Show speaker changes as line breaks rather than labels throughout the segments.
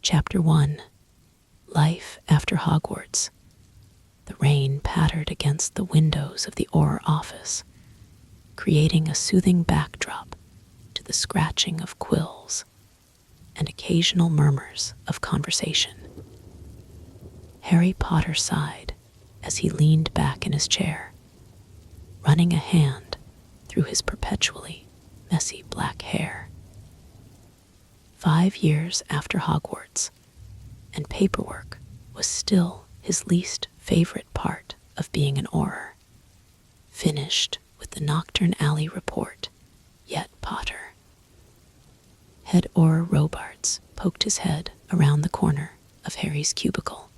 Chapter 1. Life After Hogwarts. The rain pattered against the windows of the Auror office, creating a soothing backdrop to the scratching of quills and occasional murmurs of conversation. Harry Potter sighed as he leaned back in his chair, running a hand through his perpetually messy black hair. 5 years after Hogwarts, and paperwork was still his least favorite part of being an Auror. Finished with the Nocturne Alley report, yet Potter. Head Auror Robards poked his head around the corner of Harry's cubicle.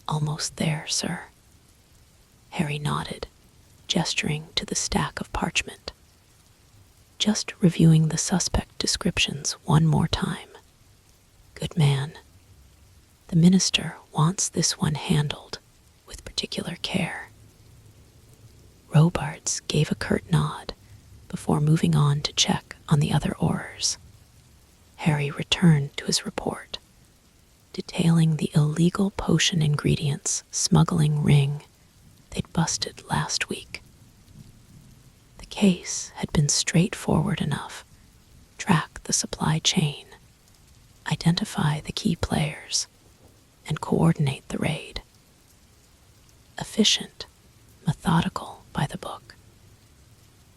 "Almost there, sir." Harry nodded, gesturing to the stack of parchment. "Just reviewing the suspect descriptions one more time. Good man. The minister wants this one handled with particular care." Robards gave a curt nod before moving on to check on the other Aurors. Harry returned to his report, detailing the illegal potion ingredients smuggling ring they'd busted last week. The case had been straightforward enough. Track the supply chain, identify the key players, and coordinate the raid. Efficient, methodical by the book.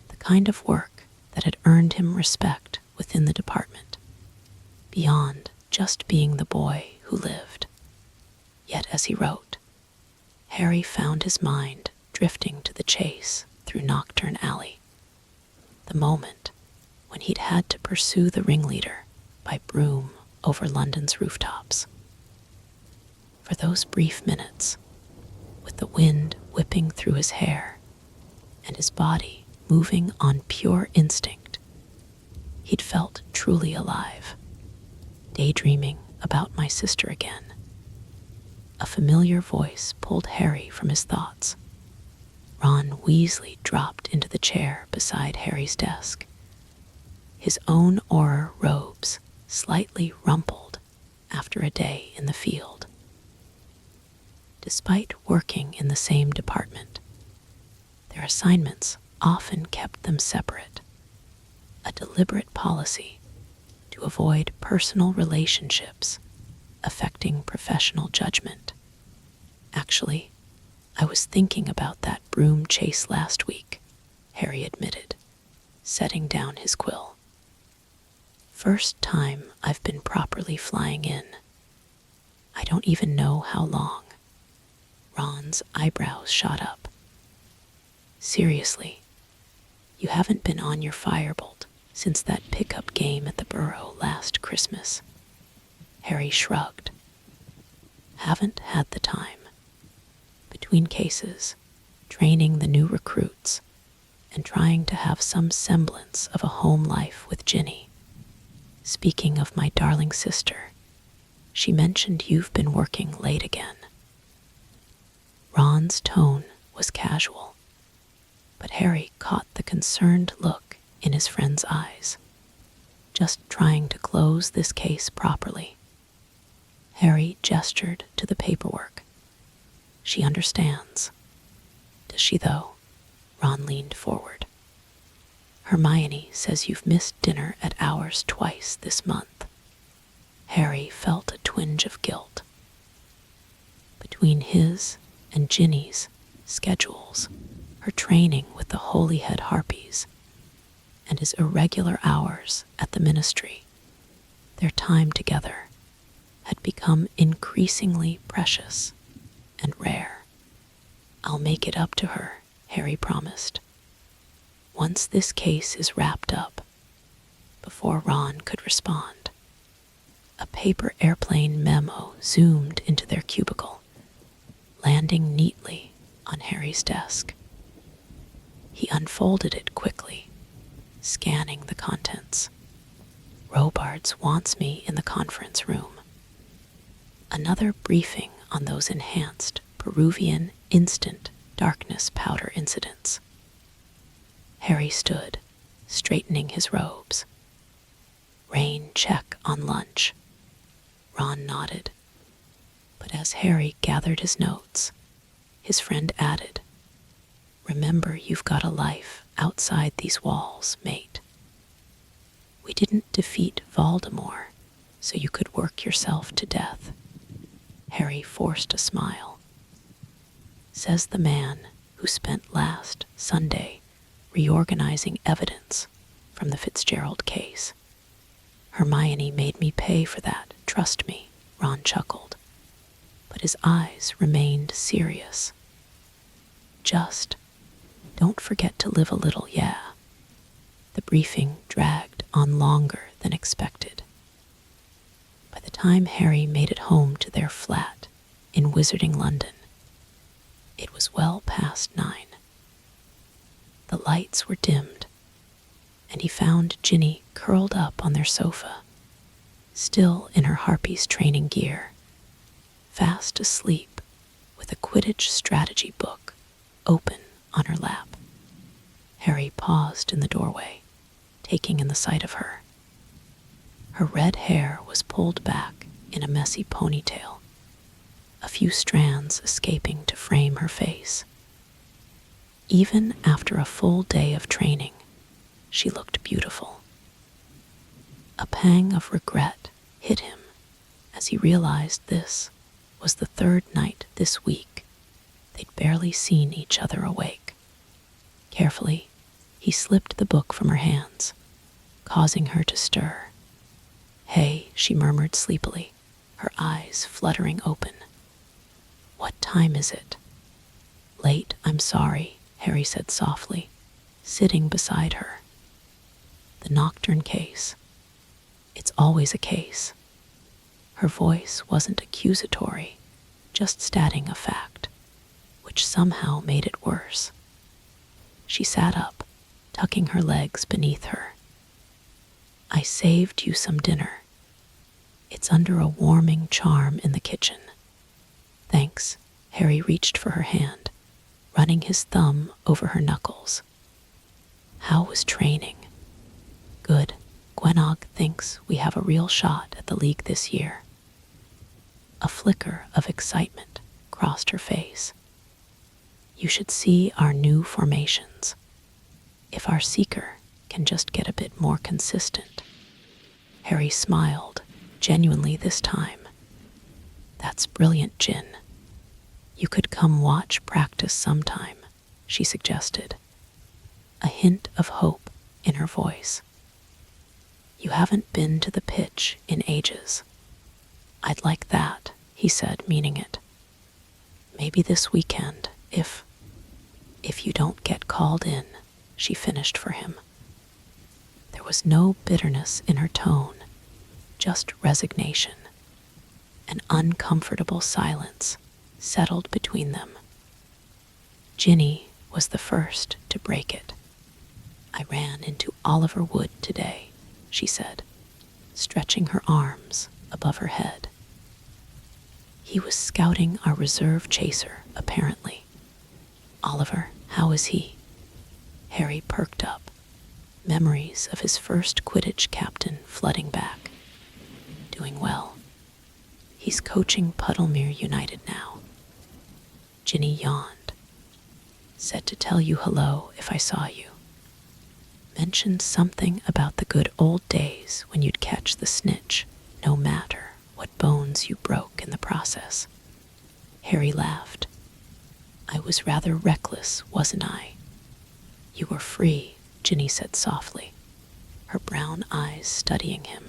The kind of work that had earned him respect within the department, beyond just being the boy who lived. Yet as he wrote, Harry found his mind drifting to the chase through Nocturne Alley. The moment when he'd had to pursue the ringleader by broom over London's rooftops. For those brief minutes, with the wind whipping through his hair and his body moving on pure instinct, he'd felt truly alive, daydreaming about my sister again. A familiar voice pulled Harry from his thoughts. Ron Weasley dropped into the chair beside Harry's desk, his own Auror robes slightly rumpled after a day in the field. Despite working in the same department, their assignments often kept them separate, a deliberate policy to avoid personal relationships affecting professional judgment. "Actually, I was thinking about that broom chase last week," Harry admitted, setting down his quill. "First time I've been properly flying in. I don't even know how long." Ron's eyebrows shot up. "Seriously, you haven't been on your firebolt since that pickup game at the Burrow last Christmas?" Harry shrugged. "Haven't had the time. Between cases, training the new recruits, and trying to have some semblance of a home life with Ginny. Speaking of my darling sister, she mentioned you've been working late again." Ron's tone was casual, but Harry caught the concerned look in his friend's eyes. "Just trying to close this case properly." Harry gestured to the paperwork. "She understands." "Does she, though?" Ron leaned forward. "Hermione says you've missed dinner at ours twice this month." Harry felt a twinge of guilt. Between his and Ginny's schedules, her training with the Holyhead Harpies, and his irregular hours at the ministry, their time together had become increasingly precious and rare. "I'll make it up to her," Harry promised. "Once this case is wrapped up." Before Ron could respond, a paper airplane memo zoomed into their cubicle, landing neatly on Harry's desk. He unfolded it quickly, scanning the contents. "Robards wants me in the conference room. Another briefing on those enhanced Peruvian instant darkness powder incidents." Harry stood, straightening his robes. "Rain check on lunch. Ron nodded, but as Harry gathered his notes, his friend added, "Remember, you've got a life outside these walls, mate. We didn't defeat Voldemort so you could work yourself to death." Harry forced a smile. Says the man who spent last Sunday reorganizing evidence from the Fitzgerald case. Hermione made me pay for that, trust me, Ron chuckled, but his eyes remained serious. Just don't forget to live a little, yeah. The briefing dragged on longer than expected. By the time Harry made it home to their flat in Wizarding London, it was well past 9. The lights were dimmed, and he found Ginny curled up on their sofa, still in her Harpies training gear, fast asleep with a Quidditch strategy book open on her lap. Harry paused in the doorway, taking in the sight of her. Her red hair was pulled back in a messy ponytail, a few strands escaping to frame her face. Even after a full day of training, she looked beautiful. A pang of regret hit him as he realized this was the third night this week they'd barely seen each other awake. Carefully, he slipped the book from her hands, causing her to stir. "Hey," she murmured sleepily, her eyes fluttering open. "What time is it?" "Late, I'm sorry," Harry said softly, sitting beside her. "The Nocturne case. It's always a case." Her voice wasn't accusatory, just stating a fact, which somehow made it worse. She sat up, tucking her legs beneath her. "I saved you some dinner. It's under a warming charm in the kitchen." "Thanks." Harry reached for her hand, running his thumb over her knuckles. "How was training?" "Good. Gwenog thinks we have a real shot at the league this year." A flicker of excitement crossed her face. "You should see our new formations. If our Seeker can just get a bit more consistent." Harry smiled, genuinely this time. "That's brilliant, Jin. You could come watch practice sometime," she suggested, a hint of hope in her voice. "You haven't been to the pitch in ages." "I'd like that," he said, meaning it. "Maybe this weekend, if you don't get called in," she finished for him. There was no bitterness in her tone, just resignation. An uncomfortable silence settled between them. Ginny was the first to break it. "I ran into Oliver Wood today," she said, stretching her arms above her head. "He was scouting our reserve chaser, apparently." "Oliver, how is he?" Harry perked up, memories of his first Quidditch captain flooding back. "Doing well. He's coaching Puddlemere United now." Ginny yawned. "Said to tell you hello if I saw you. Mentioned something about the good old days when you'd catch the snitch, no matter what bones you broke in the process." Harry laughed. "I was rather reckless, wasn't I?" "You were free," Ginny said softly, her brown eyes studying him.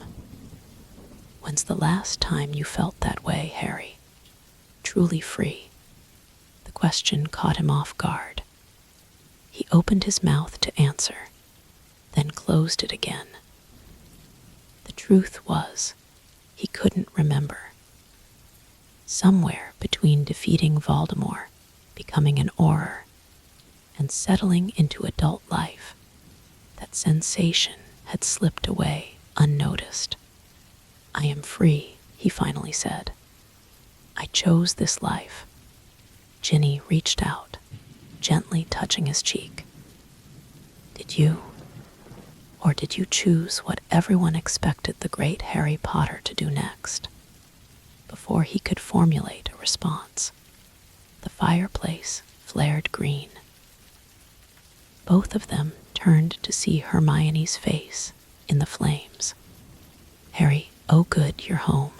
"When's the last time you felt that way, Harry? Truly free?" The question caught him off guard. He opened his mouth to answer, then closed it again. The truth was, he couldn't remember. Somewhere between defeating Voldemort, becoming an Auror, and settling into adult life, that sensation had slipped away unnoticed. "I am free," he finally said. "I chose this life." Ginny reached out, gently touching his cheek. "Did you? Or did you choose what everyone expected the great Harry Potter to do next?" before he could formulate a response, the fireplace flared green. Both of them turned to see Hermione's face in the flames. "Harry, oh good, you're home."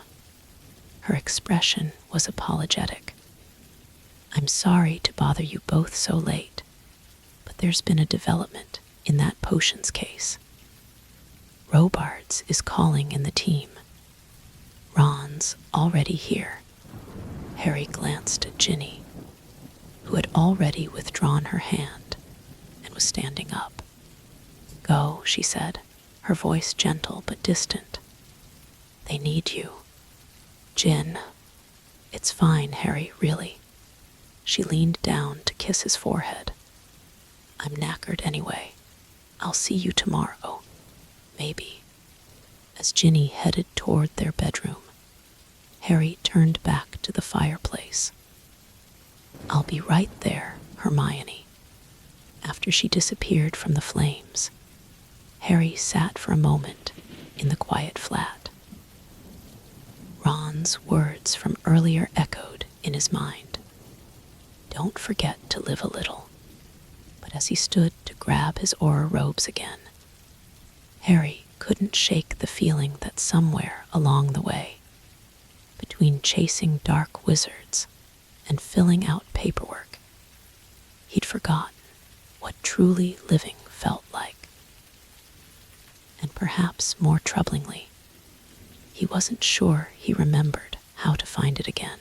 Her expression was apologetic. "I'm sorry to bother you both so late, but there's been a development in that potions case. Robards is calling in the team. Ron's already here." Harry glanced at Ginny, who had already withdrawn her hand and was standing up. "Go," she said, her voice gentle but distant. "They need you." "Gin." "It's fine, Harry, really." She leaned down to kiss his forehead. "I'm knackered anyway. I'll see you tomorrow. Maybe." As Ginny headed toward their bedroom, Harry turned back to the fireplace. "I'll be right there, Hermione." After she disappeared from the flames, Harry sat for a moment in the quiet flat. Ron's words from earlier echoed in his mind. "Don't forget to live a little." But as he stood to grab his Auror robes again, Harry couldn't shake the feeling that somewhere along the way, between chasing dark wizards and filling out paperwork, he'd forgotten what truly living felt like. And perhaps more troublingly, he wasn't sure he remembered how to find it again.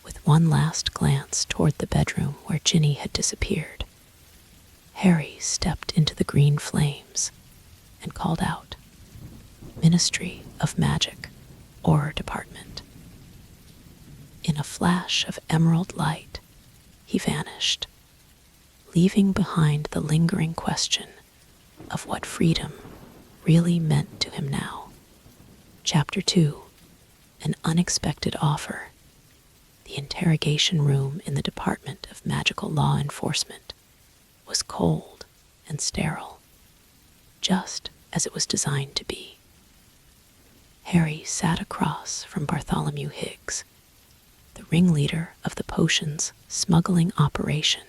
With one last glance toward the bedroom where Ginny had disappeared, Harry stepped into the green flames and called out, "Ministry of Magic, Auror Department." In a flash of emerald light, he vanished, leaving behind the lingering question of what freedom really meant to him now. Chapter 2, An Unexpected Offer. The interrogation room in the Department of Magical Law Enforcement was cold and sterile, just as it was designed to be. Harry sat across from Bartholomew Higgs, the ringleader of the potions smuggling operation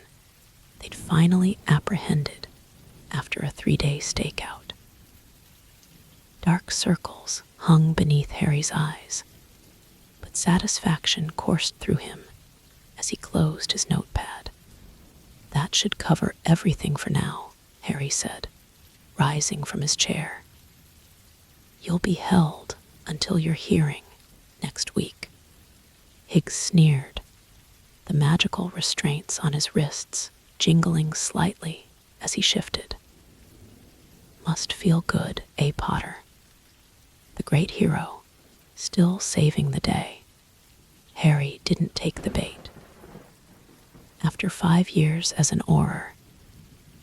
they'd finally apprehended after a 3-day stakeout. Dark circles hung beneath Harry's eyes, but satisfaction coursed through him as he closed his notepad. "That should cover everything for now," Harry said, rising from his chair. "You'll be held until your hearing next week." Higgs sneered, the magical restraints on his wrists jingling slightly as he shifted. "Must feel good, eh, Potter?" The great hero, still saving the day. Harry didn't take the bait. After 5 years as an Auror,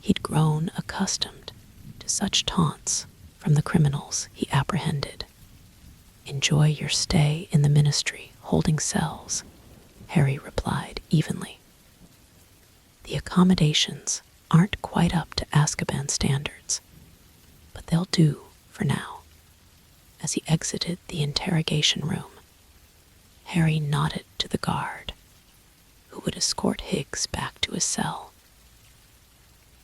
he'd grown accustomed to such taunts from the criminals he apprehended. "Enjoy your stay in the ministry holding cells," Harry replied evenly. "The accommodations aren't quite up to Azkaban standards, but they'll do for now." As he exited the interrogation room, Harry nodded to the guard, who would escort Higgs back to his cell.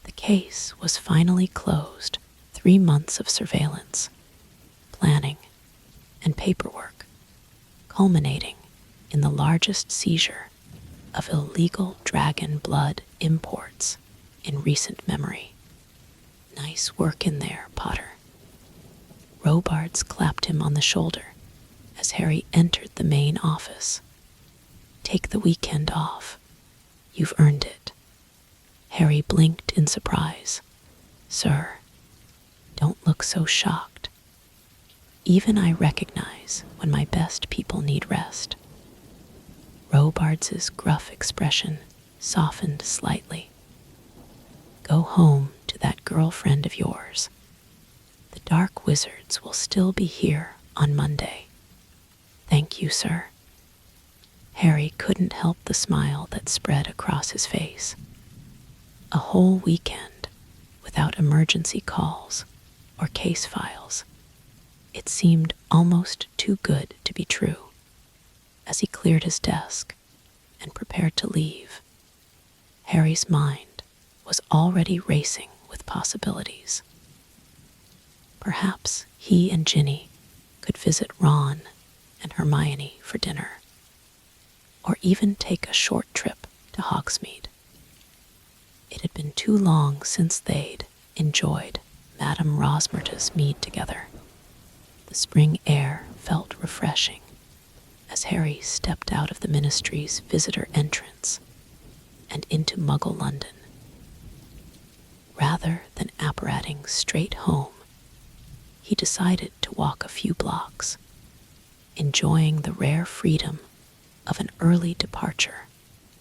The case was finally closed. 3 months of surveillance, planning, and paperwork, culminating in the largest seizure of illegal dragon blood imports in recent memory. "Nice work in there, Potter." Robards clapped him on the shoulder as Harry entered the main office. "Take the weekend off. You've earned it." Harry blinked in surprise. "Sir, don't look so shocked. Even I recognize when my best people need rest." Robards' gruff expression softened slightly. "Go home to that girlfriend of yours. The dark wizards will still be here on Monday." "Thank you, sir." Harry couldn't help the smile that spread across his face. A whole weekend without emergency calls or case files. It seemed almost too good to be true. As he cleared his desk and prepared to leave, Harry's mind was already racing with possibilities. Perhaps he and Ginny could visit Ron and Hermione for dinner, or even take a short trip to Hogsmeade. It had been too long since they'd enjoyed Madame Rosmerta's mead together. The spring air felt refreshing as Harry stepped out of the Ministry's visitor entrance and into Muggle London. Rather than apparating straight home, he decided to walk a few blocks, enjoying the rare freedom of an early departure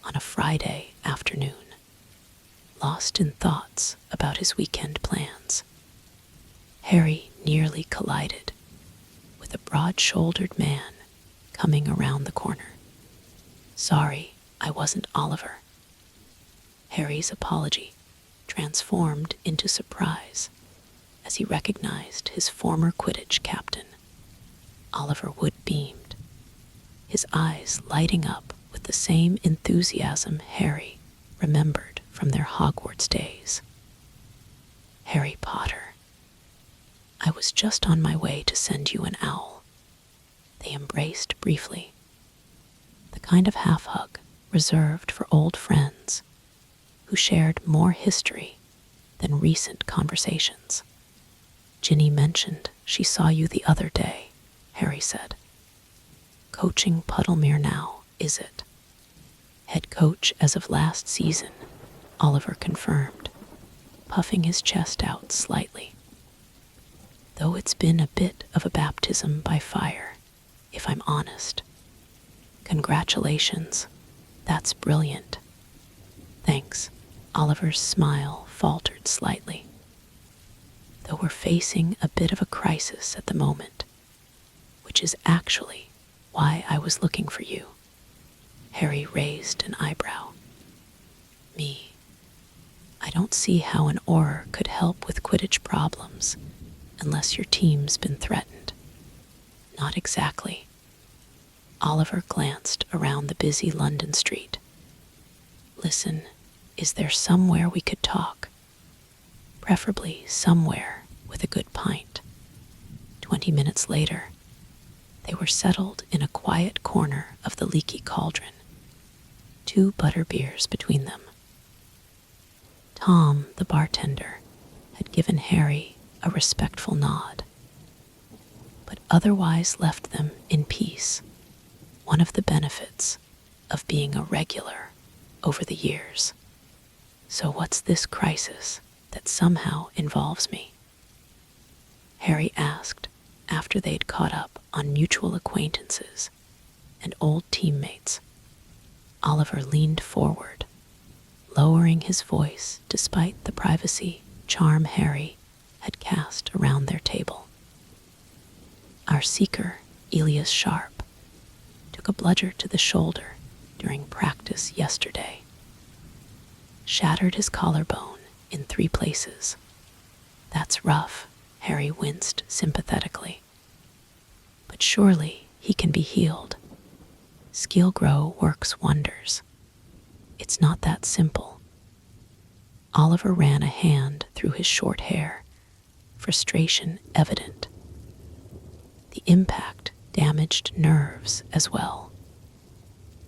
on a Friday afternoon. Lost in thoughts about his weekend plans, Harry nearly collided with a broad-shouldered man coming around the corner. "Sorry, I wasn't Oliver." Harry's apology transformed into surprise as he recognized his former Quidditch captain. Oliver Wood beamed, his eyes lighting up with the same enthusiasm Harry remembered from their Hogwarts days. "Harry Potter, I was just on my way to send you an owl." They embraced briefly, the kind of half-hug reserved for old friends who shared more history than recent conversations. "Ginny mentioned she saw you the other day," Harry said. "Coaching Puddlemere now, is it?" "Head coach as of last season," Oliver confirmed, puffing his chest out slightly. "Though it's been a bit of a baptism by fire, if I'm honest." "Congratulations, that's brilliant." "Thanks." Oliver's smile faltered slightly. "Though we're facing a bit of a crisis at the moment, which is actually why I was looking for you." Harry raised an eyebrow. "Me? I don't see how an Auror could help with Quidditch problems unless your team's been threatened." "Not exactly." Oliver glanced around the busy London street. "Listen, is there somewhere we could talk? Preferably somewhere with a good pint." 20 minutes later, they were settled in a quiet corner of the Leaky Cauldron, 2 butterbeers between them. Tom, the bartender, had given Harry a respectful nod, but otherwise left them in peace, one of the benefits of being a regular over the years. "So what's this crisis that somehow involves me?" Harry asked after they'd caught up on mutual acquaintances and old teammates. Oliver leaned forward, lowering his voice despite the privacy charm Harry had cast around their table. "Our seeker, Elias Sharp, took a bludger to the shoulder during practice yesterday. Shattered his collarbone in 3 places. That's rough," Harry winced sympathetically. "But surely he can be healed. Skill Grow works wonders. It's not that simple." Oliver ran a hand through his short hair, frustration evident. "The impact damaged nerves as well.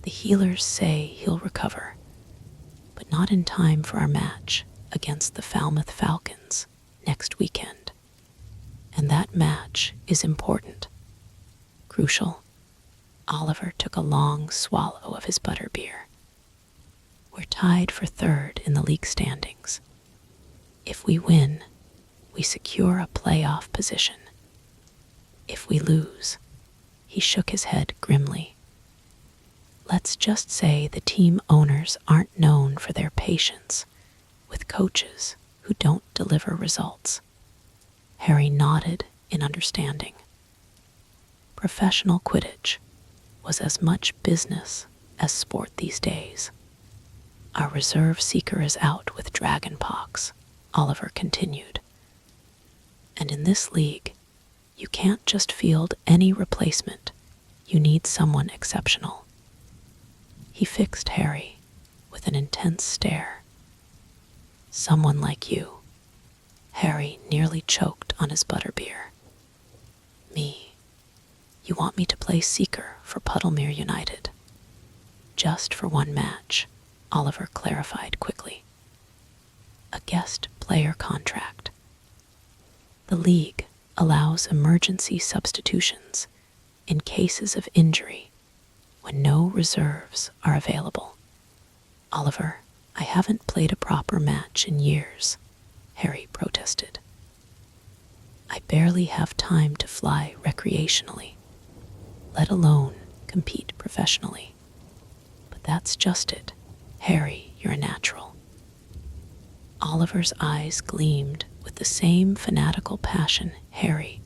The healers say he'll recover, but not in time for our match against the Falmouth Falcons next weekend. And that match is important. Crucial." Oliver took a long swallow of his butterbeer. "We're tied for 3rd in the league standings. If we win, we secure a playoff position. If we lose," he shook his head grimly, "let's just say the team owners aren't known for their patience with coaches who don't deliver results." Harry nodded in understanding. Professional Quidditch was as much business as sport these days. "Our reserve seeker is out with dragonpox," Oliver continued. "And in this league, you can't just field any replacement You need someone exceptional. He fixed Harry with an intense stare. Someone like you. Harry nearly choked on his butterbeer. Me. You want me to play Seeker for Puddlemere United? Just for one match, Oliver clarified quickly. A guest player contract. The league allows emergency substitutions in cases of injury when no reserves are available. Oliver, I haven't played a proper match in years, Harry protested. I barely have time to fly recreationally, let alone compete professionally. But that's just it. Harry, you're a natural. Oliver's eyes gleamed with the same fanatical passion Harry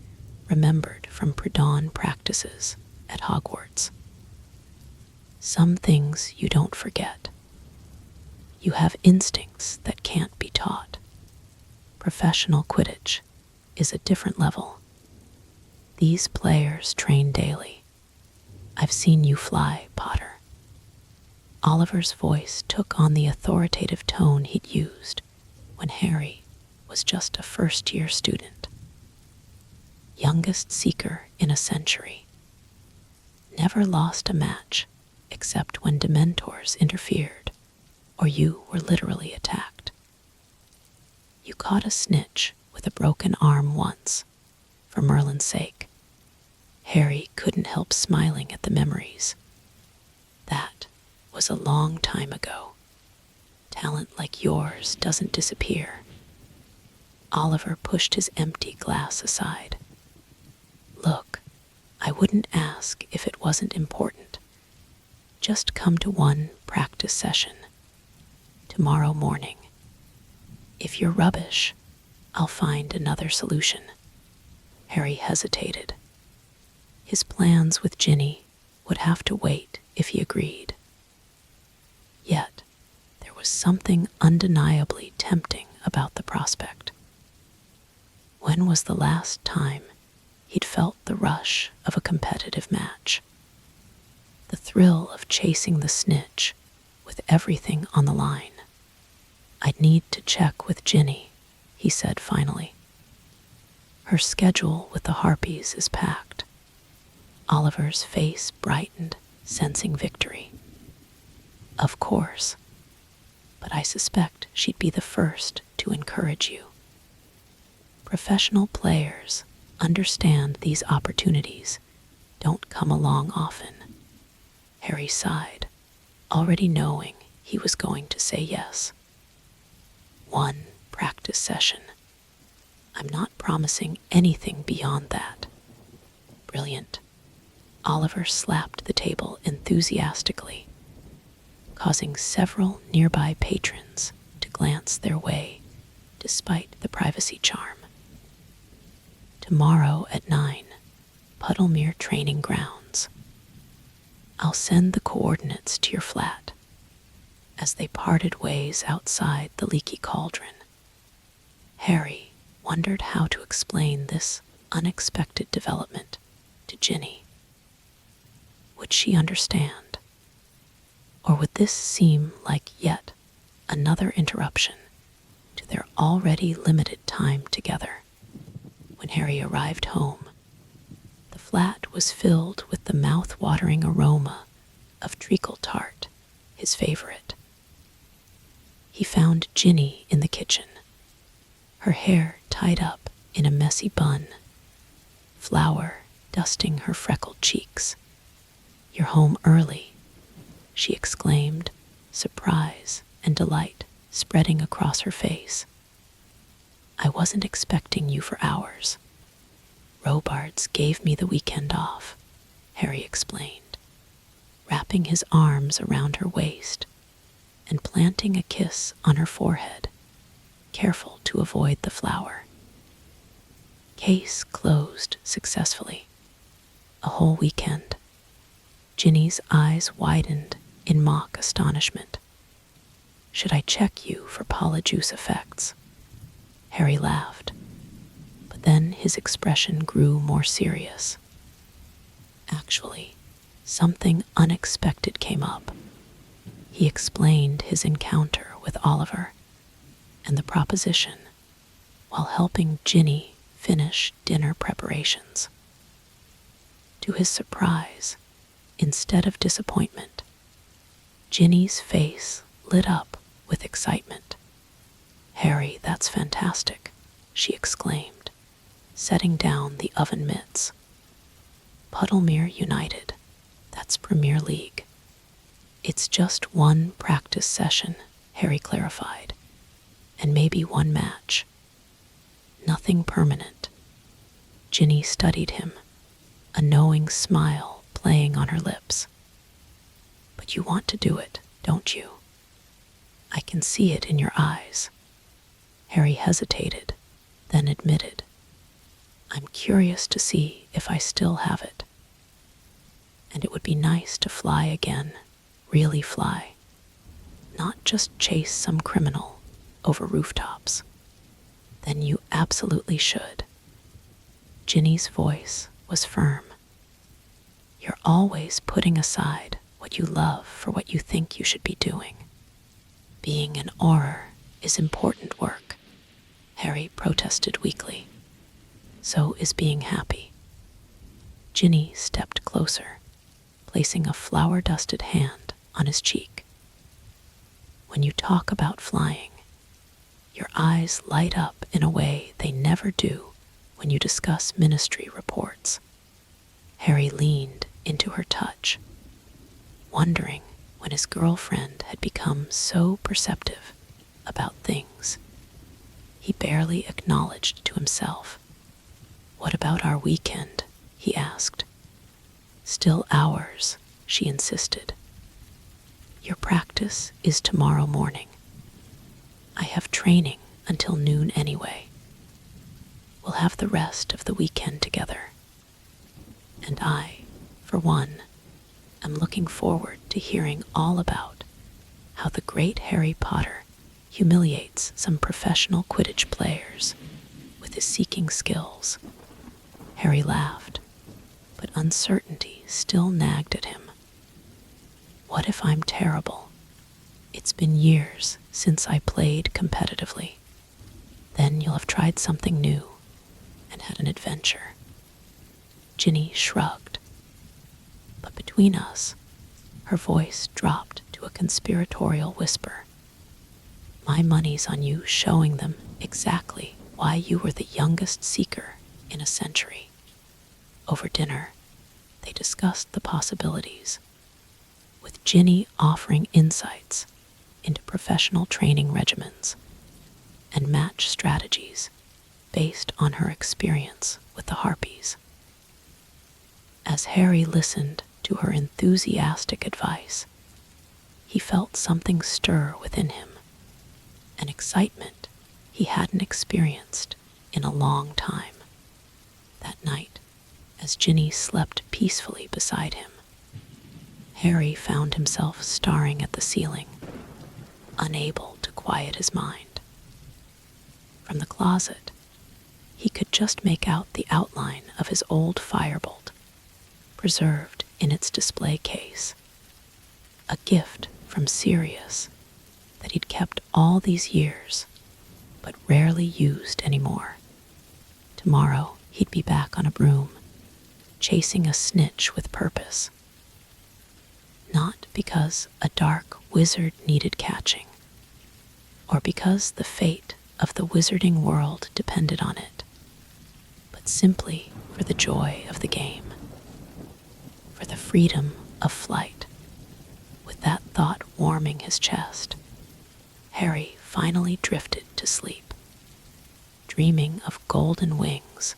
remembered from pre-dawn practices at Hogwarts. Some things you don't forget. You have instincts that can't be taught. Professional Quidditch is a different level. These players train daily. I've seen you fly, Potter. Oliver's voice took on the authoritative tone he'd used when Harry was just a first-year student. Youngest Seeker in a century. Never lost a match except when Dementors interfered or you were literally attacked. You caught a snitch with a broken arm once, for Merlin's sake. Harry couldn't help smiling at the memories. That was a long time ago. Talent like yours doesn't disappear. Oliver pushed his empty glass aside. Look, I wouldn't ask if it wasn't important. Just come to one practice session. Tomorrow morning. If you're rubbish, I'll find another solution. Harry hesitated. His plans with Ginny would have to wait if he agreed. Yet, there was something undeniably tempting about the prospect. When was the last time he'd felt the rush of a competitive match? The thrill of chasing the snitch with everything on the line. I'd need to check with Ginny, he said finally. Her schedule with the Harpies is packed. Oliver's face brightened, sensing victory. Of course, but I suspect she'd be the first to encourage you. Professional players understand these opportunities don't come along often. Harry sighed, already knowing he was going to say yes. One practice session. I'm not promising anything beyond that. Brilliant. Oliver slapped the table enthusiastically, causing several nearby patrons to glance their way despite the privacy charm. Tomorrow at 9, Puddlemere Training Grounds. I'll send the coordinates to your flat. As they parted ways outside the leaky cauldron, Harry wondered how to explain this unexpected development to Ginny. Would she understand? Or would this seem like yet another interruption to their already limited time together? When Harry arrived home, the flat was filled with the mouth-watering aroma of treacle tart, his favorite. He found Ginny in the kitchen, her hair tied up in a messy bun, flour dusting her freckled cheeks. You're home early, she exclaimed, surprise and delight spreading across her face. I wasn't expecting you for hours. Robards gave me the weekend off, Harry explained, wrapping his arms around her waist and planting a kiss on her forehead, careful to avoid the flour. Case closed successfully. A whole weekend. Ginny's eyes widened in mock astonishment. Should I check you for polyjuice effects? Harry laughed, but then his expression grew more serious. Actually, something unexpected came up. He explained his encounter with Oliver and the proposition while helping Ginny finish dinner preparations. To his surprise, instead of disappointment, Ginny's face lit up with excitement. "Harry, that's fantastic," she exclaimed, setting down the oven mitts. "Puddlemere United, that's Premier League." "It's just one practice session," Harry clarified, "and maybe one match. Nothing permanent." Ginny studied him, a knowing smile playing on her lips. "But you want to do it, don't you? I can see it in your eyes." Harry hesitated, then admitted, "I'm curious to see if I still have it. And it would be nice to fly again, really fly, not just chase some criminal over rooftops." "Then you absolutely should." Ginny's voice was firm. "You're always putting aside what you love for what you think you should be doing. Being an Auror is important work," Harry protested weakly. "So is being happy." Ginny stepped closer, placing a flour-dusted hand on his cheek. "When you talk about flying, your eyes light up in a way they never do when you discuss ministry reports." Harry leaned into her touch, wondering when his girlfriend had become so perceptive about things he barely acknowledged to himself. "What about our weekend?" he asked. "Still ours," she insisted. "Your practice is tomorrow morning. I have training until noon anyway. We'll have the rest of the weekend together. And I, for one, am looking forward to hearing all about how the great Harry Potter humiliates some professional Quidditch players with his seeking skills." Harry laughed, but uncertainty still nagged at him. "What if I'm terrible? It's been years since I played competitively. Then you'll have tried something new and had an adventure." Ginny shrugged. But between us, her voice dropped to a conspiratorial whisper. "My money's on you showing them exactly why you were the youngest seeker in a century." Over dinner, they discussed the possibilities, with Ginny offering insights into professional training regimens and match strategies based on her experience with the Harpies. As Harry listened to her enthusiastic advice, he felt something stir within him, an excitement he hadn't experienced in a long time. That night, as Ginny slept peacefully beside him, Harry found himself staring at the ceiling, unable to quiet his mind. From the closet, he could just make out the outline of his old firebolt, preserved in its display case, a gift from Sirius that he'd kept all these years, but rarely used anymore. Tomorrow, he'd be back on a broom, chasing a snitch with purpose. Not because a dark wizard needed catching, or because the fate of the wizarding world depended on it, but simply for the joy of the game, for the freedom of flight. With that thought warming his chest, Harry finally drifted to sleep, dreaming of golden wings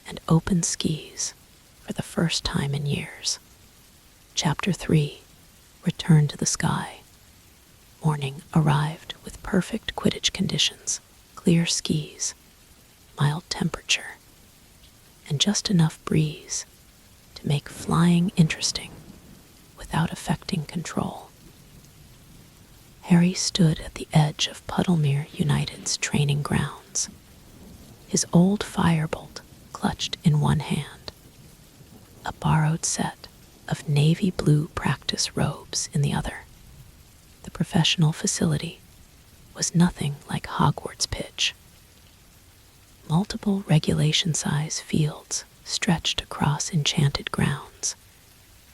and open skis for the first time in years. Chapter 3, Return to the Sky. Morning arrived with perfect Quidditch conditions, clear skis, mild temperature, and just enough breeze to make flying interesting without affecting control. Harry stood at the edge of Puddlemere United's training grounds, his old firebolt clutched in one hand, a borrowed set of navy blue practice robes in the other. The professional facility was nothing like Hogwarts pitch. Multiple regulation-size fields stretched across enchanted grounds,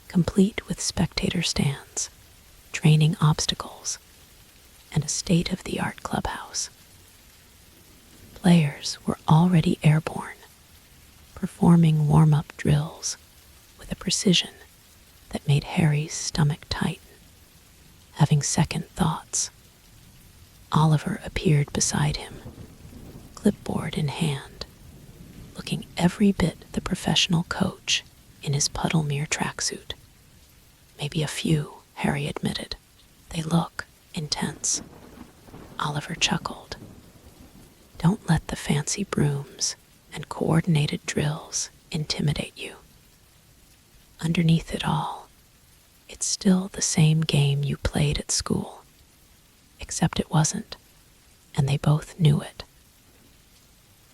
complete with spectator stands, training obstacles, and a state-of-the-art clubhouse. Players were already airborne, performing warm-up drills with a precision that made Harry's stomach tighten. Having second thoughts, Oliver appeared beside him, clipboard in hand, looking every bit the professional coach in his Puddlemere tracksuit. Maybe a few, Harry admitted. They look intense. Oliver chuckled. Don't let the fancy brooms and coordinated drills intimidate you. Underneath it all, it's still the same game you played at school, except it wasn't, and they both knew it.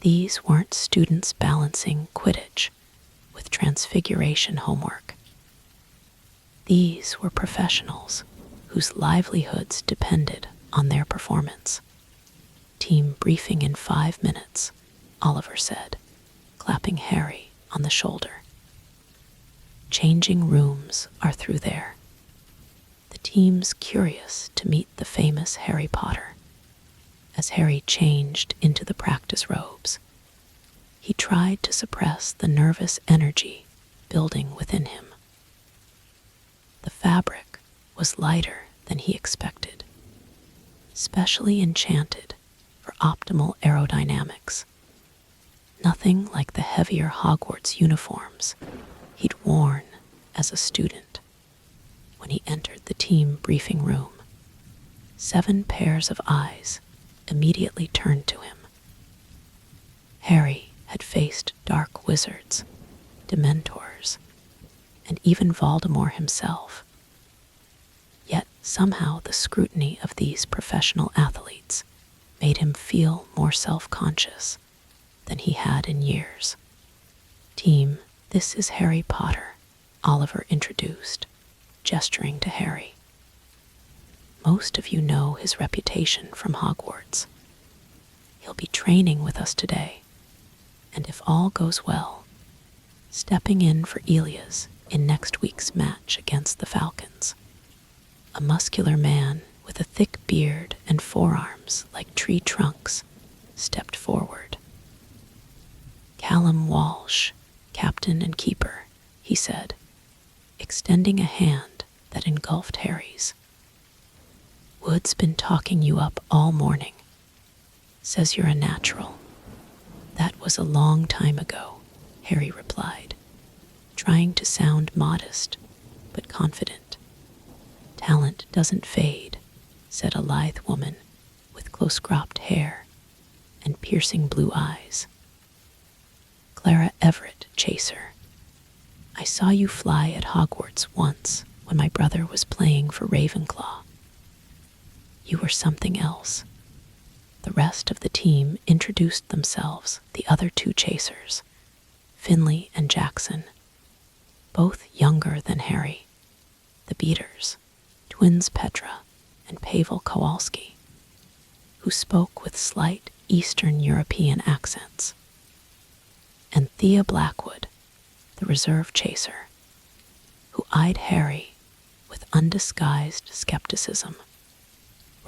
These weren't students balancing Quidditch with transfiguration homework. These were professionals whose livelihoods depended on their performance. Team briefing in 5 minutes, Oliver said, clapping Harry on the shoulder. Changing rooms are through there. The team's curious to meet the famous Harry Potter. As Harry changed into the practice robes, he tried to suppress the nervous energy building within him. The fabric was lighter than he expected, specially enchanted for optimal aerodynamics. Nothing like the heavier Hogwarts uniforms he'd worn as a student. When he entered the team briefing room, 7 pairs of eyes immediately turned to him. Harry had faced dark wizards, dementors, and even Voldemort himself. Yet somehow the scrutiny of these professional athletes made him feel more self-conscious than he had in years. Team, this is Harry Potter, Oliver introduced, gesturing to Harry. Most of you know his reputation from Hogwarts. He'll be training with us today, and if all goes well, stepping in for Elias in next week's match against the Falcons. A muscular man with a thick beard and forearms like tree trunks stepped forward. Callum Walsh, captain and keeper, he said, extending a hand that engulfed Harry's. Wood's been talking you up all morning. Says you're a natural. That was a long time ago, Harry replied, trying to sound modest but confident. Talent doesn't fade, said a lithe woman with close-cropped hair and piercing blue eyes. Clara Everett, chaser. I saw you fly at Hogwarts once when my brother was playing for Ravenclaw. You were something else. The rest of the team introduced themselves, the other 2 chasers, Finley and Jackson, both younger than Harry, the beaters, twins Petra and Pavel Kowalski, who spoke with slight Eastern European accents, and Thea Blackwood, the reserve chaser, who eyed Harry with undisguised skepticism.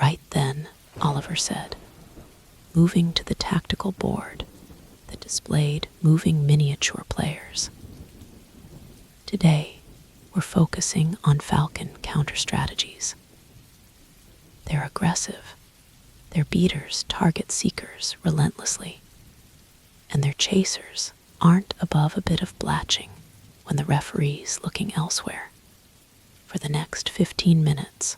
Right then, Oliver said, moving to the tactical board that displayed moving miniature players. Today, we're focusing on Falcon counter-strategies. They're aggressive. Their beaters target seekers relentlessly, and their chasers aren't above a bit of blatching when the referee's looking elsewhere. For the next 15 minutes,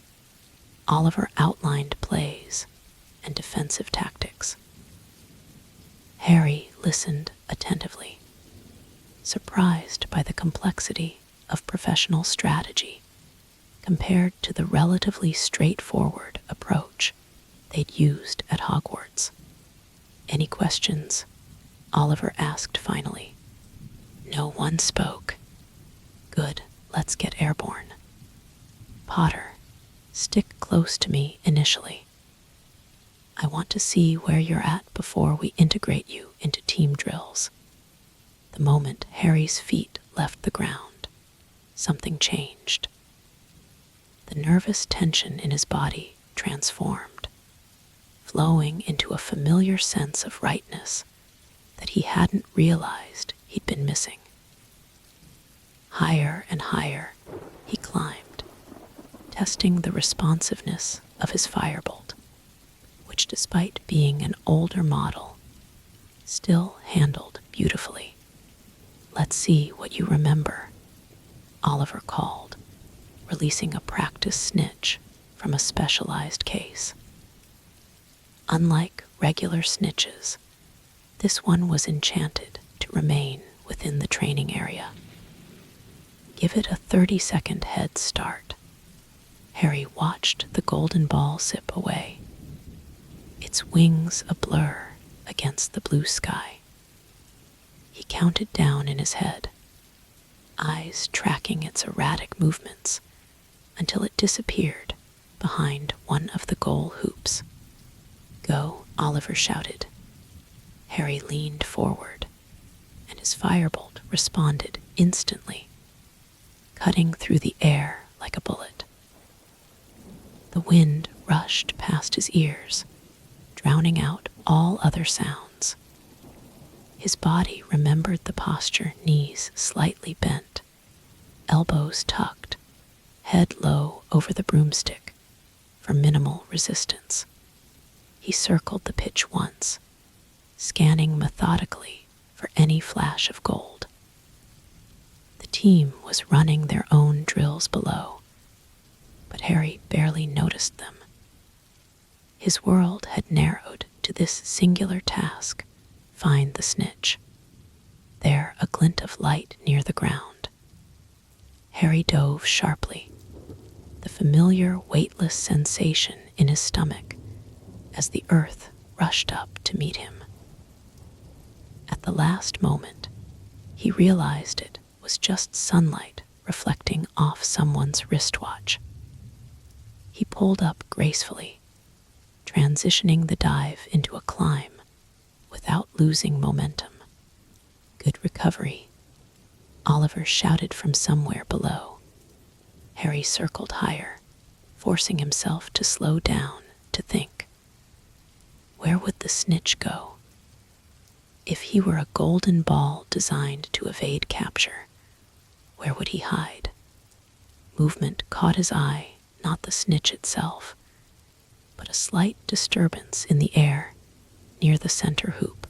Oliver outlined plays and defensive tactics. Harry listened attentively, surprised by the complexity of professional strategy compared to the relatively straightforward approach they'd used at Hogwarts. Any questions? Oliver asked finally. No one spoke. Good, let's let's get airborne. Potter, stick close to me initially. I want to see where you're at before we integrate you into team drills. The moment Harry's feet left the ground, something changed. The nervous tension in his body transformed, flowing into a familiar sense of rightness that he hadn't realized he'd been missing. Higher and higher he climbed, testing the responsiveness of his firebolt, which, despite being an older model, still handled beautifully. Let's see what you remember, Oliver called, releasing a practice snitch from a specialized case. Unlike regular snitches, this one was enchanted to remain within the training area. Give it a 30-second head start. Harry watched the golden ball zip away, its wings a blur against the blue sky. He counted down in his head, eyes tracking its erratic movements until it disappeared behind one of the goal hoops. Go, Oliver shouted. Harry leaned forward, and his firebolt responded instantly, cutting through the air like a bullet. The wind rushed past his ears, drowning out all other sounds. His body remembered the posture, knees slightly bent, elbows tucked, head low over the broomstick for minimal resistance. He circled the pitch once, scanning methodically for any flash of gold. The team was running their own drills below, but Harry barely noticed them. His world had narrowed to this singular task: find the snitch. There, a glint of light near the ground. Harry dove sharply, the familiar weightless sensation in his stomach as the earth rushed up to meet him. At the last moment, he realized it was just sunlight reflecting off someone's wristwatch. He pulled up gracefully, transitioning the dive into a climb without losing momentum. Good recovery, Oliver shouted from somewhere below. Harry circled higher, forcing himself to slow down to think. Where would the snitch go? If he were a golden ball designed to evade capture, where would he hide? Movement caught his eye, not the snitch itself, but a slight disturbance in the air near the center hoop,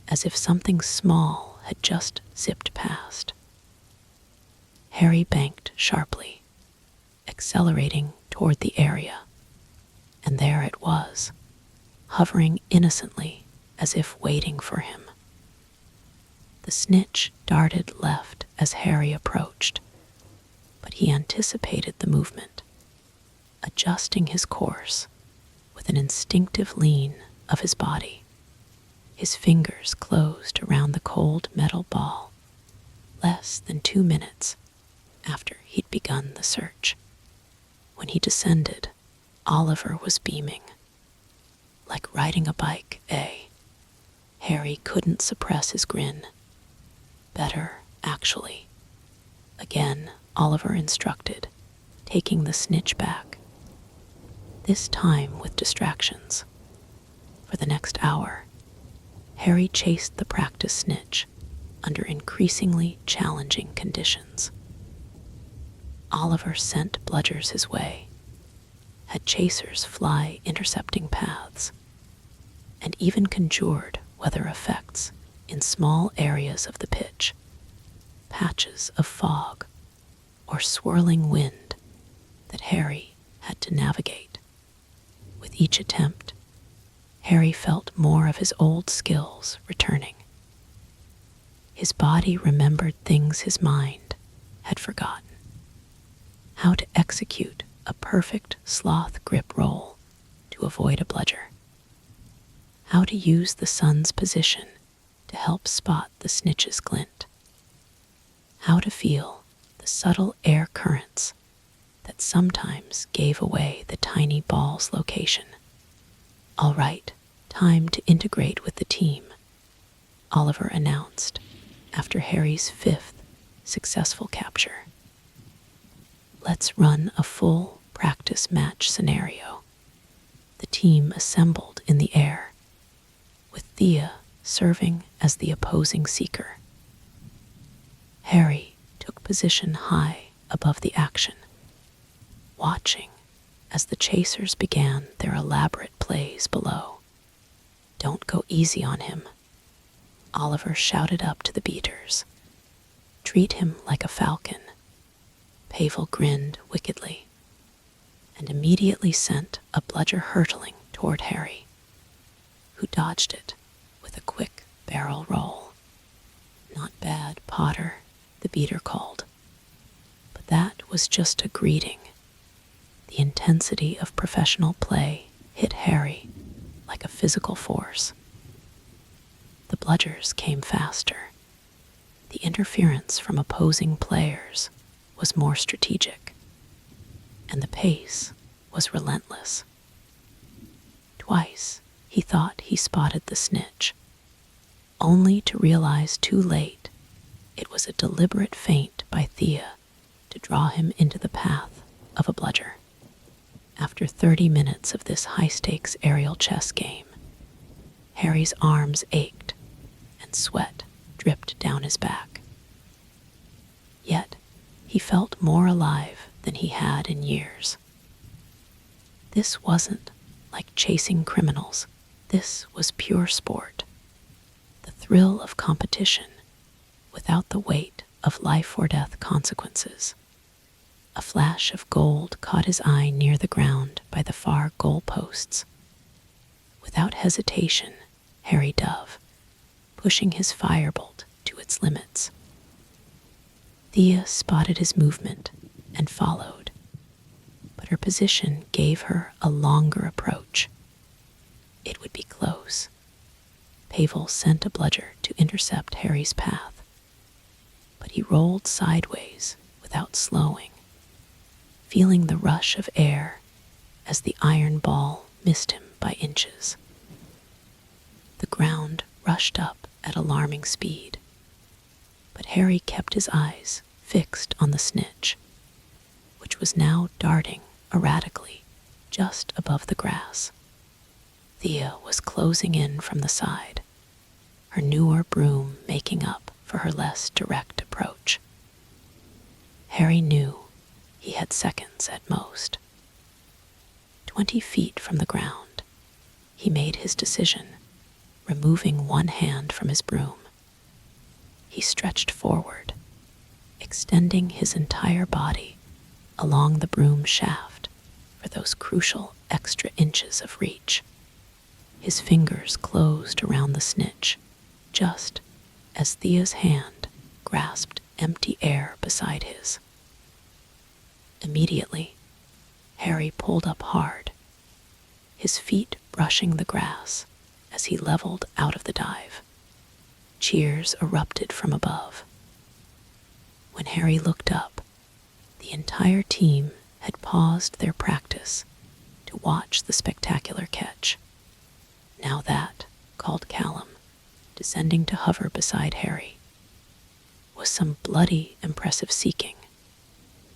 as if something small had just zipped past. Harry banked sharply, accelerating toward the area, and there it was, hovering innocently as if waiting for him. The snitch darted left as Harry approached, but he anticipated the movement, adjusting his course with an instinctive lean of his body. His fingers closed around the cold metal ball, less than 2 minutes after he'd begun the search. When he descended, Oliver was beaming. Like riding a bike, eh? Harry couldn't suppress his grin. Better, actually. Again, Oliver instructed, taking the snitch back. This time with distractions. For the next hour, Harry chased the practice snitch under increasingly challenging conditions. Oliver sent bludgers his way, had chasers fly intercepting paths, and even conjured weather effects in small areas of the pitch, patches of fog or swirling wind that Harry had to navigate. With each attempt, Harry felt more of his old skills returning. His body remembered things his mind had forgotten. How to execute a perfect sloth grip roll to avoid a bludger. How to use the sun's position to help spot the snitch's glint. How to feel the subtle air currents that sometimes gave away the tiny ball's location. "All right, time to integrate with the team," Oliver announced after Harry's 5th successful capture. "Let's run a full practice match scenario." The team assembled in the air, with Thea serving as the opposing seeker. Harry took position high above the action, watching as the chasers began their elaborate plays below. "Don't go easy on him," Oliver shouted up to the beaters. "Treat him like a falcon." Pavel grinned wickedly and immediately sent a bludger hurtling toward Harry, who dodged it with a quick barrel roll. "Not bad, Potter," the beater called. But that was just a greeting. The intensity of professional play hit Harry like a physical force. The bludgers came faster. The interference from opposing players was more strategic, and the pace was relentless. Twice he thought he spotted the snitch, only to realize too late it was a deliberate feint by Thea to draw him into the path of a bludger. After 30 minutes of this high-stakes aerial chess game, Harry's arms ached and sweat dripped down his back. Yet he felt more alive than he had in years. This wasn't like chasing criminals. This was pure sport. The thrill of competition without the weight of life or death consequences. A flash of gold caught his eye near the ground by the far goalposts. Without hesitation, Harry dove, pushing his firebolt to its limits. Thea spotted his movement and followed, but her position gave her a longer approach. It would be close. Pavel sent a bludger to intercept Harry's path, but he rolled sideways without slowing, feeling the rush of air as the iron ball missed him by inches. The ground rushed up at alarming speed, but Harry kept his eyes fixed on the snitch, which was now darting erratically just above the grass. Thea was closing in from the side, her newer broom making up for her less direct approach. Harry knew he had seconds at most. 20 feet from the ground, he made his decision, removing one hand from his broom. He stretched forward, extending his entire body along the broom shaft for those crucial extra inches of reach. His fingers closed around the snitch, just as Thea's hand grasped empty air beside his. Immediately, Harry pulled up hard, his feet brushing the grass as he leveled out of the dive. Cheers erupted from above. When Harry looked up, the entire team had paused their practice to watch the spectacular catch. "Now that," called Callum, descending to hover beside Harry, was some bloody, impressive seeking.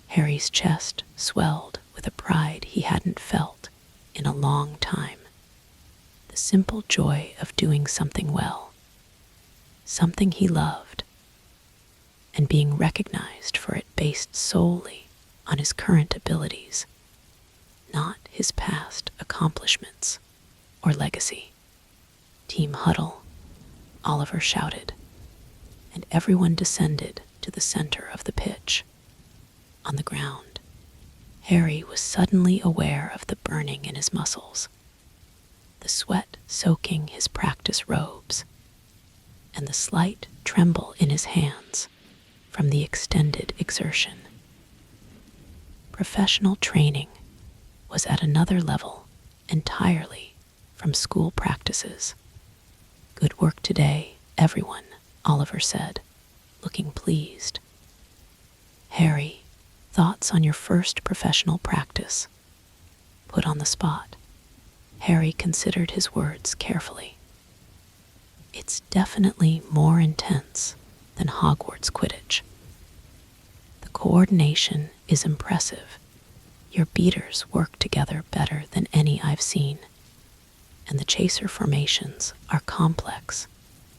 Harry's chest swelled with a pride he hadn't felt in a long time. The simple joy of doing something well, something he loved, and being recognized for it based solely on his current abilities, not his past accomplishments or legacy. "Team huddle," Oliver shouted, and everyone descended to the center of the pitch. On the ground, Harry was suddenly aware of the burning in his muscles, the sweat soaking his practice robes, and the slight tremble in his hands from the extended exertion. Professional training was at another level entirely from school practices. "Good work today, everyone," Oliver said, looking pleased. Harry, thoughts on your first professional practice? Put on the spot, Harry considered his words carefully. It's definitely more intense than Hogwarts Quidditch. The coordination is impressive. Your beaters work together better than any I've seen, and the chaser formations are complex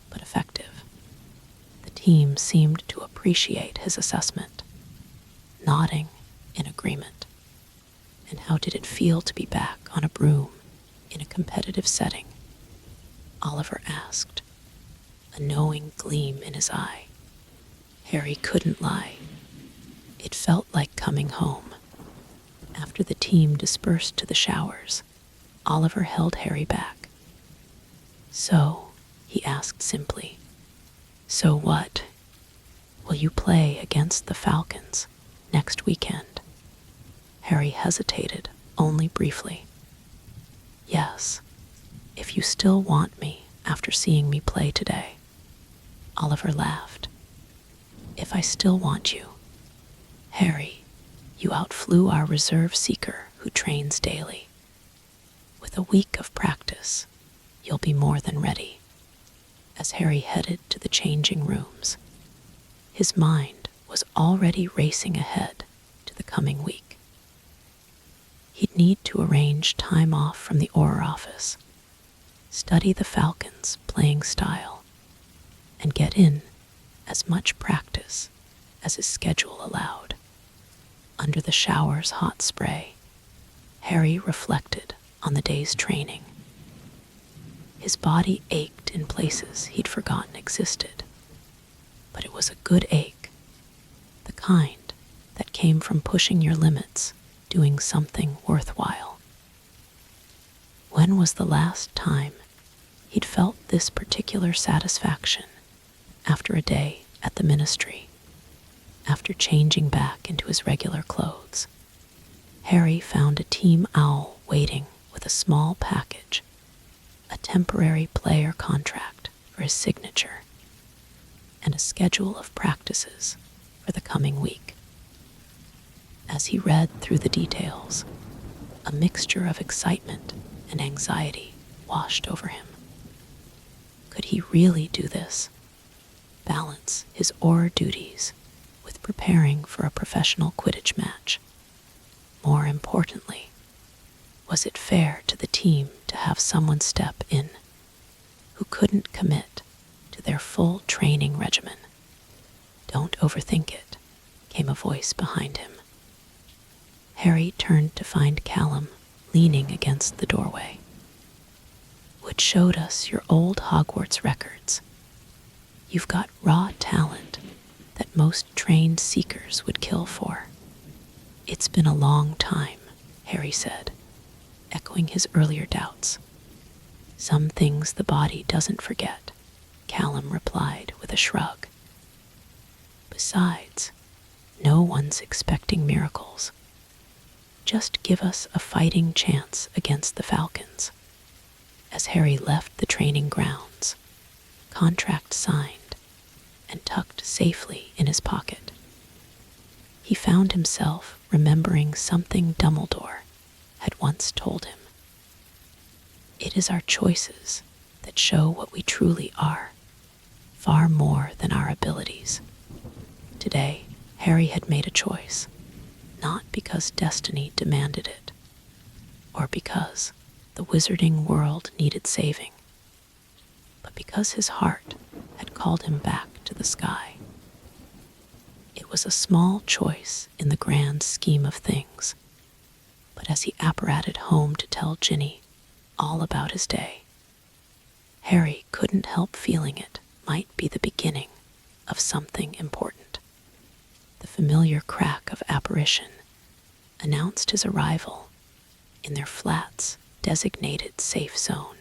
but effective. The team seemed to appreciate his assessment, nodding in agreement. And how did it feel to be back on a broom in a competitive setting? Oliver asked, a knowing gleam in his eye. Harry couldn't lie. It felt like coming home. After the team dispersed to the showers, Oliver held Harry back. So, he asked simply, so what? Will you play against the Falcons next weekend? Harry hesitated, only briefly. Yes, if you still want me after seeing me play today. Oliver laughed. If I still want you. Harry, you outflew our reserve seeker who trains daily. With a week of practice, you'll be more than ready. As Harry headed to the changing rooms, his mind was already racing ahead to the coming week. He'd need to arrange time off from the Auror office, study the Falcons' playing style, and get in as much practice as his schedule allowed. Under the shower's hot spray, Harry reflected on the day's training. His body ached in places he'd forgotten existed, but it was a good ache, the kind that came from pushing your limits, doing something worthwhile. When was the last time he'd felt this particular satisfaction after a day at the ministry, after changing back into his regular clothes? Harry found a team owl waiting with a small package, a temporary player contract for his signature, and a schedule of practices for the coming week. As he read through the details, a mixture of excitement and anxiety washed over him. Could he really do this? Balance his Auror duties with preparing for a professional Quidditch match? More importantly, was it fair to the team to have someone step in who couldn't commit to their full training regimen? Don't overthink it, came a voice behind him. Harry turned to find Callum leaning against the doorway. Wood showed us your old Hogwarts records. You've got raw talent that most trained seekers would kill for. It's been a long time, Harry said, echoing his earlier doubts. Some things the body doesn't forget, Callum replied with a shrug. Besides, no one's expecting miracles. Just give us a fighting chance against the Falcons. As Harry left the training grounds, contract signed and tucked safely in his pocket, he found himself remembering something Dumbledore had once told him. It is our choices that show what we truly are, far more than our abilities. Today, Harry had made a choice, not because destiny demanded it, or because the wizarding world needed saving, but because his heart had called him back to the sky. It was a small choice in the grand scheme of things, but as he apparated home to tell Ginny all about his day, Harry couldn't help feeling it might be the beginning of something important. The familiar crack of apparition announced his arrival in their flat's designated safe zone.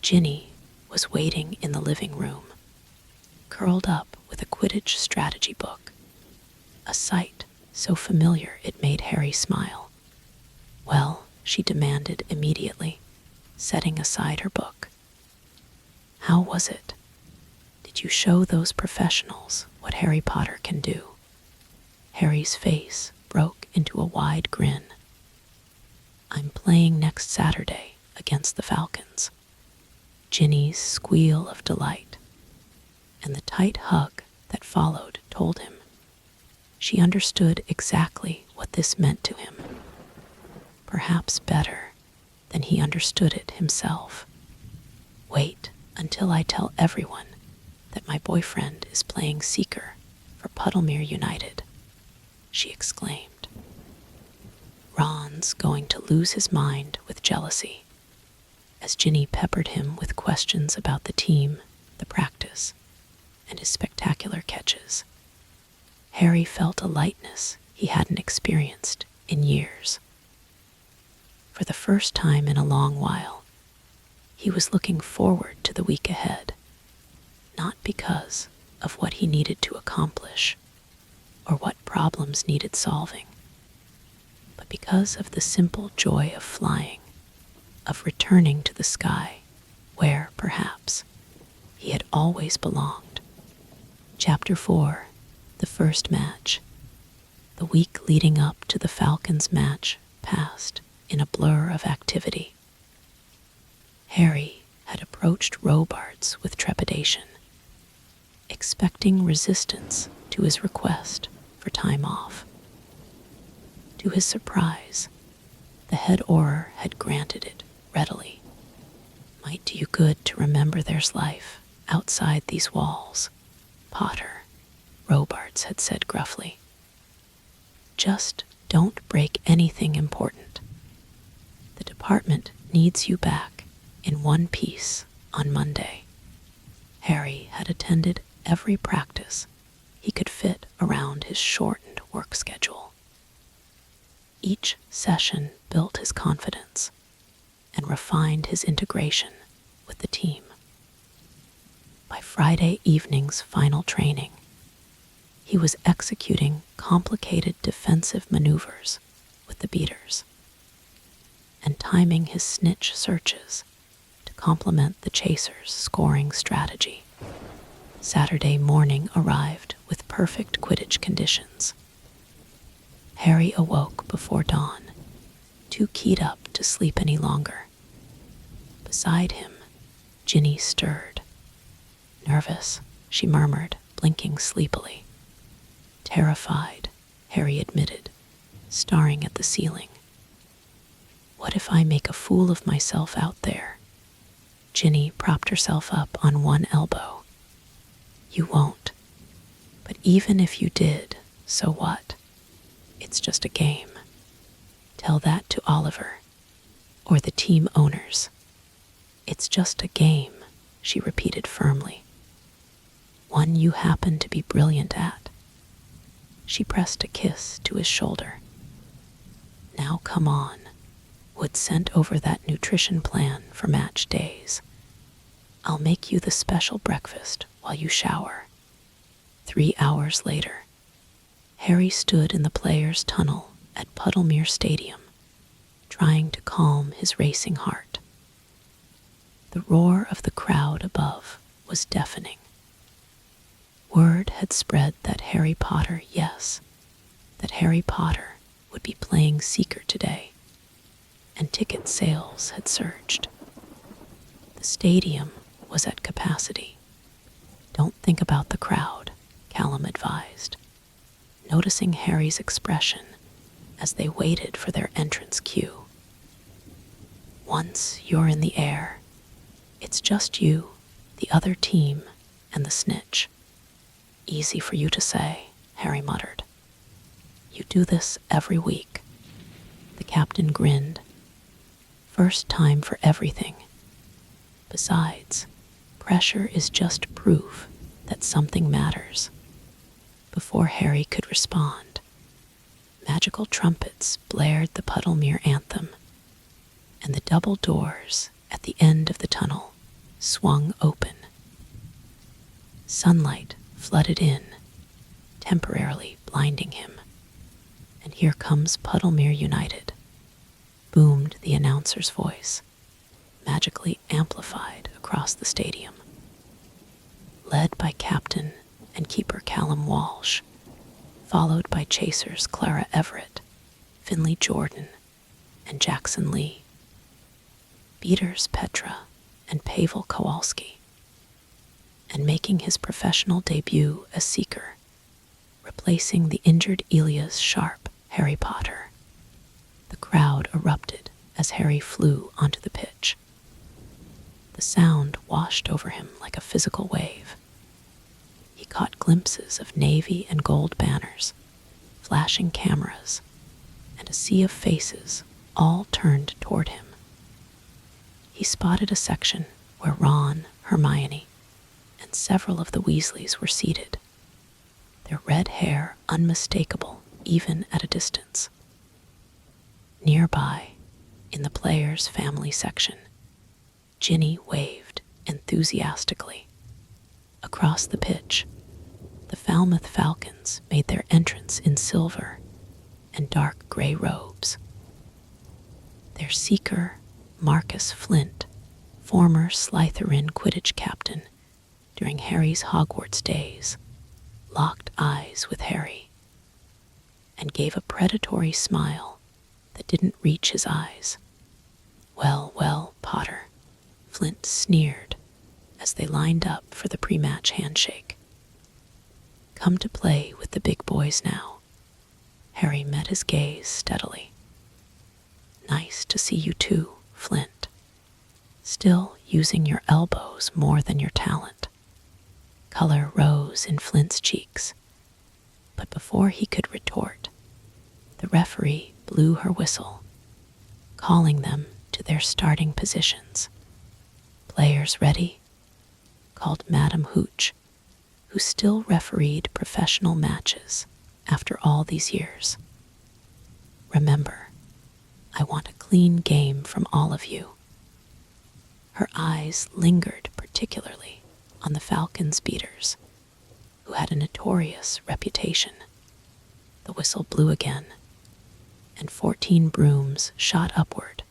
Ginny was waiting in the living room, curled up with a Quidditch strategy book, a sight so familiar it made Harry smile. Well, she demanded immediately, setting aside her book. How was it? Did you show those professionals what Harry Potter can do? Harry's face broke into a wide grin. I'm playing next Saturday against the Falcons. Ginny's squeal of delight and the tight hug that followed told him. She understood exactly what this meant to him, perhaps better than he understood it himself. Wait until I tell everyone that my boyfriend is playing Seeker for Puddlemere United, she exclaimed. Ron's going to lose his mind with jealousy, as Ginny peppered him with questions about the team, the practice, and his spectacular catches. Harry felt a lightness he hadn't experienced in years. For the first time in a long while, he was looking forward to the week ahead, not because of what he needed to accomplish or what problems needed solving, but because of the simple joy of flying, of returning to the sky where, perhaps, he had always belonged. Chapter 4, The First Match. The week leading up to the Falcons' match passed in a blur of activity. Harry had approached Robarts with trepidation, expecting resistance to his request for time off. To his surprise, the head Auror had granted it readily. Might do you good to remember there's life outside these walls, Potter, Robarts had said gruffly. Just don't break anything important. The department needs you back in one piece on Monday. Harry had attended every practice he could fit around his shortened work schedule. Each session built his confidence and refined his integration with the team. By Friday evening's final training, he was executing complicated defensive maneuvers with the beaters and timing his snitch searches to complement the chasers' scoring strategy. Saturday morning arrived with perfect Quidditch conditions. Harry awoke before dawn, too keyed up to sleep any longer. Beside him, Ginny stirred. Nervous, she murmured, blinking sleepily. Terrified, Harry admitted, staring at the ceiling. What if I make a fool of myself out there? Ginny propped herself up on one elbow. You won't. But even if you did, so what? It's just a game. Tell that to Oliver, or the team owners. It's just a game, she repeated firmly. One you happen to be brilliant at. She pressed a kiss to his shoulder. Now come on. Wood sent over that nutrition plan for match days. I'll make you the special breakfast while you shower. 3 hours later, Harry stood in the players' tunnel at Puddlemere Stadium, trying to calm his racing heart. The roar of the crowd above was deafening. Word had spread that Harry Potter would be playing Seeker today, and ticket sales had surged. The stadium was at capacity. Don't think about the crowd, Callum advised, noticing Harry's expression as they waited for their entrance cue. Once you're in the air, it's just you, the other team, and the snitch. Easy for you to say, Harry muttered. You do this every week. The captain grinned. First time for everything. Besides, pressure is just proof that something matters. Before Harry could respond, magical trumpets blared the Puddlemere anthem, and the double doors at the end of the tunnel swung open. Sunlight flooded in, temporarily blinding him. And here comes Puddlemere United, boomed the announcer's voice, magically amplified across the stadium. Led by captain and keeper Callum Walsh, followed by chasers Clara Everett, Finley Jordan, and Jackson Lee, beaters Petra and Pavel Kowalski, and making his professional debut as Seeker, replacing the injured Elias Sharp, Harry Potter. The crowd erupted as Harry flew onto the pitch. The sound washed over him like a physical wave. He caught glimpses of navy and gold banners, flashing cameras, and a sea of faces all turned toward him. He spotted a section where Ron, Hermione, and several of the Weasleys were seated, their red hair unmistakable even at a distance. Nearby, in the players' family section, Ginny waved enthusiastically. Across the pitch, the Falmouth Falcons made their entrance in silver and dark gray robes. Their seeker, Marcus Flint, former Slytherin Quidditch captain during Harry's Hogwarts days, locked eyes with Harry and gave a predatory smile that didn't reach his eyes. "Well, well, Potter," Flint sneered as they lined up for the pre-match handshake. "Come to play with the big boys now." Harry met his gaze steadily. "Nice to see you too, Flint. Still using your elbows more than your talent." Color rose in Flint's cheeks, but before he could retort, the referee blew her whistle, calling them to their starting positions. "Players ready?" called Madame Hooch, who still refereed professional matches after all these years. "Remember, I want a clean game from all of you." Her eyes lingered particularly on the Falcons beaters, who had a notorious reputation. The whistle blew again, and 14 brooms shot upward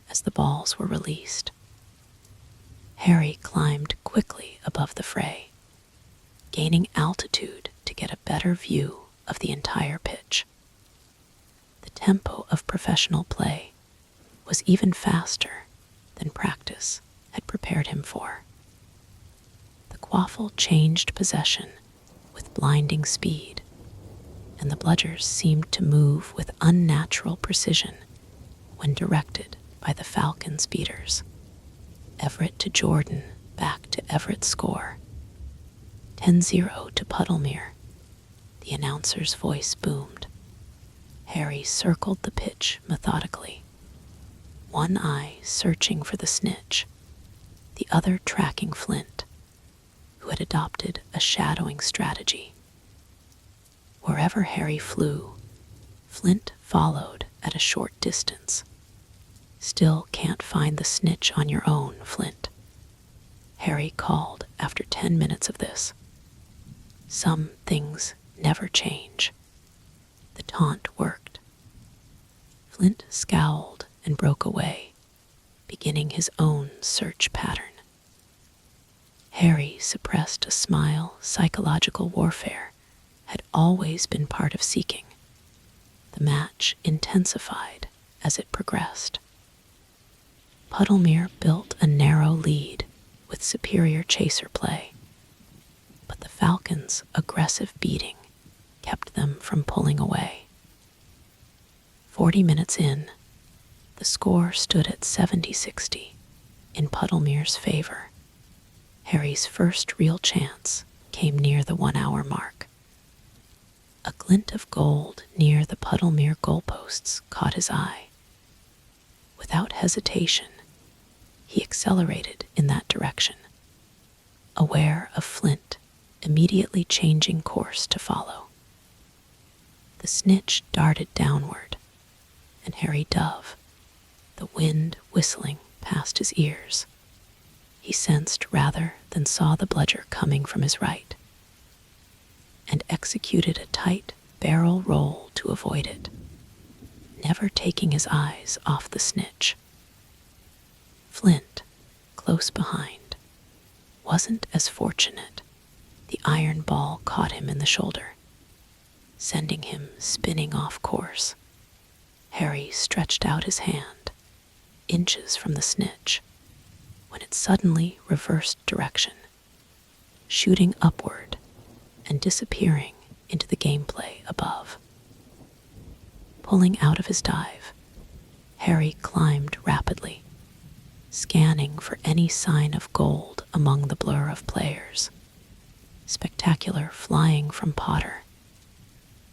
as the balls were released. Harry climbed quickly above the fray, gaining altitude to get a better view of the entire pitch. The tempo of professional play was even faster than practice had prepared him for. The quaffle changed possession with blinding speed, and the bludgers seemed to move with unnatural precision when directed by the Falcons beaters. Everett to Jordan, back to Everett's score. 10-0 to Puddlemere, the announcer's voice boomed. Harry circled the pitch methodically, one eye searching for the snitch, the other tracking Flint, who had adopted a shadowing strategy. Wherever Harry flew, Flint followed at a short distance. "Still can't find the snitch on your own, Flint," Harry called after 10 minutes of this. "Some things never change." The taunt worked. Flint scowled and broke away, beginning his own search pattern. Harry suppressed a smile. Psychological warfare had always been part of seeking. The match intensified as it progressed. Puddlemere built a narrow lead with superior chaser play, but the Falcons' aggressive beating kept them from pulling away. 40 minutes in, the score stood at 70-60 in Puddlemere's favor. Harry's first real chance came near the 1-hour mark. A glint of gold near the Puddlemere goalposts caught his eye. Without hesitation, he accelerated in that direction, aware of Flint immediately changing course to follow. The snitch darted downward, and Harry dove, the wind whistling past his ears. He sensed rather than saw the bludger coming from his right, and executed a tight barrel roll to avoid it, never taking his eyes off the snitch. Flint, close behind, wasn't as fortunate. The iron ball caught him in the shoulder. sending him spinning off course. Harry stretched out his hand, inches from the snitch, when it suddenly reversed direction, shooting upward and disappearing into the gameplay above. Pulling out of his dive, Harry climbed rapidly, scanning for any sign of gold among the blur of players. Spectacular flying from Potter.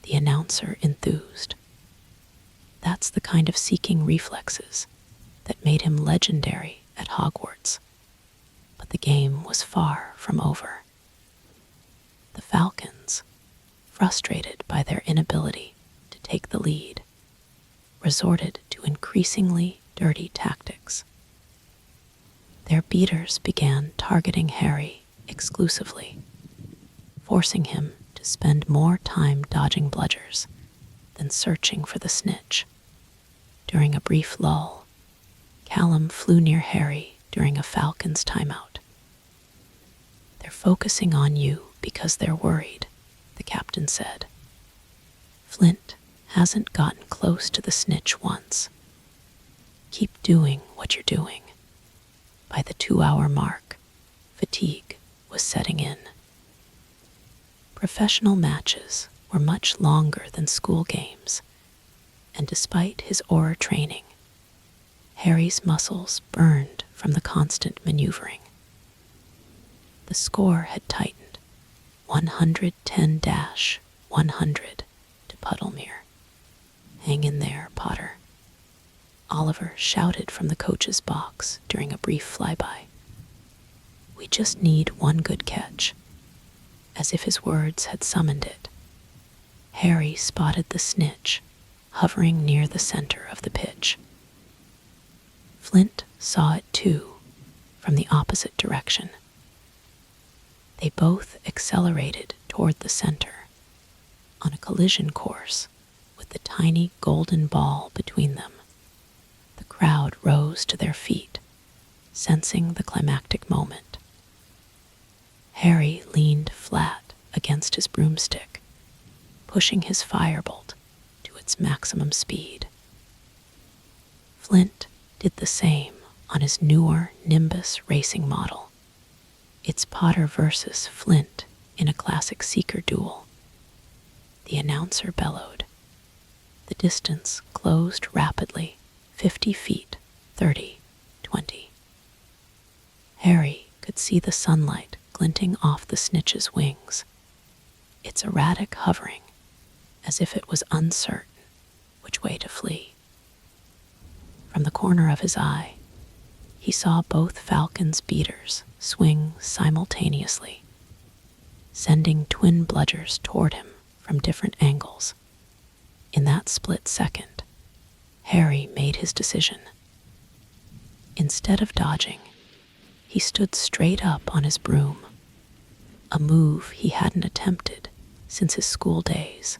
The announcer enthused. That's the kind of seeking reflexes that made him legendary at Hogwarts. But the game was far from over. The Falcons, frustrated by their inability to take the lead, resorted to increasingly dirty tactics. Their beaters began targeting Harry exclusively, forcing him to spend more time dodging bludgers than searching for the snitch. During a brief lull, Callum flew near Harry during a Falcon's timeout. "They're focusing on you because they're worried," the captain said. "Flint hasn't gotten close to the snitch once. Keep doing what you're doing." By the 2-hour mark, fatigue was setting in. Professional matches were much longer than school games, and despite his Auror training, Harry's muscles burned from the constant maneuvering. The score had tightened, 110-100 to Puddlemere. "Hang in there, Potter," Oliver shouted from the coach's box during a brief flyby. "We just need one good catch." As if his words had summoned it, Harry spotted the snitch hovering near the center of the pitch. Flint saw it too, from the opposite direction. They both accelerated toward the center, on a collision course with the tiny golden ball between them. The crowd rose to their feet, sensing the climactic moment. Harry leaned flat against his broomstick, pushing his firebolt to its maximum speed. Flint did the same on his newer Nimbus racing model. It's Potter versus Flint in a classic Seeker duel. The announcer bellowed. The distance closed rapidly, 50 feet, 30, 20. Harry could see the sunlight glinting off the snitch's wings, its erratic hovering, as if it was uncertain which way to flee. From the corner of his eye, he saw both Falcon's beaters swing simultaneously, sending twin bludgers toward him from different angles. In that split second, Harry made his decision. Instead of dodging, he stood straight up on his broom, a move he hadn't attempted since his school days,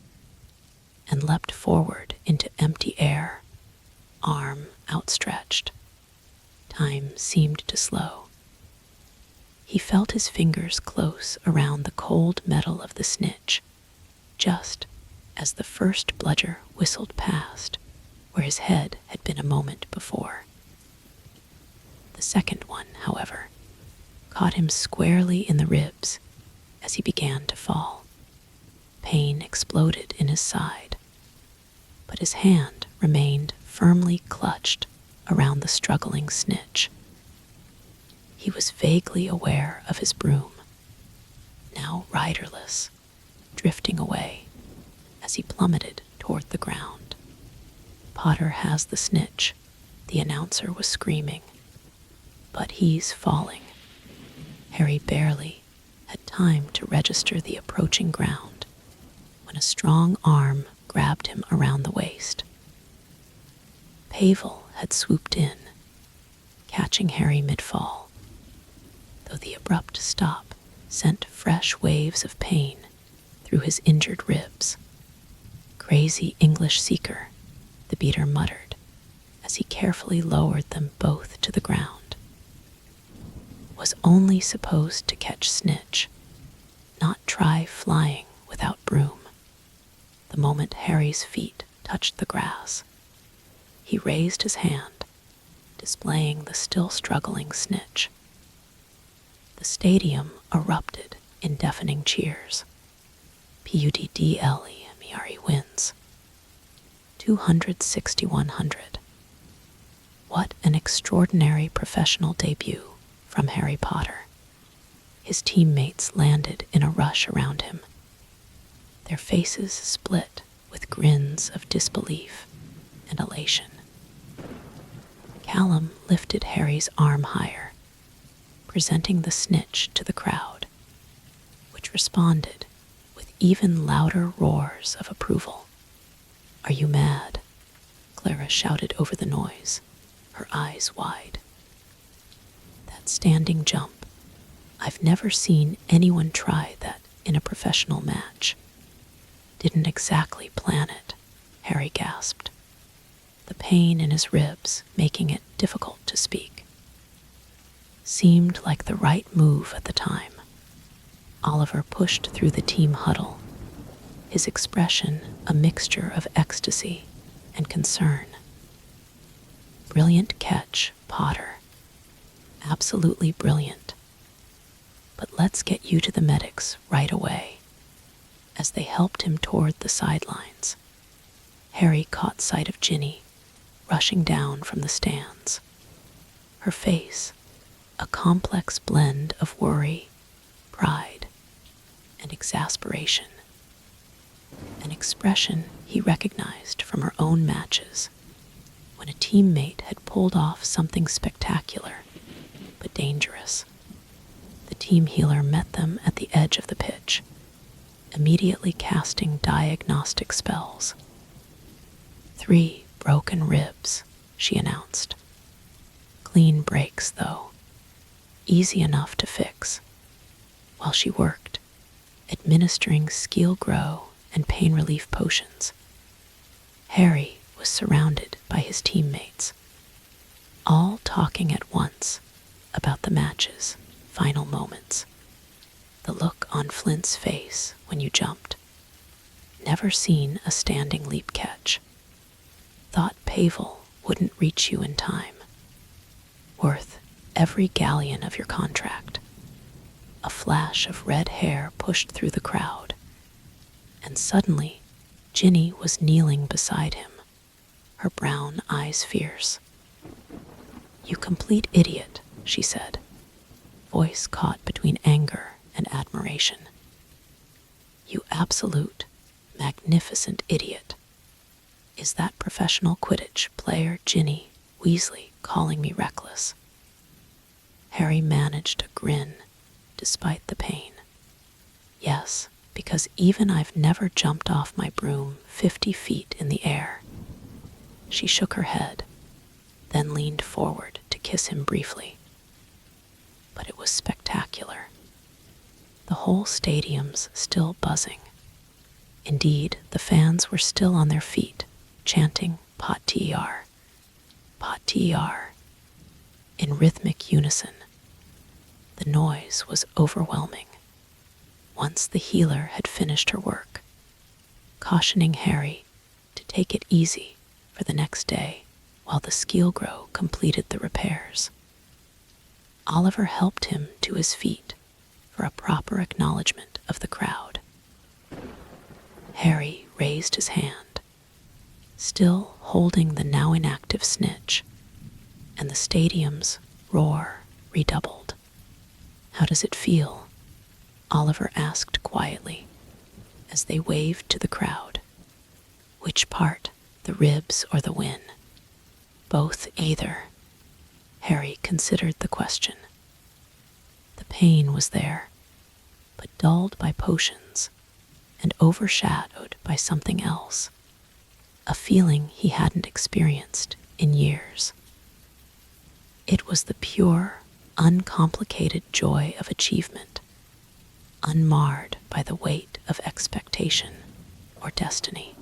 and leapt forward into empty air, arm outstretched. Time seemed to slow. He felt his fingers close around the cold metal of the snitch, just as the first bludger whistled past where his head had been a moment before. The second one, however, caught him squarely in the ribs as he began to fall. Pain exploded in his side, but his hand remained firmly clutched around the struggling snitch. He was vaguely aware of his broom, now riderless, drifting away as he plummeted toward the ground. "Potter has the snitch," the announcer was screaming. "But he's falling." Harry barely had time to register the approaching ground when a strong arm grabbed him around the waist. Pavel had swooped in, catching Harry mid-fall, though the abrupt stop sent fresh waves of pain through his injured ribs. "Crazy English Seeker," the beater muttered as he carefully lowered them both to the ground. Was only supposed to catch snitch, not try flying without broom. the moment Harry's feet touched the grass. He raised his hand, displaying the still struggling snitch. The stadium erupted in deafening cheers. Puddlemere wins. 260-100. What an extraordinary professional debut from Harry Potter. His teammates landed in a rush around him, their faces split with grins of disbelief and elation. Callum lifted Harry's arm higher, presenting the snitch to the crowd, which responded with even louder roars of approval. "Are you mad?" Clara shouted over the noise, her eyes wide. That standing jump, I've never seen anyone try that in a professional match. Didn't exactly plan it, Harry gasped, the pain in his ribs making it difficult to speak. Seemed like the right move at the time. Oliver pushed through the team huddle, his expression a mixture of ecstasy and concern. "Brilliant catch, Potter. Absolutely brilliant. But let's get you to the medics right away." As they helped him toward the sidelines, Harry caught sight of Ginny rushing down from the stands. Her face, a complex blend of worry, pride, and exasperation. An expression he recognized from her own matches, when a teammate had pulled off something spectacular but dangerous. The team healer met them at the edge of the pitch, immediately casting diagnostic spells. 3 broken ribs, she announced. Clean breaks, though. Easy enough to fix. While she worked, administering skill grow and pain relief potions, Harry was surrounded by his teammates, all talking at once about the match's final moments. The look on Flint's face when you jumped. Never seen a standing leap catch. Thought Pavel wouldn't reach you in time. Worth every galleon of your contract. A flash of red hair pushed through the crowd, and suddenly Ginny was kneeling beside him, her brown eyes fierce. "You complete idiot," she said, voice caught between anger and admiration. "You absolute, magnificent idiot. Is that professional Quidditch player Ginny Weasley calling me reckless?" Harry managed a grin despite the pain. "Yes, because even I've never jumped off my broom 50 feet in the air." She shook her head, then leaned forward to kiss him briefly. But it was spectacular. The whole stadium's still buzzing. Indeed, the fans were still on their feet, chanting Pot-TR, Pot-TR, in rhythmic unison. The noise was overwhelming. Once the healer had finished her work, cautioning Harry to take it easy for the next day while the Skeelgrow completed the repairs, Oliver helped him to his feet for a proper acknowledgement of the crowd. Harry raised his hand, still holding the now inactive snitch, and the stadium's roar redoubled. "How does it feel?" Oliver asked quietly as they waved to the crowd. "Which part, the ribs or the win?" "Both either." Harry considered the question. The pain was there, but dulled by potions and overshadowed by something else, a feeling he hadn't experienced in years. It was the pure, uncomplicated joy of achievement, unmarred by the weight of expectation or destiny.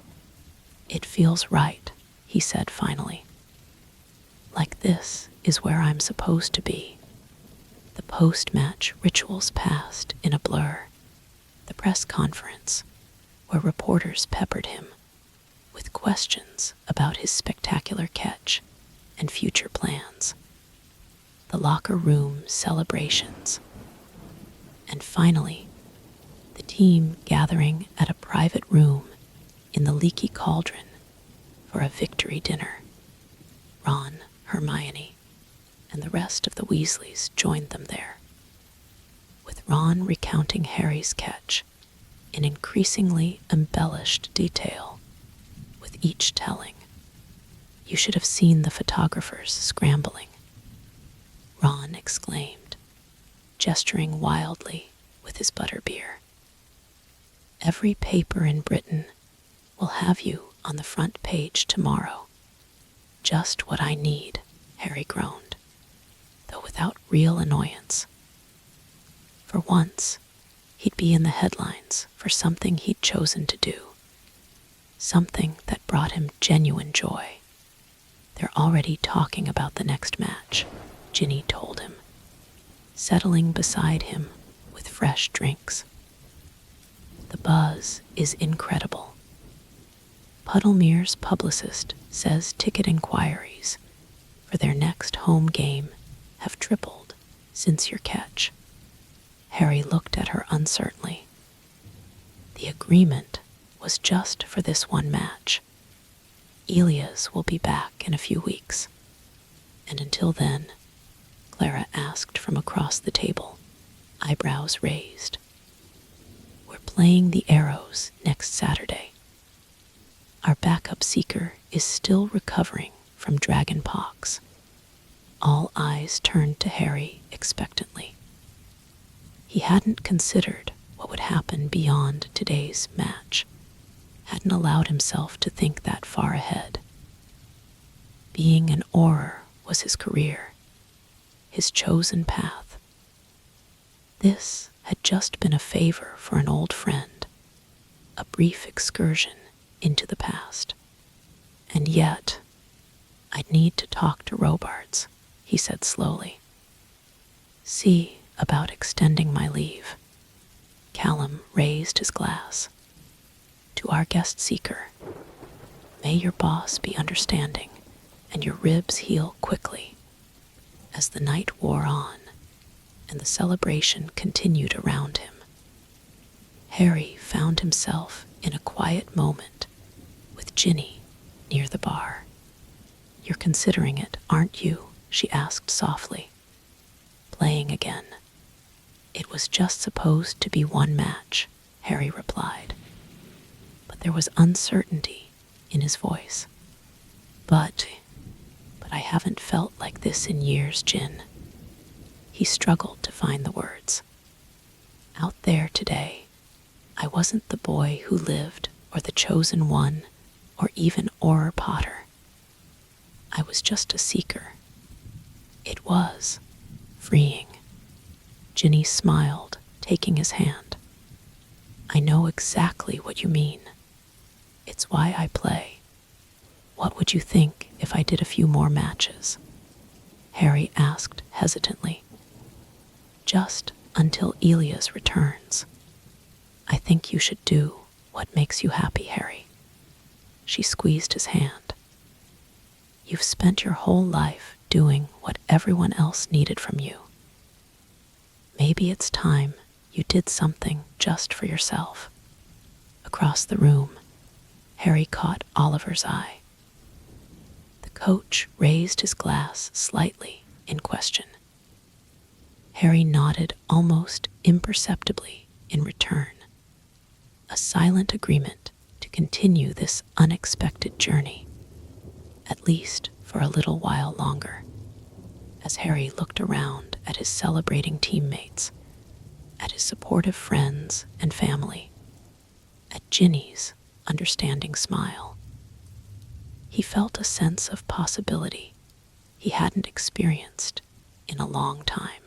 "It feels right," he said finally. "Like this is where I'm supposed to be." The post-match rituals passed in a blur. The press conference, where reporters peppered him with questions about his spectacular catch and future plans, the locker room celebrations, and finally, the team gathering at a private room in the leaky cauldron for a victory dinner. Ron, Hermione, and the rest of the Weasleys joined them there, with Ron recounting Harry's catch in increasingly embellished detail, with each telling. "You should have seen the photographers scrambling," Ron exclaimed, gesturing wildly with his butterbeer. "Every paper in Britain will have you on the front page tomorrow. Just what I need," Harry groaned, though without real annoyance. For once, he'd be in the headlines for something he'd chosen to do, something that brought him genuine joy. "They're already talking about the next match," Ginny told him, settling beside him with fresh drinks. "The buzz is incredible. Puddlemere's publicist says ticket inquiries for their next home game have tripled since your catch." Harry looked at her uncertainly. The agreement was just for this one match. Elias will be back in a few weeks, and until then, Clara asked from across the table, eyebrows raised. "We're playing the Arrows next Saturday. Our backup seeker is still recovering from dragon pox." All eyes turned to Harry expectantly. He hadn't considered what would happen beyond today's match, hadn't allowed himself to think that far ahead. Being an Auror was his career, his chosen path. This had just been a favor for an old friend, a brief excursion into the past. "And yet, I'd need to talk to Robarts," he said slowly. "See about extending my leave." Callum raised his glass. "To our guest seeker, may your boss be understanding and your ribs heal quickly." As the night wore on and the celebration continued around him, Harry found himself in a quiet moment with Ginny near the bar. "You're considering it, aren't you?" she asked softly. "Playing again." "It was just supposed to be one match," Harry replied, but there was uncertainty in his voice. But I haven't felt like this in years, Jin." He struggled to find the words. "Out there today, I wasn't the boy who lived, or the chosen one, or even Auror Potter. I was just a seeker. It was freeing." Ginny smiled, taking his hand. "I know exactly what you mean. It's why I play. What would you think if I did a few more matches?" Harry asked hesitantly. "Just until Elias returns. I think you should do what makes you happy, Harry." She squeezed his hand. "You've spent your whole life doing what everyone else needed from you. Maybe it's time you did something just for yourself." Across the room, Harry caught Oliver's eye. The coach raised his glass slightly in question. Harry nodded almost imperceptibly in return, a silent agreement to continue this unexpected journey, at least for a little while longer. As Harry looked around at his celebrating teammates, at his supportive friends and family, at Ginny's understanding smile, he felt a sense of possibility he hadn't experienced in a long time.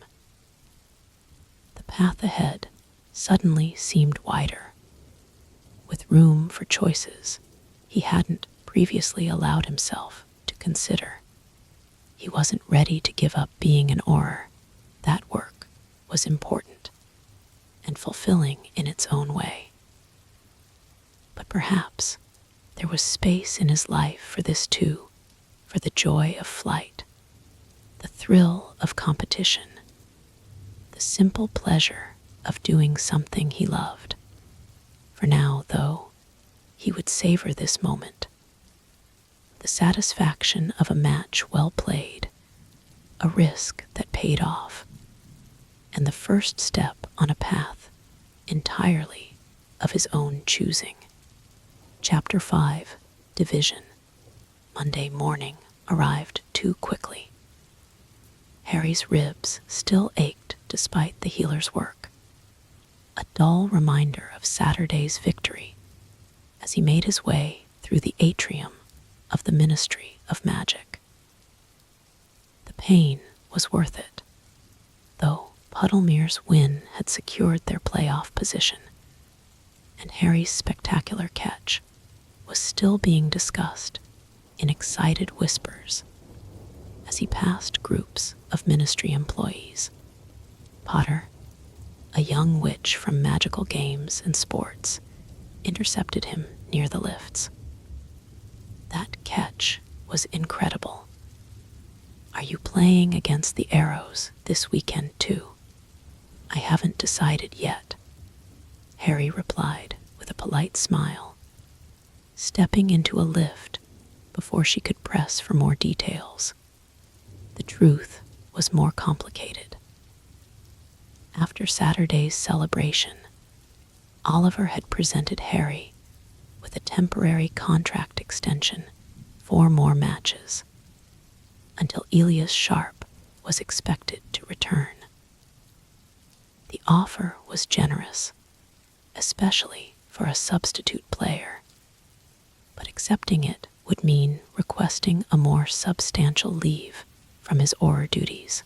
The path ahead suddenly seemed wider, with room for choices he hadn't previously allowed himself to consider. He wasn't ready to give up being an Auror. That work was important and fulfilling in its own way. But perhaps there was space in his life for this too, for the joy of flight, the thrill of competition, the simple pleasure of doing something he loved. For now, though, he would savor this moment, the satisfaction of a match well played, a risk that paid off, and the first step on a path entirely of his own choosing. Chapter 5, Division. Monday morning arrived too quickly. Harry's ribs still ached despite the healer's work, a dull reminder of Saturday's victory as he made his way through the atrium of the Ministry of Magic. The pain was worth it, though Puddlemere's win had secured their playoff position, and Harry's spectacular catch was still being discussed in excited whispers as he passed groups of Ministry employees. Potter, a young witch from magical games and sports, intercepted him near the lifts. That catch was incredible. Are you playing against the Arrows this weekend too? I haven't decided yet, Harry replied with a polite smile, stepping into a lift before she could press for more details. The truth was more complicated. After Saturday's celebration, Oliver had presented Harry with a temporary contract extension, 4 more matches, until Elias Sharp was expected to return. The offer was generous, especially for a substitute player, but accepting it would mean requesting a more substantial leave from his Auror duties.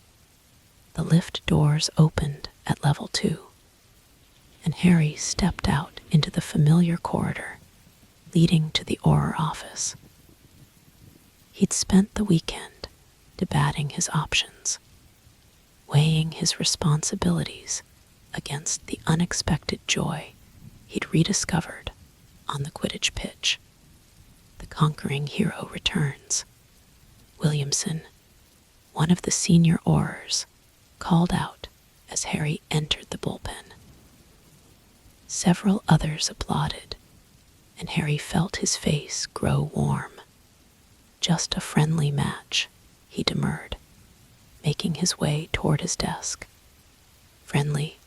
The lift doors opened at level 2, and Harry stepped out into the familiar corridor leading to the Auror office. He'd spent the weekend debating his options, weighing his responsibilities against the unexpected joy he'd rediscovered on the Quidditch pitch. The conquering hero returns. Williamson, one of the senior Aurors, called out as Harry entered the bullpen. Several others applauded, and Harry felt his face grow warm. Just a friendly match, he demurred, making his way toward his desk. Friendly?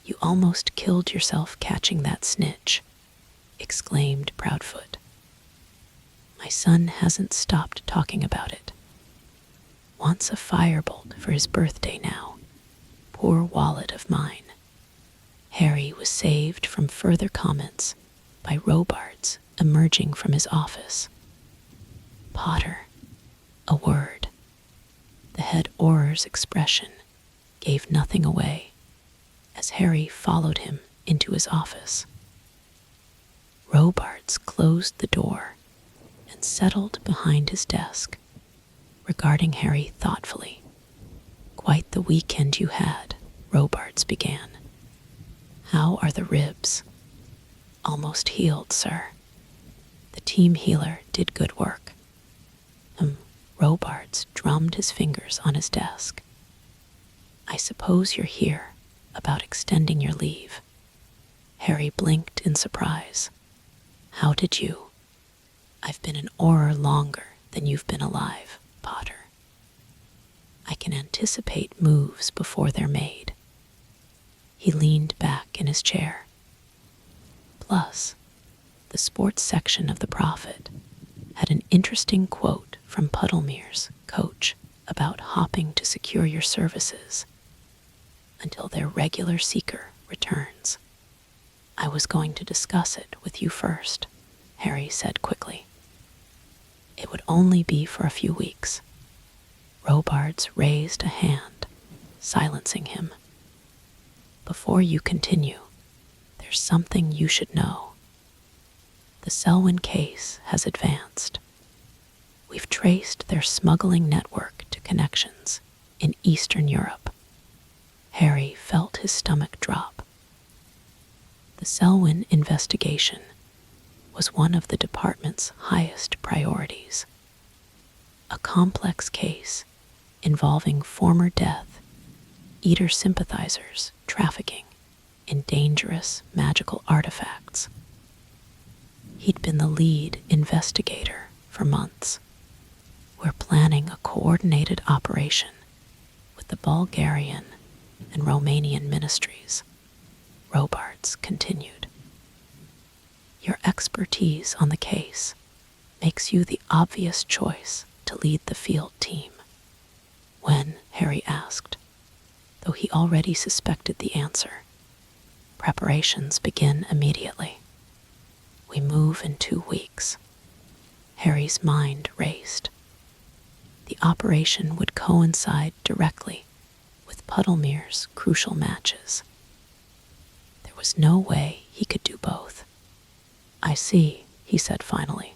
You almost killed yourself catching that snitch, exclaimed Proudfoot. My son hasn't stopped talking about it. Wants a firebolt for his birthday now. Poor wallet of mine. Harry was saved from further comments by Robards emerging from his office. Potter, a word. The head Auror's expression gave nothing away as Harry followed him into his office. Robards closed the door and settled behind his desk, regarding Harry thoughtfully. Quite the weekend you had, Robards began. How are the ribs? Almost healed, sir. The team healer did good work. Robards drummed his fingers on his desk. I suppose you're here about extending your leave. Harry blinked in surprise. How did you? I've been an Auror longer than you've been alive, Potter. I can anticipate moves before they're made. He leaned back in his chair. Plus, the sports section of the Prophet had an interesting quote from Puddlemere's coach about hopping to secure your services until their regular seeker returns. I was going to discuss it with you first, Harry said quickly. It would only be for a few weeks. Robards raised a hand, silencing him. Before you continue, there's something you should know. The Selwyn case has advanced. We've traced their smuggling network to connections in Eastern Europe. Harry felt his stomach drop. The Selwyn investigation was one of the department's highest priorities. A complex case involving former death, Eater sympathizers trafficking in dangerous magical artifacts. He'd been the lead investigator for months. We're planning a coordinated operation with the Bulgarian and Romanian ministries, Robards continued. Your expertise on the case makes you the obvious choice to lead the field team. When, Harry asked, though he already suspected the answer. Preparations begin immediately. We move in 2 weeks. Harry's mind raced. The operation would coincide directly with Puddlemere's crucial matches. There was no way he could do both. I see, he said finally.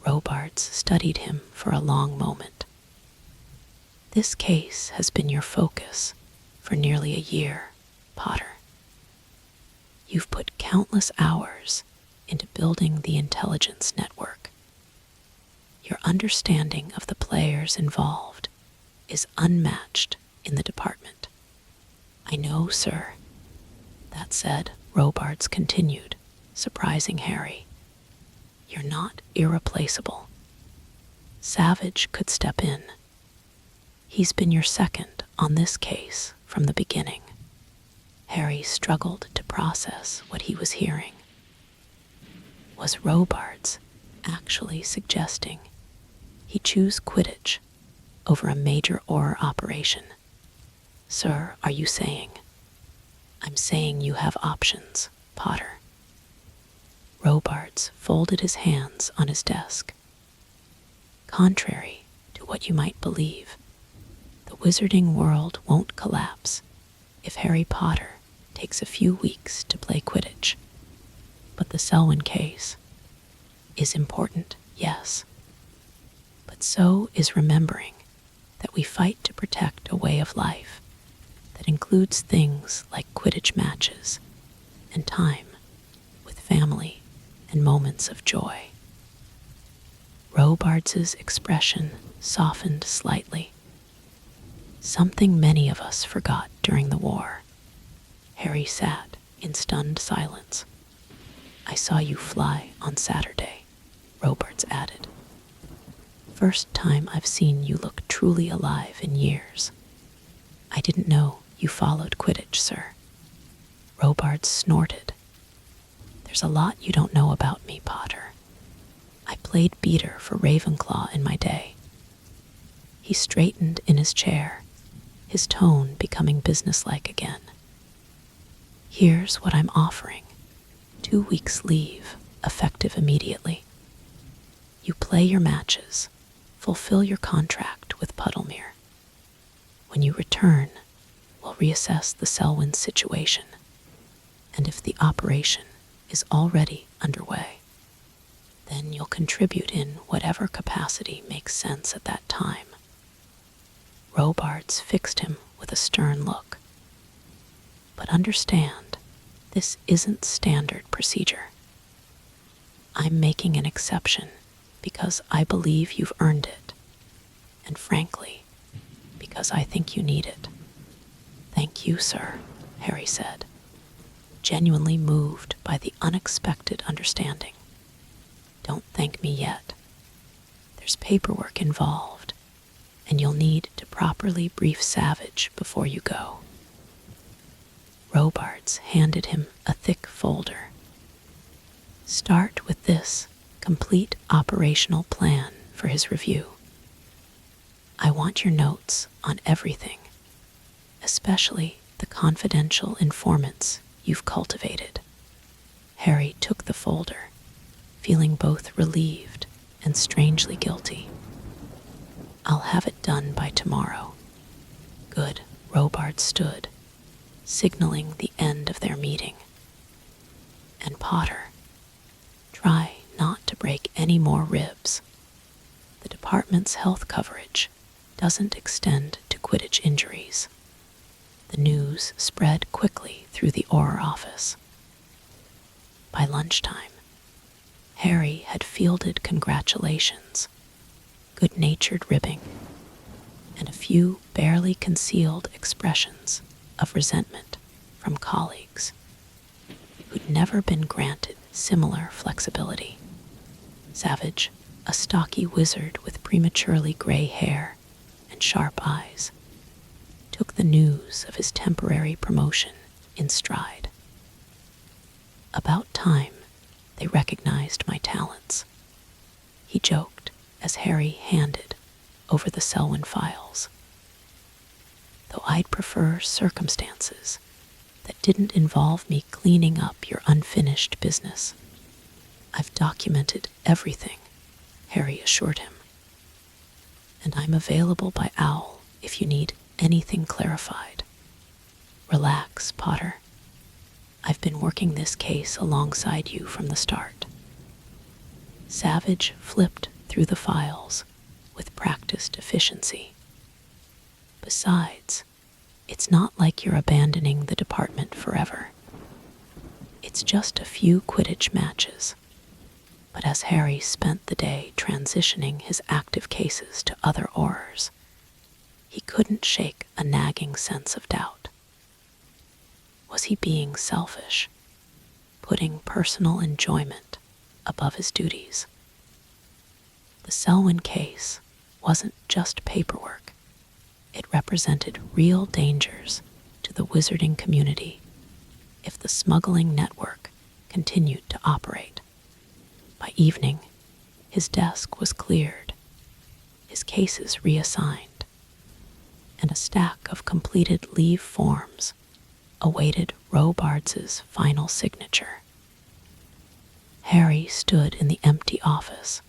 Robards studied him for a long moment. This case has been your focus for nearly a year, Potter. You've put countless hours into building the intelligence network. Your understanding of the players involved is unmatched in the department. I know, sir. That said, Robards continued, surprising Harry. You're not irreplaceable. Savage could step in. He's been your second on this case from the beginning. Harry struggled to process what he was hearing. Was Robards actually suggesting he choose Quidditch over a major Auror operation? Sir, are you saying? I'm saying you have options, Potter. Robards folded his hands on his desk. Contrary to what you might believe, the wizarding world won't collapse if Harry Potter takes a few weeks to play Quidditch. But the Selwyn case is important, yes. But so is remembering that we fight to protect a way of life that includes things like Quidditch matches and time with family and moments of joy. Robards' expression softened slightly. Something many of us forgot during the war. Harry sat in stunned silence. I saw you fly on Saturday, Robards added. First time I've seen you look truly alive in years. I didn't know you followed Quidditch, sir. Robards snorted. There's a lot you don't know about me, Potter. I played beater for Ravenclaw in my day. He straightened in his chair, his tone becoming businesslike again. Here's what I'm offering. 2 weeks leave, effective immediately. You play your matches, fulfill your contract with Puddlemere. When you return, we'll reassess the Selwyn situation, and if the operation is already underway, then you'll contribute in whatever capacity makes sense at that time. Robards fixed him with a stern look. But understand, this isn't standard procedure. I'm making an exception because I believe you've earned it, and frankly, because I think you need it. Thank you, sir, Harry said, genuinely moved by the unexpected understanding. Don't thank me yet. There's paperwork involved, and you'll need to properly brief Savage before you go. Robards handed him a thick folder. Start with this complete operational plan for his review. I want your notes on everything, especially the confidential informants you've cultivated. Harry took the folder, feeling both relieved and strangely guilty. I'll have it done by tomorrow. Good, Robards stood, signaling the end of their meeting. And Potter, try not to break any more ribs. The department's health coverage doesn't extend to Quidditch injuries. The news spread quickly through the Auror office. By lunchtime, Harry had fielded congratulations, good-natured ribbing, and a few barely concealed expressions of resentment from colleagues who'd never been granted similar flexibility. Savage, a stocky wizard with prematurely gray hair and sharp eyes, took the news of his temporary promotion in stride. About time they recognized my talents, he joked as Harry handed over the Selwyn files. Though I'd prefer circumstances that didn't involve me cleaning up your unfinished business. I've documented everything, Harry assured him. And I'm available by owl if you need anything clarified. Relax, Potter. I've been working this case alongside you from the start. Savage flipped through the files with practiced efficiency. Besides, it's not like you're abandoning the department forever. It's just a few Quidditch matches. But as Harry spent the day transitioning his active cases to other Aurors, he couldn't shake a nagging sense of doubt. Was he being selfish, putting personal enjoyment above his duties? The Selwyn case wasn't just paperwork. It represented real dangers to the wizarding community if the smuggling network continued to operate. By evening, his desk was cleared, his cases reassigned, and a stack of completed leave forms awaited Robards' final signature. Harry stood in the empty office,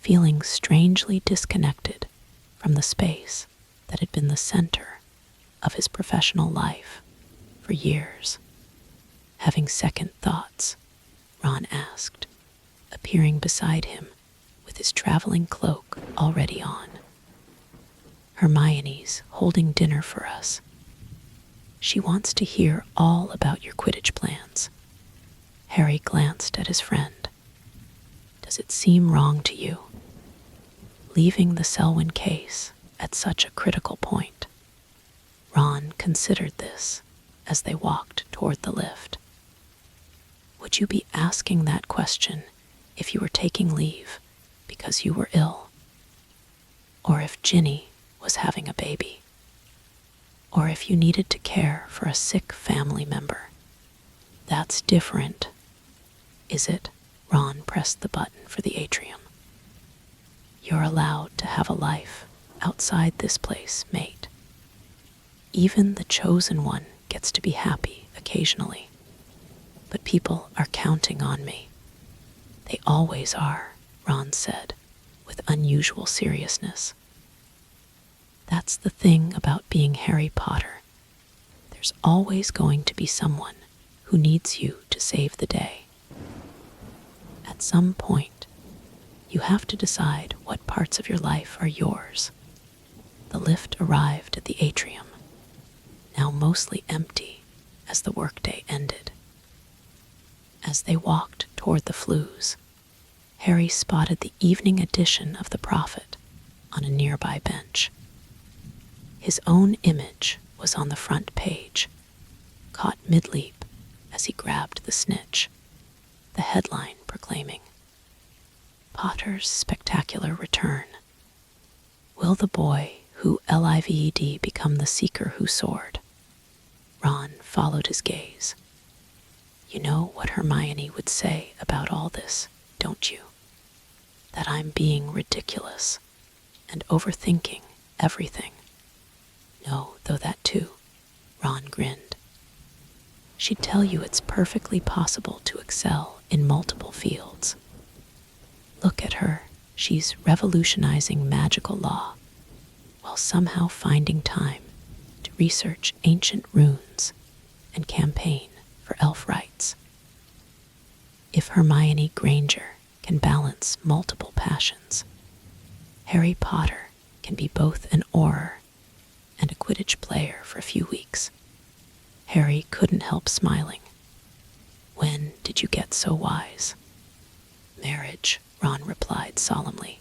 feeling strangely disconnected from the space that had been the center of his professional life for years. Having second thoughts, Ron asked, appearing beside him with his traveling cloak already on. Hermione's holding dinner for us. She wants to hear all about your Quidditch plans. Harry glanced at his friend. Does it seem wrong to you, leaving the Selwyn case at such a critical point? Ron considered this as they walked toward the lift. Would you be asking that question if you were taking leave because you were ill? Or if Ginny was having a baby? Or if you needed to care for a sick family member? That's different, is it? Ron pressed the button for the atrium. You're allowed to have a life outside this place, mate. Even the chosen one gets to be happy occasionally. But people are counting on me. They always are, Ron said, with unusual seriousness. That's the thing about being Harry Potter. There's always going to be someone who needs you to save the day. At some point, you have to decide what parts of your life are yours. The lift arrived at the atrium, now mostly empty as the workday ended. As they walked toward the flues, Harry spotted the evening edition of the Prophet on a nearby bench. His own image was on the front page, caught mid-leap as he grabbed the snitch, the headline proclaiming, Potter's Spectacular Return. Will the boy who lived become the seeker who soared? Ron followed his gaze. You know what Hermione would say about all this, don't you? That I'm being ridiculous and overthinking everything. No, though that too, Ron grinned. She'd tell you it's perfectly possible to excel in multiple fields. Look at her, she's revolutionizing magical law, while somehow finding time to research ancient runes and campaign for elf rights. If Hermione Granger can balance multiple passions, Harry Potter can be both an Auror and a Quidditch player for a few weeks. Harry couldn't help smiling. When did you get so wise? Marriage, Ron replied solemnly.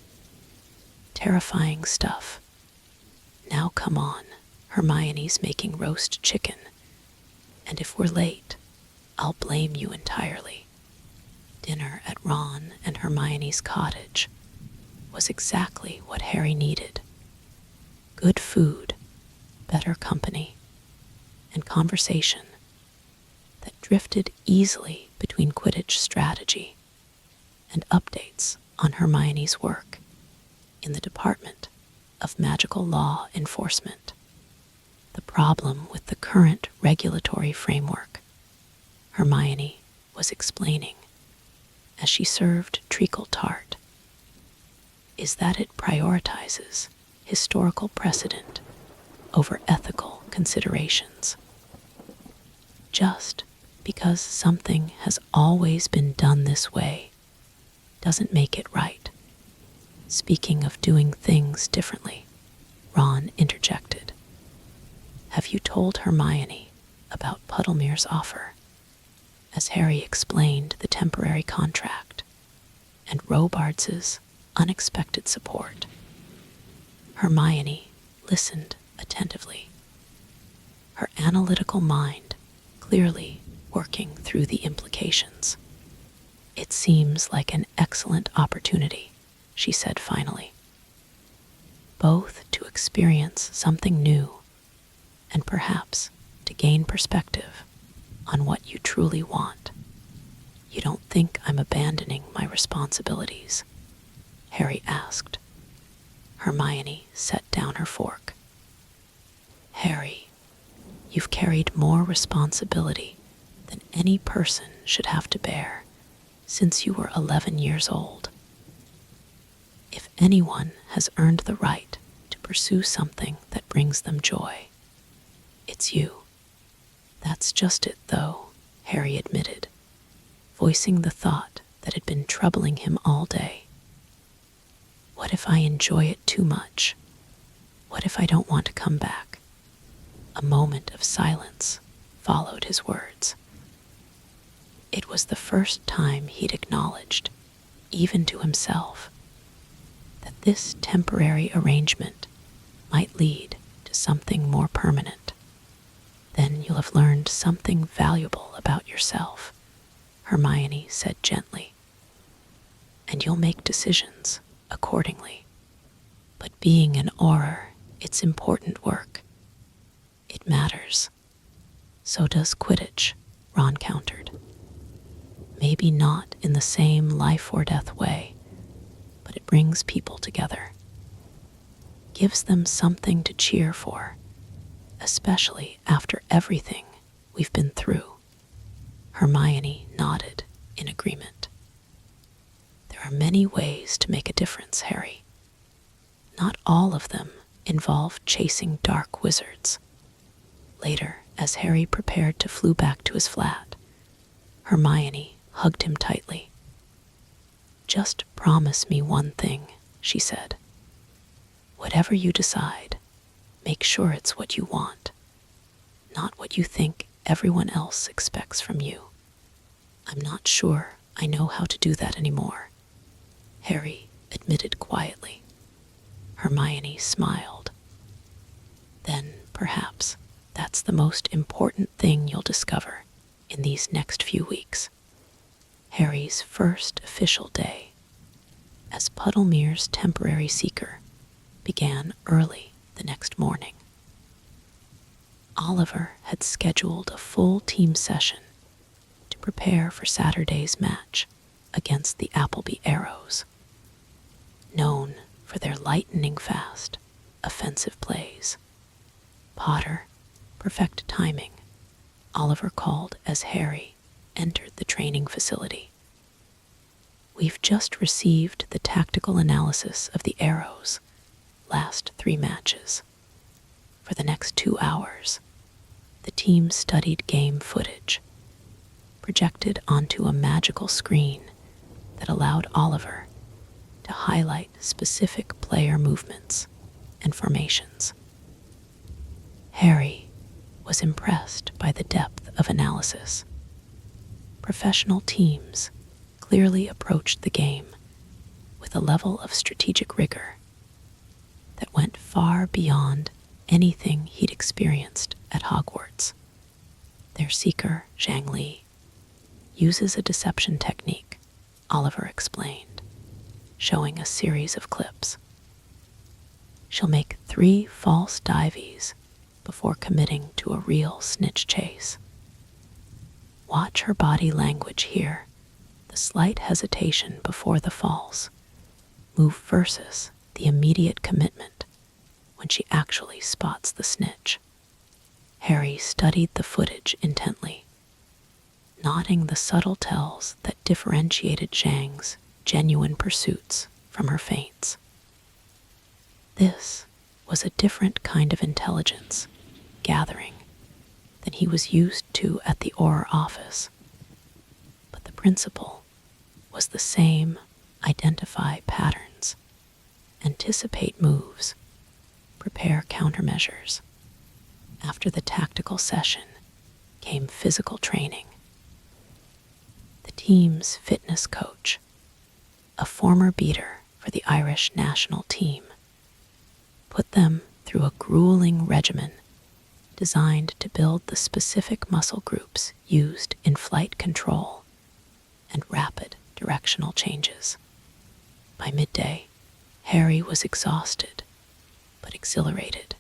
Terrifying stuff. Now come on, Hermione's making roast chicken, and if we're late, I'll blame you entirely. Dinner at Ron and Hermione's cottage was exactly what Harry needed. Good food, better company, and conversation that drifted easily between Quidditch strategy and updates on Hermione's work in the Department of Magical Law Enforcement. The problem with the current regulatory framework, Hermione was explaining as she served treacle tart, is that it prioritizes historical precedent over ethical considerations. Just because something has always been done this way doesn't make it right. Speaking of doing things differently, Ron interjected. Have you told Hermione about Puddlemere's offer? As Harry explained the temporary contract and Robards's unexpected support, Hermione listened attentively, her analytical mind clearly working through the implications. It seems like an excellent opportunity, she said finally, both to experience something new and perhaps to gain perspective on what you truly want. You don't think I'm abandoning my responsibilities? Harry asked. Hermione set down her fork. Harry, you've carried more responsibility than any person should have to bear since you were 11 years old. If anyone has earned the right to pursue something that brings them joy, it's you. That's just it, though, Harry admitted, voicing the thought that had been troubling him all day. What if I enjoy it too much? What if I don't want to come back? A moment of silence followed his words. It was the first time he'd acknowledged, even to himself, that this temporary arrangement might lead to something more permanent. Then you'll have learned something valuable about yourself, Hermione said gently, and you'll make decisions accordingly. But being an Auror, it's important work. It matters. So does Quidditch, Ron countered. Maybe not in the same life or death way, but it brings people together. Gives them something to cheer for, especially after everything we've been through. Hermione nodded in agreement. There are many ways to make a difference, Harry. Not all of them involve chasing dark wizards. Later, as Harry prepared to flew back to his flat, Hermione hugged him tightly. Just promise me one thing, she said. Whatever you decide, make sure it's what you want, not what you think everyone else expects from you. I'm not sure I know how to do that anymore, Harry admitted quietly. Hermione smiled. Then, perhaps, that's the most important thing you'll discover in these next few weeks. Harry's first official day as Puddlemere's temporary seeker began early the next morning. Oliver had scheduled a full team session to prepare for Saturday's match against the Appleby Arrows. Known for their lightning-fast, offensive plays, Potter, perfect timing, Oliver called as Harry entered the training facility. We've just received the tactical analysis of the Arrows' last 3 matches. For the next 2 hours, the team studied game footage, projected onto a magical screen that allowed Oliver to highlight specific player movements and formations. Harry was impressed by the depth of analysis. Professional teams clearly approached the game with a level of strategic rigor that went far beyond anything he'd experienced at Hogwarts. Their seeker, Zhang Li, uses a deception technique, Oliver explained, showing a series of clips. She'll make 3 false dives before committing to a real snitch chase. Watch her body language here, the slight hesitation before the falls, move versus the immediate commitment when she actually spots the snitch. Harry studied the footage intently, noting the subtle tells that differentiated Zhang's genuine pursuits from her feints. This was a different kind of intelligence gathering than he was used to at the Auror office, but the principle was the same: identify patterns, anticipate moves, prepare countermeasures. After the tactical session came physical training. The team's fitness coach, a former beater for the Irish national team, put them through a grueling regimen designed to build the specific muscle groups used in flight control and rapid directional changes. By midday, Harry was exhausted but exhilarated.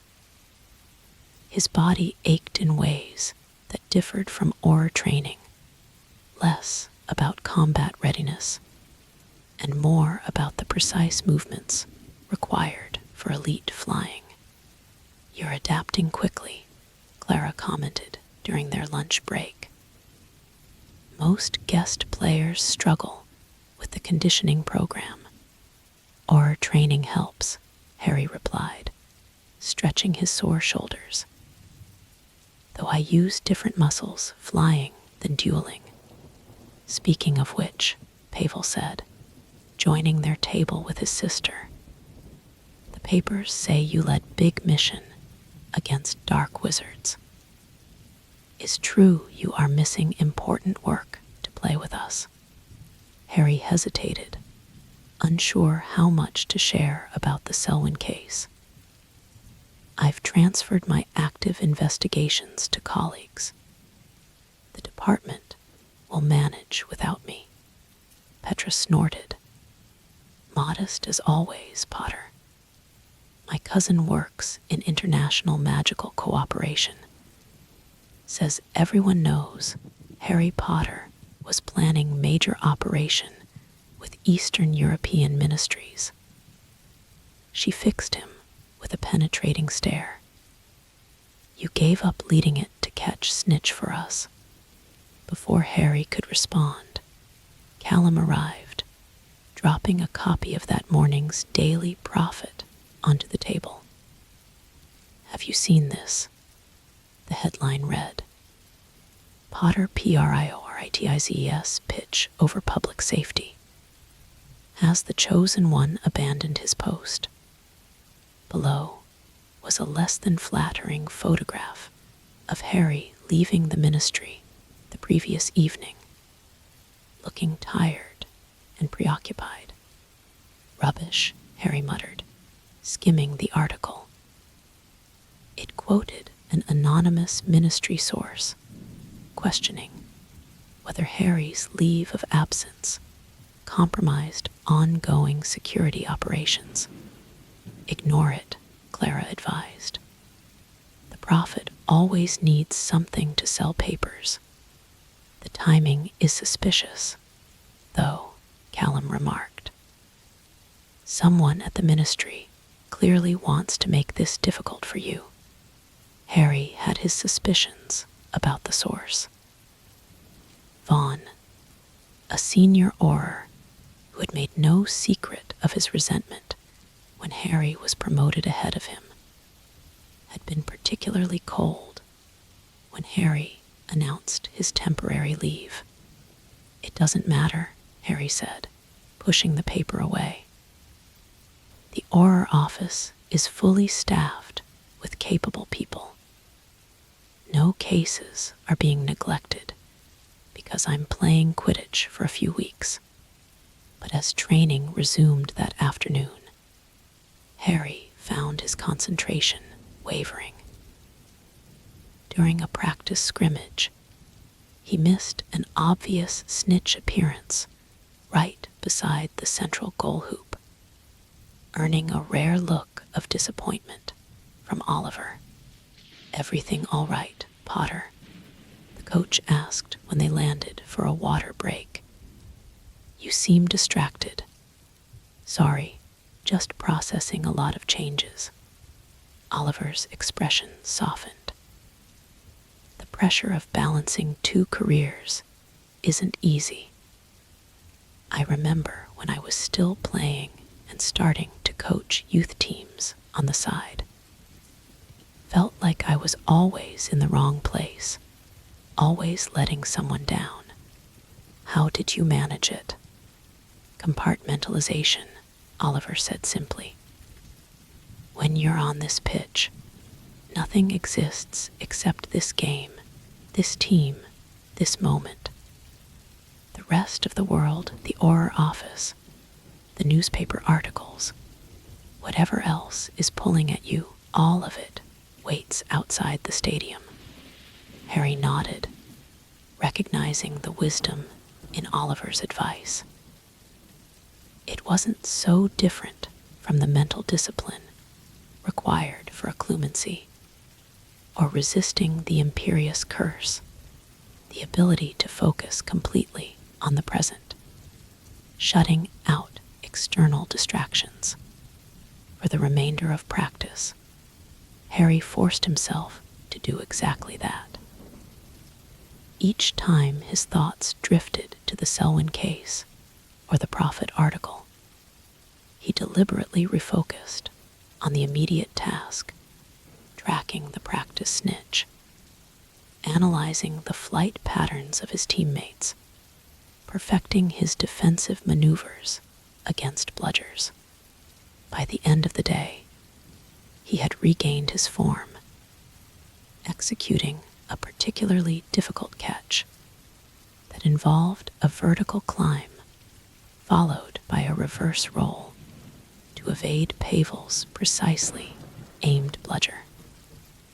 His body ached in ways that differed from Auror training, less about combat readiness and more about the precise movements required for elite flying. "You're adapting quickly," Clara commented during their lunch break. "Most guest players struggle with the conditioning program. Auror training helps," Harry replied, stretching his sore shoulders. "Though I use different muscles flying than dueling." "Speaking of which," Pavel said, joining their table with his sister, "the papers say you led big mission against dark wizards. Is true you are missing important work to play with us?" Harry hesitated, unsure how much to share about the Selwyn case. "I've transferred my active investigations to colleagues. The department will manage without me." Petra snorted. "Modest as always, Potter. My cousin works in international magical cooperation. Says everyone knows Harry Potter was planning major operation with Eastern European ministries." She fixed him with a penetrating stare. "You gave up leading it to catch snitch for us." Before Harry could respond, Callum arrived, dropping a copy of that morning's Daily Prophet onto the table. "Have you seen this?" The headline read, "Potter Prioritises pitch over public safety. Has the chosen one abandoned his post?" Below was a less than flattering photograph of Harry leaving the ministry the previous evening, looking tired and preoccupied. "Rubbish," Harry muttered, skimming the article. It quoted an anonymous ministry source, questioning whether Harry's leave of absence compromised ongoing security operations. "Ignore it," Clara advised. "The prophet always needs something to sell papers. The timing is suspicious, though," Callum remarked. "Someone at the ministry clearly wants to make this difficult for you." Harry had his suspicions about the source. Vaughn, a senior Auror who had made no secret of his resentment when Harry was promoted ahead of him, had been particularly cold when Harry announced his temporary leave. "It doesn't matter," Harry said, pushing the paper away. "The Auror office is fully staffed with capable people. No cases are being neglected because I'm playing Quidditch for a few weeks." But as training resumed that afternoon, Harry found his concentration wavering. During a practice scrimmage, he missed an obvious snitch appearance right beside the central goal hoop, earning a rare look of disappointment from Oliver. "Everything all right, Potter?" the coach asked when they landed for a water break. "You seem distracted." "Sorry, just processing a lot of changes." Oliver's expression softened. The pressure of balancing two careers isn't easy. I remember when I was still playing and starting to coach youth teams on the side. Felt like I was always in the wrong place, always letting someone down. How did you manage it? "Compartmentalization," Oliver said simply. "When you're on this pitch, nothing exists except this game, this team, this moment. The rest of the world, the Auror office, the newspaper articles, whatever else is pulling at you, all of it waits outside the stadium." Harry nodded, recognizing the wisdom in Oliver's advice. It wasn't so different from the mental discipline required for occlumency, or resisting the imperious curse, the ability to focus completely on the present, shutting out external distractions. For the remainder of practice, Harry forced himself to do exactly that. Each time his thoughts drifted to the Selwyn case or the Prophet article, he deliberately refocused on the immediate task, tracking the practice snitch, analyzing the flight patterns of his teammates, perfecting his defensive maneuvers against bludgers. By the end of the day, he had regained his form, executing a particularly difficult catch that involved a vertical climb followed by a reverse roll to evade Pavel's precisely aimed bludger.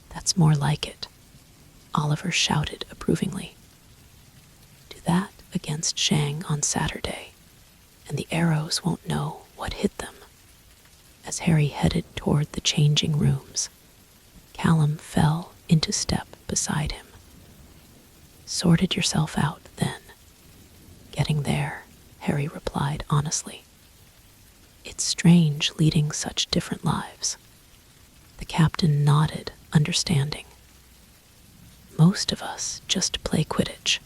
"That's more like it," Oliver shouted approvingly. "Do that against Shang on Saturday, and the arrows won't know what hit them." As Harry headed toward the changing rooms, Callum fell into step beside him. "Sorted yourself out, then?" "Getting there," Harry replied honestly. "It's strange leading such different lives." The captain nodded, understanding. "Most of us just play Quidditch.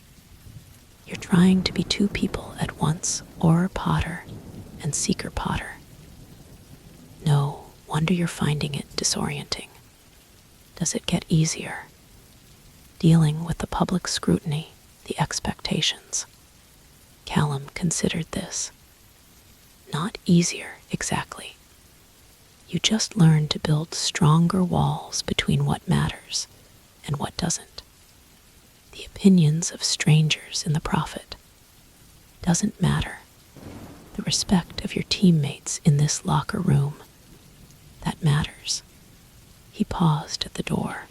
You're trying to be two people at once, Auror Potter and Seeker Potter. No wonder you're finding it disorienting. Does it get easier? Dealing with the public scrutiny, the expectations." Callum considered this. "Not easier, exactly. You just learn to build stronger walls between what matters and what doesn't. The opinions of strangers in the Prophet doesn't matter. The respect of your teammates in this locker room, that matters." He paused at the door.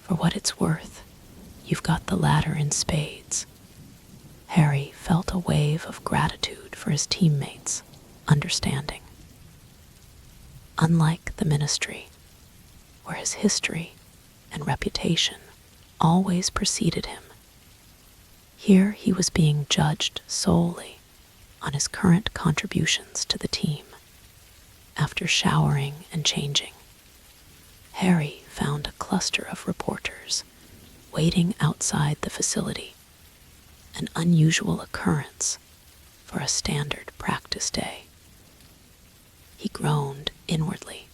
"For what it's worth, you've got the ladder in spades." Harry felt a wave of gratitude for his teammates' understanding. Unlike the ministry, where his history and reputation always preceded him, here he was being judged solely on his current contributions to the team. After showering and changing, Harry found a cluster of reporters waiting outside the facility, an unusual occurrence for a standard practice day. He groaned inwardly,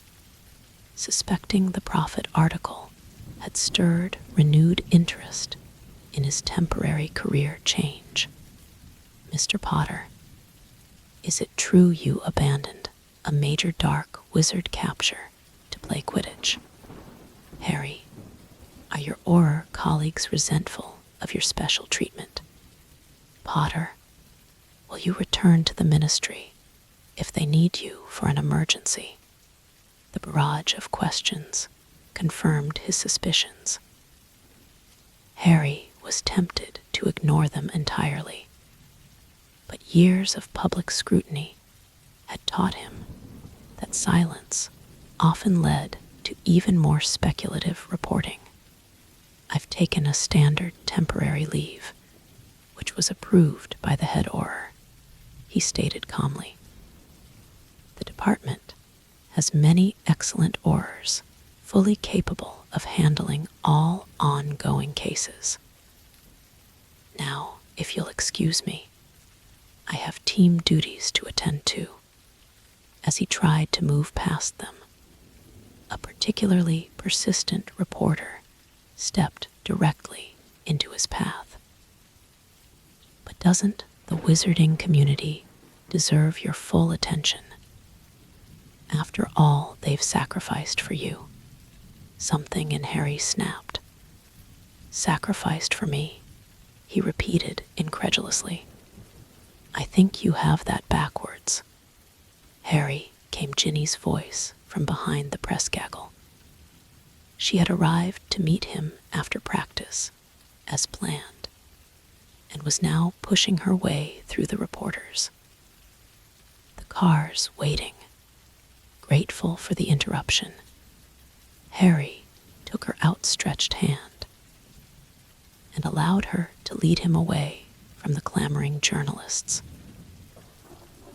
suspecting the Prophet article had stirred renewed interest in his temporary career change. "Mr. Potter, is it true you abandoned a major dark wizard capture to play Quidditch? Harry, are your Auror colleagues resentful of your special treatment? Potter, Will you return to the ministry if they need you for an emergency? The barrage of questions confirmed his suspicions. Harry was tempted to ignore them entirely, but years of public scrutiny had taught him that silence often led to even more speculative reporting. I've taken a standard temporary leave, which was approved by the head Auror, he stated calmly. The department has many excellent Aurors, fully capable of handling all ongoing cases. Now, if you'll excuse me, I have team duties to attend to. As he tried to move past them, a particularly persistent reporter stepped directly into his path. But doesn't the wizarding community deserve your full attention? After all they've sacrificed for you. Something in Harry snapped. Sacrificed for me, he repeated incredulously. I think you have that backwards. Harry, came Ginny's voice from behind the press gaggle. She had arrived to meet him after practice, as planned, and was now pushing her way through the reporters. The cars waiting, grateful for the interruption. Harry took her outstretched hand and allowed her to lead him away from the clamoring journalists.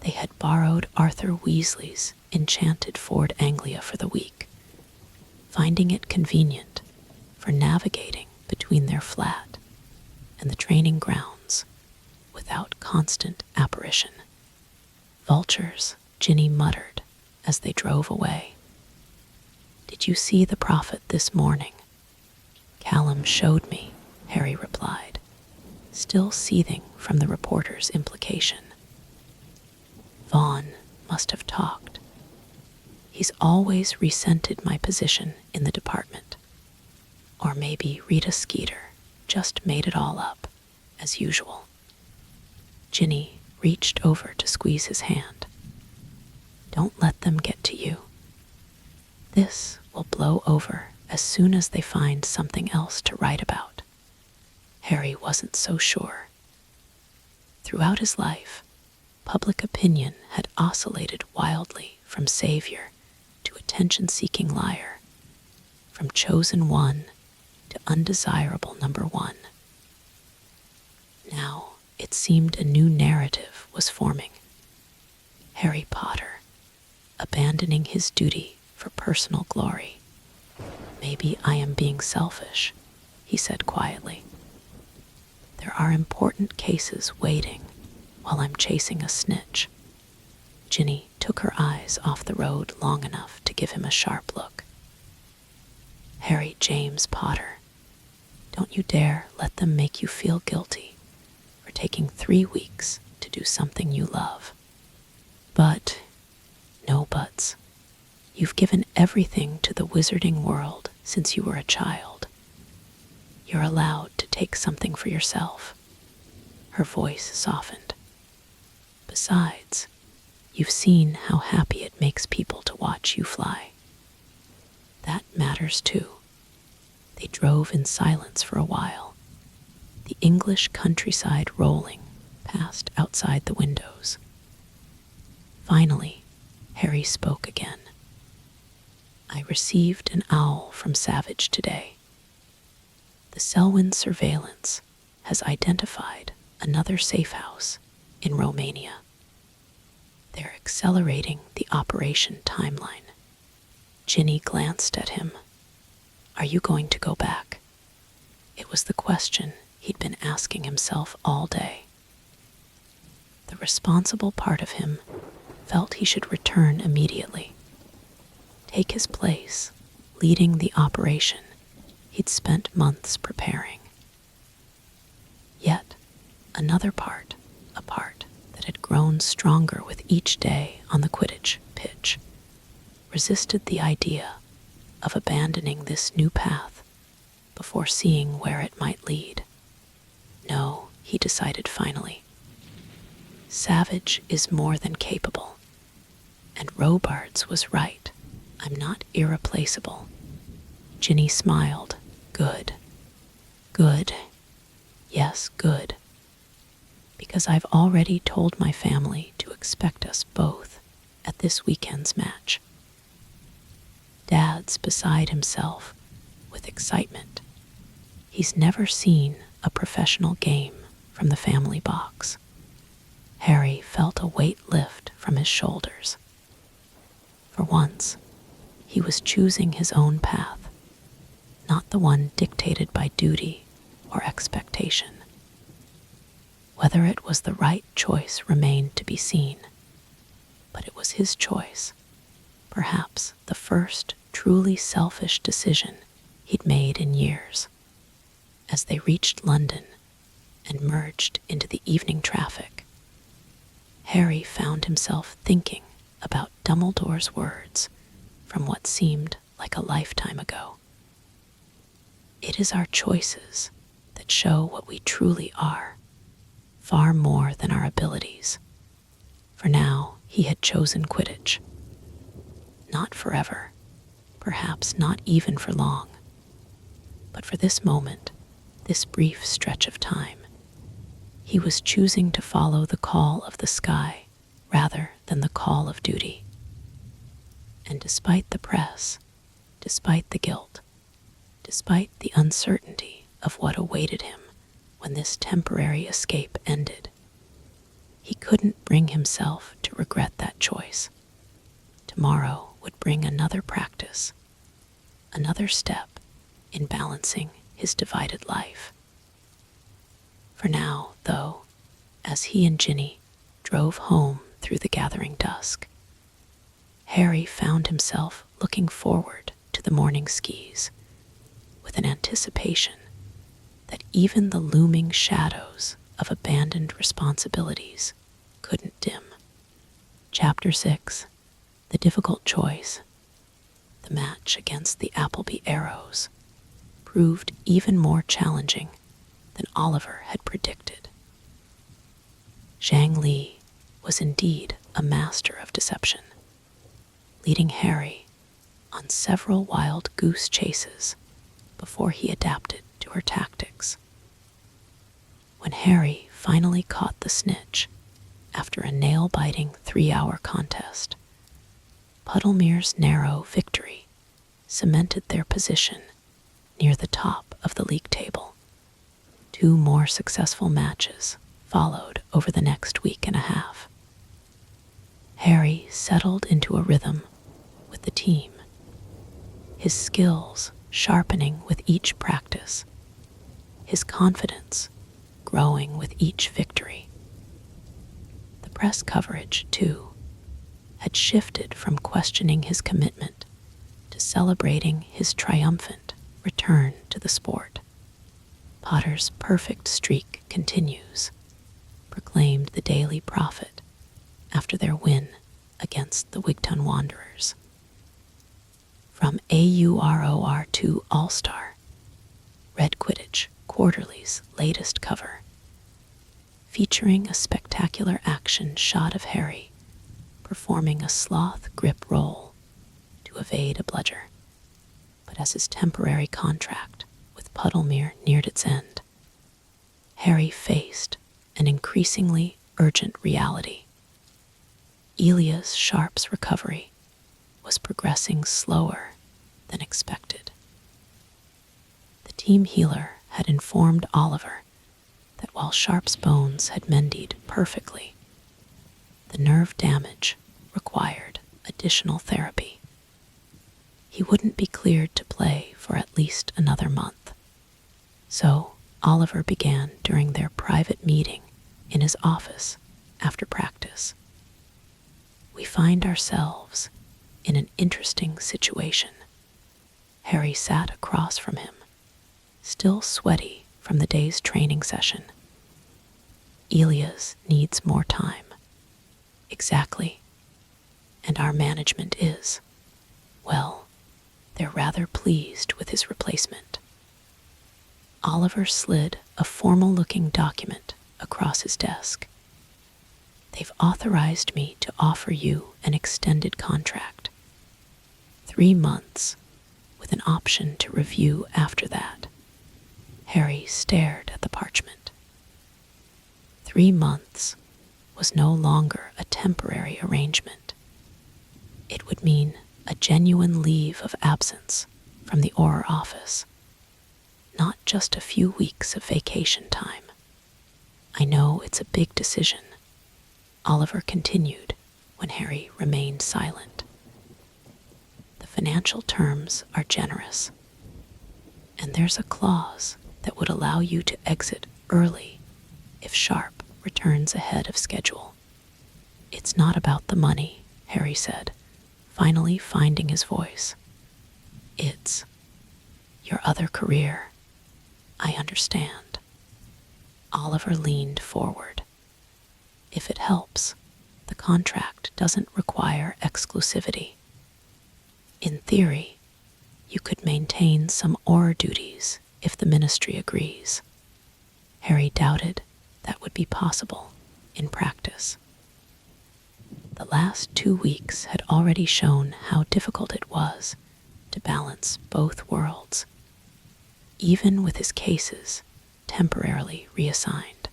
They had borrowed Arthur Weasley's enchanted Ford Anglia for the week, finding it convenient for navigating between their flat and the training grounds without constant apparition. Vultures, Ginny muttered as they drove away. Did you see the prophet this morning? Callum showed me, Harry replied, still seething from the reporter's implication. Vaughn must have talked. He's always resented my position in the department. Or maybe Rita Skeeter just made it all up, as usual. Ginny reached over to squeeze his hand. Don't let them get to you. This will blow over as soon as they find something else to write about. Harry wasn't so sure. Throughout his life, public opinion had oscillated wildly from savior to attention-seeking liar, from chosen one to undesirable number one. Now it seemed a new narrative was forming. Harry Potter, abandoning his duty for personal glory. Maybe I am being selfish, he said quietly. There are important cases waiting while I'm chasing a snitch. Ginny took her eyes off the road long enough to give him a sharp look. Harry James Potter, don't you dare let them make you feel guilty for taking 3 weeks to do something you love. But, no buts. You've given everything to the wizarding world since you were a child. You're allowed to take something for yourself. Her voice softened. Besides, you've seen how happy it makes people to watch you fly. That matters too. They drove in silence for a while, the English countryside rolling past outside the windows. Finally, Harry spoke again. I received an owl from Savage today. The Selwyn surveillance has identified another safe house in Romania. They're accelerating the operation timeline. Ginny glanced at him. Are you going to go back? It was the question he'd been asking himself all day. The responsible part of him felt he should return immediately, take his place, leading the operation he'd spent months preparing. Yet, another part, a part that had grown stronger with each day on the Quidditch pitch, resisted the idea of abandoning this new path before seeing where it might lead. No, he decided finally. Savage is more than capable. And Robards was right. I'm not irreplaceable. Ginny smiled. Good. Good. Yes, good. Because I've already told my family to expect us both at this weekend's match. Dad's beside himself with excitement. He's never seen a professional game from the family box. Harry felt a weight lift from his shoulders. For once, he was choosing his own path, not the one dictated by duty or expectation. Whether it was the right choice remained to be seen, but it was his choice, perhaps the first truly selfish decision he'd made in years. As they reached London and merged into the evening traffic, Harry found himself thinking about Dumbledore's words from what seemed like a lifetime ago. It is our choices that show what we truly are, far more than our abilities. For now, he had chosen Quidditch. Not forever, perhaps not even for long, but for this moment, this brief stretch of time. He was choosing to follow the call of the sky rather than the call of duty. And despite the press, despite the guilt, despite the uncertainty of what awaited him when this temporary escape ended, he couldn't bring himself to regret that choice. Tomorrow would bring another practice, another step in balancing his divided life. For now, though, as he and Ginny drove home through the gathering dusk, Harry found himself looking forward to the morning skis with an anticipation that even the looming shadows of abandoned responsibilities couldn't dim. Chapter 6, The Difficult Choice. The match against the Appleby Arrows proved even more challenging than Oliver had predicted. Zhang Li was indeed a master of deception, leading Harry on several wild goose chases before he adapted to her tactics. When Harry finally caught the snitch after a nail-biting 3-hour contest, Puddlemere's narrow victory cemented their position near the top of the league table. 2 more successful matches followed over the next week and a half. Harry settled into a rhythm with the team, his skills sharpening with each practice, his confidence growing with each victory. The press coverage, too, had shifted from questioning his commitment to celebrating his triumphant return to the sport. Potter's perfect streak continues, proclaimed the Daily Prophet after their win against the Wigton Wanderers. From Auror to All-Star, read Quidditch Quarterly's latest cover, featuring a spectacular action shot of Harry performing a sloth grip roll to evade a bludger. But as his temporary contract with Puddlemere neared its end, Harry faced an increasingly urgent reality. Elias Sharp's recovery was progressing slower than expected. The team healer had informed Oliver that while Sharp's bones had mended perfectly, the nerve damage required additional therapy. He wouldn't be cleared to play for at least another month. So Oliver began during their private meeting in his office after practice. We find ourselves in an interesting situation. Harry sat across from him, still sweaty from the day's training session. Elias needs more time. Exactly. And our management is, well, they're rather pleased with his replacement. Oliver slid a formal-looking document across his desk. They've authorized me to offer you an extended contract. 3 months, with an option to review after that. Harry stared at the parchment. 3 months was no longer a temporary arrangement. It would mean a genuine leave of absence from the Auror office, not just a few weeks of vacation time. I know it's a big decision, Oliver continued when Harry remained silent. The financial terms are generous, and there's a clause that would allow you to exit early if Sharp returns ahead of schedule. It's not about the money, Harry said, finally finding his voice. It's your other career. I understand. Oliver leaned forward. If it helps, the contract doesn't require exclusivity. In theory, you could maintain some Auror duties if the ministry agrees. Harry doubted that would be possible in practice. The last 2 weeks had already shown how difficult it was to balance both worlds, even with his cases temporarily reassigned.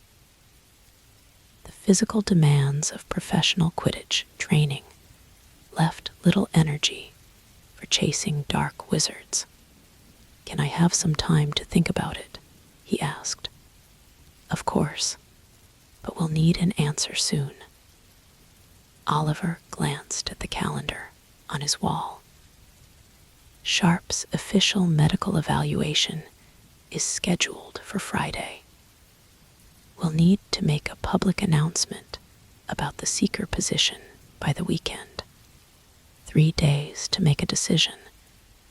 The physical demands of professional Quidditch training left little energy for chasing dark wizards. "Can I have some time to think about it?" he asked. "Of course, but we'll need an answer soon." Oliver glanced at the calendar on his wall. Sharp's official medical evaluation is scheduled for Friday. We'll need to make a public announcement about the Seeker position by the weekend. 3 days to make a decision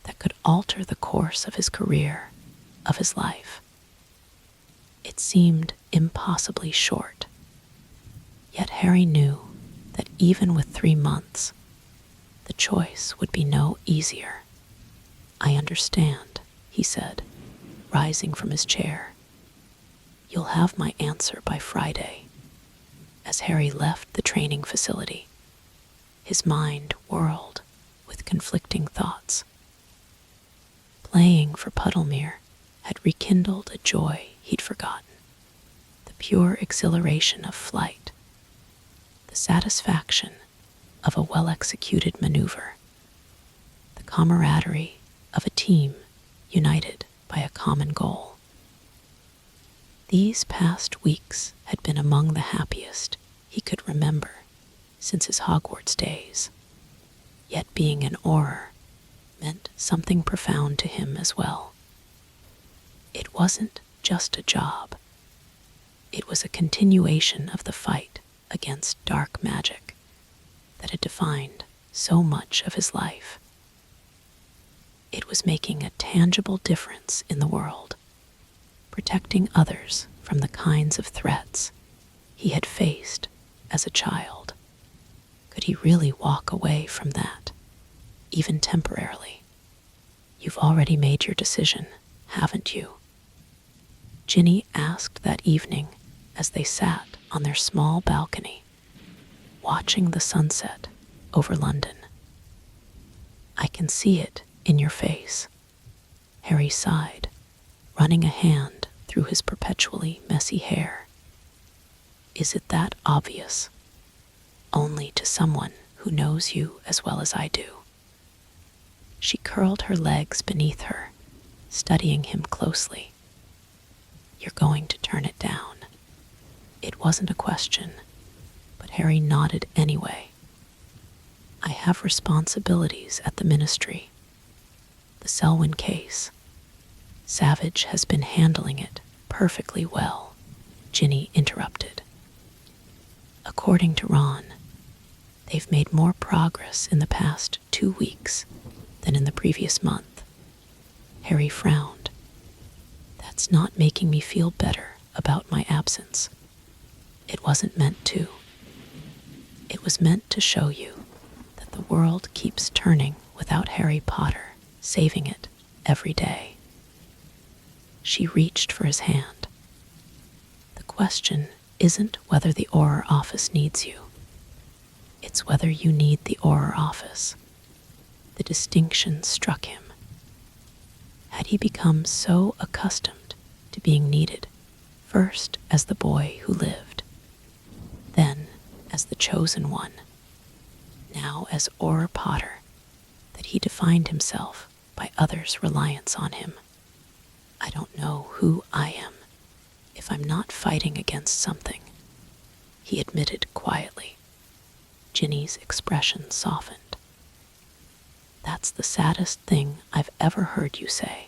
that could alter the course of his career, of his life. It seemed impossibly short. Yet Harry knew that even with 3 months, the choice would be no easier. "I understand," he said, rising from his chair. "You'll have my answer by Friday." As Harry left the training facility, his mind whirled with conflicting thoughts. Playing for Puddlemere had rekindled a joy he'd forgotten, the pure exhilaration of flight, the satisfaction of a well-executed maneuver, the camaraderie of a team united by a common goal. These past weeks had been among the happiest he could remember since his Hogwarts days, yet being an Auror meant something profound to him as well. It wasn't just a job. It was a continuation of the fight against dark magic that had defined so much of his life. It was making a tangible difference in the world, protecting others from the kinds of threats he had faced as a child. Could he really walk away from that, even temporarily? "You've already made your decision, haven't you?" Ginny asked that evening as they sat on their small balcony, watching the sunset over London. "I can see it in your face," Harry sighed, running a hand through his perpetually messy hair. "Is it that obvious?" "Only to someone who knows you as well as I do." She curled her legs beneath her, studying him closely. "You're going to turn it down." It wasn't a question, but Harry nodded anyway. "I have responsibilities at the ministry. The Selwyn case. Savage has been handling it perfectly well," Ginny interrupted. "According to Ron, they've made more progress in the past 2 weeks than in the previous month." Harry frowned. "That's not making me feel better about my absence. It wasn't meant to. It was meant to show you that the world keeps turning without Harry Potter saving it every day." She reached for his hand. "The question isn't whether the Auror office needs you. It's whether you need the Auror office. The distinction struck him. Had he become so accustomed to being needed, first as the boy who lived, then as the chosen one, now as Auror Potter, that he defined himself by others' reliance on him? I don't know who I am if I'm not fighting against something, he admitted quietly. Ginny's expression softened. That's the saddest thing I've ever heard you say.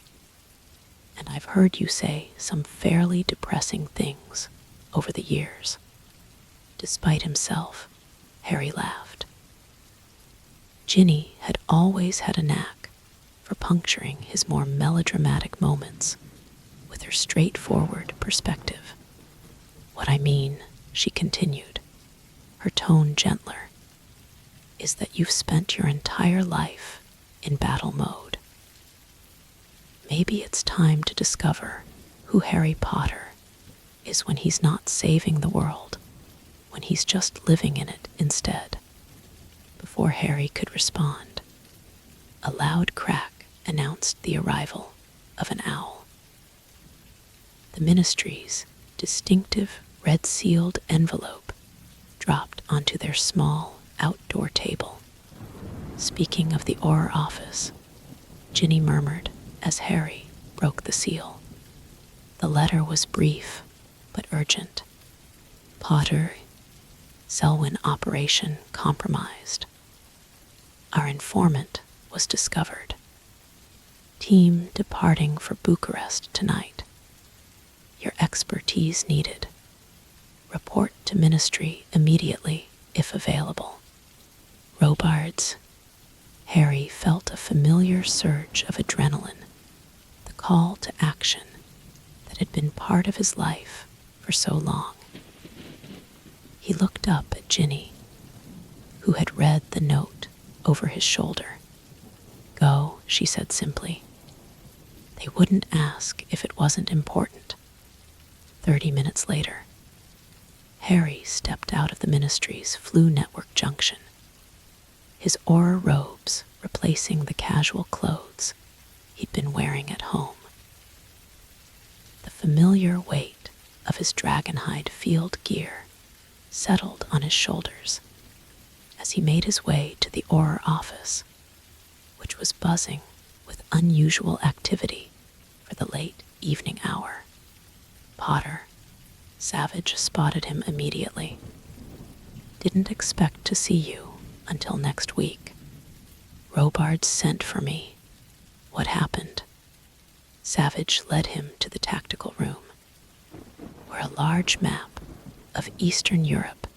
And I've heard you say some fairly depressing things over the years. Despite himself, Harry laughed. Ginny had always had a knack for puncturing his more melodramatic moments with her straightforward perspective. What I mean, she continued, her tone gentler, is that you've spent your entire life in battle mode. Maybe it's time to discover who Harry Potter is when he's not saving the world, when he's just living in it instead. Before Harry could respond, a loud crack announced the arrival of an owl. The Ministry's distinctive red-sealed envelope dropped onto their small outdoor table. Speaking of the Auror office, Ginny murmured as Harry broke the seal. The letter was brief but urgent. Potter, Selwyn operation compromised. Our informant was discovered. Team departing for Bucharest tonight. Your expertise needed. Report to Ministry immediately if available. Robards. Harry felt a familiar surge of adrenaline, the call to action that had been part of his life for so long. He looked up at Ginny, who had read the note over his shoulder. Go, she said simply. They wouldn't ask if it wasn't important. 30 minutes later, Harry stepped out of the Ministry's Flu Network junction, his Auror robes replacing the casual clothes he'd been wearing at home. The familiar weight of his dragonhide field gear settled on his shoulders as he made his way to the Auror office, which was buzzing with unusual activity for the late evening hour. Potter, Savage spotted him immediately. Didn't expect to see you until next week. Robards sent for me. What happened? Savage led him to the tactical room, where a large map of Eastern Europe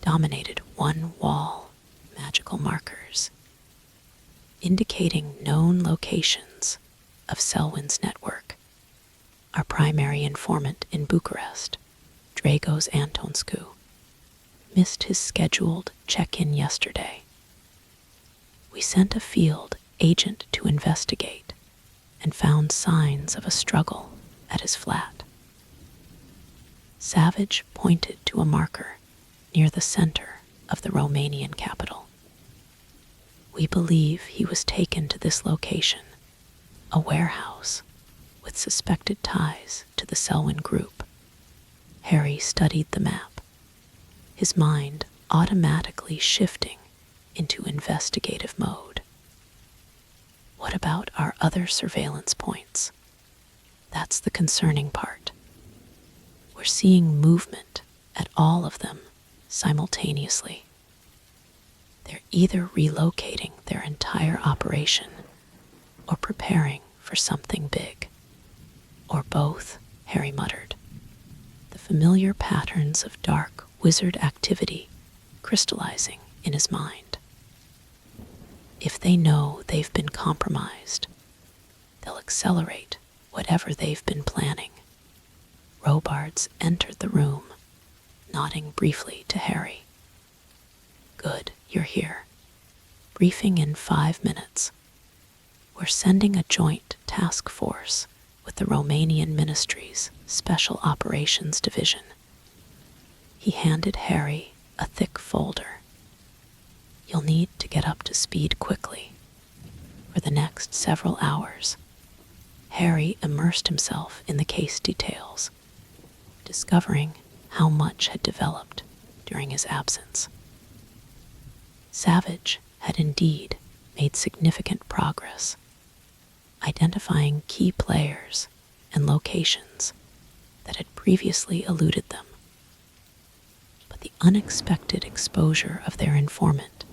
dominated one wall, magical markers, indicating known locations of Selwyn's network. Our primary informant in Bucharest, Dragos Antonscu, missed his scheduled check-in yesterday. We sent a field agent to investigate and found signs of a struggle at his flat. Savage pointed to a marker near the center of the Romanian capital. We believe he was taken to this location, a warehouse with suspected ties to the Selwyn group. Harry studied the map, his mind automatically shifting into investigative mode. What about our other surveillance points? That's the concerning part. We're seeing movement at all of them simultaneously. They're either relocating their entire operation or preparing for something big. Or both, Harry muttered, the familiar patterns of dark wizard activity crystallizing in his mind. If they know they've been compromised, they'll accelerate whatever they've been planning. Robards entered the room, nodding briefly to Harry. Good, you're here. Briefing in 5 minutes. We're sending a joint task force with the Romanian Ministry's Special Operations Division. He handed Harry a thick folder. You'll need to get up to speed quickly. For the next several hours, Harry immersed himself in the case details, discovering how much had developed during his absence. Savage had indeed made significant progress, identifying key players and locations that had previously eluded them. But the unexpected exposure of their informant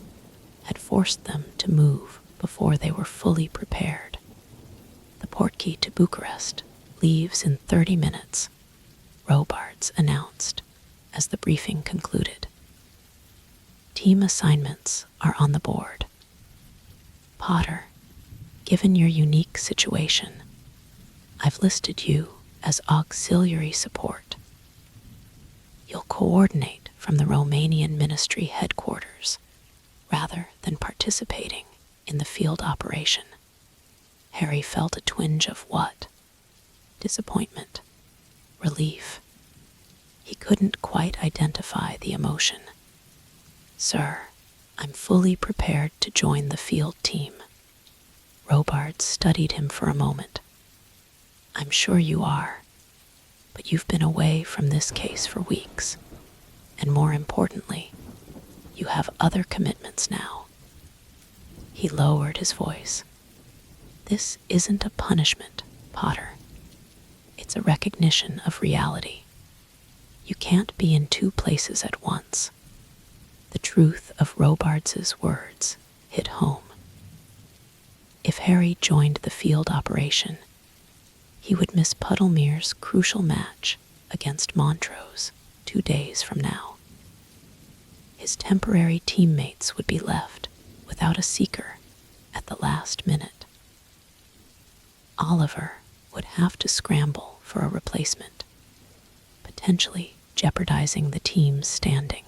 had forced them to move before they were fully prepared. The portkey to Bucharest leaves in 30 minutes, Robards announced as the briefing concluded. Team assignments are on the board. Potter, given your unique situation, I've listed you as auxiliary support. You'll coordinate from the Romanian Ministry headquarters rather than participating in the field operation. Harry felt a twinge of what? Disappointment, relief. He couldn't quite identify the emotion. Sir, I'm fully prepared to join the field team. Robards studied him for a moment. I'm sure you are, but you've been away from this case for weeks, and more importantly, you have other commitments now. He lowered his voice. This isn't a punishment, Potter. It's a recognition of reality. You can't be in two places at once. The truth of Robards' words hit home. If Harry joined the field operation, he would miss Puddlemere's crucial match against Montrose 2 days from now. His temporary teammates would be left without a seeker at the last minute. Oliver would have to scramble for a replacement, potentially jeopardizing the team's standing.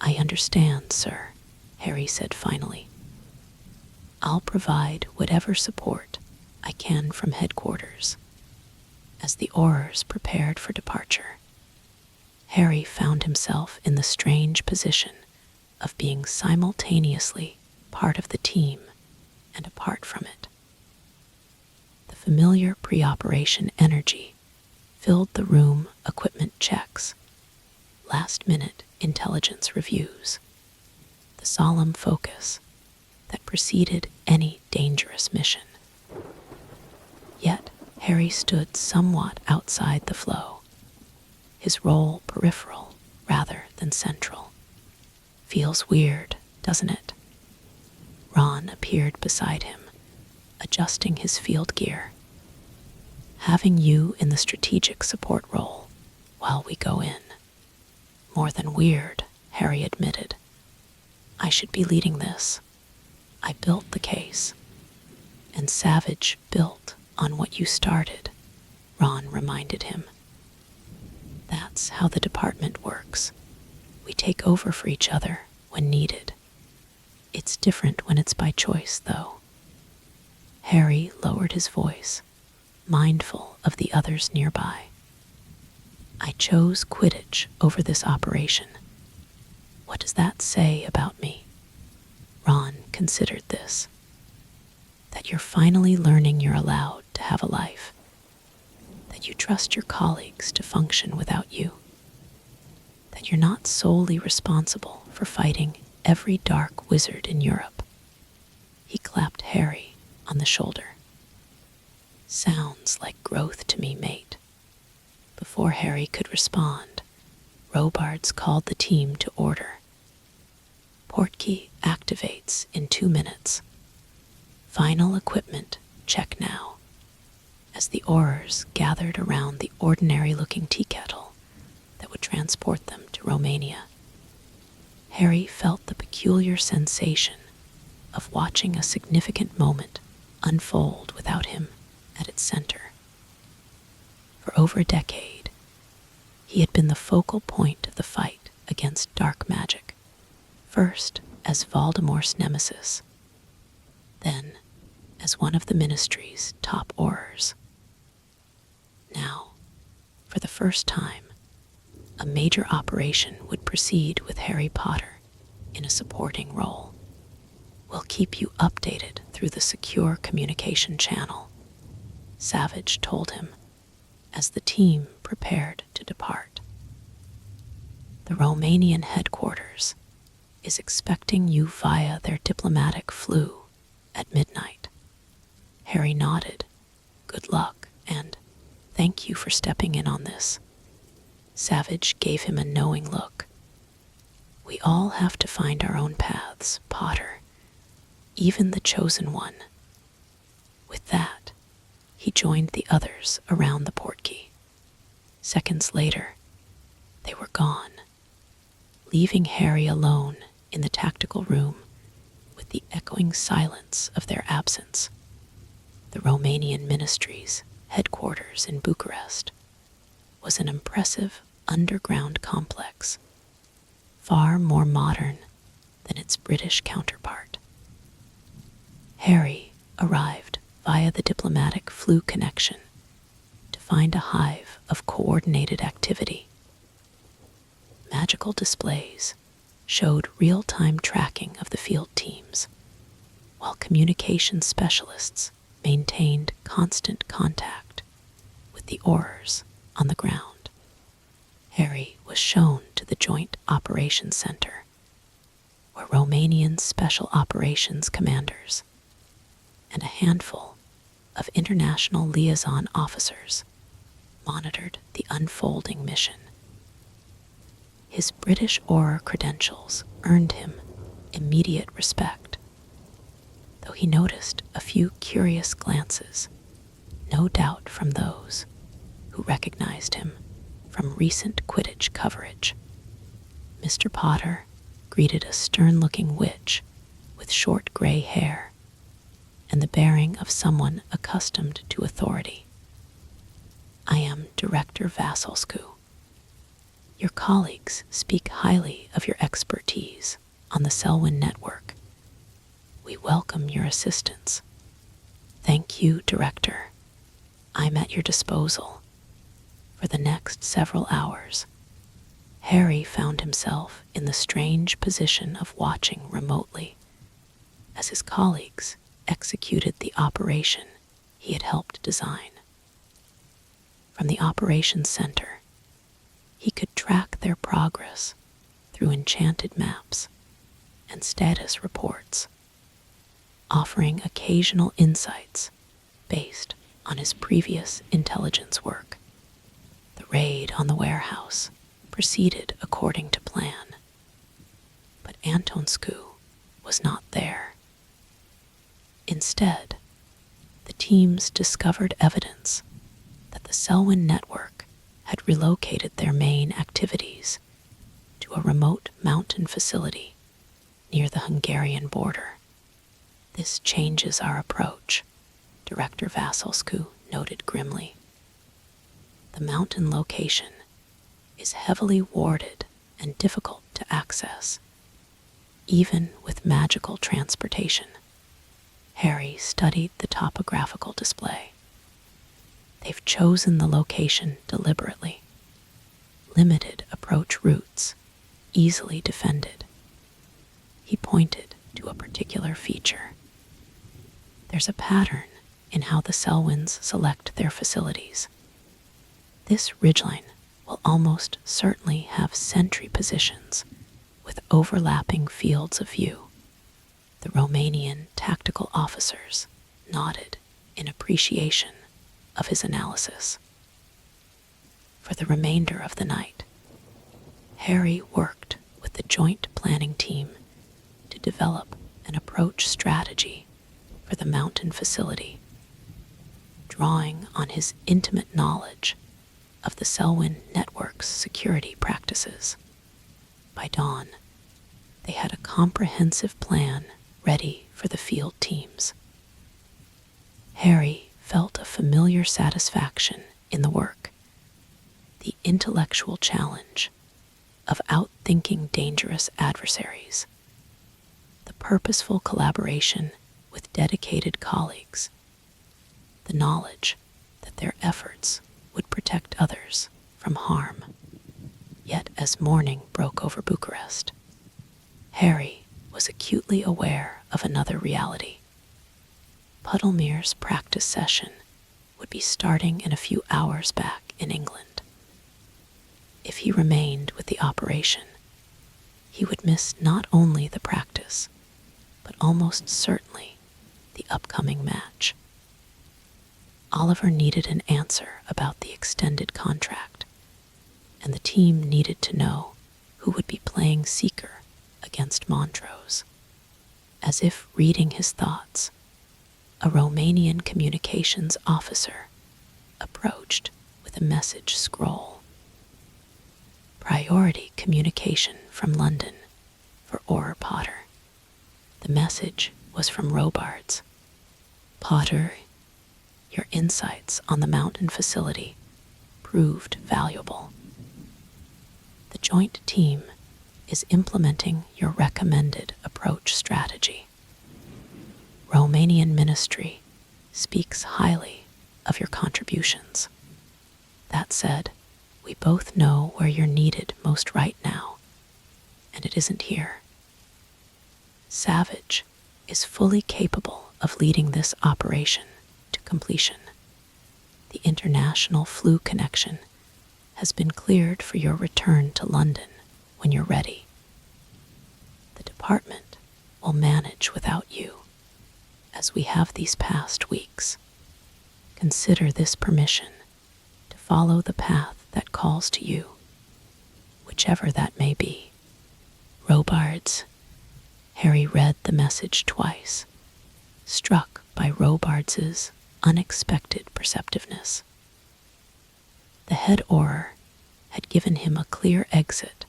I understand, sir, Harry said finally. I'll provide whatever support I can from headquarters. As the Aurors prepared for departure, Harry found himself in the strange position of being simultaneously part of the team and apart from it. The familiar pre-operation energy filled the room, equipment checks, last-minute intelligence reviews, the solemn focus that preceded any dangerous mission. Yet Harry stood somewhat outside the flow, his role peripheral rather than central. Feels weird, doesn't it? Ron appeared beside him, adjusting his field gear. Having you in the strategic support role while we go in. More than weird, Harry admitted. I should be leading this. I built the case. And Savage built on what you started, Ron reminded him. That's how the department works. We take over for each other when needed. It's different when it's by choice, though. Harry lowered his voice, mindful of the others nearby. I chose Quidditch over this operation. What does that say about me? Ron considered this. That you're finally learning you're allowed to have a life. That you trust your colleagues to function without you. That you're not solely responsible for fighting every dark wizard in Europe. He clapped Harry on the shoulder. Sounds like growth to me, mate. Before Harry could respond, Robards called the team to order. Portkey activates in 2 minutes. Final equipment check now. As the Aurors gathered around the ordinary-looking tea kettle that would transport them to Romania, Harry felt the peculiar sensation of watching a significant moment unfold without him at its center. For over a decade, he had been the focal point of the fight against dark magic, first as Voldemort's nemesis, then as one of the Ministry's top Aurors. Now, for the first time, a major operation would proceed with Harry Potter in a supporting role. We'll keep you updated through the secure communication channel, Savage told him as the team prepared to depart. The Romanian headquarters is expecting you via their diplomatic flu at midnight. Harry nodded. Good luck, and thank you for stepping in on this. Savage gave him a knowing look. We all have to find our own paths, Potter, even the chosen one. With that, he joined the others around the portkey. Seconds later, they were gone, leaving Harry alone in the tactical room with the echoing silence of their absence. The Romanian ministry's headquarters in Bucharest was an impressive underground complex, far more modern than its British counterpart. Harry arrived via the diplomatic flu connection to find a hive of coordinated activity. Magical displays showed real-time tracking of the field teams, while communication specialists maintained constant contact with the Aurors on the ground. Harry was shown to the Joint Operations Center, where Romanian Special Operations commanders and a handful of international liaison officers monitored the unfolding mission. His British Auror credentials earned him immediate respect, though he noticed a few curious glances, no doubt from those who recognized him from recent Quidditch coverage. Mr. Potter greeted a stern-looking witch with short gray hair and the bearing of someone accustomed to authority. I am Director Vasilescu. Your colleagues speak highly of your expertise on the Selwyn network. We welcome your assistance. Thank you, Director. I'm at your disposal. For the next several hours, Harry found himself in the strange position of watching remotely as his colleagues executed the operation he had helped design. From the operations center, he could track their progress through enchanted maps and status reports, offering occasional insights based on his previous intelligence work. The raid on the warehouse proceeded according to plan, but Antonscu was not there. Instead, the teams discovered evidence that the Selwyn network had relocated their main activities to a remote mountain facility near the Hungarian border. This changes our approach, Director Vasilescu noted grimly. The mountain location is heavily warded and difficult to access, even with magical transportation. Harry studied the topographical display. They've chosen the location deliberately. Limited approach routes, easily defended. He pointed to a particular feature. There's a pattern in how the Selwyns select their facilities. This ridgeline will almost certainly have sentry positions with overlapping fields of view. The Romanian tactical officers nodded in appreciation of his analysis. For the remainder of the night, Harry worked with the joint planning team to develop an approach strategy for the mountain facility, drawing on his intimate knowledge of the Selwyn network's security practices. By dawn, they had a comprehensive plan ready for the field teams. Harry felt a familiar satisfaction in the work, the intellectual challenge of outthinking dangerous adversaries, the purposeful collaboration with dedicated colleagues, the knowledge that their efforts would protect others from harm. Yet as morning broke over Bucharest, Harry was acutely aware of another reality. Puddlemere's practice session would be starting in a few hours back in England. If he remained with the operation, he would miss not only the practice, but almost certainly the upcoming match. Oliver needed an answer about the extended contract, and the team needed to know who would be playing Seeker against Montrose. As if reading his thoughts, a Romanian communications officer approached with a message scroll. Priority communication from London for Auror Potter. The message was from Robards. Potter, your insights on the mountain facility proved valuable. The joint team is implementing your recommended approach strategy. Romanian ministry speaks highly of your contributions. That said, we both know where you're needed most right now, and it isn't here. Savage is fully capable of leading this operation to completion. The international flu connection has been cleared for your return to London when you're ready. The department will manage without you, as we have these past weeks. Consider this permission to follow the path that calls to you, whichever that may be. Robards. Harry read the message twice, struck by Robards's unexpected perceptiveness. The head Auror had given him a clear exit,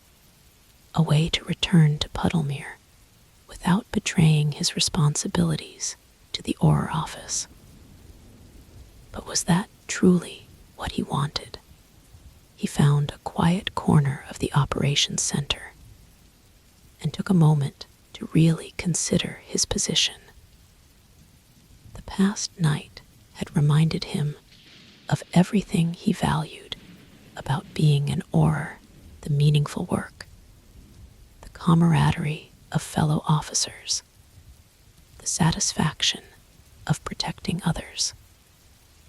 a way to return to Puddlemere without betraying his responsibilities to the Auror office. But was that truly what he wanted? He found a quiet corner of the operations center and took a moment to really consider his position. The past night had reminded him of everything he valued about being an Auror, the meaningful work, the camaraderie of fellow officers, the satisfaction of protecting others.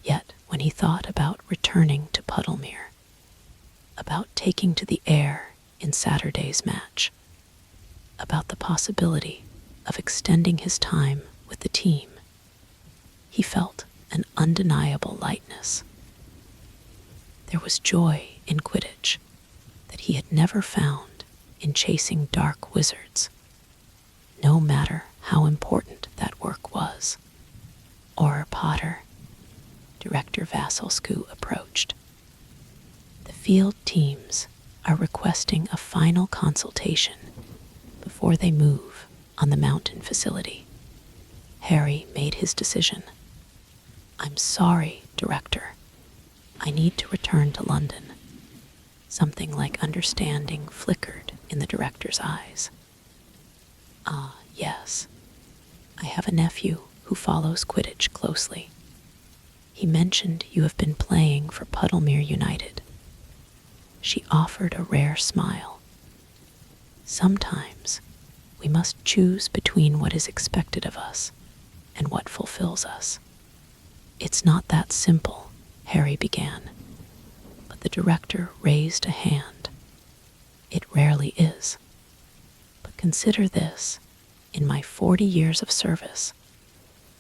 Yet when he thought about returning to Puddlemere, about taking to the air in Saturday's match, about the possibility of extending his time with the team, he felt an undeniable lightness. There was joy in Quidditch that he had never found in chasing dark wizards, no matter how important that work was. Auror Potter, Director Vasilescu approached. The field teams are requesting a final consultation before they move on the mountain facility. Harry made his decision. I'm sorry, Director. I need to return to London. Something like understanding flickered in the director's eyes. Ah, yes. I have a nephew who follows Quidditch closely. He mentioned you have been playing for Puddlemere United. She offered a rare smile. Sometimes we must choose between what is expected of us and what fulfills us. It's not that simple, Harry began, but the director raised a hand. It rarely is. But consider this. In my 40 years of service,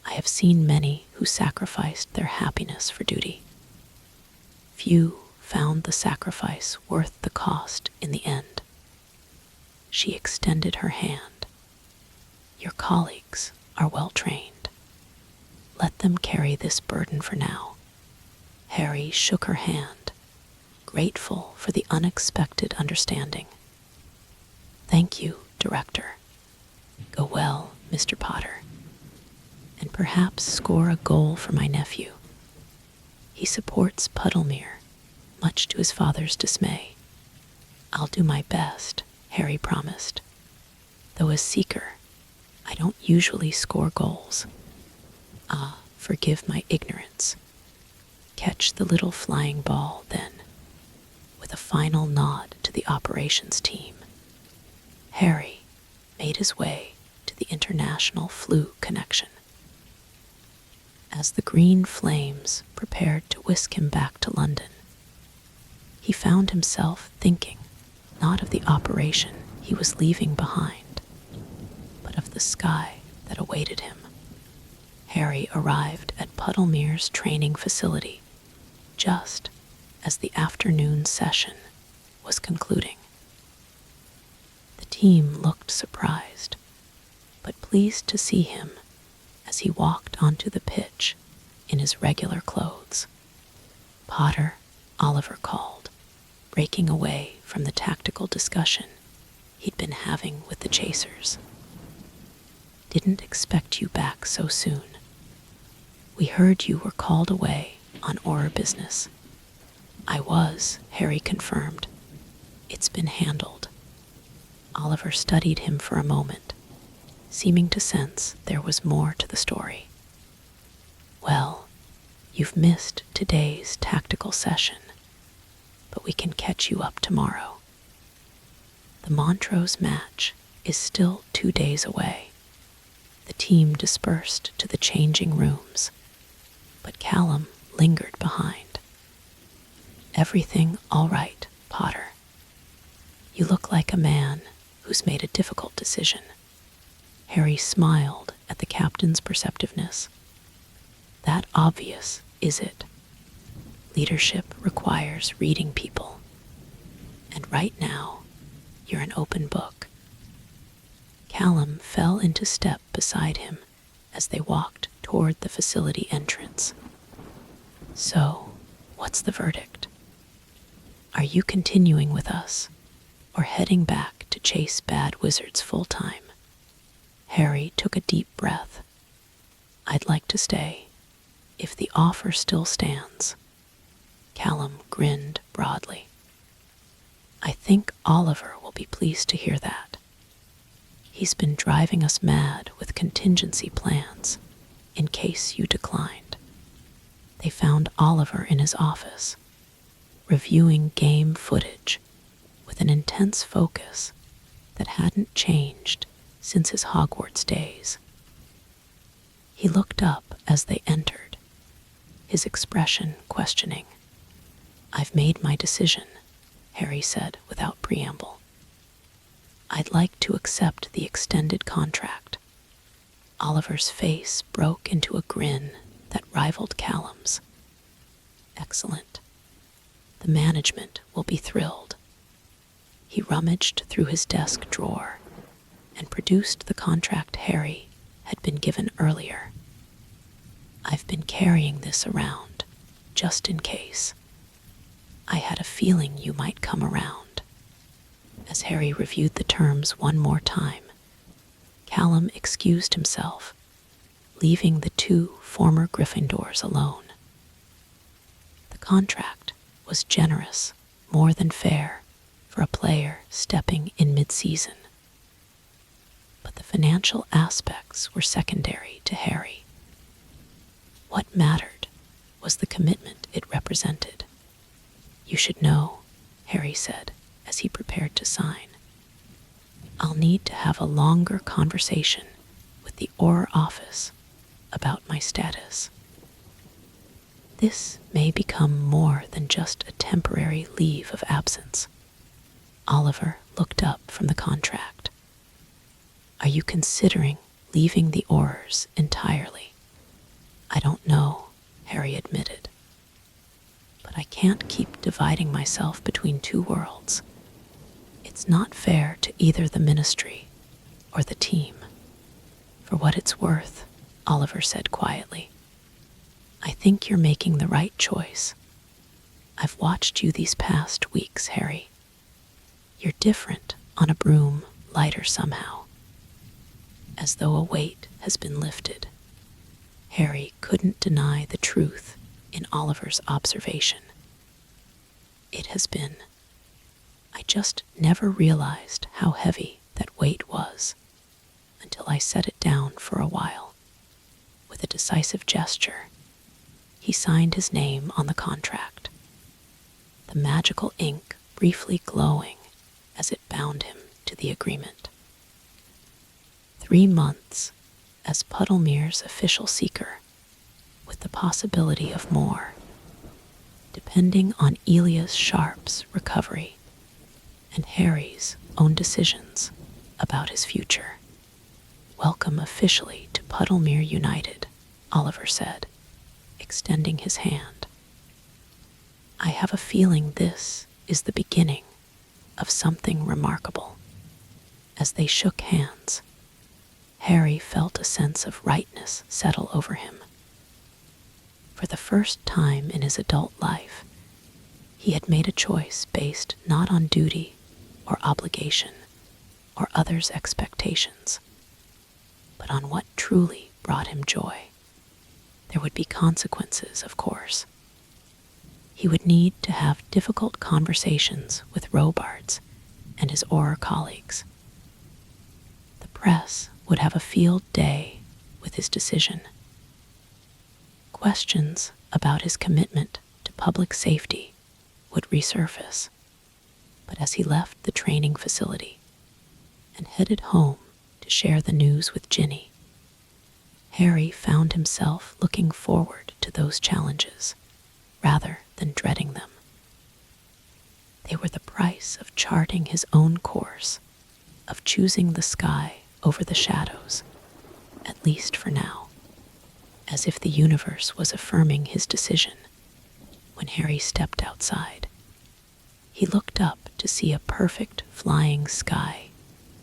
I have seen many who sacrificed their happiness for duty. Few found the sacrifice worth the cost in the end. She extended her hand. Your colleagues are well trained. Let them carry this burden for now. Harry shook her hand, grateful for the unexpected understanding. Thank you, Director. Go well, Mr. Potter, and perhaps score a goal for my nephew. He supports Puddlemere, much to his father's dismay. I'll do my best, Harry promised. Though as Seeker, I don't usually score goals. Ah, forgive my ignorance. Catch the little flying ball, then. With a final nod to the operations team, Harry made his way to the international flu connection. As the green flames prepared to whisk him back to London, he found himself thinking not of the operation he was leaving behind, but of the sky that awaited him. Harry arrived at Puddlemere's training facility just as the afternoon session was concluding. The team looked surprised, but pleased to see him as he walked onto the pitch in his regular clothes. "Potter," Oliver called, breaking away from the tactical discussion he'd been having with the chasers. "Didn't expect you back so soon. We heard you were called away on Auror business." "I was," Harry confirmed. "It's been handled." Oliver studied him for a moment, seeming to sense there was more to the story. "Well, you've missed today's tactical session, but we can catch you up tomorrow. The Montrose match is still 2 days away." The team dispersed to the changing rooms, but Callum lingered behind. "Everything all right, Potter? You look like a man who's made a difficult decision." Harry smiled at the captain's perceptiveness. "That obvious, is it? Leadership requires reading people. And right now, you're an open book." Callum fell into step beside him as they walked toward the facility entrance. "So, what's the verdict? Are you continuing with us, or heading back to chase bad wizards full-time?" Harry took a deep breath. "I'd like to stay, if the offer still stands." Callum grinned broadly. "I think Oliver will be pleased to hear that. He's been driving us mad with contingency plans, in case you declined." They found Oliver in his office, reviewing game footage with an intense focus that hadn't changed since his Hogwarts days. He looked up as they entered, his expression questioning. "I've made my decision," Harry said without preamble. "I'd like to accept the extended contract." Oliver's face broke into a grin that rivaled Callum's. "Excellent. The management will be thrilled." He rummaged through his desk drawer and produced the contract Harry had been given earlier. "I've been carrying this around, just in case. I had a feeling you might come around." As Harry reviewed the terms one more time, Callum excused himself, leaving the 2 former Gryffindors alone. The contract was generous, more than fair, for a player stepping in mid-season. But the financial aspects were secondary to Harry. What mattered was the commitment it represented. "You should know," Harry said as he prepared to sign. "I'll need to have a longer conversation with the Auror office about my status. This may become more than just a temporary leave of absence." Oliver looked up from the contract. "Are you considering leaving the Aurors entirely?" "I don't know," Harry admitted. "But I can't keep dividing myself between 2 worlds. It's not fair to either the ministry or the team." "For what it's worth," Oliver said quietly, "I think you're making the right choice. I've watched you these past weeks, Harry. You're different on a broom, lighter somehow. As though a weight has been lifted." Harry couldn't deny the truth in Oliver's observation. "It has been. I just never realized how heavy that weight was until I set it down for a while." With a decisive gesture, he signed his name on the contract. The the magical ink briefly glowing as it bound him to the agreement. 3 months as Puddlemere's official seeker, with the possibility of more, depending on Elias Sharp's recovery and Harry's own decisions about his future. "Welcome officially to Puddlemere United," Oliver said, extending his hand. "I have a feeling this is the beginning of something remarkable." As they shook hands, Harry felt a sense of rightness settle over him. For the first time in his adult life, he had made a choice based not on duty or obligation or others' expectations, but on what truly brought him joy. There would be consequences, of course. He would need to have difficult conversations with Robards and his Auror colleagues. The press would have a field day with his decision. Questions about his commitment to public safety would resurface. But as he left the training facility and headed home to share the news with Ginny, Harry found himself looking forward to those challenges rather than dreading them. They were the price of charting his own course, of choosing the sky over the shadows, at least for now, as if the universe was affirming his decision. When Harry stepped outside, he looked up to see a perfect flying sky,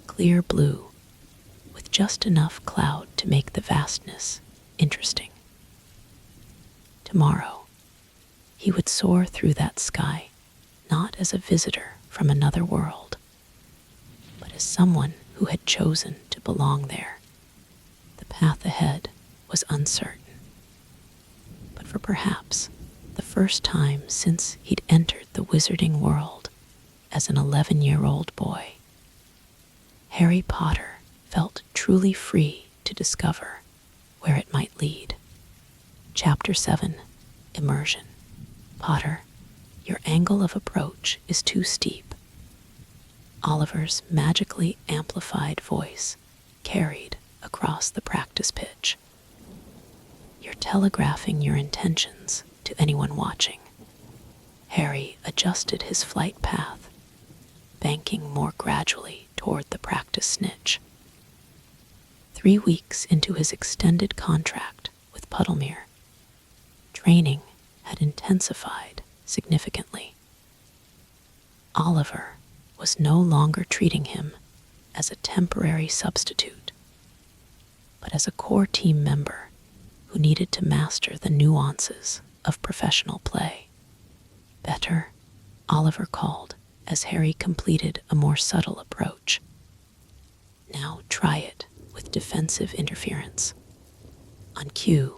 clear blue, with just enough cloud to make the vastness interesting. Tomorrow, he would soar through that sky, not as a visitor from another world, but as someone who had chosen to belong there. The path ahead was uncertain, but for perhaps the first time since he'd entered the wizarding world as an 11-year-old boy, Harry Potter felt truly free to discover where it might lead. Chapter 7, Immersion. "Potter, your angle of approach is too steep." Oliver's magically amplified voice carried across the practice pitch. "You're telegraphing your intentions to anyone watching." Harry adjusted his flight path, banking more gradually toward the practice snitch. 3 weeks into his extended contract with Puddlemere, training had intensified significantly. Oliver was no longer treating him as a temporary substitute, but as a core team member who needed to master the nuances of professional play. "Better," Oliver called as Harry completed a more subtle approach. "Now try it with defensive interference." On cue,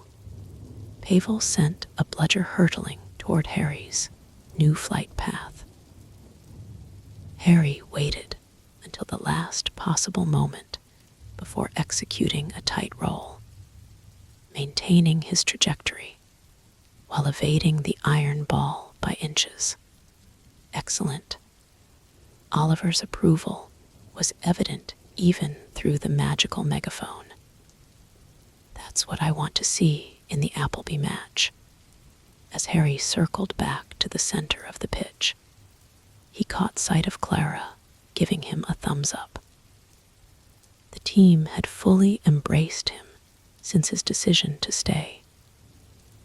Pavel sent a bludger hurtling toward Harry's new flight path. Harry waited until the last possible moment before executing a tight roll, maintaining his trajectory while evading the iron ball by inches. Excellent. Oliver's approval was evident even through the magical megaphone. "That's what I want to see in the Appleby match." As Harry circled back to the center of the pitch, he caught sight of Clara, giving him a thumbs up. The team had fully embraced him since his decision to stay,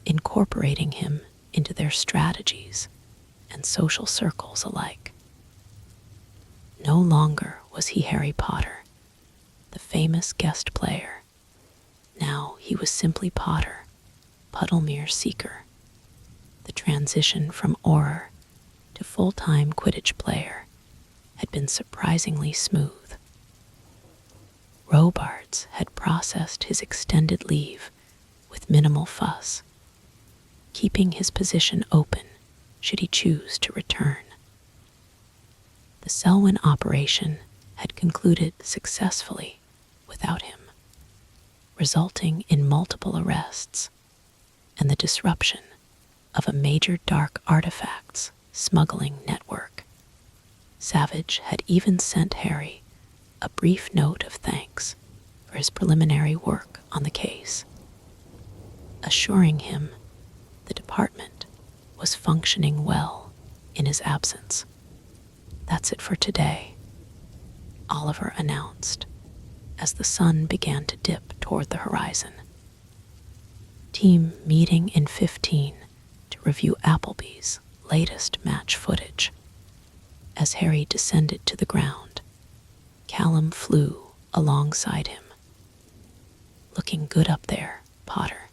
incorporating him into their strategies and social circles alike. No longer was he Harry Potter, the famous guest player. Now he was simply Potter, Puddlemere Seeker. The transition from Auror to full-time Quidditch player had been surprisingly smooth. Robards had processed his extended leave with minimal fuss, keeping his position open should he choose to return. The Selwyn operation had concluded successfully without him, resulting in multiple arrests and the disruption of a major dark artifacts smuggling network. Savage had even sent Harry a brief note of thanks for his preliminary work on the case, assuring him the department was functioning well in his absence. "That's it for today," Oliver announced as the sun began to dip toward the horizon. Team meeting in 15 to review Appleby's latest match footage. As Harry descended to the ground, Callum flew alongside him. "Looking good up there, Potter.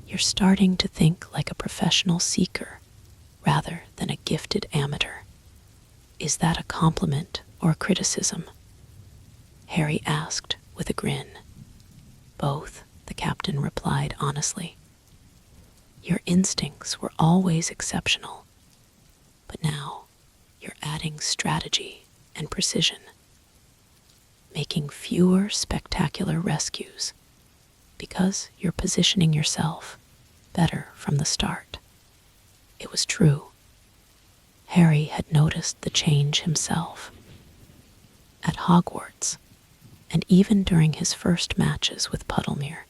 You're starting to think like a professional seeker rather than a gifted amateur. Is that a compliment or a criticism?" Harry asked with a grin. "Both," the captain replied honestly. "Your instincts were always exceptional, but now you're adding strategy and precision, making fewer spectacular rescues because you're positioning yourself better from the start." It was true. Harry had noticed the change himself. At Hogwarts, and even during his first matches with Puddlemere,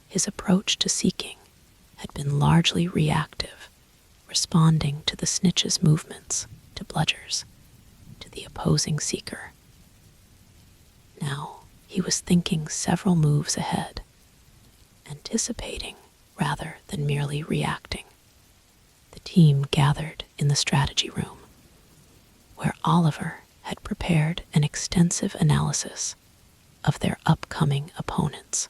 his approach to seeking had been largely reactive, responding to the snitch's movements, to bludgers, to the opposing seeker. Now he was thinking several moves ahead, anticipating rather than merely reacting. The team gathered in the strategy room, where Oliver had prepared an extensive analysis of their upcoming opponents.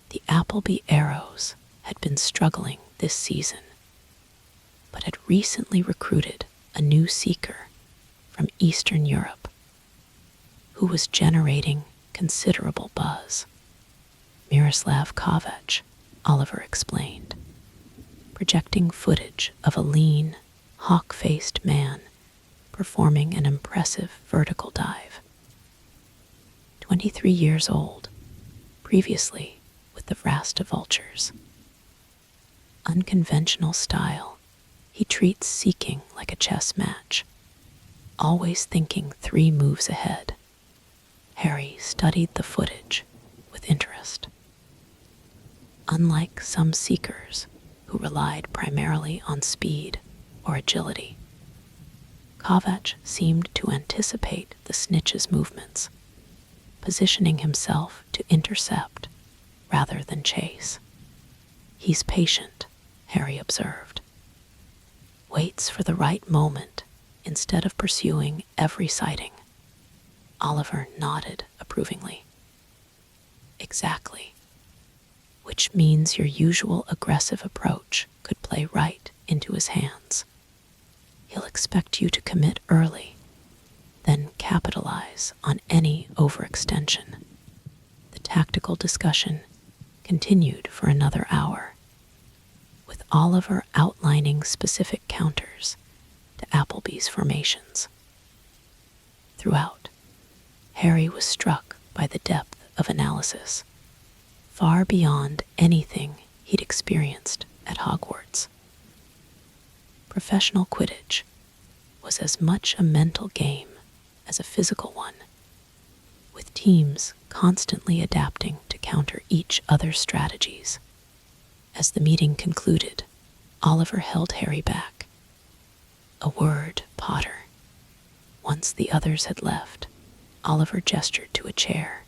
The Appleby Arrows had been struggling this season, but had recently recruited a new seeker from Eastern Europe, who was generating considerable buzz. Miroslav Kovac, Oliver explained, projecting footage of a lean, hawk-faced man performing an impressive vertical dive. 23 years old, previously with the Vrasta Vultures. Unconventional style, he treats seeking like a chess match, always thinking 3 moves ahead. Harry studied the footage with interest. Unlike some seekers who relied primarily on speed or agility, Kovac seemed to anticipate the snitch's movements, positioning himself to intercept rather than chase. "He's patient," Harry observed. "Waits for the right moment instead of pursuing every sighting." Oliver nodded approvingly. "Exactly. Which means your usual aggressive approach could play right into his hands. He'll expect you to commit early, then capitalize on any overextension." The tactical discussion continued for another hour, with Oliver outlining specific counters to Appleby's formations. Throughout, Harry was struck by the depth of analysis, far beyond anything he'd experienced at Hogwarts. Professional Quidditch was as much a mental game as a physical one, with teams constantly adapting to counter each other's strategies. As the meeting concluded, Oliver held Harry back. "A word, Potter." Once the others had left, Oliver gestured to a chair.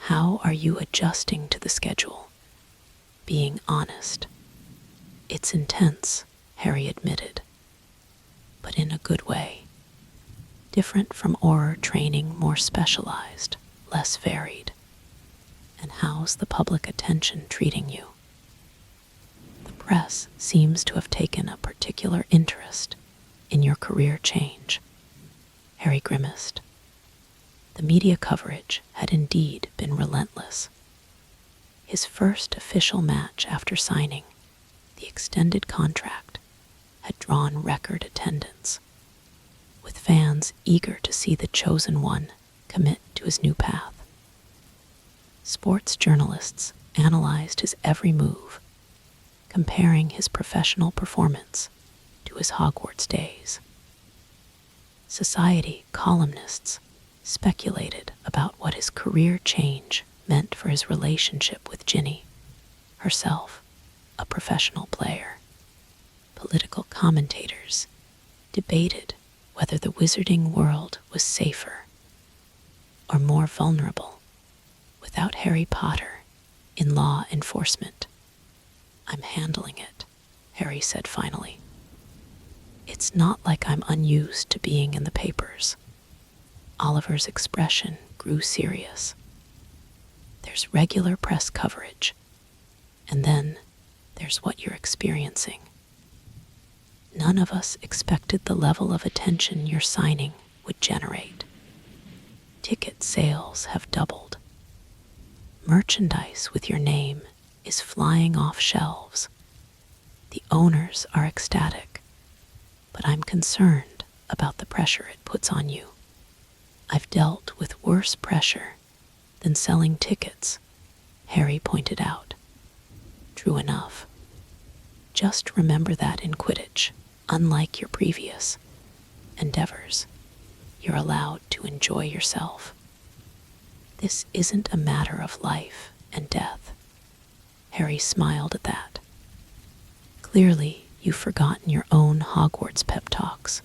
"How are you adjusting to the schedule? Being honest." "It's intense," Harry admitted, "but in a good way. Different from Auror training, more specialized, less varied. And how's the public attention treating you?" "The press seems to have taken a particular interest in your career change." Harry grimaced. The media coverage had indeed been relentless. His first official match after signing the extended contract had drawn record attendance, with fans eager to see the chosen one commit to his new path. Sports journalists analyzed his every move, comparing his professional performance to his Hogwarts days. Society columnists speculated about what his career change meant for his relationship with Ginny, herself a professional player. Political commentators debated whether the wizarding world was safer or more vulnerable without Harry Potter in law enforcement. "I'm handling it," Harry said finally. "It's not like I'm unused to being in the papers." Oliver's expression grew serious. "There's regular press coverage, and then there's what you're experiencing. None of us expected the level of attention your signing would generate. Ticket sales have doubled. Merchandise with your name is flying off shelves. The owners are ecstatic, but I'm concerned about the pressure it puts on you. I've dealt with worse pressure than selling tickets," Harry pointed out. "True enough. Just remember that in Quidditch, unlike your previous endeavors, you're allowed to enjoy yourself. This isn't a matter of life and death." Harry smiled at that. "Clearly, you've forgotten your own Hogwarts pep talks.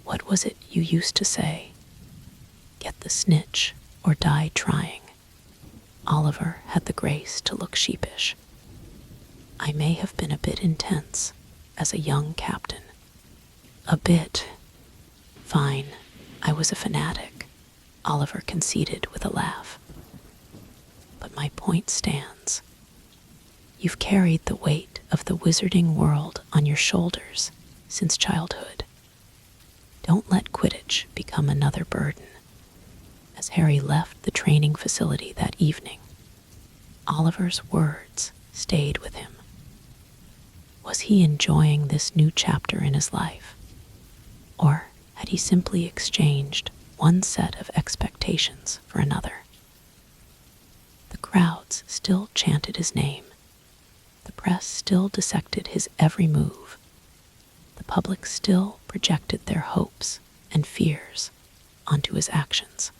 What was it you used to say? Get the snitch or die trying." Oliver had the grace to look sheepish. "I may have been a bit intense as a young captain." "A bit. Fine, I was a fanatic," Oliver conceded with a laugh. "But my point stands. You've carried the weight of the wizarding world on your shoulders since childhood. Don't let Quidditch become another burden." As Harry left the training facility that evening, Oliver's words stayed with him. Was he enjoying this new chapter in his life? Or had he simply exchanged one set of expectations for another? The crowds still chanted his name. The press still dissected his every move. The public still projected their hopes and fears onto his actions.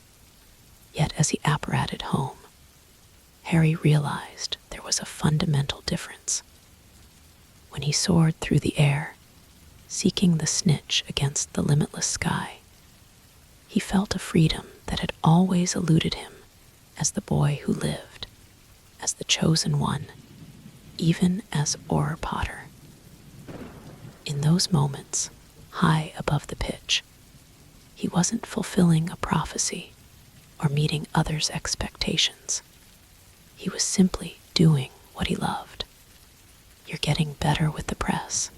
Yet as he apparated home, Harry realized there was a fundamental difference. When he soared through the air, seeking the snitch against the limitless sky, he felt a freedom that had always eluded him as the boy who lived, as the chosen one, even as Auror Potter. In those moments, high above the pitch, he wasn't fulfilling a prophecy or meeting others' expectations. He was simply doing what he loved. "You're getting better with the press,"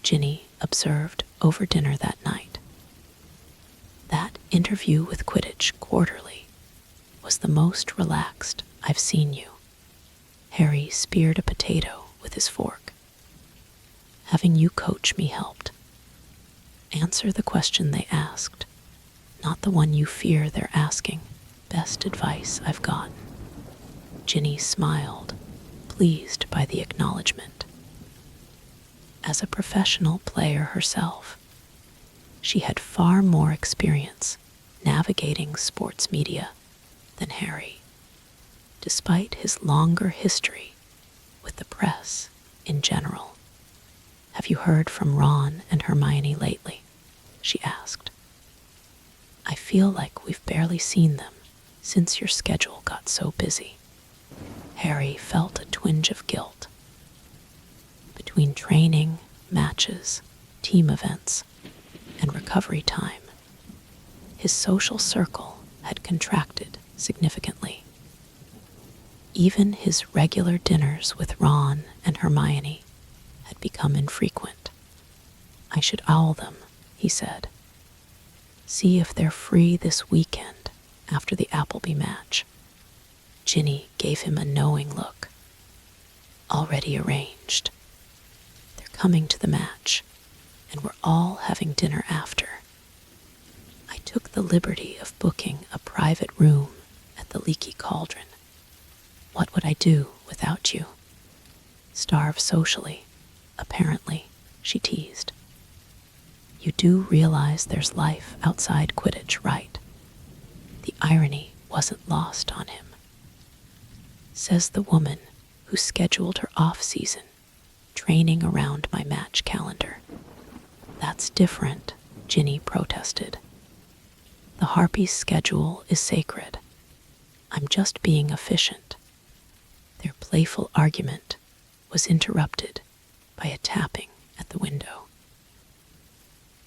Ginny observed over dinner that night. "That interview with Quidditch Quarterly was the most relaxed I've seen you." Harry speared a potato with his fork. "Having you coach me helped. Answer the question they asked, not the one you fear they're asking. Best advice I've gotten." Ginny smiled, pleased by the acknowledgement. As a professional player herself, she had far more experience navigating sports media than Harry, despite his longer history with the press in general. "Have you heard from Ron and Hermione lately?" she asked. "I feel like we've barely seen them since your schedule got so busy." Harry felt a twinge of guilt. Between training, matches, team events, and recovery time, his social circle had contracted significantly. Even his regular dinners with Ron and Hermione had become infrequent. "I should owl them," he said. "See if they're free this weekend after the Appleby match." Ginny gave him a knowing look. "Already arranged. They're coming to the match, and we're all having dinner after. I took the liberty of booking a private room at the Leaky Cauldron. What would I do without you? Starve socially, apparently," she teased. You do realize there's life outside Quidditch, right? The irony wasn't lost on him. Says the woman who scheduled her off-season training around my match calendar. That's different, Ginny protested. The Harpies' schedule is sacred. I'm just being efficient. Their playful argument was interrupted by a tapping at the window.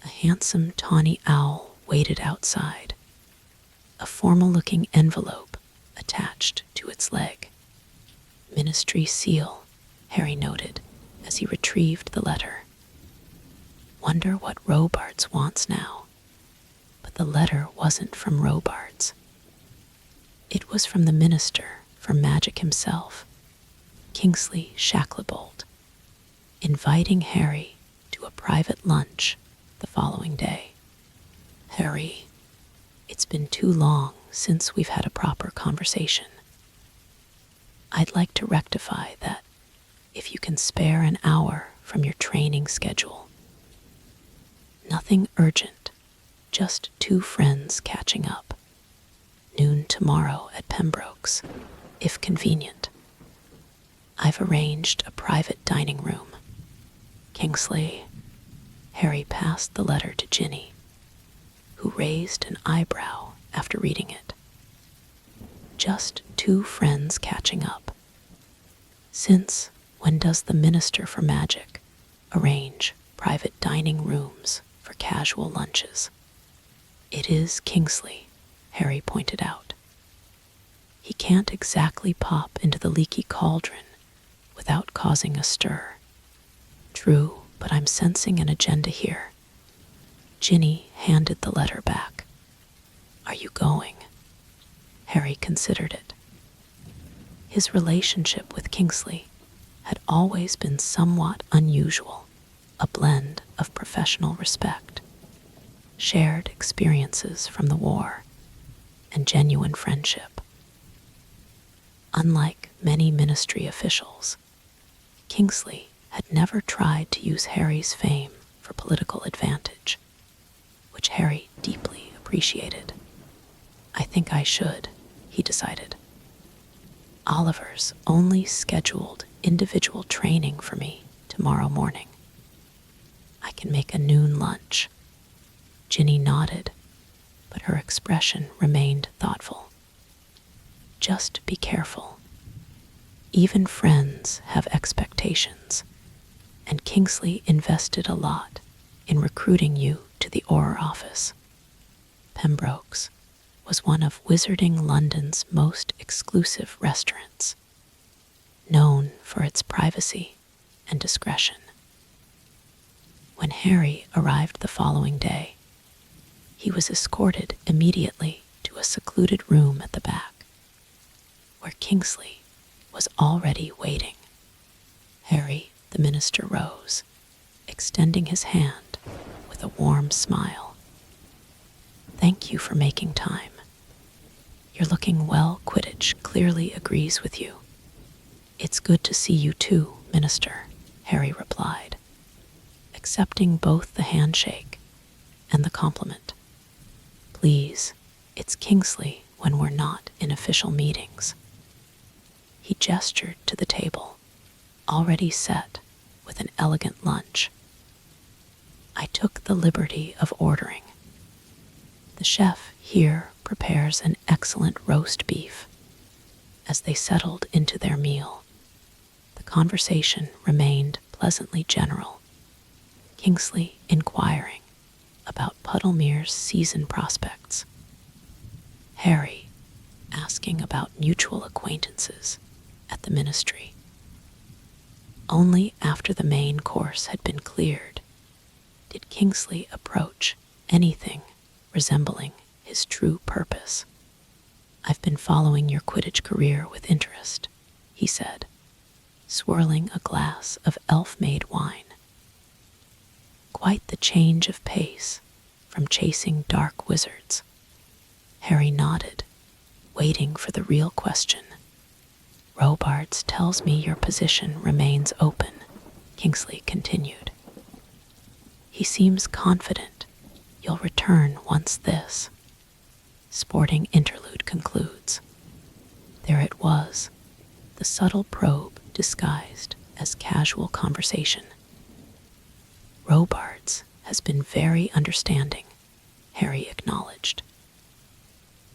A handsome tawny owl waited outside, a formal-looking envelope attached to its leg. Ministry seal, Harry noted as he retrieved the letter. Wonder what Robards wants now. But the letter wasn't from Robards. It was from the Minister for Magic himself, Kingsley Shacklebolt, inviting Harry to a private lunch the following day. Harry, it's been too long since we've had a proper conversation. I'd like to rectify that if you can spare an hour from your training schedule. Nothing urgent, just two friends catching up. Noon tomorrow at Pembroke's, if convenient. I've arranged a private dining room. Kingsley. Harry passed the letter to Ginny, who raised an eyebrow after reading it. Just two friends catching up. Since when does the Minister for Magic arrange private dining rooms for casual lunches? It is Kingsley, Harry pointed out. He can't exactly pop into the leaky cauldron without causing a stir. True, but I'm sensing an agenda here. Ginny handed the letter back. Are you going? Harry considered it. His relationship with Kingsley had always been somewhat unusual, a blend of professional respect, shared experiences from the war, and genuine friendship. Unlike many ministry officials, Kingsley had never tried to use Harry's fame for political advantage, which Harry deeply appreciated. I think I should, he decided. Oliver's only scheduled individual training for me tomorrow morning. I can make a noon lunch. Ginny nodded, but her expression remained thoughtful. Just be careful. Even friends have expectations, and Kingsley invested a lot in recruiting you to the Auror office. Pembroke's was one of Wizarding London's most exclusive restaurants, known for its privacy and discretion. When Harry arrived the following day, he was escorted immediately to a secluded room at the back, where Kingsley was already waiting. Harry, the minister, rose, extending his hand with a warm smile. Thank you for making time. You're looking well. Quidditch clearly agrees with you. It's good to see you too, Minister, Harry replied, accepting both the handshake and the compliment. Please, it's Kingsley when we're not in official meetings. He gestured to the table, already set with an elegant lunch. I took the liberty of ordering. The chef here prepares an excellent roast beef. As they settled into their meal, the conversation remained pleasantly general, Kingsley inquiring about Puddlemere's season prospects, Harry asking about mutual acquaintances at the ministry. Only after the main course had been cleared did Kingsley approach anything resembling his true purpose. I've been following your Quidditch career with interest, he said, swirling a glass of elf-made wine. Quite the change of pace from chasing dark wizards. Harry nodded, waiting for the real question. Robards tells me your position remains open, Kingsley continued. He seems confident you'll return once this sporting interlude concludes. There it was, the subtle probe disguised as casual conversation. Robards has been very understanding, Harry acknowledged.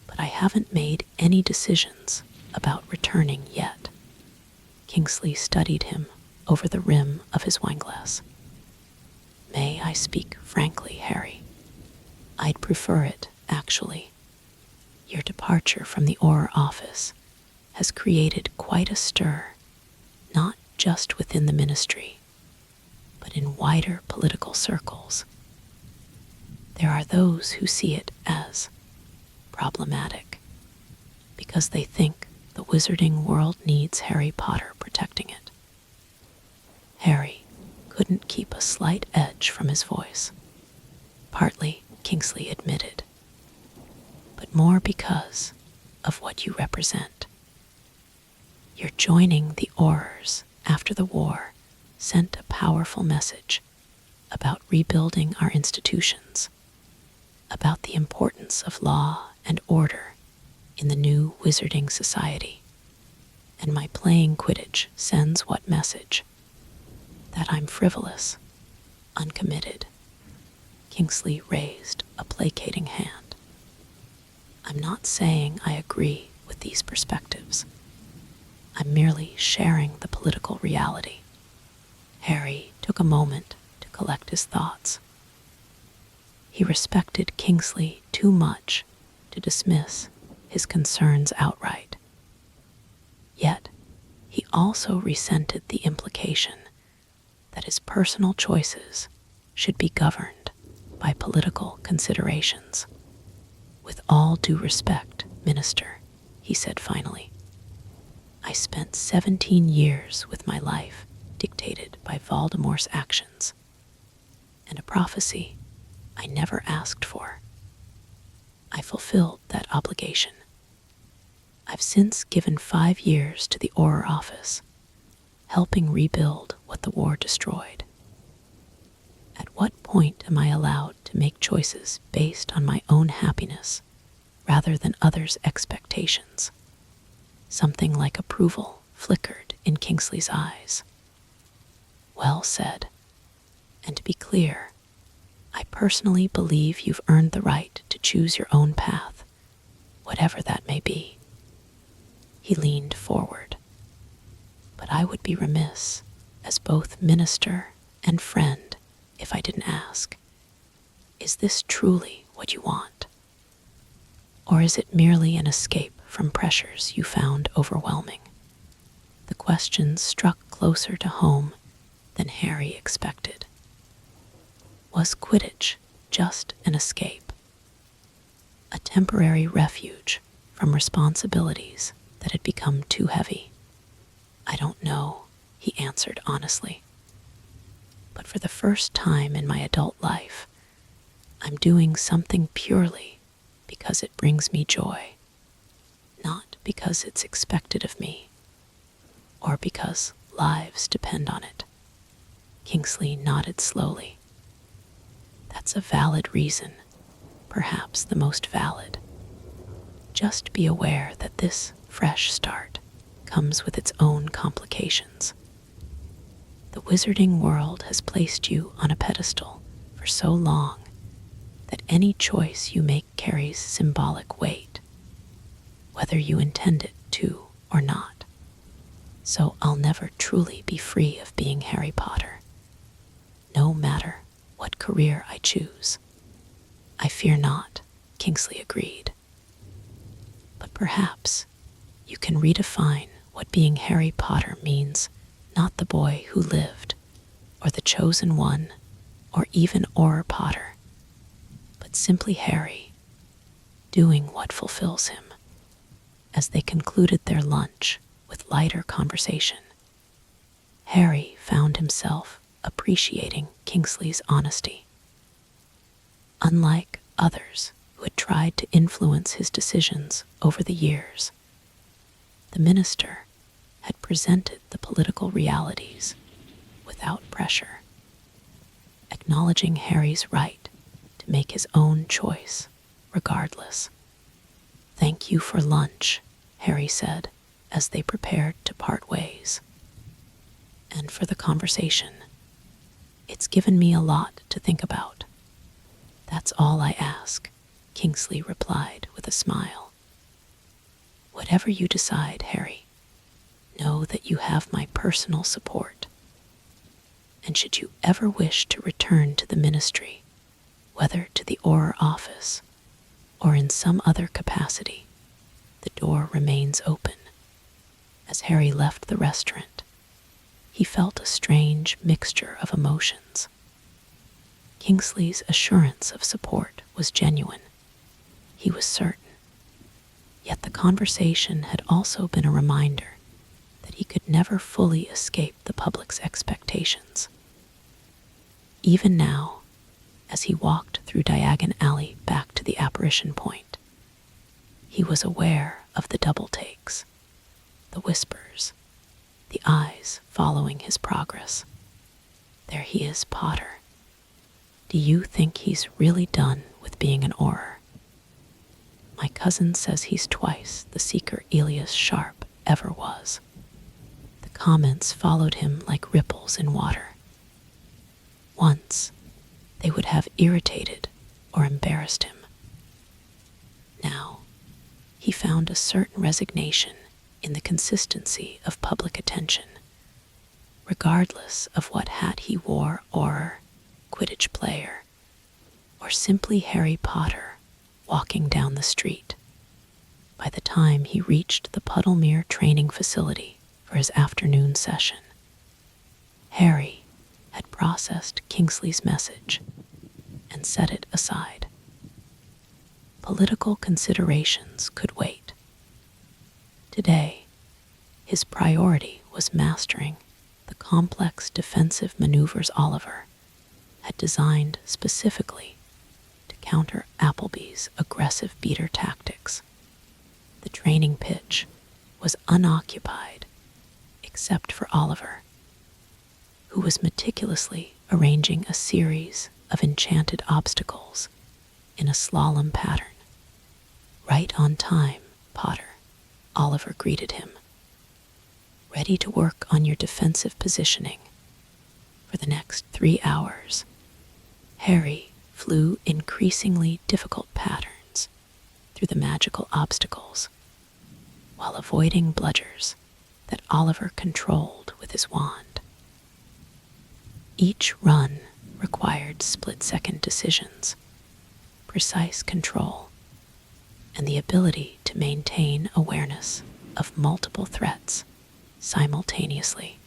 But I haven't made any decisions about returning yet. Kingsley studied him over the rim of his wineglass. May I speak frankly, Harry? I'd prefer it, actually. Your departure from the Auror office has created quite a stir, not just within the ministry, but in wider political circles. There are those who see it as problematic because they think the wizarding world needs Harry Potter protecting it. Harry couldn't keep a slight edge from his voice. Partly, Kingsley admitted, but more because of what you represent. Your joining the Aurors after the war sent a powerful message about rebuilding our institutions, about the importance of law and order in the new wizarding society. And my playing Quidditch sends what message? That I'm frivolous, uncommitted. Kingsley raised a placating hand. I'm not saying I agree with these perspectives. I'm merely sharing the political reality. Harry took a moment to collect his thoughts. He respected Kingsley too much to dismiss his concerns outright. Yet, he also resented the implication that his personal choices should be governed by political considerations. With all due respect, Minister, he said finally, I spent 17 years with my life dictated by Voldemort's actions, and a prophecy I never asked for. I fulfilled that obligation. I've since given 5 years to the Auror office, helping rebuild what the war destroyed. At what point am I allowed to make choices based on my own happiness rather than others' expectations? Something like approval flickered in Kingsley's eyes. Well said. And to be clear, I personally believe you've earned the right to choose your own path, whatever that may be. He leaned forward. But I would be remiss, as both minister and friend, if I didn't ask, is this truly what you want? Or is it merely an escape from pressures you found overwhelming? The question struck closer to home than Harry expected. Was Quidditch just an escape? A temporary refuge from responsibilities that had become too heavy? I don't know, he answered honestly. But for the first time in my adult life, I'm doing something purely because it brings me joy, not because it's expected of me, or because lives depend on it. Kingsley nodded slowly. That's a valid reason, perhaps the most valid. Just be aware that this fresh start comes with its own complications. The wizarding world has placed you on a pedestal for so long that any choice you make carries symbolic weight, whether you intend it to or not. So I'll never truly be free of being Harry Potter, no matter what career I choose. I fear not, Kingsley agreed. But perhaps you can redefine what being Harry Potter means, not the boy who lived, or the chosen one, or even Auror Potter, but simply Harry, doing what fulfills him. As they concluded their lunch with lighter conversation, Harry found himself appreciating Kingsley's honesty. Unlike others who had tried to influence his decisions over the years, the minister had presented the political realities without pressure. acknowledging Harry's right to make his own choice, regardless. "Thank you for lunch," Harry said as they prepared to part ways. "And for the conversation. It's given me a lot to think about." "That's all I ask," Kingsley replied with a smile. "Whatever you decide, Harry, know that you have my personal support. And should you ever wish to return to the ministry, whether to the Auror office or in some other capacity, the door remains open." As Harry left the restaurant, he felt a strange mixture of emotions. Kingsley's assurance of support was genuine. He was certain. Yet the conversation had also been a reminder that he could never fully escape the public's expectations. Even now, as he walked through Diagon Alley back to the apparition point, he was aware of the double takes, the whispers, the eyes following his progress. "There he is, Potter. Do you think he's really done with being an Auror? My cousin says he's twice the Seeker Elias Sharp ever was." The comments followed him like ripples in water. Once, they would have irritated or embarrassed him. Now, he found a certain resignation in the consistency of public attention, regardless of what hat he wore, or Quidditch player, or simply Harry Potter walking down the street. By the time he reached the Puddlemere training facility for his afternoon session, Harry had processed Kingsley's message and set it aside. Political considerations could wait. Today, his priority was mastering the complex defensive maneuvers Oliver had designed specifically to counter Appleby's aggressive beater tactics. The training pitch was unoccupied except for Oliver, who was meticulously arranging a series of enchanted obstacles in a slalom pattern. "Right on time, Potter," Oliver greeted him. "Ready to work on your defensive positioning." For the next 3 hours, Harry flew increasingly difficult patterns through the magical obstacles, while avoiding bludgers that Oliver controlled with his wand. Each run required split-second decisions, precise control, and the ability to maintain awareness of multiple threats simultaneously.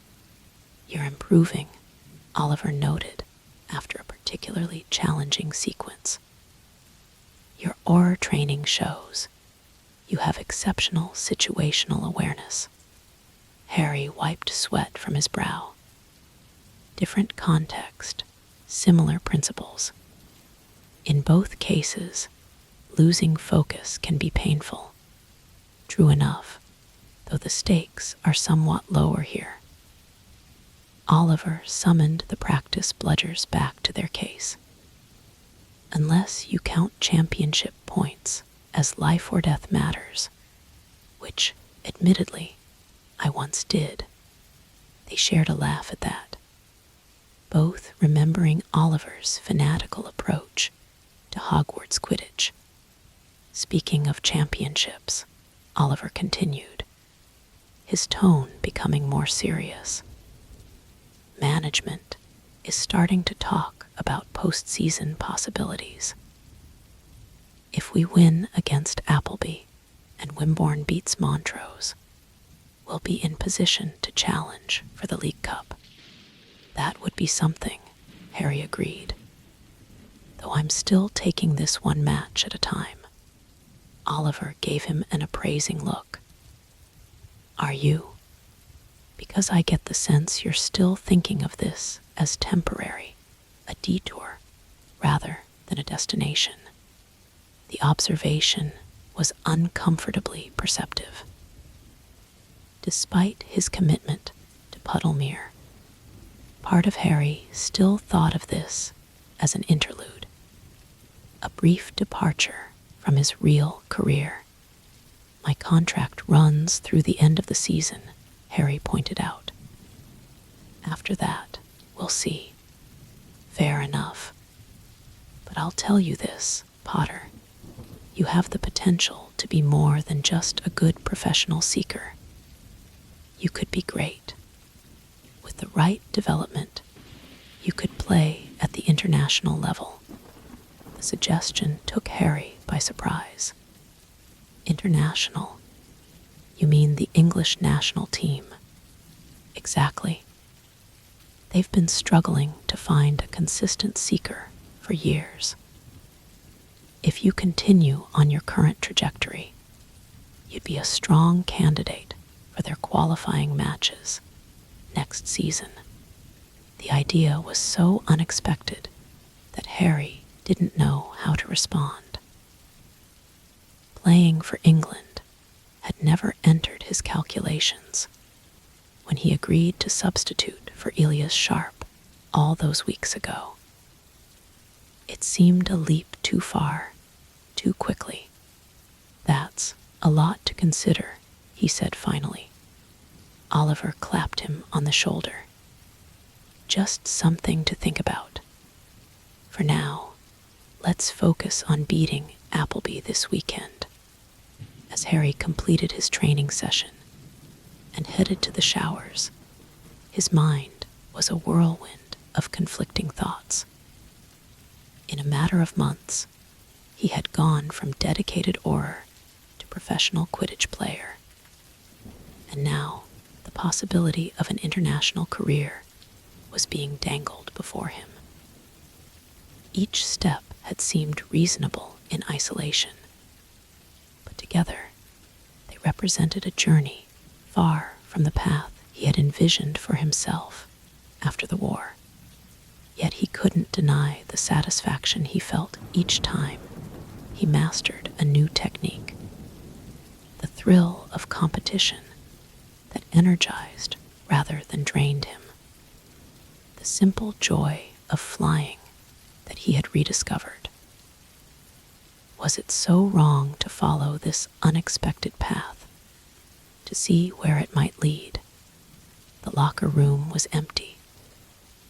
"You're improving," Oliver noted after a particularly challenging sequence. "Your Auror training shows you have exceptional situational awareness." Harry wiped sweat from his brow. Different context, similar principles. In both cases, losing focus can be painful. True enough, though the stakes are somewhat lower here. Oliver summoned the practice bludgers back to their case. "Unless you count championship points as life or death matters, which, admittedly, I once did." They shared a laugh at that, both remembering Oliver's fanatical approach to Hogwarts Quidditch. "Speaking of championships," Oliver continued, his tone becoming more serious, "management is starting to talk about postseason possibilities. If we win against Appleby and Wimborne beats Montrose, we'll be in position to challenge for the League Cup." "That would be something," Harry agreed, "though I'm still taking this one match at a time." Oliver gave him an appraising look. "Are you? Because I get the sense you're still thinking of this as temporary, a detour, rather than a destination." The observation was uncomfortably perceptive. Despite his commitment to Puddlemere, part of Harry still thought of this as an interlude, a brief departure from his real career. My contract runs through the end of the season, Harry pointed out. After that, we'll see. Fair enough. But I'll tell you this, Potter. You have the potential to be more than just a good professional seeker. You could be great. With the right development, you could play at the international level. The suggestion took Harry by surprise. International? You mean the English national team? Exactly. They've been struggling to find a consistent seeker for years. If you continue on your current trajectory, you'd be a strong candidate for their qualifying matches next season. The idea was so unexpected that Harry didn't know how to respond. Playing for England had never entered his calculations when he agreed to substitute for Elias Sharp all those weeks ago. It seemed a leap too far, too quickly. That's a lot to consider, he said finally. Oliver clapped him on the shoulder. Just something to think about. For now, let's focus on beating Appleby this weekend. As Harry completed his training session and headed to the showers, his mind was a whirlwind of conflicting thoughts. In a matter of months, he had gone from dedicated Auror to professional Quidditch player. And now, the possibility of an international career was being dangled before him. Each step had seemed reasonable in isolation, but together they represented a journey far from the path he had envisioned for himself after the war. Yet he couldn't deny the satisfaction he felt each time he mastered a new technique. The thrill of competition that energized rather than drained him. The simple joy of flying that he had rediscovered. Was it so wrong to follow this unexpected path, to see where it might lead? The locker room was empty,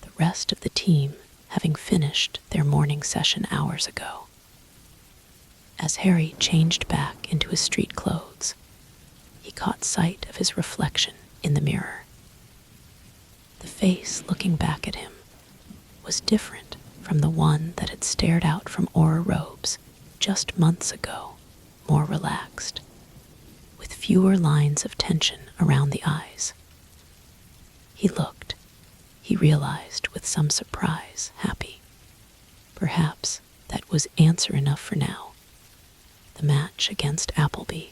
the rest of the team having finished their morning session hours ago. As Harry changed back into his street clothes, he caught sight of his reflection in the mirror. The face looking back at him was different from the one that had stared out from Auror robes just months ago, more relaxed, with fewer lines of tension around the eyes. He looked, he realized with some surprise, happy. Perhaps that was answer enough for now. The match against Appleby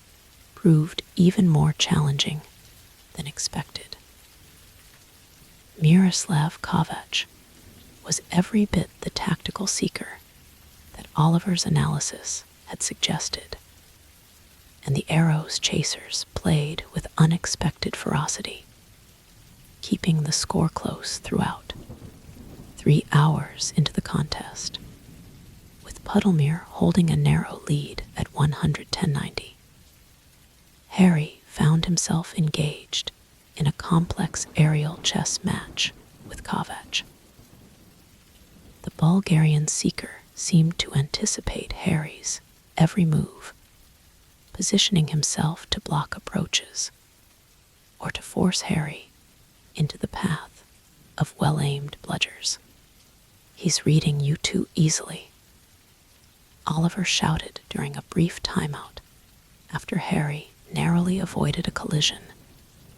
proved even more challenging than expected. Miroslav Kovac was every bit the tactical seeker that Oliver's analysis had suggested, and the arrow's chasers played with unexpected ferocity, keeping the score close throughout. 3 hours into the contest, with Puddlemere holding a narrow lead at 110-90, Harry found himself engaged in a complex aerial chess match with Kovac. The Bulgarian seeker seemed to anticipate Harry's every move, positioning himself to block approaches or to force Harry into the path of well-aimed bludgers. "He's reading you too easily," Oliver shouted during a brief timeout after Harry narrowly avoided a collision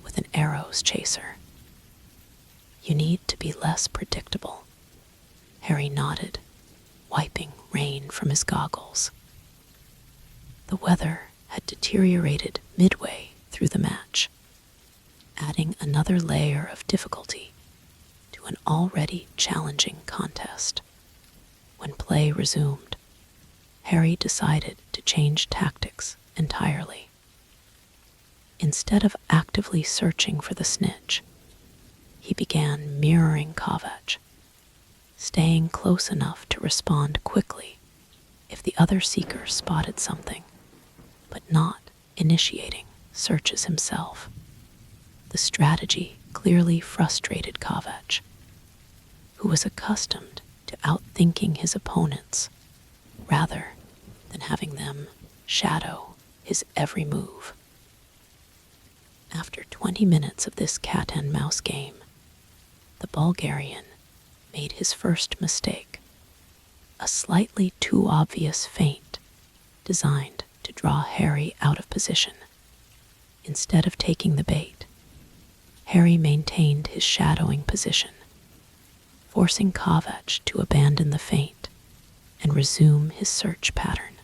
with an arrow's chaser. "You need to be less predictable." Harry nodded, wiping rain from his goggles. The weather had deteriorated midway through the match, adding another layer of difficulty to an already challenging contest. When play resumed, Harry decided to change tactics entirely. Instead of actively searching for the snitch, he began mirroring Quidditch, staying close enough to respond quickly if the other seeker spotted something, but not initiating searches himself. The strategy clearly frustrated Quidditch, who was accustomed to outthinking his opponents rather than having them shadow his every move. After 20 minutes of this cat-and-mouse game, the Bulgarian made his first mistake, a slightly too obvious feint designed to draw Harry out of position. Instead of taking the bait, Harry maintained his shadowing position, forcing Quidditch to abandon the feint and resume his search pattern.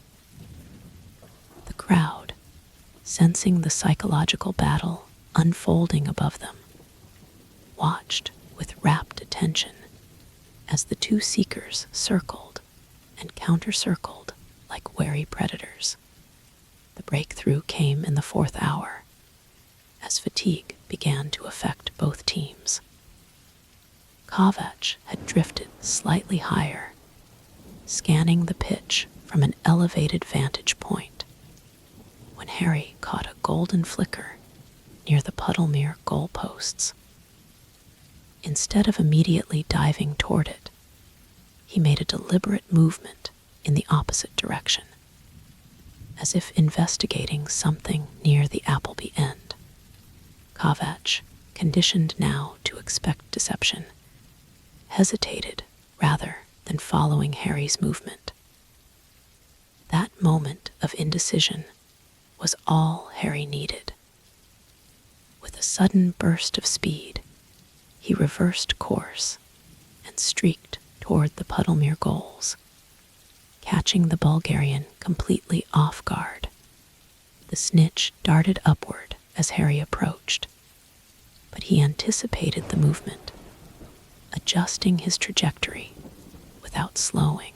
The crowd, sensing the psychological battle unfolding above them, watched with rapt attention as the two seekers circled and counter-circled like wary predators. The breakthrough came in the 4th hour, as fatigue began to affect both teams. Quidditch had drifted slightly higher, scanning the pitch from an elevated vantage point, when Harry caught a golden flicker near the Puddlemere goalposts. Instead of immediately diving toward it, he made a deliberate movement in the opposite direction, as if investigating something near the Appleby end. Quidditch, conditioned now to expect deception, hesitated rather than following Harry's movement. That moment of indecision was all Harry needed. With a sudden burst of speed, he reversed course and streaked toward the Puddlemere goals, catching the Bulgarian completely off guard. The snitch darted upward as Harry approached, but he anticipated the movement, adjusting his trajectory without slowing.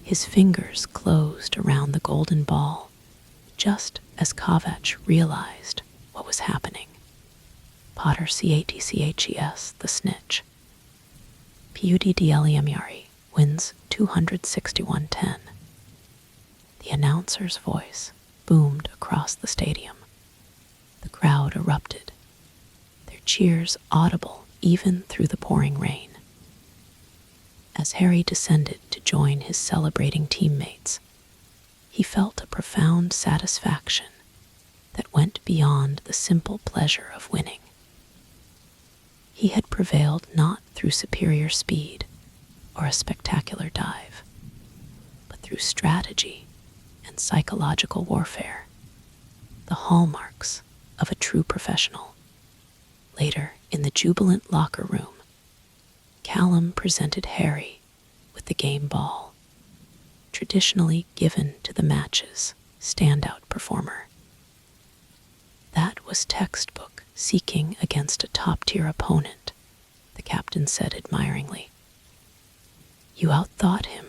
His fingers closed around the golden ball just as Quidditch realized what was happening. Potter Catches, the snitch. Puddlemere wins 261-10. The announcer's voice boomed across the stadium. The crowd erupted, their cheers audible even through the pouring rain. As Harry descended to join his celebrating teammates, he felt a profound satisfaction that went beyond the simple pleasure of winning. He had prevailed not through superior speed or a spectacular dive, but through strategy and psychological warfare, the hallmarks of a true professional. Later, in the jubilant locker room, Callum presented Harry with the game ball, traditionally given to the match's standout performer. That was textbook seeking against a top-tier opponent, the captain said admiringly. You outthought him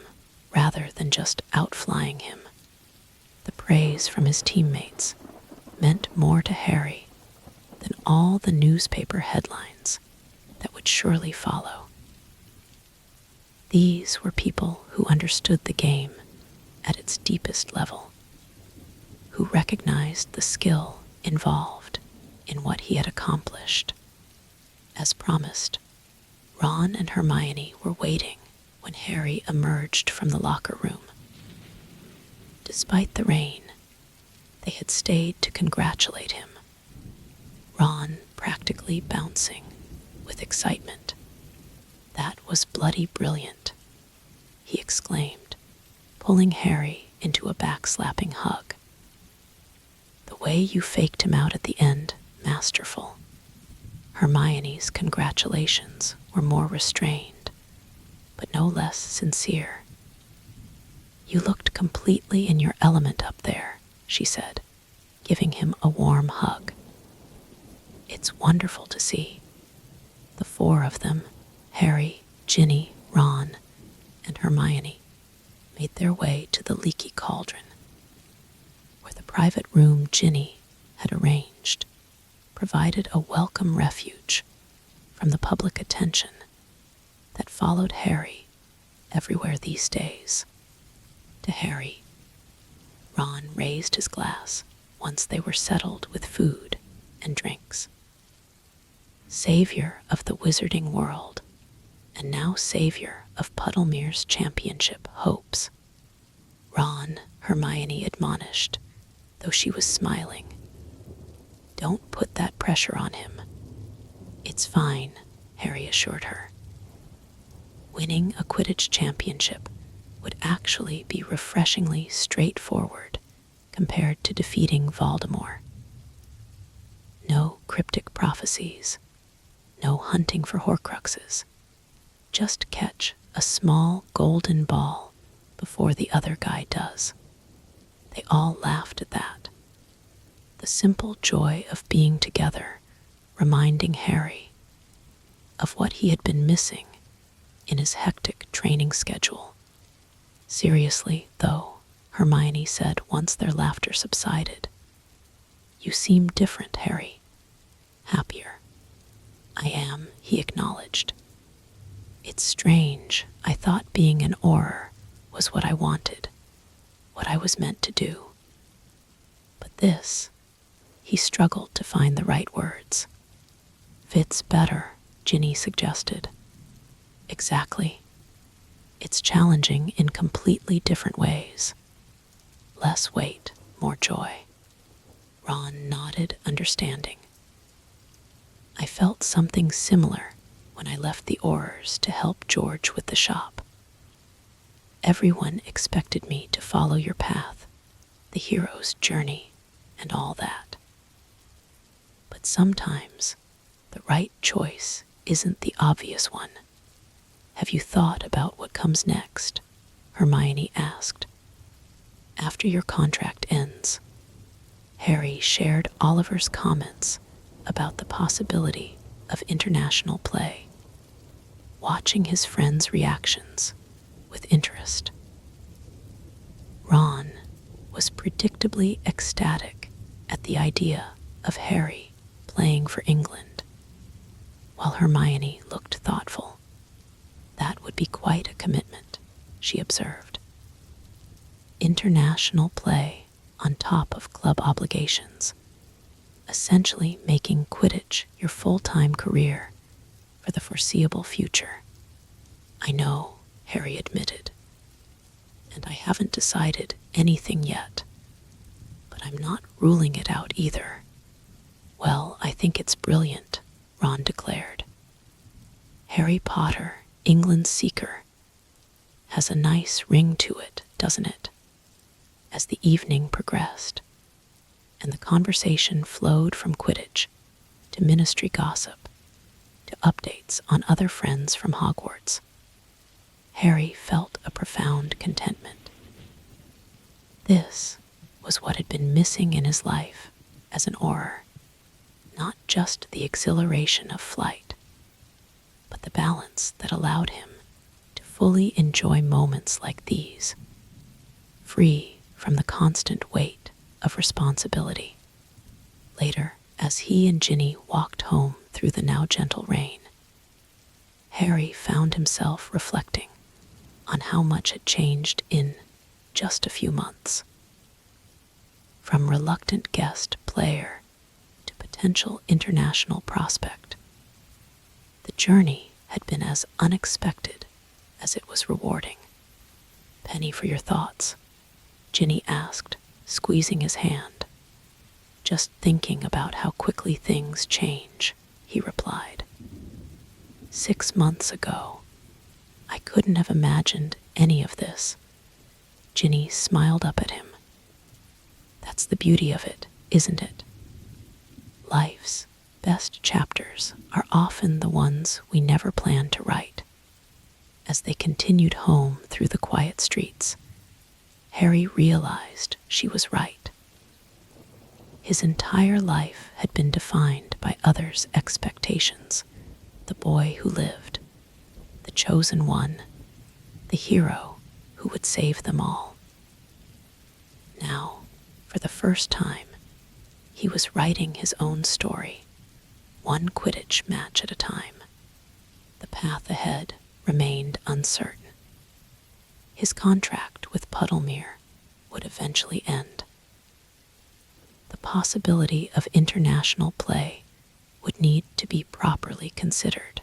rather than just outflying him. The praise from his teammates meant more to Harry than all the newspaper headlines that would surely follow. These were people who understood the game at its deepest level, who recognized the skill involved in what he had accomplished. As promised, Ron and Hermione were waiting when Harry emerged from the locker room. Despite the rain, they had stayed to congratulate him, Ron practically bouncing with excitement. That was bloody brilliant, he exclaimed, pulling Harry into a backslapping hug. The way you faked him out at the end, masterful. Hermione's congratulations were more restrained, but no less sincere. You looked completely in your element up there, she said, giving him a warm hug. It's wonderful to see. The four of them, Harry, Ginny, Ron, and Hermione, made their way to the leaky cauldron, where the private room Ginny had arranged provided a welcome refuge from the public attention that followed Harry everywhere these days. To Harry, Ron raised his glass once they were settled with food and drinks. Savior of the wizarding world, and now savior of Puddlemere's championship hopes. Ron, Hermione admonished, though she was smiling. Don't put that pressure on him. It's fine, Harry assured her. Winning a Quidditch championship would actually be refreshingly straightforward compared to defeating Voldemort. No cryptic prophecies, no hunting for Horcruxes. Just catch a small golden ball before the other guy does. They all laughed at that. The simple joy of being together, reminding Harry of what he had been missing in his hectic training schedule. Seriously, though, Hermione said once their laughter subsided, you seem different, Harry. Happier. I am, he acknowledged. It's strange. I thought being an Auror was what I wanted, what I was meant to do. But this, he struggled to find the right words. Fits better, Ginny suggested. Exactly. It's challenging in completely different ways. Less weight, more joy. Ron nodded, understanding. I felt something similar when I left the Aurors to help George with the shop. Everyone expected me to follow your path, the hero's journey, and all that. But sometimes the right choice isn't the obvious one. Have you thought about what comes next? Hermione asked. After your contract ends, Harry shared Oliver's comments about the possibility of international play, watching his friends' reactions with interest. Ron was predictably ecstatic at the idea of Harry playing for England, while Hermione looked thoughtful. That would be quite a commitment, she observed. International play on top of club obligations, essentially making Quidditch your full-time career for the foreseeable future. I know, Harry admitted, and I haven't decided anything yet, but I'm not ruling it out either. Well, I think it's brilliant, Ron declared. Harry Potter, England's Seeker, has a nice ring to it, doesn't it? As the evening progressed, and the conversation flowed from Quidditch to ministry gossip to updates on other friends from Hogwarts, Harry felt a profound contentment. This was what had been missing in his life as an Auror, not just the exhilaration of flight, but the balance that allowed him to fully enjoy moments like these, free from the constant weight of responsibility. Later, as he and Ginny walked home through the now gentle rain, Harry found himself reflecting on how much had changed in just a few months. From reluctant guest player to potential international prospect, the journey had been as unexpected as it was rewarding. Penny for your thoughts, Ginny asked, squeezing his hand. Just thinking about how quickly things change, he replied. 6 months ago, I couldn't have imagined any of this. Ginny smiled up at him. That's the beauty of it, isn't it? Life's best chapters are often the ones we never planned to write. As they continued home through the quiet streets, Harry realized she was right. His entire life had been defined by others' expectations, the boy who lived, the chosen one, the hero who would save them all. Now, for the first time, he was writing his own story, one Quidditch match at a time. path ahead remained uncertain. His contract with Puddlemere would eventually end. The possibility of international play would need to be properly considered.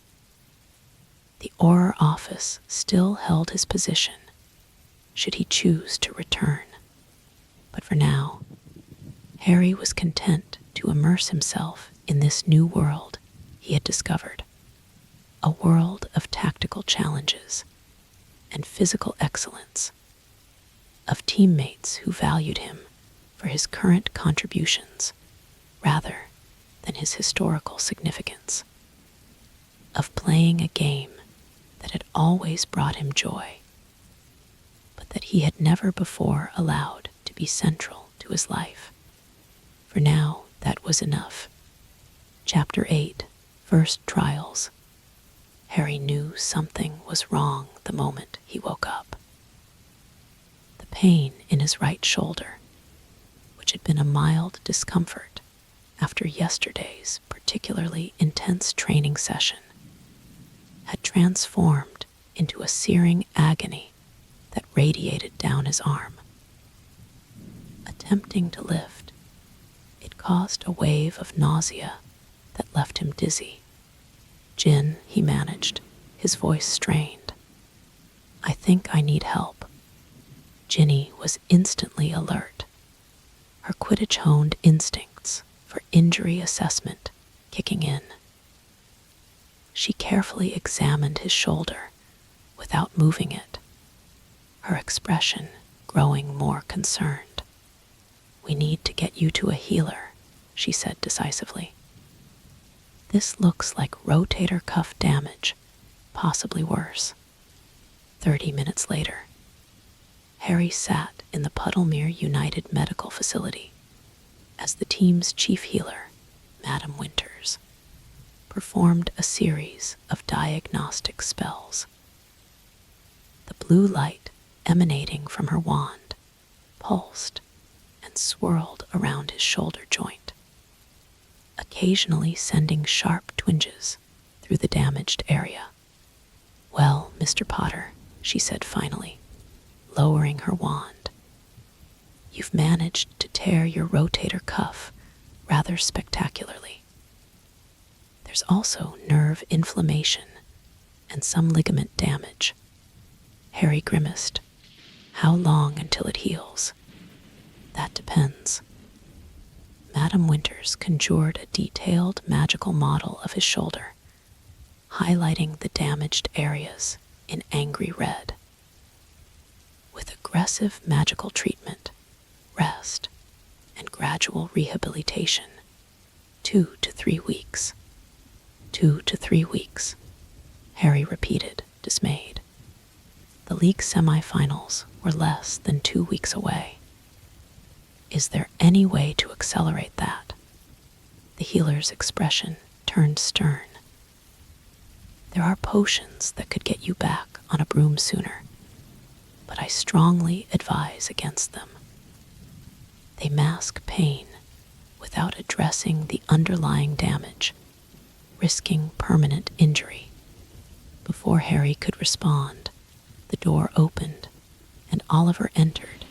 The Auror office still held his position, should he choose to return. But for now, Harry was content to immerse himself in this new world he had discovered, a world of tactical challenges and physical excellence, of teammates who valued him for his current contributions rather than his historical significance, of playing a game that had always brought him joy, but that he had never before allowed to be central to his life. For now, that was enough. Chapter 8, First Trials. Harry knew something was wrong the moment he woke up. The pain in his right shoulder, which had been a mild discomfort after yesterday's particularly intense training session, had transformed into a searing agony that radiated down his arm. Attempting to lift, it caused a wave of nausea that left him dizzy. "Jin," he managed, his voice strained. "I think I need help." Ginny was instantly alert, her Quidditch-honed instincts for injury assessment kicking in. She carefully examined his shoulder without moving it, her expression growing more concerned. "We need to get you to a healer," she said decisively. "This looks like rotator cuff damage, possibly worse." 30 minutes later, Harry sat in the Puddlemere United Medical Facility as the team's chief healer, Madam Winters, performed a series of diagnostic spells. The blue light emanating from her wand pulsed and swirled around his shoulder joint, occasionally sending sharp twinges through the damaged area. "Well, Mr. Potter," she said finally, lowering her wand, "you've managed to tear your rotator cuff rather spectacularly. There's also nerve inflammation and some ligament damage." Harry grimaced. "How long until it heals?" "That depends." Madam Winters conjured a detailed magical model of his shoulder, highlighting the damaged areas in angry red. "With aggressive magical treatment, rest, and gradual rehabilitation, 2 to 3 weeks. 2 to 3 weeks, Harry repeated, dismayed. The league semifinals were less than 2 weeks away. "Is there any way to accelerate that?" The healer's expression turned stern. "There are potions that could get you back on a broom sooner, but I strongly advise against them. They mask pain without addressing the underlying damage, risking permanent injury." Before Harry could respond, the door opened and Oliver entered,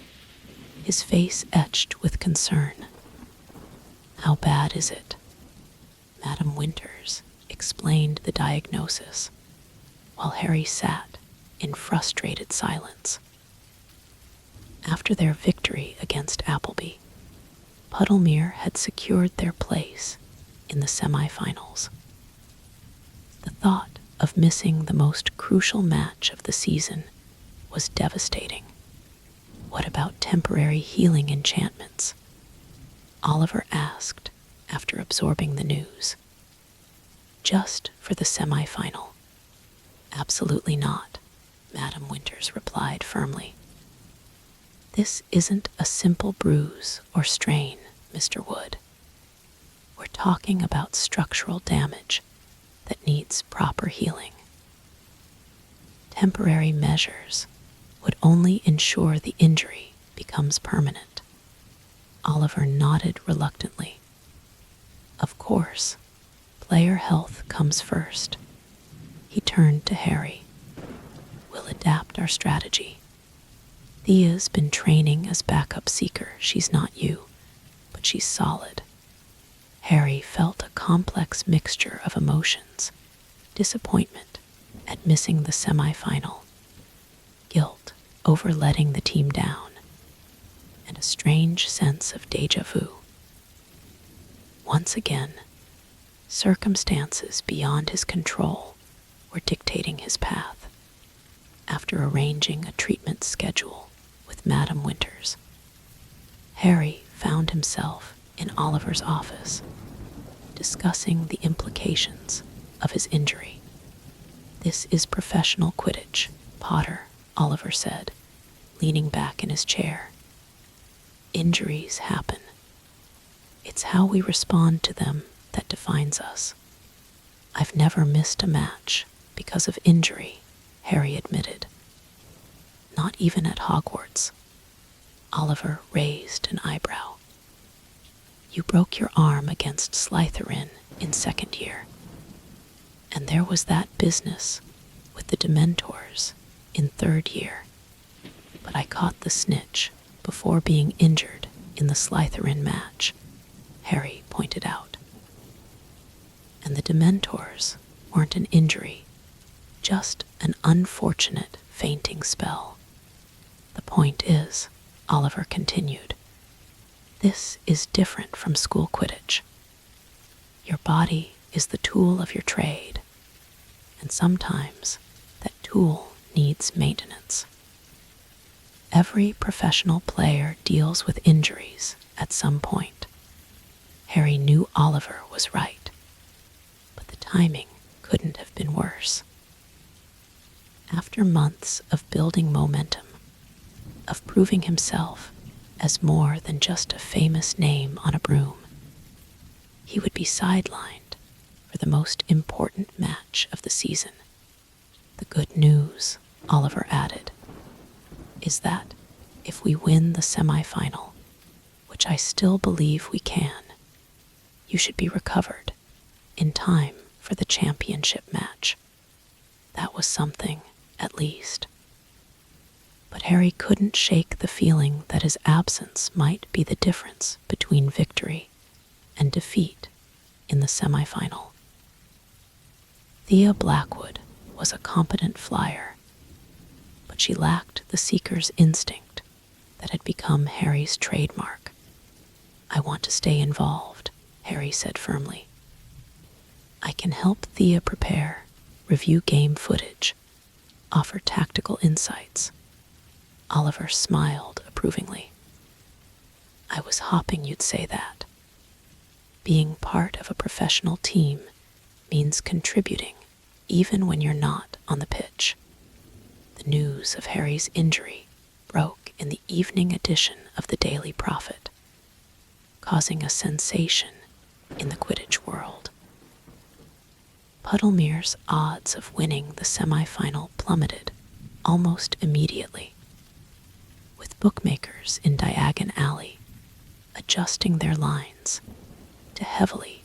his face etched with concern. "How bad is it?" Madam Winters explained the diagnosis, while Harry sat in frustrated silence. After their victory against Appleby, Puddlemere had secured their place in the semifinals. The thought of missing the most crucial match of the season was devastating. "What about temporary healing enchantments?" Oliver asked after absorbing the news. "Just for the semifinal." "Absolutely not," Madam Winters replied firmly. "This isn't a simple bruise or strain, Mr. Wood. We're talking about structural damage that needs proper healing. Temporary measures would only ensure the injury becomes permanent." Oliver nodded reluctantly. "Of course, player health comes first." He turned to Harry. "We'll adapt our strategy. Thea's been training as backup seeker. She's not you, but she's solid." Harry felt a complex mixture of emotions: disappointment at missing the semi-final, guilt over letting the team down, and a strange sense of déjà vu. Once again, circumstances beyond his control were dictating his path. After arranging a treatment schedule with Madam Winters, Harry found himself in Oliver's office, discussing the implications of his injury. "This is professional Quidditch, Potter," Oliver said, leaning back in his chair. "Injuries happen. It's how we respond to them that defines us." "I've never missed a match because of injury," Harry admitted. "Not even at Hogwarts." Oliver raised an eyebrow. "You broke your arm against Slytherin in second year. And there was that business with the Dementors in third year. But I caught the snitch before being injured in the Slytherin match," Harry pointed out. "And the Dementors weren't an injury, just an unfortunate fainting spell. The point is," Oliver continued, "this is different from school Quidditch. Your body is the tool of your trade, and sometimes that tool needs maintenance. Every professional player deals with injuries at some point." Harry knew Oliver was right, but the timing couldn't have been worse. After months of building momentum, of proving himself as more than just a famous name on a broom, he would be sidelined for the most important match of the season. "The good news," Oliver added, "is that if we win the semi-final, which I still believe we can, you should be recovered in time for the championship match." That was something, at least. But Harry couldn't shake the feeling that his absence might be the difference between victory and defeat in the semi-final. Thea Blackwood was a competent flyer, but she lacked the seeker's instinct that had become Harry's trademark. "I want to stay involved," Harry said firmly. "I can help Thea prepare, review game footage, offer tactical insights." Oliver smiled approvingly. "I was hoping you'd say that. Being part of a professional team means contributing even when you're not on the pitch." The news of Harry's injury broke in the evening edition of the Daily Prophet, causing a sensation in the Quidditch world. Puddlemere's odds of winning the semi-final plummeted almost immediately, with bookmakers in Diagon Alley adjusting their lines to heavily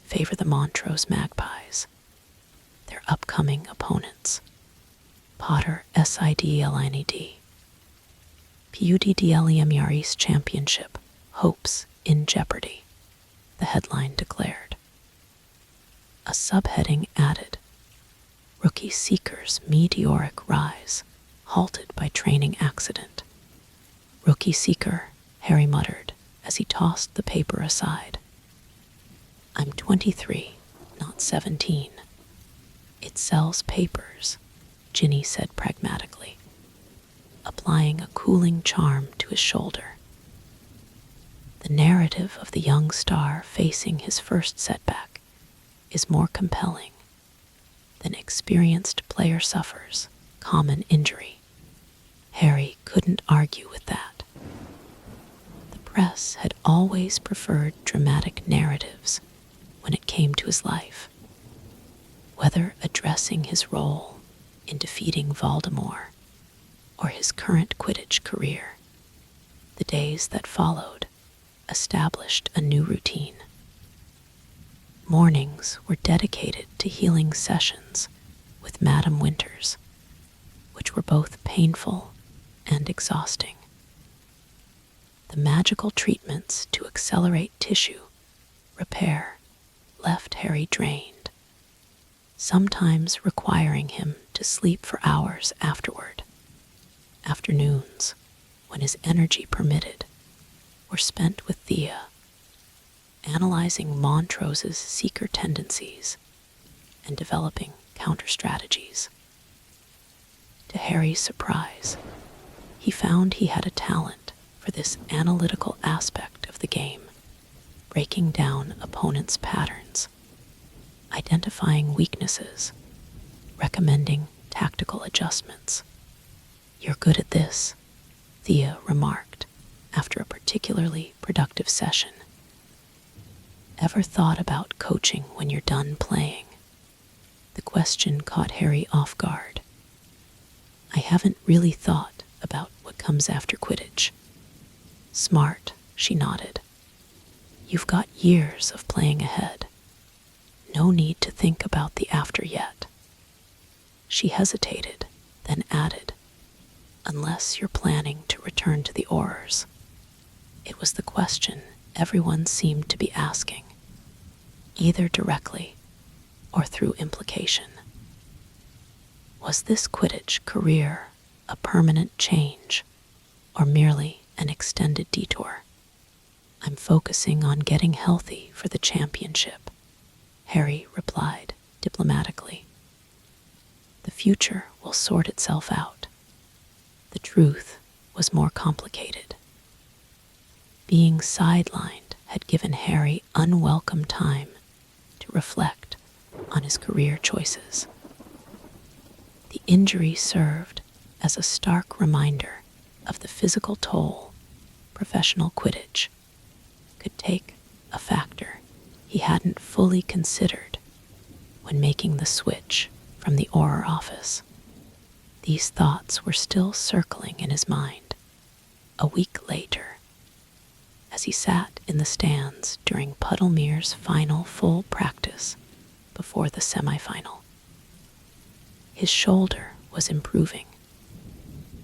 favor the Montrose Magpies, their upcoming opponents. Potter SIDLINED. PUDDLEM Yaris Championship, hopes in jeopardy, the headline declared. A subheading added, "Rookie Seeker's meteoric rise, halted by training accident." "Rookie Seeker," Harry muttered as he tossed the paper aside. "I'm 23, not 17. It sells papers," Ginny said pragmatically, applying a cooling charm to his shoulder. The narrative of the young star facing his first setback is more compelling than experienced player suffers common injury. Harry couldn't argue with that. The press had always preferred dramatic narratives when it came to his life, whether addressing his role in defeating Voldemort or his current Quidditch career. The days that followed established a new routine. Mornings were dedicated to healing sessions with with Madam Winters, which were both painful and exhausting. The magical treatments to accelerate tissue repair left Harry drained, sometimes requiring him to sleep for hours afterward. Afternoons, when his energy permitted, were spent with Thea, analyzing Montrose's seeker tendencies and developing counter-strategies. To Harry's surprise, he found he had a talent for this analytical aspect of the game, breaking down opponents' patterns, identifying weaknesses, recommending tactical adjustments. "You're good at this," Thea remarked after a particularly productive session. "Ever thought about coaching when you're done playing?" The question caught Harry off guard. "I haven't really thought about what comes after Quidditch." "Smart," she nodded. "You've got years of playing ahead. No need to think about the after yet." She hesitated, then added, "Unless you're planning to return to the Aurors." It was the question everyone seemed to be asking, either directly or through implication. Was this Quidditch career a permanent change, or merely an extended detour? "I'm focusing on getting healthy for the championship," Harry replied diplomatically. "The future will sort itself out." The truth was more complicated. Being sidelined had given Harry unwelcome time to reflect on his career choices. The injury served as a stark reminder of the physical toll professional Quidditch could take, a factor he hadn't fully considered when making the switch from the Auror office. These thoughts were still circling in his mind a week later, as he sat in the stands during Puddlemere's final full practice before the semifinal. His shoulder was improving,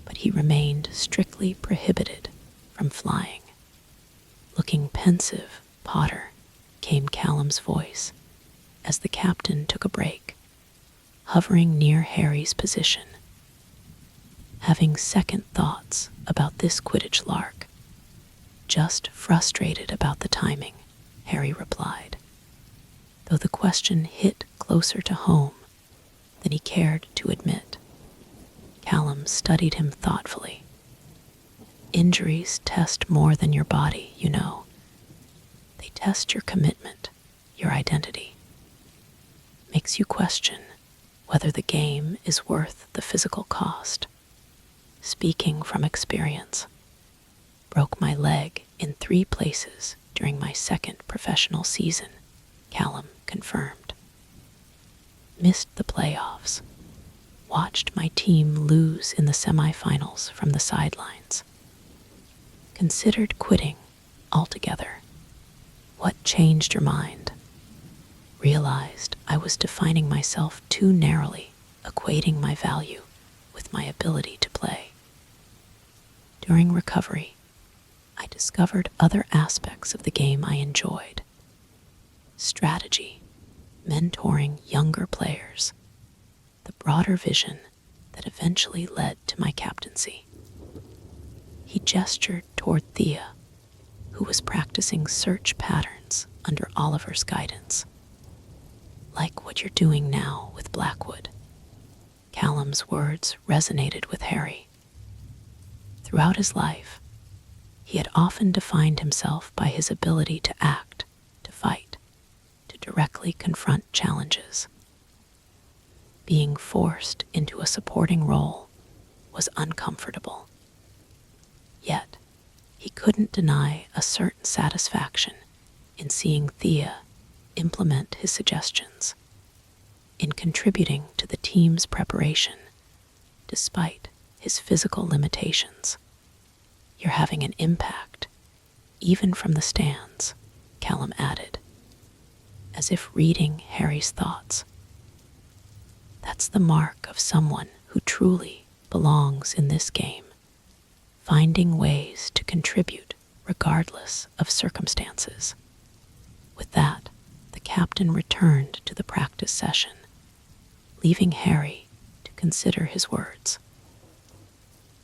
but he remained strictly prohibited from flying. "Looking pensive, Potter," came Callum's voice as the captain took a break, hovering near Harry's position. "Having second thoughts about this Quidditch lark. Just frustrated about the timing," Harry replied, though the question hit closer to home than he cared to admit. Callum studied him thoughtfully. "Injuries test more than your body, you know. They test your commitment, your identity. Makes you question whether the game is worth the physical cost. Speaking from experience, broke my leg in 3 places during my second professional season," Callum confirmed. "Missed the playoffs. Watched my team lose in the semifinals from the sidelines. Considered quitting altogether. What changed your mind? Realized I was defining myself too narrowly, equating my value with my ability to play. During recovery, I discovered other aspects of the game I enjoyed. Strategy, mentoring younger players, the broader vision that eventually led to my captaincy." He gestured toward Thea, who was practicing search patterns under Oliver's guidance. "Like what you're doing now with Blackwood." Callum's words resonated with Harry. Throughout his life, he had often defined himself by his ability to act, to fight, to directly confront challenges. Being forced into a supporting role was uncomfortable. Yet, he couldn't deny a certain satisfaction in seeing Thea implement his suggestions, in contributing to the team's preparation, despite his physical limitations. "You're having an impact, even from the stands," Callum added, as if reading Harry's thoughts. "That's That's the mark of someone who truly belongs in this game, finding ways to contribute regardless of circumstances. With that, the captain returned to the practice session, leaving Harry to consider his words.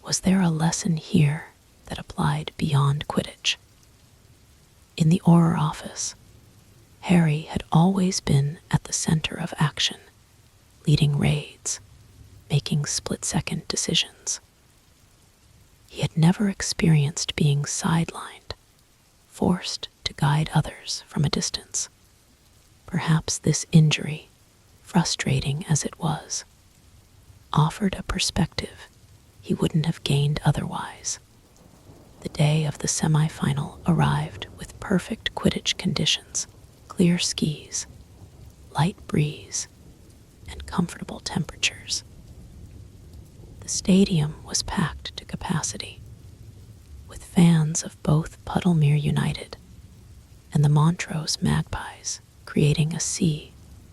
Was there a lesson here that applied beyond Quidditch? In the Auror office, Harry had always been at the center of action, leading raids, making split-second decisions. He had never experienced being sidelined, forced to guide others from a distance. Perhaps this injury, frustrating as it was, offered a perspective he wouldn't have gained otherwise. The day of the semi-final arrived with perfect Quidditch conditions, clear skies, light breeze, and comfortable temperatures. The stadium was packed to capacity, with fans of both Puddlemere United and the Montrose Magpies creating a sea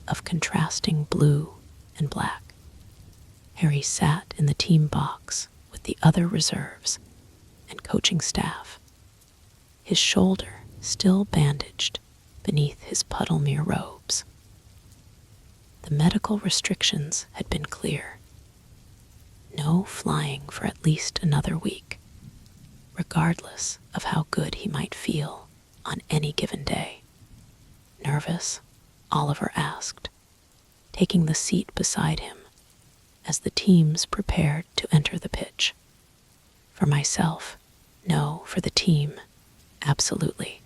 of contrasting blue and black. Harry sat in the team box with the other reserves and coaching staff, his shoulder still bandaged beneath his Puddlemere robes. The medical restrictions had been clear. No flying for at least another week, regardless of how good he might feel on any given day. Nervous? Oliver asked, taking the seat beside him as the teams prepared to enter the pitch. For myself, no. For the team, absolutely.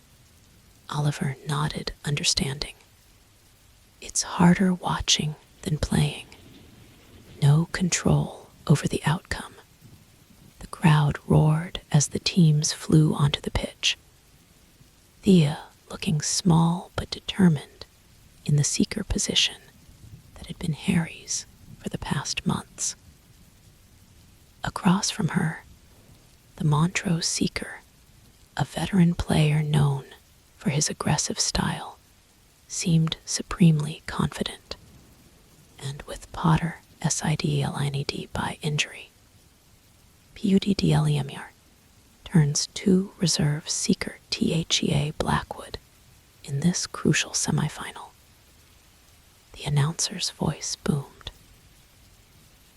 Oliver nodded, understanding. It's harder watching than playing. No control over the outcome. The crowd roared as the teams flew onto the pitch. Thea, looking small but determined in the seeker position that had been Harry's for the past months. Across from her, the Montrose Seeker, a veteran player known for his aggressive style, seemed supremely confident, and with Potter SIDLINED by injury. PUDDLEMR turns 2 reserve Seeker THEA Blackwood in this crucial semifinal. The announcer's voice boomed.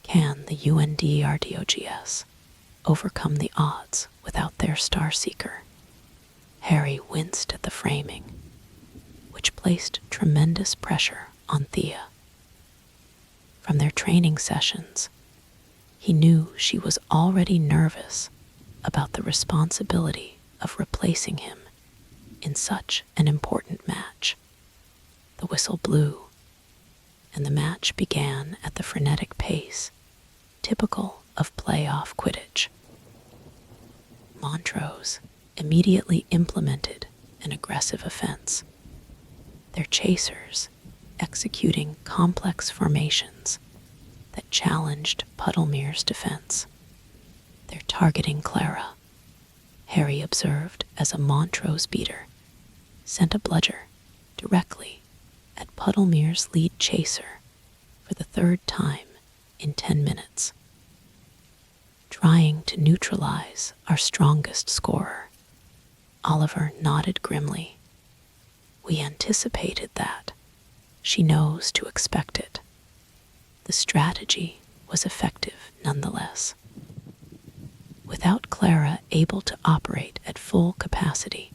Can the UNDRDOGS overcome the odds without their Star Seeker? Harry winced at the framing, which placed tremendous pressure on Thea. From their training sessions, he knew she was already nervous about the responsibility of replacing him in such an important match. The whistle blew, and the match began at the frenetic pace typical of playoff Quidditch. Montrose immediately implemented an aggressive offense, their chasers executing complex formations that challenged Puddlemere's defense. They're targeting Clara, Harry observed as a Montrose beater sent a bludger directly at Puddlemere's lead chaser for the 3rd time in 10 minutes. Trying to neutralize our strongest scorer, Oliver nodded grimly. We anticipated that. She knows to expect it. The strategy was effective nonetheless. Without Clara able to operate at full capacity,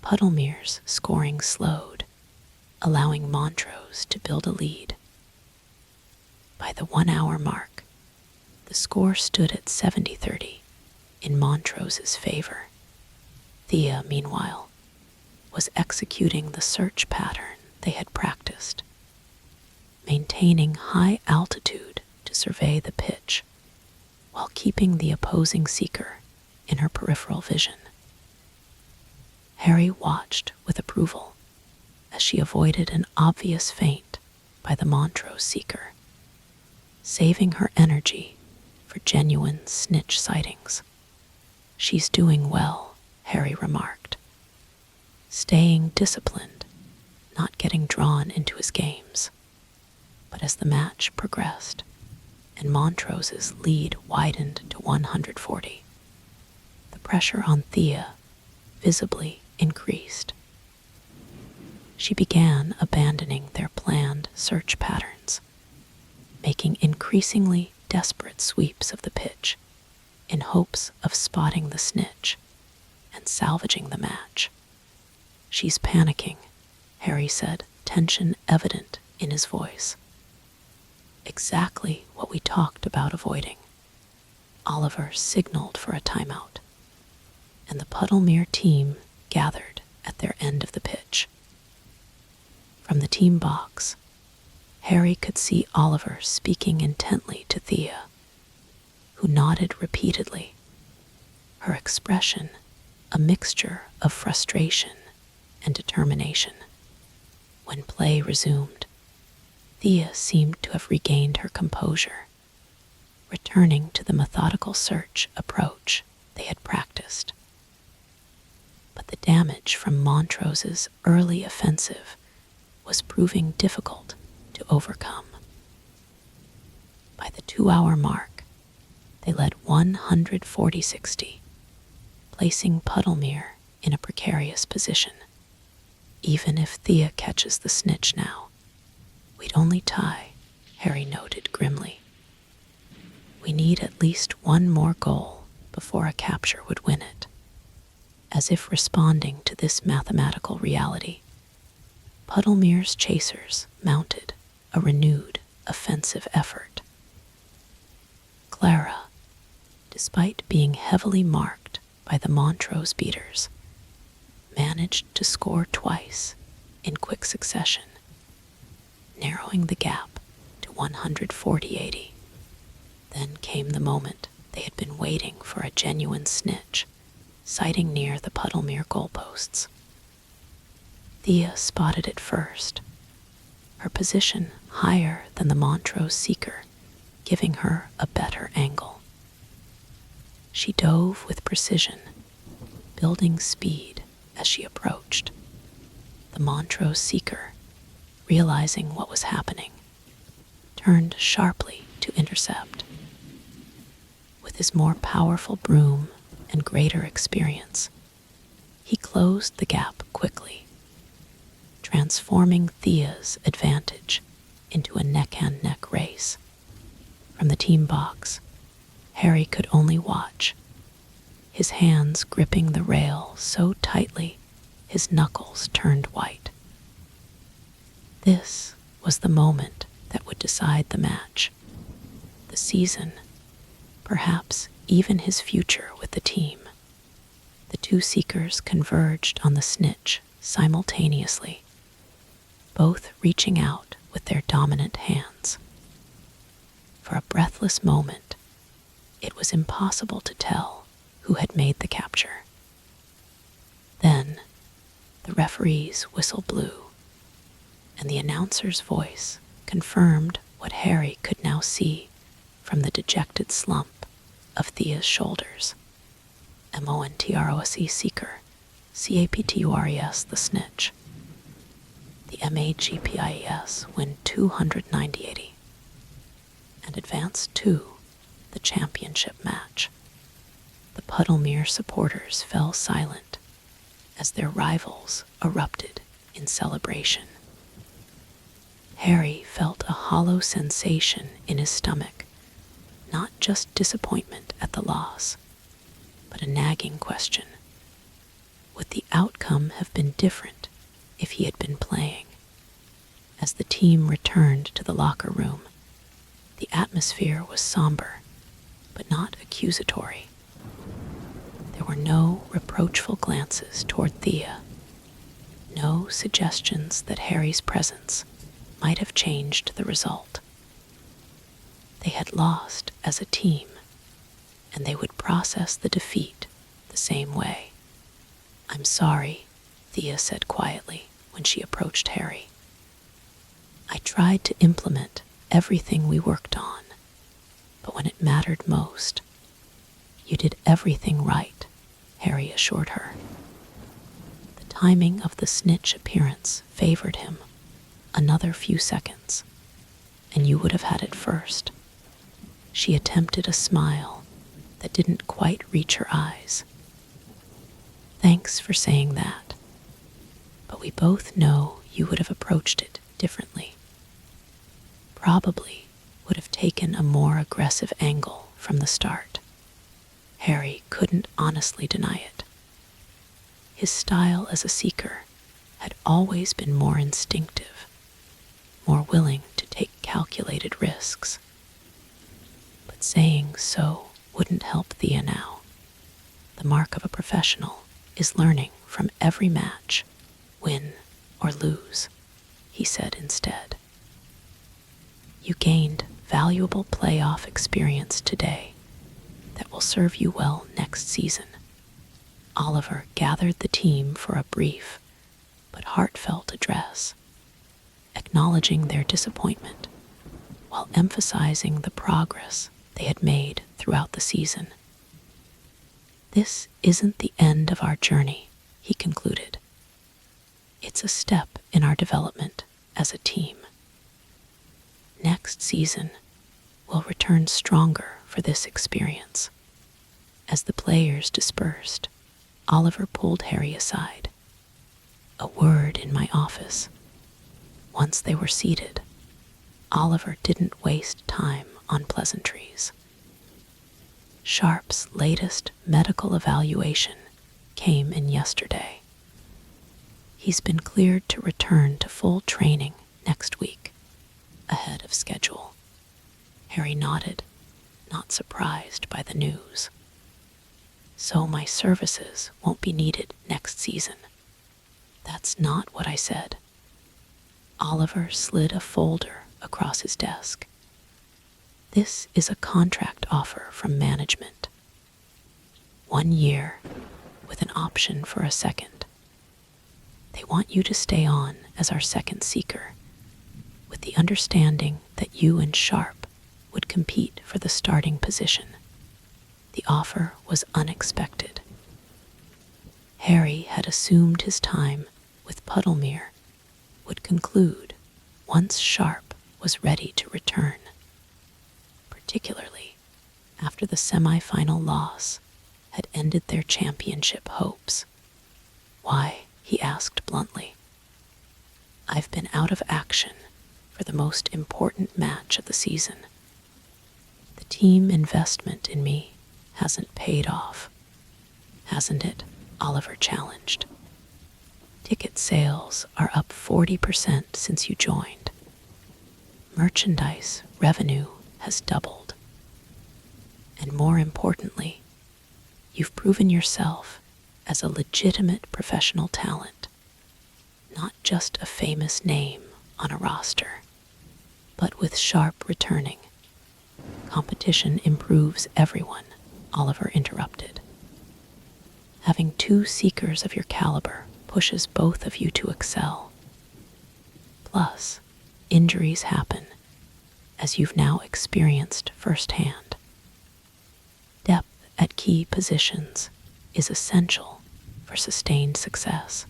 Puddlemere's scoring slowed, allowing Montrose to build a lead. By the 1-hour mark, the score stood at 70-30 in Montrose's favor. Thea, meanwhile, was executing the search pattern they had practiced, maintaining high altitude to survey the pitch while keeping the opposing seeker in her peripheral vision. Harry watched with approval as she avoided an obvious feint by the Montrose seeker, saving her energy for genuine snitch sightings. She's doing well, Harry remarked, staying disciplined, not getting drawn into his games. But as the match progressed, and Montrose's lead widened to 140, the pressure on Thea visibly increased. She began abandoning their planned search patterns, making increasingly desperate sweeps of the pitch in hopes of spotting the snitch and salvaging the match. "She's panicking," Harry said, tension evident in his voice. "Exactly what we talked about avoiding." Oliver signaled for a timeout, and the Puddlemere team gathered at their end of the pitch. From the team box, Harry could see Oliver speaking intently to Thea, who nodded repeatedly, her expression a mixture of frustration and determination. When play resumed, Thea seemed to have regained her composure, returning to the methodical search approach they had practiced. But the damage from Montrose's early offensive was proving difficult to overcome. By the 2-hour mark, they led 140-60, placing Puddlemere in a precarious position. "Even if Thea catches the snitch now, we'd only tie," Harry noted grimly. "We need at least one more goal before a capture would win it." As if responding to this mathematical reality, Puddlemere's chasers mounted a renewed offensive effort. Clara, despite being heavily marked by the Montrose beaters, managed to score twice in quick succession, narrowing the gap to 140-80. Then came the moment they had been waiting for, a genuine snitch sighting near the Puddlemere goalposts. Thea spotted it first, her position higher than the Montrose Seeker, giving her a better angle. She dove with precision, building speed as she approached. The Montrose Seeker, realizing what was happening, turned sharply to intercept. With his more powerful broom and greater experience, he closed the gap quickly, transforming Thea's advantage into a neck-and-neck race. From the team box, Harry could only watch, his hands gripping the rail so tightly his knuckles turned white. This was the moment that would decide the match, the season, perhaps even his future with the team. The two seekers converged on the snitch simultaneously, both reaching out with their dominant hands. For a breathless moment, it was impossible to tell who had made the capture. Then, the referee's whistle blew, and the announcer's voice confirmed what Harry could now see from the dejected slump of Thea's shoulders. Montrose Seeker, Captures the snitch. The MAGPIES win 290-80 and advance to the championship match. The Puddlemere supporters fell silent as their rivals erupted in celebration. Harry felt a hollow sensation in his stomach, not just disappointment at the loss, but a nagging question. Would the outcome have been different if he had been playing? As the team returned to the locker room, the atmosphere was somber, but not accusatory. There were no reproachful glances toward Thea, no suggestions that Harry's presence might have changed the result. They had lost as a team, and they would process the defeat the same way. "I'm sorry," Thea said quietly when she approached Harry. "I tried to implement everything we worked on, but when it mattered most, you did everything right," Harry assured her. The timing of the snitch appearance favored him another few seconds, and you would have had it first." She attempted a smile that didn't quite reach her eyes. "Thanks for saying that. But we both know you would have approached it differently. Probably would have taken a more aggressive angle from the start." Harry couldn't honestly deny it. His style as a seeker had always been more instinctive, more willing to take calculated risks. But saying so wouldn't help Thea now. The mark of a professional is learning from every match, win or lose, he said instead. "You gained valuable playoff experience today that will serve you well next season." Oliver gathered the team for a brief but heartfelt address, acknowledging their disappointment while emphasizing the progress they had made throughout the season. "This isn't the end of our journey," he concluded. "It's a step in our development as a team. Next season, we'll return stronger for this experience." As the players dispersed, Oliver pulled Harry aside. "A word in my office." Once they were seated, Oliver didn't waste time on pleasantries. Sharp's latest medical evaluation came in yesterday. He's been cleared to return to full training next week, ahead of schedule. Harry nodded, not surprised by the news. "So my services won't be needed next season." "That's not what I said." Oliver slid a folder across his desk. "This is a contract offer from management. 1 year with an option for a second. They want you to stay on as our second seeker, with the understanding that you and Sharp would compete for the starting position." The offer was unexpected. Harry had assumed his time with Puddlemere would conclude once Sharp was ready to return, particularly after the semi-final loss had ended their championship hopes. "Why?" he asked bluntly. "I've been out of action for the most important match of the season. The team investment in me hasn't paid off, hasn't it?" Oliver challenged. "Ticket sales are up 40% since you joined. Merchandise revenue has doubled. And more importantly, you've proven yourself as a legitimate professional talent, not just a famous name on a roster. But with Sharp returning, competition improves everyone," Oliver interrupted. "Having 2 seekers of your caliber pushes both of you to excel. Plus, injuries happen, as you've now experienced firsthand. Depth at key positions is essential for sustained success."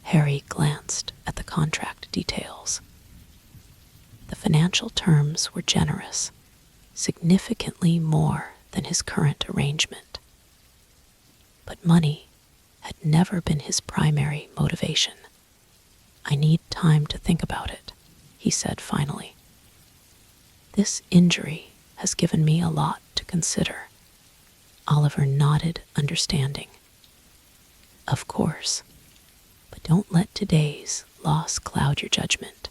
Harry glanced at the contract details. The financial terms were generous, significantly more than his current arrangement. But money had never been his primary motivation. "I need time to think about it," he said finally. "This injury has given me a lot to consider." Oliver nodded understanding. "Of course, but don't let today's loss cloud your judgment.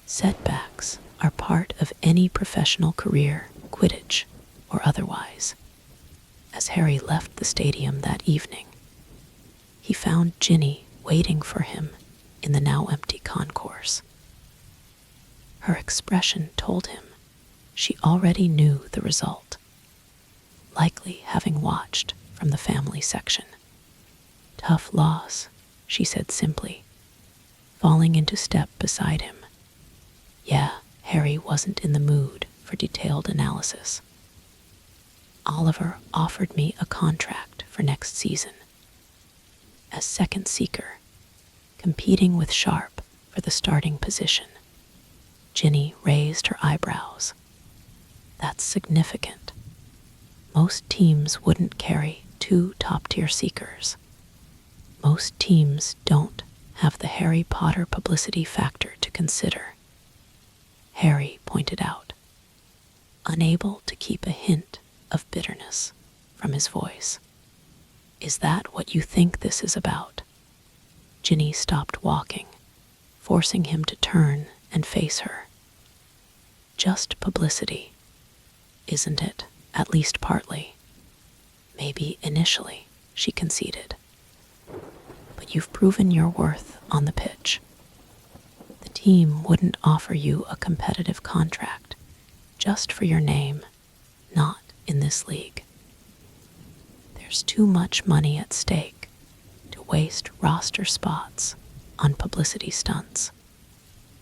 Setbacks are part of any professional career, Quidditch or otherwise." As Harry left the stadium that evening, he found Ginny waiting for him in the now empty concourse. Her expression told him she already knew the result, likely having watched from the family section. "Tough loss," she said simply, falling into step beside him. Yeah, Harry wasn't in the mood for detailed analysis. "Oliver offered me a contract for next season. As second seeker, competing with Sharp for the starting position. Ginny raised her eyebrows. That's significant. Most teams wouldn't carry 2 top-tier seekers. Most teams don't have the Harry Potter publicity factor to consider, Harry pointed out, unable to keep a hint of bitterness from his voice. Is that what you think this is about? Ginny stopped walking, forcing him to turn and face her. Just publicity, isn't it? At least partly. Maybe initially, she conceded. But you've proven your worth on the pitch. The team wouldn't offer you a competitive contract just for your name, not in this league. There's too much money at stake to waste roster spots on publicity stunts.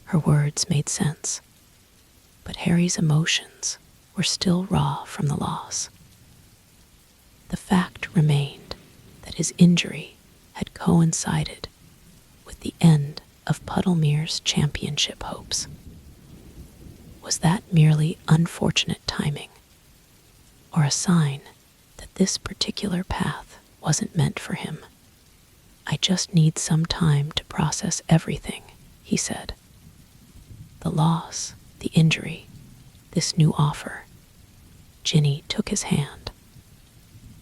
Her words made sense, but Harry's emotions were still raw from the loss. The fact remained that his injury had coincided with the end of Puddlemere's championship hopes. Was that merely unfortunate timing, or a sign that this particular path wasn't meant for him? I just need some time to process everything, he said. The loss, the injury, this new offer. Ginny took his hand.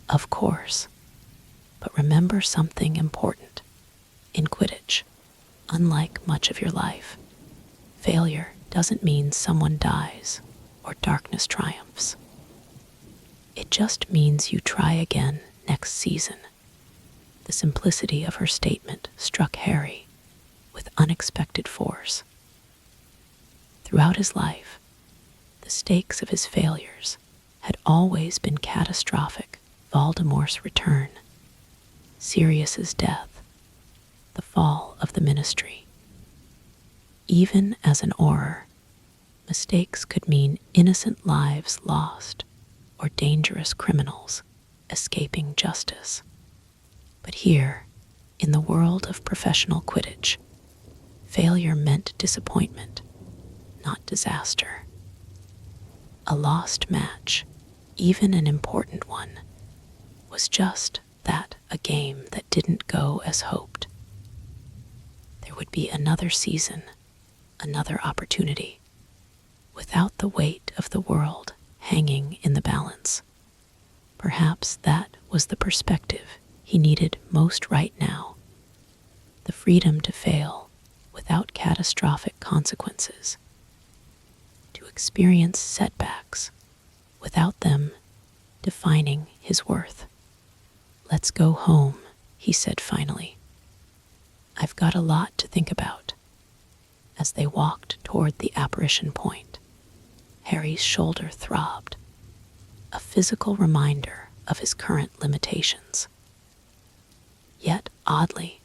Of course, but remember something important. In Quidditch, unlike much of your life, failure doesn't mean someone dies or darkness triumphs. It just means you try again next season. The simplicity of her statement struck Harry with unexpected force. Throughout his life, the stakes of his failures had always been catastrophic. Voldemort's return, Sirius's death, the fall of the Ministry. Even as an Auror, mistakes could mean innocent lives lost or dangerous criminals escaping justice. But here, in the world of professional Quidditch, failure meant disappointment, not disaster. A lost match, even an important one, was just that, a game that didn't go as hoped. There would be another season, another opportunity, without the weight of the world hanging in the balance. Perhaps that was the perspective he needed most right now. The freedom to fail without catastrophic consequences. To experience setbacks without them defining his worth. Let's go home, he said finally. I've got a lot to think about. As they walked toward the apparition point, Harry's shoulder throbbed, a physical reminder of his current limitations. Yet, oddly,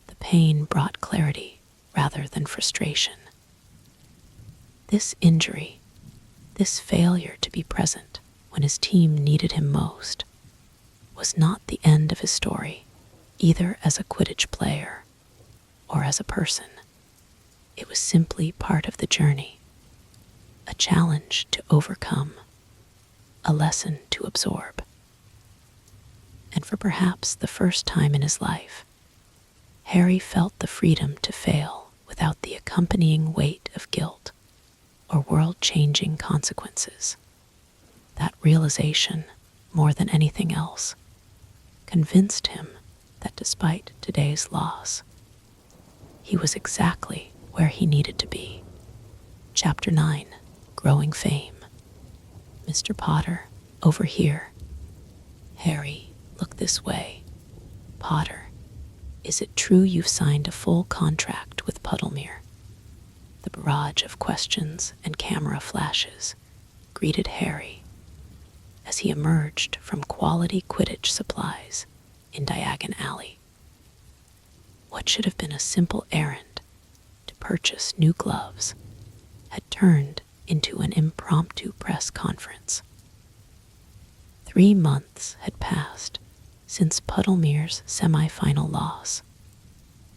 the pain brought clarity rather than frustration. This injury, this failure to be present when his team needed him most, was not the end of his story, either as a Quidditch player or as a person. It was simply part of the journey, a challenge to overcome, a lesson to absorb. And for perhaps the first time in his life, Harry felt the freedom to fail without the accompanying weight of guilt or world-changing consequences. That realization, more than anything else, convinced him that despite today's loss, he was exactly where he needed to be. Chapter 9, Growing Fame. Mr. Potter, over here. Harry, look this way. Potter, is it true you've signed a full contract with Puddlemere? The barrage of questions and camera flashes greeted Harry as he emerged from quality Quidditch supplies in Diagon Alley. What should have been a simple errand to purchase new gloves had turned into an impromptu press conference. 3 months had passed since Puddlemere's semi-final loss,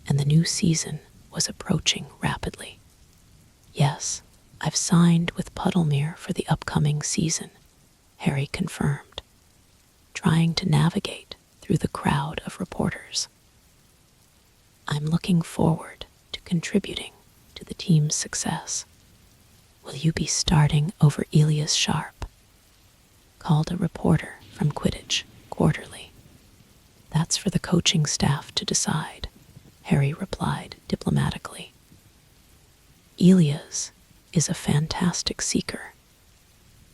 and the new season was approaching rapidly. Yes, I've signed with Puddlemere for the upcoming season, Harry confirmed, trying to navigate through the crowd of reporters. I'm looking forward to contributing to the team's success. Will you be starting over Elias Sharp? Called a reporter from Quidditch Quarterly. That's for the coaching staff to decide, Harry replied diplomatically. Elias is a fantastic seeker.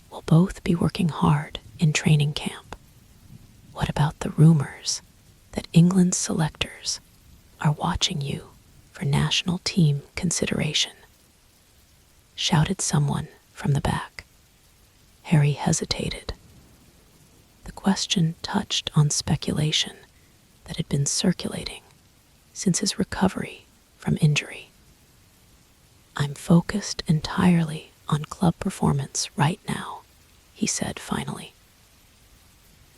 We'll both be working hard in training camp. What about the rumors that England's selectors are watching you for national team consideration? Shouted someone from the back. Harry hesitated. The question touched on speculation that had been circulating since his recovery from injury. I'm focused entirely on club performance right now, he said finally.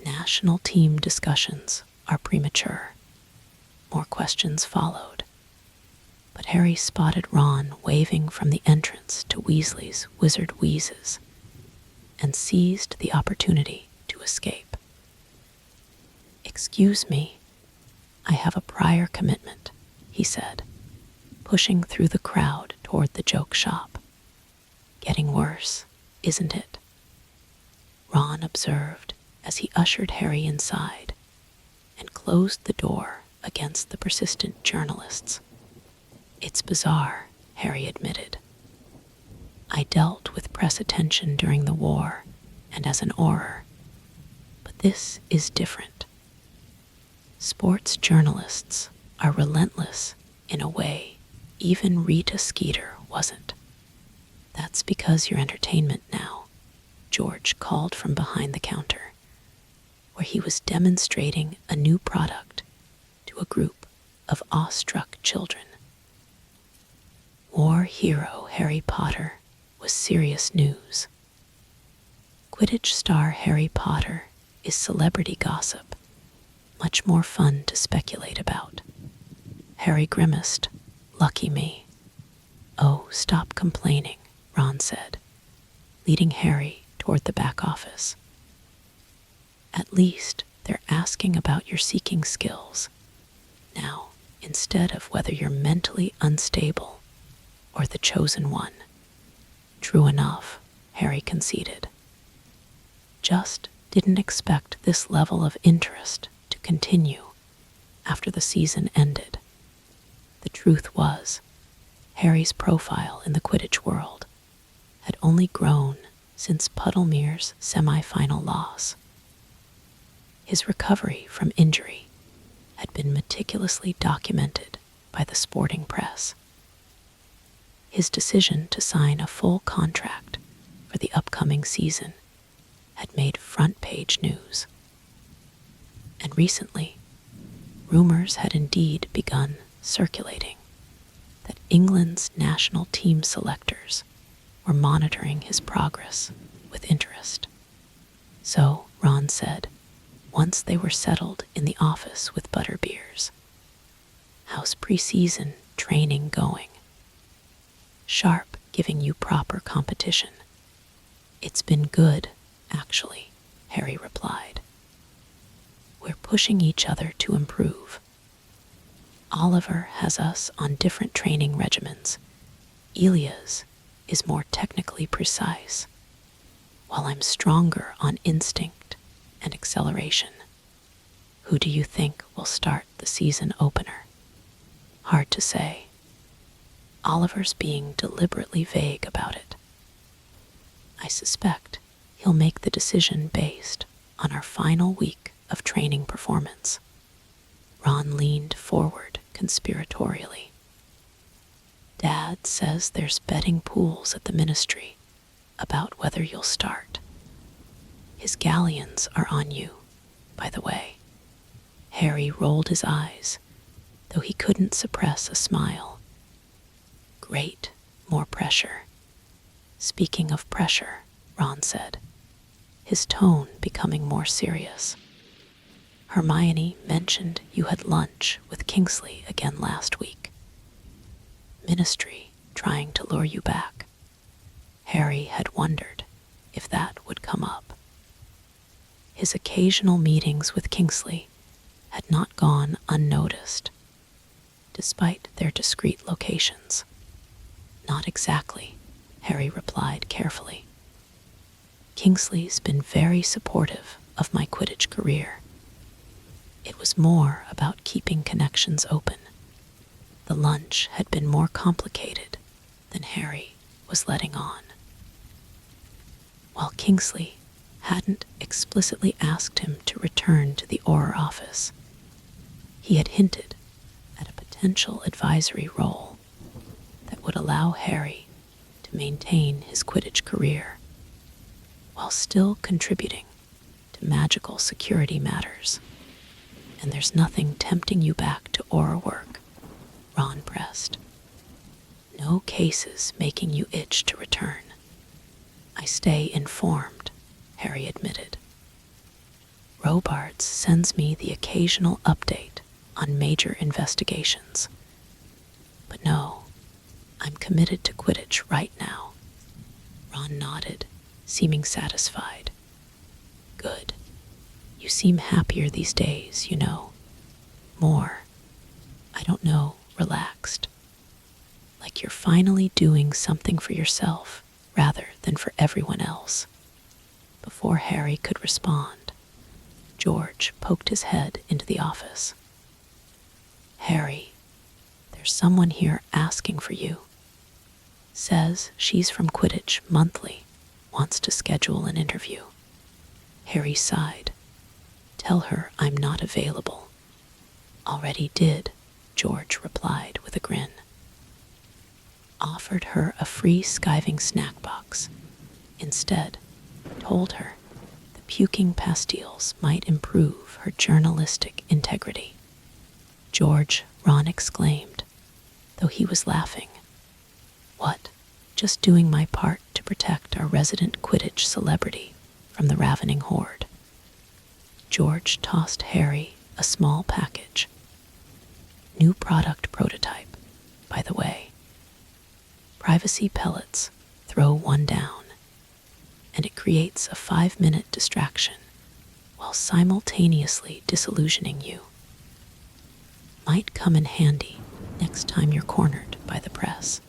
National team discussions are premature. More questions followed, but Harry spotted Ron waving from the entrance to Weasley's Wizard Wheezes and seized the opportunity to escape. Excuse me, I have a prior commitment, he said, pushing through the crowd toward the joke shop. Getting worse, isn't it? Ron observed as he ushered Harry inside and closed the door against the persistent journalists. It's bizarre, Harry admitted. I dealt with press attention during the war and as an Auror, but this is different. Sports journalists are relentless in a way even Rita Skeeter wasn't. That's because you're entertainment now, George called from behind the counter, where he was demonstrating a new product to a group of awestruck children. War hero Harry Potter was serious news. Quidditch star Harry Potter is celebrity gossip, much more fun to speculate about. Harry grimaced. Lucky me. Oh, stop complaining, Ron said, leading Harry toward the back office. At least they're asking about your seeking skills now, instead of whether you're mentally unstable or the chosen one. True enough, Harry conceded. Just didn't expect this level of interest to continue after the season ended. The truth was, Harry's profile in the Quidditch world had only grown since Puddlemere's semi-final loss. His recovery from injury had been meticulously documented by the sporting press. His decision to sign a full contract for the upcoming season had made front-page news. And recently, rumors had indeed begun circulating that England's national team selectors were monitoring his progress with interest. So, Ron said, once they were settled in the office with Butterbeers, how's pre-season training going? Sharp giving you proper competition. It's been good, actually, Harry replied. We're pushing each other to improve. Oliver has us on different training regimens. Elias is more technically precise, while I'm stronger on instinct and acceleration. Who do you think will start the season opener? Hard to say. Oliver's being deliberately vague about it. I suspect he'll make the decision based on our final week of training performance. Ron leaned forward conspiratorially. Dad says there's betting pools at the ministry about whether you'll start. His galleons are on you, by the way. Harry rolled his eyes, though he couldn't suppress a smile. Great, more pressure. Speaking of pressure, Ron said, his tone becoming more serious. Hermione mentioned you had lunch with Kingsley again last week. Ministry trying to lure you back. Harry had wondered if that would come up. His occasional meetings with Kingsley had not gone unnoticed, despite their discreet locations. Not exactly, Harry replied carefully. Kingsley's been very supportive of my Quidditch career. It was more about keeping connections open. The lunch had been more complicated than Harry was letting on. While Kingsley hadn't explicitly asked him to return to the Auror office, he had hinted at a potential advisory role that would allow Harry to maintain his Quidditch career while still contributing to magical security matters. And there's nothing tempting you back to Auror work, Ron pressed. No cases making you itch to return. I stay informed, Harry admitted. Robards sends me the occasional update on major investigations. But no, I'm committed to Quidditch right now. Ron nodded, seeming satisfied. Good. You seem happier these days, you know. More, I don't know, relaxed. Like you're finally doing something for yourself rather than for everyone else. Before Harry could respond, George poked his head into the office. Harry, there's someone here asking for you. Says she's from Quidditch Monthly, wants to schedule an interview. Harry sighed. Tell her I'm not available. Already did, George replied with a grin. Offered her a free skiving snack box. Instead, told her the puking pastilles might improve her journalistic integrity. George, Ron exclaimed, though he was laughing. What? Just doing my part to protect our resident Quidditch celebrity from the ravening horde. George tossed Harry a small package. New product prototype, by the way. Privacy pellets throw one down, and it creates a 5-minute distraction while simultaneously disillusioning you. Might come in handy next time you're cornered by the press.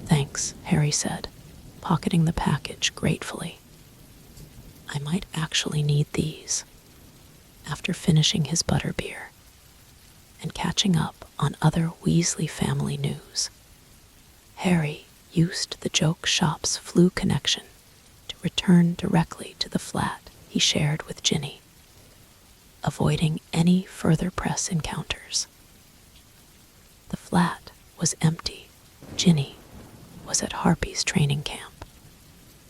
Thanks, Harry said, pocketing the package gratefully. I might actually need these. After finishing his butterbeer and catching up on other Weasley family news, Harry used the joke shop's flu connection to return directly to the flat he shared with Ginny, avoiding any further press encounters. The flat was empty. Ginny was at Harpy's training camp,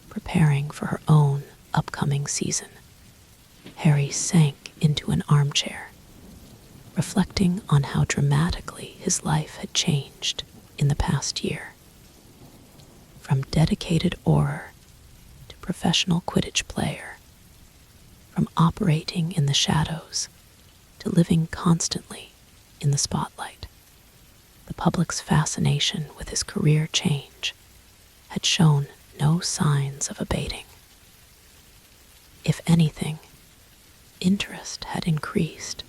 preparing for her own upcoming season. Harry sank into an armchair, reflecting on how dramatically his life had changed in the past year. From dedicated Auror to professional Quidditch player, from operating in the shadows to living constantly in the spotlight. The public's fascination with his career change had shown no signs of abating. If anything, interest had increased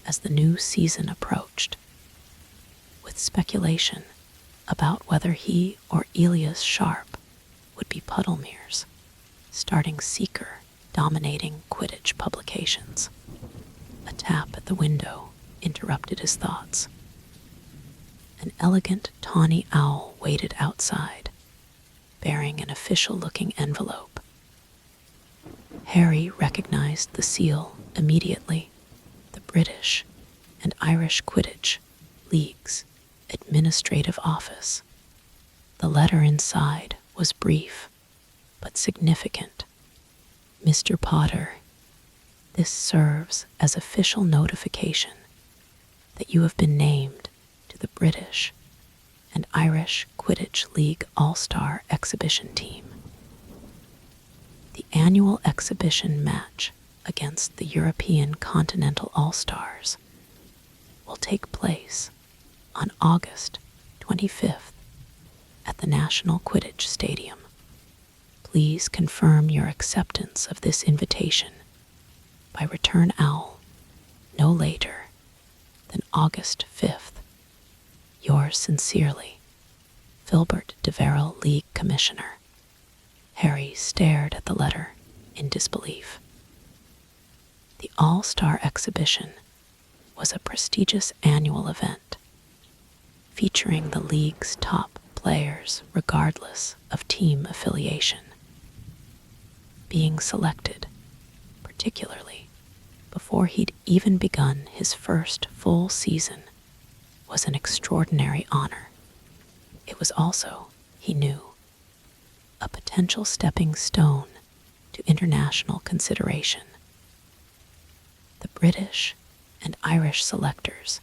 as the new season approached, with speculation about whether he or Elias Sharp would be Puddlemeres, starting Seeker dominating Quidditch publications. A tap at the window interrupted his thoughts. An elegant tawny owl waited outside, bearing an official-looking envelope. Harry recognized the seal immediately. The British and Irish Quidditch League's administrative office. The letter inside was brief, but significant. Mr. Potter, this serves as official notification that you have been named to the British and Irish Quidditch League All-Star Exhibition Team. The annual exhibition match against the European Continental All-Stars will take place on August 25th at the National Quidditch Stadium. please confirm your acceptance of this invitation by return owl no later than August 5th. Yours sincerely, Filbert de Veril, League Commissioner. Harry stared at the letter in disbelief. The All-Star Exhibition was a prestigious annual event featuring the league's top players regardless of team affiliation. Being selected, particularly before he'd even begun his first full season, was an extraordinary honor. It was also, he knew, a potential stepping stone to international consideration. The British and Irish selectors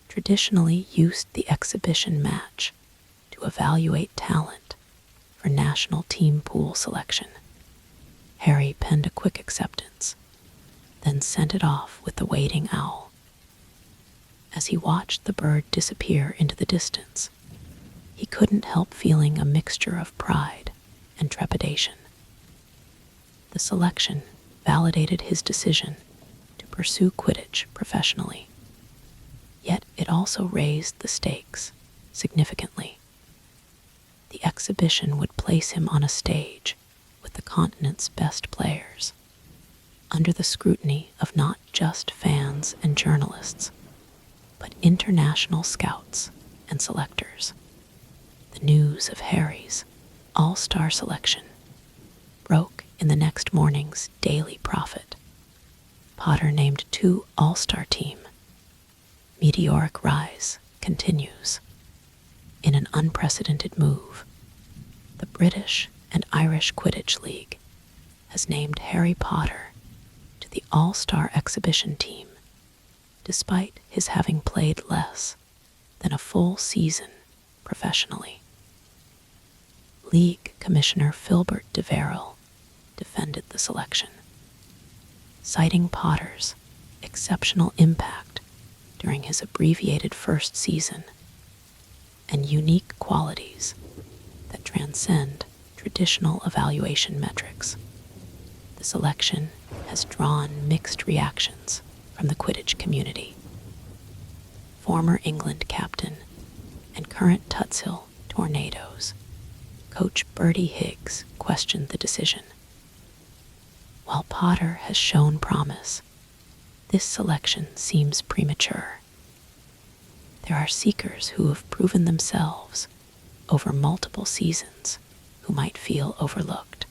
traditionally used the exhibition match to evaluate talent for national team pool selection. Harry penned a quick acceptance, then sent it off with the waiting owl. As he watched the bird disappear into the distance, he couldn't help feeling a mixture of pride and trepidation. The selection validated his decision to pursue Quidditch professionally, yet it also raised the stakes significantly. The exhibition would place him on a stage with the continent's best players, under the scrutiny of not just fans and journalists, but international scouts and selectors. The news of Harry's all-star selection broke in the next morning's Daily Prophet. Potter named 2 all-star team. Meteoric rise continues. In an unprecedented move, the British and Irish Quidditch League has named Harry Potter to the All-Star Exhibition team, despite his having played less than a full season professionally. League Commissioner Filbert de Veril defended the selection, citing Potter's exceptional impact during his abbreviated first season and unique qualities that transcend traditional evaluation metrics. The selection has drawn mixed reactions from the Quidditch community. Former England captain and current Tutshill Tornadoes coach Bertie Higgs questioned the decision. While Potter has shown promise, this selection seems premature. There are seekers who have proven themselves over multiple seasons who might feel overlooked.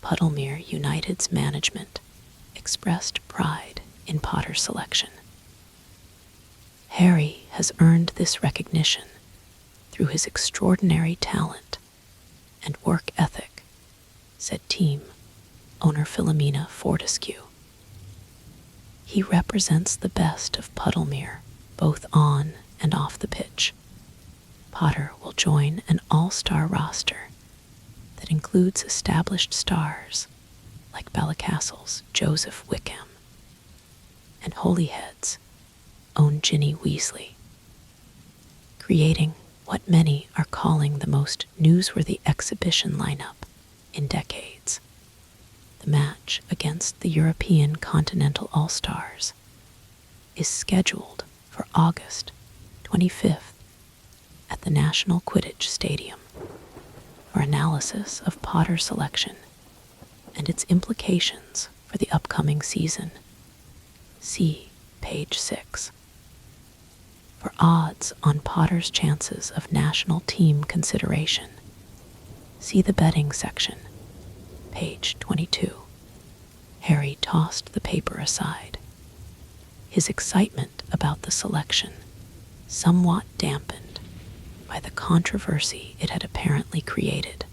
Puddlemere United's management expressed pride in Potter's selection. Harry has earned this recognition through his extraordinary talent and work ethic, said team owner Philomena Fortescue. He represents the best of Puddlemere, both on and off the pitch. Potter will join an all-star roster that includes established stars like Ballycastle's Joseph Wickham and Holyhead's own Ginny Weasley, creating what many are calling the most newsworthy exhibition lineup in decades. The match against the European Continental All-Stars is scheduled for August 25th at the National Quidditch Stadium. For analysis of Potter's selection and its implications for the upcoming season, see page 6. For odds on Potter's chances of national team consideration, see the betting section, page 22. Harry tossed the paper aside, his excitement about the selection somewhat dampened by the controversy it had apparently created.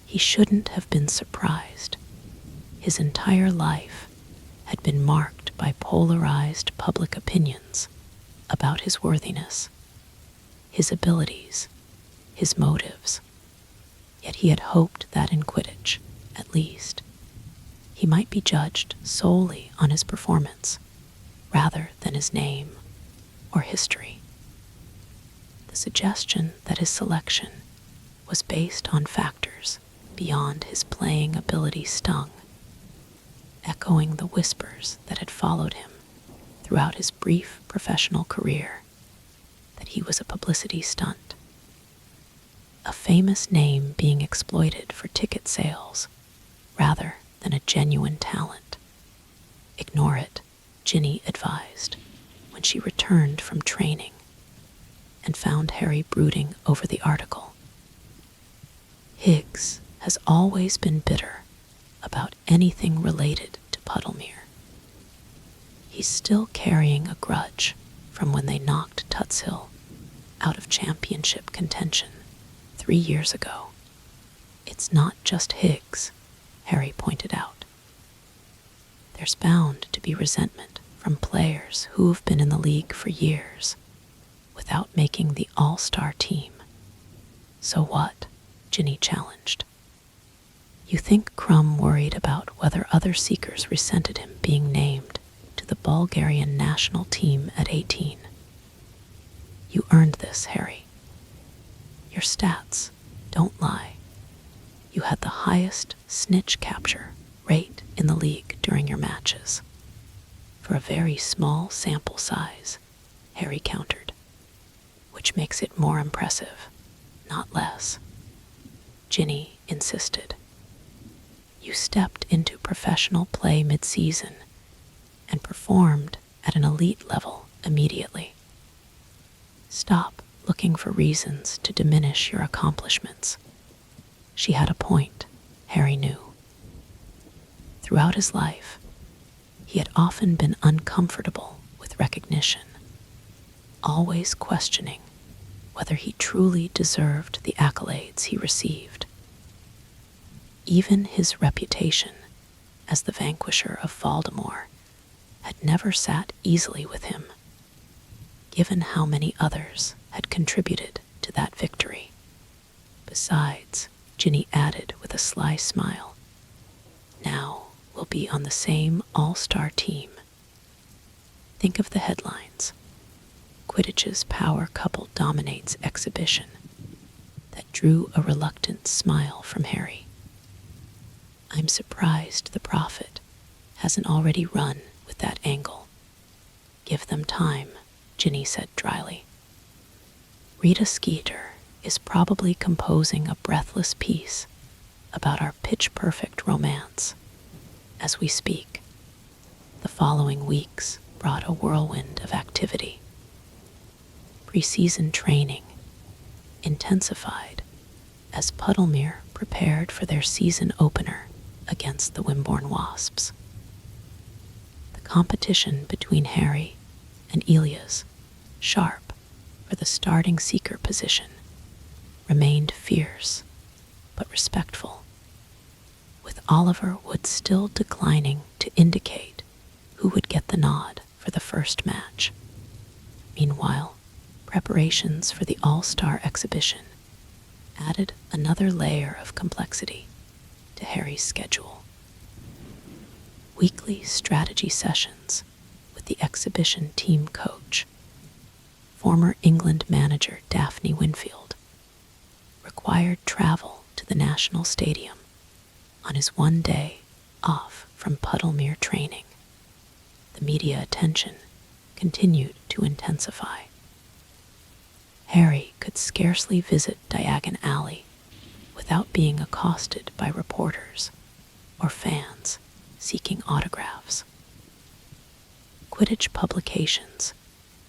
He shouldn't have been surprised. His entire life had been marked by polarized public opinions about his worthiness, his abilities, his motives. Yet he had hoped that in Quidditch, at least, he might be judged solely on his performance rather than his name or history. The suggestion that his selection was based on factors beyond his playing ability stung, echoing the whispers that had followed him throughout his brief professional career that he was a publicity stunt. A famous name being exploited for ticket sales rather than a genuine talent. Ignore it, Ginny advised when she returned from training and found Harry brooding over the article. Higgs has always been bitter about anything related to Puddlemere. He's still carrying a grudge from when they knocked Tutshill out of championship contention 3 years ago. It's not just Higgs, Harry pointed out. There's bound to be resentment from players who have been in the league for years without making the all-star team. So what? Ginny challenged. You think Crumb worried about whether other Seekers resented him being named to the Bulgarian national team at 18? You earned this, Harry. Your stats don't lie. You had the highest snitch capture rate in the league during your matches. For a very small sample size, Harry countered, which makes it more impressive, not less. Ginny insisted. You stepped into professional play mid-season and performed at an elite level immediately. Stop looking for reasons to diminish your accomplishments. She had a point, Harry knew. Throughout his life, he had often been uncomfortable with recognition, always questioning whether he truly deserved the accolades he received. Even his reputation as the vanquisher of Voldemort had never sat easily with him, given how many others had contributed to that victory. Besides, Ginny added with a sly smile, now we'll be on the same all-star team. Think of the headlines. Quidditch's power couple dominates exhibition. That drew a reluctant smile from Harry. I'm surprised the Prophet hasn't already run with that angle. Give them time, Ginny said dryly. Rita Skeeter is probably composing a breathless piece about our pitch-perfect romance as we speak. The following weeks brought a whirlwind of activity. Pre-season training intensified as Puddlemere prepared for their season opener against the Wimborne Wasps. The competition between Harry and Elias, sharp for the starting Seeker position, remained fierce but respectful, with Oliver Wood still declining to indicate who would get the nod for the first match. Meanwhile, preparations for the All-Star exhibition added another layer of complexity to Harry's schedule. Weekly strategy sessions with the exhibition team coach, former England manager Daphne Winfield, required travel to the National Stadium on his one day off from Puddlemere training. The media attention continued to intensify. Harry could scarcely visit Diagon Alley without being accosted by reporters or fans seeking autographs. Quidditch publications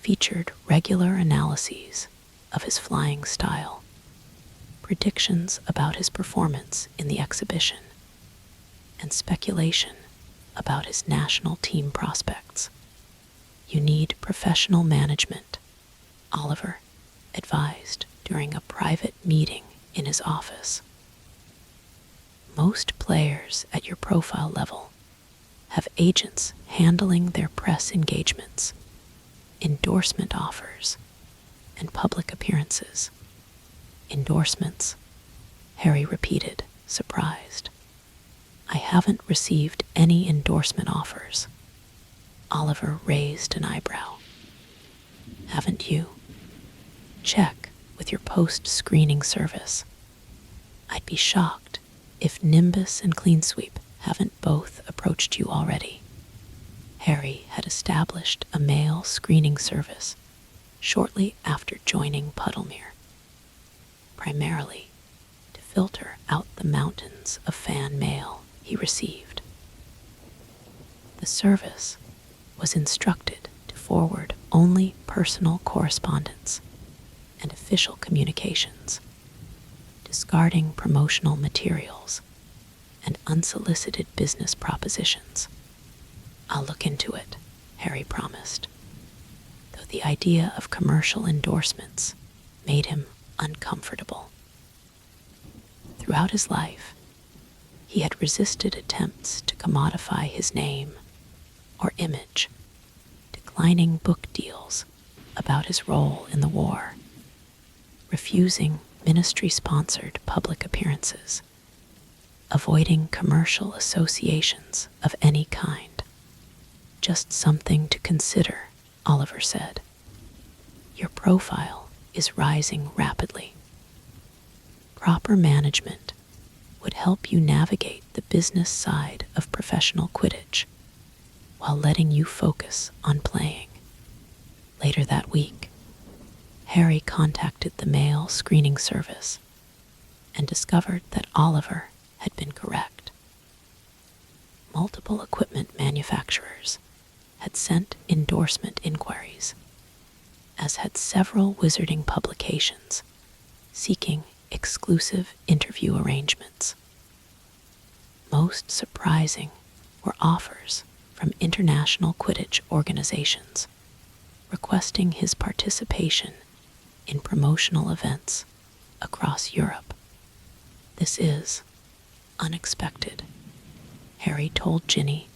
featured regular analyses of his flying style, predictions about his performance in the exhibition, and speculation about his national team prospects. You need professional management, Oliver advised during a private meeting in his office. Most players at your profile level have agents handling their press engagements, endorsement offers, and public appearances. Endorsements, Harry repeated, surprised. I haven't received any endorsement offers. Oliver raised an eyebrow. Haven't you? Check with your post-screening service. I'd be shocked if Nimbus and Clean Sweep haven't both approached you already. Harry had established a mail screening service shortly after joining Puddlemere, primarily to filter out the mountains of fan mail he received. The service was instructed to forward only personal correspondence and official communications, discarding promotional materials and unsolicited business propositions. "I'll look into it," Harry promised, though the idea of commercial endorsements made him uncomfortable. Throughout his life, he had resisted attempts to commodify his name or image, declining book deals about his role in the war, refusing ministry-sponsored public appearances, avoiding commercial associations of any kind. "Just something to consider," Oliver said. "Your profile is rising rapidly. Proper management would help you navigate the business side of professional Quidditch while letting you focus on playing." Later that week, Harry contacted the mail screening service and discovered that Oliver had been correct. Multiple equipment manufacturers had sent endorsement inquiries, as had several wizarding publications seeking exclusive interview arrangements. Most surprising were offers from international Quidditch organizations requesting his participation in promotional events across Europe. "This is unexpected," Harry told Ginny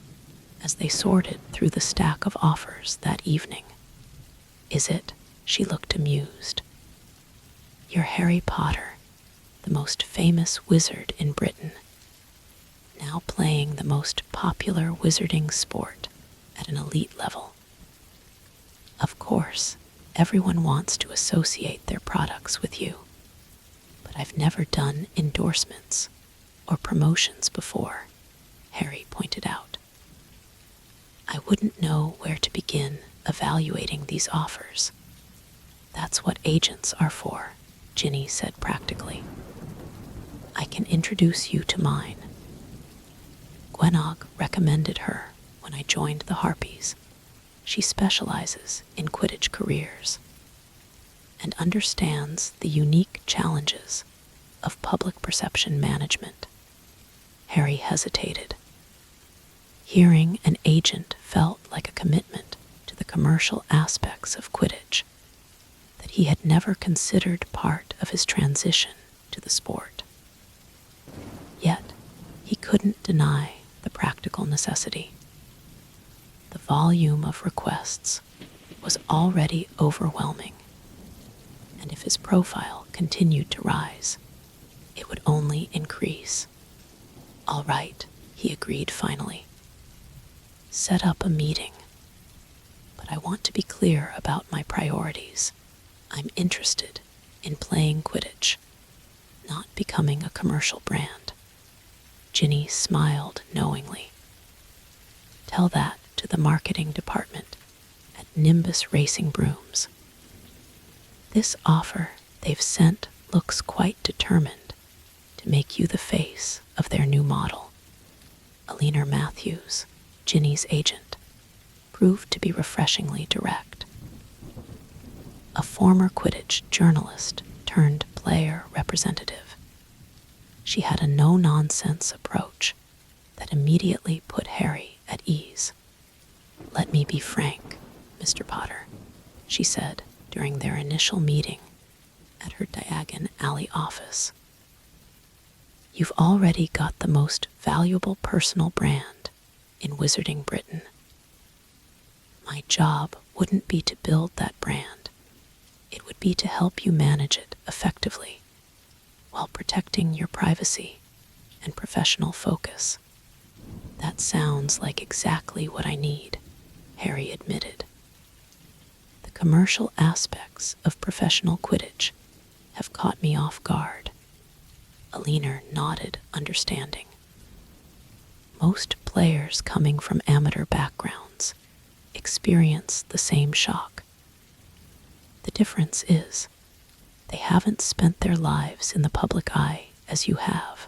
as they sorted through the stack of offers that evening. "Is it?" She looked amused. "You're Harry Potter, the most famous wizard in Britain, now playing the most popular wizarding sport at an elite level. Of course, everyone wants to associate their products with you, but I've never done endorsements or promotions before," Harry pointed out. "I wouldn't know where to begin evaluating these offers. That's what agents are for," Ginny said practically. "I can introduce you to mine. Gwenog recommended her when I joined the Harpies. She specializes in Quidditch careers and understands the unique challenges of public perception management." Harry hesitated. Hearing an agent felt like a commitment to the commercial aspects of Quidditch that he had never considered part of his transition to the sport. Yet, he couldn't deny the practical necessity. The volume of requests was already overwhelming, and if his profile continued to rise, it would only increase. "All right," he agreed finally. "Set up a meeting, but I want to be clear about my priorities. I'm interested in playing Quidditch, not becoming a commercial brand." Ginny smiled knowingly. "Tell that to the marketing department at Nimbus Racing Brooms. This offer they've sent looks quite determined to make you the face of their new model." Alina Matthews, Ginny's agent, proved to be refreshingly direct. A former Quidditch journalist turned player representative, she had a no-nonsense approach that immediately put Harry at ease. "Let me be frank, Mr. Potter," she said during their initial meeting at her Diagon Alley office. "You've already got the most valuable personal brand in Wizarding Britain. My job wouldn't be to build that brand. It would be to help you manage it effectively while protecting your privacy and professional focus." "That sounds like exactly what I need," Harry admitted. "The commercial aspects of professional Quidditch have caught me off guard. Alina nodded, understanding. Most players coming from amateur backgrounds experience the same shock. The difference is, they haven't spent their lives in the public eye as you have.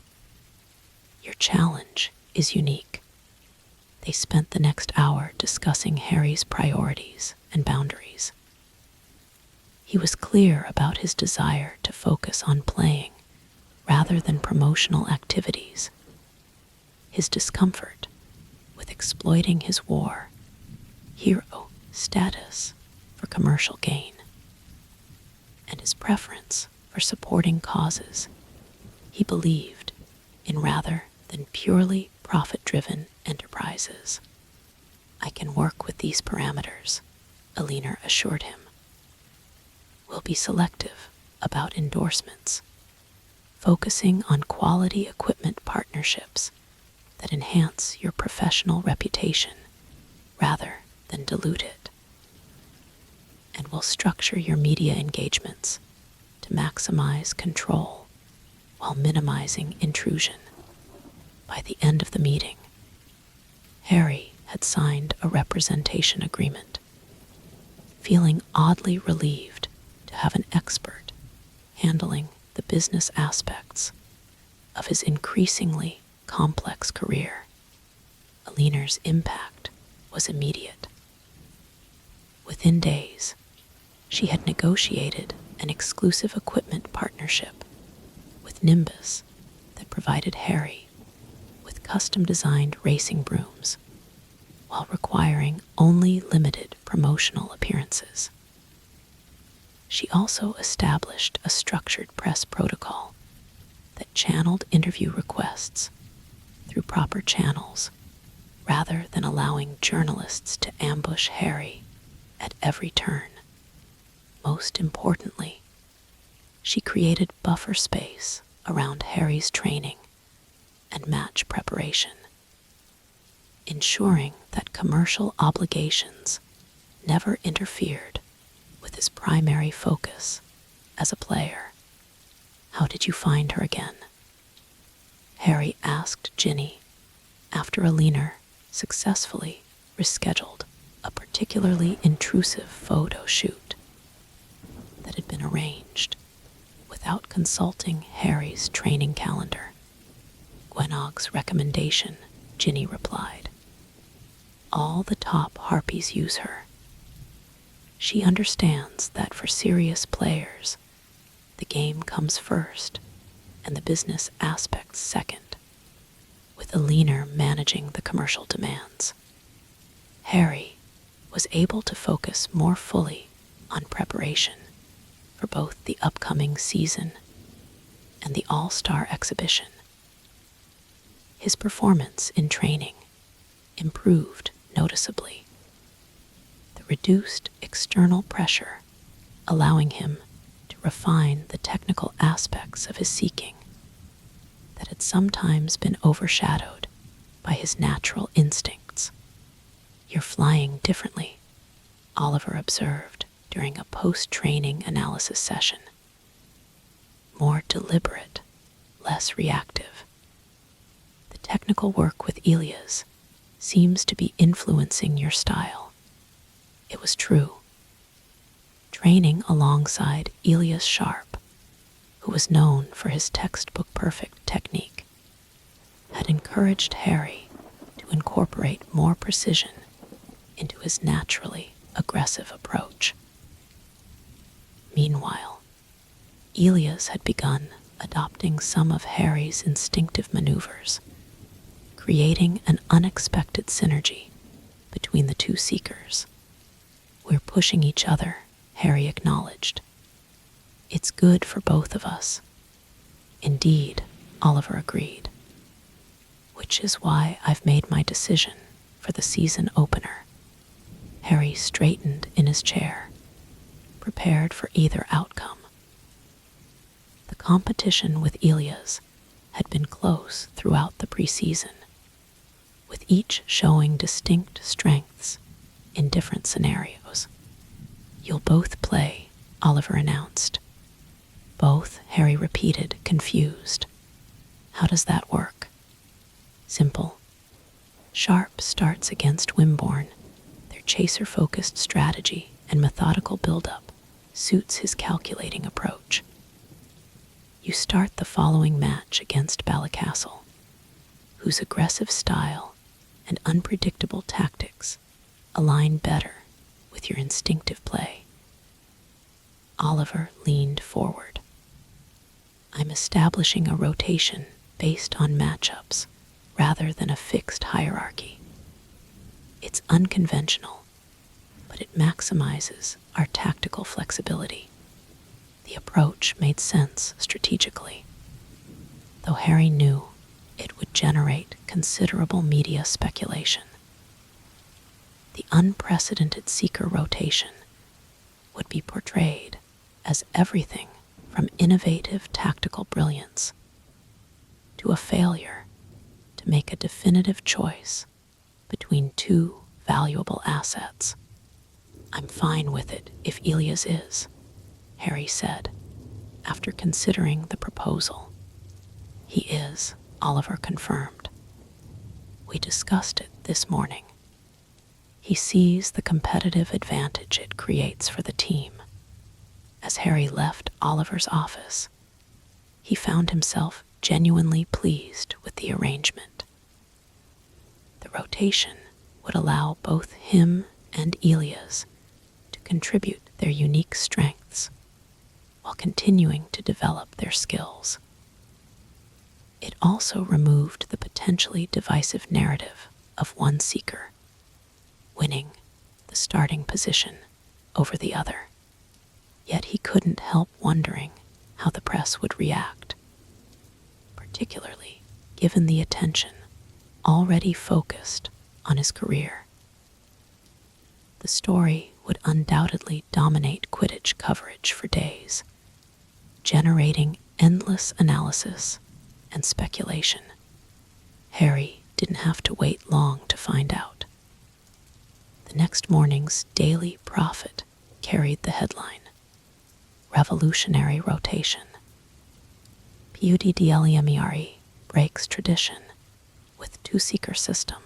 Your challenge is unique. They spent the next hour discussing Harry's priorities and boundaries. He was clear about his desire to focus on playing rather than promotional activities. His discomfort with exploiting his war hero status for commercial gain, and his preference for supporting causes he believed in rather than purely profit-driven enterprises. I can work with these parameters, Alina assured him. We'll be selective about endorsements, focusing on quality equipment partnerships that enhance your professional reputation rather than dilute it. And we'll structure your media engagements to maximize control while minimizing intrusion. By the end of the meeting, Harry had signed a representation agreement, feeling oddly relieved to have an expert handling the business aspects of his increasingly complex career. Alina's impact was immediate. Within days, she had negotiated an exclusive equipment partnership with Nimbus that provided Harry with custom-designed racing brooms while requiring only limited promotional appearances. She also established a structured press protocol that channeled interview requests through proper channels rather than allowing journalists to ambush Harry at every turn. Most importantly, she created buffer space around Harry's training and match preparation, ensuring that commercial obligations never interfered with his primary focus as a player. How did you find her again? Harry asked Ginny after Alina successfully rescheduled a particularly intrusive photo shoot that had been arranged without consulting Harry's training calendar. Gwenog's recommendation, Ginny replied. All the top harpies use her. She understands that for serious players, the game comes first and the business aspects second, with Alina managing the commercial demands. Harry was able to focus more fully on preparation for both the upcoming season and the All-Star exhibition. His performance in training improved noticeably. The reduced external pressure allowing him to refine the technical aspects of his seeking that had sometimes been overshadowed by his natural instincts. You're flying differently, Oliver observed during a post-training analysis session. More deliberate, less reactive. The technical work with Elias seems to be influencing your style. It was true. Training alongside Elias Sharp, who was known for his textbook-perfect technique, had encouraged Harry to incorporate more precision into his naturally aggressive approach. Meanwhile, Elias had begun adopting some of Harry's instinctive maneuvers, creating an unexpected synergy between the two seekers. We're pushing each other, Harry acknowledged. It's good for both of us. Indeed, Oliver agreed. Which is why I've made my decision for the season opener. Harry straightened in his chair, prepared for either outcome. The competition with Elias had been close throughout the preseason, with each showing distinct strengths in different scenarios. You'll both play, Oliver announced. Both, Harry repeated, confused. How does that work? Simple. Sharp starts against Wimborne. Their chaser-focused strategy and methodical build-up suits his calculating approach. You start the following match against Ballycastle, whose aggressive style and unpredictable tactics align better with your instinctive play. Oliver leaned forward. I'm establishing a rotation based on matchups rather than a fixed hierarchy. It's unconventional, but it maximizes our tactical flexibility. The approach made sense strategically, though Harry knew it would generate considerable media speculation. The unprecedented Seeker rotation would be portrayed as everything from innovative tactical brilliance to a failure to make a definitive choice between two valuable assets. I'm fine with it if Elias is, Harry said, after considering the proposal. He is, Oliver confirmed. We discussed it this morning. He sees the competitive advantage it creates for the team. As Harry left Oliver's office, he found himself genuinely pleased with the arrangement. The rotation would allow both him and Elias to contribute their unique strengths while continuing to develop their skills. It also removed the potentially divisive narrative of one seeker winning the starting position over the other. Yet he couldn't help wondering how the press would react, particularly given the attention already focused on his career. The story would undoubtedly dominate Quidditch coverage for days, generating endless analysis and speculation. Harry didn't have to wait long to find out. The next morning's Daily Prophet carried the headline, Revolutionary Rotation. PUDDLEMERE breaks tradition with two-seeker system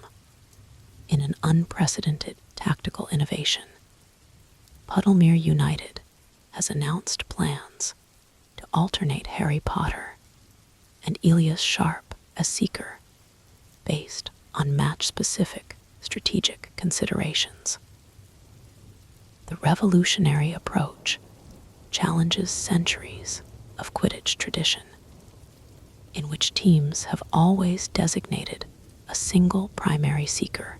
in an unprecedented tactical innovation. Puddlemere United has announced plans to alternate Harry Potter and Elias Sharp as Seeker based on match-specific strategic considerations. The revolutionary approach challenges centuries of Quidditch tradition, in which teams have always designated a single primary seeker,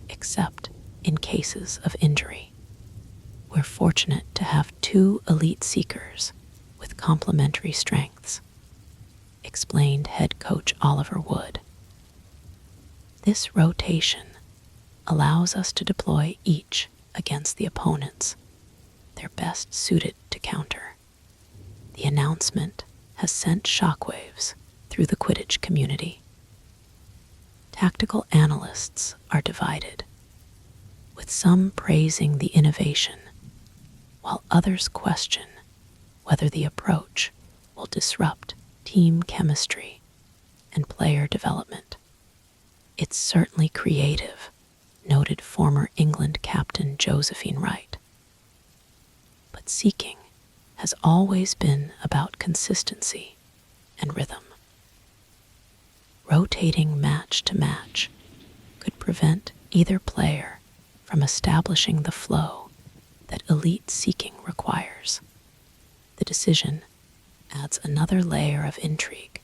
except in cases of injury. We're fortunate to have two elite seekers with complementary strengths, explained head coach Oliver Wood. This rotation allows us to deploy each against the opponents they're best suited to counter. The announcement has sent shockwaves through the Quidditch community. Tactical analysts are divided, with some praising the innovation, while others question whether the approach will disrupt team chemistry and player development. It's certainly creative, noted former England captain Josephine Wright. But seeking has always been about consistency and rhythm. Rotating match to match could prevent either player from establishing the flow that elite seeking requires. The decision adds another layer of intrigue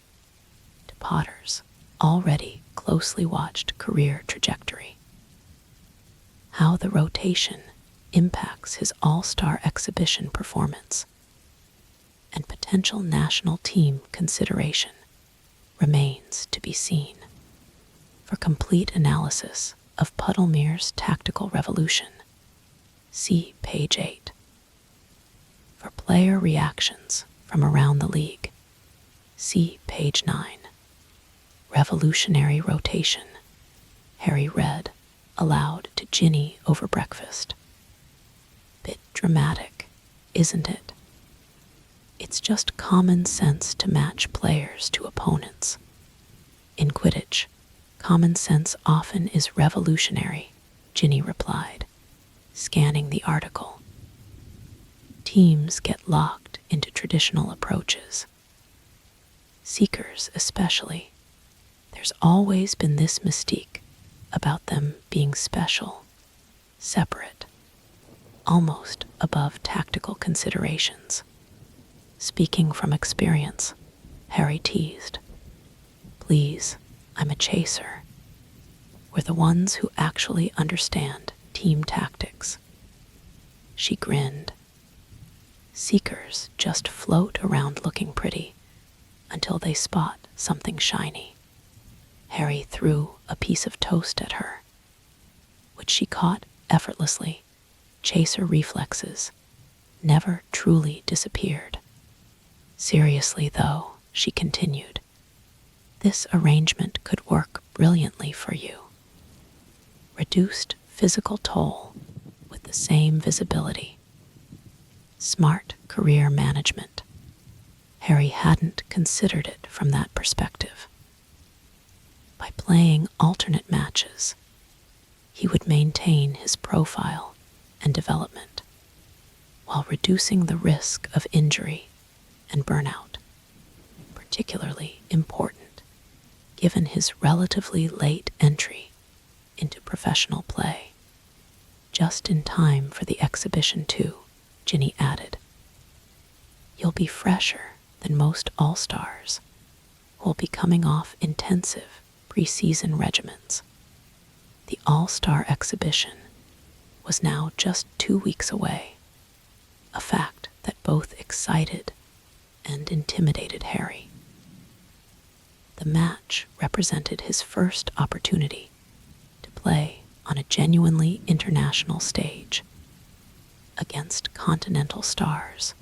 to Potter's already closely watched career trajectory. How the rotation impacts his all-star exhibition performance and potential national team consideration remains to be seen. For complete analysis of Puddlemere's tactical revolution, see page 8. For player reactions from around the league, see page 9. Revolutionary rotation, Harry read aloud to Ginny over breakfast. Bit dramatic, isn't it? It's just common sense to match players to opponents, In Quidditch, common sense often is revolutionary, Ginny replied, scanning the article. Teams get locked into traditional approaches. Seekers especially. There's always been this mystique about them being special, separate, almost above tactical considerations. Speaking from experience, Harry teased. Please, I'm a chaser. We're the ones who actually understand team tactics. She grinned. Seekers just float around looking pretty until they spot something shiny. Harry threw a piece of toast at her, which she caught effortlessly. Chaser reflexes never truly disappeared. Seriously, though, she continued, this arrangement could work brilliantly for you. Reduced physical toll with the same visibility. Smart career management. Harry hadn't considered it from that perspective. By playing alternate matches, he would maintain his profile and development while reducing the risk of injury and burnout, particularly important given his relatively late entry into professional play. Just in time for the exhibition too, Ginny added. You'll be fresher than most all-stars who'll be coming off intensive pre-season regimens. The All-Star exhibition was now just 2 weeks away, a fact that both excited and intimidated Harry. The match represented his first opportunity to play on a genuinely international stage against continental stars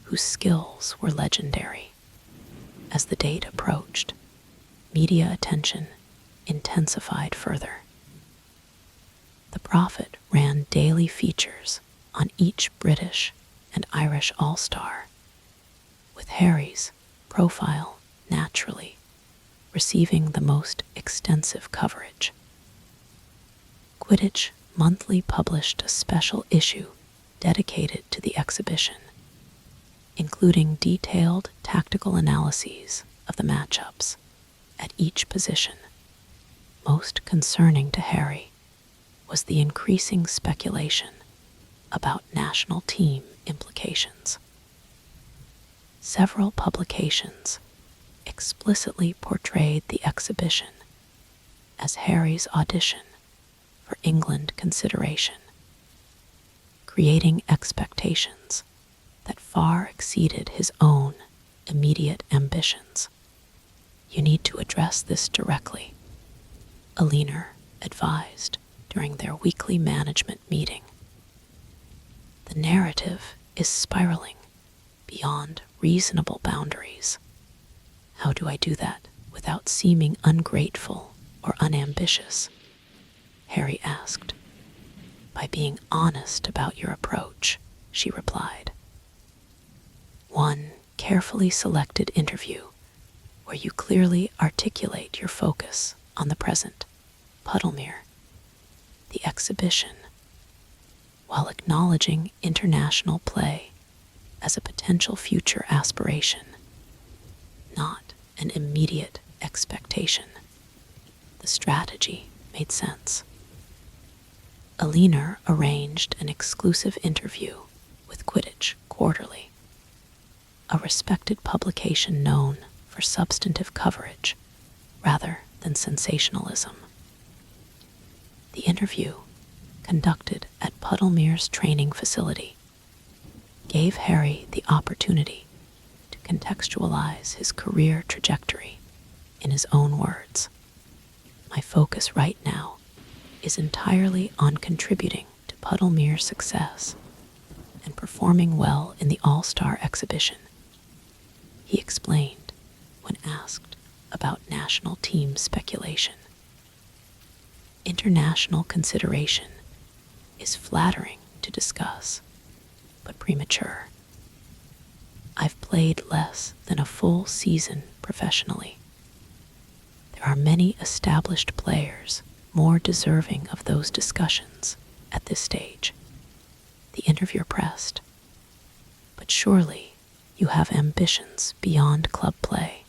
whose skills were legendary. As the date approached, media attention intensified further. The Prophet ran daily features on each British and Irish All-Star, with Harry's profile naturally receiving the most extensive coverage. Quidditch Monthly published a special issue dedicated to the exhibition, including detailed tactical analyses of the matchups at each position. Most concerning to Harry was the increasing speculation about national team implications. Several publications explicitly portrayed the exhibition as Harry's audition for England consideration, creating expectations that far exceeded his own immediate ambitions. You need to address this directly, Auror advised during their weekly management meeting. The narrative is spiraling beyond reasonable boundaries. How do I do that without seeming ungrateful or unambitious? Harry asked. By being honest about your approach, she replied. One carefully selected interview where you clearly articulate your focus on the present, Puddlemere, the exhibition, while acknowledging international play as a potential future aspiration, not an immediate expectation. The strategy made sense. Auror arranged an exclusive interview with Quidditch Quarterly, a respected publication known for substantive coverage rather than sensationalism. The interview, conducted at Puddlemere's training facility, gave Harry the opportunity to contextualize his career trajectory in his own words. My focus right now is entirely on contributing to Puddlemere's success and performing well in the All-Star exhibition, he explained when asked about national team speculation. International consideration is flattering to discuss, but premature. I've played less than a full season professionally. There are many established players more deserving of those discussions at this stage. The interviewer pressed. But surely you have ambitions beyond club play.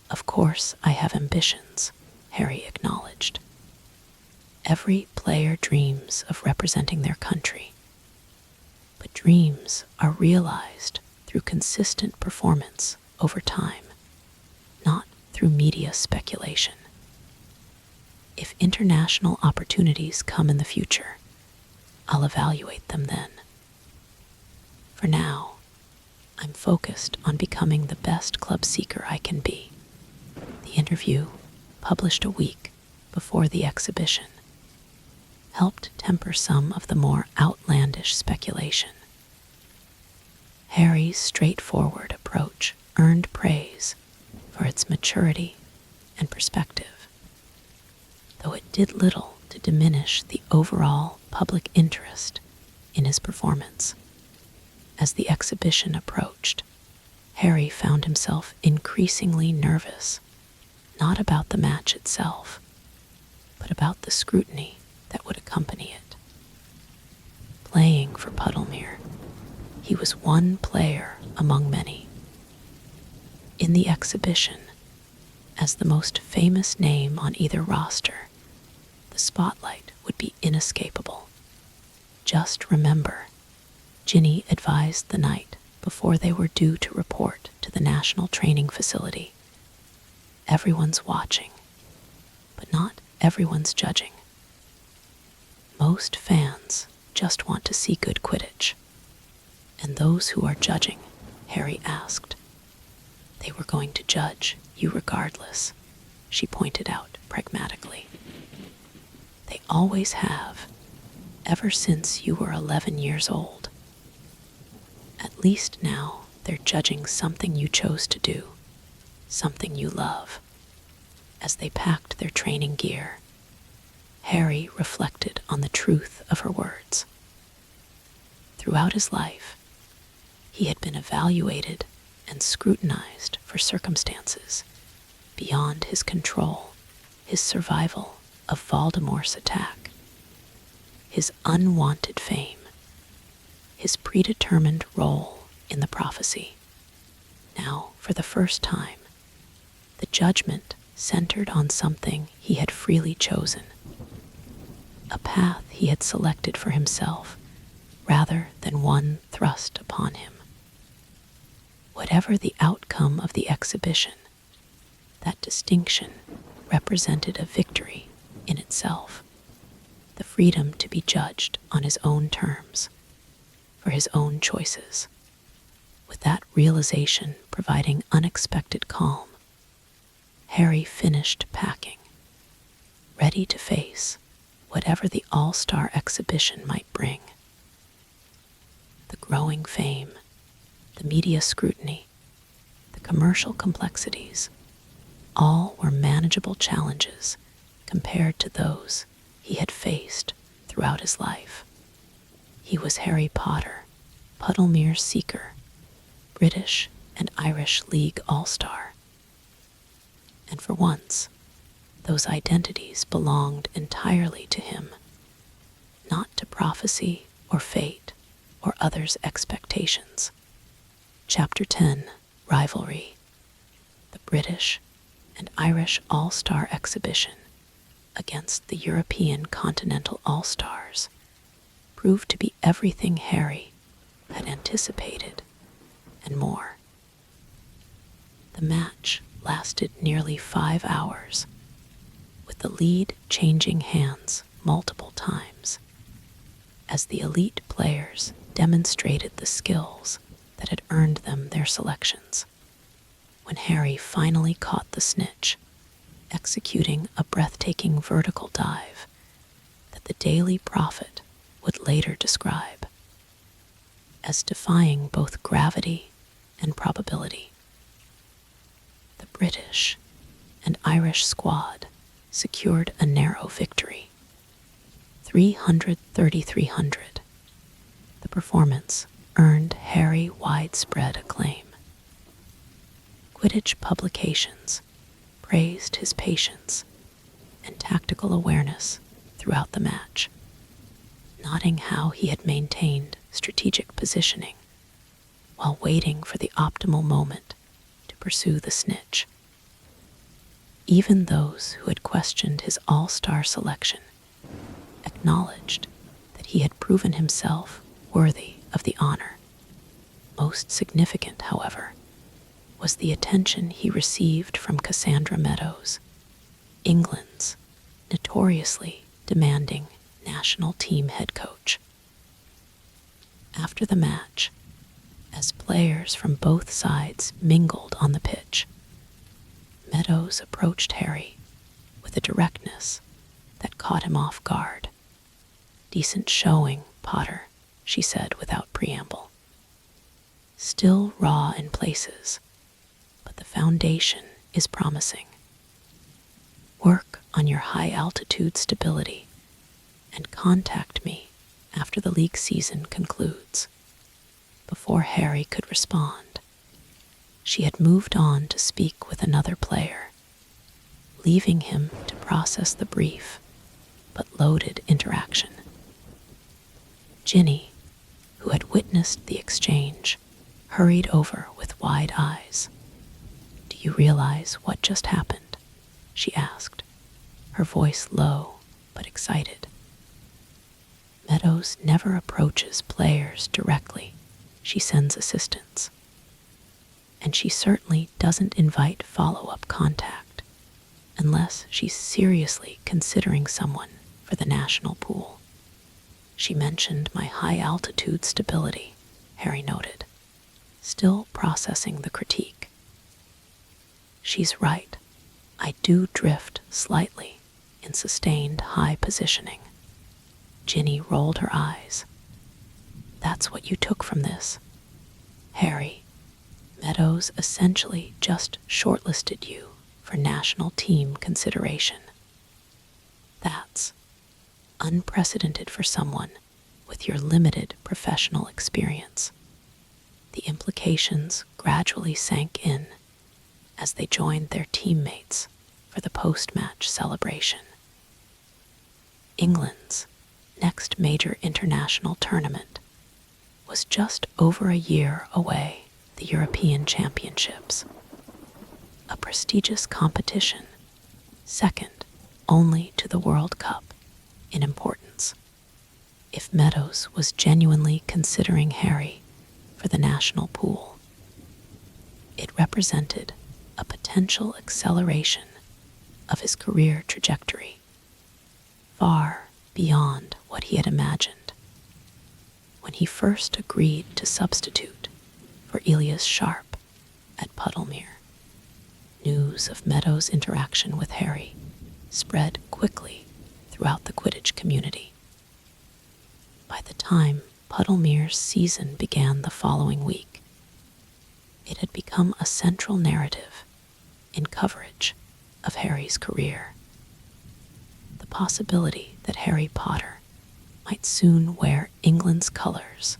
Of course I have ambitions, Harry acknowledged. Every player dreams of representing their country. But dreams are realized through consistent performance over time, not through media speculation. If international opportunities come in the future, I'll evaluate them then. For now, I'm focused on becoming the best club seeker I can be. The interview, published a week before the exhibition, helped temper some of the more outlandish speculation. Harry's straightforward approach earned praise for its maturity and perspective, though it did little to diminish the overall public interest in his performance. As the exhibition approached, Harry found himself increasingly nervous, not about the match itself, but about the scrutiny that would accompany it. Playing for Puddlemere, he was one player among many. In the exhibition, as the most famous name on either roster, the spotlight would be inescapable. Just remember, Ginny advised the night before they were due to report to the National Training Facility. Everyone's watching, but not everyone's judging. Most fans just want to see good Quidditch. And those who are judging, Harry asked. They were going to judge you regardless, she pointed out pragmatically. They always have, ever since you were 11 years old. At least now they're judging something you chose to do, something you love. As they packed their training gear, Harry reflected on the truth of her words. Throughout his life, he had been evaluated and scrutinized for circumstances beyond his control, his survival of Voldemort's attack, his unwanted fame, his predetermined role in the prophecy. Now, for the first time, the judgment centered on something he had freely chosen, a path he had selected for himself rather than one thrust upon him. Whatever the outcome of the exhibition, that distinction represented a victory in itself, the freedom to be judged on his own terms, for his own choices. With that realization providing unexpected calm, Harry finished packing, ready to face whatever the all-star exhibition might bring. The growing fame, the media scrutiny, the commercial complexities, all were manageable challenges compared to those he had faced throughout his life. He was Harry Potter, Puddlemere's Seeker, British and Irish League All-Star. And for once, those identities belonged entirely to him, not to prophecy or fate or others' expectations. Chapter 10, Rivalry. The British and Irish All-Star Exhibition against the European Continental All-Stars proved to be everything Harry had anticipated and more. The match lasted nearly 5 hours, with the lead changing hands multiple times, as the elite players demonstrated the skills that had earned them their selections. When Harry finally caught the snitch, executing a breathtaking vertical dive that the Daily Prophet would later describe as defying both gravity and probability. The British and Irish squad secured a narrow victory, 300-300. The performance earned Harry widespread acclaim. Quidditch publications praised his patience and tactical awareness throughout the match, noting how he had maintained strategic positioning while waiting for the optimal moment to pursue the snitch. Even those who had questioned his all-star selection acknowledged that he had proven himself worthy of the honor. Most significant, however, was the attention he received from Cassandra Meadows, England's notoriously demanding national team head coach. After the match, as players from both sides mingled on the pitch, Meadows approached Harry with a directness that caught him off guard. "Decent showing, Potter," she said without preamble. "Still raw in places, but the foundation is promising. Work on your high-altitude stability and contact me after the league season concludes." Before Harry could respond, she had moved on to speak with another player, leaving him to process the brief but loaded interaction. Ginny, who had witnessed the exchange, hurried over with wide eyes. "Do you realize what just happened?" she asked, her voice low but excited. Meadows never approaches players directly. She sends assistants. And she certainly doesn't invite follow-up contact unless she's seriously considering someone for the national pool. "She mentioned my high-altitude stability," Harry noted, still processing the critique. "She's right. I do drift slightly in sustained high positioning." Ginny rolled her eyes. "That's what you took from this, Harry. Meadows essentially just shortlisted you for national team consideration. That's unprecedented for someone with your limited professional experience." The implications gradually sank in as they joined their teammates for the post-match celebration. England's next major international tournament was just over a year away, the European Championships, a prestigious competition second only to the World Cup in importance. If Meadows was genuinely considering Harry for the national pool, it represented a potential acceleration of his career trajectory, far beyond what he had imagined. When he first agreed to substitute for Elias Sharp at Puddlemere, news of Meadows' interaction with Harry spread quickly throughout the Quidditch community. By the time Puddlemere's season began the following week, it had become a central narrative in coverage of Harry's career. The possibility that Harry Potter might soon wear England's colors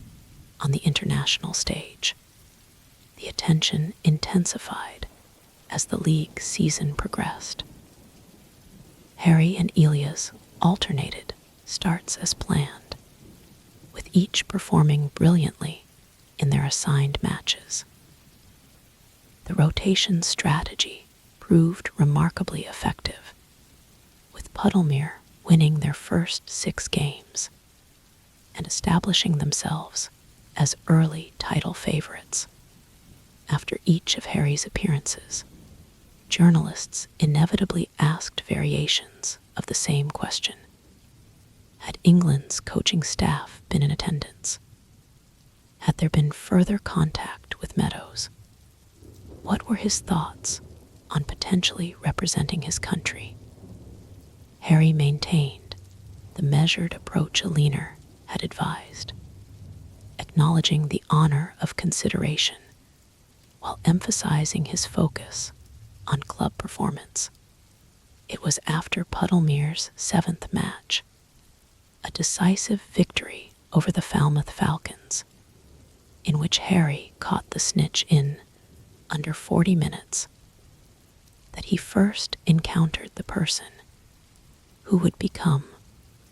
on the international stage. The attention intensified as the league season progressed. Harry and Elias alternated starts as planned, with each performing brilliantly in their assigned matches. The rotation strategy proved remarkably effective, with Puddlemere winning their first 6 games and establishing themselves as early title favorites. After each of Harry's appearances, journalists inevitably asked variations of the same question. Had England's coaching staff been in attendance? Had there been further contact with Meadows? What were his thoughts on potentially representing his country? Harry maintained the measured approach Aliner had advised, acknowledging the honor of consideration while emphasizing his focus on club performance. It was after Puddlemere's 7th match, a decisive victory over the Falmouth Falcons, in which Harry caught the snitch in under 40 minutes, that he first encountered the person who would become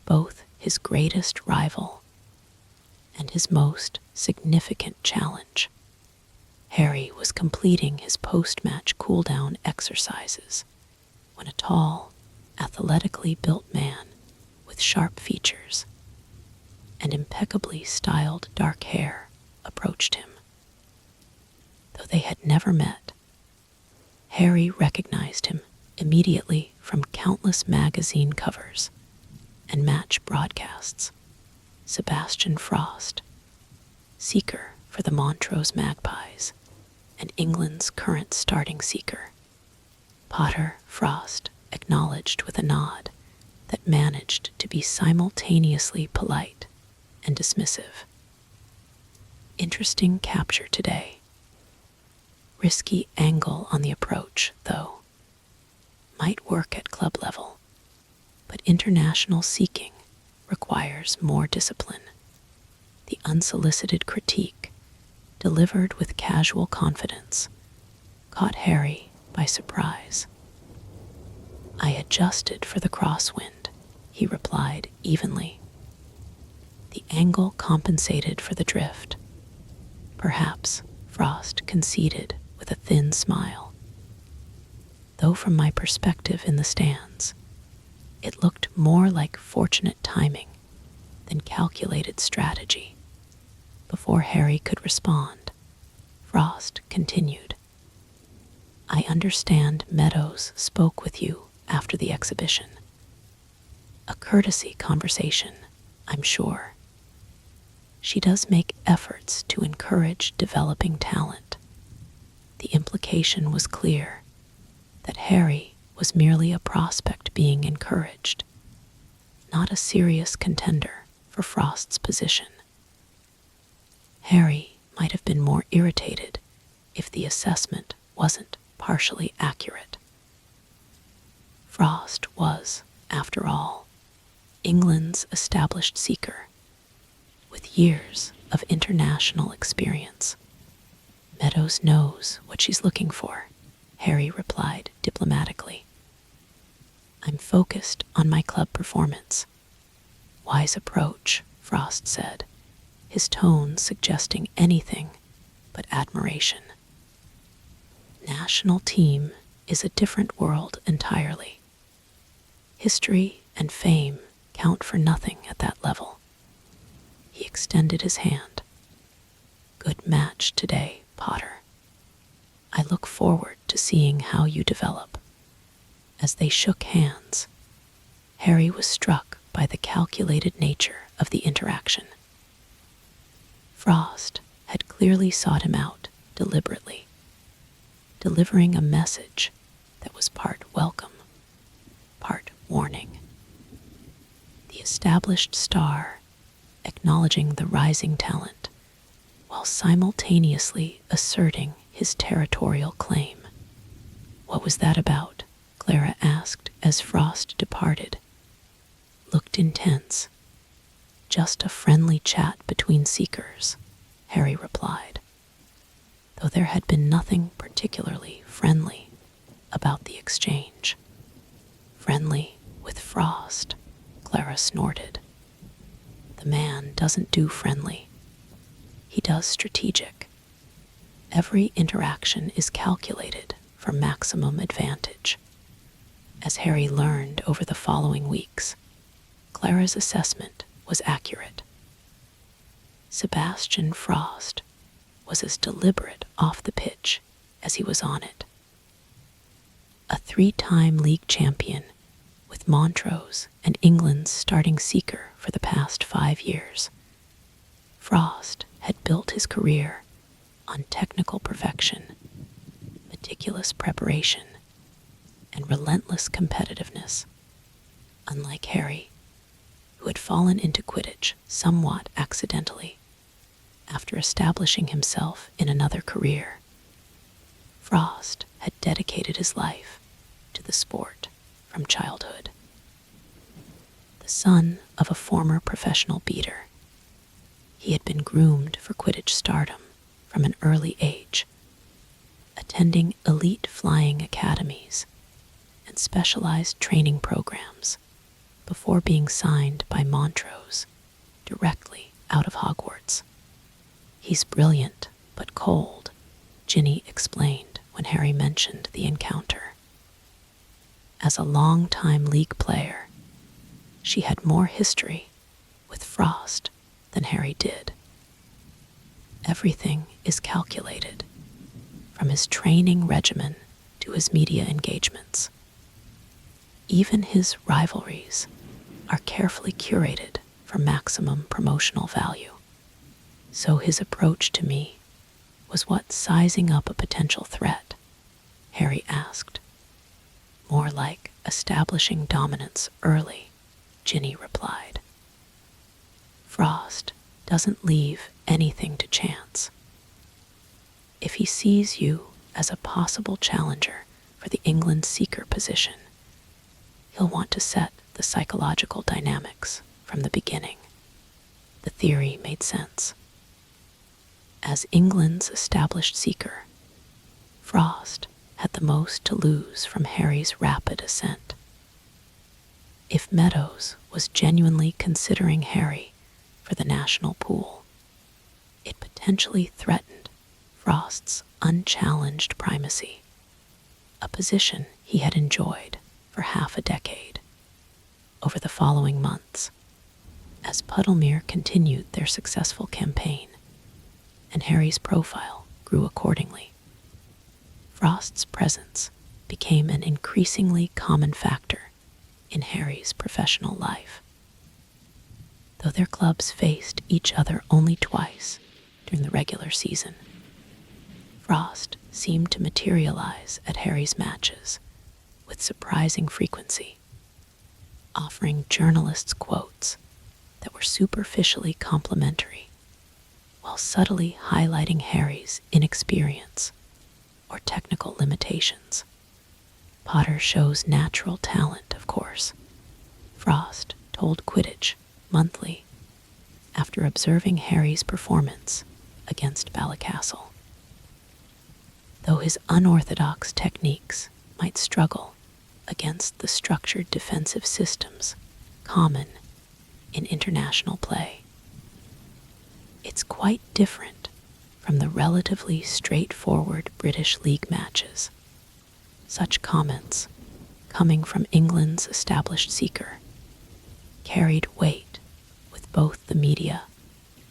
both his greatest rival and his most significant challenge. Harry was completing his post-match cool-down exercises when a tall, athletically built man with sharp features and impeccably styled dark hair approached him. Though they had never met, Harry recognized him immediately from countless magazine covers and match broadcasts. Sebastian Frost, Seeker for the Montrose Magpies and England's current starting seeker. Potter Frost acknowledged with a nod that managed to be simultaneously polite and dismissive. Interesting capture today. Risky angle on the approach, though. Might work at club level, but international seeking requires more discipline. The unsolicited critique, delivered with casual confidence, caught Harry by surprise. I adjusted for the crosswind, he replied evenly. The angle compensated for the drift. Perhaps, Frost conceded with a thin smile. Though from my perspective in the stands, it looked more like fortunate timing than calculated strategy. Before Harry could respond, Frost continued. I understand Meadows spoke with you after the exhibition. A courtesy conversation, I'm sure. She does make efforts to encourage developing talent. The implication was clear that Harry was merely a prospect being encouraged, not a serious contender for Frost's position. Harry might have been more irritated if the assessment wasn't partially accurate. Frost was, after all, England's established seeker, with years of international experience. Meadows knows what she's looking for, Harry replied diplomatically. I'm focused on my club performance. Wise approach, Frost said, his tone suggesting anything but admiration. National team is a different world entirely. History and fame count for nothing at that level. He extended his hand. Good match today, Potter. I look forward to seeing how you develop. As they shook hands, Harry was struck by the calculated nature of the interaction. Frost had clearly sought him out deliberately, delivering a message that was part welcome, part warning. The established star acknowledging the rising talent while simultaneously asserting his territorial claim. What was that about? Clara asked as Frost departed. Looked intense. Just a friendly chat between seekers, Harry replied, though there had been nothing particularly friendly about the exchange. Friendly with Frost, Clara snorted. The man doesn't do friendly. He does strategic. Every interaction is calculated for maximum advantage. As Harry learned over the following weeks, Clara's assessment was accurate. Sebastian Frost was as deliberate off the pitch as he was on it. A 3-time league champion with Montrose and England's starting seeker for the past 5 years, Frost had built his career on technical perfection, meticulous preparation, and relentless competitiveness. Unlike Harry, who had fallen into Quidditch somewhat accidentally after establishing himself in another career, Frost had dedicated his life to the sport from childhood. The son of a former professional beater, he had been groomed for Quidditch stardom from an early age. attending elite flying academies and specialized training programs before being signed by Montrose directly out of Hogwarts. "He's brilliant, but cold," Ginny explained when Harry mentioned the encounter. As a long-time league player, she had more history with Frost than Harry did. Everything is calculated, from his training regimen to his media engagements. Even his rivalries are carefully curated for maximum promotional value. So his approach to me was what sizing up a potential threat? Harry asked. "More like establishing dominance early," Ginny replied. "Frost doesn't leave anything to chance. If he sees you as a possible challenger for the England Seeker position, he'll want to set the psychological dynamics from the beginning." The theory made sense. As England's established Seeker, Frost had the most to lose from Harry's rapid ascent. If Meadows was genuinely considering Harry for the national pool, it potentially threatened Frost's unchallenged primacy, a position he had enjoyed for half a decade. Over the following months, as Puddlemere continued their successful campaign, and Harry's profile grew accordingly, Frost's presence became an increasingly common factor in Harry's professional life. Though their clubs faced each other only twice during the regular season, Frost seemed to materialize at Harry's matches with surprising frequency, offering journalists quotes that were superficially complimentary while subtly highlighting Harry's inexperience or technical limitations. Potter shows natural talent, of course, Frost told Quidditch Monthly after observing Harry's performance against Ballycastle. Though his unorthodox techniques might struggle against the structured defensive systems common in international play, it's quite different from the relatively straightforward British League matches. Such comments, coming from England's established Seeker, carried weight with both the media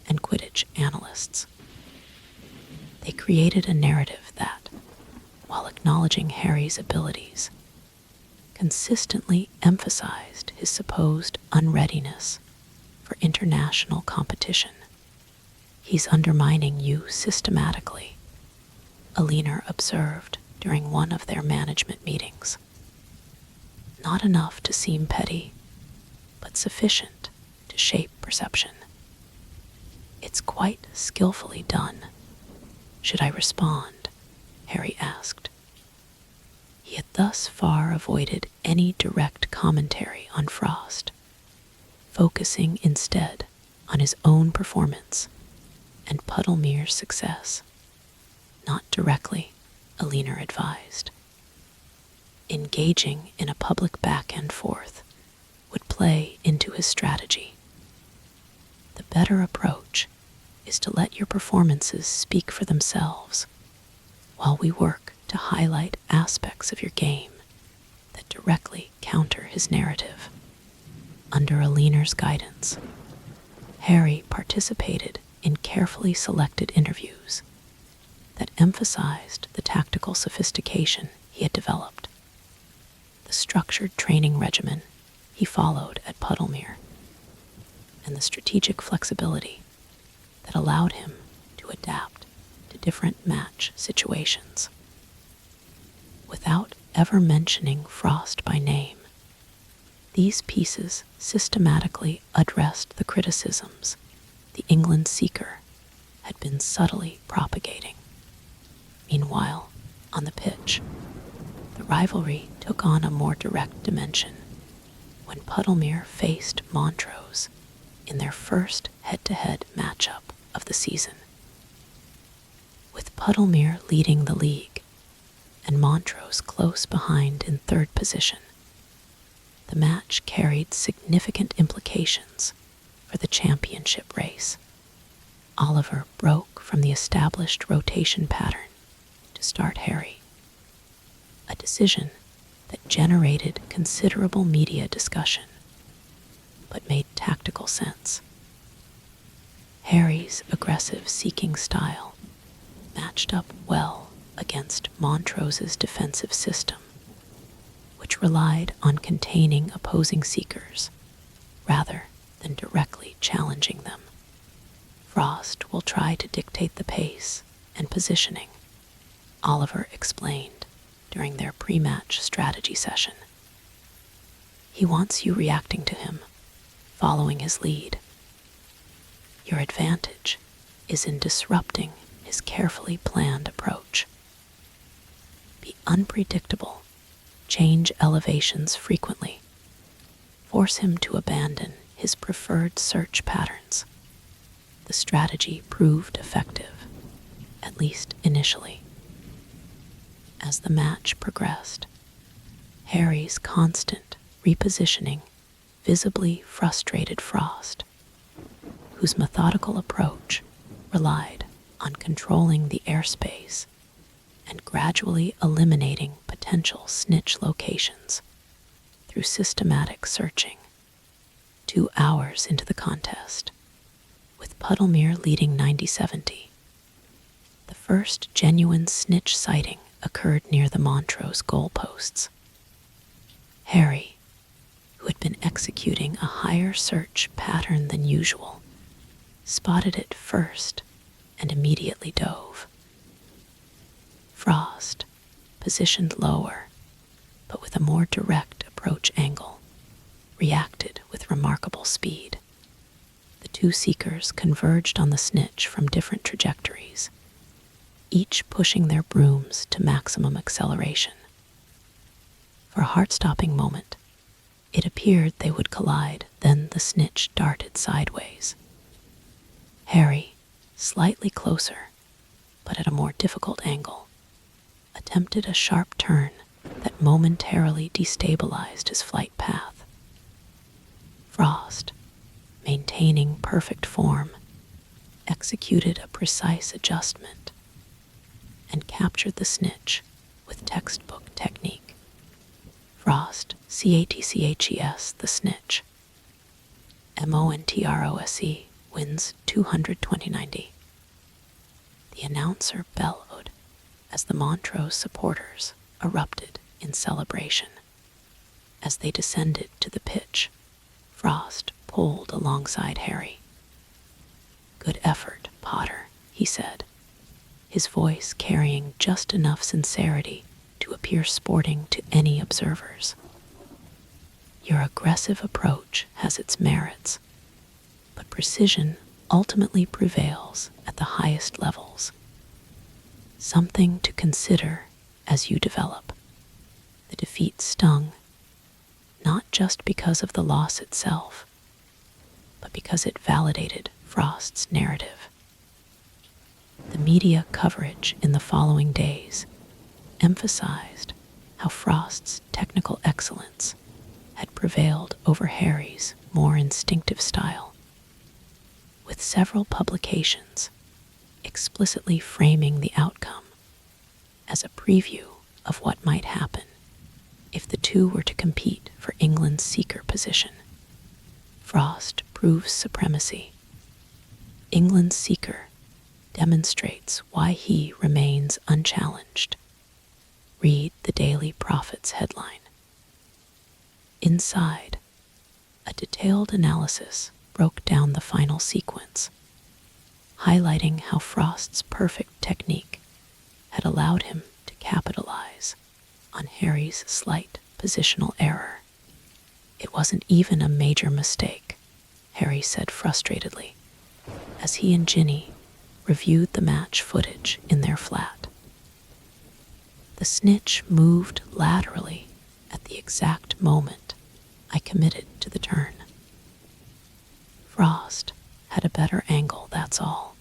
and Quidditch analysts. They created a narrative that, while acknowledging Harry's abilities, consistently emphasized his supposed unreadiness for international competition. "He's undermining you systematically," Alina observed during one of their management meetings. Not enough to seem petty, but sufficient to shape perception. "It's quite skillfully done. Should I respond?" Harry asked. He had thus far avoided any direct commentary on Frost, focusing instead on his own performance and Puddlemere's success. "Not directly," Alina advised. Engaging in a public back and forth would play into his strategy. "The better approach is to let your performances speak for themselves, while we work to highlight aspects of your game that directly counter his narrative." Under Alina's guidance, Harry participated in carefully selected interviews that emphasized the tactical sophistication he had developed, the structured training regimen he followed at Puddlemere, and the strategic flexibility that allowed him to adapt to different match situations. Without ever mentioning Frost by name, these pieces systematically addressed the criticisms the England Seeker had been subtly propagating. Meanwhile, on the pitch, the rivalry took on a more direct dimension when Puddlemere faced Montrose in their first head-to-head matchup of the season. With Puddlemere leading the league and Montrose close behind in third position. The match carried significant implications for the championship race. Oliver broke from the established rotation pattern to start Harry, a decision that generated considerable media discussion, but made tactical sense. Harry's aggressive seeking style matched up well against Montrose's defensive system, which relied on containing opposing seekers rather than directly challenging them. Frost will try to dictate the pace and positioning, Oliver explained during their pre-match strategy session. He wants you reacting to him, following his lead. Your advantage is in disrupting his carefully planned approach. Be unpredictable, change elevations frequently, force him to abandon his preferred search patterns. The strategy proved effective, at least initially. As the match progressed, Harry's constant repositioning visibly frustrated Frost, whose methodical approach relied on controlling the airspace and gradually eliminating potential snitch locations through systematic searching. 2 hours into the contest, with Puddlemere leading 90-70, the first genuine snitch sighting occurred near the Montrose goalposts. Harry, who had been executing a higher search pattern than usual, spotted it first and immediately dove. Frost, positioned lower, but with a more direct approach angle, reacted with remarkable speed. The two seekers converged on the snitch from different trajectories, each pushing their brooms to maximum acceleration. For a heart-stopping moment, it appeared they would collide, then the snitch darted sideways. Harry, slightly closer, but at a more difficult angle, attempted a sharp turn that momentarily destabilized his flight path. Frost, maintaining perfect form, executed a precise adjustment and captured the snitch with textbook technique. Frost, CATCHES, the snitch. MONTROSE, wins 220-90. The announcer bellowed as the Montrose supporters erupted in celebration. As they descended to the pitch, Frost pulled alongside Harry. "Good effort, Potter," he said, his voice carrying just enough sincerity to appear sporting to any observers. "Your aggressive approach has its merits, but precision ultimately prevails at the highest levels. Something to consider as you develop. The defeat stung, not just because of the loss itself, but because it validated Frost's narrative. The media coverage in the following days emphasized how Frost's technical excellence had prevailed over Harry's more instinctive style, with several publications explicitly framing the outcome as a preview of what might happen if the two were to compete for England's seeker position. Frost proves supremacy. England's seeker demonstrates why he remains unchallenged. Read the Daily Prophet's headline. Inside, a detailed analysis broke down the final sequence, highlighting how Frost's perfect technique had allowed him to capitalize on Harry's slight positional error. "It wasn't even a major mistake," Harry said frustratedly, as he and Ginny reviewed the match footage in their flat. "The snitch moved laterally at the exact moment I committed to the turn. Frost had a better angle, that's all."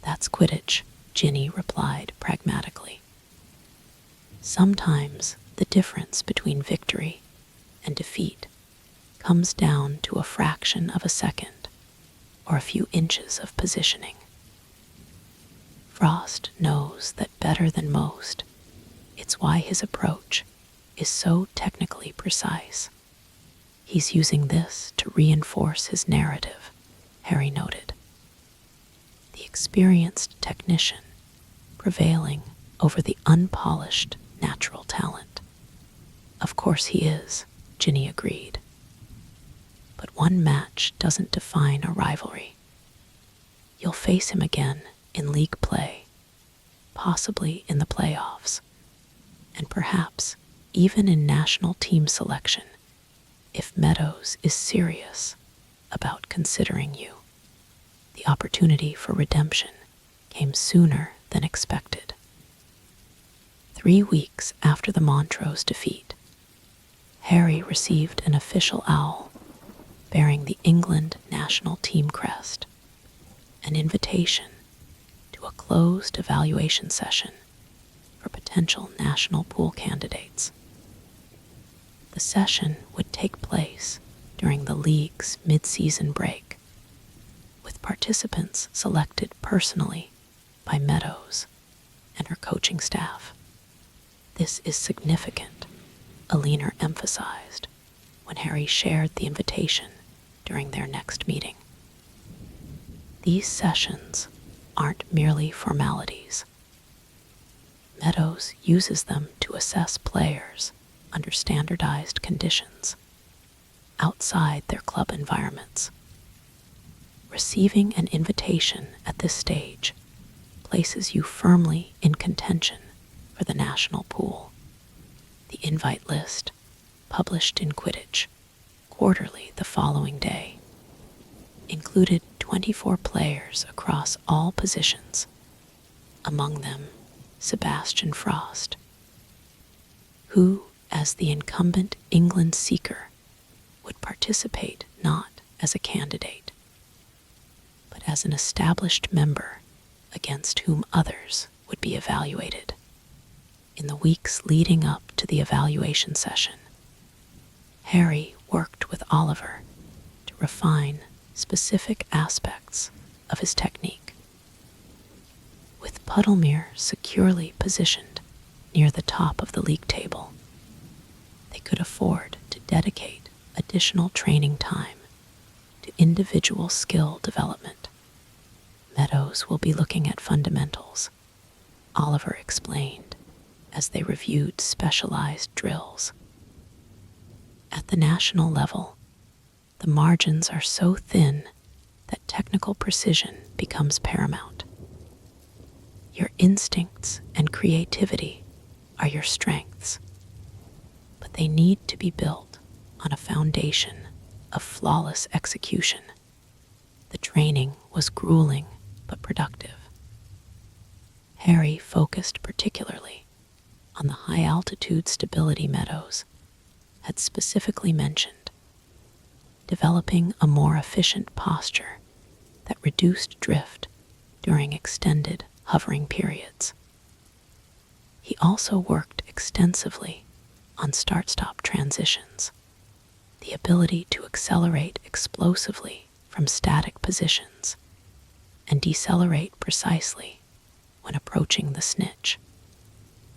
"That's Quidditch," Ginny replied pragmatically. Sometimes the difference between victory and defeat comes down to a fraction of a second or a few inches of positioning. Frost knows that better than most. It's why his approach is so technically precise. He's using this to reinforce his narrative, Harry noted. The experienced technician prevailing over the unpolished natural talent. Of course he is, Ginny agreed. But one match doesn't define a rivalry. You'll face him again in league play, possibly in the playoffs, and perhaps even in national team selection if Meadows is serious about considering you. The opportunity for redemption came sooner than expected. 3 weeks after the Montrose defeat, Harry received an official owl bearing the England national team crest, an invitation to a closed evaluation session for potential national pool candidates. The session would take place during the league's mid-season break, with participants selected personally by Meadows and her coaching staff. This is significant, Alina emphasized when Harry shared the invitation during their next meeting. These sessions aren't merely formalities. Meadows uses them to assess players under standardized conditions outside their club environments. Receiving an invitation at this stage places you firmly in contention for the national pool. The invite list, published in Quidditch Quarterly the following day, included 24 players across all positions, among them Sebastian Frost, who, as the incumbent England Seeker, would participate not as a candidate, but as an established member against whom others would be evaluated. In the weeks leading up to the evaluation session, Harry worked with Oliver to refine specific aspects of his technique. With Puddlemere securely positioned near the top of the league table, they could afford to dedicate additional training time to individual skill development. Meadows will be looking at fundamentals, Oliver explained as they reviewed specialized drills. At the national level, the margins are so thin that technical precision becomes paramount. Your instincts and creativity are your strengths, but they need to be built on a foundation of flawless execution. The training was grueling but productive. Harry focused particularly on the high-altitude stability Meadows had specifically mentioned, developing a more efficient posture that reduced drift during extended hovering periods. He also worked extensively on start-stop transitions, the ability to accelerate explosively from static positions and decelerate precisely when approaching the snitch.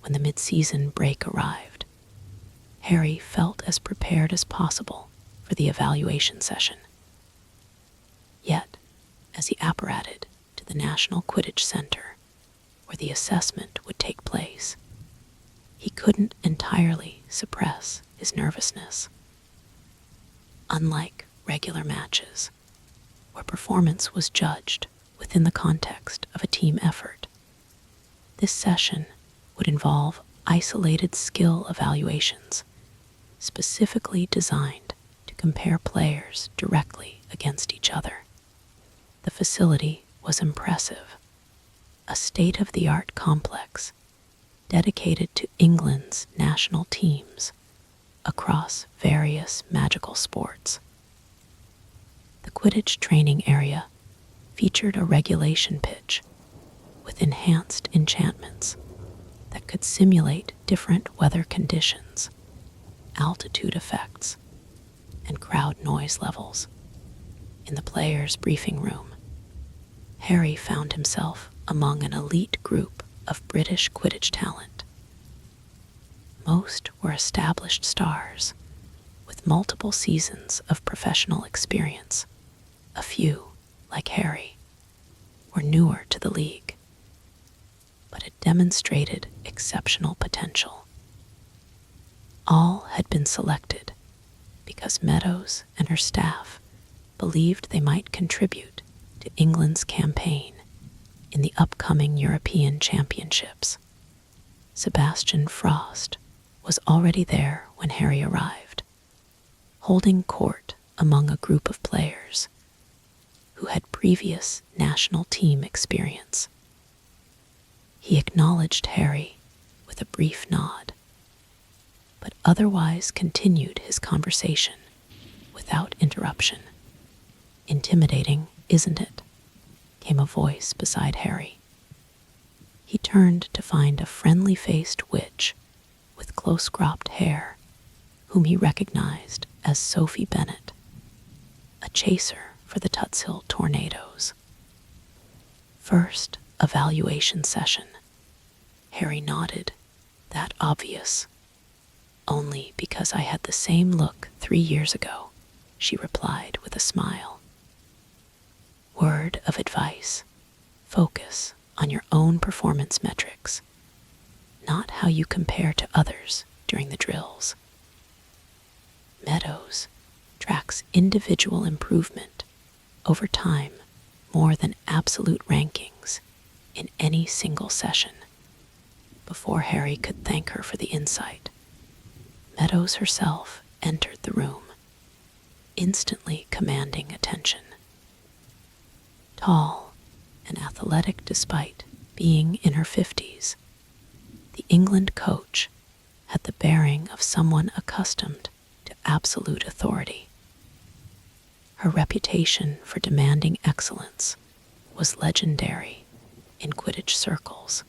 When the mid-season break arrived, Harry felt as prepared as possible for the evaluation session. Yet, as he apparated to the National Quidditch Center, where the assessment would take place, he couldn't entirely suppress his nervousness. Unlike regular matches, where performance was judged within the context of a team effort, this session would involve isolated skill evaluations, specifically designed to compare players directly against each other. The facility was impressive, a state-of-the-art complex dedicated to England's national teams across various magical sports. The Quidditch training area featured a regulation pitch with enhanced enchantments that could simulate different weather conditions, altitude effects, and crowd noise levels. In the players' briefing room, Harry found himself among an elite group of British Quidditch talent. Most were established stars, with multiple seasons of professional experience. A few, like Harry, were newer to the league, but had demonstrated exceptional potential. All had been selected because Meadows and her staff believed they might contribute to England's campaign in the upcoming European Championships. Sebastian Frost was already there when Harry arrived, holding court among a group of players who had previous national team experience. He acknowledged Harry with a brief nod, but otherwise continued his conversation without interruption. "Intimidating, isn't it?" came a voice beside Harry. He turned to find a friendly-faced witch with close-cropped hair, whom he recognized as Sophie Bennett, a chaser for the Tutshill Tornadoes. "First evaluation session." Harry nodded. "That obvious." "Only because I had the same look 3 years ago," she replied with a smile. "Word of advice: focus on your own performance metrics, not how you compare to others during the drills. Meadows tracks individual improvement over time more than absolute rankings in any single session." Before Harry could thank her for the insight, Meadows herself entered the room, instantly commanding attention. Tall and athletic despite being in her 50s, the England coach had the bearing of someone accustomed to absolute authority. Her reputation for demanding excellence was legendary in Quidditch circles.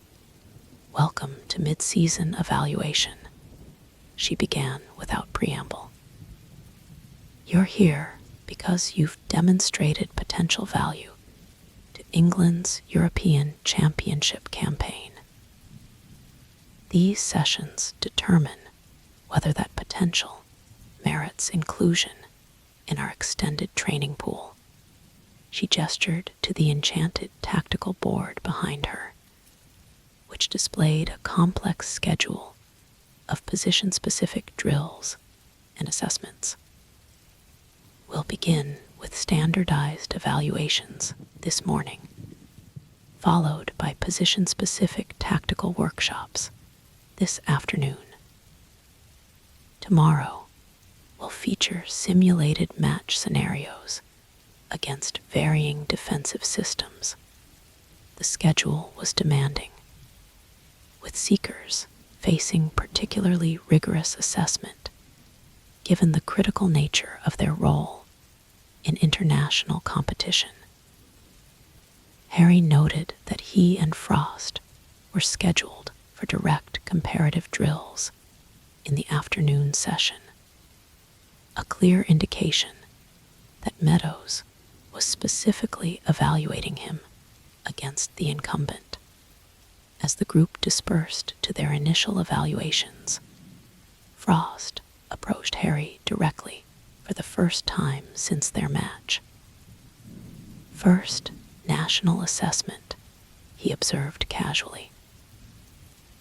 "Welcome to mid-season evaluation," she began without preamble. "You're here because you've demonstrated potential value to England's European Championship campaign. These sessions determine whether that potential merits inclusion in our extended training pool." She gestured to the enchanted tactical board behind her, which displayed a complex schedule of position-specific drills and assessments. "We'll begin with standardized evaluations this morning, followed by position-specific tactical workshops this afternoon. Tomorrow will feature simulated match scenarios against varying defensive systems." The schedule was demanding, with seekers facing particularly rigorous assessment given the critical nature of their role in international competition. Harry noted that he and Frost were scheduled for direct comparative drills in the afternoon session, a clear indication that Meadows was specifically evaluating him against the incumbent. As the group dispersed to their initial evaluations, Frost approached Harry directly for the first time since their match. "First national assessment," he observed casually.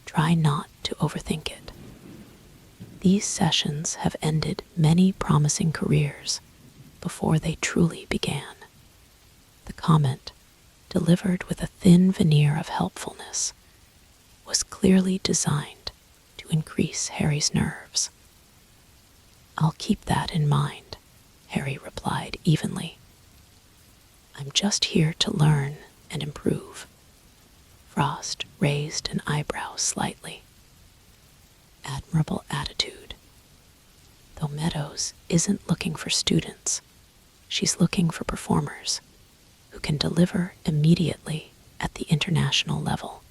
"Try not to overthink it. These sessions have ended many promising careers before they truly began." The comment, delivered with a thin veneer of helpfulness, was clearly designed to increase Harry's nerves. "I'll keep that in mind," Harry replied evenly. "I'm just here to learn and improve." Frost raised an eyebrow slightly. "Admirable attitude. Though Meadows isn't looking for students, she's looking for performers who can deliver immediately at the international level."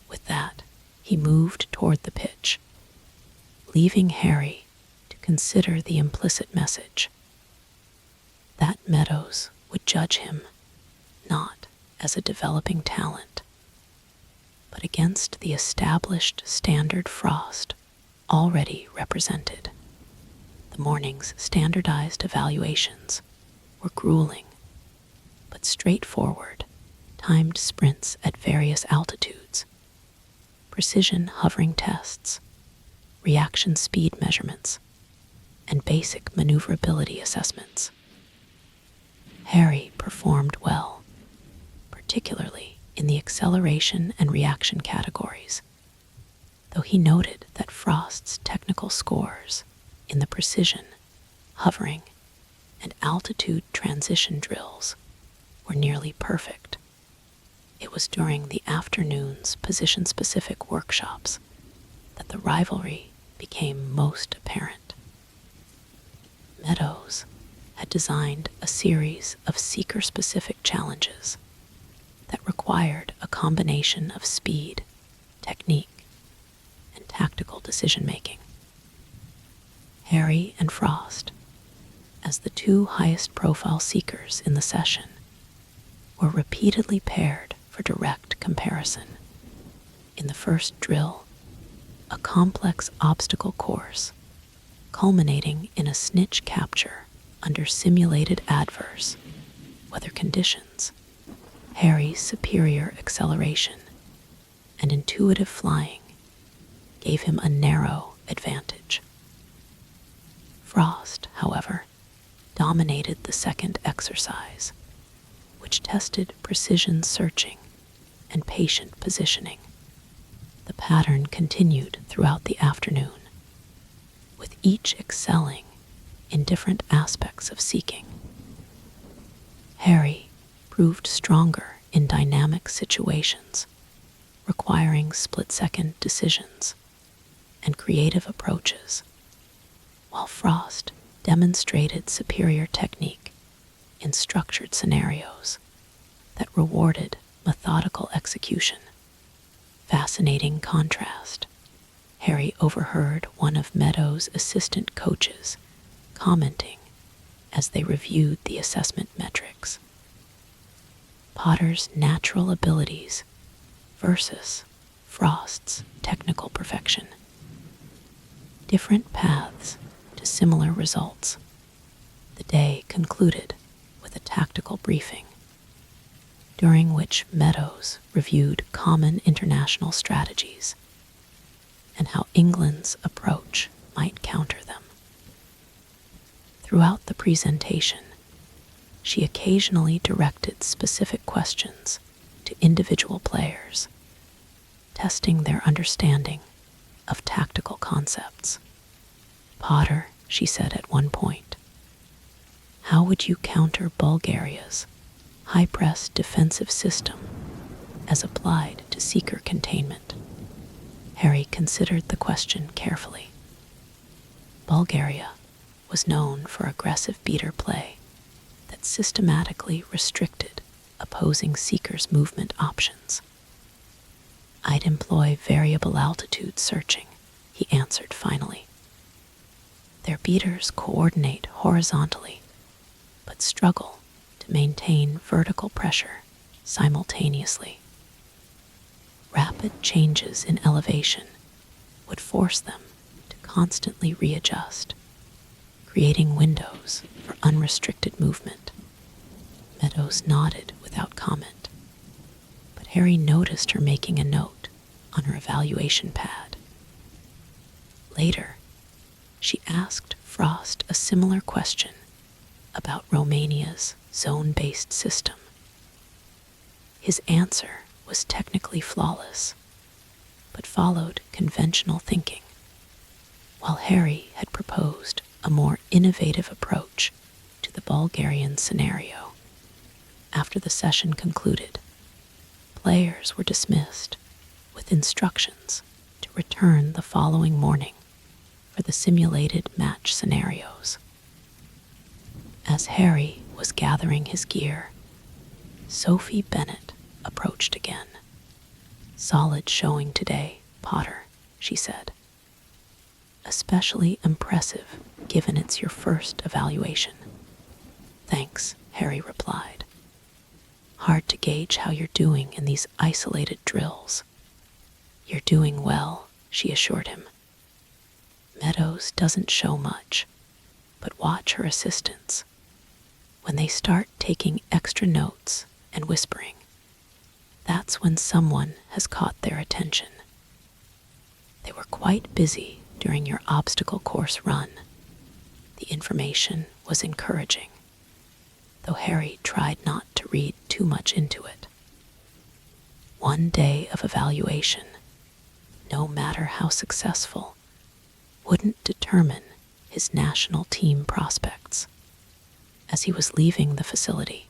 With that, he moved toward the pitch, leaving Harry to consider the implicit message that Meadows would judge him not as a developing talent, but against the established standard Frost already represented. The morning's standardized evaluations were grueling, but straightforward, timed sprints at various altitudes, precision hovering tests, reaction speed measurements, and basic maneuverability assessments. Harry performed well, particularly in the acceleration and reaction categories, though he noted that Frost's technical scores in the precision, hovering, and altitude transition drills were nearly perfect. It was during the afternoon's position-specific workshops that the rivalry became most apparent. Meadows had designed a series of seeker-specific challenges that required a combination of speed, technique, and tactical decision-making. Harry and Frost, as the two highest-profile seekers in the session, were repeatedly paired for direct comparison. In the first drill, a complex obstacle course, culminating in a snitch capture under simulated adverse weather conditions, Harry's superior acceleration and intuitive flying gave him a narrow advantage. Frost, however, dominated the second exercise, which tested precision searching and patient positioning. The pattern continued throughout the afternoon, with each excelling in different aspects of seeking. Harry proved stronger in dynamic situations, requiring split-second decisions and creative approaches, while Frost demonstrated superior technique in structured scenarios that rewarded methodical execution. Fascinating contrast. Harry overheard one of Meadows' assistant coaches commenting as they reviewed the assessment metrics. Potter's natural abilities versus Frost's technical perfection. Different paths to similar results. The day concluded with a tactical briefing, during which Meadows reviewed common international strategies and how England's approach might counter them. Throughout the presentation, she occasionally directed specific questions to individual players, testing their understanding of tactical concepts. Potter, she said at one point, how would you counter Bulgaria's high-press defensive system as applied to seeker containment? Harry considered the question carefully. Bulgaria was known for aggressive beater play that systematically restricted opposing seekers' movement options. I'd employ variable altitude searching, he answered finally. Their beaters coordinate horizontally, but struggle to maintain vertical pressure simultaneously. Rapid changes in elevation would force them to constantly readjust, creating windows for unrestricted movement. Meadows nodded without comment, but Harry noticed her making a note on her evaluation pad. Later, she asked Frost a similar question about Romania's zone-based system. His answer was technically flawless, but followed conventional thinking, while Harry had proposed a more innovative approach to the Bulgarian scenario. After the session concluded, players were dismissed with instructions to return the following morning for the simulated match scenarios. As Harry was gathering his gear, Sophie Bennett approached again. Solid showing today, Potter," she said. "Especially impressive given it's your first evaluation." "Thanks," Harry replied. "Hard to gauge how you're doing in these isolated drills." "You're doing well," she assured him. "Meadows doesn't show much, but watch her assistants. When they start taking extra notes and whispering, that's when someone has caught their attention." They were quite busy during your obstacle course run. The information was encouraging, though Harry tried not to read too much into it. One day of evaluation, no matter how successful, wouldn't determine his national team prospects. As he was leaving the facility,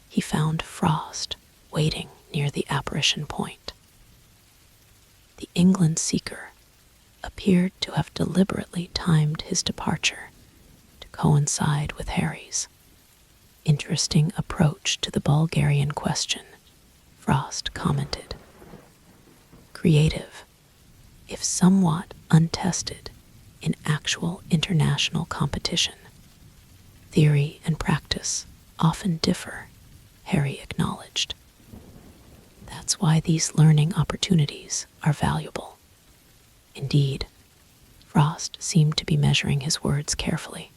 he found Frost waiting near the apparition point. The England Seeker appeared to have deliberately timed his departure to coincide with Harry's. "Interesting approach to the Bulgarian question," Frost commented. "Creative, if somewhat untested in actual international competition. Theory and practice often differ," Harry acknowledged. "That's why these learning opportunities are valuable." Indeed, Frost seemed to be measuring his words carefully.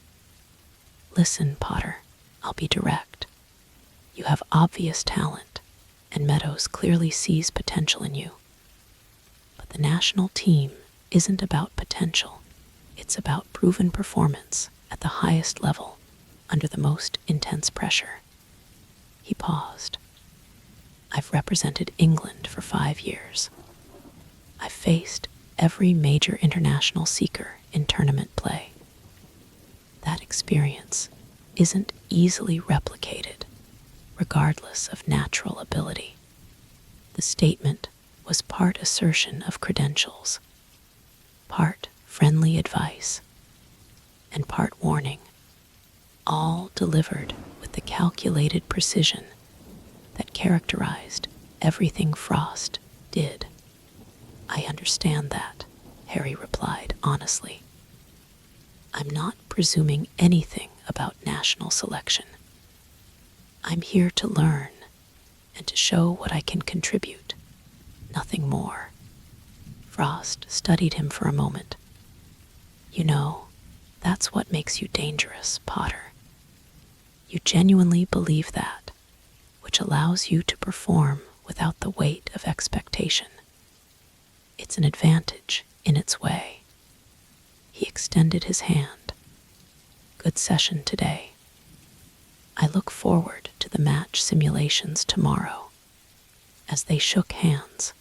"Listen, Potter, I'll be direct. You have obvious talent, and Meadows clearly sees potential in you. But the national team isn't about potential. It's about proven performance at the highest level under the most intense pressure." He paused. "I've represented England for 5 years. I've faced every major international seeker in tournament play. That experience isn't easily replicated, regardless of natural ability." The statement was part assertion of credentials, part friendly advice, and part warning, all delivered with the calculated precision that characterized everything Frost did. "I understand that," Harry replied honestly. "I'm not presuming anything about national selection. I'm here to learn and to show what I can contribute, nothing more." Frost studied him for a moment. "You know, that's what makes you dangerous, Potter. You genuinely believe that, which allows you to perform without the weight of expectation. It's an advantage in its way." He extended his hand. "Good session today. I look forward to the match simulations tomorrow." As they shook hands,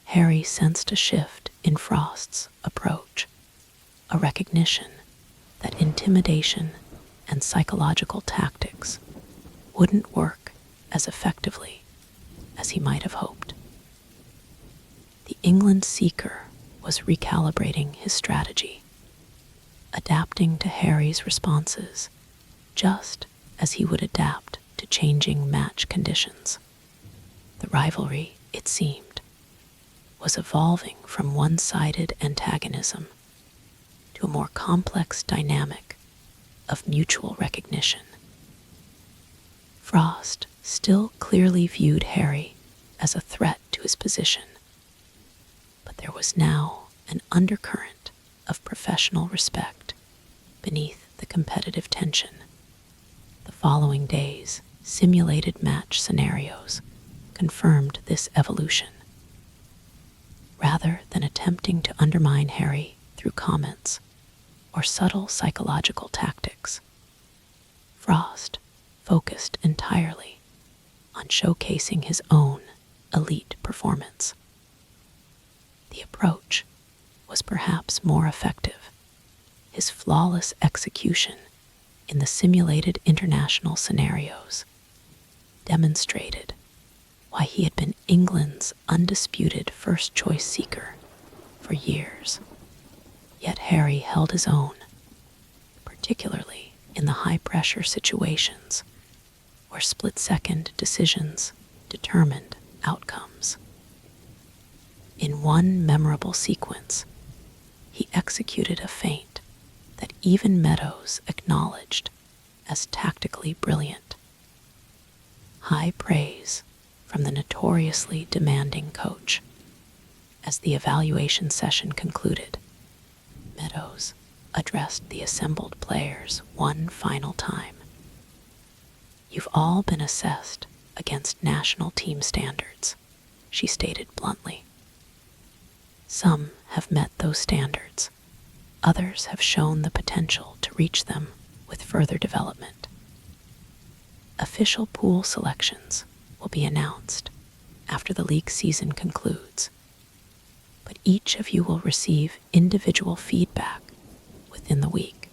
Harry sensed a shift in Frost's approach, a recognition that intimidation and psychological tactics wouldn't work as effectively as he might have hoped. The England Seeker was recalibrating his strategy, adapting to Harry's responses just as he would adapt to changing match conditions. The rivalry, it seemed, was evolving from one-sided antagonism to a more complex dynamic of mutual recognition. Frost still clearly viewed Harry as a threat to his position, but there was now an undercurrent of professional respect beneath the competitive tension. The following days, simulated match scenarios confirmed this evolution. Rather than attempting to undermine Harry through comments or subtle psychological tactics, Frost focused entirely on showcasing his own elite performance. The approach was perhaps more effective. His flawless execution in the simulated international scenarios demonstrated why he had been England's undisputed first-choice seeker for years. Yet Harry held his own, particularly in the high-pressure situations where split-second decisions determined outcomes. In one memorable sequence, he executed a feint that even Meadows acknowledged as tactically brilliant. High praise from the notoriously demanding coach. As the evaluation session concluded, Meadows addressed the assembled players one final time. "You've all been assessed against national team standards," she stated bluntly. "Some have met those standards. Others have shown the potential to reach them with further development. Official pool selections will be announced after the league season concludes, but each of you will receive individual feedback within the week."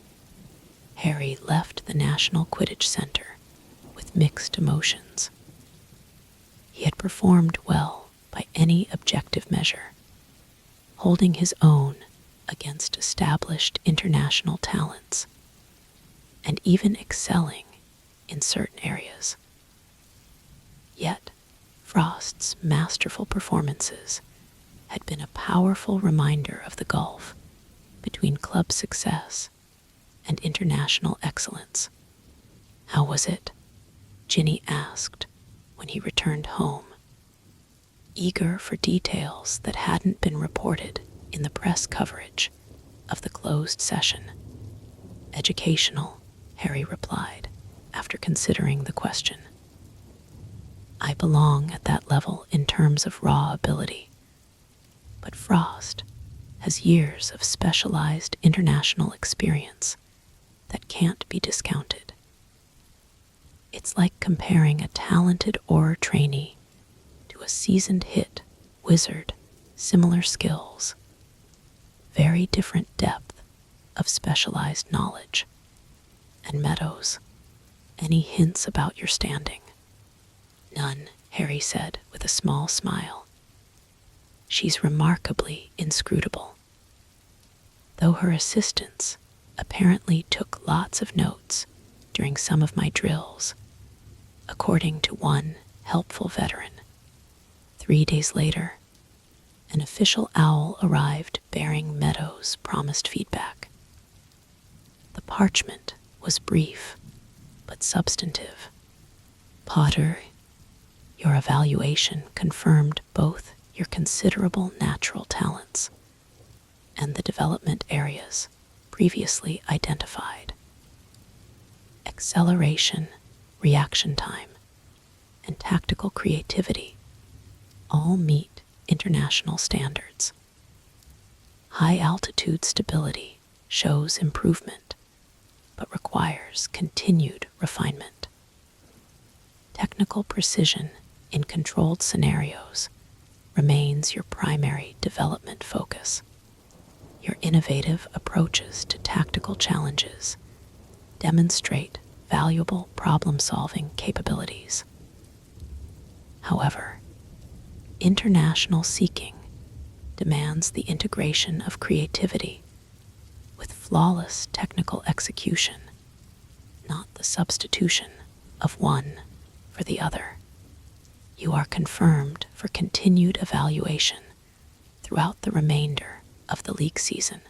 Harry left the National Quidditch Center with mixed emotions. He had performed well by any objective measure, holding his own against established international talents, and even excelling in certain areas. Yet, Frost's masterful performances had been a powerful reminder of the gulf between club success and international excellence. "How was it?" Ginny asked when he returned home, eager for details that hadn't been reported in the press coverage of the closed session. "Educational," Harry replied after considering the question. "I belong at that level in terms of raw ability, but Frost has years of specialized international experience that can't be discounted. It's like comparing a talented Auror trainee to a seasoned hit wizard, similar skills, very different depth of specialized knowledge. And Meadows, any hints about your standing?" "None," Harry said with a small smile. "She's remarkably inscrutable. Though her assistants apparently took lots of notes during some of my drills, according to one helpful veteran. 3 days later, an official owl arrived bearing Meadows' promised feedback. The parchment was brief but substantive. "Potter, your evaluation confirmed both your considerable natural talents and the development areas previously identified. Acceleration, reaction time, and tactical creativity all meet international standards. High-altitude stability shows improvement, but requires continued refinement. Technical precision in controlled scenarios remains your primary development focus. Your innovative approaches to tactical challenges demonstrate valuable problem-solving capabilities. However, international seeking demands the integration of creativity with flawless technical execution, not the substitution of one for the other. You are confirmed for continued evaluation throughout the remainder of the league season.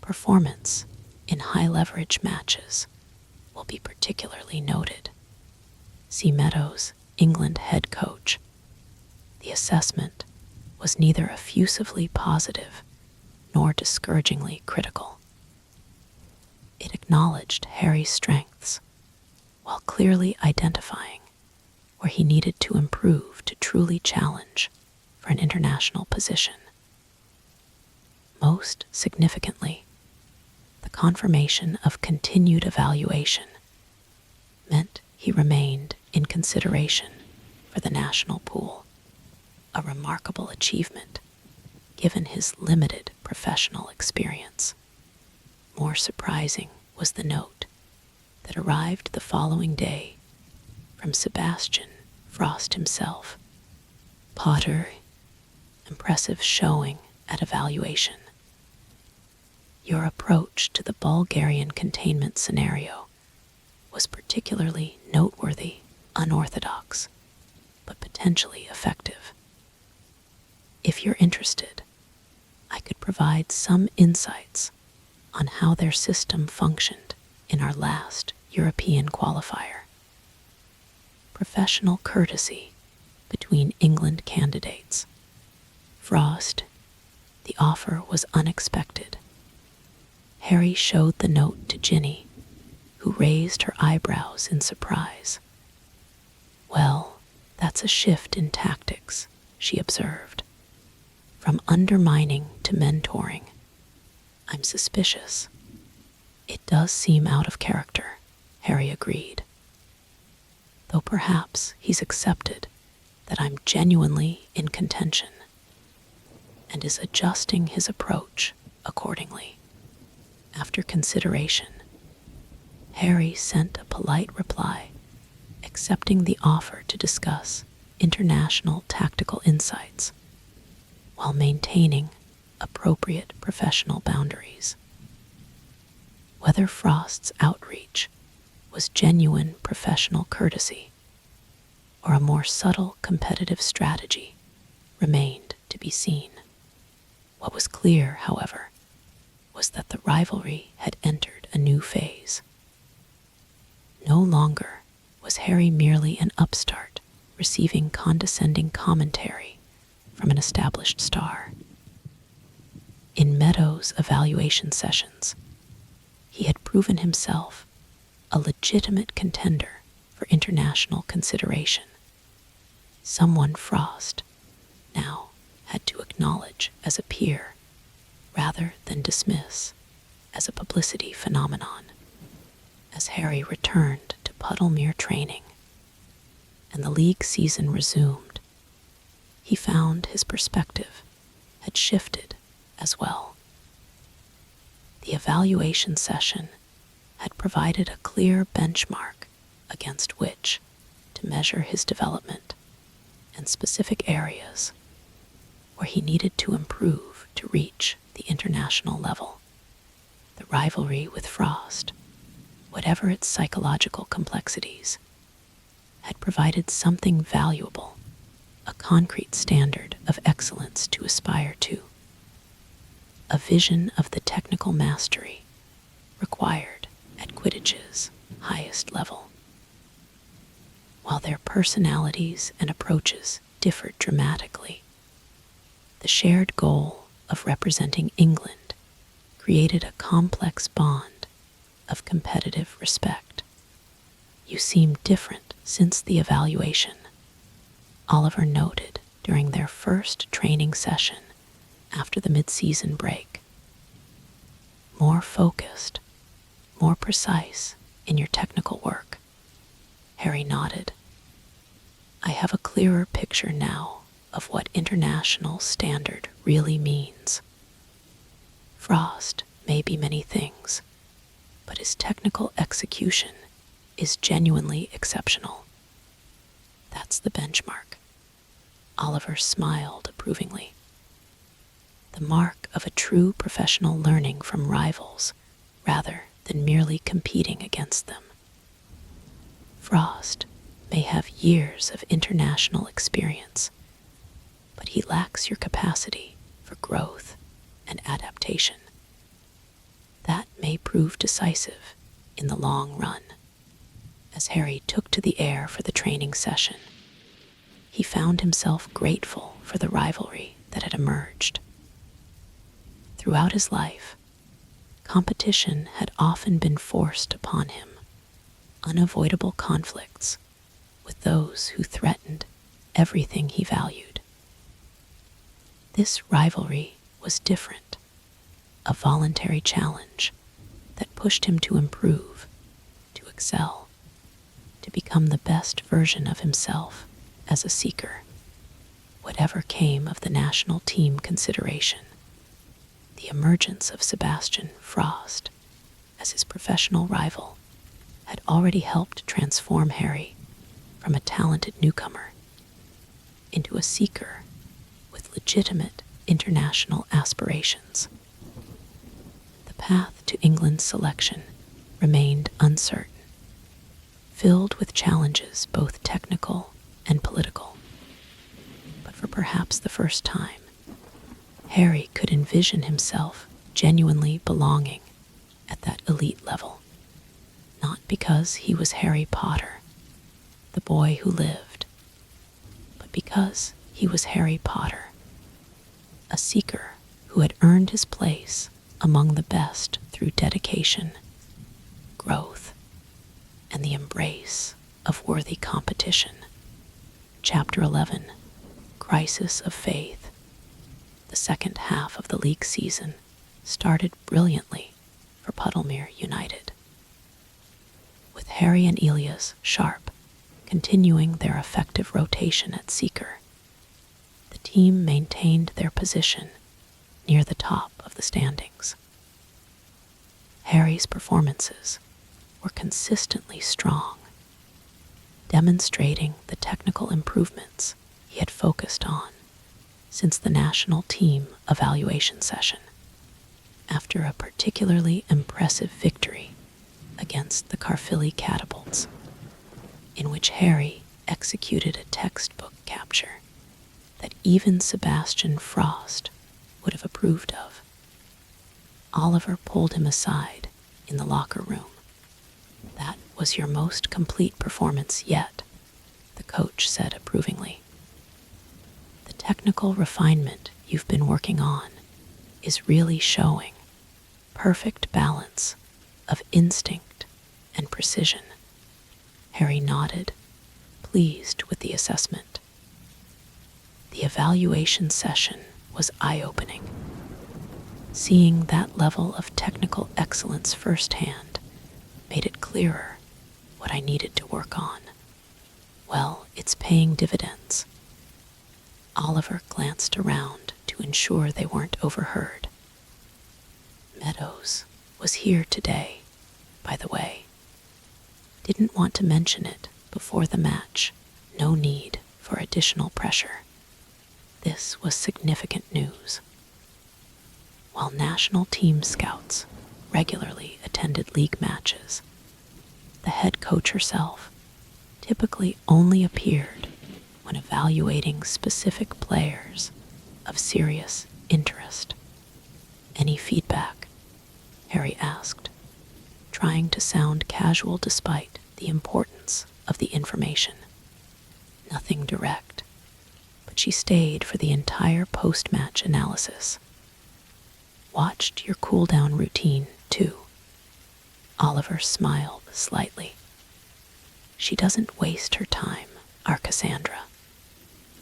Performance in high-leverage matches will be particularly noted. See Meadows, England head coach. The assessment was neither effusively positive nor discouragingly critical. It acknowledged Harry's strengths while clearly identifying where he needed to improve to truly challenge for an international position. Most significantly, the confirmation of continued evaluation meant he remained in consideration for the national pool, a remarkable achievement given his limited professional experience. More surprising was the note that arrived the following day from Sebastian Frost himself. "Potter, impressive showing at evaluation. Your approach to the Bulgarian containment scenario was particularly noteworthy, unorthodox, but potentially effective. If you're interested, I could provide some insights on how their system functioned in our last European qualifier. Professional courtesy between England candidates. Frost, the offer was unexpected. Harry showed the note to Ginny, who raised her eyebrows in surprise. Well, that's a shift in tactics, she observed. From undermining to mentoring, I'm suspicious. It does seem out of character, Harry agreed. Though perhaps he's accepted that I'm genuinely in contention and is adjusting his approach accordingly. After consideration, Harry sent a polite reply, accepting the offer to discuss international tactical insights while maintaining appropriate professional boundaries. Whether Frost's outreach was genuine professional courtesy or a more subtle competitive strategy remained to be seen. What was clear, however, was that the rivalry had entered a new phase. No longer was Harry merely an upstart receiving condescending commentary from an established star. In Meadows' evaluation sessions, he had proven himself a legitimate contender for international consideration, someone Frost now had to acknowledge as a peer rather than dismiss as a publicity phenomenon. As Harry returned to Puddlemere training and the league season resumed, he found his perspective had shifted as well. The evaluation session had provided a clear benchmark against which to measure his development and specific areas where he needed to improve to reach the international level. The rivalry with Frost, whatever its psychological complexities, had provided something valuable, a concrete standard of excellence to aspire to, a vision of the technical mastery required at Quidditch's highest level. While their personalities and approaches differed dramatically, the shared goal of representing England created a complex bond of competitive respect. You seem different since the evaluation, Oliver noted during their first training session after the mid-season break. More focused, more precise in your technical work. Harry nodded. I have a clearer picture now of what international standard really means. Frost may be many things, but his technical execution is genuinely exceptional. That's the benchmark. Oliver smiled approvingly. The mark of a true professional learning from rivals rather than merely competing against them. Frost may have years of international experience, but he lacks your capacity for growth and adaptation. That may prove decisive in the long run. As Harry took to the air for the training session, he found himself grateful for the rivalry that had emerged. Throughout his life, competition had often been forced upon him, unavoidable conflicts with those who threatened everything he valued. This rivalry was different, a voluntary challenge that pushed him to improve, to excel, to become the best version of himself as a seeker, whatever came of the national team consideration. The emergence of Sebastian Frost as his professional rival had already helped transform Harry from a talented newcomer into a seeker with legitimate international aspirations. The path to England's selection remained uncertain, filled with challenges both technical and political. But for perhaps the first time Harry could envision himself genuinely belonging at that elite level, not because he was Harry Potter, the boy who lived, but because he was Harry Potter, a seeker who had earned his place among the best through dedication, growth, and the embrace of worthy competition. Chapter 11, Crisis of Faith. The second half of the league season started brilliantly for Puddlemere United, with Harry and Elias Sharp continuing their effective rotation at Seeker. The team maintained their position near the top of the standings. Harry's performances were consistently strong, demonstrating the technical improvements he had focused on since the national team evaluation session, after a particularly impressive victory against the Carfilly Catapults, in which Harry executed a textbook capture that even Sebastian Frost would have approved of. Oliver pulled him aside in the locker room. "That was your most complete performance yet," the coach said approvingly. "The technical refinement you've been working on is really showing. Perfect balance of instinct and precision." Harry nodded, pleased with the assessment. The evaluation session was eye-opening. Seeing that level of technical excellence firsthand made it clearer what I needed to work on. Well, it's paying dividends. Oliver glanced around to ensure they weren't overheard. Meadows was here today, by the way. Didn't want to mention it before the match. No need for additional pressure. This was significant news. While national team scouts regularly attended league matches, the head coach herself typically only appeared when evaluating specific players of serious interest. "Any feedback?" Harry asked, trying to sound casual despite the importance of the information. Nothing direct, but she stayed for the entire post-match analysis. "Watched your cool-down routine, too." Oliver smiled slightly. "She doesn't waste her time, our Cassandra."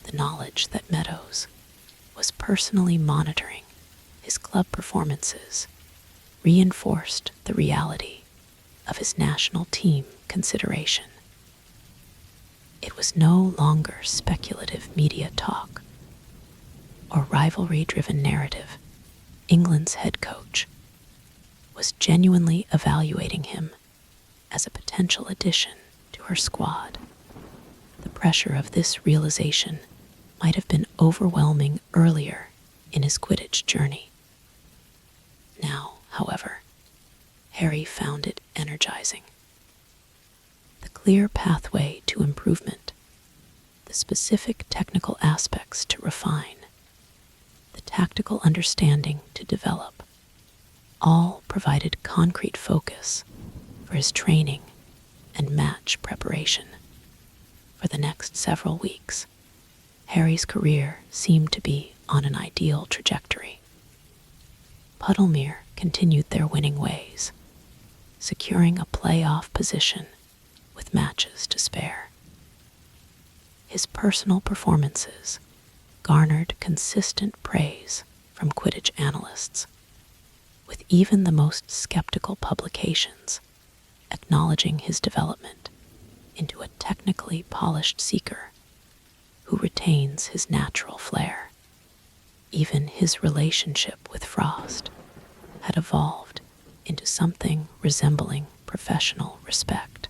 The knowledge that Meadows was personally monitoring his club performances reinforced the reality of his national team consideration. It was no longer speculative media talk or rivalry-driven narrative. England's head coach was genuinely evaluating him as a potential addition to her squad. The pressure of this realization might have been overwhelming earlier in his Quidditch journey. Now, however, Harry found it energizing. The clear pathway to improvement, the specific technical aspects to refine, the tactical understanding to develop, all provided concrete focus for his training and match preparation. For the next several weeks, Harry's career seemed to be on an ideal trajectory. Puddlemere continued their winning ways, securing a playoff position with matches to spare. His personal performances garnered consistent praise from Quidditch analysts, with even the most skeptical publications acknowledging his development into a technically polished seeker who retains his natural flair. Even his relationship with Frost had evolved into something resembling professional respect.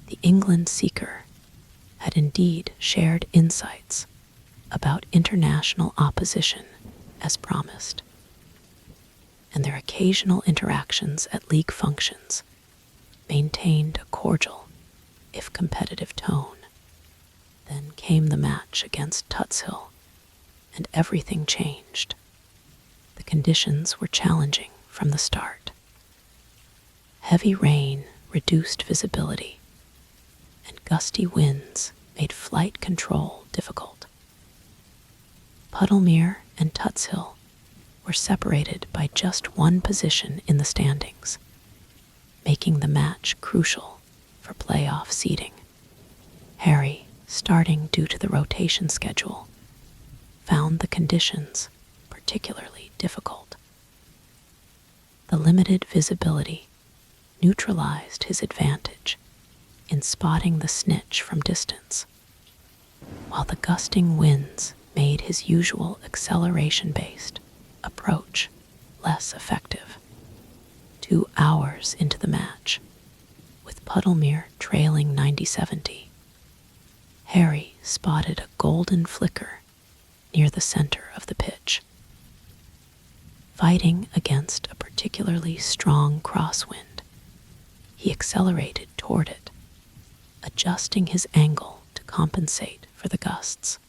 The England seeker had indeed shared insights about international opposition as promised, and their occasional interactions at league functions maintained a cordial, if competitive tone. Then came the match against Tutshill, and everything changed. The conditions were challenging from the start. Heavy rain reduced visibility, and gusty winds made flight control difficult. Puddlemere and Tutshill were separated by just one position in the standings, making the match crucial for playoff seeding. Harry, starting due to the rotation schedule, found the conditions particularly difficult. The limited visibility neutralized his advantage in spotting the snitch from distance, while the gusting winds made his usual acceleration-based approach less effective. 2 hours into the match, with Puddlemere trailing 90-70, Harry spotted a golden flicker near the center of the pitch. Fighting against a particularly strong crosswind, he accelerated toward it, adjusting his angle to compensate for the gusts.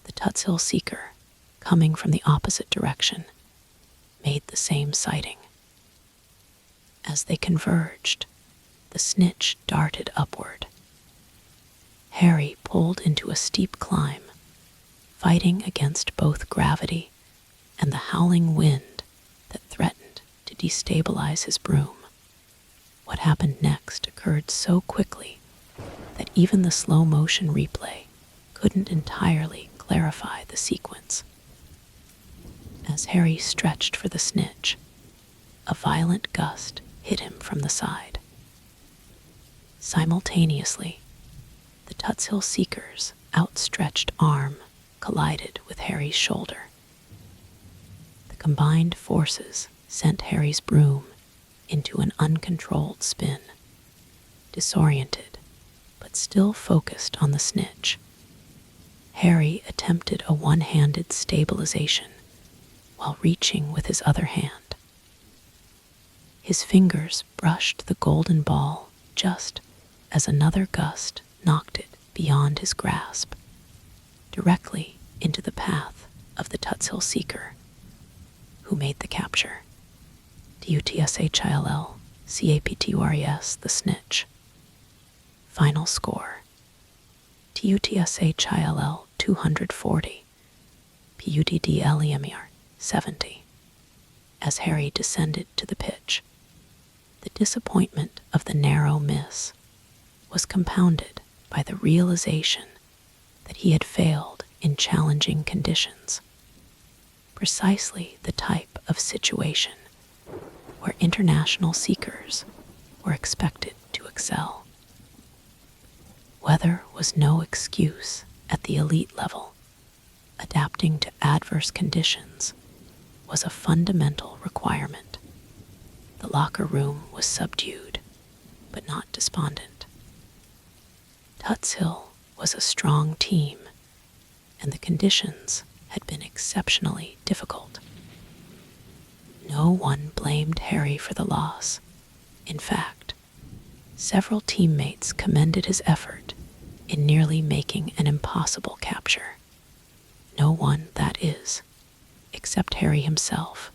The Quidditch Seeker, coming from the opposite direction, made the same sighting. As they converged, the snitch darted upward. Harry pulled into a steep climb, fighting against both gravity and the howling wind that threatened to destabilize his broom. What happened next occurred so quickly that even the slow-motion replay couldn't entirely clarify the sequence. As Harry stretched for the snitch, a violent gust hit him from the side. Simultaneously, the Quidditch Seeker's outstretched arm collided with Harry's shoulder. The combined forces sent Harry's broom into an uncontrolled spin. Disoriented, but still focused on the snitch, Harry attempted a one-handed stabilization while reaching with his other hand. His fingers brushed the golden ball just as another gust knocked it beyond his grasp, directly into the path of the Quidditch Seeker, who made the capture. TUTSHILL-CAPTURES, the snitch. Final score: TUTSHILL 240, PUDDLEMER 70. As Harry descended to the pitch, the disappointment of the narrow miss was compounded by the realization that he had failed in challenging conditions, precisely the type of situation where international seekers were expected to excel. Weather was no excuse at the elite level. Adapting to adverse conditions was a fundamental requirement. The locker room was subdued, but not despondent. Tutshill was a strong team, and the conditions had been exceptionally difficult. No one blamed Harry for the loss. In fact, several teammates commended his effort in nearly making an impossible capture. No one, that is, except Harry himself.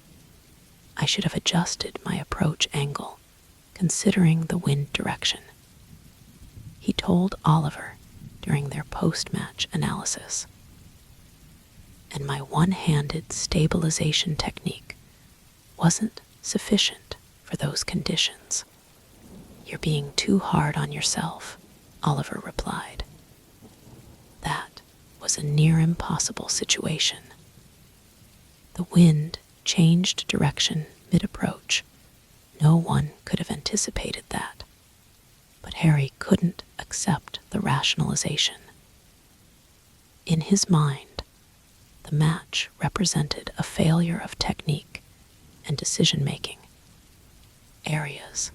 I should have adjusted my approach angle, considering the wind direction, he told Oliver during their post-match analysis. And my one-handed stabilization technique wasn't sufficient for those conditions. You're being too hard on yourself, Oliver replied. That was a near impossible situation. The wind changed direction mid-approach. No one could have anticipated that, but Harry couldn't accept the rationalization. In his mind, the match represented a failure of technique and decision-making, areas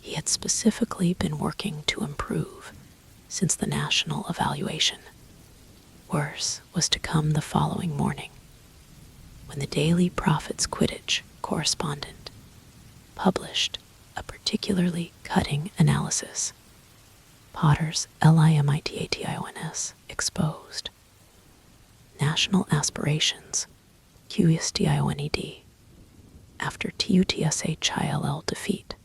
he had specifically been working to improve since the national evaluation. Worse was to come the following morning, when the Daily Prophet's Quidditch correspondent published a particularly cutting analysis. Potter's LIMITATIONS exposed. national aspirations, QUSTIONED, after TUTSHILL defeat.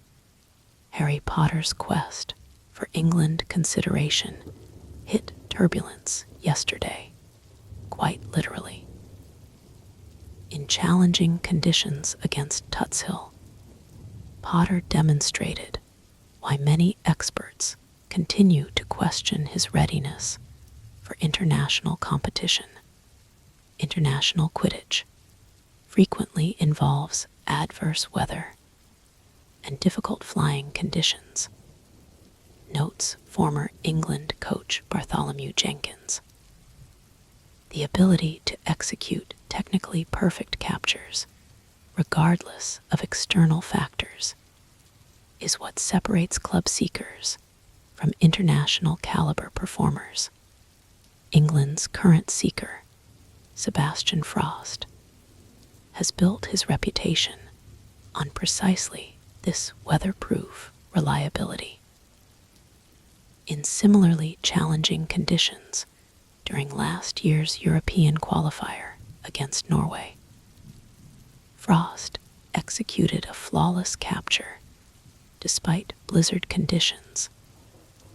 Harry Potter's quest for England consideration hit turbulence yesterday, quite literally. In challenging conditions against Tutshill, Potter demonstrated why many experts continue to question his readiness for international competition. International Quidditch frequently involves adverse weather and difficult flying conditions, notes former England coach Bartholomew Jenkins. The ability to execute technically perfect captures, regardless of external factors, is what separates club seekers from international caliber performers. England's current seeker, Sebastian Frost, has built his reputation on precisely this weatherproof reliability. In similarly challenging conditions during last year's European qualifier against Norway, Frost executed a flawless capture despite blizzard conditions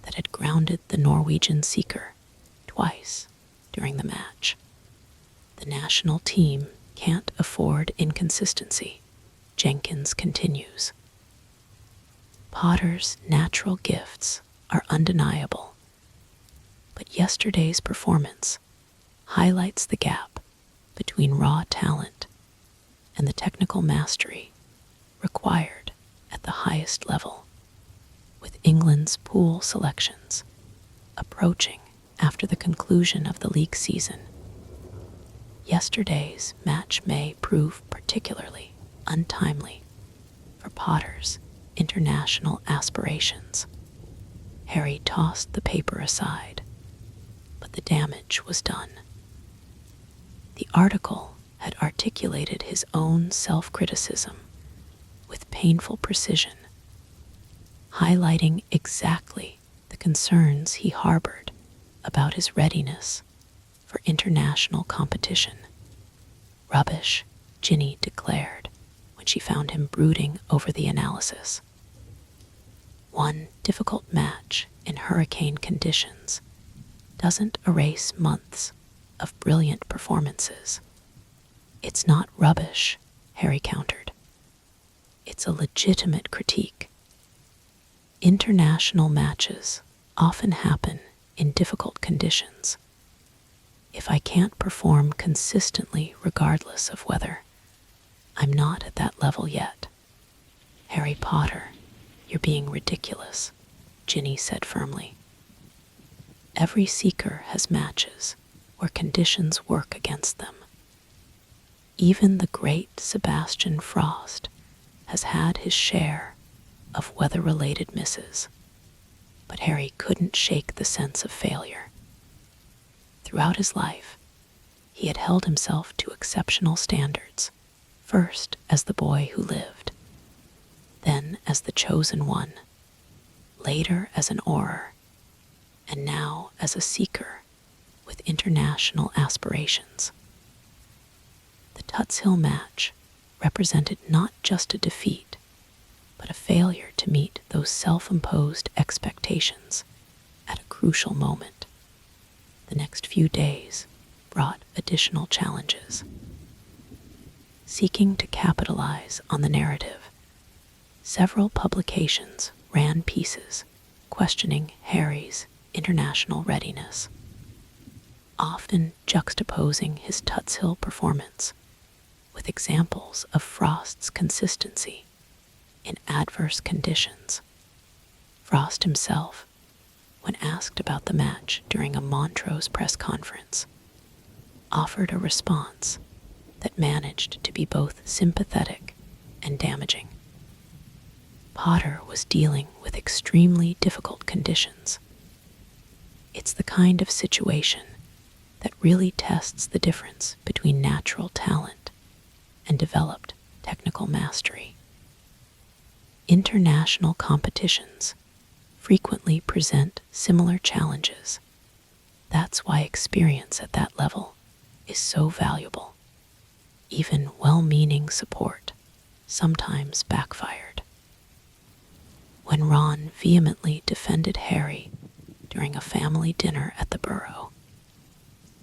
that had grounded the Norwegian seeker twice during the match. The national team can't afford inconsistency, Jenkins continues. Potter's natural gifts are undeniable, but yesterday's performance highlights the gap between raw talent and the technical mastery required at the highest level, with England's pool selections approaching after the conclusion of the league season. Yesterday's match may prove particularly untimely for Potter's international aspirations. Harry tossed the paper aside, but the damage was done. The article had articulated his own self-criticism with painful precision, highlighting exactly the concerns he harbored about his readiness for international competition. Rubbish, Ginny declared when she found him brooding over the analysis. One difficult match in hurricane conditions doesn't erase months of brilliant performances. It's not rubbish, Harry countered. It's a legitimate critique. International matches often happen in difficult conditions. If I can't perform consistently regardless of weather, I'm not at that level yet. Harry Potter, you're being ridiculous, Ginny said firmly. Every seeker has matches where conditions work against them. Even the great Sebastian Frost has had his share of weather-related misses, but Harry couldn't shake the sense of failure. Throughout his life, he had held himself to exceptional standards, first as the boy who lived, then as the chosen one, later as an Auror, and now as a seeker with international aspirations. The Tutshill match represented not just a defeat, but a failure to meet those self-imposed expectations at a crucial moment. The next few days brought additional challenges. Seeking to capitalize on the narrative, several publications ran pieces questioning Harry's international readiness, often juxtaposing his Tutshill performance with examples of Frost's consistency in adverse conditions. Frost himself, when asked about the match during a Montrose press conference, offered a response that managed to be both sympathetic and damaging. Potter was dealing with extremely difficult conditions. It's the kind of situation that really tests the difference between natural talent and developed technical mastery. International competitions frequently present similar challenges. That's why experience at that level is so valuable. Even well-meaning support sometimes backfired. When Ron vehemently defended Harry during a family dinner at the Burrow,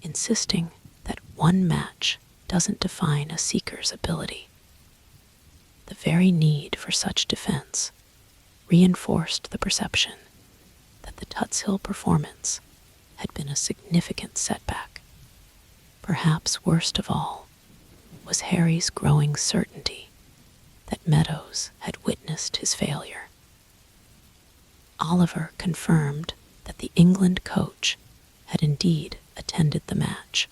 insisting that one match doesn't define a seeker's ability, the very need for such defense reinforced the perception that the Tutshill performance had been a significant setback. Perhaps worst of all was Harry's growing certainty that Meadows had witnessed his failure. Oliver confirmed that the England coach had indeed attended the match,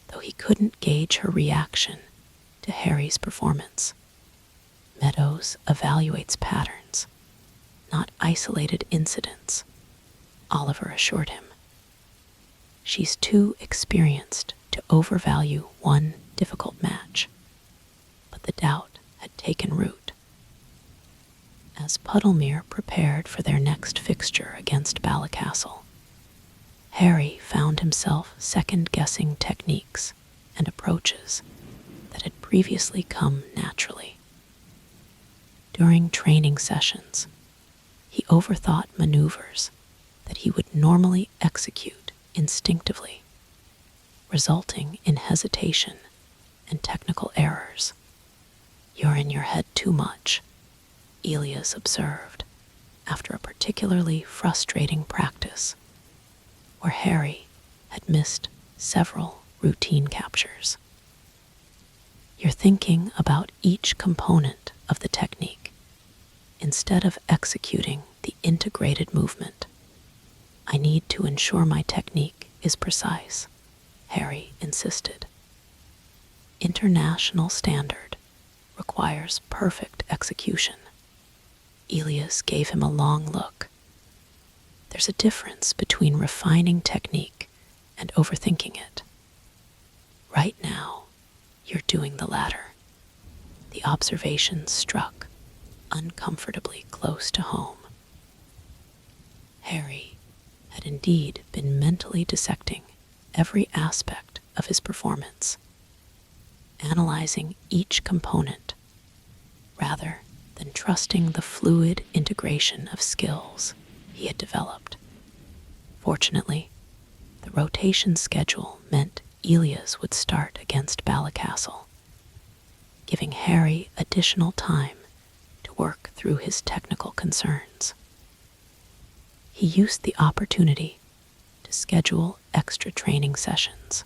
though he couldn't gauge her reaction to Harry's performance. Meadows evaluates patterns, not isolated incidents, Oliver assured him. She's too experienced to overvalue one difficult match, but the doubt had taken root. As Puddlemere prepared for their next fixture against Ballycastle, Harry found himself second-guessing techniques and approaches that had previously come naturally. During training sessions, he overthought maneuvers that he would normally execute instinctively, resulting in hesitation and technical errors. "You're in your head too much," Elias observed after a particularly frustrating practice where Harry had missed several routine captures. "You're thinking about each component of the technique instead of executing the integrated movement. I need to ensure my technique is precise," Harry insisted. "International standard requires perfect execution." Elias gave him a long look. "There's a difference between refining technique and overthinking it. Right now, you're doing the latter." The observation struck uncomfortably close to home. Harry had indeed been mentally dissecting every aspect of his performance, analyzing each component rather than trusting the fluid integration of skills he had developed. Fortunately, the rotation schedule meant Elias would start against Ballycastle, giving Harry additional time to work through his technical concerns. He used the opportunity to schedule extra training sessions,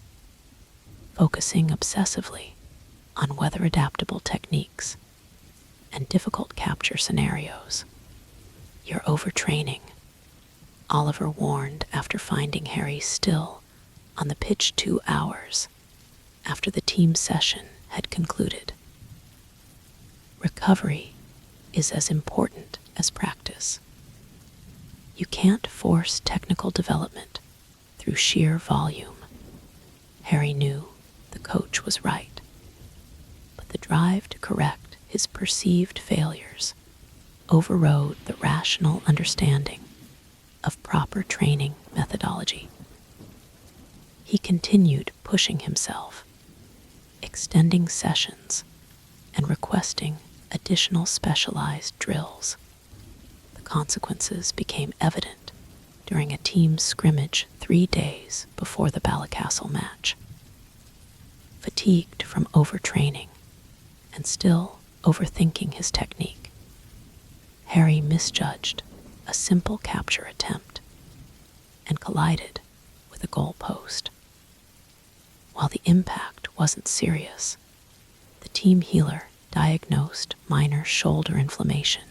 focusing obsessively on weather-adaptable techniques and difficult capture scenarios. "You're overtraining," Oliver warned after finding Harry still on the pitch 2 hours after the team session had concluded. "Recovery is as important as practice. You can't force technical development through sheer volume." Harry knew the coach was right, but the drive to correct his perceived failures overrode the rational understanding of proper training methodology. He continued pushing himself, extending sessions, and requesting additional specialized drills. The consequences became evident during a team scrimmage 3 days before the Ballycastle match. Fatigued from overtraining and still overthinking his technique, Harry misjudged a simple capture attempt and collided with a goal post. While the impact wasn't serious, the team healer diagnosed minor shoulder inflammation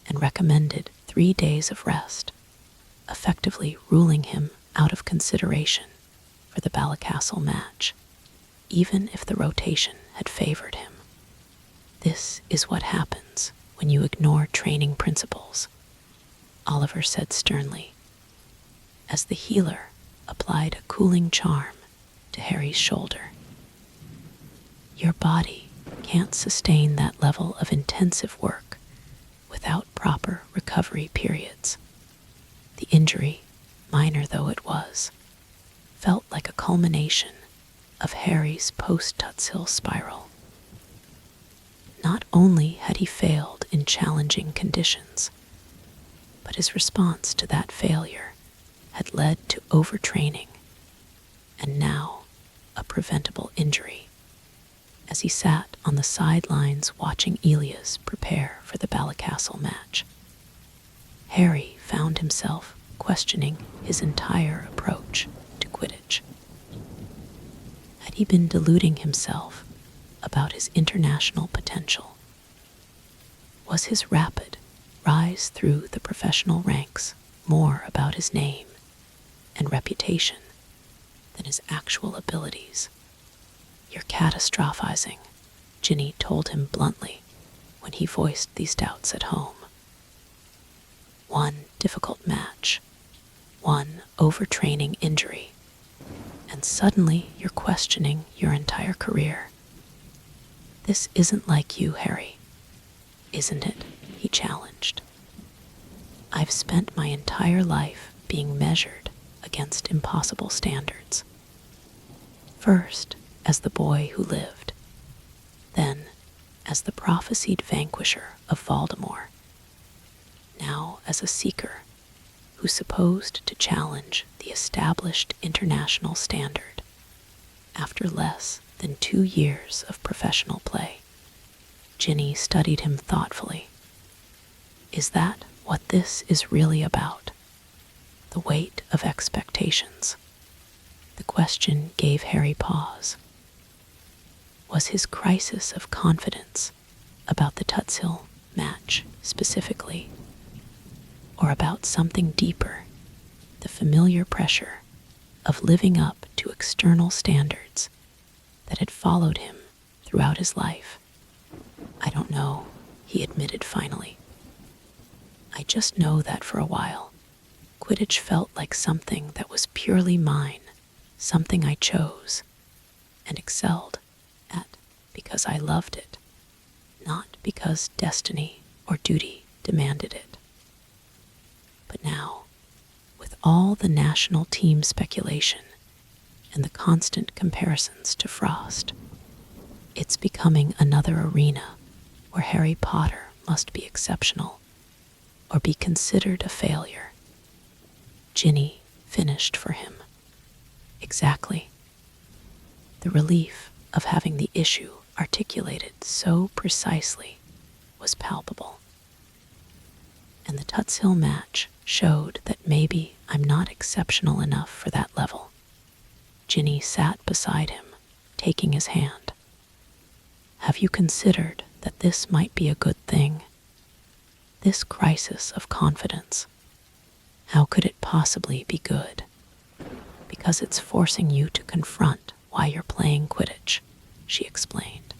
and recommended 3 days of rest, effectively ruling him out of consideration for the Ballycastle match, even if the rotation had favored him. "This is what happens when you ignore training principles," Oliver said sternly, as the healer applied a cooling charm to Harry's shoulder. "Your body can't sustain that level of intensive work without proper recovery periods." The injury, minor though it was, felt like a culmination of Harry's post-Tutshill spiral. Not only had he failed in challenging conditions, but his response to that failure had led to overtraining and now a preventable injury. As he sat on the sidelines watching Elias prepare for the Ballycastle match, Harry found himself questioning his entire approach to Quidditch. Had he been deluding himself about his international potential? Was his rapid rise through the professional ranks more about his name and reputation than his actual abilities? "You're catastrophizing," Ginny told him bluntly when he voiced these doubts at home. One difficult match, one overtraining injury, and suddenly you're questioning your entire career. "This isn't like you, Harry, isn't it?" he challenged. "I've spent my entire life being measured against impossible standards. First, as the boy who lived, then as the prophesied vanquisher of Voldemort, now as a seeker who's supposed to challenge the established international standard after less than 2 years of professional play." Ginny studied him thoughtfully. "Is that what this is really about? The weight of expectations?" The question gave Harry pause. Was his crisis of confidence about the Tutshill match specifically, or about something deeper, the familiar pressure of living up to external standards that had followed him throughout his life? "I don't know," he admitted finally. "I just know that for a while, Quidditch felt like something that was purely mine, something I chose and excelled at because I loved it, not because destiny or duty demanded it. But now, with all the national team speculation and the constant comparisons to Frost, it's becoming another arena where Harry Potter must be exceptional or be considered a failure." Ginny finished for him. Exactly. The relief of having the issue articulated so precisely was palpable. And the Tutshill match showed that maybe I'm not exceptional enough for that level. Ginny sat beside him, taking his hand. "Have you considered that this might be a good thing? This crisis of confidence. How could it possibly be good? Because it's forcing you to confront why you're playing Quidditch," she explained.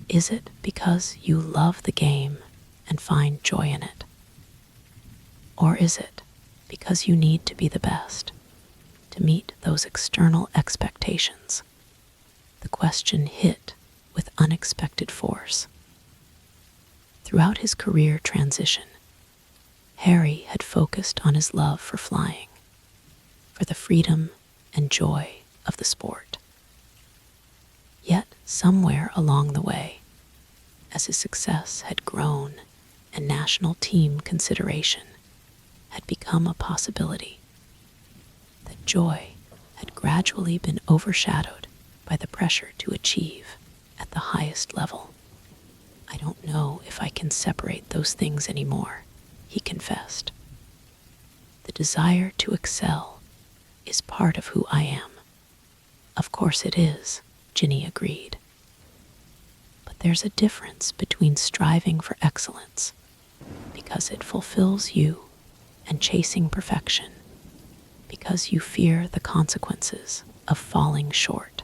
"Is it because you love the game and find joy in it? Or is it because you need to be the best, to meet those external expectations?" The question hit with unexpected force. Throughout his career transition, Harry had focused on his love for flying, for the freedom and joy of the sport. Yet somewhere along the way, as his success had grown and national team consideration had become a possibility, that joy had gradually been overshadowed by the pressure to achieve at the highest level. "I don't know if I can separate those things anymore," he confessed. "The desire to excel is part of who I am." "Of course it is," Ginny agreed. "But there's a difference between striving for excellence, because it fulfills you, and chasing perfection, because you fear the consequences of falling short.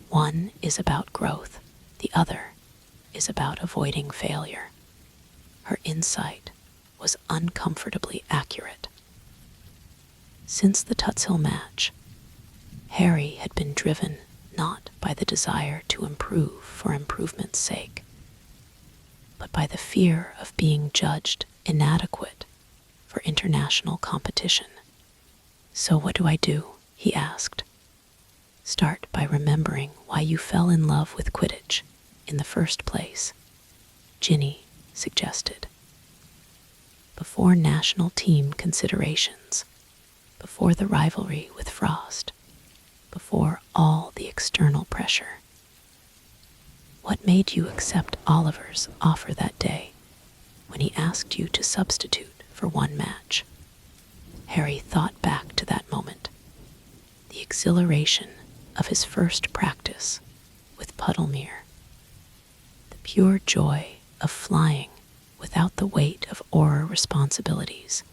One is about growth, the other is about avoiding failure." Her insight was uncomfortably accurate. Since the Tutshill match, Harry had been driven not by the desire to improve for improvement's sake, but by the fear of being judged inadequate for international competition. "So what do I do?" he asked. "Start by remembering why you fell in love with Quidditch in the first place," Ginny suggested. "Before national team considerations, before the rivalry with Frost, before all the external pressure. What made you accept Oliver's offer that day when he asked you to substitute for one match?" Harry thought back to that moment, the exhilaration of his first practice with Puddlemere, the pure joy of flying without the weight of Auror responsibilities,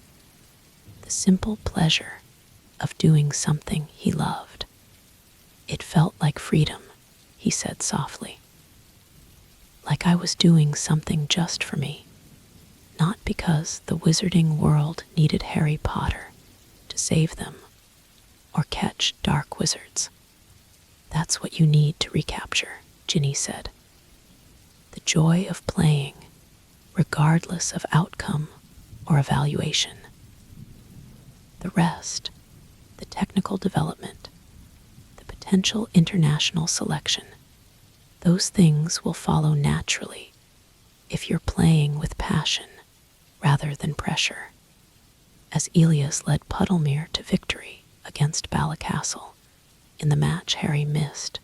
the simple pleasure of doing something he loved. "It felt like freedom," he said softly. "Like I was doing something just for me, not because the wizarding world needed Harry Potter to save them or catch dark wizards." "That's what you need to recapture," Ginny said. "The joy of playing, regardless of outcome or evaluation. The rest, the technical development, the potential international selection, those things will follow naturally if you're playing with passion rather than pressure." As Elias led Puddlemere to victory against Balacastle in the match Harry missed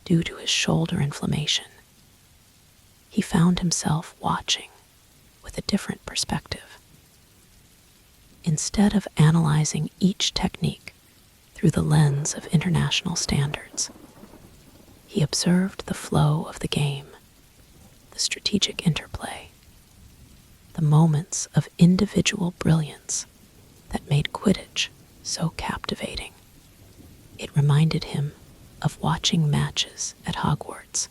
due to his shoulder inflammation, he found himself watching with a different perspective. Instead of analyzing each technique through the lens of international standards, he observed the flow of the game, the strategic interplay, the moments of individual brilliance that made Quidditch so captivating. It reminded him of watching matches at Hogwarts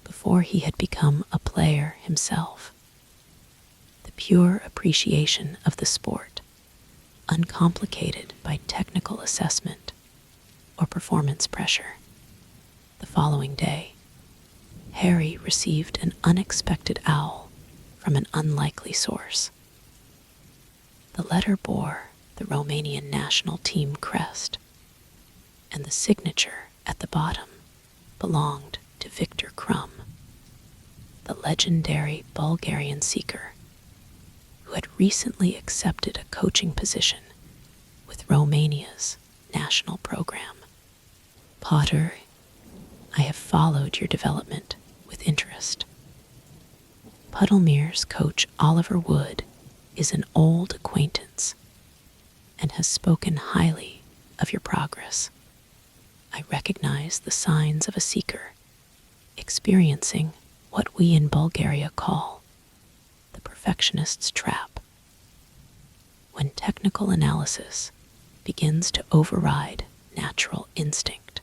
before he had become a player himself. The pure appreciation of the sport, uncomplicated by technical assessment or performance pressure. The following day, Harry received an unexpected owl from an unlikely source. The letter bore the Romanian national team crest, and the signature at the bottom belonged to Victor Krum, the legendary Bulgarian seeker who had recently accepted a coaching position with Romania's national program. "Potter, I have followed your development with interest. Puddlemere's coach Oliver Wood is an old acquaintance and has spoken highly of your progress. I recognize the signs of a seeker experiencing what we in Bulgaria call the perfectionist's trap, when technical analysis begins to override natural instinct.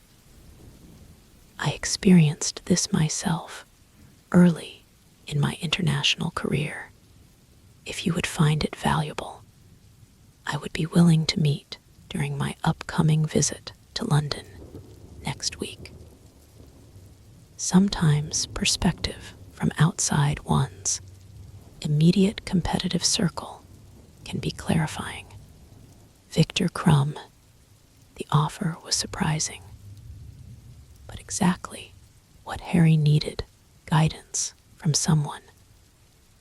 I experienced this myself early in my international career. If you would find it valuable, I would be willing to meet during my upcoming visit to London next week." Sometimes perspective from outside one's immediate competitive circle can be clarifying. Victor Krum, the offer was surprising, but exactly what Harry needed: guidance from someone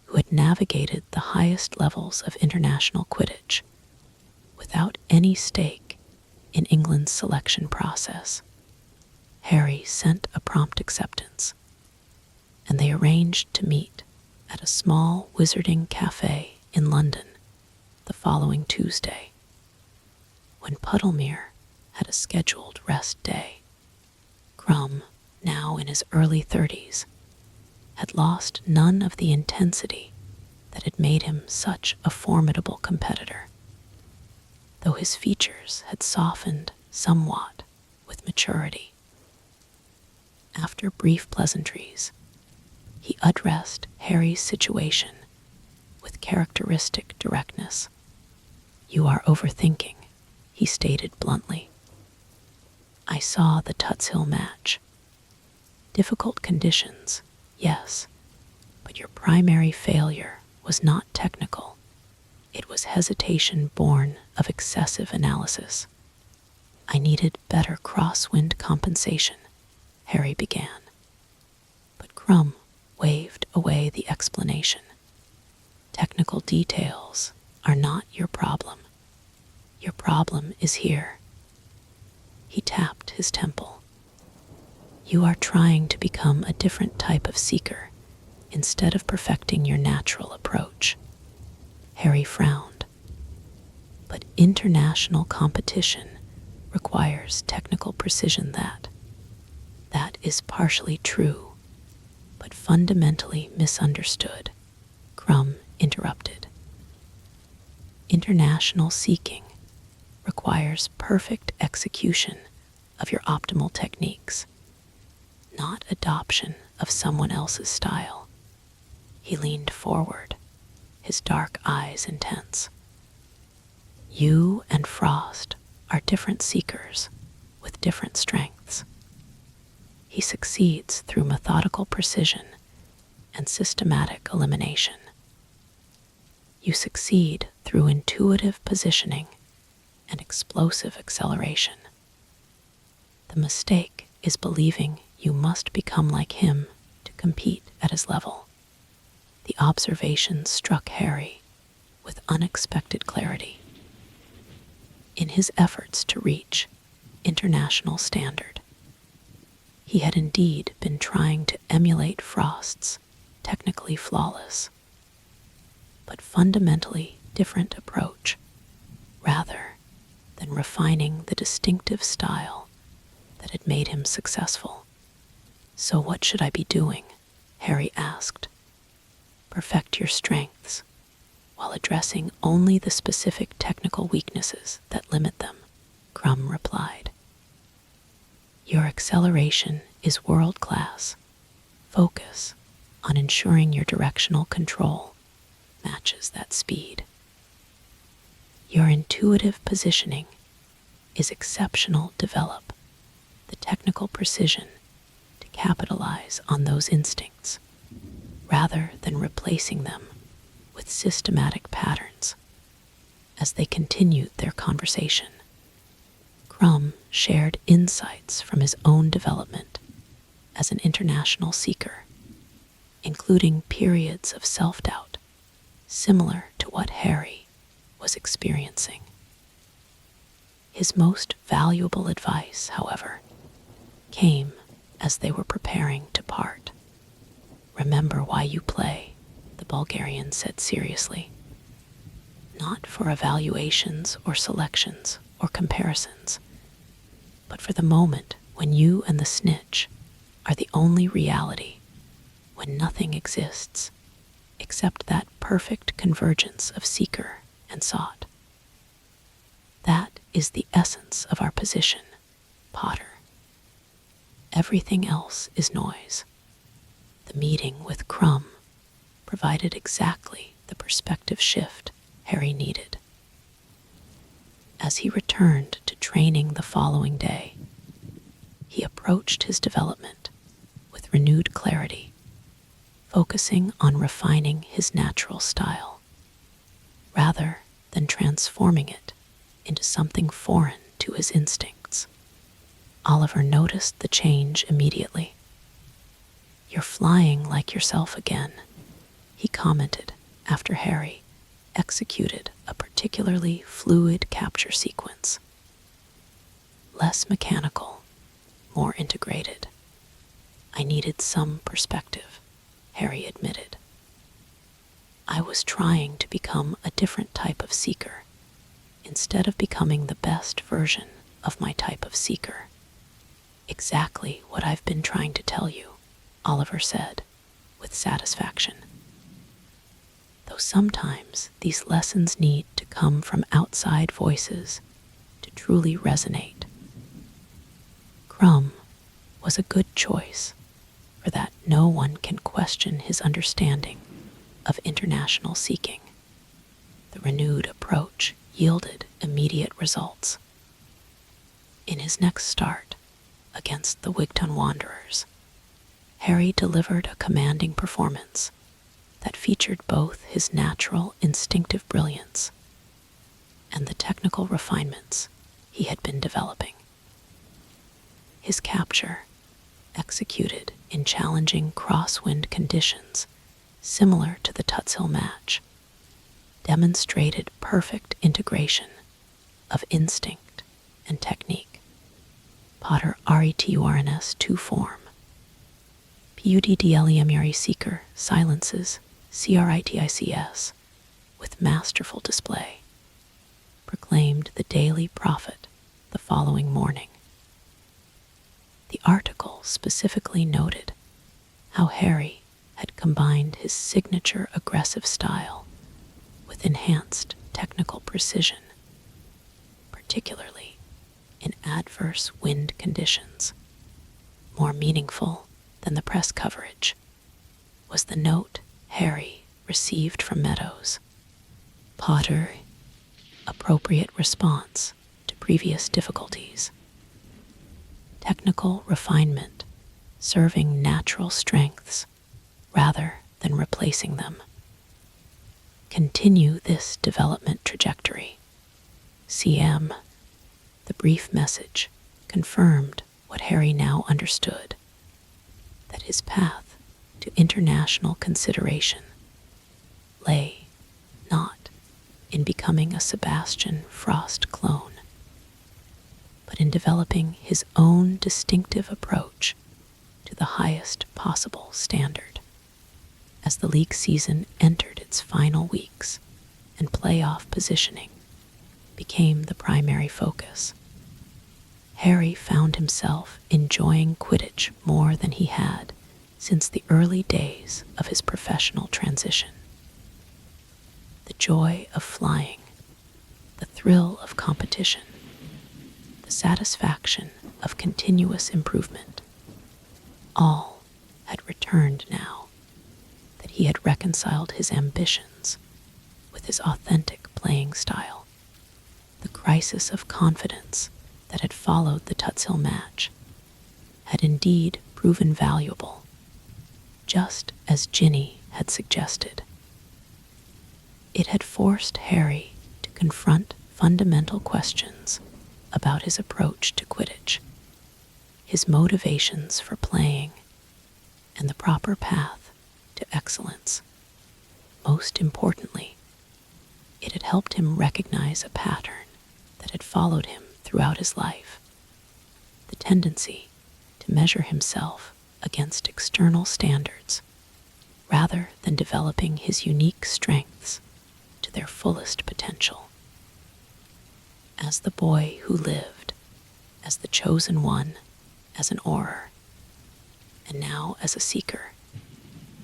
who had navigated the highest levels of international Quidditch without any stake in England's selection process. Harry sent a prompt acceptance, and they arranged to meet at a small wizarding cafe in London the following Tuesday, when Puddlemere had a scheduled rest day. Krum, now in his early 30s, had lost none of the intensity that had made him such a formidable competitor, though his features had softened somewhat with maturity. After brief pleasantries, he addressed Harry's situation with characteristic directness. "You are overthinking," he stated bluntly. "I saw the Tutshill match. Difficult conditions, yes, but your primary failure was not technical. It was hesitation born of excessive analysis. I needed better crosswind compensation, Harry began. But Crumb waved away the explanation. Technical details are not your problem. Your problem is here. He tapped his temple. You are trying to become a different type of seeker instead of perfecting your natural approach. Harry frowned. But international competition requires technical precision. That is partially true, but fundamentally misunderstood, Crumb interrupted. International seeking requires perfect execution of your optimal techniques, not adoption of someone else's style. He leaned forward, his dark eyes intense. You and Frost are different seekers with different strengths. He succeeds through methodical precision and systematic elimination. You succeed through intuitive positioning and explosive acceleration. The mistake is believing you must become like him to compete at his level. The observation struck Harry with unexpected clarity. In his efforts to reach international standard, he had indeed been trying to emulate Frost's technically flawless, but fundamentally different approach, rather than refining the distinctive style that had made him successful. So what should I be doing? Harry asked. Perfect your strengths, while addressing only the specific technical weaknesses that limit them, Crumb replied. Your acceleration is world-class. Focus on ensuring your directional control matches that speed. Your intuitive positioning is exceptional. Develop the technical precision to capitalize on those instincts, rather than replacing them with systematic patterns. As they continued their conversation, Crumb shared insights from his own development as an international seeker, including periods of self-doubt similar to what Harry was experiencing. His most valuable advice, however, came as they were preparing to part. Remember why you play, the Bulgarian said seriously. Not for evaluations or selections or comparisons, but for the moment when you and the snitch are the only reality, when nothing exists except that perfect convergence of seeker and sought. That is the essence of our position, Potter. Everything else is noise. The meeting with Crumb provided exactly the perspective shift Harry needed. As he returned to training the following day, he approached his development with renewed clarity, focusing on refining his natural style, rather than transforming it into something foreign to his instincts. Oliver noticed the change immediately. You're flying like yourself again, he commented after Harry executed a particularly fluid capture sequence. Less mechanical, more integrated. I needed some perspective, Harry admitted. I was trying to become a different type of seeker, instead of becoming the best version of my type of seeker. Exactly what I've been trying to tell you, Oliver said, with satisfaction. Though sometimes these lessons need to come from outside voices to truly resonate. Crumb was a good choice, for that no one can question his understanding of international seeking. The renewed approach yielded immediate results. In his next start against the Wigton Wanderers, Harry delivered a commanding performance, that featured both his natural instinctive brilliance and the technical refinements he had been developing. His capture, executed in challenging crosswind conditions similar to the Tutshill match, demonstrated perfect integration of instinct and technique. Potter RETURNS 2 form. Quidditch Seeker silences CRITICS with masterful display, proclaimed the Daily Prophet the following morning. The article specifically noted how Harry had combined his signature aggressive style with enhanced technical precision, particularly in adverse wind conditions. More meaningful than the press coverage was the note Harry received from Meadows. Potter, appropriate response to previous difficulties. Technical refinement, serving natural strengths rather than replacing them. Continue this development trajectory. CM. The brief message confirmed what Harry now understood, that his path to international consideration lay not in becoming a Sebastian Frost clone, but in developing his own distinctive approach to the highest possible standard. As the league season entered its final weeks and playoff positioning became the primary focus, Harry found himself enjoying Quidditch more than he had since the early days of his professional transition. The joy of flying, the thrill of competition, the satisfaction of continuous improvement, all had returned now that he had reconciled his ambitions with his authentic playing style. The crisis of confidence that had followed the Tutshill match had indeed proven valuable, just as Ginny had suggested. It had forced Harry to confront fundamental questions about his approach to Quidditch, his motivations for playing, and the proper path to excellence. Most importantly, it had helped him recognize a pattern that had followed him throughout his life, the tendency to measure himself against external standards rather than developing his unique strengths to their fullest potential. As the boy who lived, as the chosen one, as an Auror, and now as a Seeker,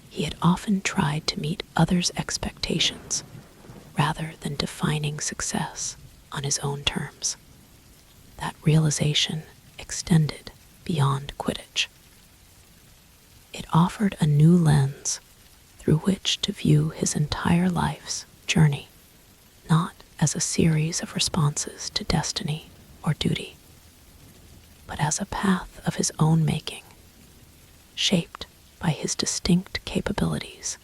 he had often tried to meet others' expectations rather than defining success on his own terms. That realization extended beyond Quidditch. It offered a new lens through which to view his entire life's journey, not as a series of responses to destiny or duty, but as a path of his own making, shaped by his distinct capabilities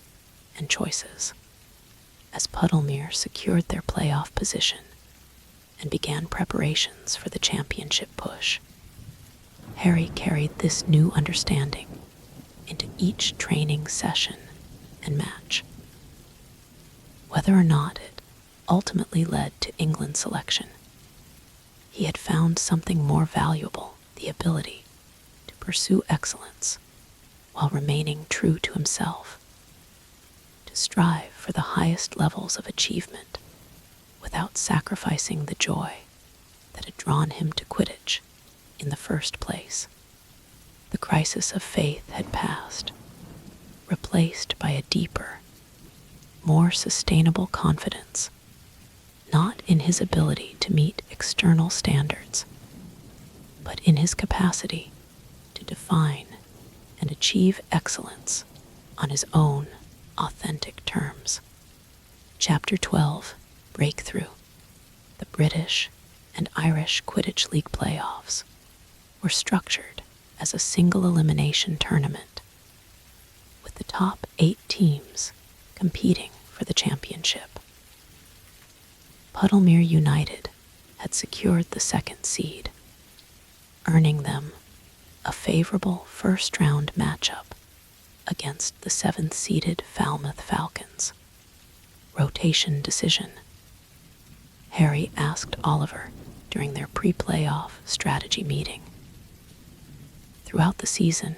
and choices. As Puddlemere secured their playoff position and began preparations for the championship push, Harry carried this new understanding into each training session and match. Whether or not it ultimately led to England selection, he had found something more valuable, the ability to pursue excellence while remaining true to himself, to strive for the highest levels of achievement without sacrificing the joy that had drawn him to Quidditch in the first place. The crisis of faith had passed, replaced by a deeper, more sustainable confidence, not in his ability to meet external standards, but in his capacity to define and achieve excellence on his own authentic terms. Chapter 12, Breakthrough. The British and Irish Quidditch League playoffs were structured as a single elimination tournament, with the top 8 teams competing for the championship. Puddlemere United had secured the second seed, earning them a favorable first-round matchup against the seventh-seeded Falmouth Falcons. Rotation decision. Harry asked Oliver during their pre-playoff strategy meeting. Throughout the season,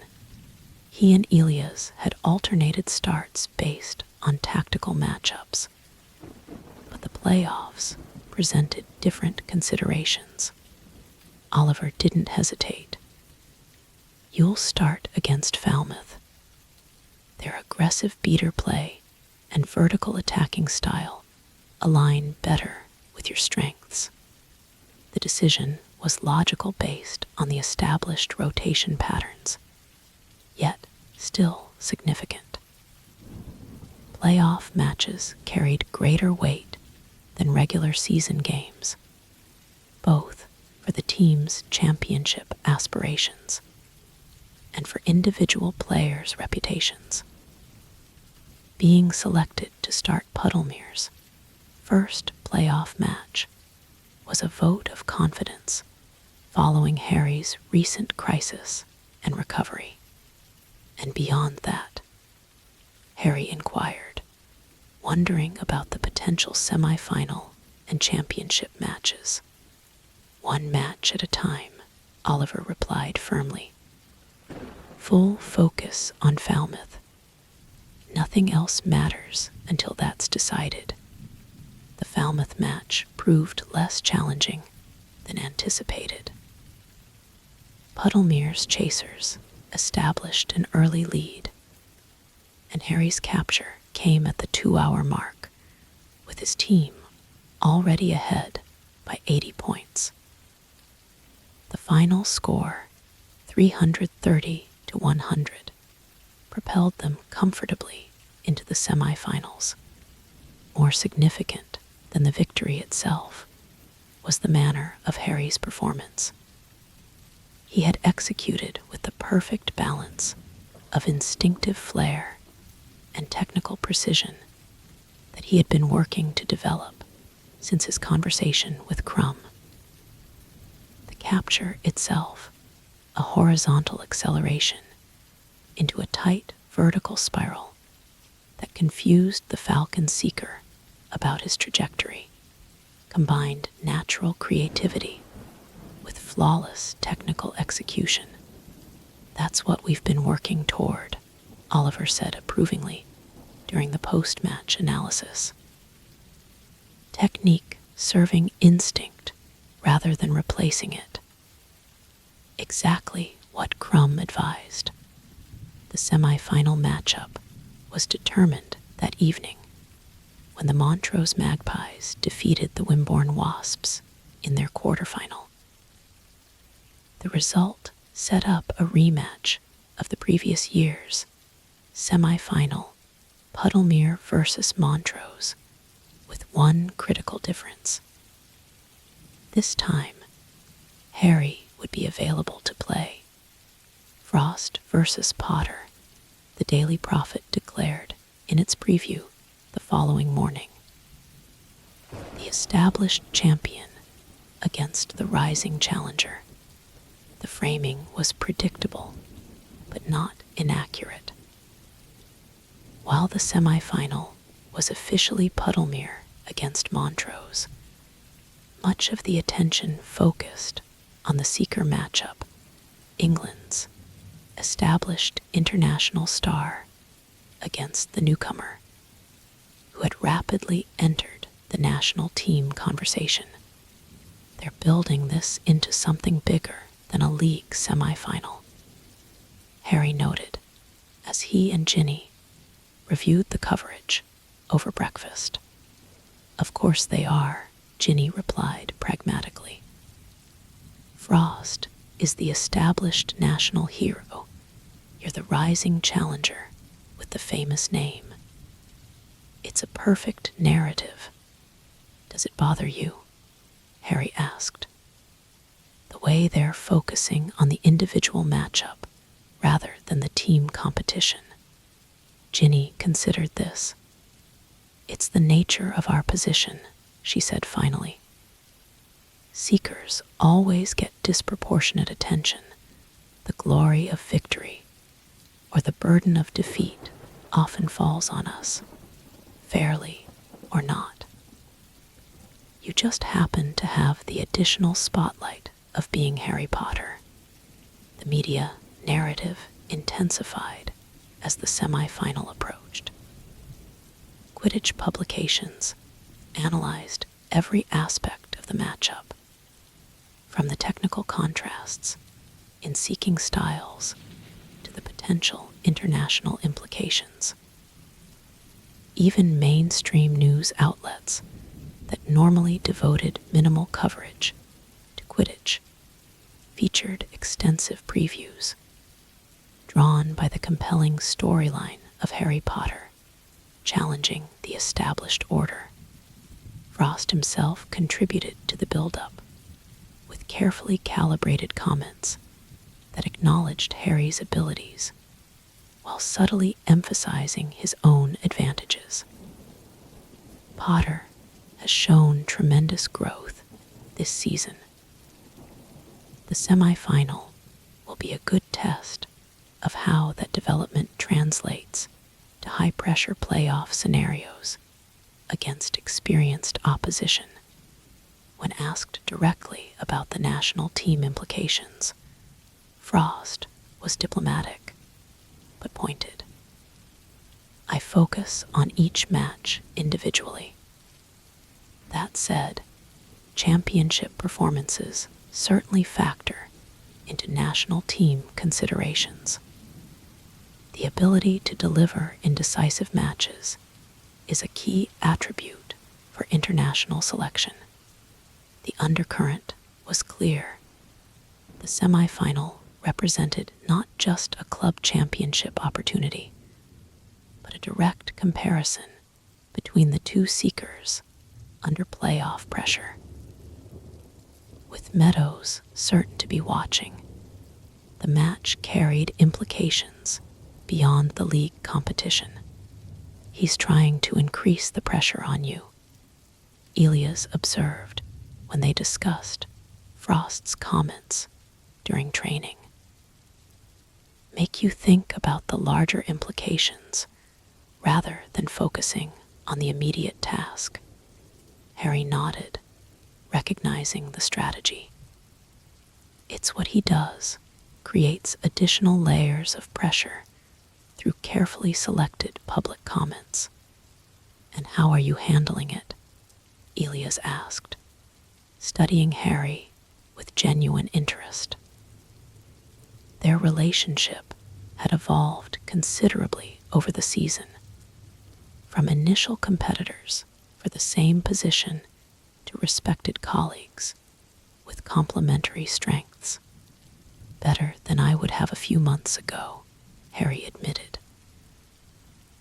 he and Elias had alternated starts based on tactical matchups, but the playoffs presented different considerations. Oliver didn't hesitate. You'll start against Falmouth. Their aggressive beater play and vertical attacking style align better with your strengths. The decision was logical based on the established rotation patterns, yet still significant. Playoff matches carried greater weight than regular season games, both for the team's championship aspirations and for individual players' reputations. Being selected to start Puddlemere's first playoff match was a vote of confidence following Harry's recent crisis and recovery. And beyond that, Harry inquired, wondering about the potential semi-final and championship matches. One match at a time, Oliver replied firmly. Full focus on Falmouth. Nothing else matters until that's decided. The Falmouth match proved less challenging than anticipated. Puddlemere's chasers established an early lead, and Harry's capture came at the 2-hour mark, with his team already ahead by 80 points. The final score, 330 to 100, propelled them comfortably into the semifinals. More significant than the victory itself was the manner of Harry's performance. He had executed with the perfect balance of instinctive flair and technical precision that he had been working to develop since his conversation with Crumb. The capture itself, a horizontal acceleration into a tight vertical spiral that confused the Falcon Seeker about his trajectory, combined natural creativity with flawless technical execution. That's what we've been working toward, Oliver said approvingly during the post-match analysis. Technique serving instinct rather than replacing it. Exactly what Crumb advised. The semi-final matchup was determined that evening when the Montrose Magpies defeated the Wimborne Wasps in their quarterfinal. The result set up a rematch of the previous year's semi-final Puddlemere versus Montrose, with one critical difference. This time, Harry would be available to play. Frost versus Potter, the Daily Prophet declared in its preview the following morning. The established champion against the rising challenger. The framing was predictable, but not inaccurate. While the semi-final was officially Puddlemere against Montrose, much of the attention focused on the Seeker matchup, England's established international star against the newcomer, who had rapidly entered the national team conversation. They're building this into something bigger than a league semi-final, Harry noted as he and Ginny reviewed the coverage over breakfast. Of course they are, Ginny replied pragmatically. Frost is the established national hero. You're the rising challenger with the famous name. It's a perfect narrative. Does it bother you? Harry asked. The way they're focusing on the individual matchup rather than the team competition. Ginny considered this, It's the nature of our position, she said finally. Seekers always get disproportionate attention. The glory of victory or the burden of defeat often falls on us, fairly or not. You just happen to have the additional spotlight of being Harry Potter. The media narrative intensified as the semi-final approached. Quidditch publications analyzed every aspect of the matchup, from the technical contrasts in seeking styles to the potential international implications. Even mainstream news outlets that normally devoted minimal coverage to Quidditch featured extensive previews, drawn by the compelling storyline of Harry Potter challenging the established order. Frost himself contributed to the build-up with carefully calibrated comments that acknowledged Harry's abilities while subtly emphasizing his own advantages. Potter has shown tremendous growth this season. The semi-final will be a good test of how that development translates to high-pressure playoff scenarios against experienced opposition. When asked directly about the national team implications, Frost was diplomatic but pointed. I focus on each match individually. That said, championship performances certainly factor into national team considerations. The ability to deliver in decisive matches is a key attribute for international selection. The undercurrent was clear. The semi-final represented not just a club championship opportunity, but a direct comparison between the two seekers under playoff pressure. With Meadows certain to be watching, the match carried implications beyond the league competition. He's trying to increase the pressure on you, Elias observed when they discussed Frost's comments during training. Make you think about the larger implications rather than focusing on the immediate task. Harry nodded, recognizing the strategy. It's what he does, creates additional layers of pressure through carefully selected public comments. And how are you handling it? Elias asked, studying Harry with genuine interest. Their relationship had evolved considerably over the season, from initial competitors for the same position to respected colleagues with complementary strengths. Better than I would have a few months ago, Harry admitted.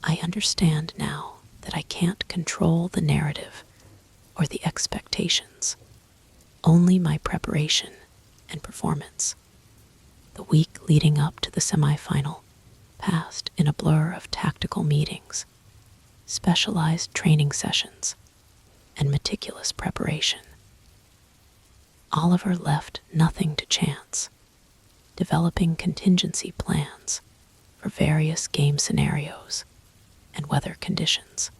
I understand now that I can't control the narrative or the expectations, only my preparation and performance. The week leading up to the semi-final passed in a blur of tactical meetings, specialized training sessions, and meticulous preparation. Oliver left nothing to chance, developing contingency plans for various game scenarios and weather conditions.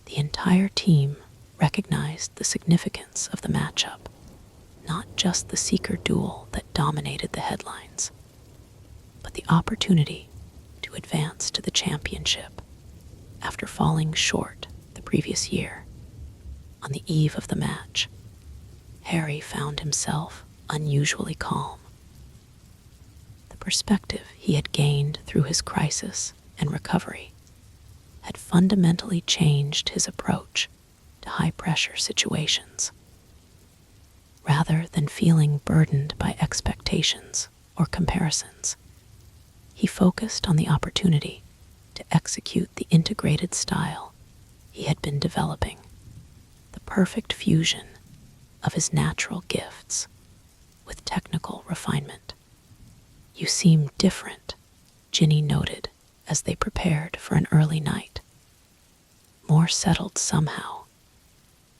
The entire team recognized the significance of the matchup, not just the Seeker duel that dominated the headlines, but the opportunity to advance to the championship after falling short the previous year. On the eve of the match, Harry found himself unusually calm. The perspective he had gained through his crisis and recovery had fundamentally changed his approach to high-pressure situations. Rather than feeling burdened by expectations or comparisons, he focused on the opportunity to execute the integrated style he had been developing, the perfect fusion of his natural gifts with technical refinement. You seem different, Ginny noted as they prepared for an early night. More more settled somehow.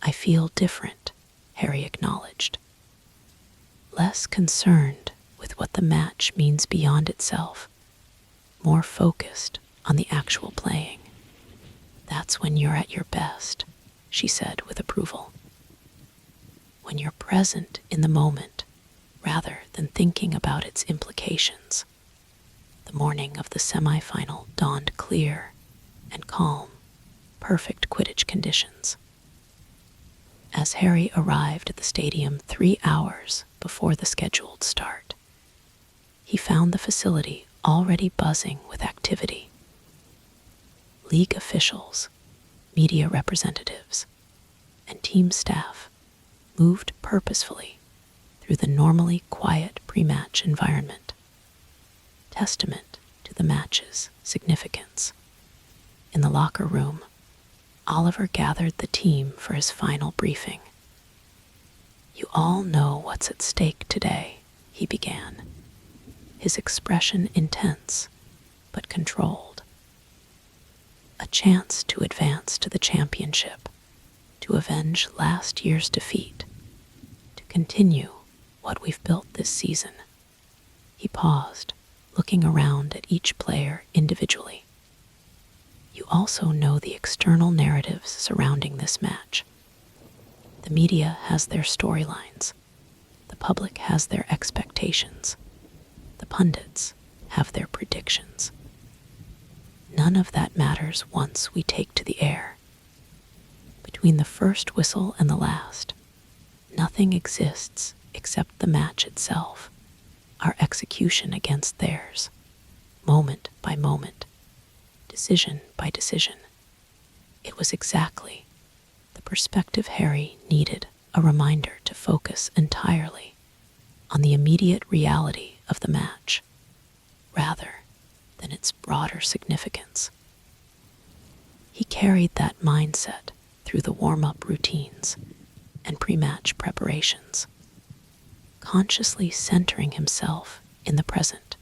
I feel different, Harry acknowledged. Less concerned with what the match means beyond itself, more focused on the actual playing. That's when you're at your best, she said with approval. When you're present in the moment, rather than thinking about its implications. The morning of the semi-final dawned clear and calm, perfect Quidditch conditions. As Harry arrived at the stadium 3 hours before the scheduled start, he found the facility already buzzing with activity. League officials, media representatives, and team staff moved purposefully through the normally quiet pre-match environment, testament to the match's significance. In the locker room, Oliver gathered the team for his final briefing. "You all know what's at stake today," he began, his expression intense but controlled. A chance to advance to the championship, to avenge last year's defeat, to continue what we've built this season. He paused, looking around at each player individually. You also know the external narratives surrounding this match. The media has their storylines. The public has their expectations. The pundits have their predictions. None of that matters once we take to the air. Between the first whistle and the last, nothing exists except the match itself, our execution against theirs, moment by moment, decision by decision. It was exactly the perspective Harry needed, a reminder to focus entirely on the immediate reality of the match, rather than its broader significance. He carried that mindset through the warm-up routines and pre-match preparations, consciously centering himself in the present,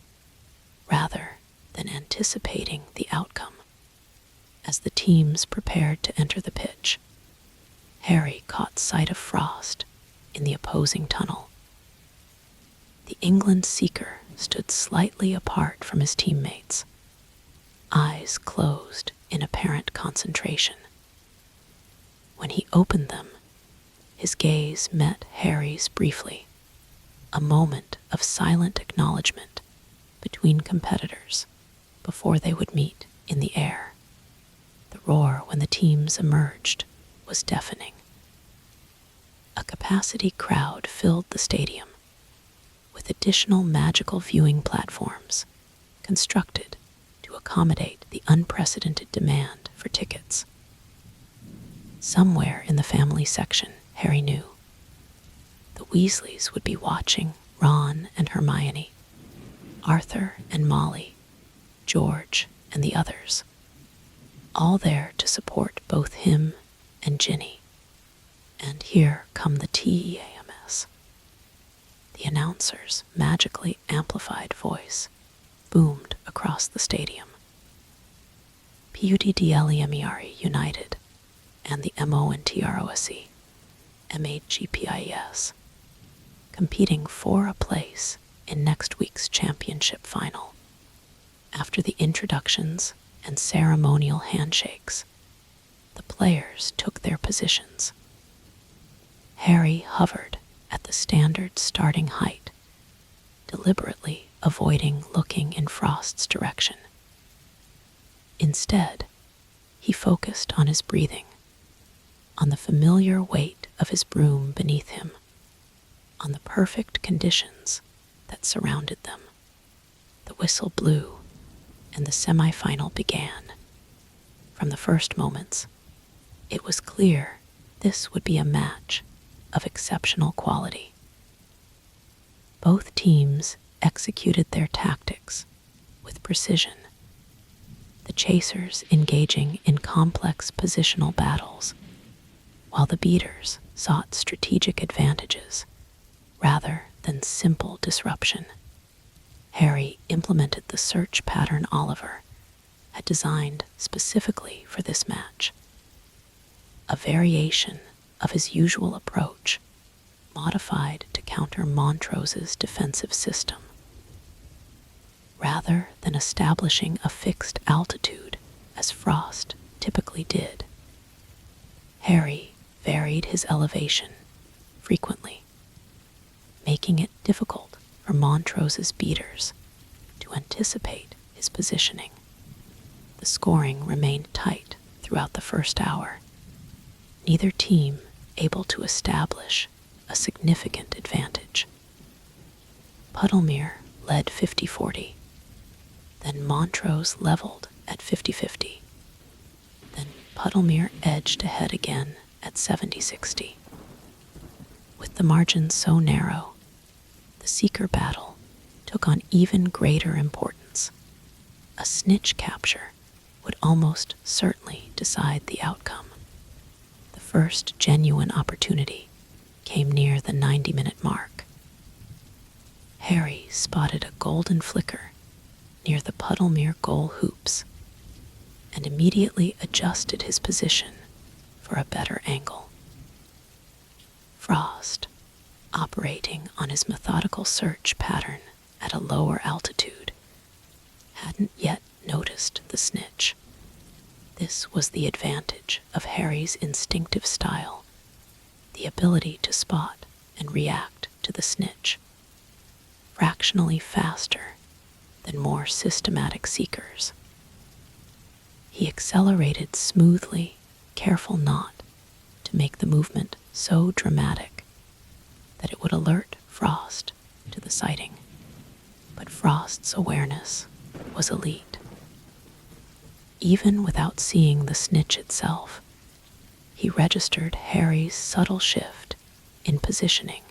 rather than anticipating the outcome. As the teams prepared to enter the pitch, Harry caught sight of Frost in the opposing tunnel. The England Seeker stood slightly apart from his teammates, eyes closed in apparent concentration. When he opened them, his gaze met Harry's briefly, a moment of silent acknowledgement between competitors before they would meet in the air. The roar when the teams emerged was deafening. A capacity crowd filled the stadium, with additional magical viewing platforms constructed to accommodate the unprecedented demand for tickets. Somewhere in the family section, Harry knew, the Weasleys would be watching Ron and Hermione, Arthur and Molly, George and the others, all there to support both him and Ginny. And here come the TEAMS. The announcer's magically amplified voice boomed across the stadium. PUDDLEMERE United and the MONTROSE, MHGPIES, competing for a place in next week's championship final. After the introductions and ceremonial handshakes, the players took their positions. Harry hovered at the standard starting height, deliberately avoiding looking in Frost's direction. Instead, he focused on his breathing, on the familiar weight of his broom beneath him, on the perfect conditions that surrounded them. The whistle blew, and the semi-final began. From the first moments, it was clear this would be a match of exceptional quality. Both teams executed their tactics with precision, the chasers engaging in complex positional battles, while the beaters sought strategic advantages rather than simple disruption. Harry implemented the search pattern Oliver had designed specifically for this match, a variation of his usual approach, modified to counter Montrose's defensive system. Rather than establishing a fixed altitude as Frost typically did, Harry varied his elevation frequently, making it difficult for Montrose's beaters to anticipate his positioning. The scoring remained tight throughout the first hour, neither team able to establish a significant advantage. Puddlemere led 50-40, then Montrose leveled at 50-50, then Puddlemere edged ahead again at 70-60. With the margin so narrow, the Seeker battle took on even greater importance. A snitch capture would almost certainly decide the outcome. The first genuine opportunity came near the 90-minute mark. Harry spotted a golden flicker near the Puddlemere goal hoops and immediately adjusted his position for a better angle. Frost, operating on his methodical search pattern at a lower altitude, hadn't yet noticed the snitch. This was the advantage of Harry's instinctive style, the ability to spot and react to the snitch, fractionally faster than more systematic seekers. He accelerated smoothly, careful not to make the movement so dramatic that it would alert Frost to the sighting. But Frost's awareness was elite. Even without seeing the snitch itself, he registered Harry's subtle shift in positioning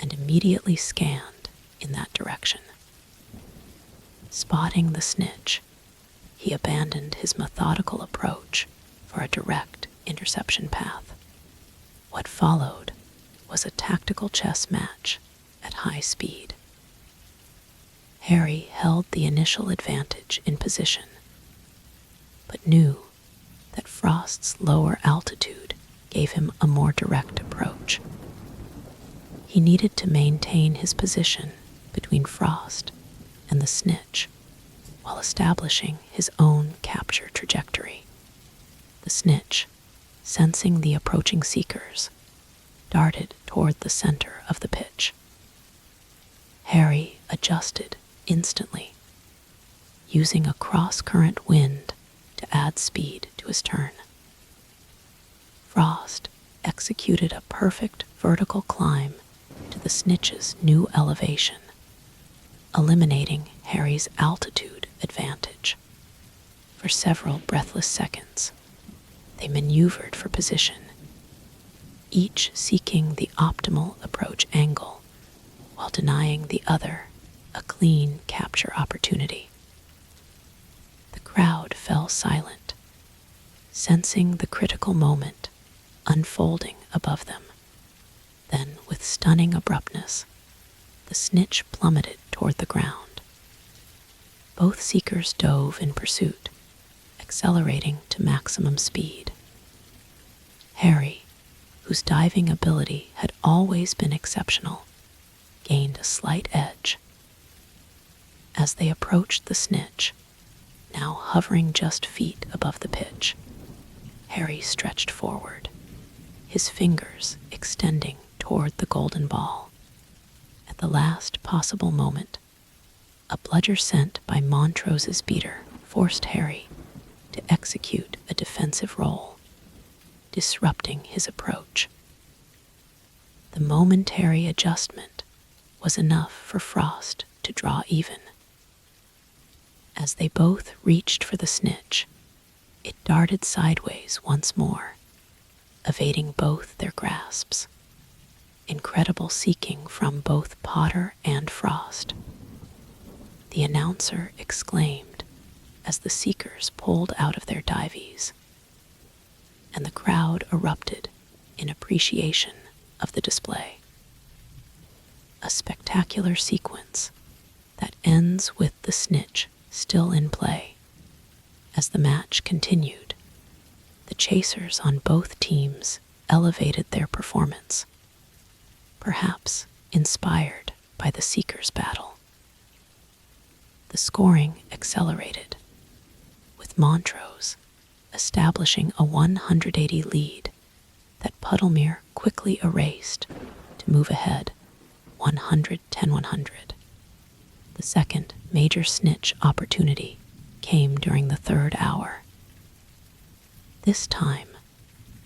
and immediately scanned in that direction. Spotting the snitch, he abandoned his methodical approach for a direct interception path. What followed was a tactical chess match at high speed. Harry held the initial advantage in position, but knew that Frost's lower altitude gave him a more direct approach. He needed to maintain his position between Frost and the snitch while establishing his own capture trajectory. The snitch, sensing the approaching seekers, darted toward the center of the pitch. Harry adjusted instantly, using a cross-current wind to add speed to his turn. Frost executed a perfect vertical climb to the snitch's new elevation, eliminating Harry's altitude advantage. For several breathless seconds, they maneuvered for position, each seeking the optimal approach angle while denying the other a clean capture opportunity. The crowd fell silent, sensing the critical moment unfolding above them. Then, with stunning abruptness, the snitch plummeted toward the ground. Both seekers dove in pursuit, accelerating to maximum speed. Harry, whose diving ability had always been exceptional, gained a slight edge. As they approached the snitch, now hovering just feet above the pitch, Harry stretched forward, his fingers extending toward the golden ball. At the last possible moment, a bludger sent by Montrose's beater forced Harry to execute a defensive roll, disrupting his approach. The momentary adjustment was enough for Frost to draw even. As they both reached for the snitch, it darted sideways once more, evading both their grasps. Incredible seeking from both Potter and Frost. The announcer exclaimed as the seekers pulled out of their dives, and the crowd erupted in appreciation of the display. A spectacular sequence that ends with the snitch still in play as the match continued, The chasers on both teams elevated their performance, perhaps inspired by the Seeker's battle. The scoring accelerated, with Montrose establishing a 180 lead that Puddlemere quickly erased to move ahead 110-100. The second major snitch opportunity came during the third hour. This time,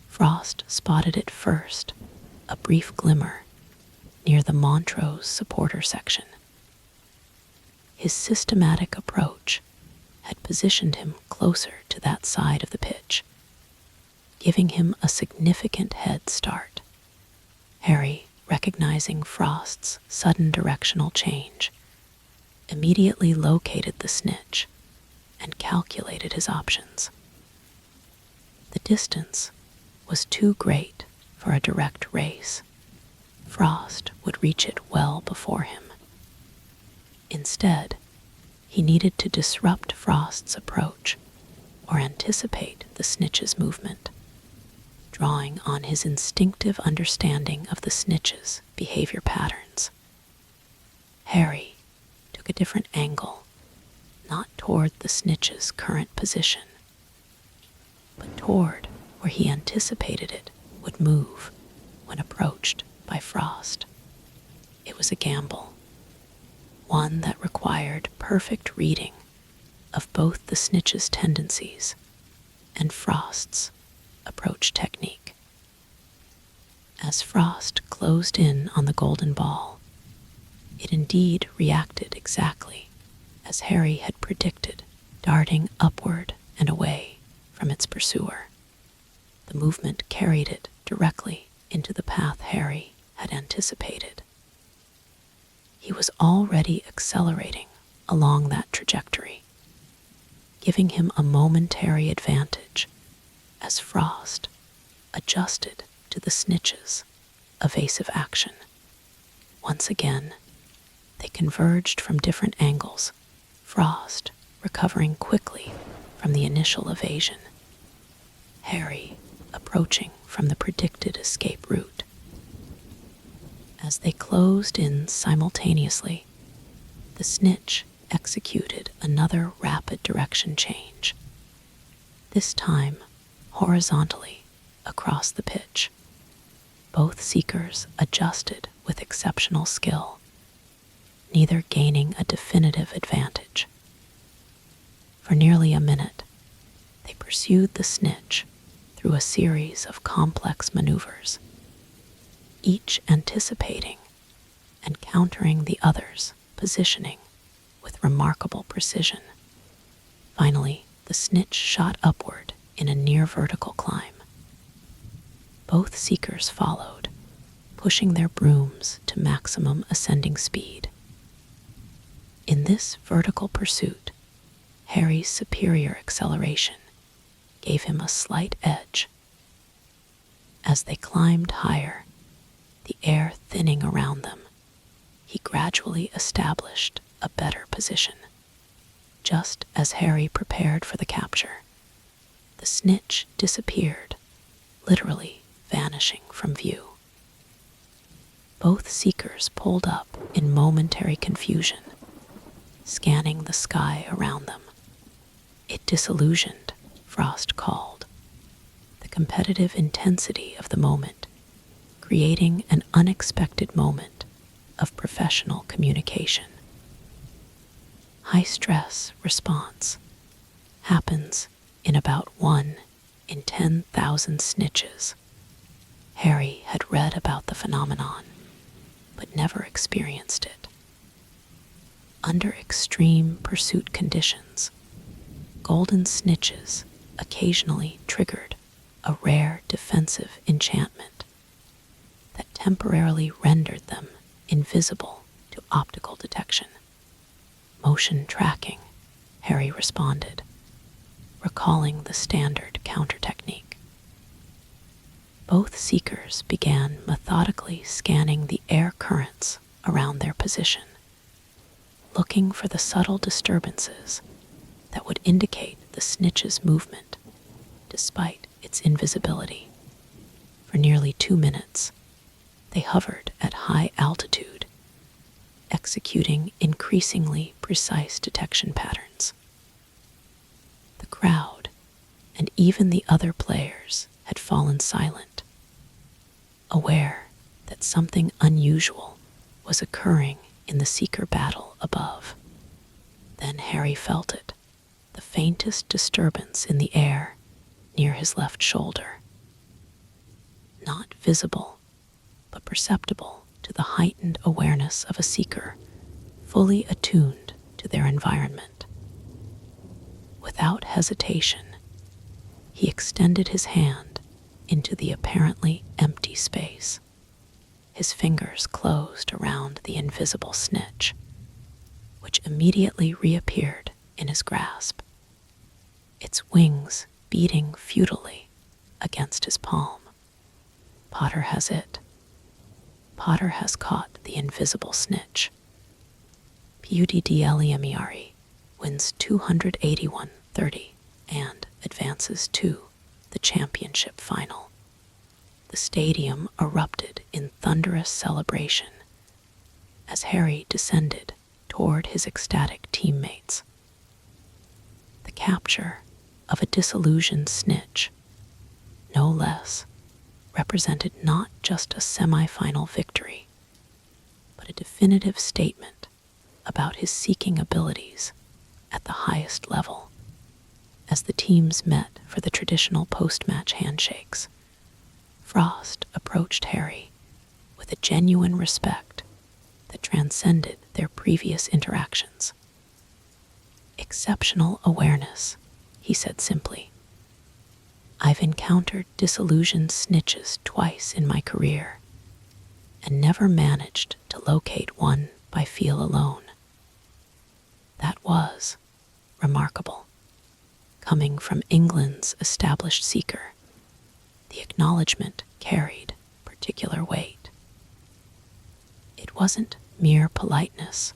Frost spotted it first, a brief glimmer, near the Montrose supporter section. His systematic approach had positioned him closer to that side of the pitch, giving him a significant head start. Harry, recognizing Frost's sudden directional change, immediately located the snitch and calculated his options. The distance was too great for a direct race. Frost would reach it well before him. Instead, he needed to disrupt Frost's approach or anticipate the snitch's movement, drawing on his instinctive understanding of the snitch's behavior patterns. Harry took a different angle, not toward the snitch's current position, but toward where he anticipated it would move when approached by Frost. It was a gamble, one that required perfect reading of both the snitch's tendencies and Frost's approach technique. As Frost closed in on the golden ball, it indeed reacted exactly as Harry had predicted, darting upward and away from its pursuer. The movement carried it directly into the path Harry had anticipated. He was already accelerating along that trajectory, giving him a momentary advantage as Frost adjusted to the snitch's evasive action. Once again, they converged from different angles, Frost recovering quickly from the initial evasion, Harry approaching from the predicted escape route. As they closed in simultaneously, the snitch executed another rapid direction change, this time horizontally across the pitch. Both seekers adjusted with exceptional skill, neither gaining a definitive advantage. For nearly a minute, they pursued the snitch through a series of complex maneuvers, each anticipating and countering the other's positioning with remarkable precision. Finally, the snitch shot upward in a near-vertical climb. Both seekers followed, pushing their brooms to maximum ascending speed. In this vertical pursuit, Harry's superior acceleration gave him a slight edge. As they climbed higher, the air thinning around them, he gradually established a better position. Just as Harry prepared for the capture, the snitch disappeared, literally vanishing from view. Both seekers pulled up in momentary confusion, scanning the sky around them. It disillusioned, Frost called, the competitive intensity of the moment, creating an unexpected moment of professional communication. High-stress response happens in about 1 in 10,000 snitches. Harry had read about the phenomenon, but never experienced it. Under extreme pursuit conditions, golden snitches occasionally triggered a rare defensive enchantment that temporarily rendered them invisible to optical detection. Motion tracking, Harry responded, recalling the standard counter technique. Both seekers began methodically scanning the air currents around their position, looking for the subtle disturbances that would indicate the snitch's movement, despite its invisibility. For nearly 2 minutes, they hovered at high altitude, executing increasingly precise detection patterns. The crowd, and even the other players, had fallen silent, aware that something unusual was occurring in the Seeker battle above. Then Harry felt it, the faintest disturbance in the air near his left shoulder. Not visible, but perceptible to the heightened awareness of a Seeker, fully attuned to their environment. Without hesitation, he extended his hand into the apparently empty space. His fingers closed around the invisible snitch, which immediately reappeared in his grasp, its wings beating futilely against his palm. Potter has it. Potter has caught the invisible snitch. Puddlemiari wins 281-30 and advances to the championship final. The stadium erupted in thunderous celebration as Harry descended toward his ecstatic teammates. The capture of a disillusioned snitch, no less, represented not just a semi-final victory, but a definitive statement about his seeking abilities at the highest level. As the teams met for the traditional post-match handshakes, Frost approached Harry with a genuine respect that transcended their previous interactions. "Exceptional awareness," he said simply. "I've encountered disillusioned snitches twice in my career and never managed to locate one by feel alone. That was remarkable. Coming from England's established Seeker, the acknowledgement carried particular weight. It wasn't mere politeness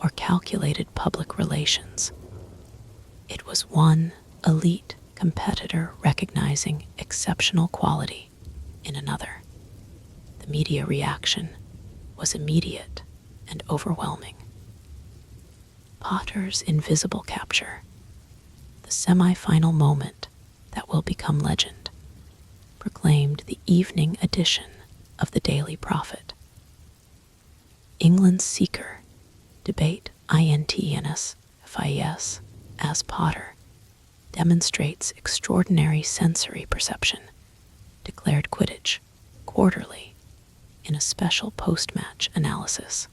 or calculated public relations. It was one elite competitor recognizing exceptional quality in another. The media reaction was immediate and overwhelming. Potter's invisible capture, the semi-final moment that will become legend, proclaimed the evening edition of the Daily Prophet. England's Seeker, debate INTNS-FIES, as Potter, demonstrates extraordinary sensory perception, declared Quidditch Quarterly in a special post-match analysis.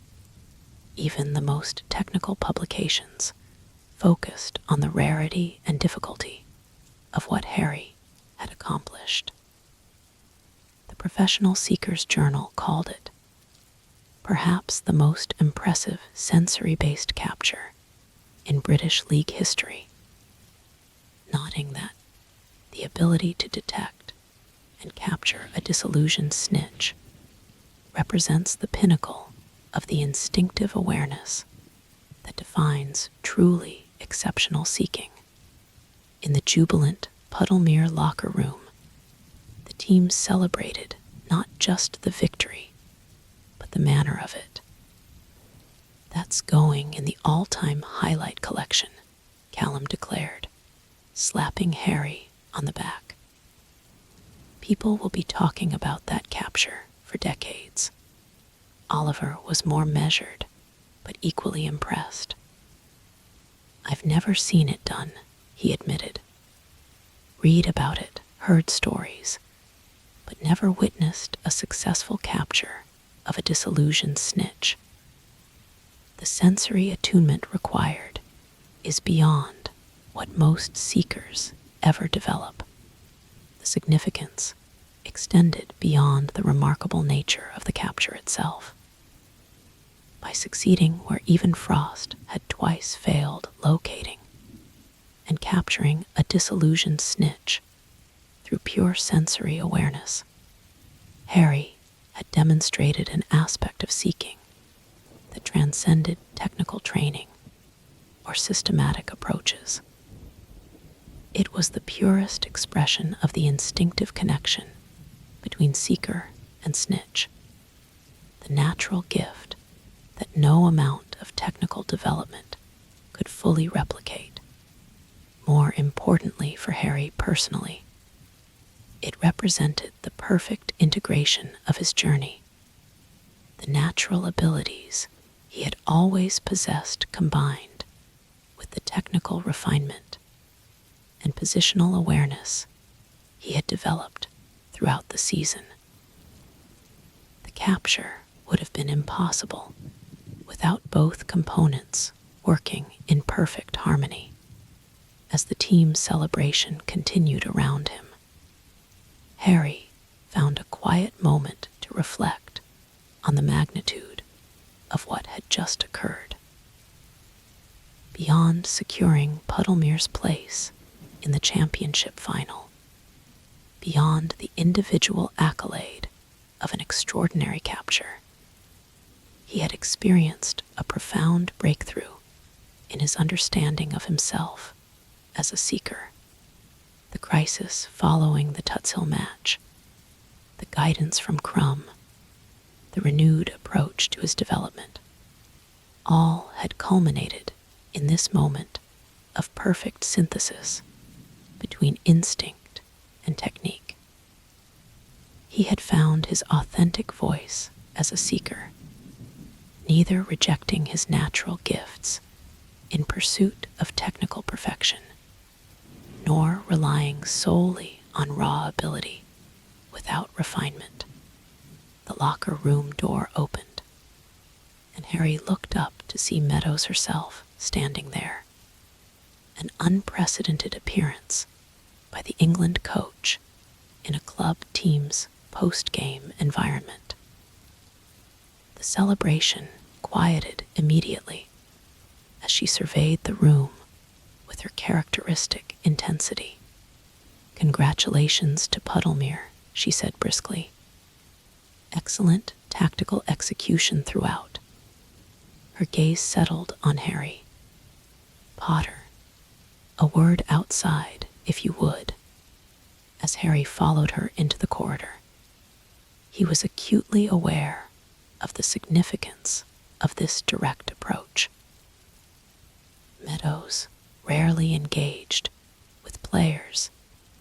Even the most technical publications focused on the rarity and difficulty of what Harry had accomplished. The Professional Seekers Journal called it perhaps the most impressive sensory-based capture in British League history, noting that the ability to detect and capture a disillusioned snitch represents the pinnacle of the instinctive awareness that defines truly exceptional seeking. In the jubilant Puddlemere locker room, the team celebrated not just the victory, but the manner of it. "That's going in the all-time highlight collection," Callum declared, slapping Harry on the back. "People will be talking about that capture for decades." Oliver was more measured, but equally impressed. "I've never seen it done," he admitted. "Read about it, heard stories, but never witnessed a successful capture of a disillusioned snitch. The sensory attunement required is beyond what most seekers ever develop. The significance extended beyond the remarkable nature of the capture itself. By succeeding where even Frost had twice failed locating, and capturing a disillusioned snitch through pure sensory awareness, Harry had demonstrated an aspect of seeking that transcended technical training or systematic approaches. It was the purest expression of the instinctive connection between seeker and snitch, the natural gift that no amount of technical development could fully replicate. More importantly for Harry personally, it represented the perfect integration of his journey. The natural abilities he had always possessed combined with the technical refinement and positional awareness he had developed throughout the season. The capture would have been impossible without both components working in perfect harmony as the team's celebration continued around him. Harry found a quiet moment to reflect on the magnitude of what had just occurred. Beyond securing Puddlemere's place in the championship final, beyond the individual accolade of an extraordinary capture, he had experienced a profound breakthrough in his understanding of himself as a seeker. The crisis following the Tutshill match, the guidance from Crumb, the renewed approach to his development, all had culminated in this moment of perfect synthesis between instinct and technique. He had found his authentic voice as a seeker, neither rejecting his natural gifts in pursuit of technical perfection, nor relying solely on raw ability without refinement. The locker room door opened, and Harry looked up to see Meadows herself standing there. An unprecedented appearance by the England coach in a club team's post-game environment. The celebration quieted immediately as she surveyed the room with her characteristic intensity. "Congratulations to Puddlemere," she said briskly. "Excellent tactical execution throughout." Her gaze settled on Harry. "Potter, a word outside, if you would," as Harry followed her into the corridor. He was acutely aware of the significance of this direct approach. Meadows rarely engaged with players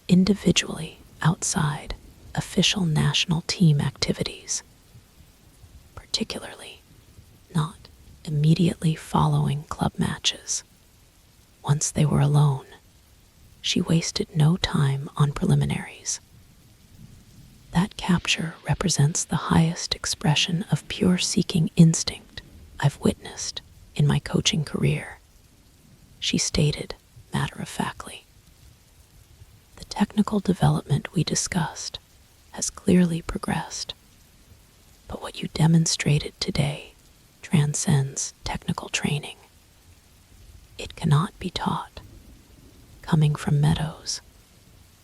individually outside official national team activities, particularly not immediately following club matches. Once they were alone, she wasted no time on preliminaries. "That capture represents the highest expression of pure seeking instinct I've witnessed in my coaching career," she stated matter-of-factly. "The technical development we discussed has clearly progressed, but what you demonstrated today transcends technical training. It cannot be taught." Coming from Meadows,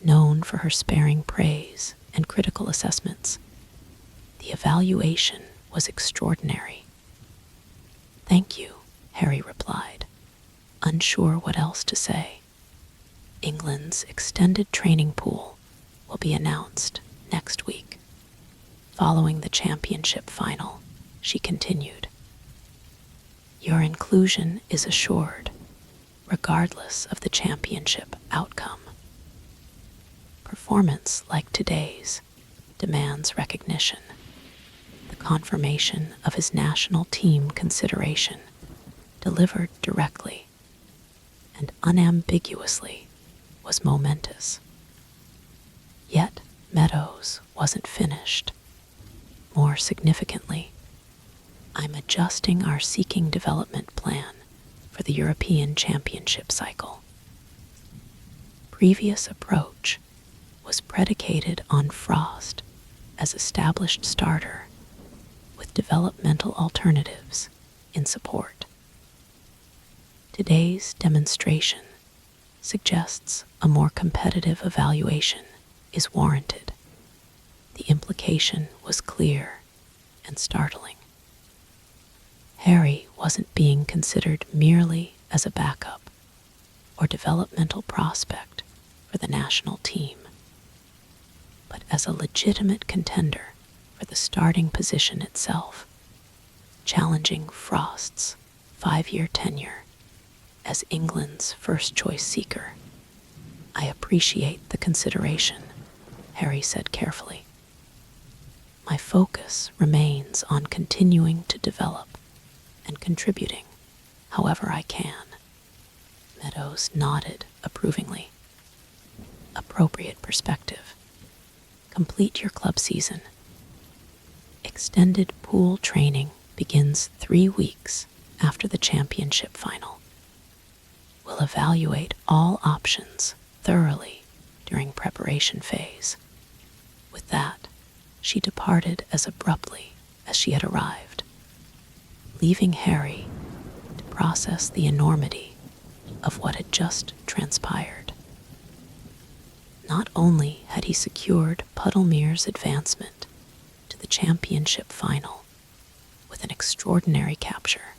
known for her sparing praise and critical assessments, the evaluation was extraordinary. "Thank you," Harry replied, unsure what else to say. England's extended training pool will be announced next week. Following the championship final, she continued, "Your inclusion is assured, regardless of the championship outcome. Performance like today's demands recognition. The confirmation of his national team consideration, delivered directly and unambiguously, was momentous." Yet Meadows wasn't finished. More significantly, "I'm adjusting our seeking development plan for the European Championship cycle. Previous approach was predicated on Frost as established starter with developmental alternatives in support. Today's demonstration suggests a more competitive evaluation is warranted." The implication was clear and startling. Harry wasn't being considered merely as a backup or developmental prospect for the national team, but as a legitimate contender for the starting position itself, challenging Frost's 5-year tenure as England's first-choice seeker. "I appreciate the consideration," Harry said carefully. "My focus remains on continuing to develop and contributing however I can." Meadows nodded approvingly. "Appropriate perspective. Complete your club season. Extended pool training begins 3 weeks after the championship final. We'll evaluate all options thoroughly during preparation phase." With that, she departed as abruptly as she had arrived, leaving Harry to process the enormity of what had just transpired. Not only had he secured Puddlemere's advancement to the championship final with an extraordinary capture,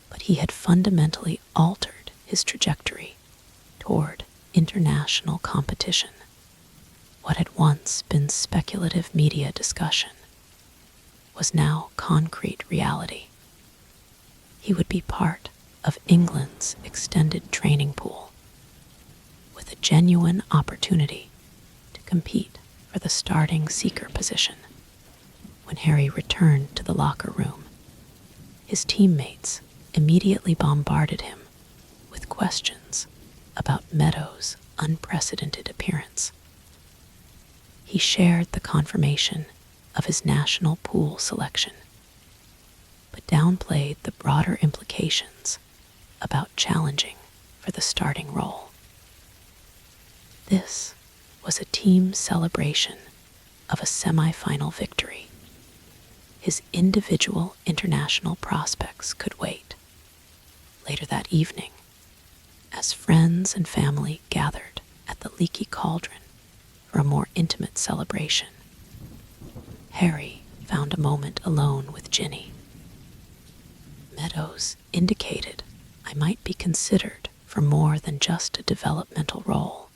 but he had fundamentally altered his trajectory toward international competition. What had once been speculative media discussion was now concrete reality. He would be part of England's extended training pool, with a genuine opportunity to compete for the starting seeker position. When Harry returned to the locker room, his teammates immediately bombarded him with questions about Meadows' unprecedented appearance. He shared the confirmation of his national pool selection, but downplayed the broader implications about challenging for the starting role. This was a team celebration of a semi-final victory. His individual international prospects could wait. Later that evening, as friends and family gathered at the Leaky Cauldron for a more intimate celebration, Harry found a moment alone with Ginny. "Meadows indicated I might be considered for more than just a developmental role,"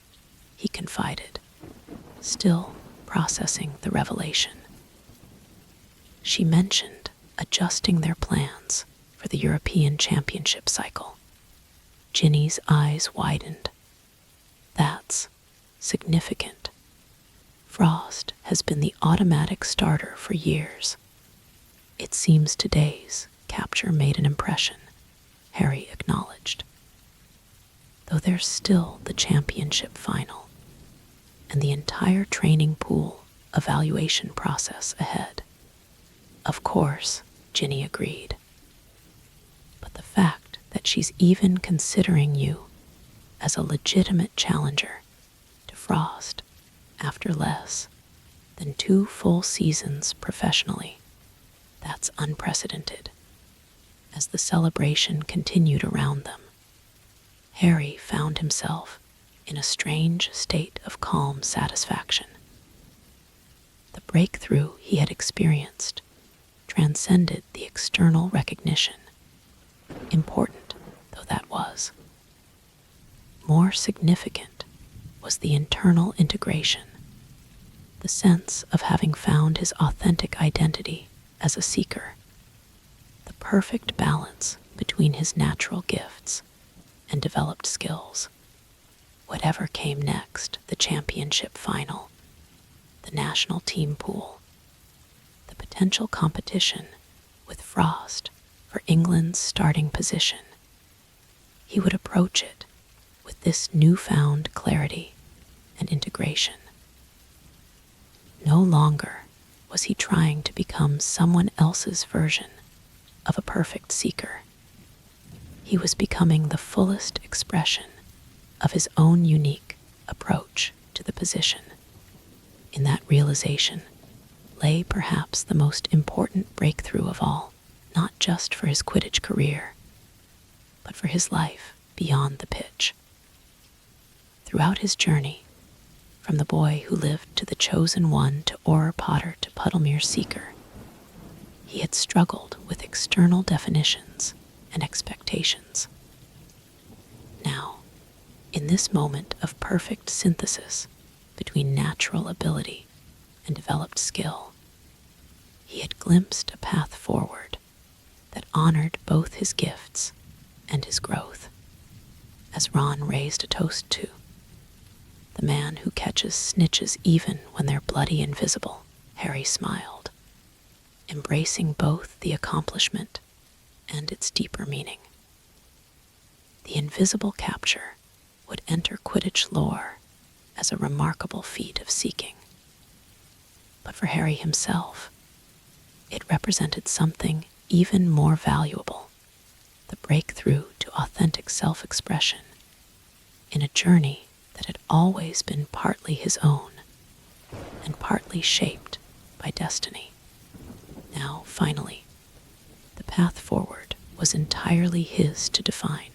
he confided, still processing the revelation. She mentioned adjusting their plans for the European Championship cycle. Ginny's eyes widened. "That's significant. Frost has been the automatic starter for years. It seems today's capture made an impression," Harry acknowledged. "Though there's still the championship final and the entire training pool evaluation process ahead." "Of course," Ginny agreed. "But the fact that she's even considering you as a legitimate challenger to Frost after less than 2 full seasons professionally, that's unprecedented." As the celebration continued around them, Harry found himself in a strange state of calm satisfaction. The breakthrough he had experienced transcended the external recognition, important though that was. More significant was the internal integration, the sense of having found his authentic identity as a seeker, the perfect balance between his natural gifts and developed skills. Whatever came next, the championship final, the national team pool, the potential competition with Frost for England's starting position, he would approach it with this newfound clarity and integration. No longer was he trying to become someone else's version of a perfect seeker. He was becoming the fullest expression of his own unique approach to the position. In that realization lay perhaps the most important breakthrough of all, not just for his Quidditch career, but for his life beyond the pitch. Throughout his journey, from the boy who lived to the chosen one to Auror Potter to Puddlemere Seeker, he had struggled with external definitions and expectations. Now, in In this moment of perfect synthesis between natural ability and developed skill, he had glimpsed a path forward that honored both his gifts and his growth. As Ron raised a toast to the man who catches snitches even when they're bloody invisible, Harry smiled, embracing both the accomplishment and its deeper meaning. The invisible capture would enter Quidditch lore as a remarkable feat of seeking. But for Harry himself, it represented something even more valuable, the breakthrough to authentic self-expression in a journey that had always been partly his own and partly shaped by destiny. Now, finally, the path forward was entirely his to define.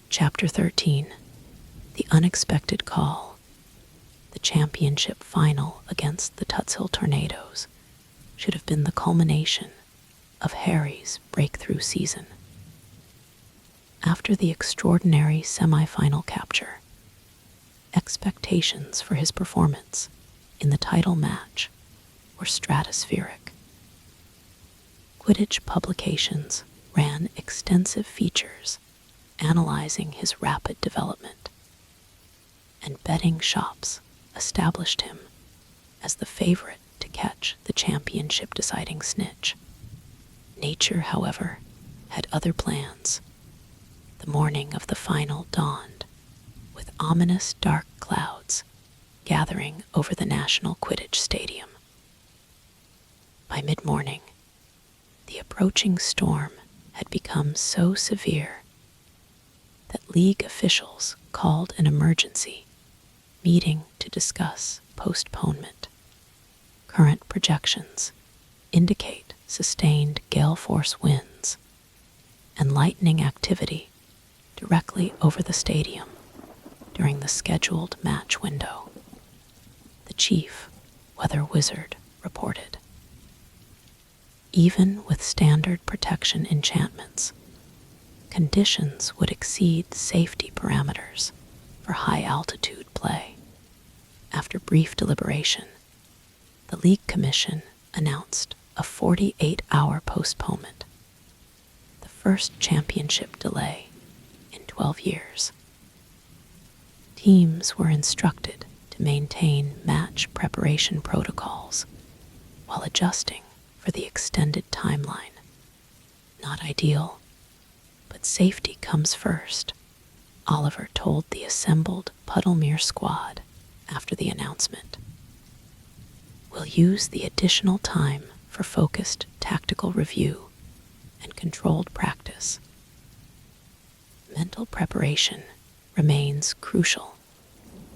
Chapter 13, The Unexpected Call. The championship final against the Tutshill Tornadoes should have been the culmination of Harry's breakthrough season. After the extraordinary semi-final capture, expectations for his performance in the title match were stratospheric. Quidditch publications ran extensive features analyzing his rapid development, and betting shops established him as the favorite to catch the championship-deciding snitch. Nature, however, had other plans. The morning of the final dawned, with ominous dark clouds gathering over the National Quidditch Stadium. By mid-morning, the approaching storm had become so severe that league officials called an emergency meeting to discuss postponement. Current projections indicate sustained gale force winds and lightning activity directly over the stadium during the scheduled match window, the chief weather wizard reported. Even with standard protection enchantments, conditions would exceed safety parameters for high-altitude play. After brief deliberation, the League Commission announced a 48-hour postponement, the first championship delay in 12 years. Teams were instructed to maintain match preparation protocols while adjusting for the extended timeline. Not ideal, but safety comes first, Oliver told the assembled Puddlemere squad after the announcement. We'll use the additional time for focused tactical review and controlled practice. Mental preparation remains crucial.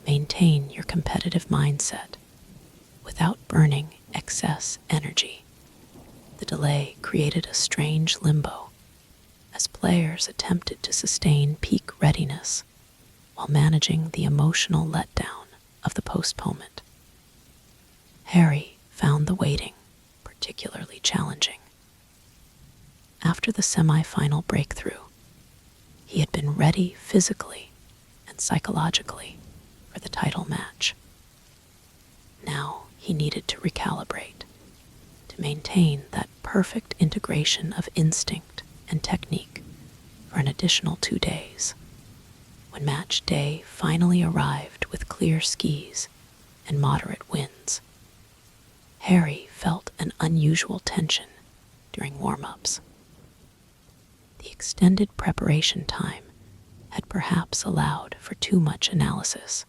Maintain your competitive mindset without burning excess energy. The delay created a strange limbo as players attempted to sustain peak readiness while managing the emotional letdown of the postponement. Harry found the waiting particularly challenging. After the semi-final breakthrough, he had been ready physically and psychologically for the title match. Now he needed to recalibrate, to maintain that perfect integration of instinct and technique for an additional 2 days. When match day finally arrived with clear skies and moderate winds, Harry felt an unusual tension during warm-ups. The extended preparation time had perhaps allowed for too much analysis,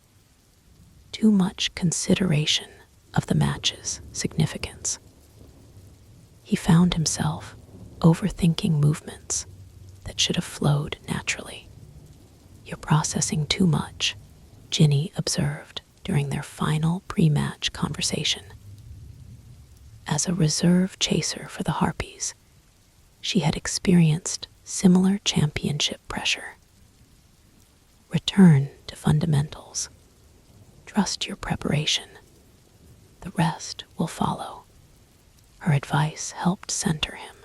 too much consideration of the match's significance. He found himself overthinking movements that should have flowed naturally. You're processing too much, Ginny observed during their final pre-match conversation. As a reserve chaser for the Harpies, she had experienced similar championship pressure. Return to fundamentals. Trust your preparation. The rest will follow. Her advice helped center him.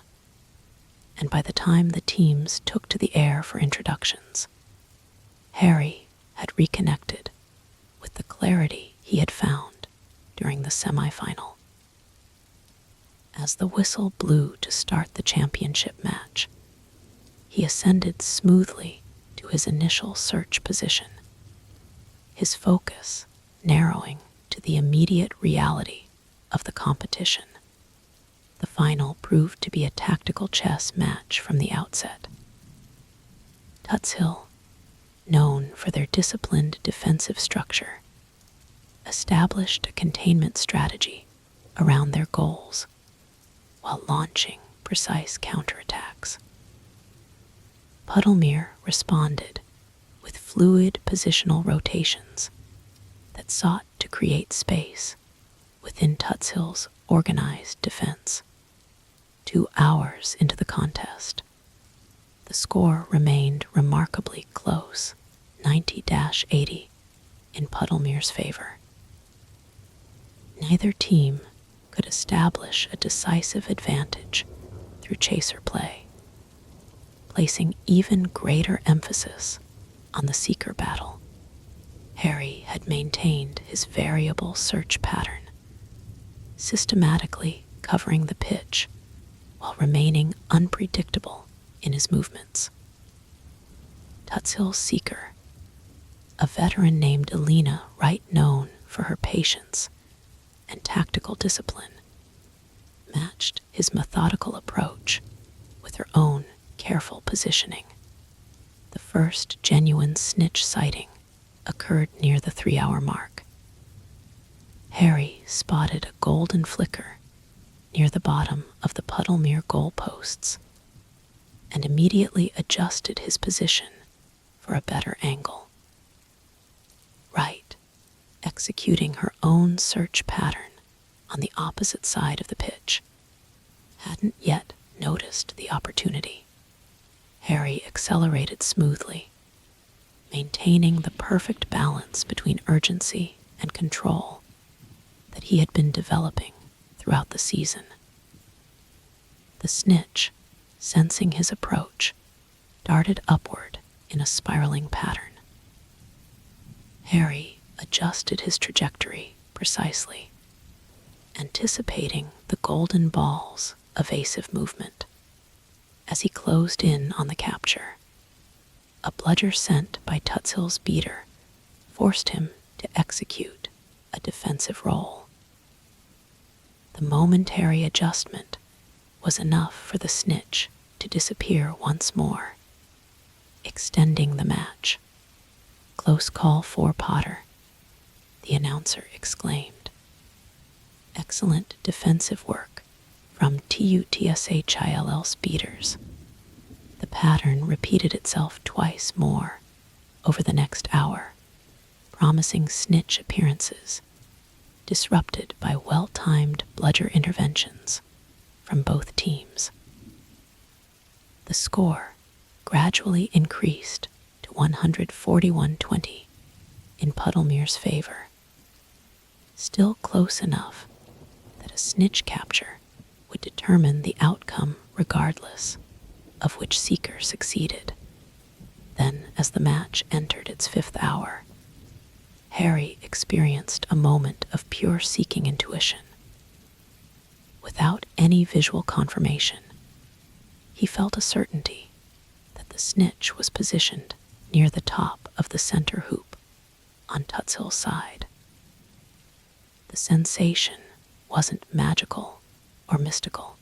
And by the time the teams took to the air for introductions, Harry had reconnected with the clarity he had found during the semifinal. As the whistle blew to start the championship match, he ascended smoothly to his initial search position, his focus narrowing to the immediate reality of the competition. The final proved to be a tactical chess match from the outset. Tutshill, known for their disciplined defensive structure, established a containment strategy around their goals while launching precise counterattacks. Puddlemere responded with fluid positional rotations that sought to create space within Tutshill's organized defense. 2 hours into the contest, the score remained remarkably close, 90-80, in Puddlemere's favor. Neither team could establish a decisive advantage through chaser play, placing even greater emphasis on the Seeker battle. Harry had maintained his variable search pattern, systematically covering the pitch while remaining unpredictable in his movements. Tutshill's Seeker, a veteran named Alina, right known for her patience and tactical discipline, matched his methodical approach with her own careful positioning. The first genuine snitch sighting occurred near the 3-hour mark. Harry spotted a golden flicker near the bottom of the Puddlemere goalposts and immediately adjusted his position for a better angle. Right, executing her own search pattern on the opposite side of the pitch, hadn't yet noticed the opportunity. Harry accelerated smoothly, maintaining the perfect balance between urgency and control that he had been developing throughout the season. The snitch, sensing his approach, darted upward in a spiraling pattern. Harry adjusted his trajectory precisely, anticipating the golden ball's evasive movement. As he closed in on the capture, a bludger sent by Tutshill's beater forced him to execute a defensive role. The momentary adjustment was enough for the snitch to disappear once more, extending the match. "Close call for Potter," the announcer exclaimed. Excellent defensive work from TUTSHILL's beaters. The pattern repeated itself twice more over the next hour, promising snitch appearances disrupted by well-timed bludger interventions from both teams. The score gradually increased to 141-20 in Puddlemere's favor, still close enough that a snitch capture would determine the outcome regardless of which Seeker succeeded. Then, as the match entered its 5th hour, Harry experienced a moment of pure seeking intuition. Without any visual confirmation, he felt a certainty that the snitch was positioned near the top of the center hoop on Tutshill's side. The sensation wasn't magical or mystical.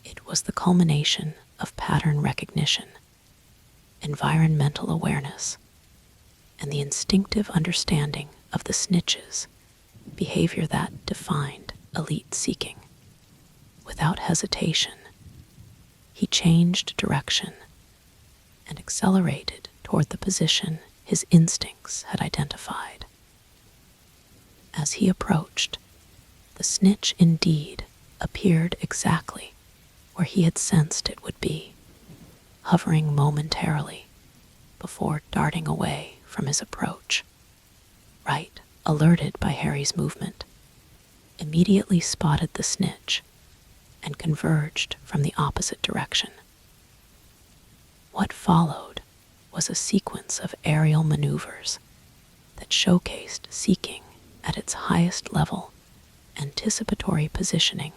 It was the culmination of pattern recognition, environmental awareness, and the instinctive understanding of the snitch's behavior that defined elite seeking. Without hesitation, he changed direction and accelerated toward the position his instincts had identified. As he approached, the snitch indeed appeared exactly where he had sensed it would be, hovering momentarily before darting away from his approach. Wright, alerted by Harry's movement, immediately spotted the snitch and converged from the opposite direction. What followed was a sequence of aerial maneuvers that showcased seeking at its highest level, anticipatory positioning,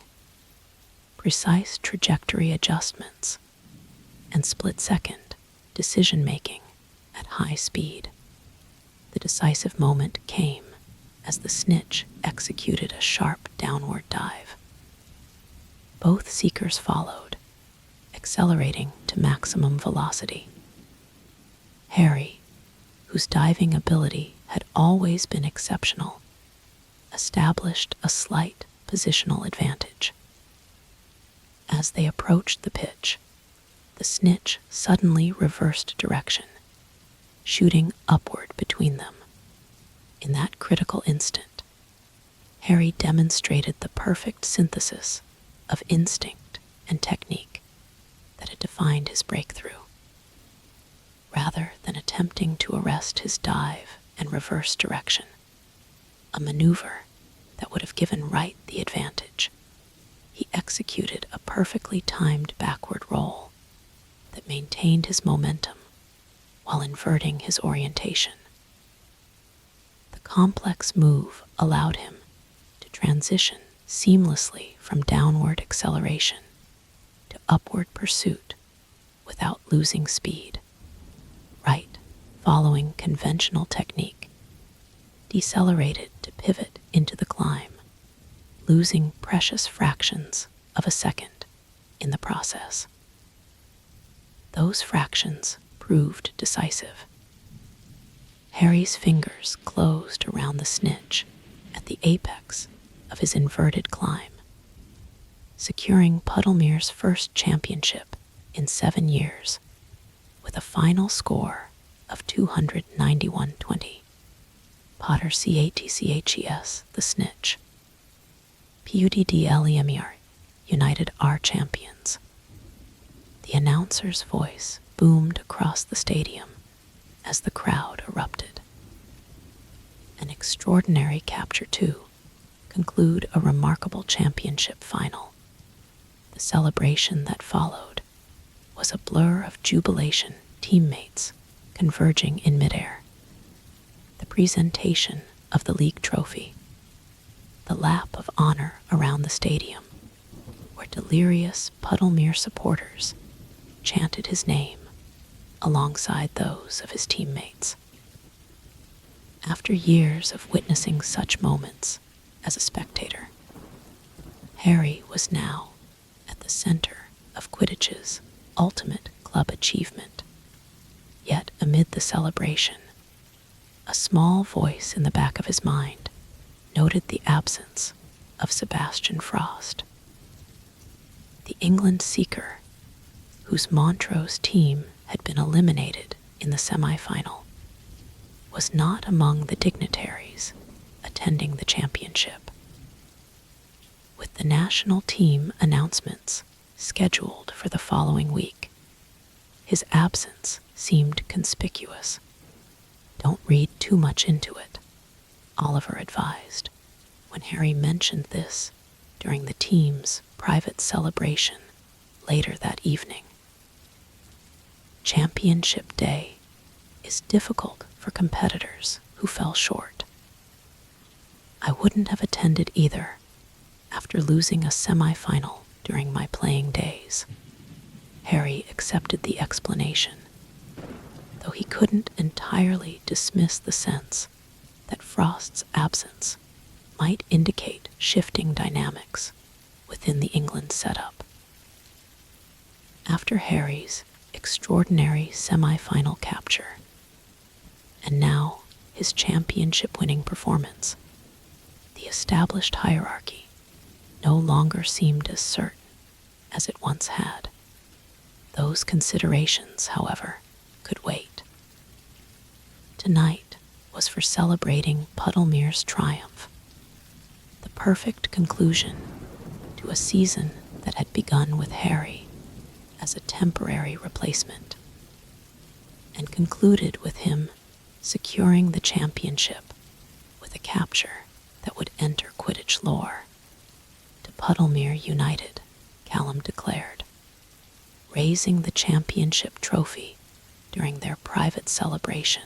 precise trajectory adjustments, and split-second decision-making at high speed. The decisive moment came as the snitch executed a sharp downward dive. Both seekers followed, accelerating to maximum velocity. Harry, whose diving ability had always been exceptional, established a slight positional advantage. As they approached the pitch, the snitch suddenly reversed direction, shooting upward between them. In that critical instant, Harry demonstrated the perfect synthesis of instinct and technique that had defined his breakthrough. Rather than attempting to arrest his dive and reverse direction, a maneuver that would have given Wright the advantage, he executed a perfectly timed backward roll that maintained his momentum while inverting his orientation. The complex move allowed him to transition seamlessly from downward acceleration to upward pursuit without losing speed. Wright, following conventional technique, decelerated to pivot into the climb, losing precious fractions of a second in the process. Those fractions proved decisive. Harry's fingers closed around the snitch at the apex of his inverted climb, securing Puddlemere's first championship in 7 years with a final score of 291-20. Potter CATCHES, the snitch. PUDDLEMER, United are champions. The announcer's voice boomed across the stadium as the crowd erupted. An extraordinary capture to conclude a remarkable championship final. The celebration that followed was a blur of jubilation, teammates converging in midair. The presentation of the league trophy, the lap of honor around the stadium, where delirious Puddlemere supporters chanted his name alongside those of his teammates. After years of witnessing such moments as a spectator, Harry was now at the center of Quidditch's ultimate club achievement. Yet amid the celebration, a small voice in the back of his mind noted the absence of Sebastian Frost. The England Seeker, whose Montrose team had been eliminated in the semi-final, was not among the dignitaries attending the championship. With the national team announcements scheduled for the following week, his absence seemed conspicuous. "Don't read too much into it," Oliver advised when Harry mentioned this during the team's private celebration later that evening. Championship Day is difficult for competitors who fell short. I wouldn't have attended either after losing a semi-final during my playing days. Harry accepted the explanation, though he couldn't entirely dismiss the sense that Frost's absence might indicate shifting dynamics within the England setup. After Harry's extraordinary semi-final capture, and now his championship-winning performance, the established hierarchy no longer seemed as certain as it once had. Those considerations, however, could wait. Tonight was for celebrating Puddlemere's triumph, the perfect conclusion to a season that had begun with Harry as a temporary replacement, and concluded with him securing the championship with a capture that would enter Quidditch lore. To Puddlemere United, Callum declared, raising the championship trophy during their private celebration,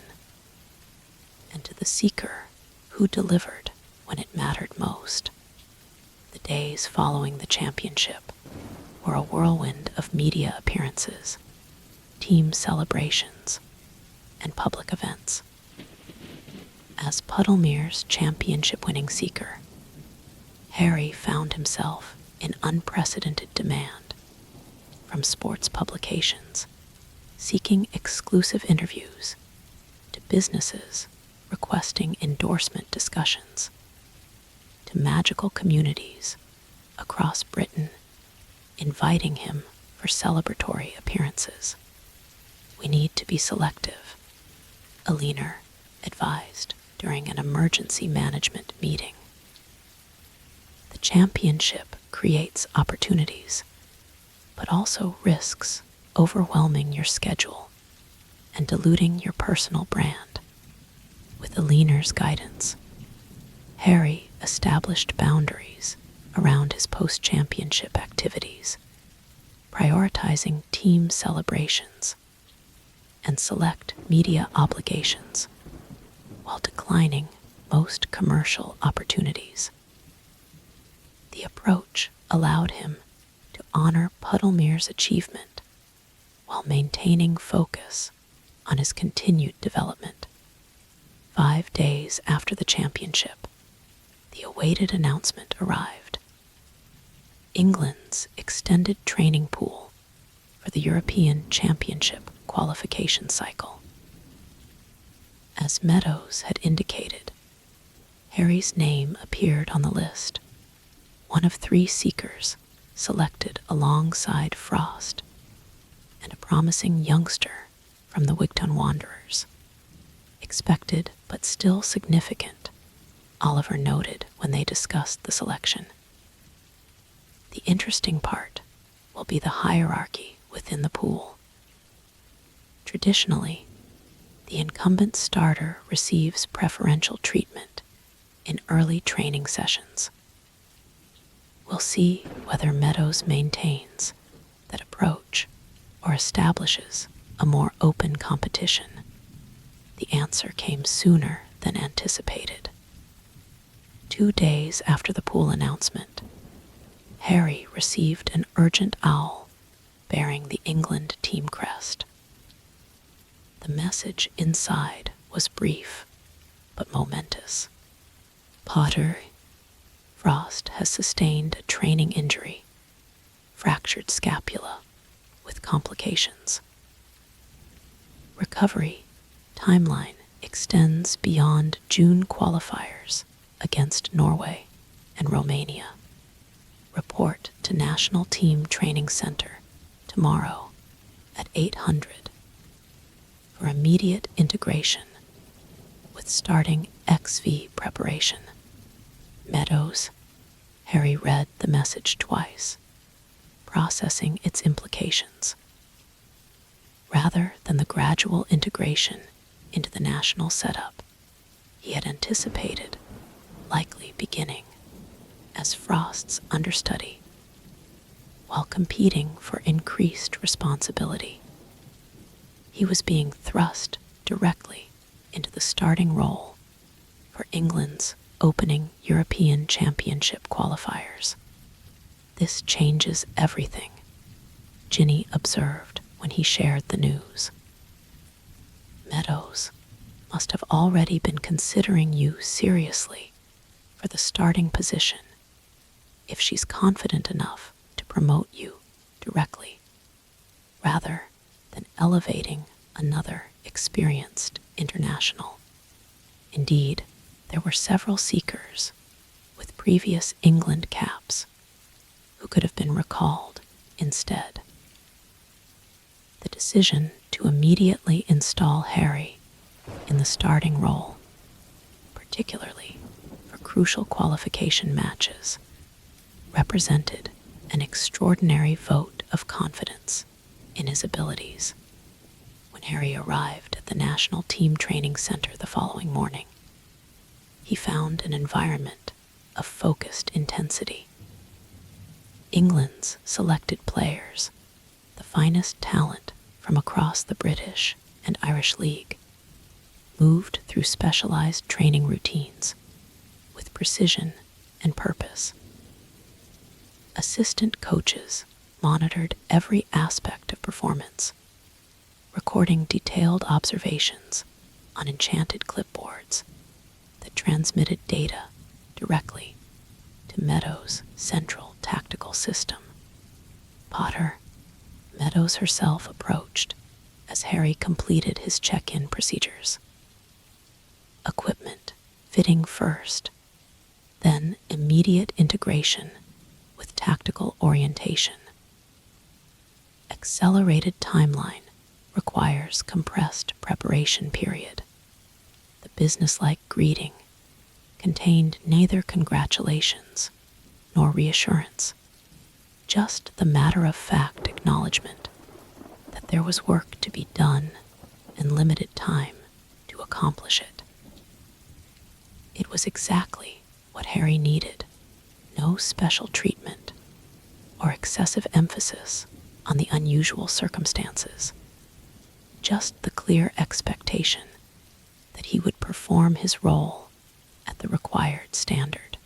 and to the seeker who delivered when it mattered most. The days following the championship were a whirlwind of media appearances, team celebrations, and public events. As Puddlemere's championship-winning seeker, Harry found himself in unprecedented demand from sports publications seeking exclusive interviews to businesses requesting endorsement discussions to magical communities across Britain inviting him for celebratory appearances. "We need to be selective," Aliner advised during an emergency management meeting. The championship creates opportunities, but also risks overwhelming your schedule and diluting your personal brand. With Aliner's guidance, Harry established boundaries around his post-championship activities, prioritizing team celebrations and select media obligations while declining most commercial opportunities. The approach allowed him to honor Puddlemere's achievement while maintaining focus on his continued development. 5 days after the championship, the awaited announcement arrived. England's extended training pool for the European Championship qualification cycle. As Meadows had indicated, Harry's name appeared on the list, one of 3 seekers selected alongside Frost and a promising youngster from the Wigton Wanderers. Expected but still significant, Oliver noted when they discussed the selection. The interesting part will be the hierarchy within the pool. Traditionally, the incumbent starter receives preferential treatment in early training sessions. We'll see whether Meadows maintains that approach or establishes a more open competition. The answer came sooner than anticipated. 2 days after the pool announcement, Harry received an urgent owl bearing the England team crest. The message inside was brief but momentous. "Potter, Frost has sustained a training injury, fractured scapula with complications. Recovery timeline extends beyond June qualifiers against Norway and Romania. Report to National Team Training Center tomorrow at 800 for immediate integration with starting XV preparation." Meadows. Harry read the message twice, processing its implications. Rather than the gradual integration into the national setup, he had anticipated likely beginning as Frost's understudy while competing for increased responsibility. He was being thrust directly into the starting role for England's opening European Championship qualifiers. "This changes everything," Ginny observed when he shared the news. "Meadows must have already been considering you seriously for the starting position if she's confident enough to promote you directly, rather than elevating another experienced international." Indeed, there were several seekers with previous England caps who could have been recalled instead. The decision to immediately install Harry in the starting role, particularly for crucial qualification matches, represented an extraordinary vote of confidence in his abilities. When Harry arrived at the National Team Training Center the following morning, he found an environment of focused intensity. England's selected players, the finest talent from across the British and Irish League, moved through specialized training routines with precision and purpose. Assistant coaches monitored every aspect of performance, recording detailed observations on enchanted clipboards that transmitted data directly to Meadows' central tactical system. Potter, Meadows herself approached as Harry completed his check-in procedures. Equipment fitting first, then immediate integration with tactical orientation. Accelerated timeline requires compressed preparation period. The businesslike greeting contained neither congratulations nor reassurance, just the matter-of-fact acknowledgement that there was work to be done and limited time to accomplish it. It was exactly what Harry needed. No special treatment or excessive emphasis on the unusual circumstances, just the clear expectation that he would perform his role at the required standard.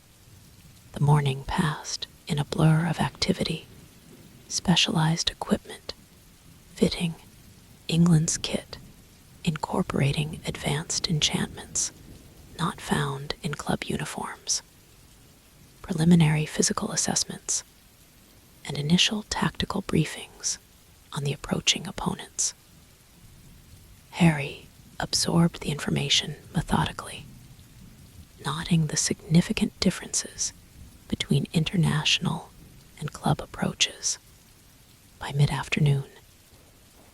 The morning passed in a blur of activity, specialized equipment, fitting England's kit, incorporating advanced enchantments not found in club uniforms, preliminary physical assessments, and initial tactical briefings on the approaching opponents. Harry absorbed the information methodically, noting the significant differences between international and club approaches. By mid-afternoon,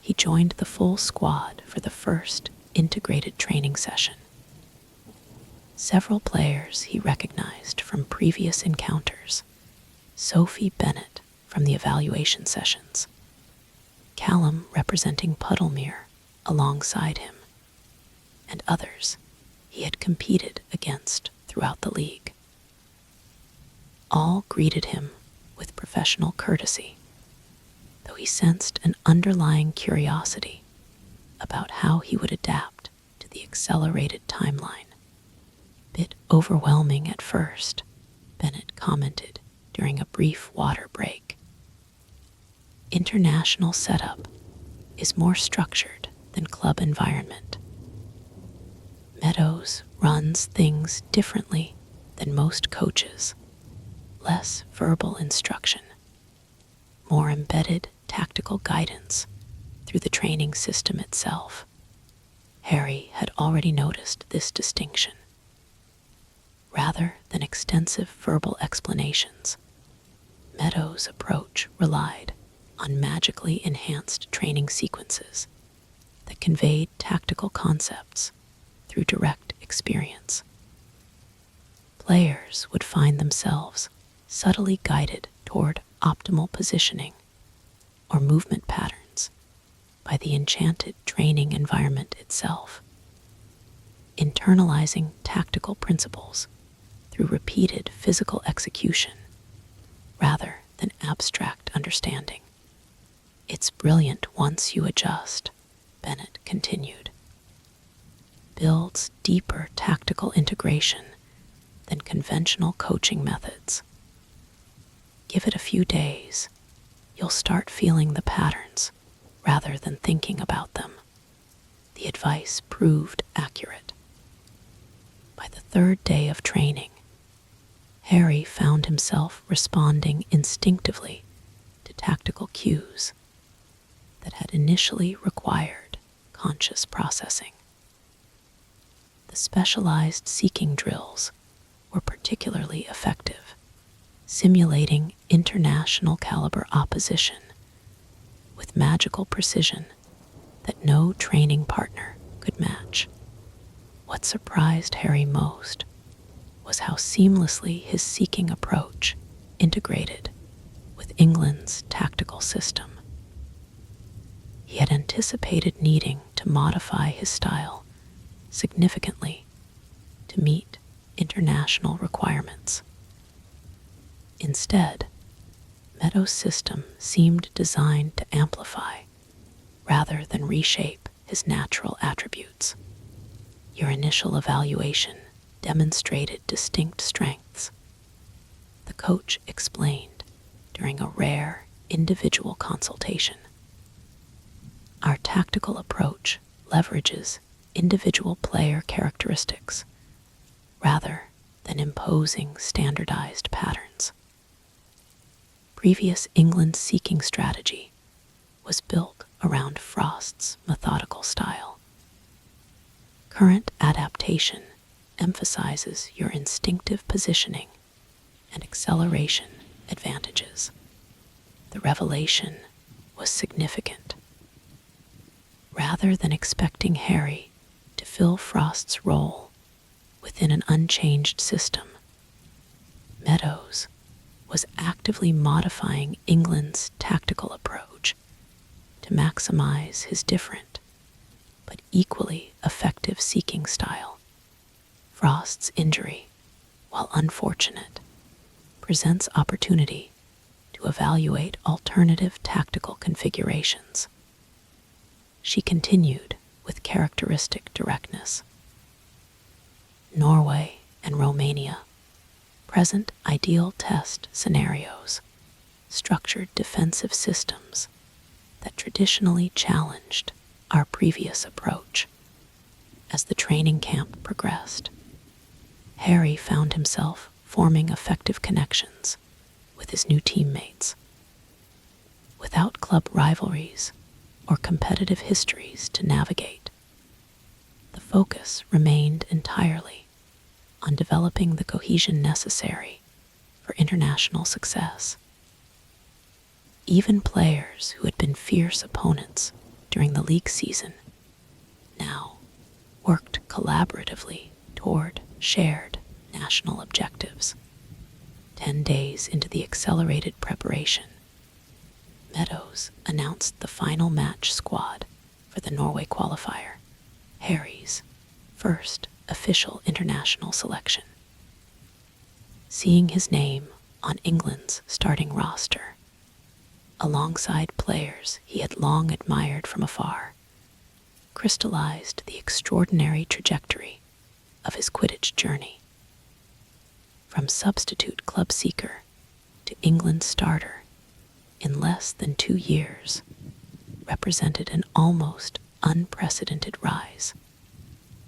he joined the full squad for the first integrated training session. Several players he recognized from previous encounters: Sophie Bennett from the evaluation sessions, Callum representing Puddlemere alongside him, and others he had competed against throughout the league. All greeted him with professional courtesy, though he sensed an underlying curiosity about how he would adapt to the accelerated timeline. Bit overwhelming at first, Bennett commented during a brief water break. International setup is more structured than club environment. Meadows runs things differently than most coaches. Less verbal instruction, more embedded tactical guidance through the training system itself. Harry had already noticed this distinction. Rather than extensive verbal explanations, Meadows' approach relied on magically enhanced training sequences that conveyed tactical concepts through direct experience. Players would find themselves subtly guided toward optimal positioning or movement patterns by the enchanted training environment itself, internalizing tactical principles through repeated physical execution rather than abstract understanding. It's brilliant once you adjust, Bennett continued. Builds deeper tactical integration than conventional coaching methods. Give it a few days, you'll start feeling the patterns rather than thinking about them. The advice proved accurate. By the third day of training, Harry found himself responding instinctively to tactical cues that had initially required conscious processing. The specialized seeking drills were particularly effective, simulating international caliber opposition with magical precision that no training partner could match. What surprised Harry most was how seamlessly his seeking approach integrated with England's tactical system. He had anticipated needing to modify his style significantly to meet international requirements. Instead, Meadows' system seemed designed to amplify rather than reshape his natural attributes. Your initial evaluation demonstrated distinct strengths, the coach explained during a rare individual consultation. Our tactical approach leverages individual player characteristics rather than imposing standardized patterns. Previous England's seeking strategy was built around Frost's methodical style. Current adaptation emphasizes your instinctive positioning and acceleration advantages. The revelation was significant. Rather than expecting Harry to fill Frost's role within an unchanged system, Meadows was actively modifying England's tactical approach to maximize his different but equally effective seeking style. Frost's injury, while unfortunate, presents opportunity to evaluate alternative tactical configurations. She continued with characteristic directness. Norway and Romania present ideal test scenarios, structured defensive systems that traditionally challenged our previous approach. As the training camp progressed, Harry found himself forming effective connections with his new teammates. Without club rivalries or competitive histories to navigate, the focus remained entirely on developing the cohesion necessary for international success. Even players who had been fierce opponents during the league season now worked collaboratively toward shared national objectives. 10 days into the accelerated preparation, Meadows announced the final match squad for the Norway qualifier, Harry's first official international selection. Seeing his name on England's starting roster, alongside players he had long admired from afar, crystallized the extraordinary trajectory of his Quidditch journey. From substitute club seeker to England starter in less than 2 years represented an almost unprecedented rise.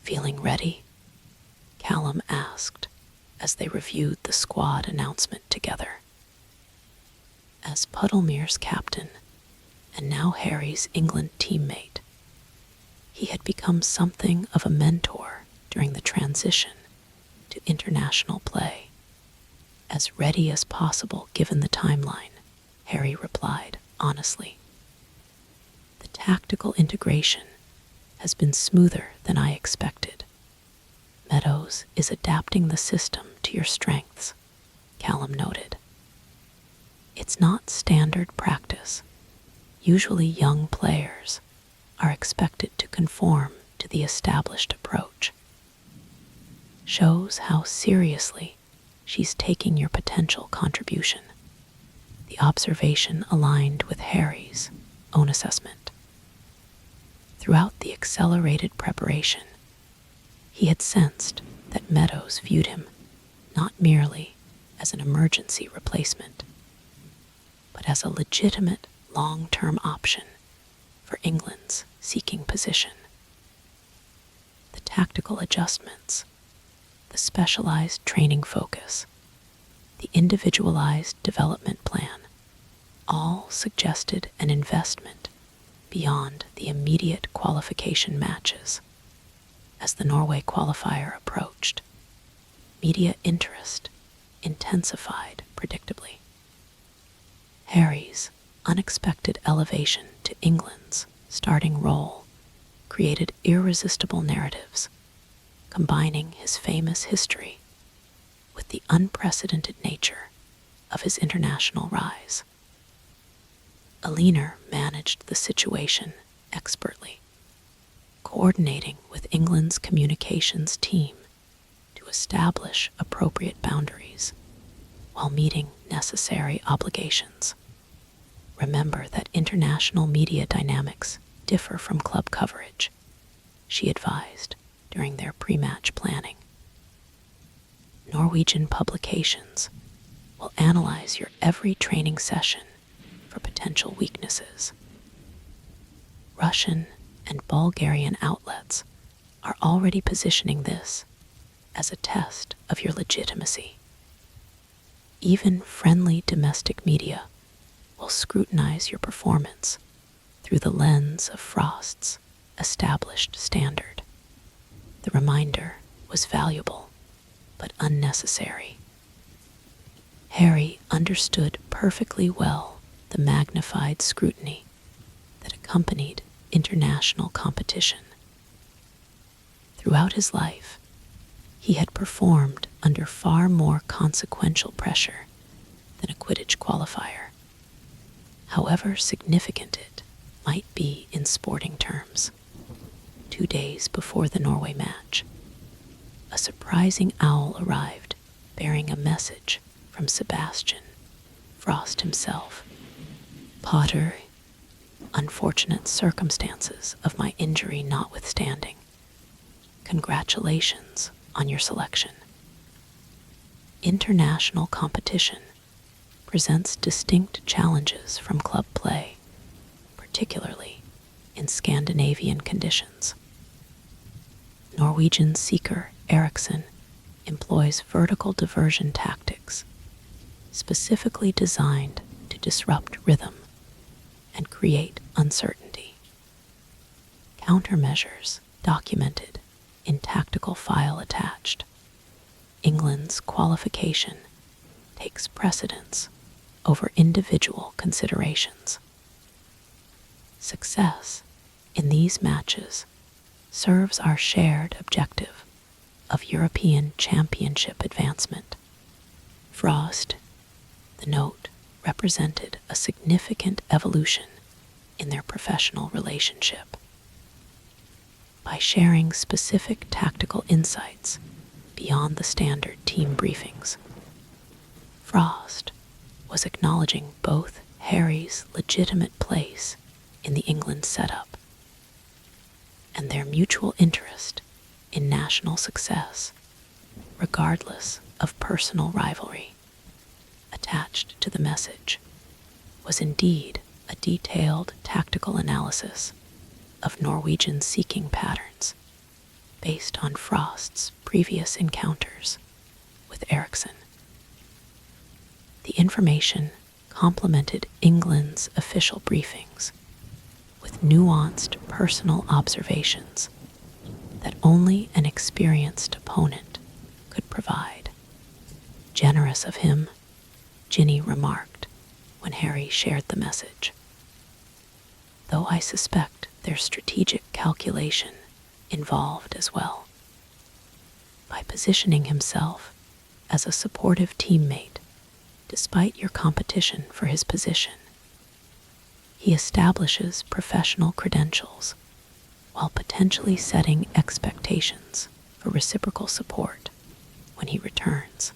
Feeling ready? Callum asked as they reviewed the squad announcement together. As Puddlemere's captain and now Harry's England teammate, he had become something of a mentor during the transition to international play. As ready as possible given the timeline, Harry replied honestly. The tactical integration has been smoother than I expected. Meadows is adapting the system to your strengths, Callum noted. It's not standard practice. Usually young players are expected to conform to the established approach. Shows how seriously she's taking your potential contribution. The observation aligned with Harry's own assessment. Throughout the accelerated preparation, he had sensed that Meadows viewed him not merely as an emergency replacement, but as a legitimate long-term option for England's seeking position. The tactical adjustments, the specialized training focus, the individualized development plan, all suggested an investment beyond the immediate qualification matches. As the Norway qualifier approached, media interest intensified predictably. Harry's unexpected elevation to England's starting role created irresistible narratives, combining his famous history with the unprecedented nature of his international rise. Aliner managed the situation expertly, coordinating with England's communications team to establish appropriate boundaries while meeting necessary obligations. Remember that international media dynamics differ from club coverage, she advised during their pre-match planning. Norwegian publications will analyze your every training session for potential weaknesses. Russian and Bulgarian outlets are already positioning this as a test of your legitimacy. Even friendly domestic media will scrutinize your performance through the lens of Frost's established standard. The reminder was valuable, but unnecessary. Harry understood perfectly well the magnified scrutiny that accompanied international competition. Throughout his life, he had performed under far more consequential pressure than a Quidditch qualifier, however significant it might be in sporting terms. 2 days before the Norway match, a surprising owl arrived bearing a message from Sebastian, Frost himself. Potter, unfortunate circumstances of my injury notwithstanding, congratulations on your selection. International competition presents distinct challenges from club play, particularly in Scandinavian conditions. Norwegian seeker Eriksson employs vertical diversion tactics, specifically designed to disrupt rhythm and create uncertainty. Countermeasures documented in tactical file attached. England's qualification takes precedence over individual considerations. Success in these matches serves our shared objective of European Championship advancement. Frost, the note, represented a significant evolution in their professional relationship. By sharing specific tactical insights beyond the standard team briefings, Frost was acknowledging both Harry's legitimate place in the England setup and their mutual interest in national success, regardless of personal rivalry. Attached to the message was indeed a detailed tactical analysis of Norwegian seeking patterns based on Frost's previous encounters with Eriksson. The information complemented England's official briefings with nuanced personal observations that only an experienced opponent could provide. Generous of him, Ginny remarked when Harry shared the message. Though I suspect there's strategic calculation involved as well. By positioning himself as a supportive teammate, despite your competition for his position, he establishes professional credentials while potentially setting expectations for reciprocal support when he returns.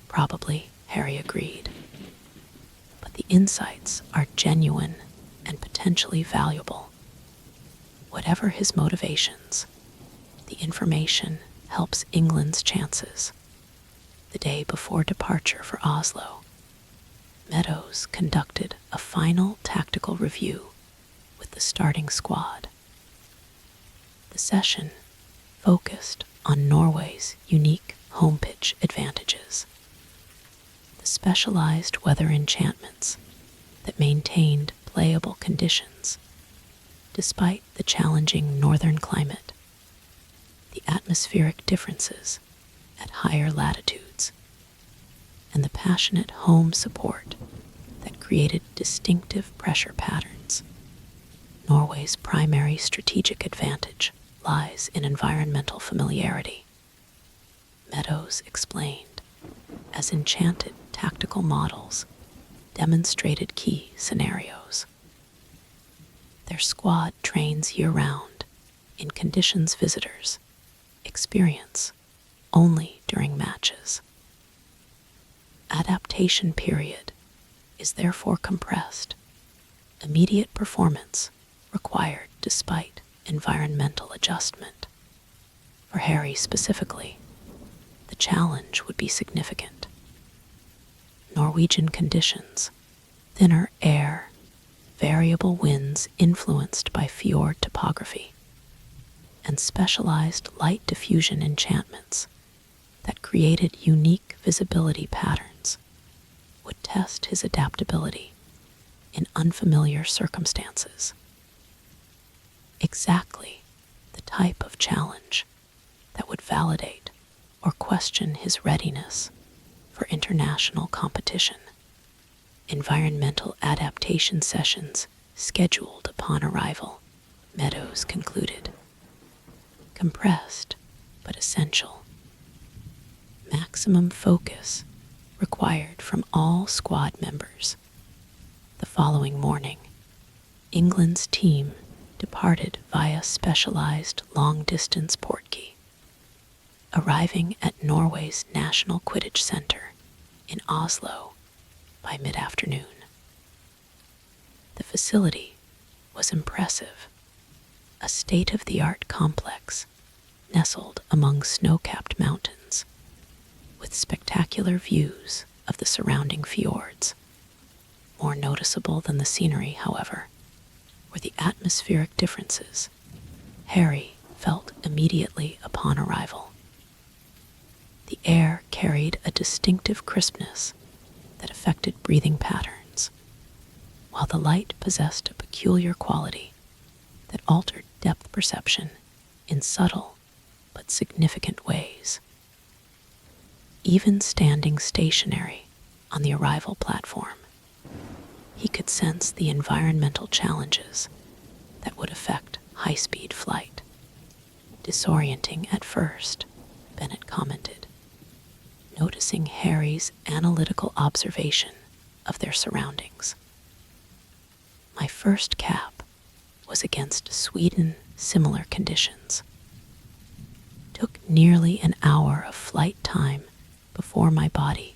Probably, Harry agreed. But the insights are genuine and potentially valuable. Whatever his motivations, the information helps England's chances. The day before departure for Oslo, Meadows conducted a final tactical review with the starting squad. The session focused on Norway's unique home pitch advantages, the specialized weather enchantments that maintained playable conditions despite the challenging northern climate, the atmospheric differences at higher latitudes, and the passionate home support that created distinctive pressure patterns. Norway's primary strategic advantage lies in environmental familiarity, Meadows explained, as enchanted tactical models demonstrated key scenarios. Their squad trains year-round in conditions visitors experience only during matches. Adaptation period is therefore compressed. Immediate performance required despite environmental adjustment. For Harry specifically, the challenge would be significant. Norwegian conditions, thinner air, variable winds influenced by fjord topography, and specialized light diffusion enchantments that created unique visibility patterns would test his adaptability in unfamiliar circumstances. Exactly the type of challenge that would validate or question his readiness for international competition. Environmental adaptation sessions scheduled upon arrival, Meadows concluded. Compressed, but essential. Maximum focus required from all squad members. The following morning, England's team departed via specialized long-distance portkey, arriving at Norway's National Quidditch Center in Oslo by mid-afternoon. The facility was impressive, a state-of-the-art complex nestled among snow-capped mountains, with spectacular views of the surrounding fjords. More noticeable than the scenery, however, were the atmospheric differences Harry felt immediately upon arrival. The air carried a distinctive crispness that affected breathing patterns, while the light possessed a peculiar quality that altered depth perception in subtle but significant ways. Even standing stationary on the arrival platform, he could sense the environmental challenges that would affect high-speed flight. Disorienting at first, Bennett commented, noticing Harry's analytical observation of their surroundings. My first cap was against Sweden-similar conditions. Took nearly an hour of flight time before my body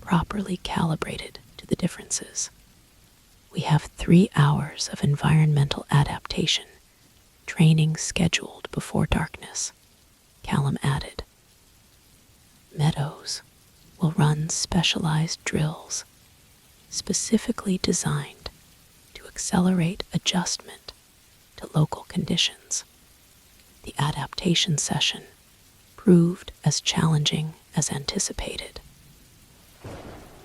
properly calibrated to the differences. We have 3 hours of environmental adaptation training scheduled before darkness, Callum added. Meadows will run specialized drills specifically designed to accelerate adjustment to local conditions. The adaptation session proved as challenging as anticipated.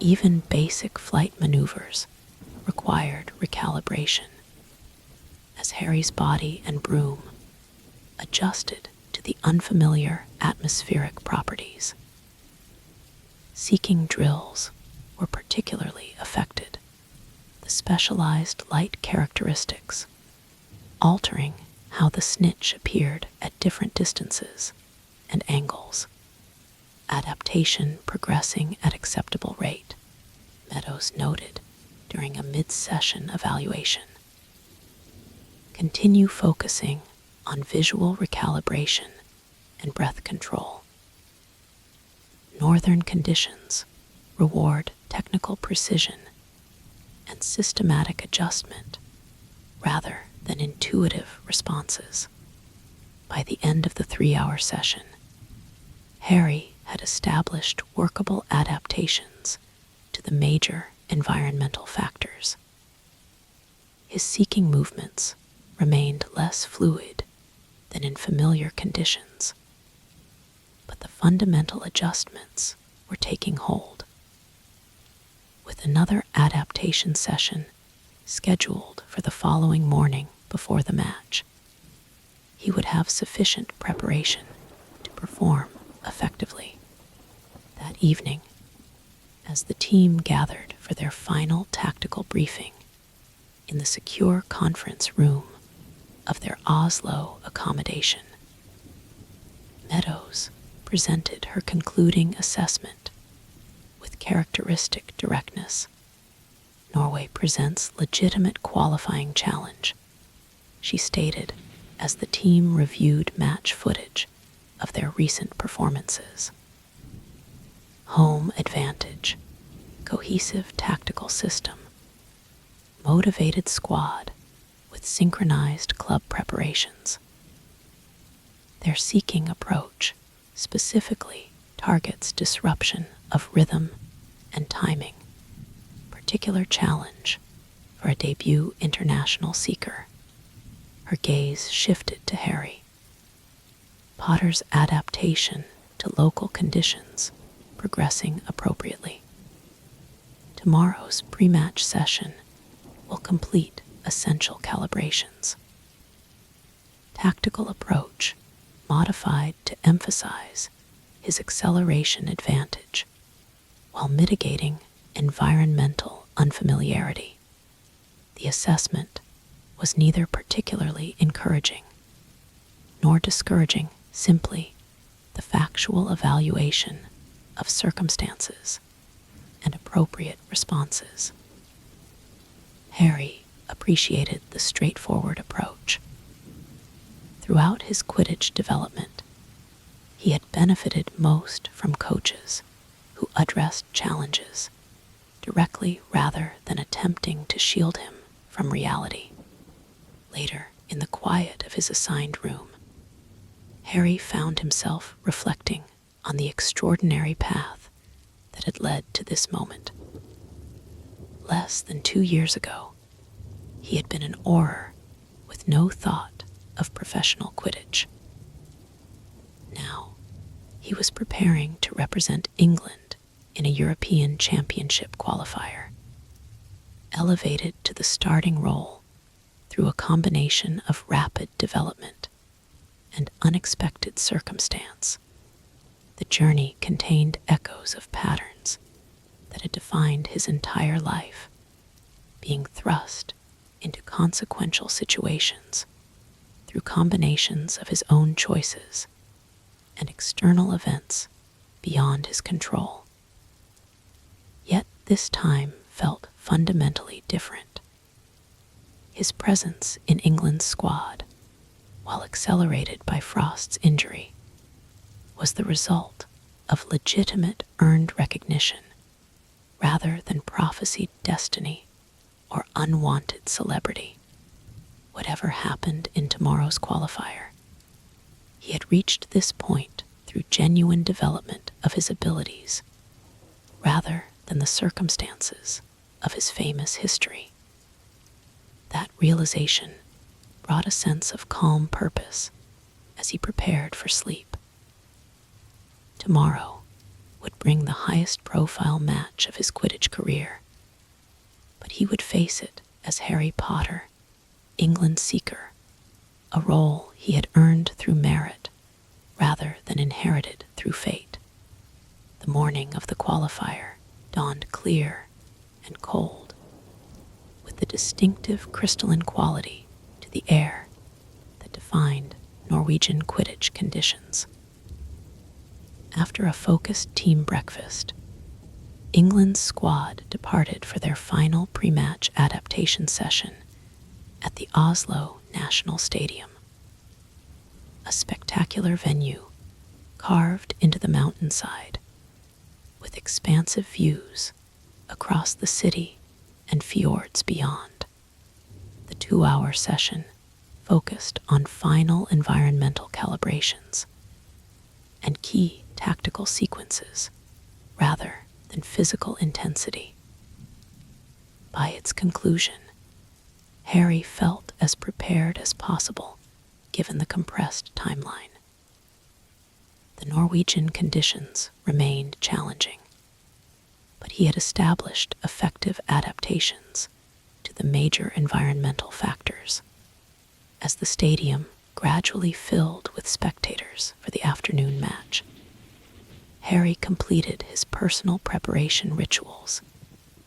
Even basic flight maneuvers required recalibration, as Harry's body and broom adjusted to the unfamiliar atmospheric properties. Seeking drills were particularly affected, the specialized light characteristics altering how the snitch appeared at different distances and angles. Adaptation progressing at acceptable rate, Meadows noted during a mid-session evaluation. Continue focusing on visual recalibration and breath control. Northern conditions reward technical precision and systematic adjustment rather than intuitive responses. By the end of the 3-hour session, Harry had established workable adaptations to the major environmental factors. His seeking movements remained less fluid than in familiar conditions, but the fundamental adjustments were taking hold. With another adaptation session scheduled for the following morning before the match, he would have sufficient preparation to perform effectively. That evening, as the team gathered for their final tactical briefing in the secure conference room of their Oslo accommodation, Meadows presented her concluding assessment with characteristic directness. Norway presents legitimate qualifying challenge, she stated as the team reviewed match footage of their recent performances. Home advantage, cohesive tactical system, motivated squad with with synchronized club preparations. Their seeking approach specifically targets disruption of rhythm and timing, particular challenge for a debut international seeker. Her gaze shifted to Harry. Potter's adaptation to local conditions progressing appropriately. Tomorrow's pre-match session will complete essential calibrations. Tactical approach modified to emphasize his acceleration advantage while mitigating environmental unfamiliarity. The assessment was neither particularly encouraging nor discouraging, simply the factual evaluation of circumstances and appropriate responses. Harry appreciated the straightforward approach. Throughout his Quidditch development, he had benefited most from coaches who addressed challenges directly rather than attempting to shield him from reality. Later, in the quiet of his assigned room, Harry found himself reflecting on the extraordinary path that had led to this moment. Less than 2 years ago, he had been an Auror with no thought of professional Quidditch. Now, he was preparing to represent England in a European Championship qualifier, elevated to the starting role through a combination of rapid development and unexpected circumstance. The journey contained echoes of patterns that had defined his entire life, being thrust into consequential situations through combinations of his own choices and external events beyond his control. Yet this time felt fundamentally different. His presence in England's squad, while accelerated by Frost's injury, was the result of legitimate earned recognition rather than prophesied destiny or unwanted celebrity. Whatever happened in tomorrow's qualifier, he had reached this point through genuine development of his abilities rather than the circumstances of his famous history. That realization brought a sense of calm purpose as he prepared for sleep. Tomorrow would bring the highest profile match of his Quidditch career, but he would face it as Harry Potter, England's Seeker, a role he had earned through merit rather than inherited through fate. The morning of the qualifier dawned clear and cold, with the distinctive crystalline quality to the air that defined Norwegian Quidditch conditions. After a focused team breakfast, England's squad departed for their final pre-match adaptation session at the Oslo National Stadium, a spectacular venue carved into the mountainside with expansive views across the city and fjords beyond. The 2-hour session focused on final environmental calibrations and key tactical sequences rather than physical intensity. By its conclusion, Harry felt as prepared as possible given the compressed timeline. The Norwegian conditions remained challenging, but he had established effective adaptations to the major environmental factors. As the stadium gradually filled with spectators for the afternoon match, Harry completed his personal preparation rituals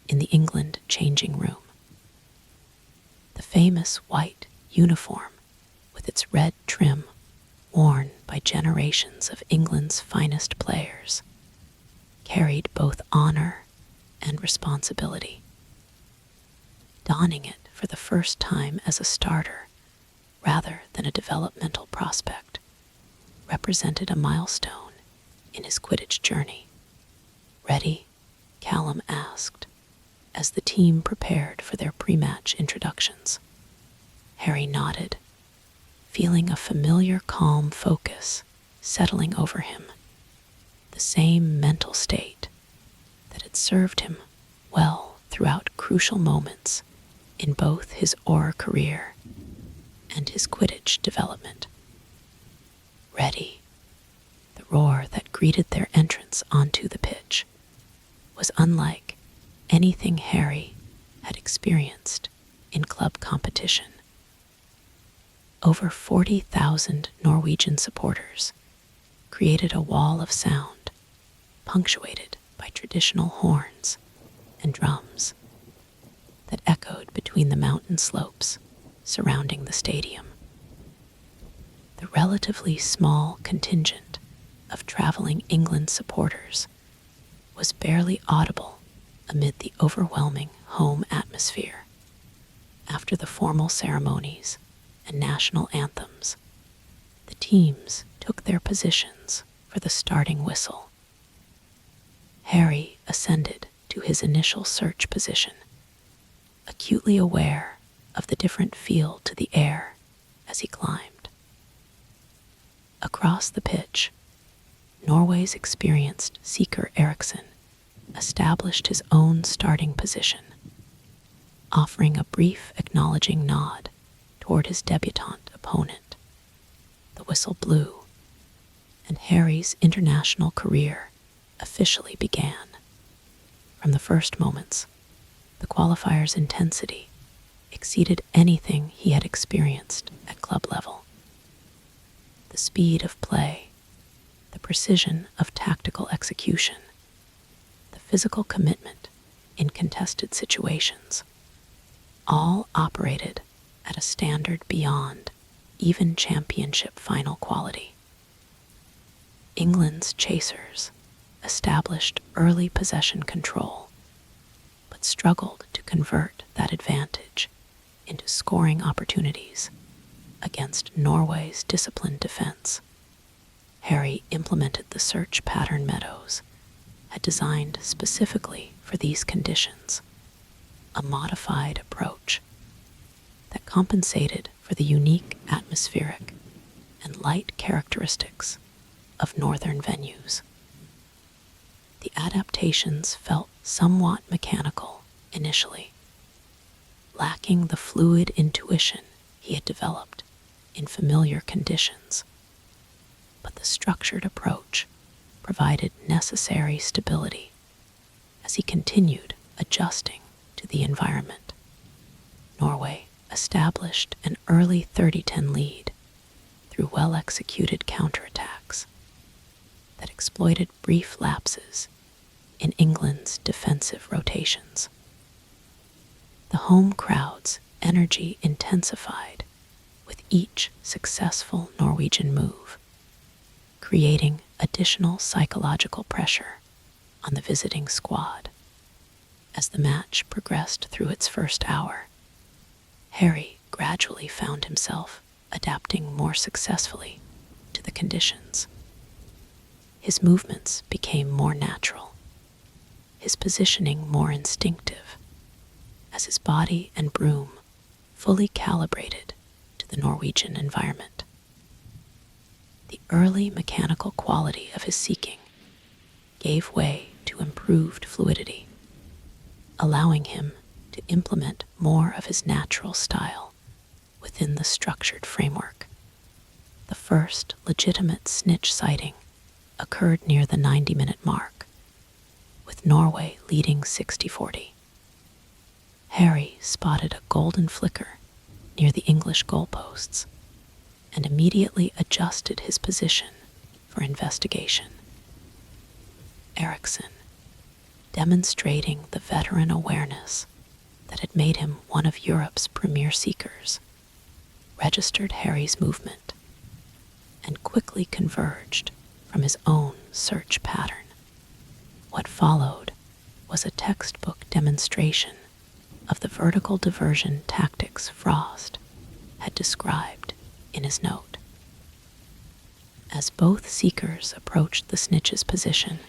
in the England changing room. The famous white uniform with its red trim, worn by generations of England's finest players, carried both honor and responsibility. Donning it for the first time as a starter rather than a developmental prospect represented a milestone in his Quidditch journey. "Ready?" Callum asked as the team prepared for their pre-match introductions. Harry nodded, feeling a familiar calm focus settling over him, the same mental state that had served him well throughout crucial moments in both his Auror career and his Quidditch development. Ready, the roar that greeted their entrance onto the pitch was unlike anything Harry had experienced in club competition. Over 40,000 Norwegian supporters created a wall of sound, punctuated by traditional horns and drums that echoed between the mountain slopes surrounding the stadium. The relatively small contingent of traveling England supporters was barely audible amid the overwhelming home atmosphere. After the formal ceremonies and national anthems, the teams took their positions for the starting whistle. Harry ascended to his initial search position, acutely aware of the different feel to the air as he climbed. Across the pitch, Norway's experienced Seeker Eriksson established his own starting position, offering a brief acknowledging nod toward his debutant opponent. The whistle blew, and Harry's international career officially began. From the first moments, the qualifier's intensity exceeded anything he had experienced at club level. The speed of play, the precision of tactical execution, the physical commitment in contested situations, all operated at a standard beyond even championship final quality. England's chasers established early possession control, but struggled to convert that advantage into scoring opportunities against Norway's disciplined defense. Harry implemented the search pattern Meadows had designed specifically for these conditions, a modified approach that compensated for the unique atmospheric and light characteristics of northern venues. The adaptations felt somewhat mechanical initially, lacking the fluid intuition he had developed in familiar conditions, but the structured approach provided necessary stability as he continued adjusting to the environment. Norway established an early 30-10 lead through well-executed counterattacks that exploited brief lapses in England's defensive rotations. The home crowd's energy intensified with each successful Norwegian move, creating additional psychological pressure on the visiting squad. As the match progressed through its first hour, Harry gradually found himself adapting more successfully to the conditions. His movements became more natural, his positioning more instinctive, as his body and broom fully calibrated to the Norwegian environment. The early mechanical quality of his seeking gave way to improved fluidity, allowing him to implement more of his natural style within the structured framework. The first legitimate snitch sighting occurred near the 90-minute mark, with Norway leading 60-40. Harry spotted a golden flicker near the English goalposts and immediately adjusted his position for investigation. Eriksson, demonstrating the veteran awareness that had made him one of Europe's premier seekers, registered Harry's movement and quickly converged from his own search pattern. What followed was a textbook demonstration of the vertical diversion tactics Frost had described in his note. As both seekers approached the snitch's position,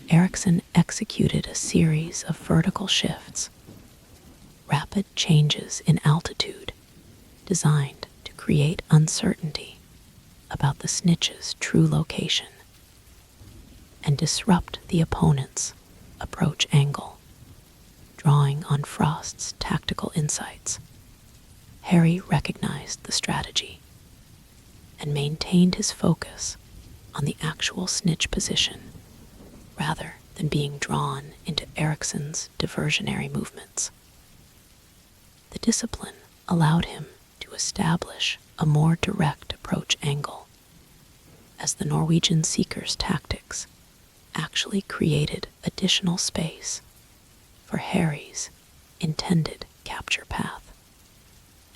Eriksson executed a series of vertical shifts, rapid changes in altitude designed to create uncertainty about the snitch's true location and disrupt the opponent's approach angle. Drawing on Frost's tactical insights, Harry recognized the strategy and maintained his focus on the actual snitch position rather than being drawn into Erikson's diversionary movements. The discipline allowed him to establish a more direct approach angle, as the Norwegian Seeker's tactics actually created additional space for Harry's intended capture path.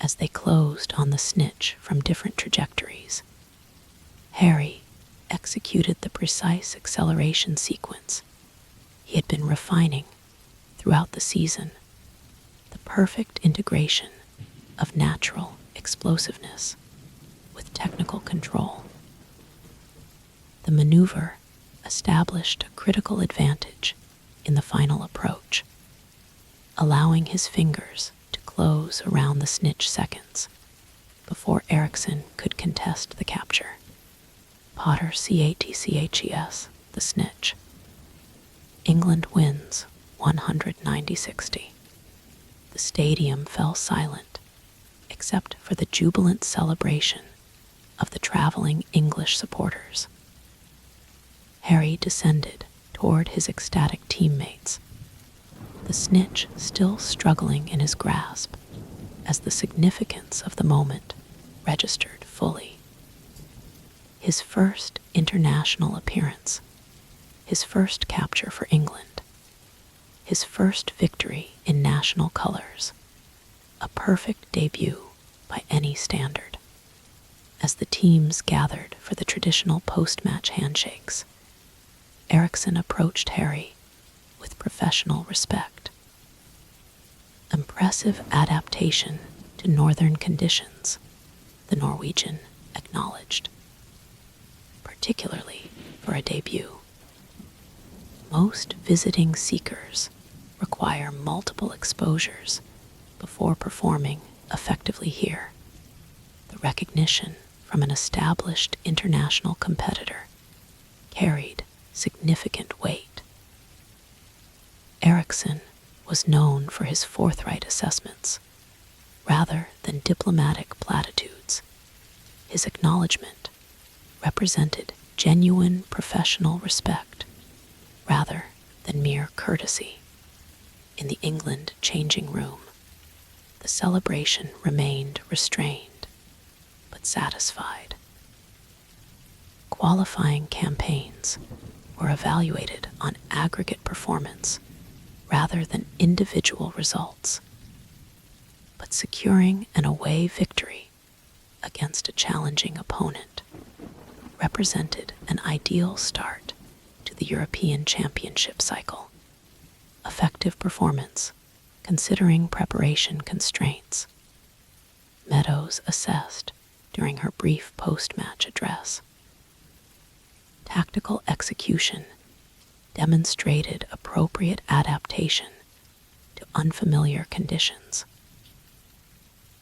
As they closed on the snitch from different trajectories, Harry executed the precise acceleration sequence he had been refining throughout the season, the perfect integration of natural explosiveness with technical control. The maneuver established a critical advantage in the final approach, allowing his fingers to close around the snitch seconds before Erikson could contest the capture. Potter CATCHES, the snitch. England wins 190-60. The stadium fell silent, except for the jubilant celebration of the traveling English supporters. Harry descended toward his ecstatic teammates, the snitch still struggling in his grasp as the significance of the moment registered fully. His first international appearance, his first capture for England, his first victory in national colors, a perfect debut by any standard. As the teams gathered for the traditional post-match handshakes, Erikson approached Harry with professional respect. Impressive adaptation to northern conditions, the Norwegian acknowledged, particularly for a debut. Most visiting seekers require multiple exposures before performing effectively here. The recognition from an established international competitor carried significant weight. Erikson was known for his forthright assessments rather than diplomatic platitudes. His acknowledgement represented genuine professional respect rather than mere courtesy. In the England changing room, the celebration remained restrained but satisfied. Qualifying campaigns were evaluated on aggregate performance rather than individual results, but securing an away victory against a challenging opponent represented an ideal start to the European Championship cycle. Effective performance, considering preparation constraints, Meadows assessed during her brief post-match address. Tactical execution demonstrated appropriate adaptation to unfamiliar conditions.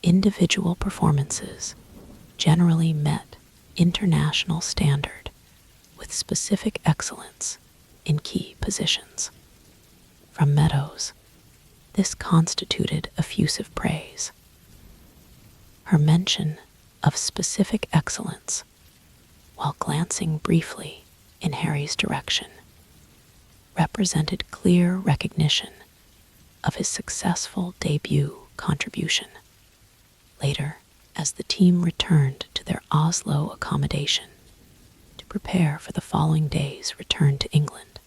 Individual performances generally met international standard with specific excellence in key positions. From Meadows, this constituted effusive praise. Her mention of specific excellence, while glancing briefly in Harry's direction, represented clear recognition of his successful debut contribution. Later, as the team returned to their Oslo accommodation to prepare for the following day's return to England,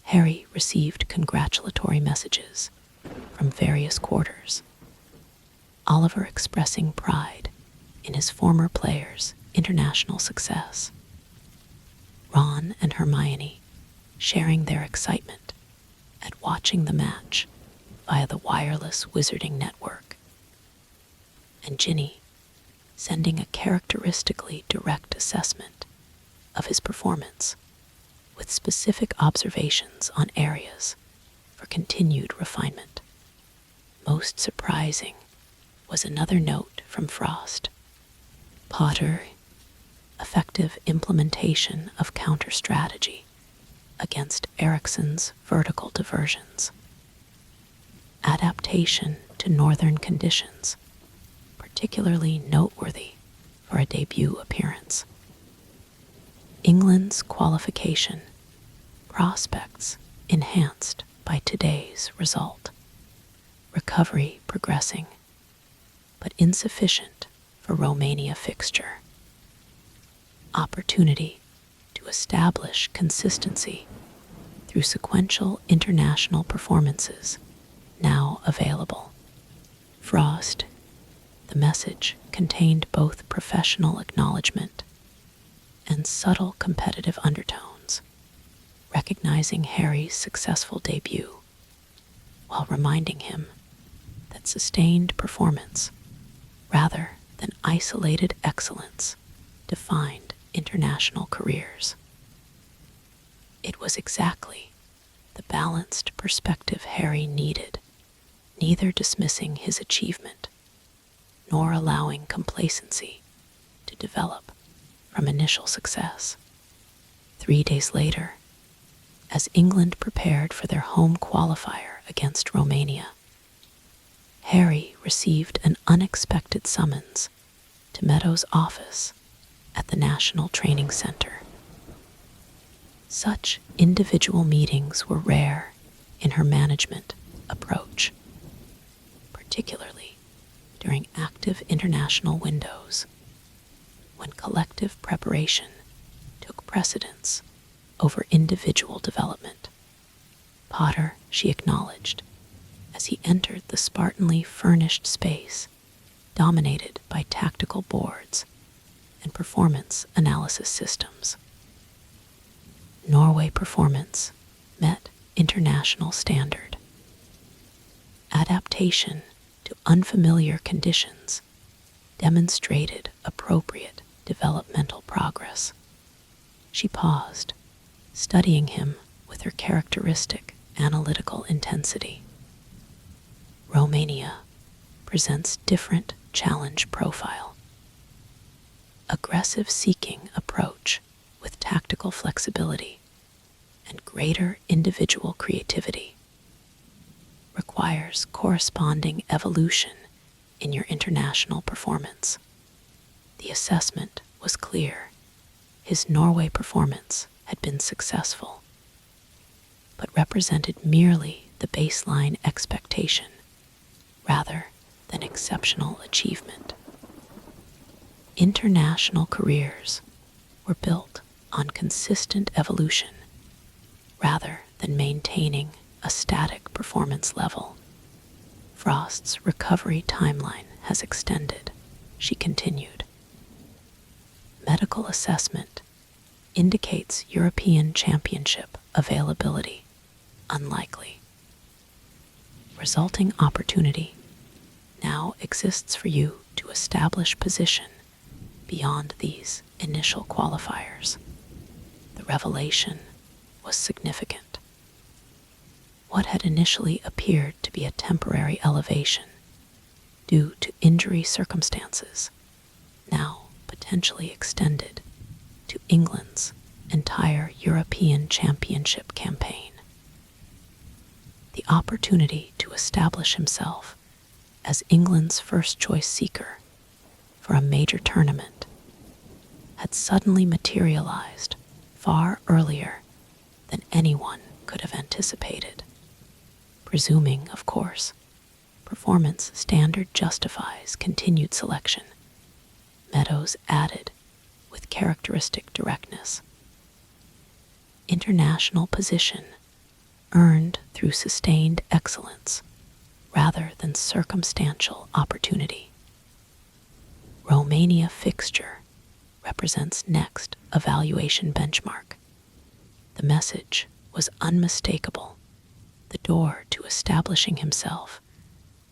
Harry received congratulatory messages from various quarters, Oliver expressing pride in his former players' international success, Ron and Hermione sharing their excitement at watching the match via the wireless wizarding network, and Ginny sending a characteristically direct assessment of his performance with specific observations on areas for continued refinement. Most surprising was another note from Frost. Potter, effective implementation of counter-strategy against Ericsson's vertical diversions. Adaptation to northern conditions, particularly noteworthy for a debut appearance. England's qualification, prospects enhanced by today's result. Recovery progressing, but insufficient for Romania fixture. Opportunity to establish consistency through sequential international performances now available. Frost, the message contained both professional acknowledgement and subtle competitive undertones, recognizing Harry's successful debut while reminding him that sustained performance, rather than isolated excellence, defined international careers. It was exactly the balanced perspective Harry needed, neither dismissing his achievement nor allowing complacency to develop from initial success. 3 days later, as England prepared for their home qualifier against Romania, Harry received an unexpected summons to Meadows' office at the National Training Center. Such individual meetings were rare in her management approach, particularly during active international windows, when collective preparation took precedence over individual development. Potter, she acknowledged, as he entered the spartanly furnished space dominated by tactical boards and performance analysis systems. Norway performance met international standard. Adaptation to unfamiliar conditions demonstrated appropriate developmental progress. She paused, studying him with her characteristic analytical intensity. Romania presents different challenge profile. Aggressive seeking approach with tactical flexibility and greater individual creativity requires corresponding evolution in your international performance. The assessment was clear. His Norway performance had been successful, but represented merely the baseline expectation rather than exceptional achievement. International careers were built on consistent evolution rather than maintaining a static performance level. Frost's recovery timeline has extended, she continued. Medical assessment indicates European Championship availability unlikely. Resulting opportunity now exists for you to establish position beyond these initial qualifiers. The revelation was significant. What had initially appeared to be a temporary elevation due to injury circumstances now potentially extended to England's entire European Championship campaign. The opportunity to establish himself as England's first-choice seeker for a major tournament had suddenly materialized far earlier than anyone could have anticipated. Presuming, of course, performance standard justifies continued selection, Meadows added with characteristic directness. International position earned through sustained excellence rather than circumstantial opportunity. Romania fixture represents next evaluation benchmark. The message was unmistakable. The door to establishing himself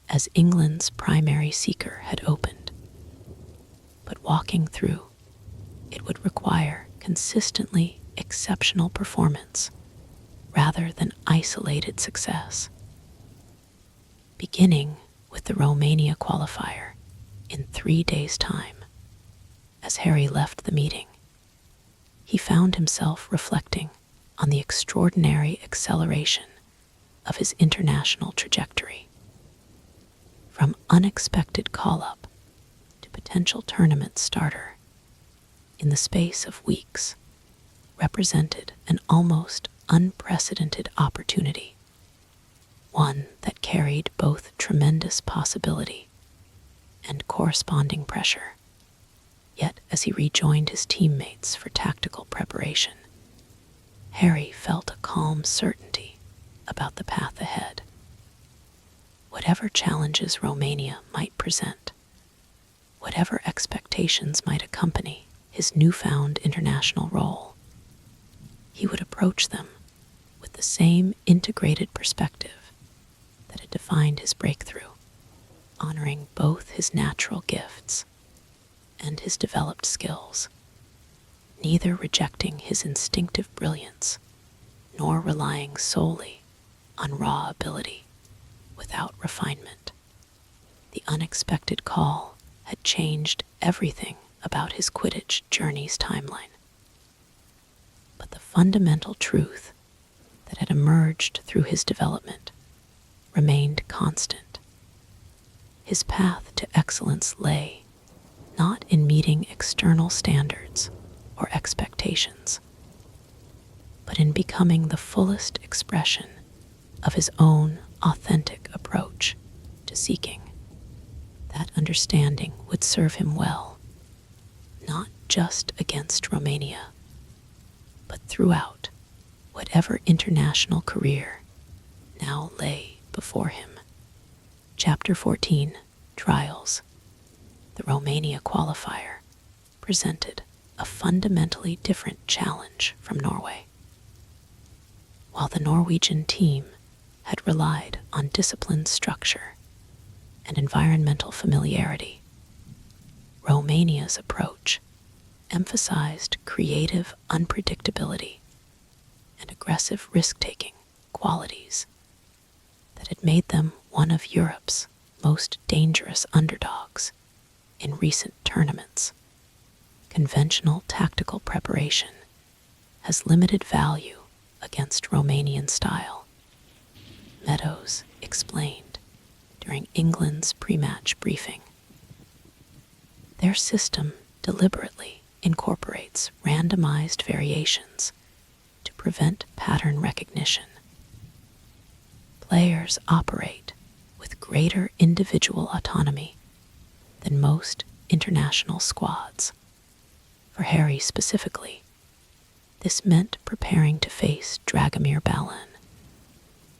as England's primary seeker had opened. But walking through, it would require consistently exceptional performance rather than isolated success. Beginning with the Romania qualifier, in 3 days' time. As Harry left the meeting, he found himself reflecting on the extraordinary acceleration of his international trajectory. From unexpected call-up to potential tournament starter, in the space of weeks, represented an almost unprecedented opportunity, one that carried both tremendous possibility and corresponding pressure. Yet as he rejoined his teammates for tactical preparation, Harry felt a calm certainty about the path ahead. Whatever challenges Romania might present, whatever expectations might accompany his newfound international role, he would approach them with the same integrated perspective that had defined his breakthrough, honoring both his natural gifts and his developed skills, neither rejecting his instinctive brilliance nor relying solely on raw ability without refinement. The unexpected call had changed everything about his Quidditch journey's timeline. But the fundamental truth that had emerged through his development remained constant. His path to excellence lay not in meeting external standards or expectations, but in becoming the fullest expression of his own authentic approach to seeking. That understanding would serve him well, not just against Romania, but throughout whatever international career now lay before him. Chapter 14, Trials. The Romania qualifier presented a fundamentally different challenge from Norway. While the Norwegian team had relied on disciplined structure and environmental familiarity, Romania's approach emphasized creative unpredictability and aggressive risk-taking qualities that had made them one of Europe's most dangerous underdogs in recent tournaments. Conventional tactical preparation has limited value against Romanian style, Meadows explained during England's pre-match briefing. Their system deliberately incorporates randomized variations to prevent pattern recognition. Players operate with greater individual autonomy than most international squads. For Harry specifically, this meant preparing to face Dragomir Balin,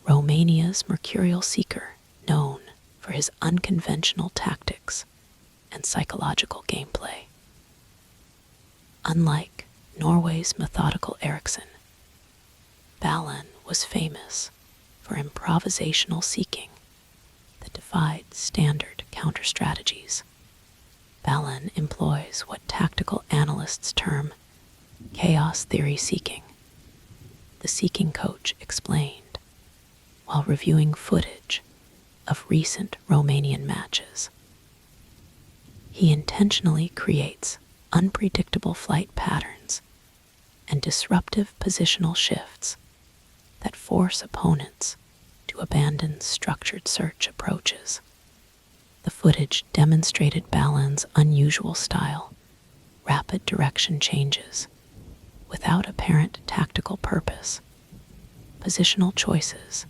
Romania's mercurial seeker known for his unconventional tactics and psychological gameplay. Unlike Norway's methodical Eriksson, Balin was famous for improvisational seeking that defied standard counter-strategies. Balin employs what tactical analysts term chaos theory seeking, the seeking coach explained while reviewing footage of recent Romanian matches. He intentionally creates unpredictable flight patterns and disruptive positional shifts that force opponents to abandon structured search approaches. The footage demonstrated Balin's unusual style, rapid direction changes, without apparent tactical purpose, positional choices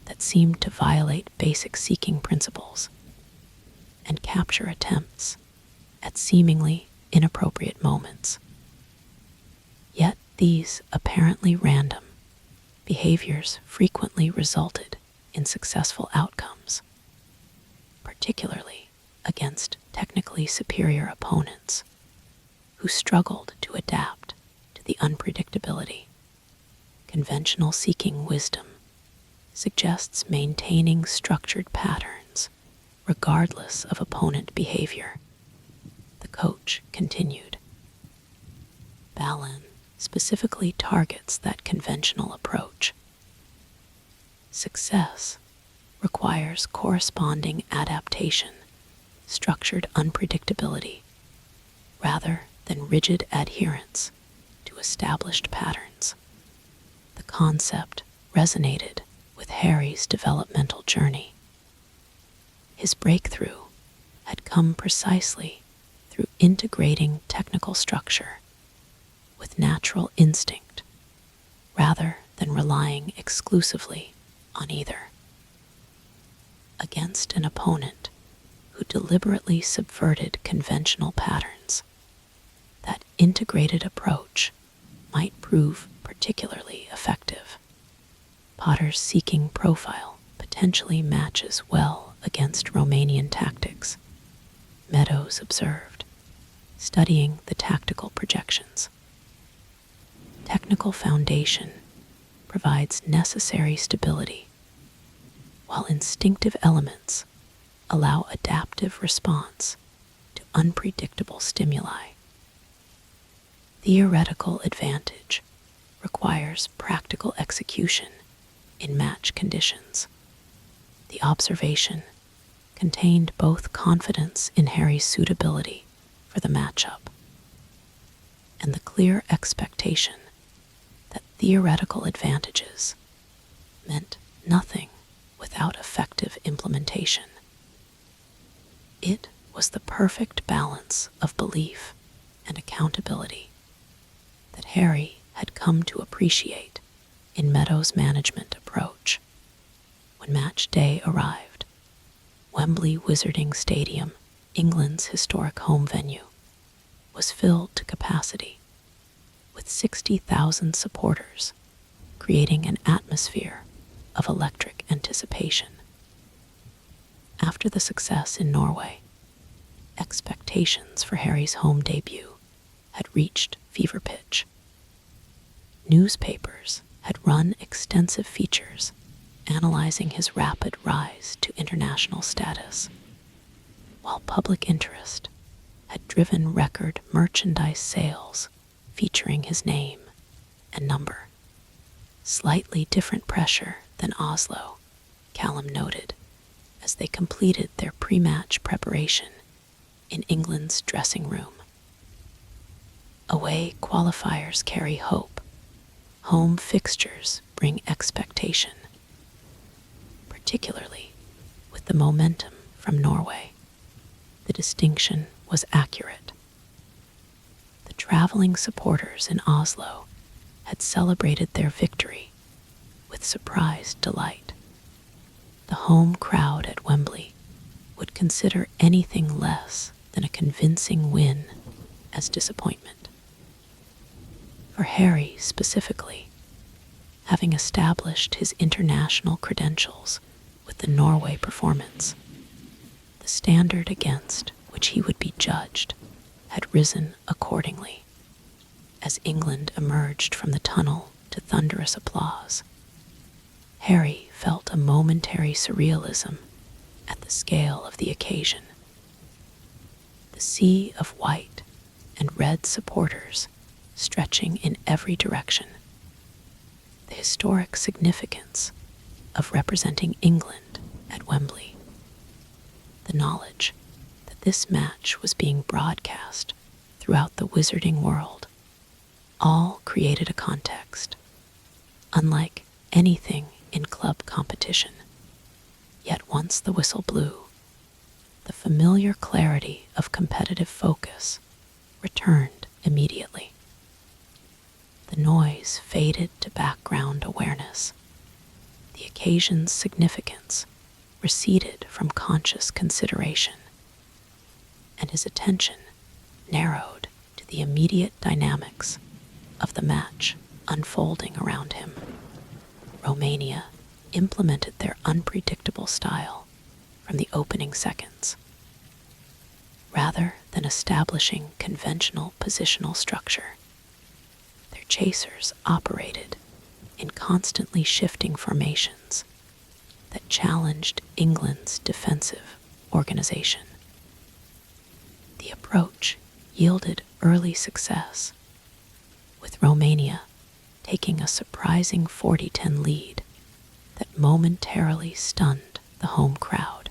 that seemed to violate basic seeking principles, and capture attempts at seemingly inappropriate moments. Yet these apparently random behaviors frequently resulted in successful outcomes, particularly against technically superior opponents who struggled to adapt to the unpredictability. Conventional seeking wisdom suggests maintaining structured patterns regardless of opponent behavior. The coach continued. Balin specifically targets that conventional approach. Success requires corresponding adaptation, structured unpredictability rather than rigid adherence to established patterns. The concept resonated with Harry's developmental journey. His breakthrough had come precisely through integrating technical structure with natural instinct rather than relying exclusively on either. Against an opponent who deliberately subverted conventional patterns, that integrated approach might prove particularly effective. Potter's seeking profile potentially matches well against Romanian tactics, Meadows observed, studying the tactical projections. Technical foundation provides necessary stability, while instinctive elements allow adaptive response to unpredictable stimuli. Theoretical advantage requires practical execution in match conditions. The observation contained both confidence in Harry's suitability for the matchup and the clear expectation that theoretical advantages meant nothing without effective implementation. It was the perfect balance of belief and accountability that Harry had come to appreciate in Meadows' management approach. When match day arrived, Wembley Wizarding Stadium, England's historic home venue, was filled to capacity, with 60,000 supporters, creating an atmosphere of electric anticipation. After the success in Norway, expectations for Harry's home debut had reached fever pitch. Newspapers had run extensive features analyzing his rapid rise to international status, while public interest had driven record merchandise sales featuring his name and number. Slightly different pressure than Oslo, Callum noted, as they completed their pre-match preparation in England's dressing room. Away qualifiers carry hope. Home fixtures bring expectation, particularly with the momentum from Norway. The distinction was accurate. The traveling supporters in Oslo had celebrated their victory with surprised delight. The home crowd at Wembley would consider anything less than a convincing win as disappointment. For Harry specifically, having established his international credentials with the Norway performance, the standard against which he would be judged had risen accordingly. As England emerged from the tunnel to thunderous applause, Harry felt a momentary surrealism at the scale of the occasion. The sea of white and red supporters stretching in every direction. The historic significance of representing England at Wembley. The knowledge that this match was being broadcast throughout the wizarding world all created a context unlike anything in club competition. Yet once the whistle blew, the familiar clarity of competitive focus returned immediately. The noise faded to background awareness. The occasion's significance receded from conscious consideration, and his attention narrowed to the immediate dynamics of the match unfolding around him. Romania implemented their unpredictable style from the opening seconds. Rather than establishing conventional positional structure, their chasers operated in constantly shifting formations that challenged England's defensive organization. The approach yielded early success, with Romania taking a surprising 40-10 lead that momentarily stunned the home crowd.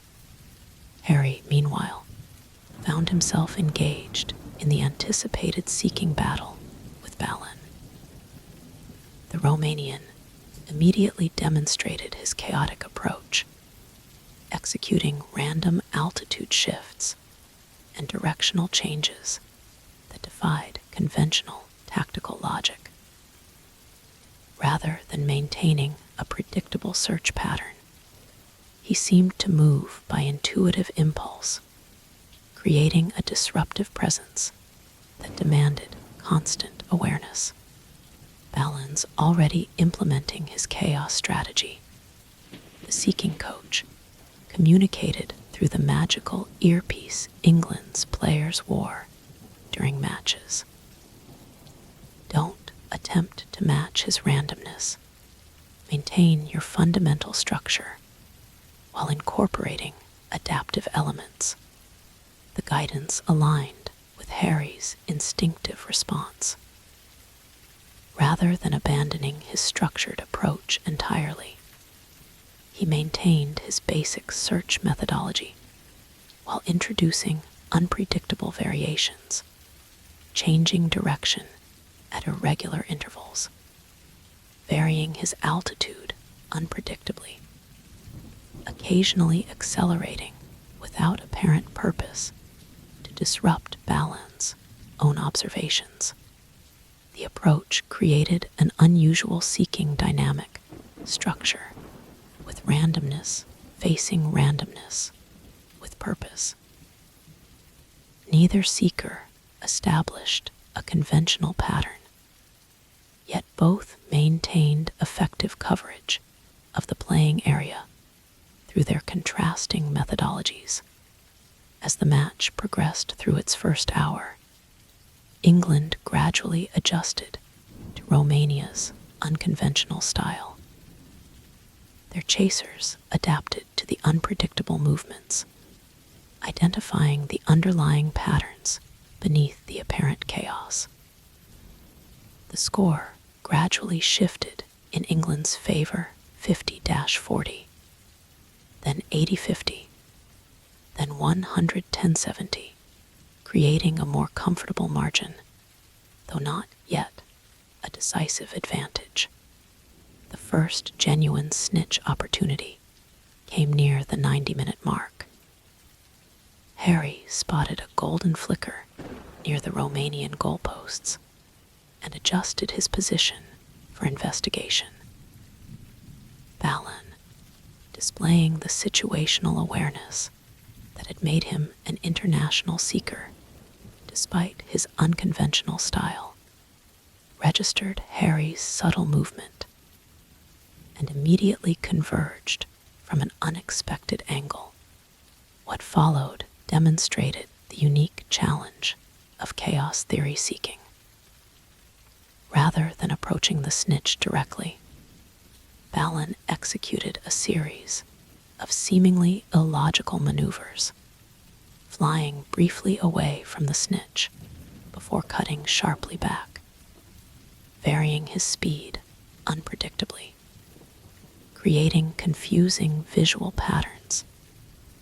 Harry, meanwhile, found himself engaged in the anticipated seeking battle with Balin. The Romanian immediately demonstrated his chaotic approach, executing random altitude shifts and directional changes that defied conventional tactical logic. Rather than maintaining a predictable search pattern, he seemed to move by intuitive impulse, creating a disruptive presence that demanded constant awareness. Balin's already implementing his chaos strategy. The seeking coach communicated through the magical earpiece England's players wore during matches. Don't attempt to match his randomness. Maintain your fundamental structure while incorporating adaptive elements. The guidance aligned with Harry's instinctive response. Rather than abandoning his structured approach entirely, he maintained his basic search methodology while introducing unpredictable variations, changing direction at irregular intervals, varying his altitude unpredictably, occasionally accelerating without apparent purpose to disrupt Balin's own observations. The approach created an unusual seeking dynamic structure, with randomness facing randomness with purpose. Neither seeker established a conventional pattern, yet both maintained effective coverage of the playing area through their contrasting methodologies. As the match progressed through its first hour, England gradually adjusted to Romania's unconventional style. Their chasers adapted to the unpredictable movements, identifying the underlying patterns beneath the apparent chaos. The score gradually shifted in England's favor, 50-40, then 80-50, then 110-70, creating a more comfortable margin, though not yet a decisive advantage. The first genuine snitch opportunity came near the 90-minute mark. Harry spotted a golden flicker near the Romanian goalposts and adjusted his position for investigation. Balin, displaying the situational awareness that had made him an international seeker despite his unconventional style, registered Harry's subtle movement and immediately converged from an unexpected angle. What followed demonstrated the unique challenge of chaos theory seeking. Rather than approaching the snitch directly, Balin executed a series of seemingly illogical maneuvers, flying briefly away from the snitch before cutting sharply back, varying his speed unpredictably, creating confusing visual patterns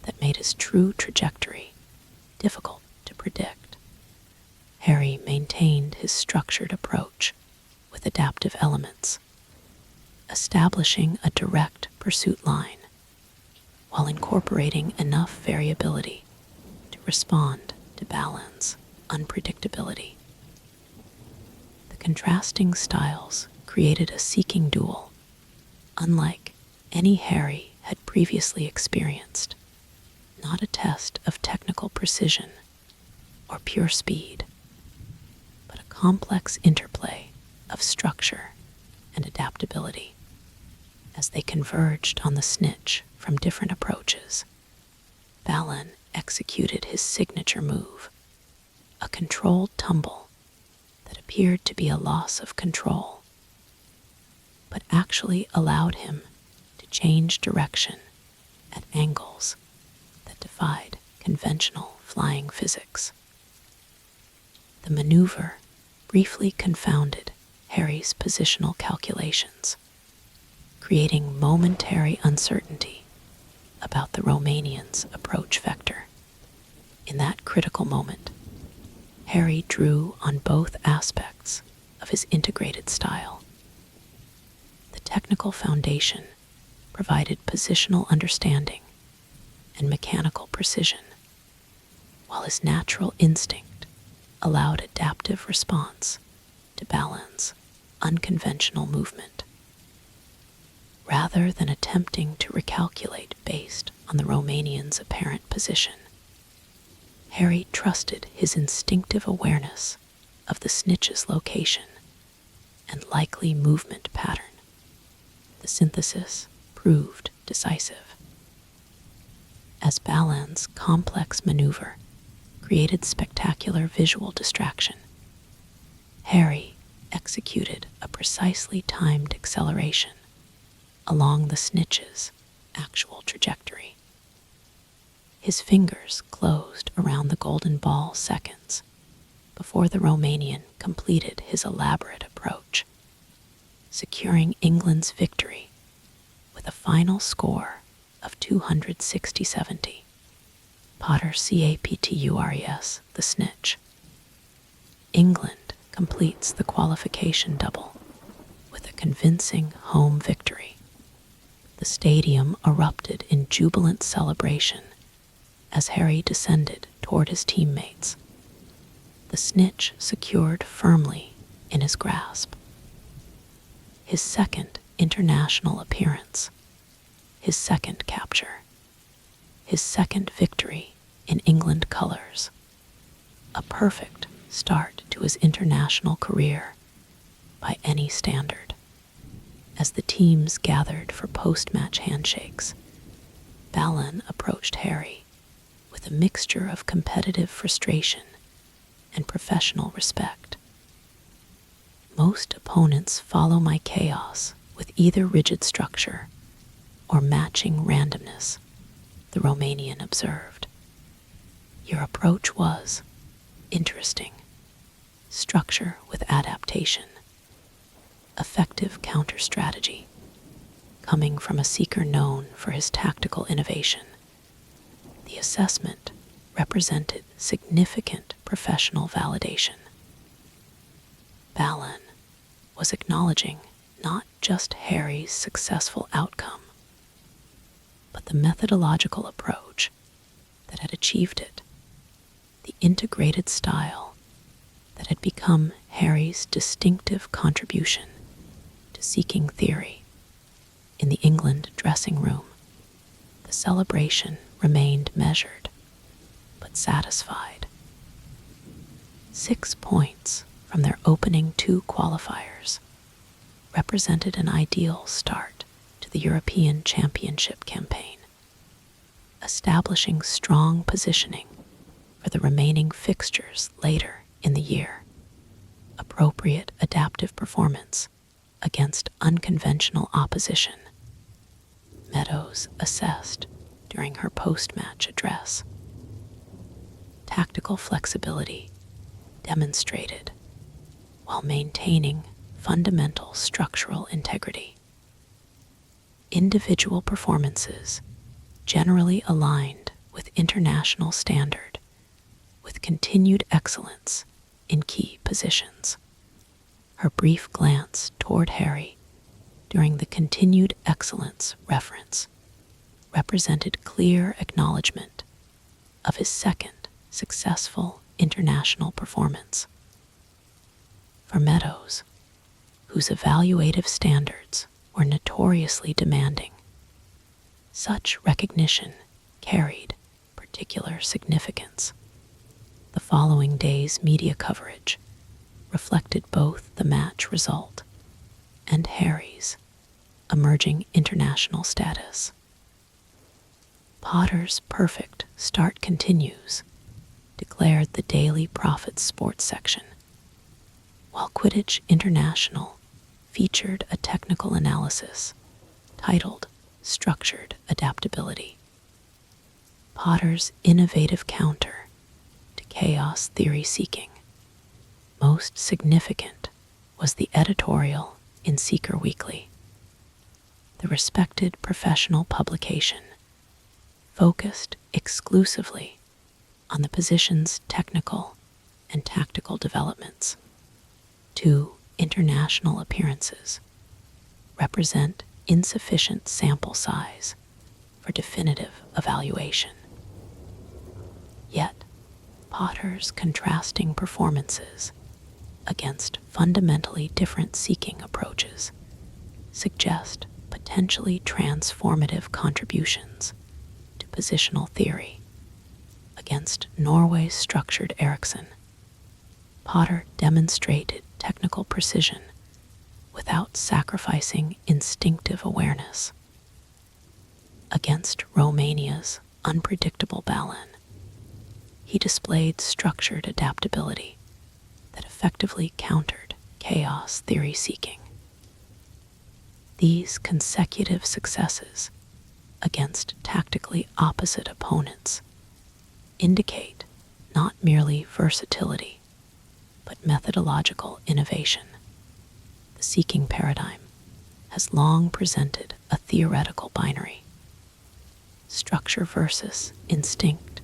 that made his true trajectory difficult to predict. Harry maintained his structured approach with adaptive elements, establishing a direct pursuit line while incorporating enough variability to respond to Balin's unpredictability. The contrasting styles created a seeking duel unlike any Harry had previously experienced, not a test of technical precision or pure speed, but a complex interplay of structure and adaptability. As they converged on the snitch from different approaches, Balin executed his signature move, a controlled tumble that appeared to be a loss of control, but actually allowed him to change direction at angles that defied conventional flying physics. The maneuver briefly confounded Harry's positional calculations, creating momentary uncertainty about the Romanian's approach vector. In that critical moment, Harry drew on both aspects of his integrated style. The technical foundation provided positional understanding and mechanical precision, while his natural instinct allowed adaptive response to balance unconventional movement. Rather than attempting to recalculate based on the Romanian's apparent position, Harry trusted his instinctive awareness of the snitch's location and likely movement pattern. The synthesis proved decisive. As Balan's complex maneuver created spectacular visual distraction, Harry executed a precisely timed acceleration along the snitch's actual trajectory. His fingers closed around the golden ball seconds before the Romanian completed his elaborate approach, securing England's victory with a final score of 260-70. Potter Captures the snitch. England completes the qualification double with a convincing home victory. The stadium erupted in jubilant celebration as Harry descended toward his teammates, the snitch secured firmly in his grasp. His second international appearance, his second capture, his second victory in England colours, a perfect start to his international career by any standard. As the teams gathered for post-match handshakes, Balan approached Harry with a mixture of competitive frustration and professional respect. Most opponents follow my chaos with either rigid structure or matching randomness, the Romanian observed. Your approach was interesting. Structure with adaptation. Effective counter-strategy, coming from a seeker known for his tactical innovation. The assessment represented significant professional validation. Balan was acknowledging not just Harry's successful outcome, but the methodological approach that had achieved it, the integrated style that had become Harry's distinctive contribution to seeking theory. In the England dressing room, the celebration remained measured, but satisfied. 6 points from their opening 2 qualifiers represented an ideal start to the European Championship campaign, establishing strong positioning for the remaining fixtures later in the year. Appropriate adaptive performance against unconventional opposition, Meadows assessed during her post-match address. Tactical flexibility demonstrated while maintaining fundamental structural integrity. Individual performances generally aligned with international standard, with continued excellence in key positions. Her brief glance toward Harry during the continued excellence reference represented clear acknowledgement of his second successful international performance. For Meadows, whose evaluative standards were notoriously demanding, such recognition carried particular significance. The following day's media coverage reflected both the match result and Harry's emerging international status. Potter's perfect start continues, declared the Daily Prophet's sports section, while Quidditch International featured a technical analysis titled Structured Adaptability. Potter's innovative counter to chaos theory seeking. Most significant was the editorial in Seeker Weekly, the respected professional publication focused exclusively on the position's technical and tactical developments. 2. International appearances represent insufficient sample size for definitive evaluation. Yet, Potter's contrasting performances against fundamentally different seeking approaches suggest potentially transformative contributions to positional theory. Against Norway's structured Eriksson, Potter demonstrated technical precision without sacrificing instinctive awareness. Against Romania's unpredictable Ballon, he displayed structured adaptability that effectively countered chaos theory seeking. These consecutive successes against tactically opposite opponents indicate not merely versatility, but methodological innovation. The seeking paradigm has long presented a theoretical binary: structure versus instinct,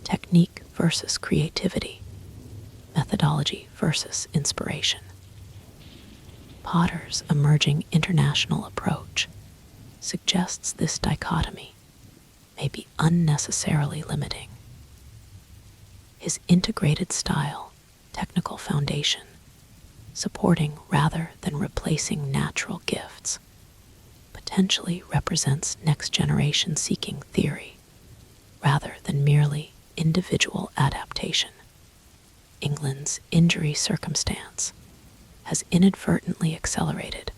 technique versus creativity, methodology versus inspiration. Potter's emerging international approach suggests this dichotomy may be unnecessarily limiting. His integrated style, technical foundation, supporting rather than replacing natural gifts, potentially represents next-generation seeking theory rather than merely individual adaptation. England's injury circumstance has inadvertently accelerated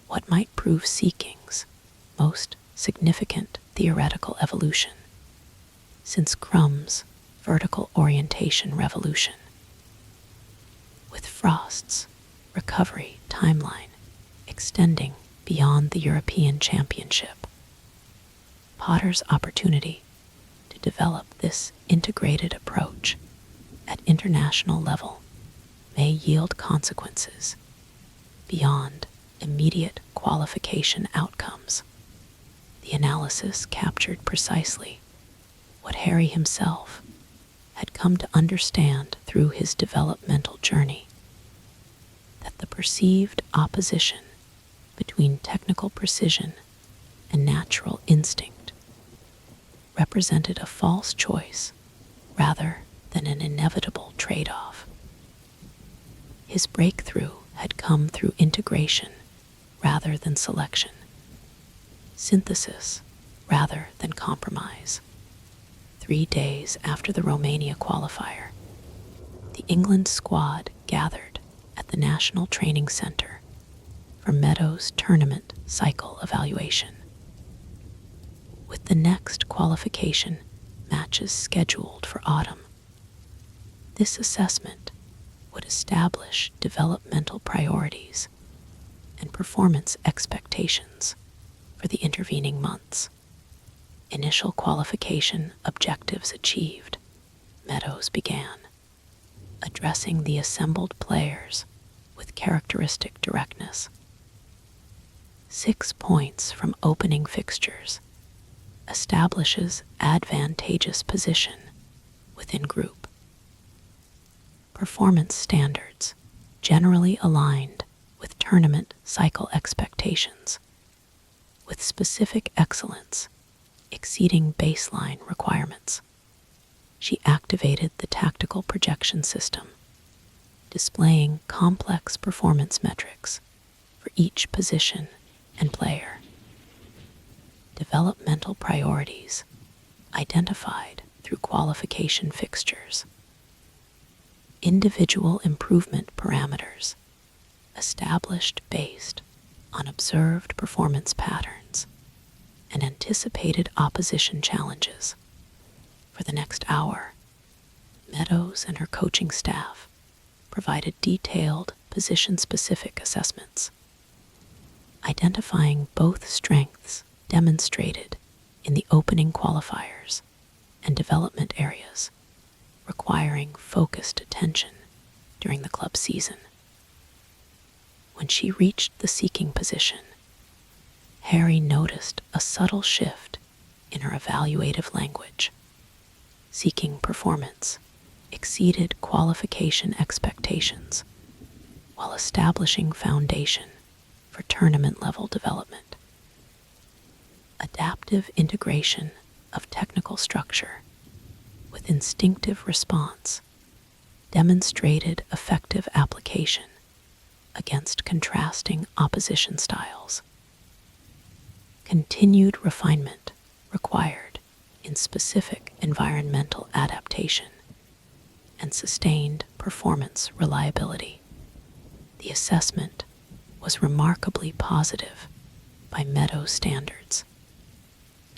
what might prove seeking's most significant theoretical evolution since Crumb's vertical orientation revolution. With Frost's recovery timeline extending beyond the European Championship, Potter's opportunity to develop this integrated approach at international level may yield consequences beyond immediate qualification outcomes. The analysis captured precisely what Harry himself had come to understand through his developmental journey: that the perceived opposition between technical precision and natural instinct represented a false choice rather than an inevitable trade-off. His breakthrough had come through integration rather than selection, synthesis rather than compromise. 3 days after the Romania qualifier, the England squad gathered at the National Training Center for Meadows' tournament cycle evaluation. With the next qualification matches scheduled for autumn, this assessment would establish developmental priorities and performance expectations for the intervening months. Initial qualification objectives achieved, Meadows began, addressing the assembled players with characteristic directness. 6 points from opening fixtures establishes advantageous position within group. Performance standards generally aligned with tournament cycle expectations, with specific excellence exceeding baseline requirements. She activated the tactical projection system, displaying complex performance metrics for each position and player. Developmental priorities identified through qualification fixtures. Individual improvement parameters established based on observed performance patterns and anticipated opposition challenges. For the next hour, Meadows and her coaching staff provided detailed position-specific assessments, identifying both strengths demonstrated in the opening qualifiers and development areas requiring focused attention during the club season. When she reached the seeking position, Harry noticed a subtle shift in her evaluative language. seeking performance exceeded qualification expectations while establishing foundation for tournament-level development. Adaptive integration of technical structure with instinctive response demonstrated effective application against contrasting opposition styles. Continued refinement required in specific environmental adaptation and sustained performance reliability. The assessment was remarkably positive by Meadows standards,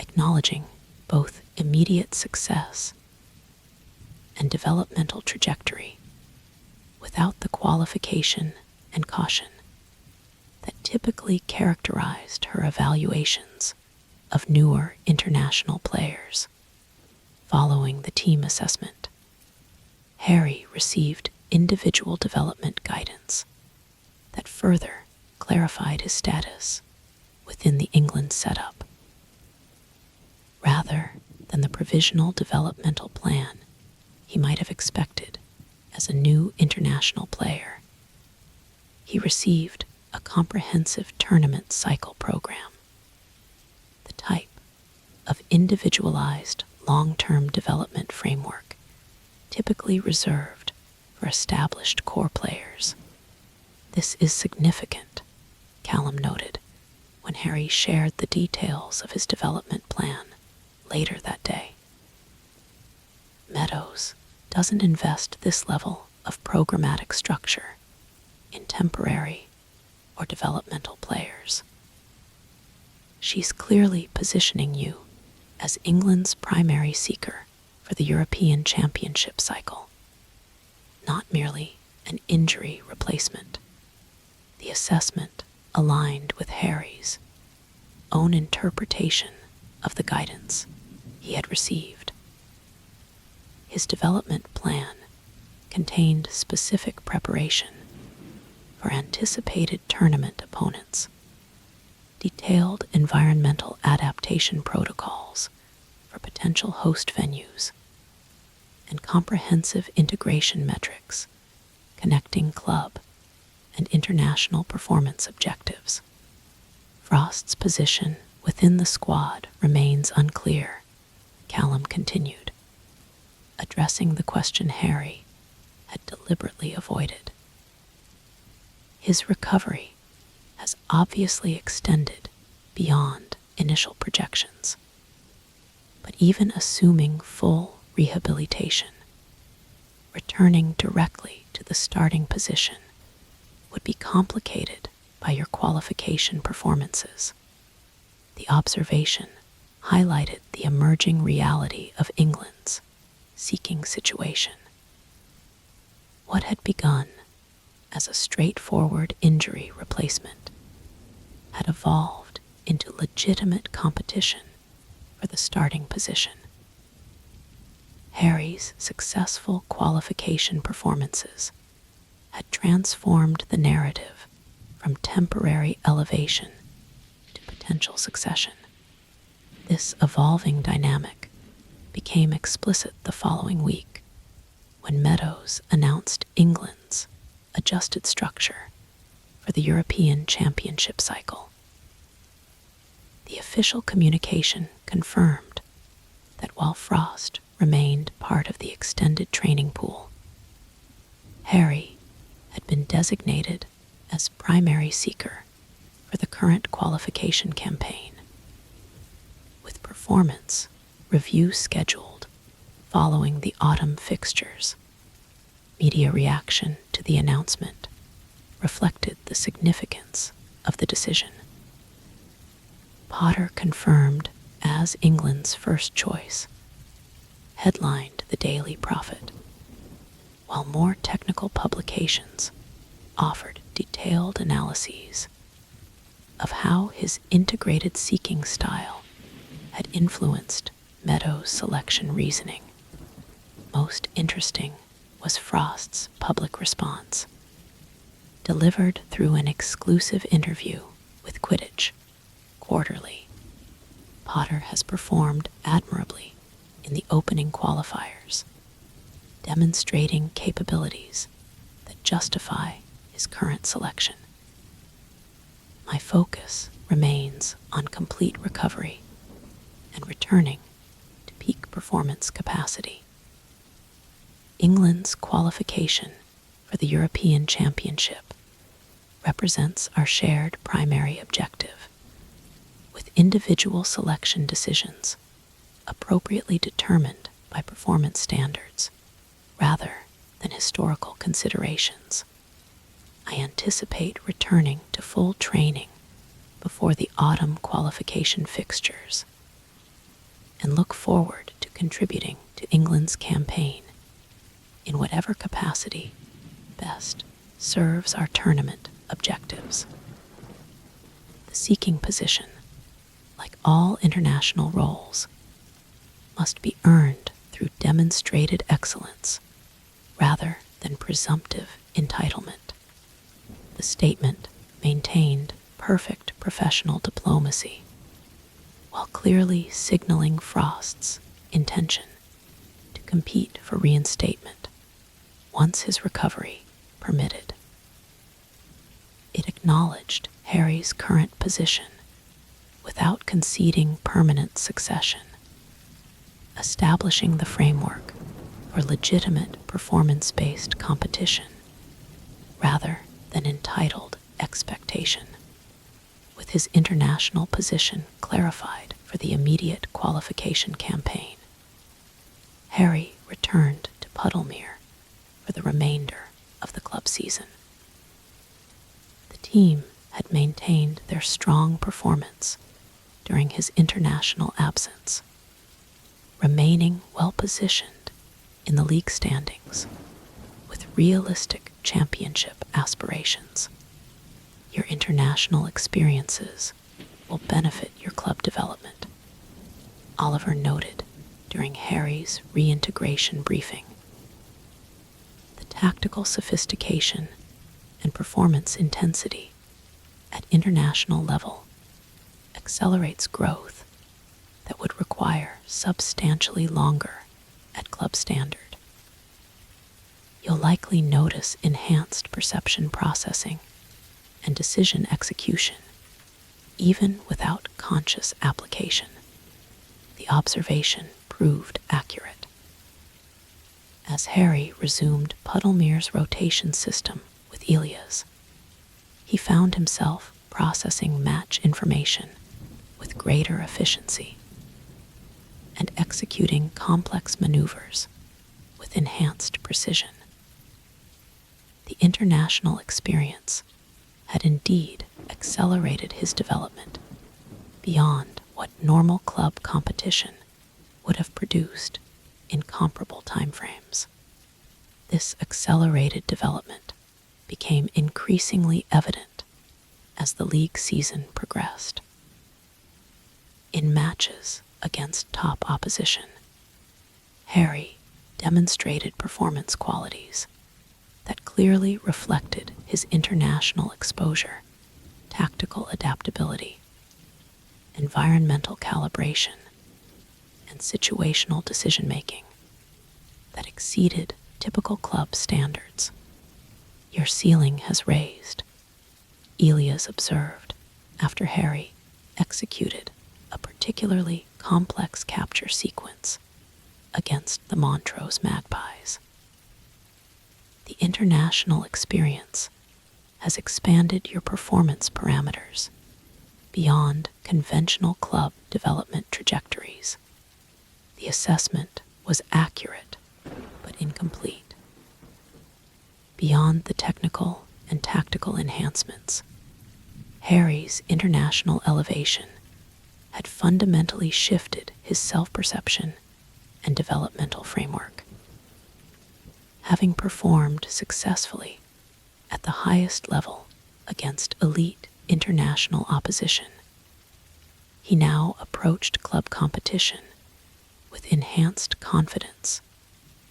acknowledging both immediate success and developmental trajectory without the qualification and caution that typically characterized her evaluations of newer international players. Following the team assessment, Harry received individual development guidance that further clarified his status within the England setup. Rather than the provisional developmental plan he might have expected as a new international player, he received a comprehensive tournament cycle program, the type of individualized long-term development framework typically reserved for established core players. This is significant, Callum noted when Harry shared the details of his development plan later that day. Meadows doesn't invest this level of programmatic structure in temporary or developmental players. She's clearly positioning you as England's primary seeker for the European Championship cycle, not merely an injury replacement. The assessment aligned with Harry's own interpretation of the guidance he had received. His development plan contained specific preparation for anticipated tournament opponents, detailed environmental adaptation protocols for potential host venues, and comprehensive integration metrics connecting club and international performance objectives. Frost's position within the squad remains unclear, Callum continued, addressing the question Harry had deliberately avoided. His recovery has obviously extended beyond initial projections, but even assuming full rehabilitation, returning directly to the starting position would be complicated by your qualification performances. The observation highlighted the emerging reality of England's seeking situation. What had begun as a straightforward injury replacement had evolved into legitimate competition for the starting position. Harry's successful qualification performances had transformed the narrative from temporary elevation to potential succession. This evolving dynamic became explicit the following week when Meadows announced England's adjusted structure for the European Championship cycle. The official communication confirmed that while Frost remained part of the extended training pool, Harry had been designated as primary seeker for the current qualification campaign, with performance review scheduled following the autumn fixtures. Media reaction to the announcement reflected the significance of the decision. Potter, confirmed as England's first choice, headlined the Daily Prophet, while more technical publications offered detailed analyses of how his integrated seeking style had influenced Meadows' selection reasoning. Most interesting was Frost's public response, delivered through an exclusive interview with Quidditch Quarterly. Potter has performed admirably in the opening qualifiers, demonstrating capabilities that justify his current selection. My focus remains on complete recovery and returning to peak performance capacity. England's qualification for the European Championship represents our shared primary objective, with individual selection decisions appropriately determined by performance standards rather than historical considerations. I anticipate returning to full training before the autumn qualification fixtures and look forward to contributing to England's campaign in whatever capacity best serves our tournament objectives. The seeking position, like all international roles, must be earned through demonstrated excellence rather than presumptive entitlement. The statement maintained perfect professional diplomacy while clearly signaling Frost's intention to compete for reinstatement once his recovery permitted. It acknowledged Harry's current position without conceding permanent succession, establishing the framework for legitimate performance-based competition rather than entitled expectation. With his international position clarified for the immediate qualification campaign, Harry returned to Puddlemere for the remainder of the club season. The team had maintained their strong performance during his international absence, remaining well-positioned in the league standings with realistic championship aspirations. Your international experiences will benefit your club development, Oliver noted during Harry's reintegration briefing. The tactical sophistication and performance intensity at international level accelerates growth that would require substantially longer at club standard. You'll likely notice enhanced perception processing and decision execution, even without conscious application. The observation proved accurate. As Harry resumed Puddlemere's rotation system with Elias, he found himself processing match information with greater efficiency and executing complex maneuvers with enhanced precision. The international experience had indeed accelerated his development beyond what normal club competition would have produced in comparable timeframes. This accelerated development became increasingly evident as the league season progressed. In matches against top opposition, Harry demonstrated performance qualities that clearly reflected his international exposure, tactical adaptability, environmental calibration, and situational decision-making that exceeded typical club standards. Your ceiling has raised, Elias observed after Harry executed a particularly complex capture sequence against the Montrose Magpies. The international experience has expanded your performance parameters beyond conventional club development trajectories. The assessment was accurate but incomplete. Beyond the technical and tactical enhancements, Harry's international elevation had fundamentally shifted his self-perception and developmental framework. Having performed successfully at the highest level against elite international opposition, he now approached club competition with enhanced confidence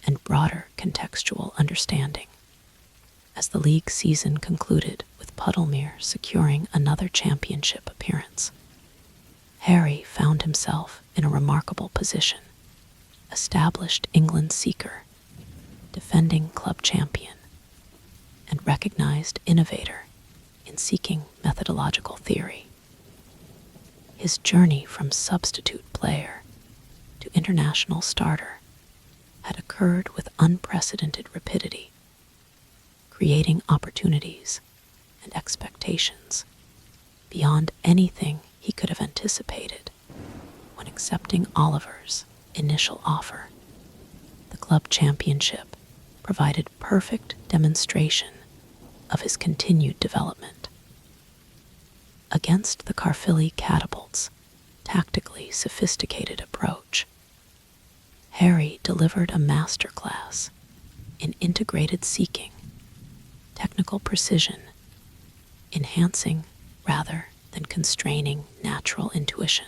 and broader contextual understanding. As the league season concluded with Puddlemere securing another championship appearance, Harry found himself in a remarkable position. established England Seeker, defending club champion, and recognized innovator in seeking methodological theory. His journey from substitute player to international starter had occurred with unprecedented rapidity, creating opportunities and expectations beyond anything he could have anticipated when accepting Oliver's initial offer. The club championship provided perfect demonstration of his continued development. Against the Caerphilly Catapult's tactically sophisticated approach, Harry delivered a masterclass in integrated seeking, technical precision, enhancing rather than constraining natural intuition,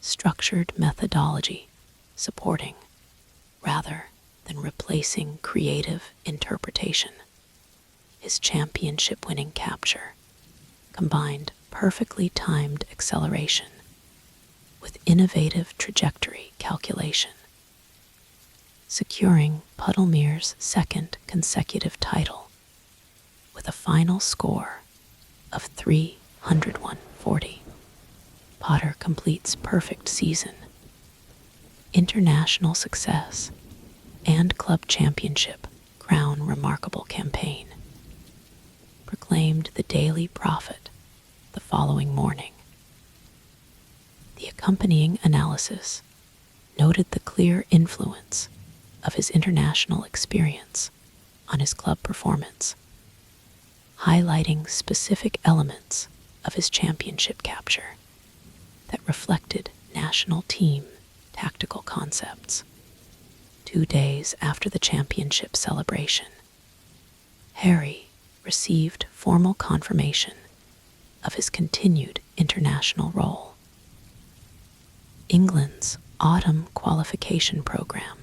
structured methodology supporting rather than replacing creative interpretation. His championship-winning capture combined perfectly timed acceleration with innovative trajectory calculation, securing Puddlemere's second consecutive title with a final score of 301-40. Potter completes perfect season, international success, and club championship crown remarkable campaign. Proclaimed the Daily Prophet the following morning. The accompanying analysis noted the clear influence of his international experience on his club performance, highlighting specific elements of his championship capture that reflected national team tactical concepts. 2 days after the championship celebration, Harry received formal confirmation of his continued international role. England's autumn qualification program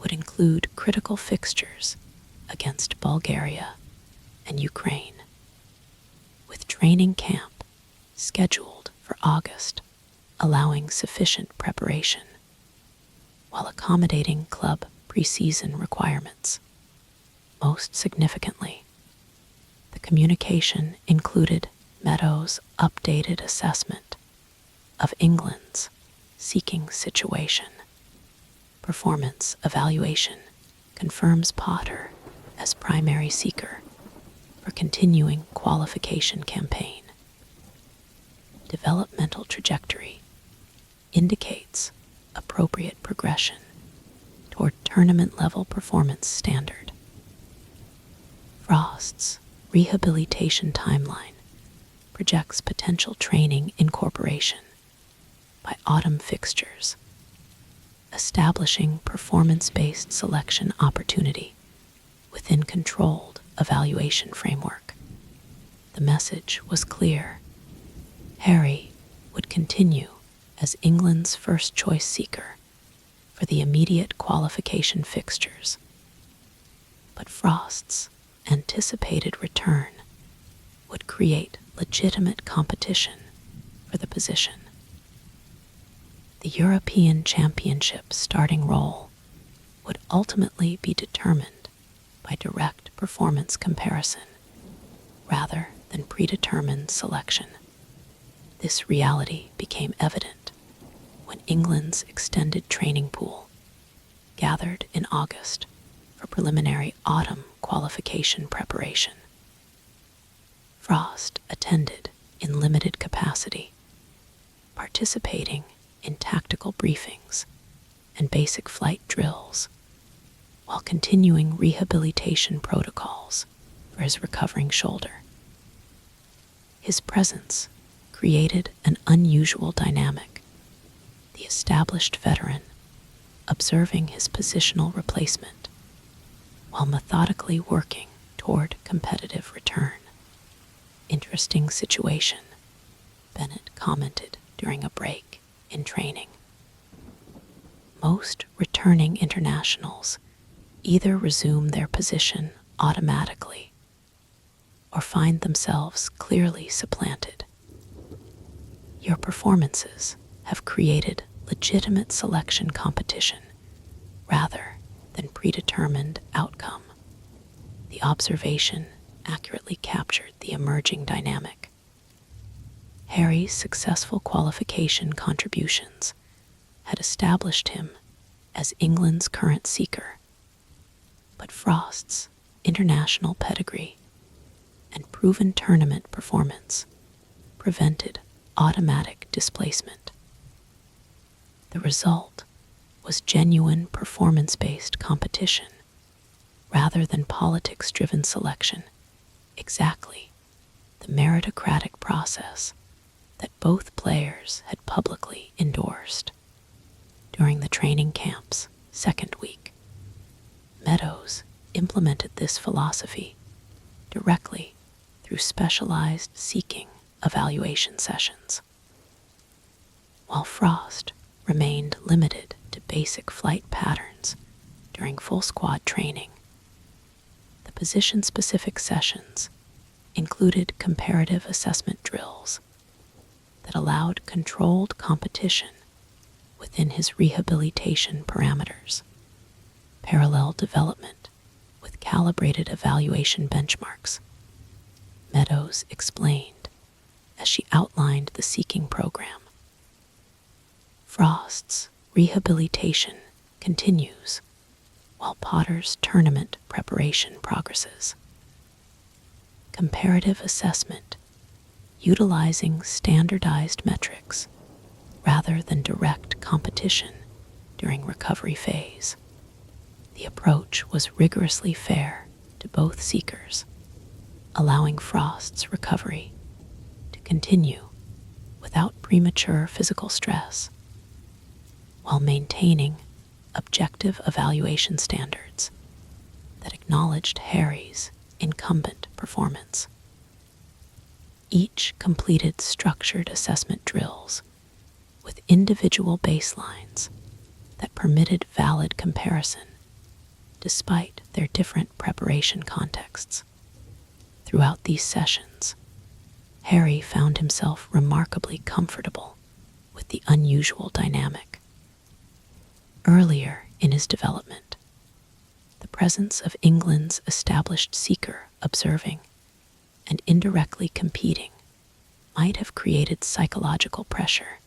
would include critical fixtures against Bulgaria and Ukraine, with training camp scheduled for August, allowing sufficient preparation while accommodating club preseason requirements. Most significantly, the communication included Meadows' updated assessment of England's seeking situation. Performance evaluation confirms Potter as primary seeker for continuing qualification campaign. Developmental trajectory indicates appropriate progression toward tournament-level performance standard. Frost's rehabilitation timeline projects potential training incorporation by autumn fixtures, establishing performance-based selection opportunity within controlled evaluation framework. The message was clear. Harry would continue as England's first-choice seeker for the immediate qualification fixtures, but Frost's anticipated return would create legitimate competition for the position. The European Championship starting role would ultimately be determined by direct performance comparison rather than predetermined selection. This reality became evident when England's extended training pool gathered in August for preliminary autumn qualification preparation. Frost attended in limited capacity, participating in tactical briefings and basic flight drills, while continuing rehabilitation protocols for his recovering shoulder. His presence created an unusual dynamic, the established veteran observing his positional replacement while methodically working toward competitive return. Interesting situation, Bennett commented during a break in training. Most returning internationals either resume their position automatically or find themselves clearly supplanted. Your performances have created legitimate selection competition rather than predetermined outcome. The observation accurately captured the emerging dynamic. Harry's successful qualification contributions had established him as England's current seeker, but Frost's international pedigree and proven tournament performance prevented automatic displacement. The result was genuine performance-based competition rather than politics-driven selection, exactly the meritocratic process that both players had publicly endorsed. During the training camp's second week, Meadows implemented this philosophy directly through specialized seeking evaluation sessions. While Frost remained limited to basic flight patterns during full squad training, the position-specific sessions included comparative assessment drills that allowed controlled competition within his rehabilitation parameters, parallel development with calibrated evaluation benchmarks. Meadows explained as she outlined the seeking program. Frost's rehabilitation continues while Potter's tournament preparation progresses. Comparative assessment, utilizing standardized metrics rather than direct competition during recovery phase. The approach was rigorously fair to both seekers, allowing Frost's recovery to continue without premature physical stress, while maintaining objective evaluation standards that acknowledged Harry's incumbent performance. Each completed structured assessment drills with individual baselines that permitted valid comparison despite their different preparation contexts. Throughout these sessions, Harry found himself remarkably comfortable with the unusual dynamic. Earlier in his development, the presence of England's established seeker observing and indirectly competing might have created psychological pressure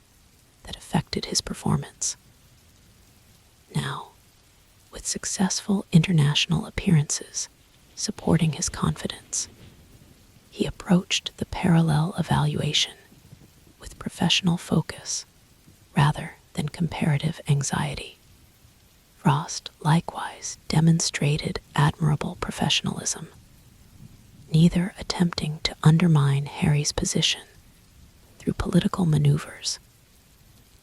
that affected his performance. Now, with successful international appearances supporting his confidence, he approached the parallel evaluation with professional focus rather than comparative anxiety. Frost likewise demonstrated admirable professionalism, neither attempting to undermine Harry's position through political maneuvers,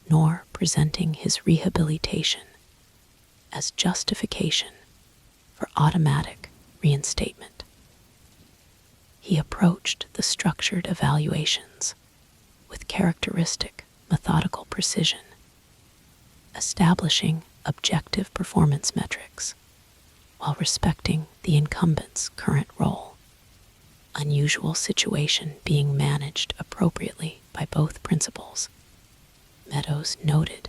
nor presenting his rehabilitation as justification for automatic reinstatement. He approached the structured evaluations with characteristic methodical precision, establishing objective performance metrics while respecting the incumbent's current role. Unusual situation being managed appropriately by both principals, Meadows noted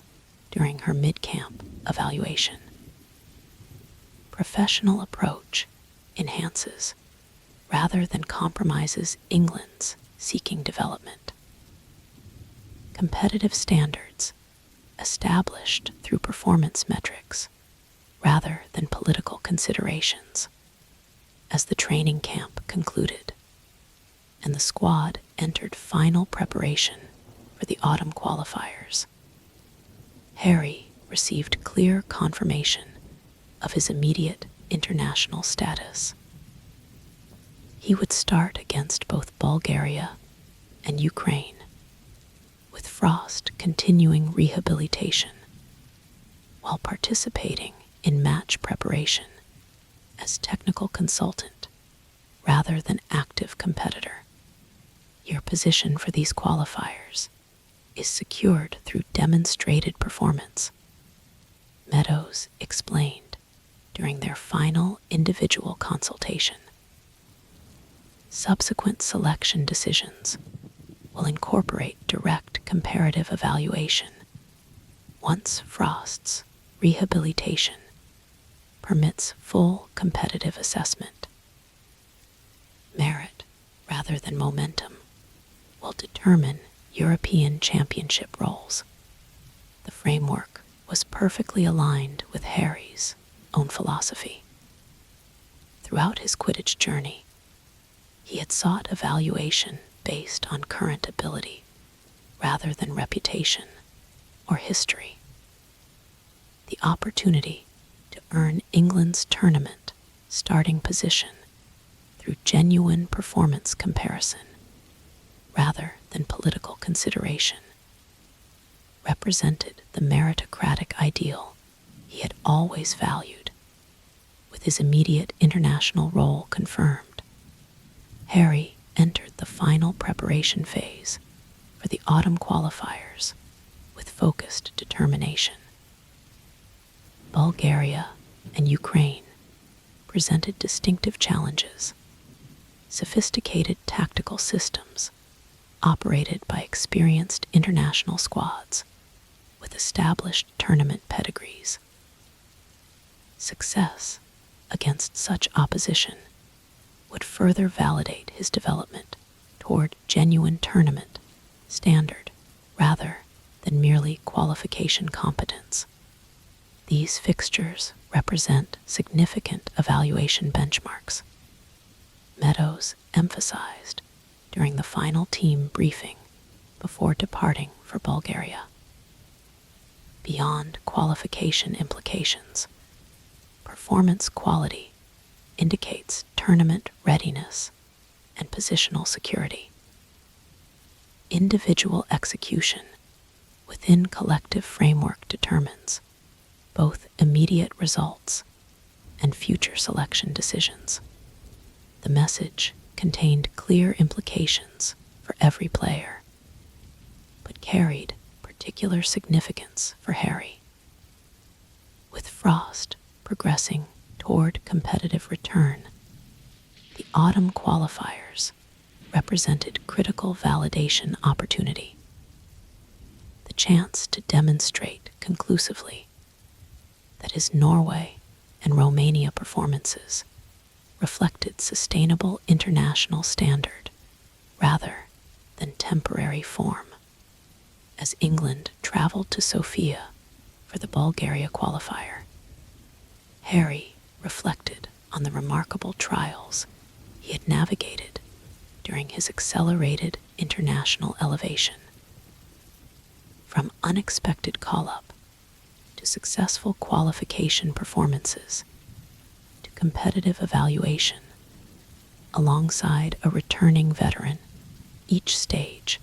during her mid-camp evaluation. Professional approach enhances rather than compromises England's seeking development. Competitive standards established through performance metrics rather than political considerations. As the training camp concluded and the squad entered final preparation for the autumn qualifiers, Harry received clear confirmation of his immediate international status. He would start against both Bulgaria and Ukraine, with Frost continuing rehabilitation while participating in match preparation as technical consultant rather than active competitor. Your position for these qualifiers is secured through demonstrated performance, Meadows explained during their final individual consultation. Subsequent selection decisions will incorporate direct comparative evaluation, Once Frost's rehabilitation permits full competitive assessment. Merit, rather than momentum, will determine European Championship roles. The framework was perfectly aligned with Harry's own philosophy. Throughout his Quidditch journey, he had sought evaluation based on current ability rather than reputation or history. The opportunity to earn England's tournament starting position through genuine performance comparison rather than political consideration represented the meritocratic ideal he had always valued. With his immediate international role confirmed, Harry entered the final preparation phase for the autumn qualifiers with focused determination. Bulgaria and Ukraine presented distinctive challenges. Sophisticated tactical systems operated by experienced international squads with established tournament pedigrees. Success against such opposition would further validate his development toward genuine tournament standard rather than merely qualification competence. These fixtures represent significant evaluation benchmarks. Meadows emphasized during the final team briefing before departing for Bulgaria. Beyond qualification implications, performance quality indicates tournament readiness and positional security. Individual execution within collective framework determines both immediate results and future selection decisions. The message contained clear implications for every player, but carried particular significance for Harry. With Frost progressing toward competitive return, the autumn qualifiers represented critical validation opportunity. The chance to demonstrate conclusively that his Norway and Romania performances reflected sustainable international standard rather than temporary form. As England traveled to Sofia for the Bulgaria qualifier, Harry reflected on the remarkable trials he had navigated during his accelerated international elevation. From unexpected call-up to successful qualification performances to competitive evaluation, alongside a returning veteran, each stage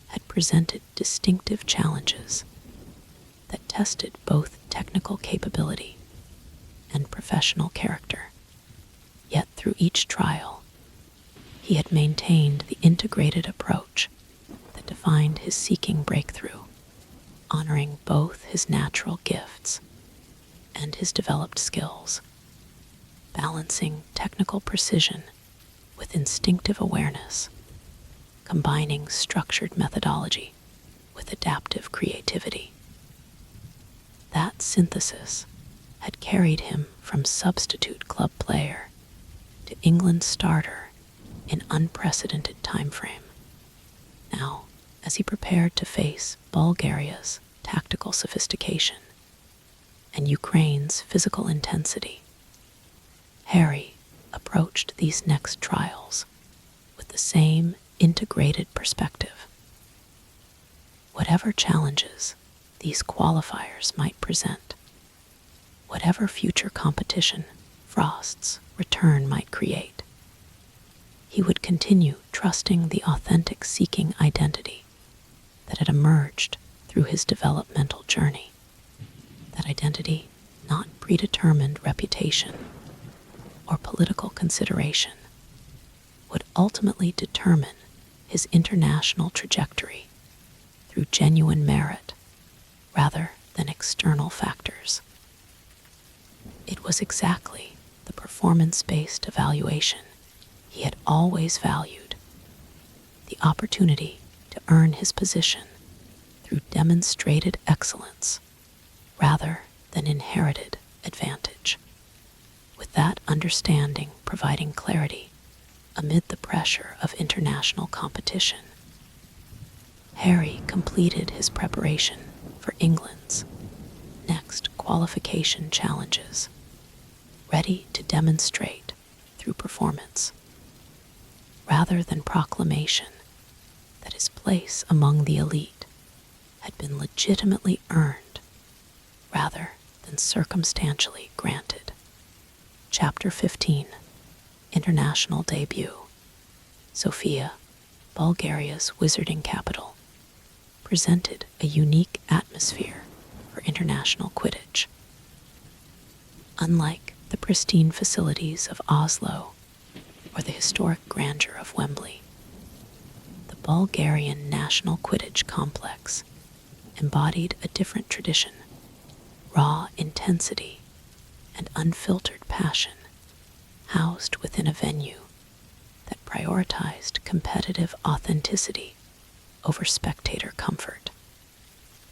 had presented distinctive challenges that tested both technical capability and professional character. Yet through each trial, he had maintained the integrated approach that defined his seeking breakthrough, honoring both his natural gifts and his developed skills, balancing technical precision with instinctive awareness, combining structured methodology with adaptive creativity. That synthesis had carried him from substitute club player to England starter in unprecedented time frame. Now, as he prepared to face Bulgaria's tactical sophistication and Ukraine's physical intensity, Harry approached these next trials with the same integrated perspective. Whatever challenges these qualifiers might present, whatever future competition Frost's return might create, he would continue trusting the authentic seeking identity that had emerged through his developmental journey. That identity, not predetermined reputation or political consideration, would ultimately determine his international trajectory through genuine merit rather than external factors. It was exactly the performance-based evaluation he had always valued, the opportunity to earn his position through demonstrated excellence rather than inherited advantage. With that understanding providing clarity amid the pressure of international competition, Harry completed his preparation for England's next qualification challenges, ready to demonstrate through performance, rather than proclamation, that his place among the elite had been legitimately earned rather than circumstantially granted. Chapter 15, International Debut. Sofia, Bulgaria's wizarding capital, presented a unique atmosphere for international Quidditch. Unlike the pristine facilities of Oslo or the historic grandeur of Wembley, the Bulgarian National Quidditch Complex embodied a different tradition, raw intensity and unfiltered passion, housed within a venue that prioritized competitive authenticity over spectator comfort.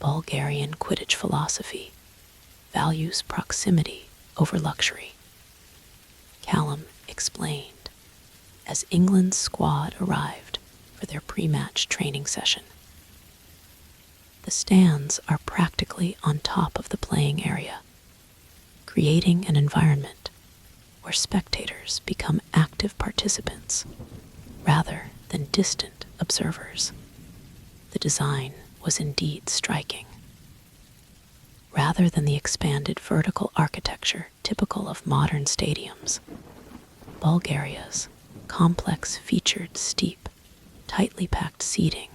Bulgarian Quidditch philosophy values proximity over luxury. Callum explained as England's squad arrived for their pre-match training session. The stands are practically on top of the playing area, creating an environment where spectators become active participants rather than distant observers. The design was indeed striking. Rather than the expanded vertical architecture typical of modern stadiums, Bulgaria's complex featured steep, tightly packed seating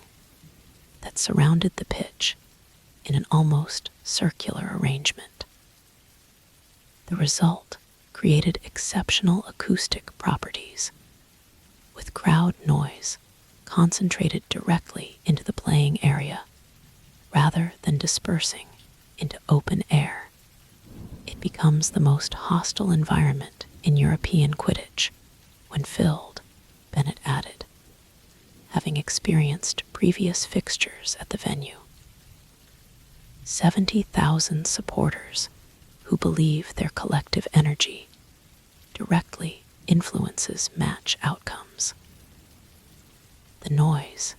that surrounded the pitch in an almost circular arrangement. The result created exceptional acoustic properties, with crowd noise concentrated directly into the playing area rather than dispersing into open air. It becomes the most hostile environment in European Quidditch when filled, Bennett added, having experienced previous fixtures at the venue. 70,000 supporters who believe their collective energy directly influences match outcomes. The noise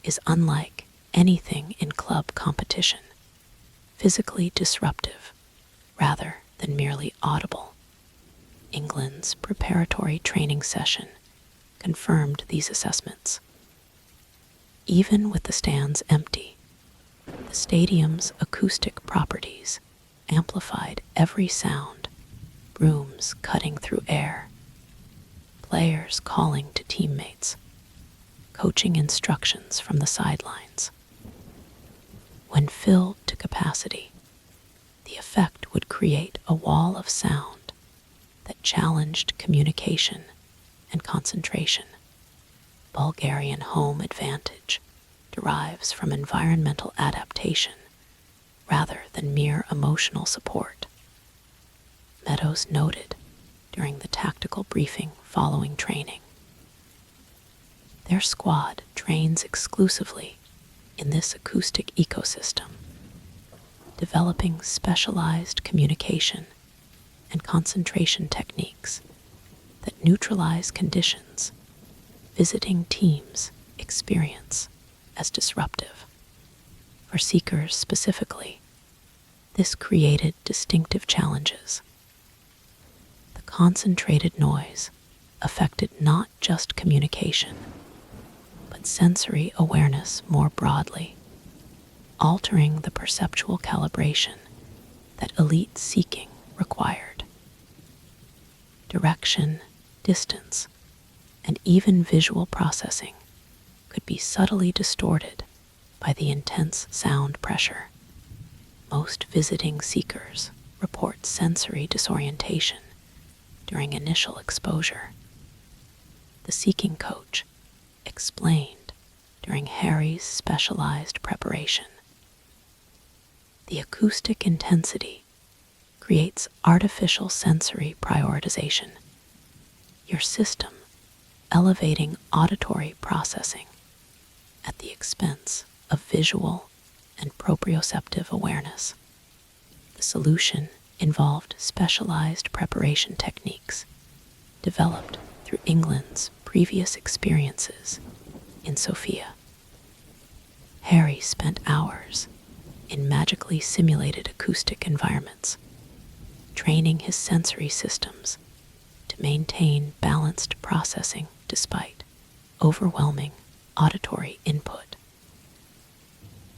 is unlike anything in club competition, physically disruptive rather than merely audible. England's preparatory training session confirmed these assessments. Even with the stands empty, the stadium's acoustic properties amplified every sound, brooms cutting through air, players calling to teammates, coaching instructions from the sidelines. When filled to capacity, the effect would create a wall of sound that challenged communication and concentration. Bulgarian home advantage derives from environmental adaptation rather than mere emotional support, Meadows noted during the tactical briefing following training. Their squad trains exclusively in this acoustic ecosystem, developing specialized communication and concentration techniques that neutralize conditions visiting teams experience as disruptive. For seekers specifically, this created distinctive challenges. The concentrated noise affected not just communication, but sensory awareness more broadly, altering the perceptual calibration that elite seeking required. Direction, distance, and even visual processing could be subtly distorted by the intense sound pressure. Most visiting seekers report sensory disorientation during initial exposure. The seeking coach explained during Harry's specialized preparation. The acoustic intensity creates artificial sensory prioritization, your system elevating auditory processing at the expense of visual and proprioceptive awareness. The The solution involved specialized preparation techniques developed through England's previous experiences in Sophia. Harry spent hours in magically simulated acoustic environments, training his sensory systems to maintain balanced processing despite overwhelming auditory input.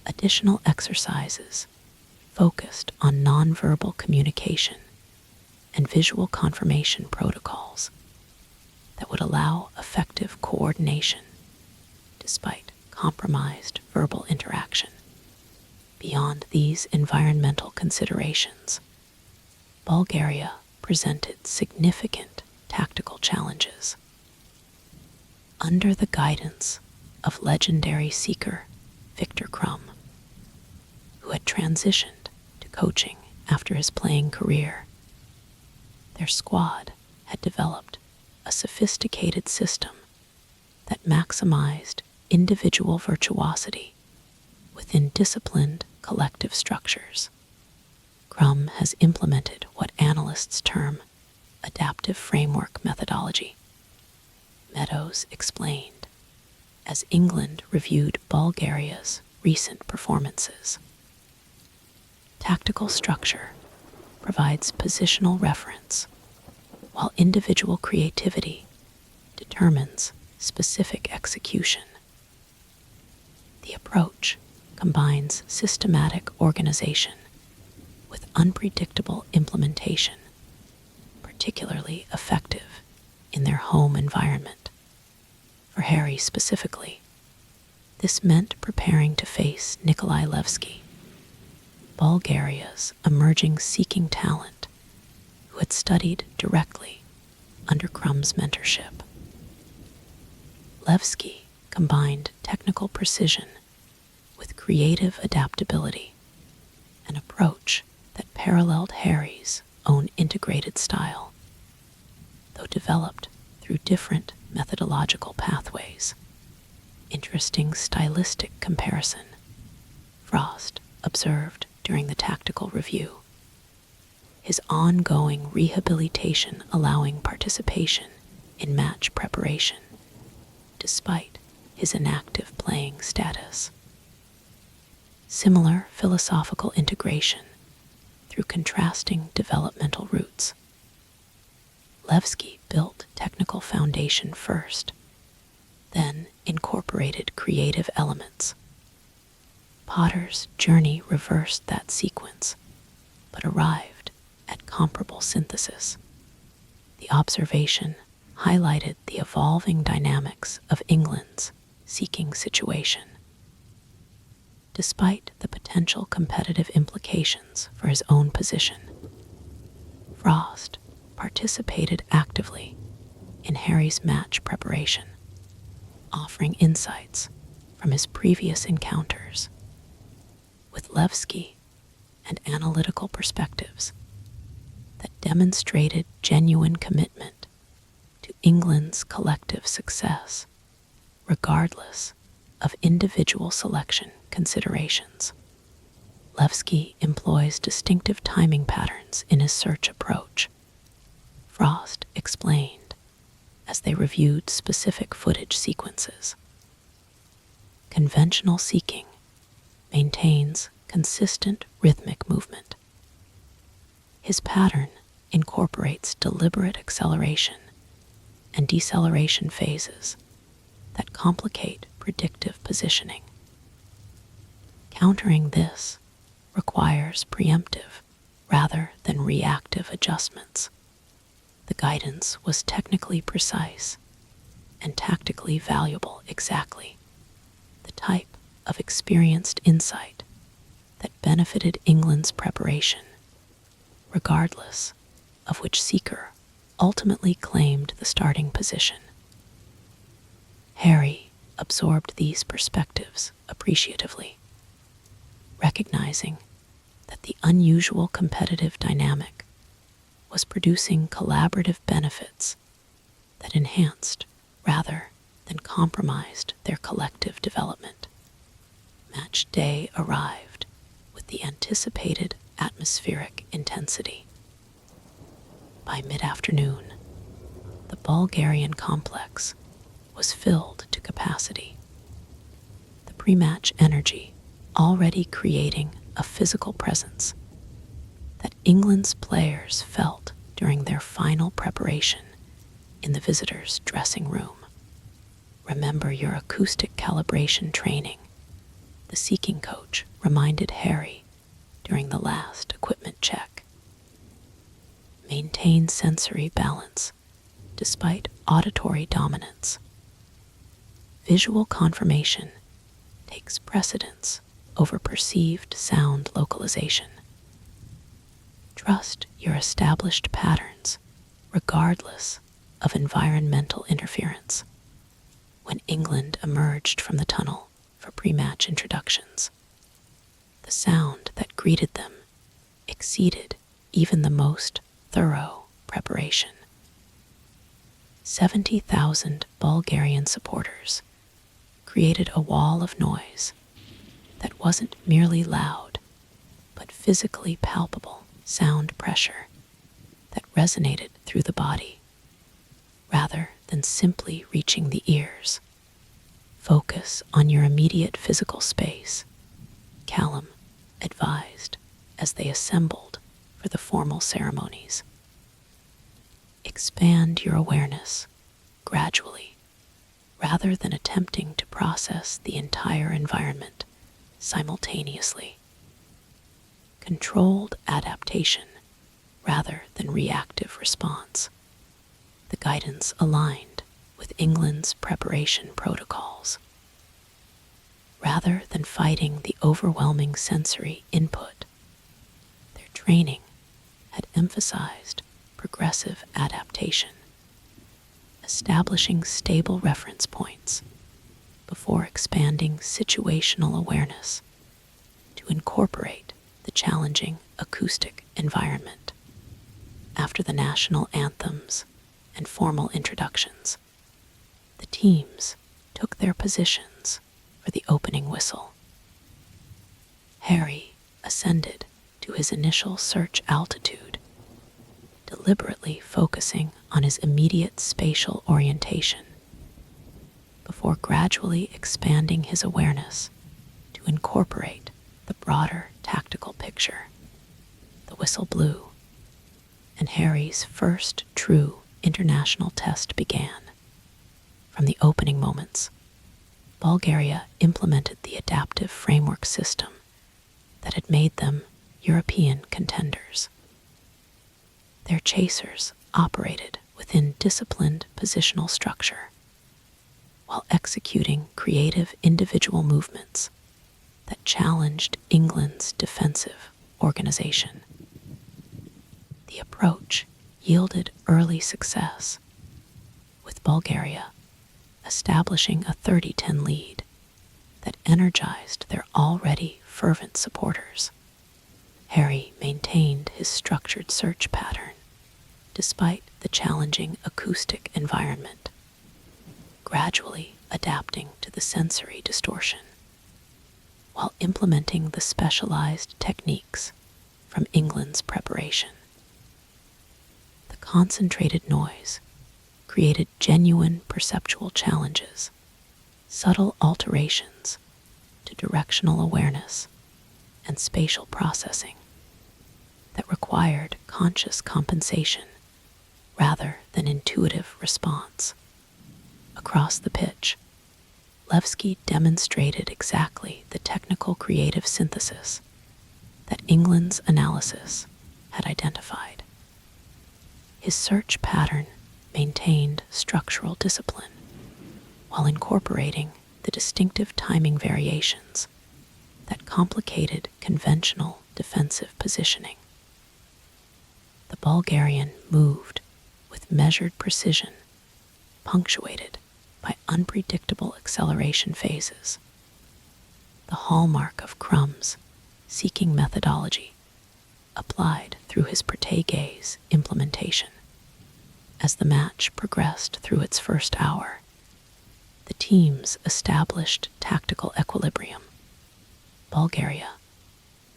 Additional exercises focused on nonverbal communication and visual confirmation protocols that would allow effective coordination despite compromised verbal interaction. Beyond these environmental considerations, Bulgaria presented significant tactical challenges. Under the guidance of legendary seeker Victor Krum, who had transitioned to coaching after his playing career, their squad had developed a sophisticated system that maximized individual virtuosity within disciplined collective structures. Krum has implemented what analysts term adaptive framework methodology. Meadows explained, as England reviewed Bulgaria's recent performances. Tactical structure provides positional reference, while individual creativity determines specific execution. The approach combines systematic organization with unpredictable implementation, particularly effective in their home environment. For Harry specifically, this meant preparing to face Nikolai Levski, Bulgaria's emerging seeking talent, who had studied directly under Krum's mentorship. Levski combined technical precision with creative adaptability, an approach that paralleled Harry's own integrated style, though developed through different methodological pathways. Interesting stylistic comparison, Frost observed during the tactical review. His ongoing rehabilitation allowing participation in match preparation, despite his inactive playing status. Similar philosophical integration through contrasting developmental routes. Levski built technical foundation first, then incorporated creative elements. Potter's journey reversed that sequence, but arrived at comparable synthesis. The observation highlighted the evolving dynamics of England's seeking situation. Despite the potential competitive implications for his own position, Frost participated actively in Harry's match preparation, offering insights from his previous encounters with Levski and analytical perspectives that demonstrated genuine commitment to England's collective success, regardless of individual selection considerations. Levski employs distinctive timing patterns in his search approach, Frost explained as they reviewed specific footage sequences. Conventional seeking maintains consistent rhythmic movement. His pattern incorporates deliberate acceleration and deceleration phases that complicate predictive positioning. Countering this requires preemptive rather than reactive adjustments. The guidance was technically precise and tactically valuable, exactly the type of experienced insight that benefited England's preparation, regardless of which seeker ultimately claimed the starting position. Harry absorbed these perspectives appreciatively, recognizing that the unusual competitive dynamic was producing collaborative benefits that enhanced rather than compromised their collective development. Match day arrived with the anticipated atmospheric intensity. By mid-afternoon, the Bulgarian complex was filled to capacity. The pre-match energy already creating a physical presence that England's players felt during their final preparation in the visitors' dressing room. Remember your acoustic calibration training, the seeking coach reminded Harry during the last equipment check. Maintain sensory balance despite auditory dominance. Visual confirmation takes precedence over perceived sound localization. Trust your established patterns regardless of environmental interference. When England emerged from the tunnel for pre-match introductions, the sound that greeted them exceeded even the most thorough preparation. 70,000 Bulgarian supporters created a wall of noise that wasn't merely loud, but physically palpable sound pressure that resonated through the body, rather than simply reaching the ears. Focus on your immediate physical space, Callum advised as they assembled for the formal ceremonies. Expand your awareness gradually, rather than attempting to process the entire environment simultaneously. Controlled adaptation rather than reactive response. The guidance aligned with England's preparation protocols. Rather than fighting the overwhelming sensory input, their training had emphasized progressive adaptation, establishing stable reference points before expanding situational awareness to incorporate the challenging acoustic environment. After the national anthems and formal introductions, the teams took their positions for the opening whistle. Harry ascended to his initial search altitude, deliberately focusing on his immediate spatial orientation, before gradually expanding his awareness to incorporate the broader tactical picture. The whistle blew, and Harry's first true international test began. From the opening moments, Bulgaria implemented the adaptive framework system that had made them European contenders. Their chasers operated within disciplined positional structure, while executing creative individual movements that challenged England's defensive organization. The approach yielded early success, with Bulgaria establishing a 30-10 lead that energized their already fervent supporters. Harry maintained his structured search pattern despite the challenging acoustic environment, gradually adapting to the sensory distortion, while implementing the specialized techniques from England's preparation. The concentrated noise created genuine perceptual challenges, subtle alterations to directional awareness and spatial processing that required conscious compensation rather than intuitive response. Across the pitch, Levski demonstrated exactly the technical creative synthesis that England's analysis had identified. His search pattern maintained structural discipline while incorporating the distinctive timing variations that complicated conventional defensive positioning. The Bulgarian moved with measured precision, punctuated by unpredictable acceleration phases, the hallmark of Crumb's seeking methodology applied through his Prategaze implementation. As the match progressed through its first hour, the teams established tactical equilibrium. Bulgaria,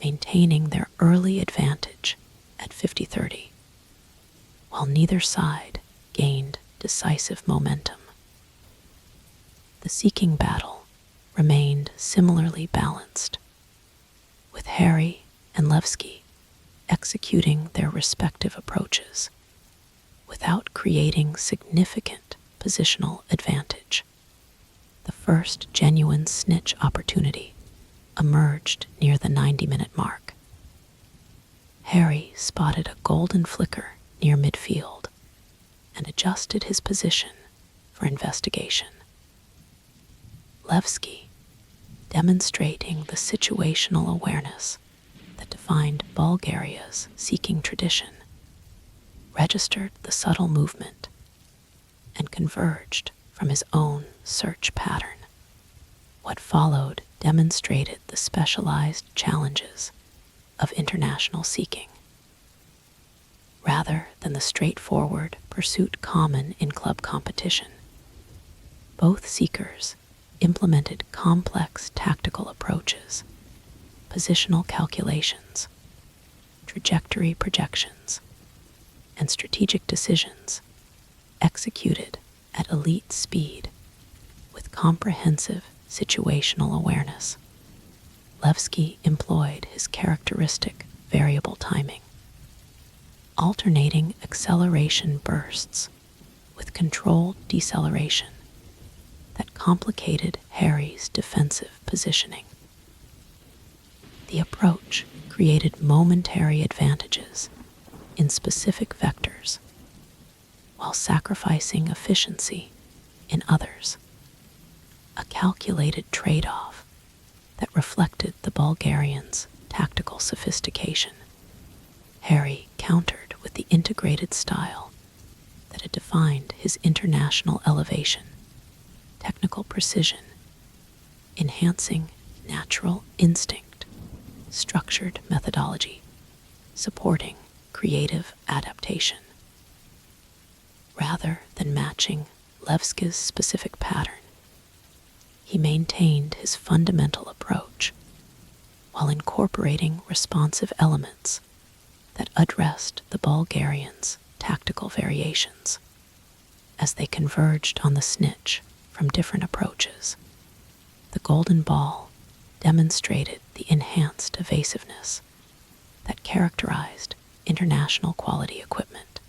maintaining their early advantage at 50-30, while neither side gained decisive momentum. The seeking battle remained similarly balanced, with Harry and Levski executing their respective approaches without creating significant positional advantage. The first genuine snitch opportunity emerged near the 90-minute mark. Harry spotted a golden flicker near midfield and adjusted his position for investigation. Levski, demonstrating the situational awareness that defined Bulgaria's seeking tradition, registered the subtle movement and converged from his own search pattern. What followed demonstrated the specialized challenges of international seeking, rather than the straightforward pursuit common in club competition. Both seekers implemented complex tactical approaches, positional calculations, trajectory projections, and strategic decisions executed at elite speed with comprehensive situational awareness. Levski employed his characteristic variable timing, alternating acceleration bursts with controlled deceleration that complicated Harry's defensive positioning. The approach created momentary advantages in specific vectors while sacrificing efficiency in others, a calculated trade-off that reflected the Bulgarians' tactical sophistication. Harry countered with the integrated style that had defined his international elevation, technical precision, enhancing natural instinct, structured methodology, supporting creative adaptation. Rather than matching Levski's specific pattern, he maintained his fundamental approach while incorporating responsive elements that addressed the Bulgarians' tactical variations. As they converged on the snitch from different approaches, the golden ball demonstrated the enhanced evasiveness that characterized international quality equipment.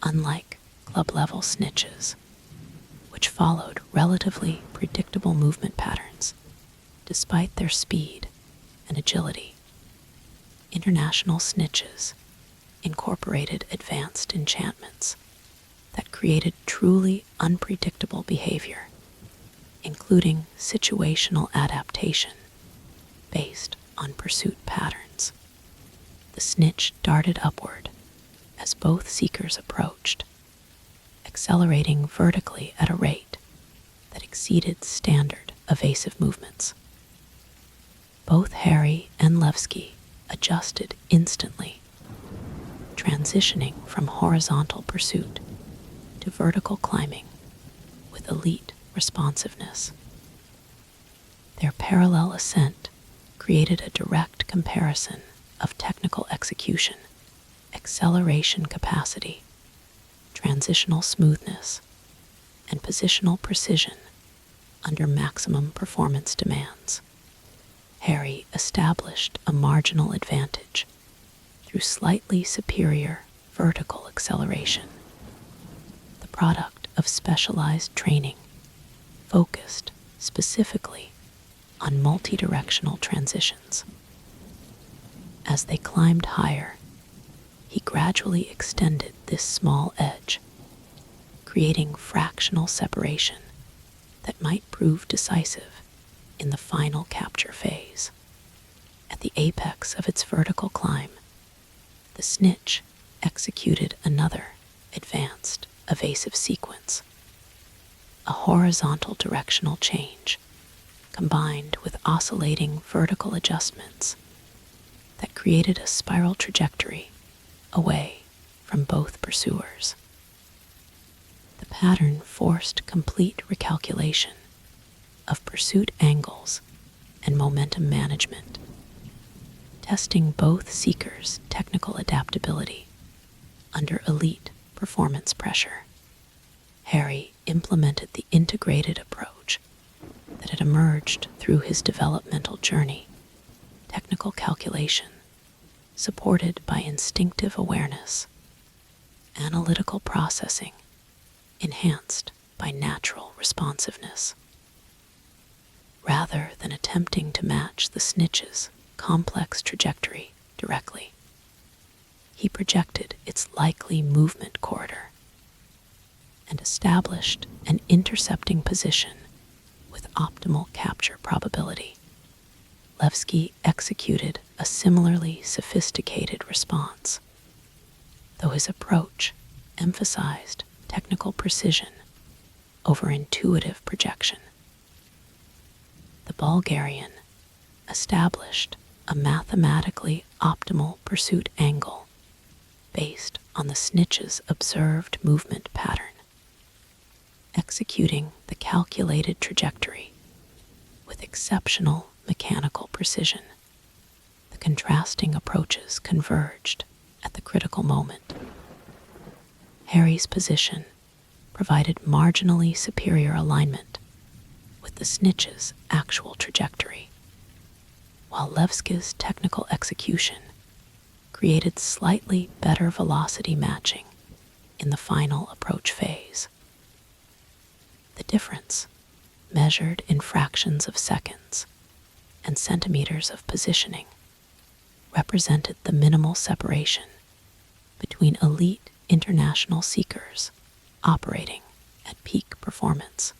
Unlike club-level snitches, which followed relatively predictable movement patterns despite their speed and agility, international snitches incorporated advanced enchantments that created truly unpredictable behavior, including situational adaptation based on pursuit patterns. The snitch darted upward as both seekers approached, accelerating vertically at a rate that exceeded standard evasive movements. Both Harry and Levski adjusted instantly, transitioning from horizontal pursuit to vertical climbing with elite responsiveness. Their parallel ascent created a direct comparison of technical execution, acceleration capacity, transitional smoothness, and positional precision under maximum performance demands. Harry established a marginal advantage through slightly superior vertical acceleration, the product of specialized training focused specifically on multidirectional transitions. As they climbed higher, he gradually extended this small edge, creating fractional separation that might prove decisive in the final capture phase. At the apex of its vertical climb, the snitch executed another advanced evasive sequence, a horizontal directional change combined with oscillating vertical adjustments that created a spiral trajectory away from both pursuers. The pattern forced complete recalculation of pursuit angles and momentum management testing both Seeker's technical adaptability under elite performance pressure. Harry implemented the integrated approach that had emerged through his developmental journey: technical calculation, supported by instinctive awareness, analytical processing, enhanced by natural responsiveness. Rather than attempting to match the snitch's complex trajectory directly, he projected its likely movement corridor and established an intercepting position with optimal capture probability. Levski executed a similarly sophisticated response, though his approach emphasized technical precision over intuitive projection. The Bulgarian established a mathematically optimal pursuit angle based on the snitch's observed movement pattern. Executing the calculated trajectory with exceptional mechanical precision, the contrasting approaches converged at the critical moment. Harry's position provided marginally superior alignment with the snitch's actual trajectory, while Levski's technical execution created slightly better velocity matching in the final approach phase. The difference, measured in fractions of seconds and centimeters of positioning, represented the minimal separation between elite international seekers operating at peak performance.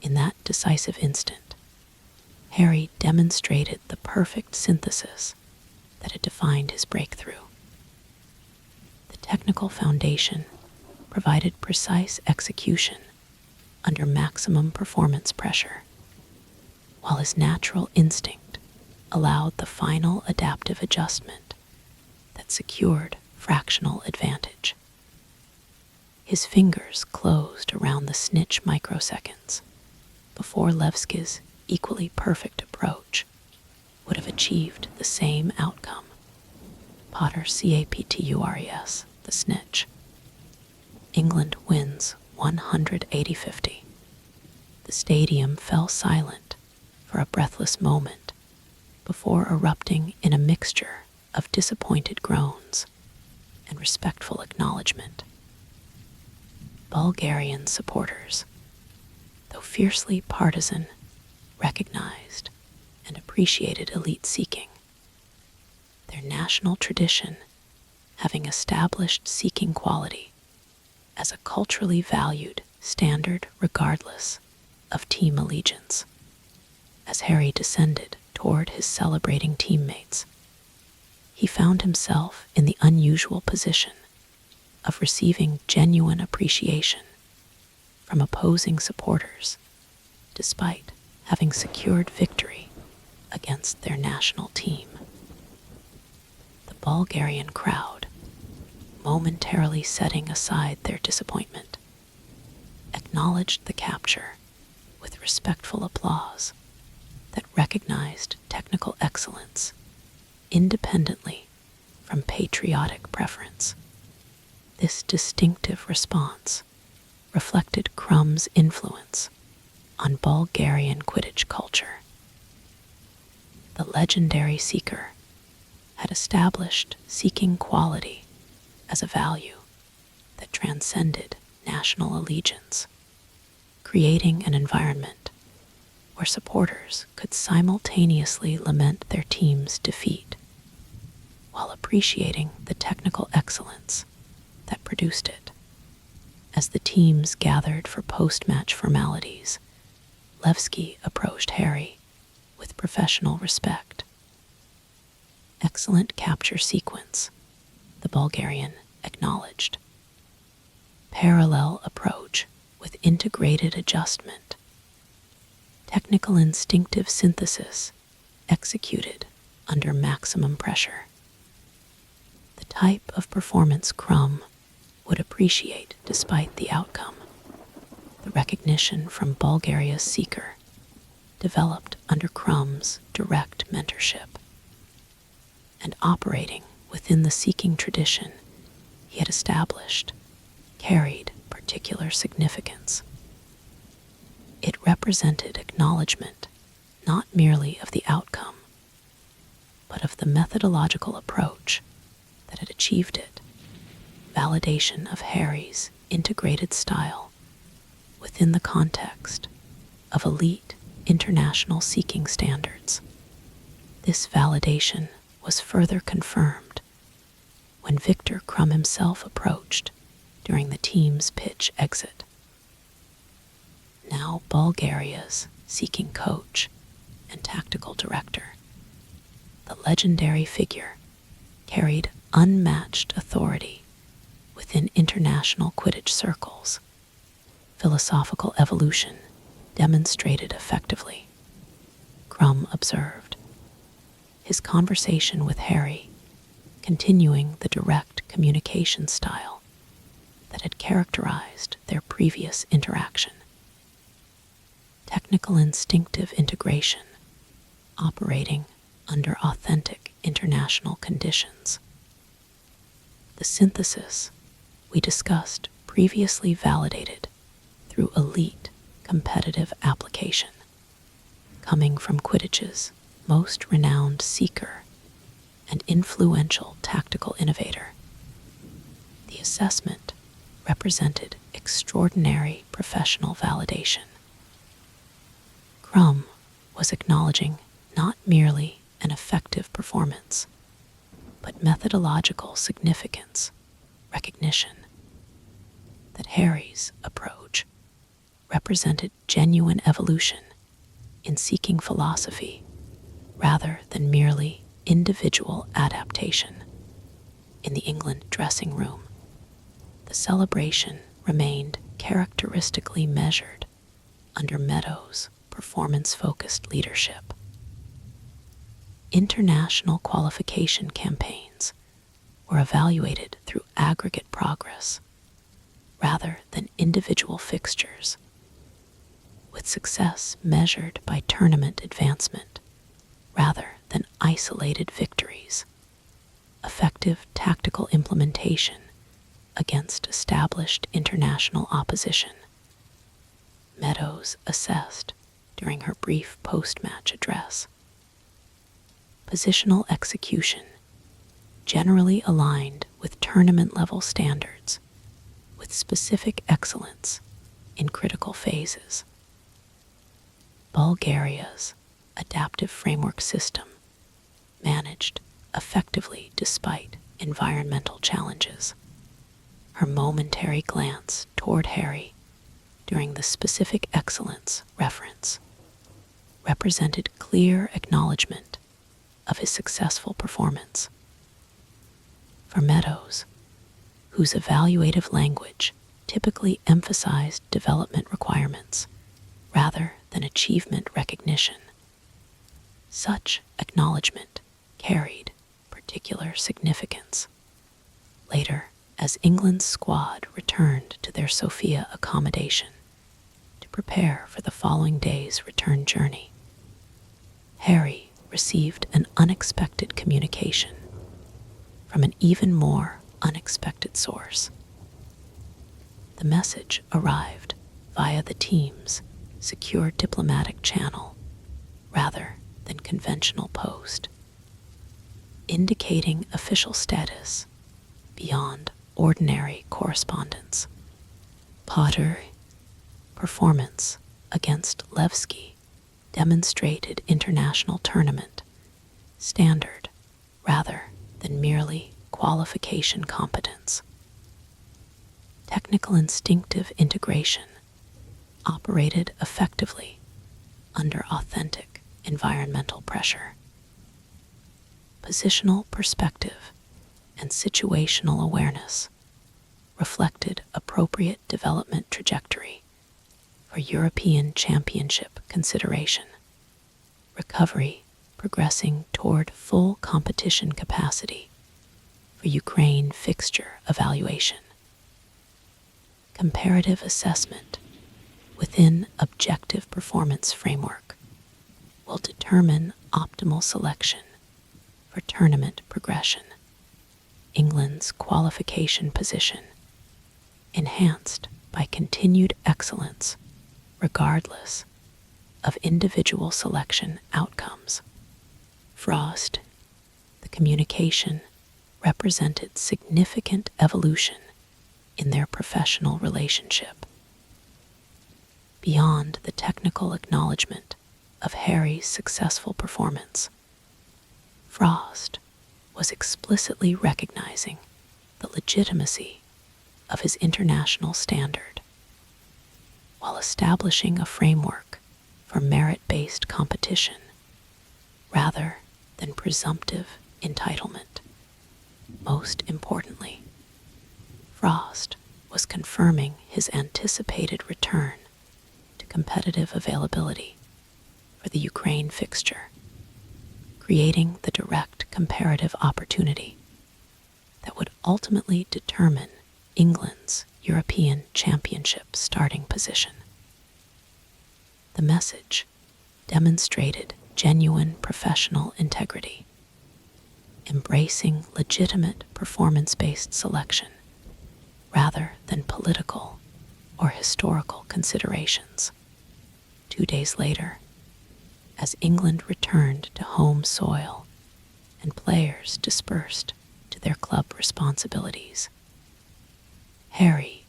In that decisive instant, Harry demonstrated the perfect synthesis that had defined his breakthrough. The technical foundation provided precise execution under maximum performance pressure, while his natural instinct allowed the final adaptive adjustment that secured fractional advantage. His fingers closed around the snitch microseconds before Levski's equally perfect approach would have achieved the same outcome. Potter Captures, the snitch. England wins 180-50. The stadium fell silent for a breathless moment before erupting in a mixture of disappointed groans and respectful acknowledgement. Bulgarian supporters, though fiercely partisan, recognized and appreciated elite seeking. Their national tradition having established seeking quality as a culturally valued standard regardless of team allegiance. As Harry descended toward his celebrating teammates, he found himself in the unusual position of receiving genuine appreciation from opposing supporters, despite having secured victory against their national team. The Bulgarian crowd, momentarily setting aside their disappointment, acknowledged the capture with respectful applause that recognized technical excellence independently from patriotic preference. This distinctive response reflected Crumb's influence on Bulgarian Quidditch culture. The legendary seeker had established seeking quality as a value that transcended national allegiance, creating an environment where supporters could simultaneously lament their team's defeat while appreciating the technical excellence that produced it. As the teams gathered for post-match formalities, Levski approached Harry with professional respect. Excellent capture sequence, the Bulgarian acknowledged. Parallel approach with integrated adjustment. Technical instinctive synthesis executed under maximum pressure. The type of performance Crumb would appreciate despite the outcome. The recognition from Bulgaria's seeker developed under Crumb's direct mentorship. and operating within the seeking tradition he had established, carried particular significance. It represented acknowledgement not merely of the outcome, but of the methodological approach that had achieved it, validation of Harry's integrated style within the context of elite international seeking standards. This validation was further confirmed when Victor Crumb himself approached during the team's pitch exit. Now Bulgaria's seeking coach and tactical director, the legendary figure carried unmatched authority within international Quidditch circles. Philosophical evolution demonstrated effectively, Crumb observed, his conversation with Harry continuing the direct communication style that had characterized their previous interaction. Technical instinctive integration, operating under authentic international conditions. The synthesis we discussed previously validated through elite competitive application, coming from Quidditch's most renowned seeker and influential tactical innovator. The assessment represented extraordinary professional validation. Crumb was acknowledging not merely an effective performance, but methodological significance, recognition that Harry's approach represented genuine evolution in seeking philosophy rather than merely individual adaptation. In the England dressing room, the celebration remained characteristically measured under Meadows' performance-focused leadership. International qualification campaigns were evaluated through aggregate progress rather than individual fixtures, with success measured by tournament advancement rather than isolated victories. Effective tactical implementation against established international opposition, Meadows assessed during her brief post-match address. Positional execution generally aligned with tournament-level standards, with specific excellence in critical phases. Bulgaria's adaptive framework system managed effectively despite environmental challenges. Her momentary glance toward Harry during the specific excellence reference represented clear acknowledgement of his successful performance. For Meadows, whose evaluative language typically emphasized development requirements rather than achievement recognition, such acknowledgement carried particular significance. Later, as England's squad returned to their Sofia accommodation to prepare for the following day's return journey, Harry received an unexpected communication from an even more unexpected source. The message arrived via the team's secure diplomatic channel rather than conventional post, indicating official status beyond ordinary correspondence. Potter's performance against Levski demonstrated international tournament standard rather than merely qualification competence. Technical instinctive integration operated effectively under authentic environmental pressure. Positional perspective and situational awareness reflected appropriate development trajectory for European Championship consideration, recovery progressing toward full competition capacity for Ukraine fixture evaluation, comparative assessment within objective performance framework will determine optimal selection for tournament progression, England's qualification position, enhanced by continued excellence regardless of individual selection outcomes. Frost, the communication, represented significant evolution in their professional relationship. Beyond the technical acknowledgement of Harry's successful performance, Frost was explicitly recognizing the legitimacy of his international standard, while establishing a framework for merit-based competition rather than presumptive entitlement. Most importantly, Frost was confirming his anticipated return to competitive availability for the Ukraine fixture, creating the direct comparative opportunity that would ultimately determine England's European Championship starting position. The message demonstrated genuine professional integrity, embracing legitimate performance-based selection rather than political or historical considerations. 2 days later, as England returned to home soil and players dispersed to their club responsibilities, Harry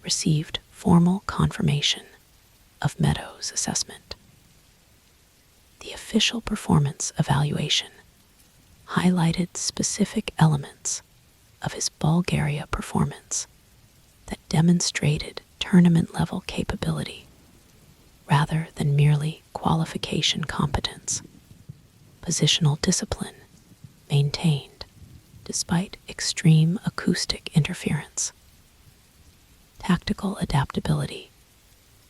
received formal confirmation of Meadows' assessment. The official performance evaluation highlighted specific elements of his Bulgaria performance that demonstrated tournament-level capability rather than merely qualification competence. Positional discipline maintained despite extreme acoustic interference. Tactical adaptability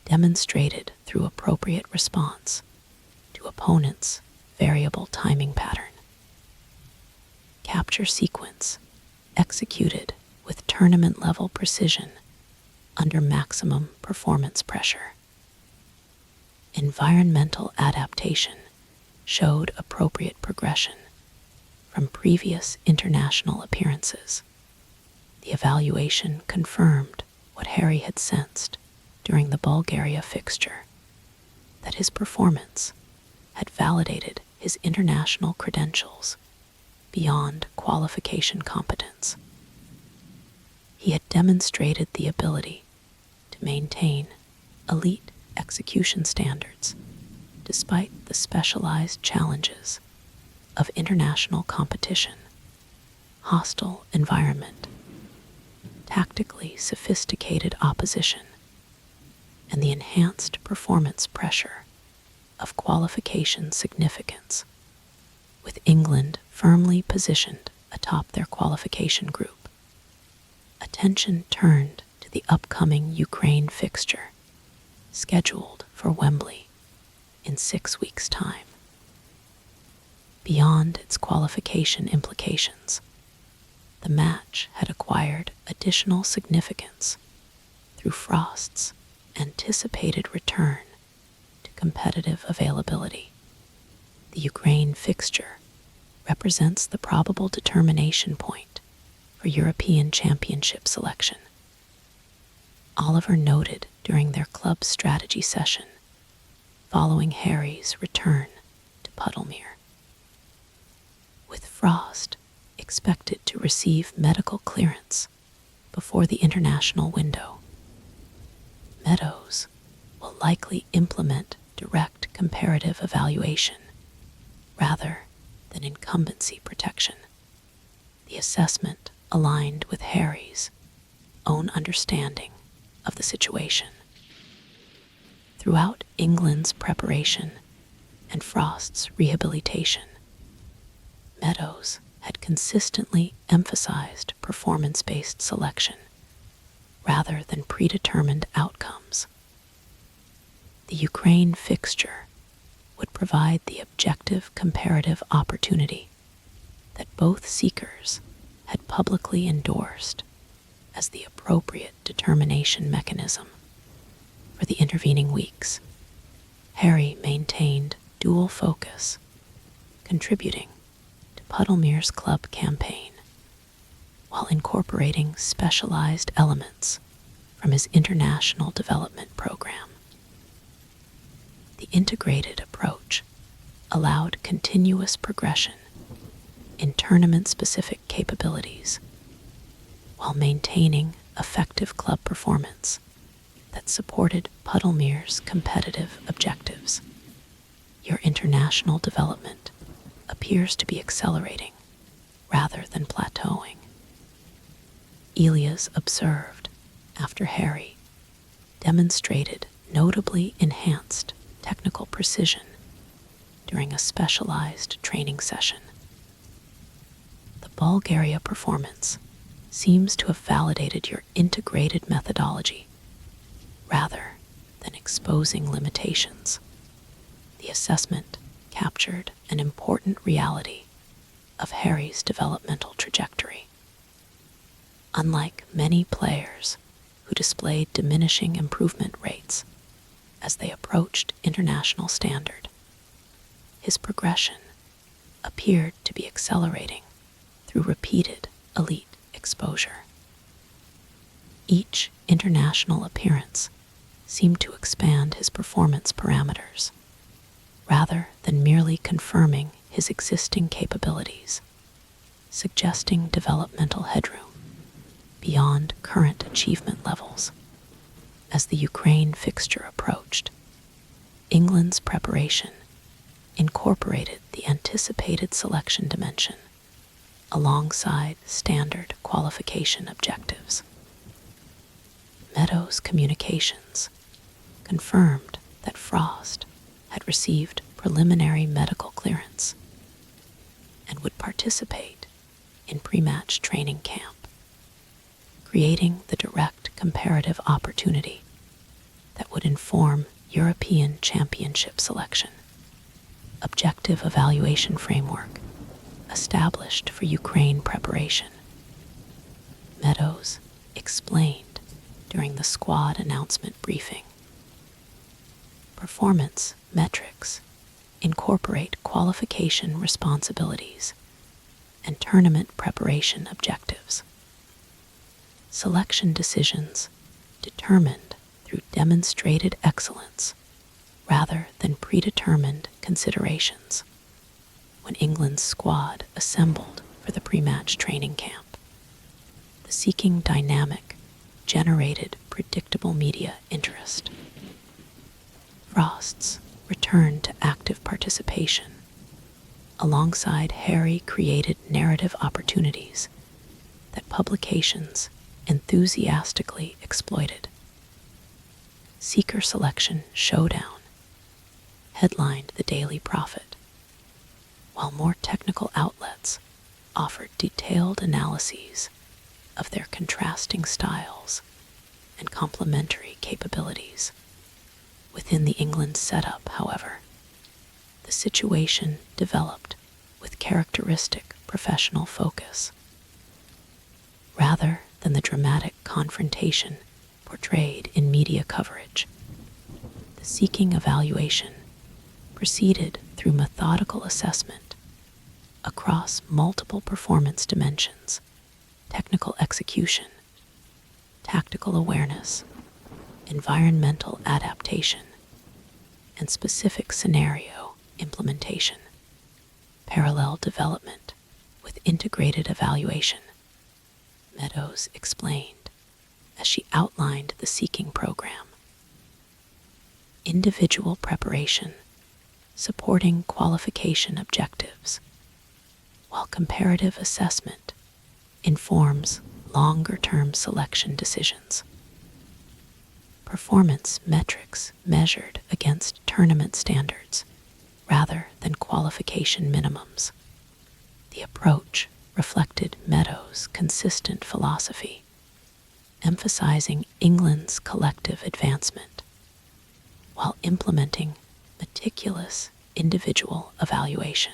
demonstrated through appropriate response to opponents' variable timing pattern. Capture sequence executed with tournament-level precision under maximum performance pressure. Environmental adaptation showed appropriate progression from previous international appearances. The evaluation confirmed what Harry had sensed during the Bulgaria fixture, that his performance had validated his international credentials beyond qualification competence. He had demonstrated the ability to maintain elite execution standards despite the specialized challenges of international competition, hostile environment, tactically sophisticated opposition, and the enhanced performance pressure of qualification significance, with England firmly positioned atop their qualification group. Attention turned to the upcoming Ukraine fixture, scheduled for Wembley in 6 weeks' time. Beyond its qualification implications, the match had acquired additional significance through Frost's anticipated return to competitive availability. The Ukraine fixture represents the probable determination point for European Championship selection. Oliver noted during their club strategy session following Harry's return to Puddlemere. With Frost expected to receive medical clearance before the international window, Meadows will likely implement direct comparative evaluation rather than incumbency protection. The assessment aligned with Harry's own understanding of the situation. Throughout England's preparation and Frost's rehabilitation, Meadows had consistently emphasized performance-based selection rather than predetermined outcomes. The Ukraine fixture would provide the objective comparative opportunity that both seekers had publicly endorsed as the appropriate determination mechanism. For the intervening weeks, Harry maintained dual focus, contributing to Puddlemere's club campaign while incorporating specialized elements from his international development program. The integrated approach allowed continuous progression in tournament-specific capabilities while maintaining effective club performance that supported Puddlemere's competitive objectives. Your international development appears to be accelerating rather than plateauing. Elias observed after Harry demonstrated notably enhanced technical precision during a specialized training session. The Bulgaria performance seems to have validated your integrated methodology rather than exposing limitations. The assessment captured an important reality of Harry's developmental trajectory. Unlike many players who displayed diminishing improvement rates as they approached international standard, his progression appeared to be accelerating through repeated elite exposure. Each international appearance seemed to expand his performance parameters, rather than merely confirming his existing capabilities, suggesting developmental headroom beyond current achievement levels. As the Ukraine fixture approached, England's preparation incorporated the anticipated selection dimension alongside standard qualification objectives. Meadows' communications confirmed that Frost had received preliminary medical clearance and would participate in pre-match training camp, creating the direct comparative opportunity that would inform European Championship selection. Objective evaluation framework established for Ukraine preparation. Meadows explained during the squad announcement briefing. Performance metrics incorporate qualification responsibilities and tournament preparation objectives. Selection decisions determined through demonstrated excellence rather than predetermined considerations. When England's squad assembled for the pre-match training camp, the seeking dynamic generated predictable media interest. Frost's return to active participation alongside Harry created narrative opportunities that publications enthusiastically exploited. Seeker Selection Showdown headlined the Daily Prophet, while more technical outlets offered detailed analyses of their contrasting styles and complementary capabilities. Within the England setup, however, the situation developed with characteristic professional focus. Rather than the dramatic confrontation portrayed in media coverage, the seeking evaluation proceeded through methodical assessment across multiple performance dimensions: technical execution, tactical awareness, environmental adaptation, and specific scenario implementation. Parallel development with integrated evaluation, Meadows explained as she outlined the seeking program. Individual preparation supporting qualification objectives, while comparative assessment informs longer-term selection decisions. Performance metrics measured against tournament standards rather than qualification minimums. The approach reflected Meadows' consistent philosophy, emphasizing England's collective advancement while implementing meticulous individual evaluation.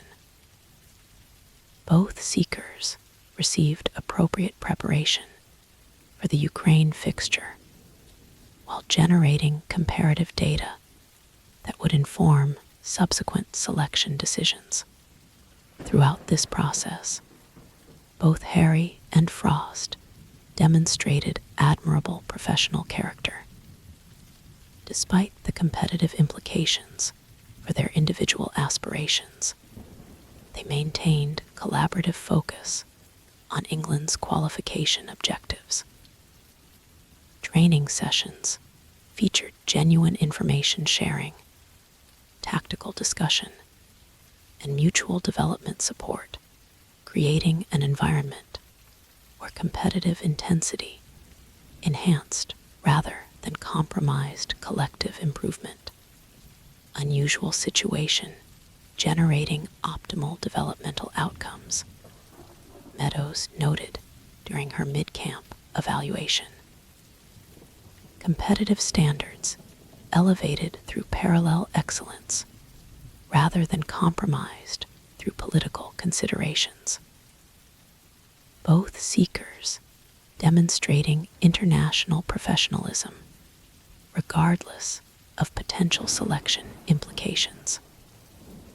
Both seekers received appropriate preparation for the Ukraine fixture while generating comparative data that would inform subsequent selection decisions. Throughout this process, both Harry and Frost demonstrated admirable professional character. Despite the competitive implications for their individual aspirations, they maintained collaborative focus on England's qualification objectives. Training sessions featured genuine information sharing, tactical discussion, and mutual development support, creating an environment where competitive intensity enhanced rather than compromised collective improvement. Unusual situation generating optimal developmental outcomes, Meadows noted during her mid-camp evaluation. Competitive standards elevated through parallel excellence rather than compromised through political considerations. Both seekers demonstrating international professionalism regardless of potential selection implications.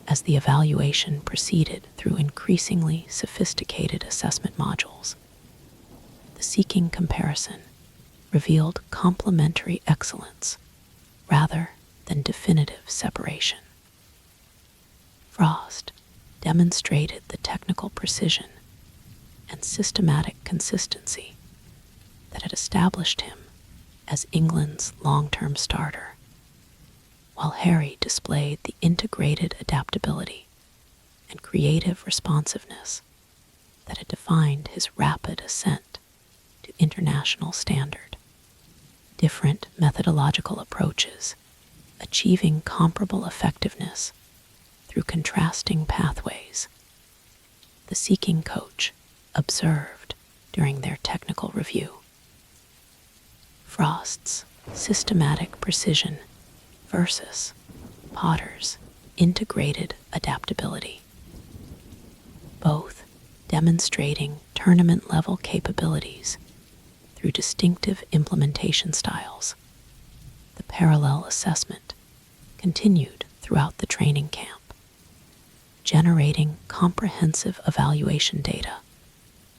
As the evaluation proceeded through increasingly sophisticated assessment modules, the seeking comparison revealed complementary excellence rather than definitive separation. Frost demonstrated the technical precision and systematic consistency that had established him as England's long-term starter, while Harry displayed the integrated adaptability and creative responsiveness that had defined his rapid ascent to international standard. Different methodological approaches achieving comparable effectiveness through contrasting pathways, the seeking coach observed during their technical review. Frost's systematic precision versus Potter's integrated adaptability, both demonstrating tournament-level capabilities through distinctive implementation styles. The parallel assessment continued throughout the training camp, generating comprehensive evaluation data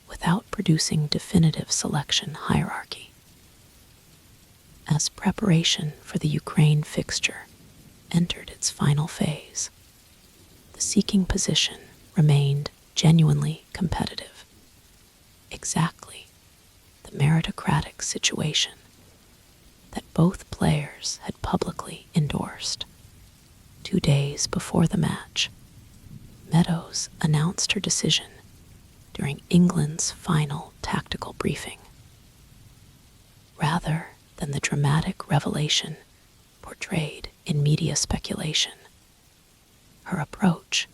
without producing definitive selection hierarchy. As preparation for the Ukraine fixture entered its final phase, the seeking position remained genuinely competitive. Exactly the meritocratic situation that both players had publicly endorsed. 2 days before the match, Meadows announced her decision during England's final tactical briefing. Rather than the dramatic revelation portrayed in media speculation, her approach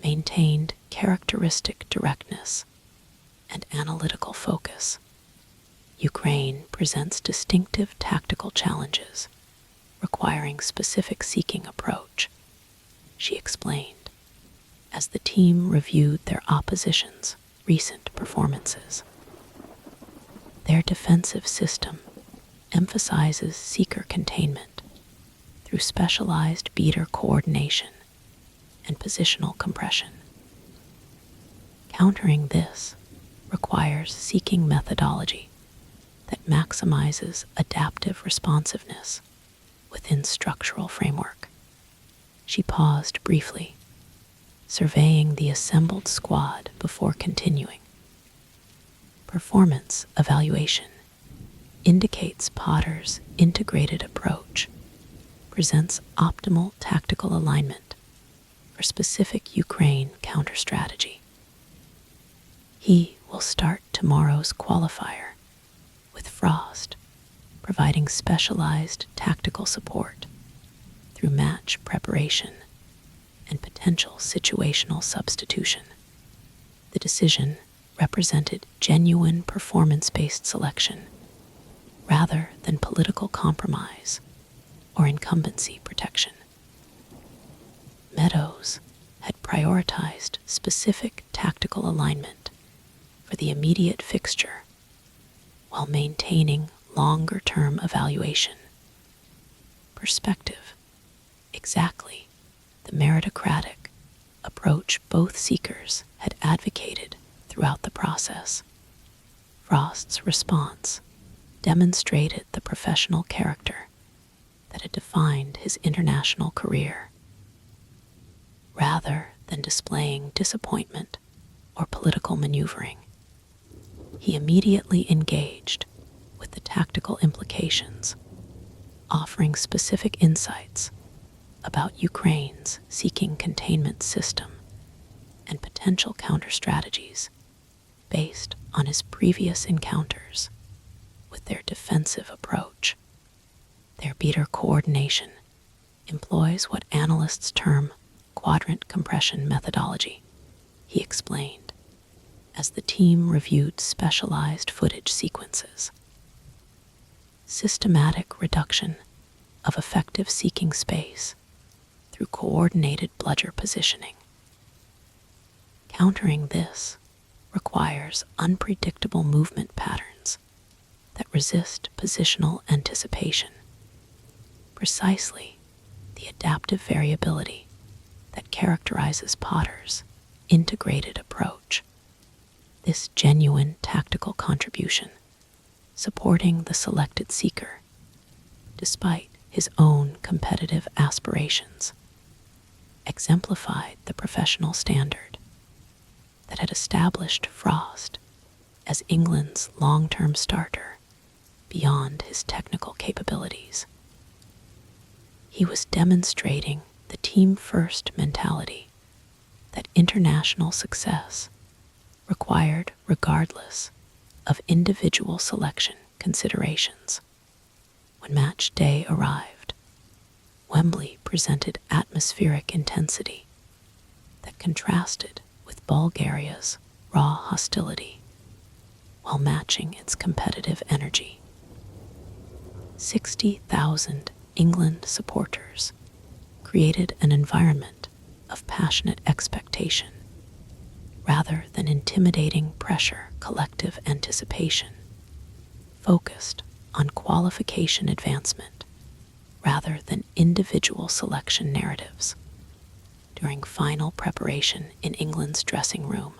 maintained characteristic directness and analytical focus. Ukraine presents distinctive tactical challenges requiring specific seeking approach, she explained, as the team reviewed their opposition's recent performances. Their defensive system emphasizes seeker containment through specialized beater coordination and positional compression. Countering this requires seeking methodology that maximizes adaptive responsiveness within structural framework. She paused briefly, surveying the assembled squad before continuing. Performance evaluation indicates Potter's integrated approach presents optimal tactical alignment for specific Ukraine counter-strategy. He will start tomorrow's qualifier, with Frost providing specialized tactical support through match preparation and potential situational substitution. The decision represented genuine performance-based selection rather than political compromise or incumbency protection. Meadows had prioritized specific tactical alignment for the immediate fixture while maintaining longer-term evaluation. Perspective, exactly the meritocratic approach both seekers had advocated throughout the process. Frost's response demonstrated the professional character that had defined his international career. Rather than displaying disappointment or political maneuvering, he immediately engaged with the tactical implications, offering specific insights about Ukraine's seeking containment system and potential counter-strategies based on his previous encounters with their defensive approach. Their beater coordination employs what analysts term quadrant compression methodology, he explained, as the team reviewed specialized footage sequences. Systematic reduction of effective seeking space through coordinated bludger positioning. Countering this requires unpredictable movement patterns that resist positional anticipation, precisely the adaptive variability that characterizes Potter's integrated approach. This genuine tactical contribution, supporting the selected seeker, despite his own competitive aspirations, exemplified the professional standard that had established Frost as England's long-term starter beyond his technical capabilities. He was demonstrating the team-first mentality that international success required regardless of individual selection considerations. When match day arrived, Wembley presented atmospheric intensity that contrasted with Bulgaria's raw hostility while matching its competitive energy. 60,000 England supporters created an environment of passionate expectation rather than intimidating pressure. Collective anticipation focused on qualification advancement rather than individual selection narratives. During final preparation in England's dressing room,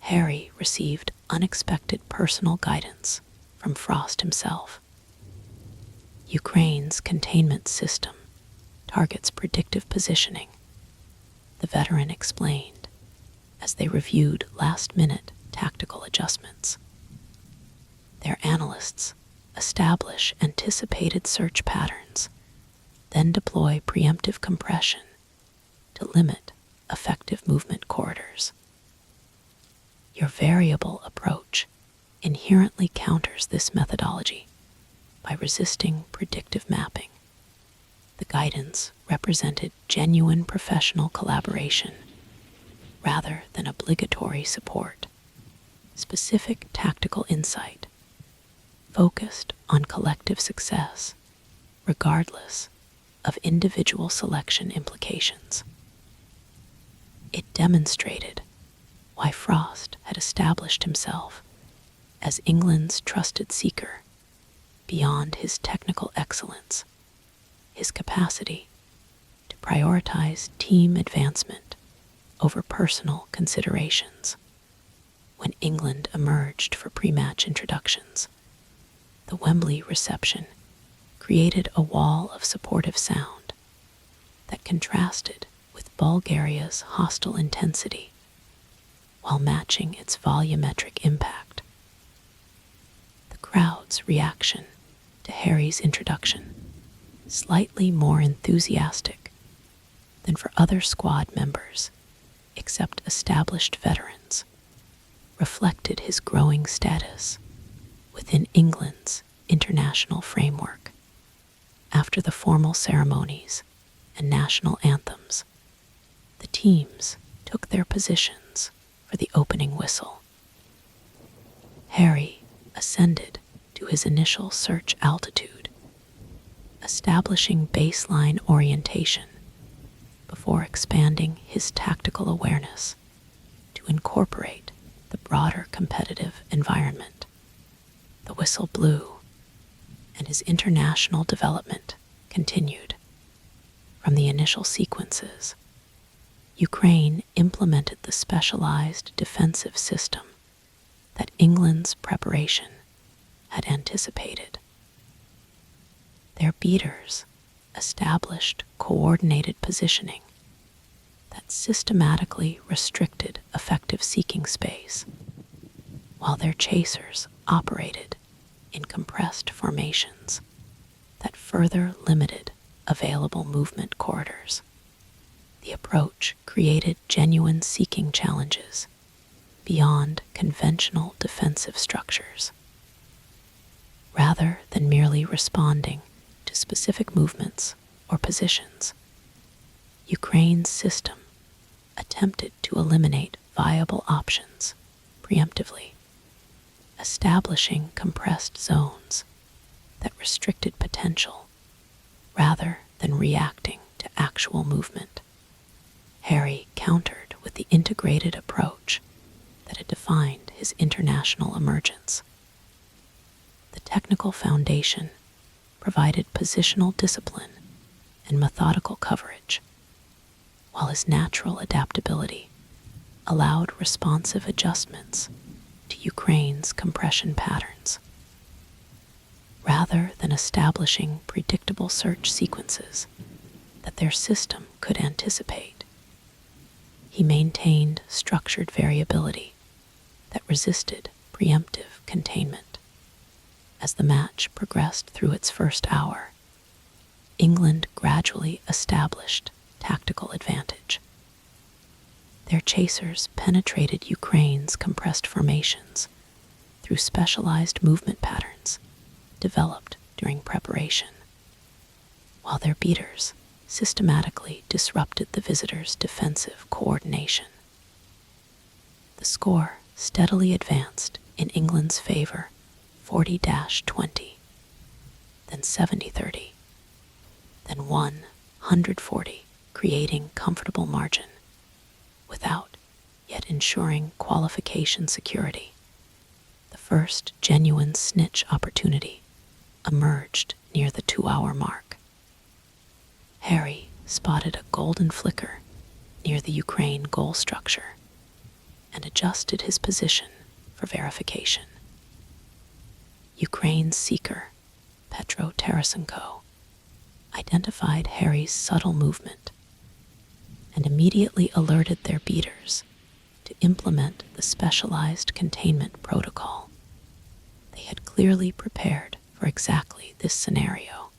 Harry received unexpected personal guidance from Frost himself. Ukraine's containment system targets predictive positioning, the veteran explained as they reviewed last-minute tactical adjustments. Their analysts establish anticipated search patterns, then deploy preemptive compression to limit effective movement corridors. Your variable approach inherently counters this methodology by resisting predictive mapping. The guidance represented genuine professional collaboration rather than obligatory support. Specific tactical insight focused on collective success regardless of individual selection implications. It demonstrated why Frost had established himself as England's trusted seeker beyond his technical excellence, his capacity to prioritize team advancement over personal considerations. When England emerged for pre-match introductions, the Wembley reception created a wall of supportive sound that contrasted with Bulgaria's hostile intensity while matching its volumetric impact. The crowd's reaction to Harry's introduction, slightly more enthusiastic than for other squad members except established veterans, reflected his growing status within England's international framework. After the formal ceremonies and national anthems, the teams took their positions for the opening whistle. Harry ascended to his initial search altitude, establishing baseline orientation before expanding his tactical awareness to incorporate the broader competitive environment. The whistle blew, and his international development continued. From the initial sequences, Ukraine implemented the specialized defensive system that England's preparation had anticipated. Their beaters established coordinated positioning that systematically restricted effective seeking space, while their chasers operated in compressed formations that further limited available movement corridors. The approach created genuine seeking challenges beyond conventional defensive structures. Rather than merely responding to specific movements or positions, Ukraine's system attempted to eliminate viable options preemptively, establishing compressed zones that restricted potential rather than reacting to actual movement. Harry countered with the integrated approach that had defined his international emergence. The technical foundation provided positional discipline and methodical coverage, while his natural adaptability allowed responsive adjustments to Ukraine's compression patterns. Rather than establishing predictable search sequences that their system could anticipate, he maintained structured variability that resisted preemptive containment. As the match progressed through its first hour, England gradually established tactical advantage. Their chasers penetrated Ukraine's compressed formations through specialized movement patterns developed during preparation, while their beaters systematically disrupted the visitors' defensive coordination. The score steadily advanced in England's favor, 40-20, then 70-30, then 100-40, creating comfortable margin without yet ensuring qualification security. The first genuine snitch opportunity emerged near the 2-hour mark. Harry spotted a golden flicker near the Ukraine goal structure and adjusted his position for verification. Ukraine's seeker, Petro Tarasenko, identified Harry's subtle movement and immediately alerted their beaters to implement the specialized containment protocol. They had clearly prepared for exactly this scenario.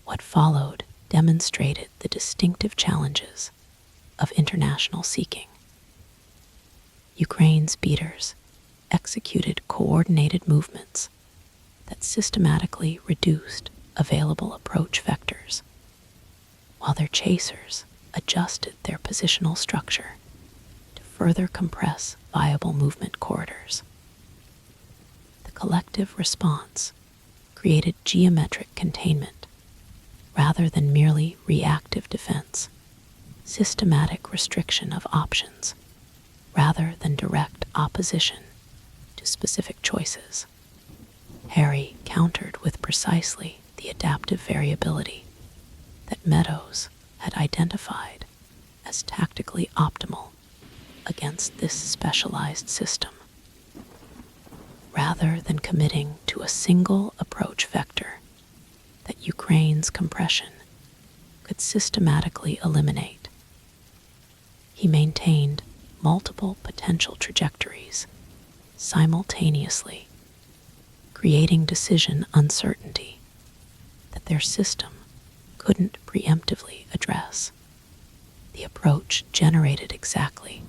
What followed demonstrated the distinctive challenges of international seeking. Ukraine's beaters executed coordinated movements that systematically reduced available approach vectors, while their chasers adjusted their positional structure to further compress viable movement corridors. The collective response created geometric containment rather than merely reactive defense, systematic restriction of options rather than direct opposition to specific choices. Harry countered with precisely the adaptive variability that Meadows had identified as tactically optimal against this specialized system. Rather than committing to a single approach vector that Ukraine's compression could systematically eliminate, he maintained multiple potential trajectories simultaneously, creating decision uncertainty that their system couldn't preemptively address. The approach generated exactly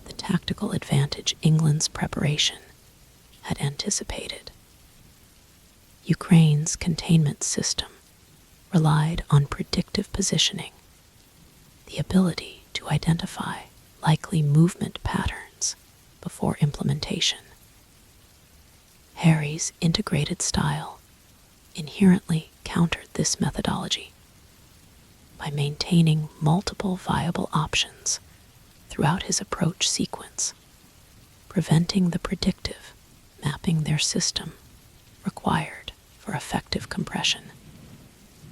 the tactical advantage England's preparation had anticipated. Ukraine's containment system relied on predictive positioning, the ability to identify likely movement patterns before implementation. Harry's integrated style inherently countered this methodology by maintaining multiple viable options throughout his approach sequence, preventing the predictive mapping their system required for effective compression.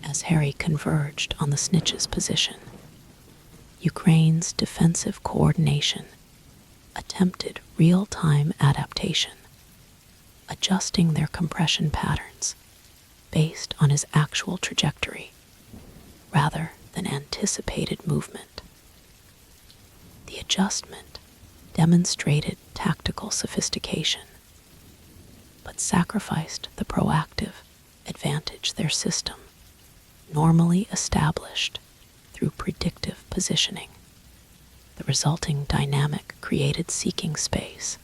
As Harry converged on the snitch's position, Ukraine's defensive coordination attempted real-time adaptation, adjusting their compression patterns based on his actual trajectory rather than anticipated movement. The adjustment demonstrated tactical sophistication, but sacrificed the proactive advantage their system normally established through predictive positioning. The resulting dynamic created seeking space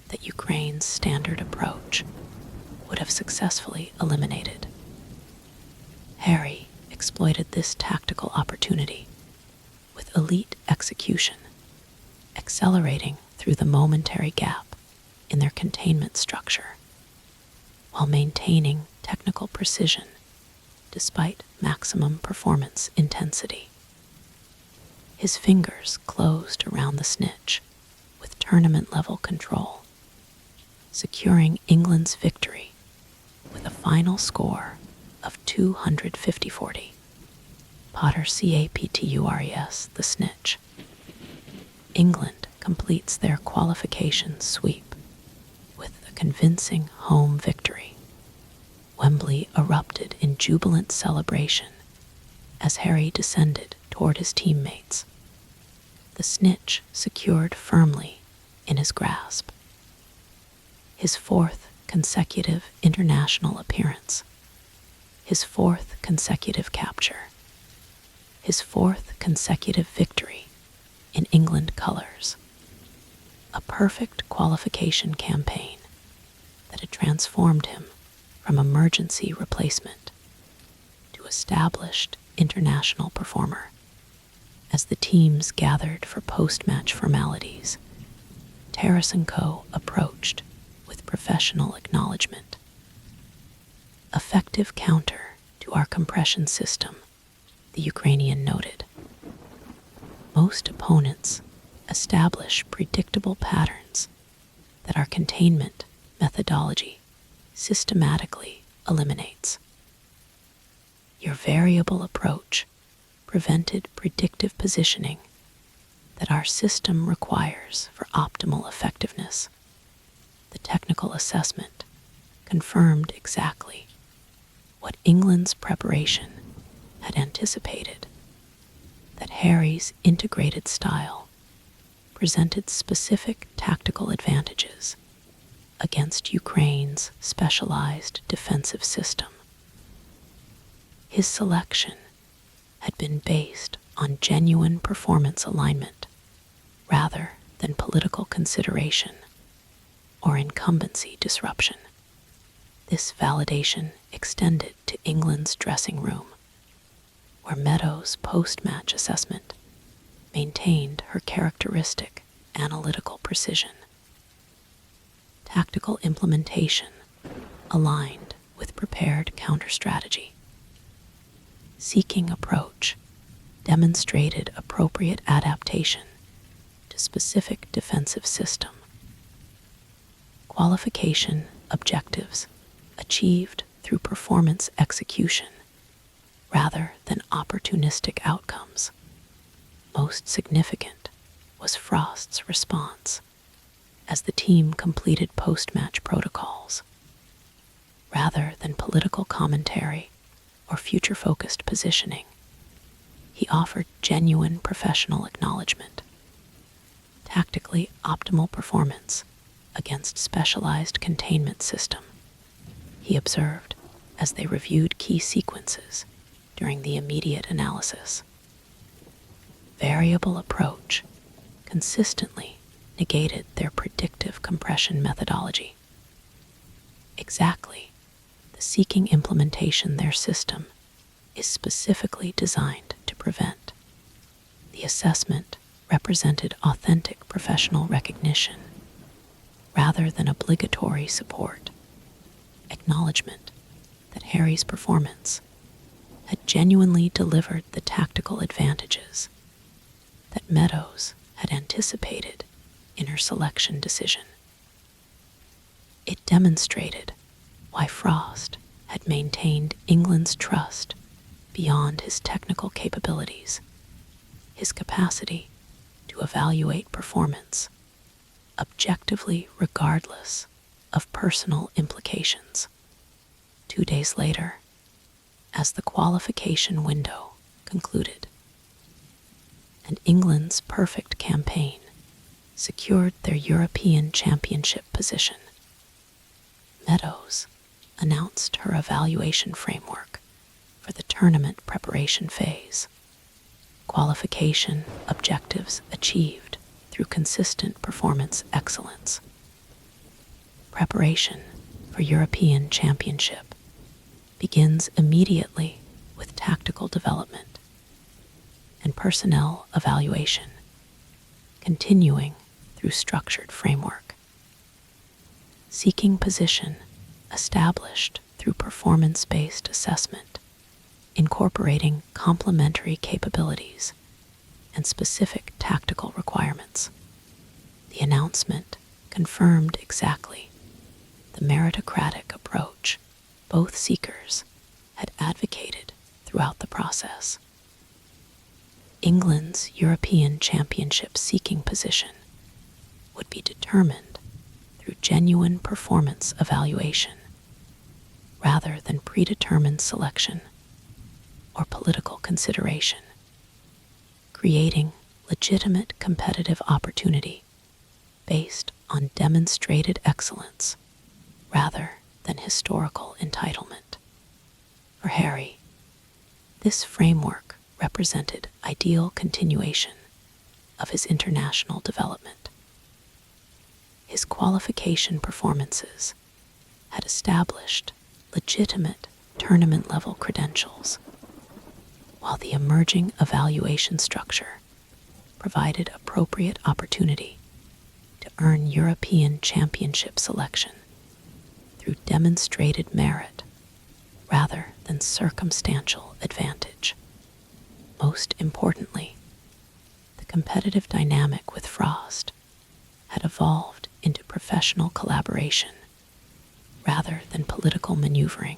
that Ukraine's standard approach would have successfully eliminated. Harry exploited this tactical opportunity with elite execution, accelerating through the momentary gap in their containment structure, while maintaining technical precision despite maximum performance intensity. His fingers closed around the snitch with tournament-level control, securing England's victory with a final score of 250-40. Potter Captures the snitch. England completes their qualification sweep with a convincing home victory. Wembley erupted in jubilant celebration as Harry descended toward his teammates, the snitch secured firmly in his grasp. His fourth consecutive international appearance, his fourth consecutive capture, his fourth consecutive victory in England colours. A perfect qualification campaign that had transformed him from emergency replacement to established international performer. As the teams gathered for post-match formalities, Terrace & Co. approached with professional acknowledgement. Effective counter to our compression system, the Ukrainian noted. Most opponents establish predictable patterns that our containment methodology systematically eliminates. Your variable approach prevented predictive positioning that our system requires for optimal effectiveness. The technical assessment confirmed exactly what England's preparation had anticipated, that Harry's integrated style presented specific tactical advantages against Ukraine's specialized defensive system. His selection had been based on genuine performance alignment rather than political consideration or incumbency disruption. This validation extended to England's dressing room, where Meadows' post-match assessment maintained her characteristic analytical precision. Tactical implementation aligned with prepared counter-strategy. Seeking approach demonstrated appropriate adaptation to specific defensive system. Qualification objectives achieved through performance execution rather than opportunistic outcomes. Most significant was Frost's response as the team completed post-match protocols. Rather than political commentary or future-focused positioning, he offered genuine professional acknowledgement. Tactically optimal performance against specialized containment system, he observed as they reviewed key sequences during the immediate analysis. Variable approach consistently negated their predictive compression methodology. Exactly the seeking implementation their system is specifically designed to prevent. The assessment represented authentic professional recognition rather than obligatory support, acknowledgement that Harry's performance had genuinely delivered the tactical advantages that Meadows had anticipated in her selection decision. It demonstrated why Frost had maintained England's trust beyond his technical capabilities. his capacity to evaluate performance objectively regardless of personal implications. 2 days later, as the qualification window concluded, and England's perfect campaign secured their European Championship position, Meadows announced her evaluation framework for the tournament preparation phase. Qualification objectives achieved through consistent performance excellence. Preparation for European Championship begins immediately with tactical development and personnel evaluation, continuing through structured framework. Seeking position established through performance-based assessment, incorporating complementary capabilities and specific tactical requirements. The announcement confirmed exactly the meritocratic approach both seekers had advocated throughout the process. England's European Championship seeking position would be determined through genuine performance evaluation rather than predetermined selection or political consideration, creating legitimate competitive opportunity based on demonstrated excellence rather than historical entitlement. For Harry, this framework represented ideal continuation of his international development. His qualification performances had established legitimate tournament-level credentials, while the emerging evaluation structure provided appropriate opportunity to earn European Championship selection through demonstrated merit rather than circumstantial advantage. Most importantly, the competitive dynamic with Frost had evolved into professional collaboration rather than political maneuvering,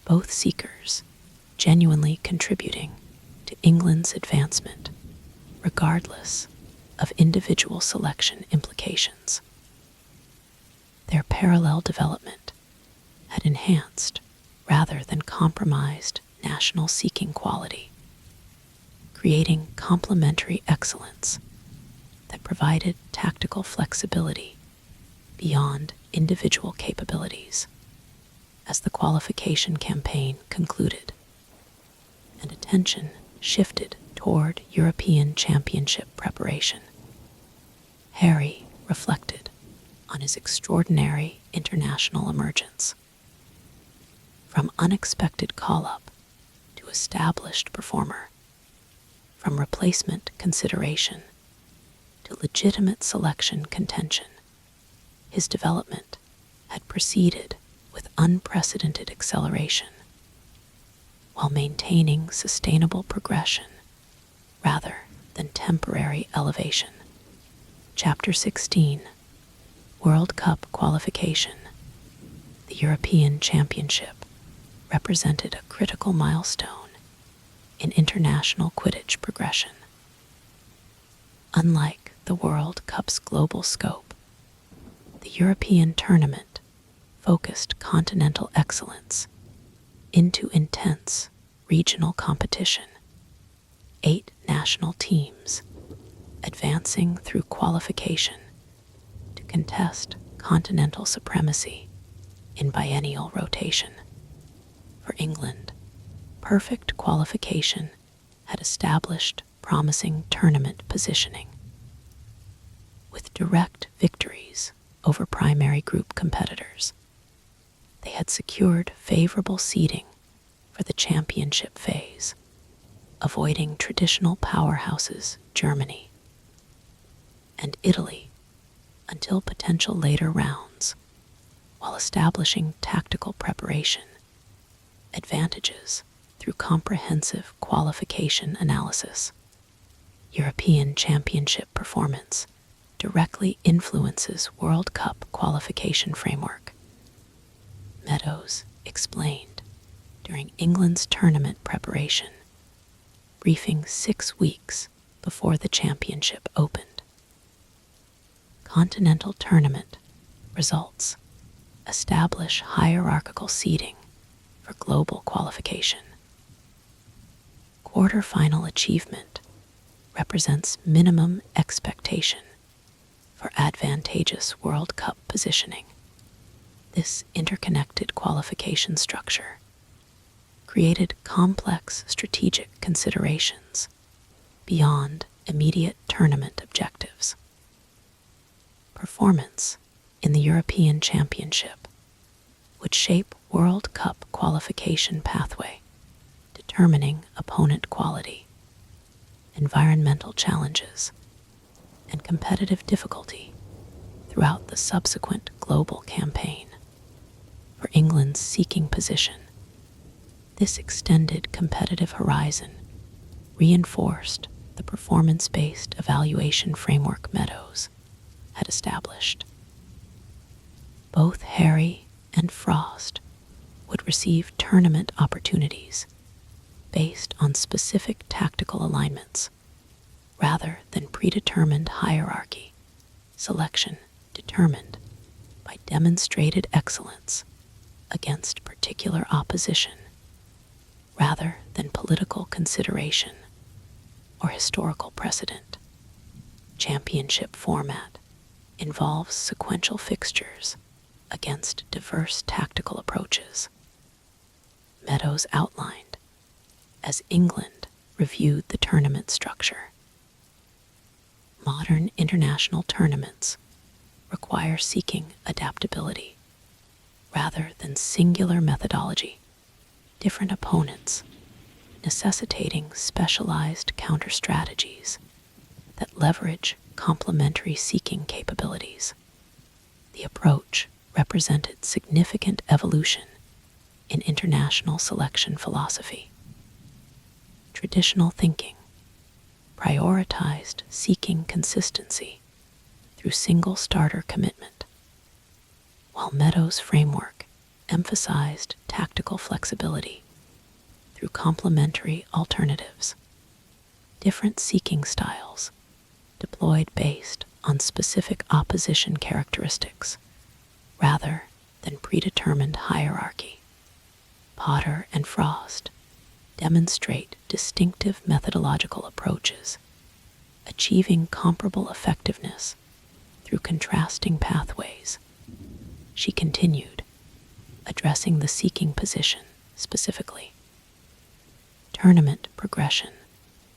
both seekers genuinely contributing to England's advancement regardless of individual selection implications. Their parallel development had enhanced rather than compromised national seeking quality, creating complementary excellence that provided tactical flexibility beyond individual capabilities. As the qualification campaign concluded and attention shifted toward European Championship preparation, Harry reflected on his extraordinary international emergence. From unexpected call-up to established performer, from replacement consideration to legitimate selection contention, his development had proceeded with unprecedented acceleration, while maintaining sustainable progression rather than temporary elevation. Chapter 16, World Cup Qualification. The European Championship represented a critical milestone in international Quidditch progression. Unlike the World Cup's global scope, the European tournament focused continental excellence into intense regional competition. 8 national teams advancing through qualification to contest continental supremacy in biennial rotation. For England, perfect qualification had established promising tournament positioning, with direct victories over primary group competitors. They had secured favorable seeding for the championship phase, avoiding traditional powerhouses Germany and Italy until potential later rounds, while establishing tactical preparation advantages through comprehensive qualification analysis. European Championship performance directly influences World Cup qualification framework. Meadows explained during England's tournament preparation briefing 6 weeks before the championship opened. Continental tournament results establish hierarchical seeding for global qualification. Quarterfinal achievement represents minimum expectation for advantageous World Cup positioning. This interconnected qualification structure created complex strategic considerations beyond immediate tournament objectives. Performance in the European Championship would shape World Cup qualification pathway, determining opponent quality, environmental challenges, and competitive difficulty throughout the subsequent global campaign. For England's seeking position, this extended competitive horizon reinforced the performance-based evaluation framework Meadows had established. Both Harry and Frost would receive tournament opportunities based on specific tactical alignments rather than predetermined hierarchy, selection determined by demonstrated excellence against particular opposition rather than political consideration or historical precedent. Championship format involves sequential fixtures against diverse tactical approaches. Meadows outlined as England reviewed the tournament structure. Modern international tournaments require seeking adaptability rather than singular methodology, different opponents necessitating specialized counter-strategies that leverage complementary seeking capabilities. The approach represented significant evolution in international selection philosophy. Traditional thinking prioritized seeking consistency through single starter commitment, while Meadows' framework emphasized tactical flexibility through complementary alternatives. Different seeking styles deployed based on specific opposition characteristics rather than predetermined hierarchy. Potter and Frost demonstrate distinctive methodological approaches, achieving comparable effectiveness through contrasting pathways. She continued, addressing the seeking position specifically. Tournament progression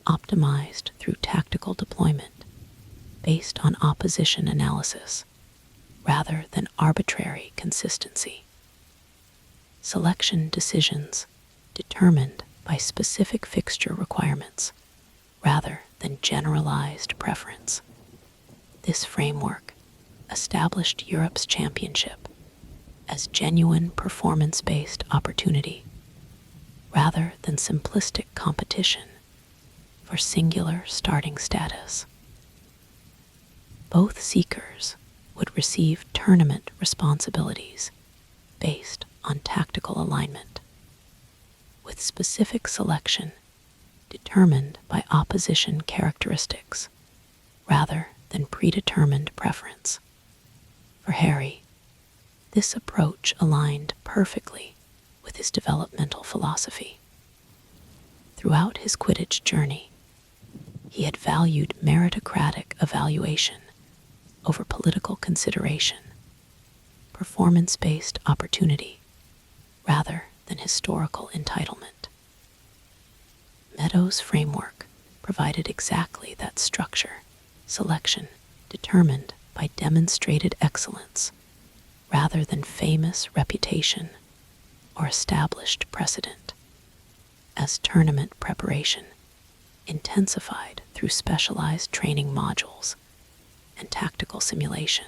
optimized through tactical deployment based on opposition analysis rather than arbitrary consistency. Selection decisions determined by specific fixture requirements rather than generalized preference. This framework established Europe's championship as genuine performance-based opportunity rather than simplistic competition for singular starting status. Both seekers would receive tournament responsibilities based on tactical alignment, with specific selection determined by opposition characteristics rather than predetermined preference. For Harry, this approach aligned perfectly with his developmental philosophy. Throughout his Quidditch journey, he had valued meritocratic evaluation over political consideration, performance-based opportunity rather than historical entitlement. Meadows' framework provided exactly that structure, selection determined by demonstrated excellence rather than famous reputation or established precedent. As tournament preparation intensified through specialized training modules and tactical simulation,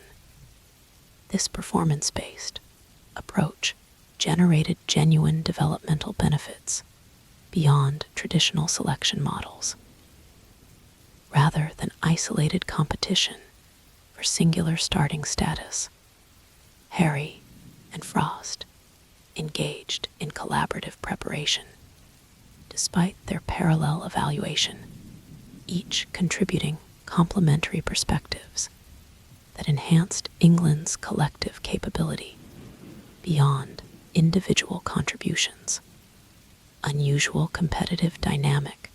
this performance-based approach generated genuine developmental benefits beyond traditional selection models. Rather than isolated competition for singular starting status, Harry and Frost engaged in collaborative preparation, despite their parallel evaluation, each contributing complementary perspectives that enhanced England's collective capability beyond individual contributions. Unusual competitive dynamic,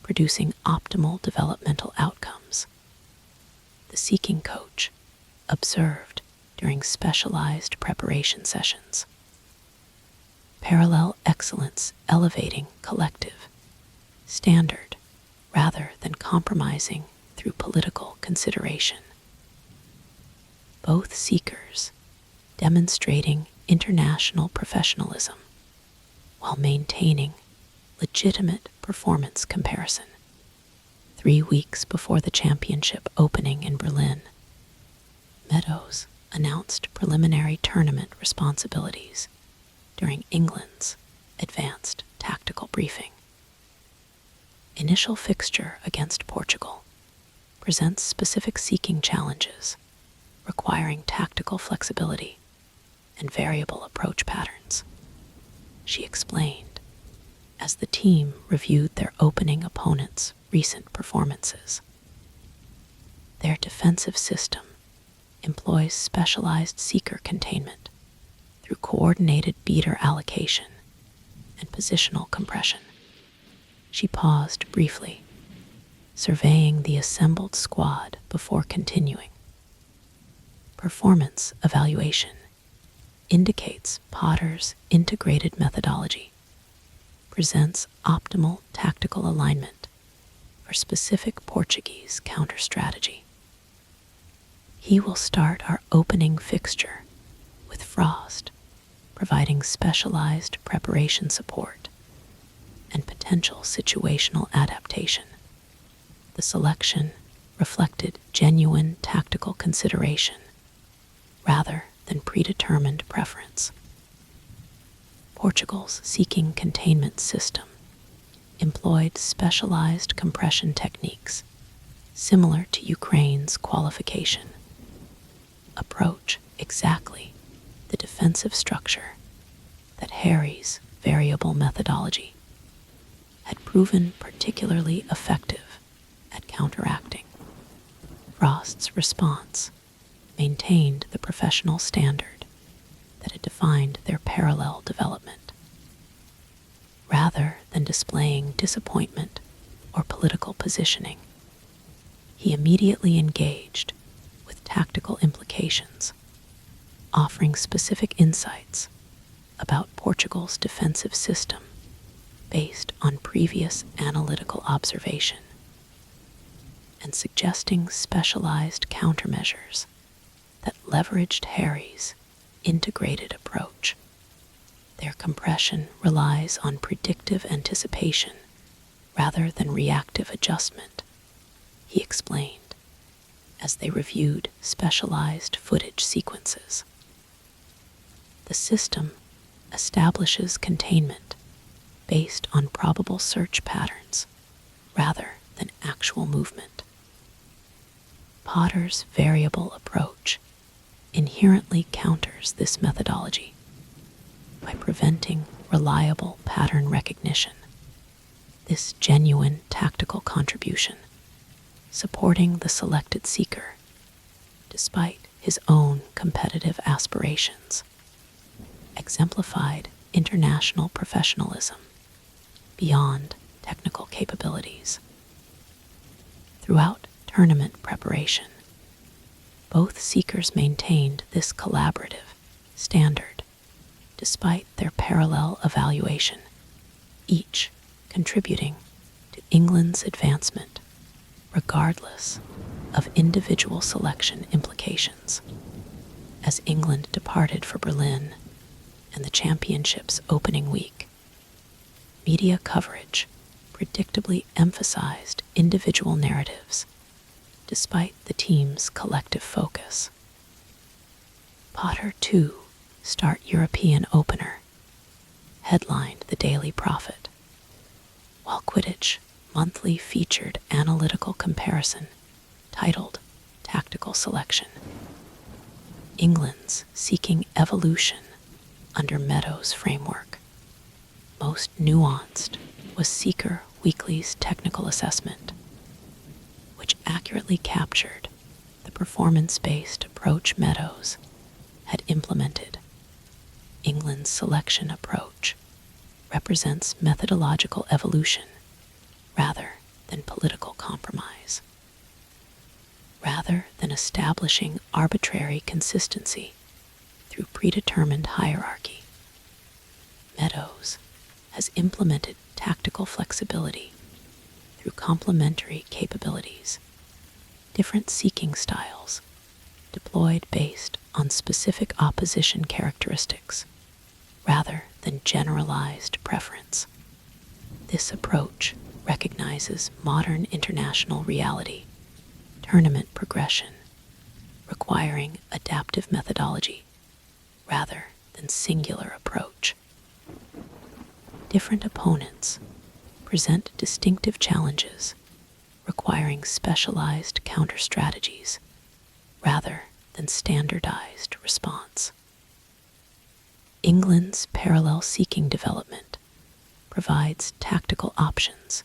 producing optimal developmental outcomes. The seeking coach observed during specialized preparation sessions. Parallel excellence elevating collective standard rather than compromising through political consideration. Both seekers demonstrating international professionalism while maintaining legitimate performance comparison. 3 weeks before the championship opening in Berlin, Meadows announced preliminary tournament responsibilities during England's advanced tactical briefing. Initial fixture against Portugal presents specific seeking challenges requiring tactical flexibility and variable approach patterns, she explained as the team reviewed their opening opponent's recent performances. Their defensive system employs specialized seeker containment through coordinated beater allocation and positional compression. She paused briefly, surveying the assembled squad before continuing. Performance evaluation indicates Potter's integrated methodology presents optimal tactical alignment for specific Portuguese counter-strategy. He will start our opening fixture with Frost, providing specialized preparation support and potential situational adaptation. The selection reflected genuine tactical consideration rather than predetermined preference. Portugal's seeking containment system employed specialized compression techniques similar to Ukraine's qualification. Approach exactly the defensive structure that Harry's variable methodology had proven particularly effective at counteracting. Frost's response maintained the professional standard that had defined their parallel development. Rather than displaying disappointment or political positioning, he immediately engaged with tactical implications, offering specific insights about Portugal's defensive system based on previous analytical observation, and suggesting specialized countermeasures that leveraged Harry's integrated approach. Their compression relies on predictive anticipation rather than reactive adjustment, he explained as they reviewed specialized footage sequences. The system establishes containment based on probable search patterns rather than actual movement. Potter's variable approach inherently counters this methodology by preventing reliable pattern recognition. This genuine tactical contribution, supporting the selected seeker despite his own competitive aspirations, exemplified international professionalism beyond technical capabilities. Throughout tournament preparation, both seekers maintained this collaborative standard despite their parallel evaluation, each contributing to England's advancement regardless of individual selection implications. As England departed for Berlin and the championship's opening week, media coverage predictably emphasized individual narratives despite the team's collective focus. Potter, too, start European opener, headlined the Daily Prophet, while Quidditch Monthly featured analytical comparison titled Tactical Selection. England's seeking evolution under Meadows' framework, Most nuanced was Seeker Weekly's technical assessment, which accurately captured the performance-based approach Meadows had implemented. England's selection approach represents methodological evolution rather than political compromise. Rather than establishing arbitrary consistency through predetermined hierarchy, Meadows has implemented tactical flexibility through complementary capabilities, different seeking styles deployed based on specific opposition characteristics rather than generalized preference. This approach recognizes modern international reality, tournament progression, requiring adaptive methodology rather than singular approach. Different opponents present distinctive challenges requiring specialized counter strategies rather than standardized response. England's parallel seeking development provides tactical options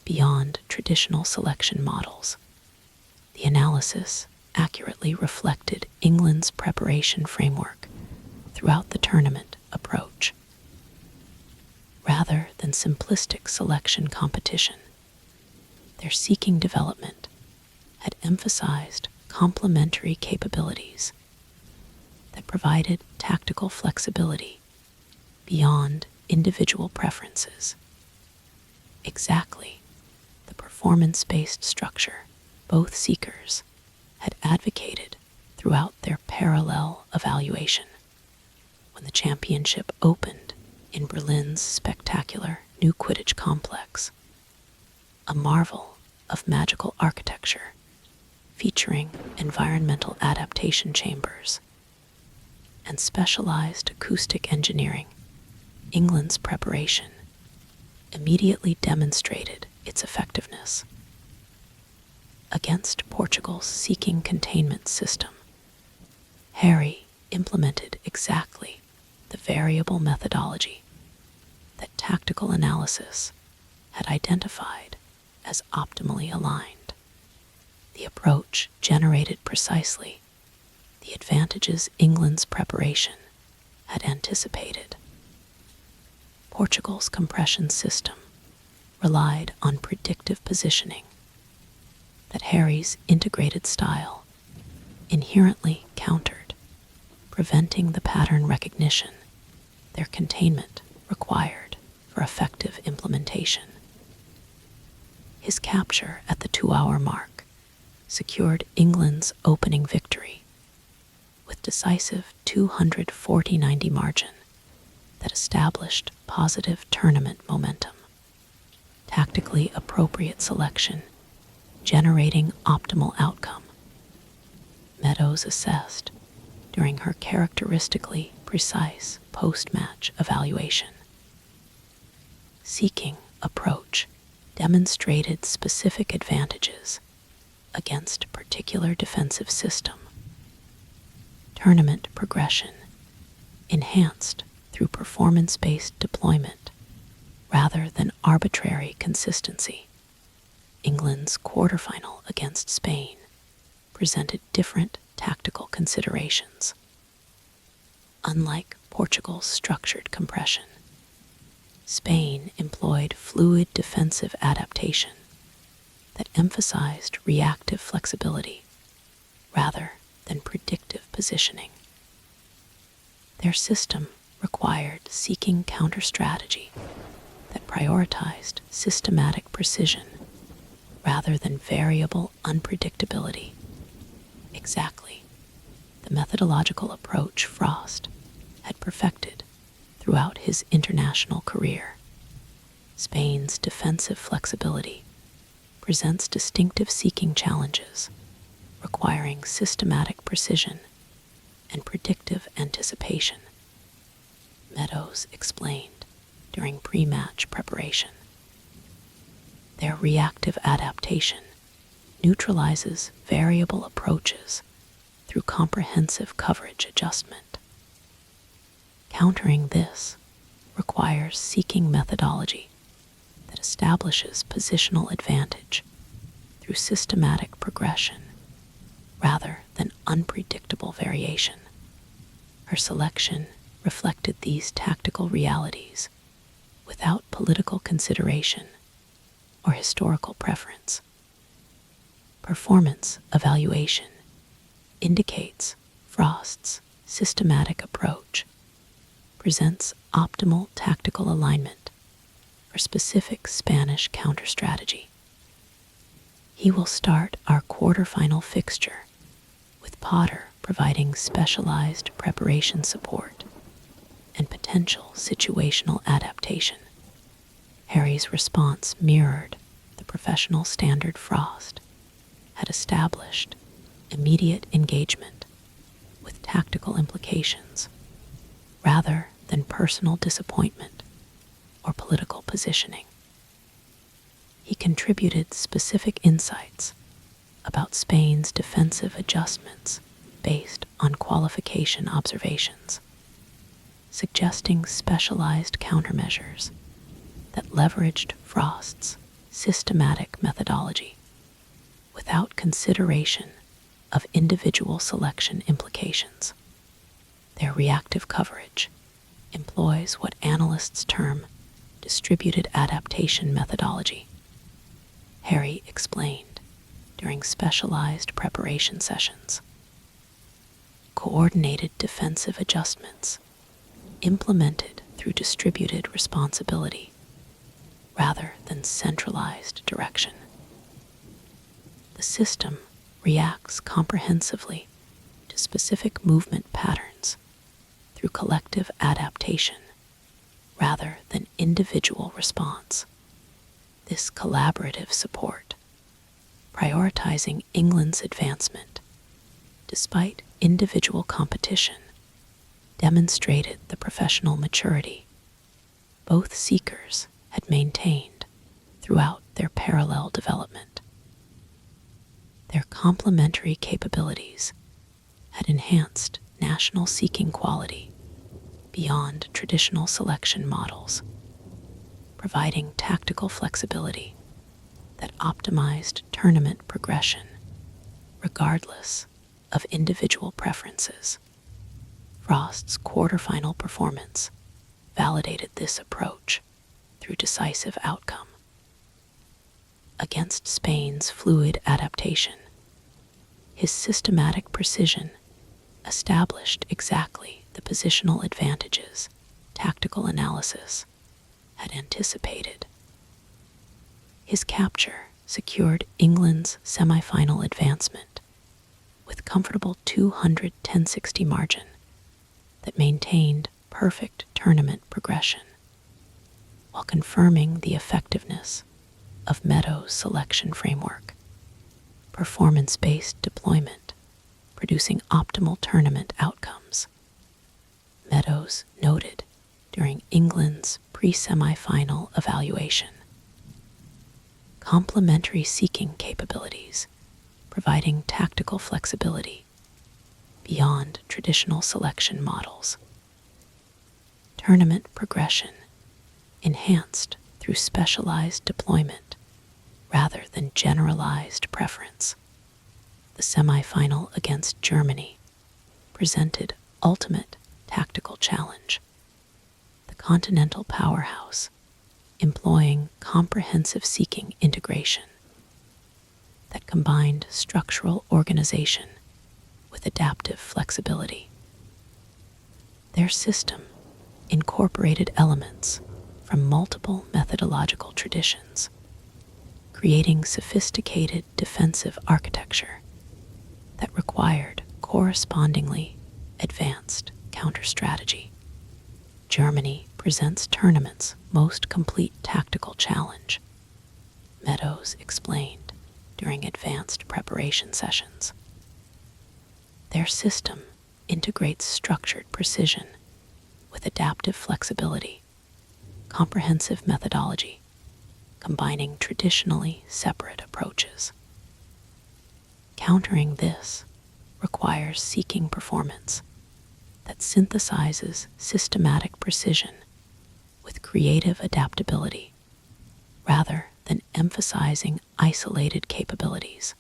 beyond traditional selection models. The analysis accurately reflected England's preparation framework throughout the tournament approach. Rather than simplistic selection competition, their seeking development had emphasized complementary capabilities that provided tactical flexibility beyond individual preferences. Exactly the performance-based structure both seekers had advocated throughout their parallel evaluation. When the championship opened in Berlin's spectacular new Quidditch complex, a marvel of magical architecture featuring environmental adaptation chambers and specialized acoustic engineering, England's preparation immediately demonstrated its effectiveness. Against Portugal's seeking containment system, Harry implemented exactly the variable methodology that tactical analysis had identified as optimally aligned. The approach generated precisely the advantages England's preparation had anticipated. Portugal's compression system relied on predictive positioning that Harry's integrated style inherently countered, preventing the pattern recognition their containment required for effective implementation. His capture at the 2-hour mark secured England's opening victory with decisive 240-90 margin that established positive tournament momentum. Tactically appropriate selection generating optimal outcome, Meadows assessed during her characteristically precise post-match evaluation. Seeking approach demonstrated specific advantages against particular defensive system. Tournament progression enhanced through performance-based deployment rather than arbitrary consistency. England's quarterfinal against Spain presented different tactical considerations. Unlike Portugal's structured compression, Spain employed fluid defensive adaptation that emphasized reactive flexibility rather than predictive positioning. Their system required seeking counter strategy that prioritized systematic precision rather than variable unpredictability. Exactly the methodological approach Frost had perfected throughout his international career. Spain's defensive flexibility presents distinctive seeking challenges requiring systematic precision and predictive anticipation, Meadows explained during pre-match preparation. Their reactive adaptation neutralizes variable approaches through comprehensive coverage adjustment. Countering this requires seeking methodology that establishes positional advantage through systematic progression rather than unpredictable variation. Her selection reflected these tactical realities without political consideration or historical preference. Performance evaluation indicates Frost's systematic approach presents optimal tactical alignment for specific Spanish counter-strategy. He will start our quarterfinal fixture with Potter providing specialized preparation support and potential situational adaptation. Harry's response mirrored the professional standard Frost had established: immediate engagement with tactical implications rather than personal disappointment or political positioning. He contributed specific insights about Spain's defensive adjustments based on qualification observations, suggesting specialized countermeasures that leveraged Frost's systematic methodology without consideration of individual selection implications. Their reactive coverage employs what analysts term distributed adaptation methodology. Harry explained during specialized preparation sessions. Coordinated defensive adjustments implemented through distributed responsibility rather than centralized direction. The system reacts comprehensively to specific movement patterns through collective adaptation rather than individual response. This collaborative support, prioritizing England's advancement despite individual competition, demonstrated the professional maturity both seekers had maintained throughout their parallel development. Their complementary capabilities had enhanced national seeking quality beyond traditional selection models, providing tactical flexibility that optimized tournament progression regardless of individual preferences. Frost's quarterfinal performance validated this approach through decisive outcome. Against Spain's fluid adaptation, his systematic precision established exactly the positional advantages tactical analysis had anticipated. His capture secured England's semi-final advancement with comfortable 210-60 margin that maintained perfect tournament progression, while confirming the effectiveness of Meadows' selection framework, performance-based deployment, producing optimal tournament outcomes. Meadows noted during England's pre-semi-final evaluation. Complementary seeking capabilities, providing tactical flexibility beyond traditional selection models. Tournament progression enhanced through specialized deployment rather than generalized preference. The semi-final against Germany presented ultimate tactical challenge. The continental powerhouse employing comprehensive seeking integration that combined structural organization with adaptive flexibility. Their system incorporated elements from multiple methodological traditions, creating sophisticated defensive architecture that required correspondingly advanced counter-strategy. Germany presents tournament's most complete tactical challenge, Meadows explained during advanced preparation sessions. Their system integrates structured precision with adaptive flexibility, comprehensive methodology, combining traditionally separate approaches. Countering this requires seeking performance that synthesizes systematic precision creative adaptability rather than emphasizing isolated capabilities.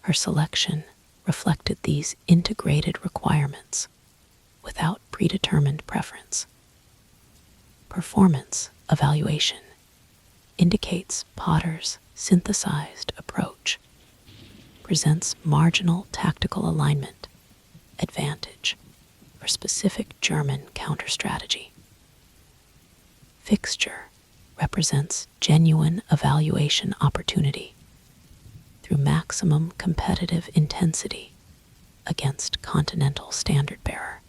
Her selection reflected these integrated requirements without predetermined preference. Performance evaluation indicates Potter's synthesized approach presents marginal tactical alignment advantage for specific German counter-strategy. Fixture represents genuine evaluation opportunity through maximum competitive intensity against continental standard-bearer.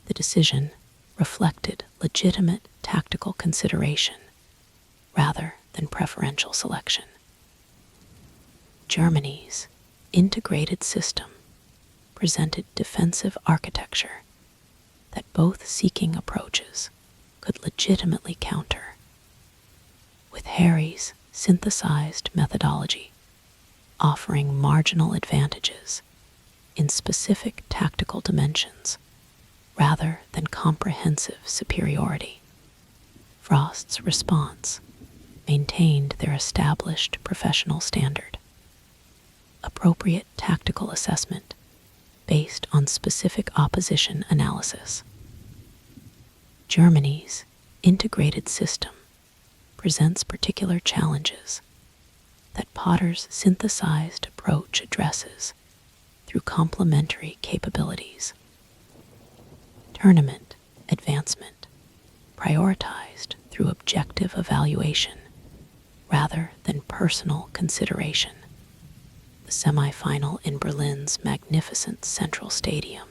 The decision reflected legitimate tactical consideration rather than preferential selection. Germany's integrated system presented defensive architecture that both seeking approaches could legitimately counter, with Harry's synthesized methodology offering marginal advantages in specific tactical dimensions rather than comprehensive superiority. Frost's response maintained their established professional standard. Appropriate tactical assessment based on specific opposition analysis. Germany's integrated system presents particular challenges that Potter's synthesized approach addresses through complementary capabilities. Tournament advancement prioritized through objective evaluation rather than personal consideration. The semi-final in Berlin's magnificent Central Stadium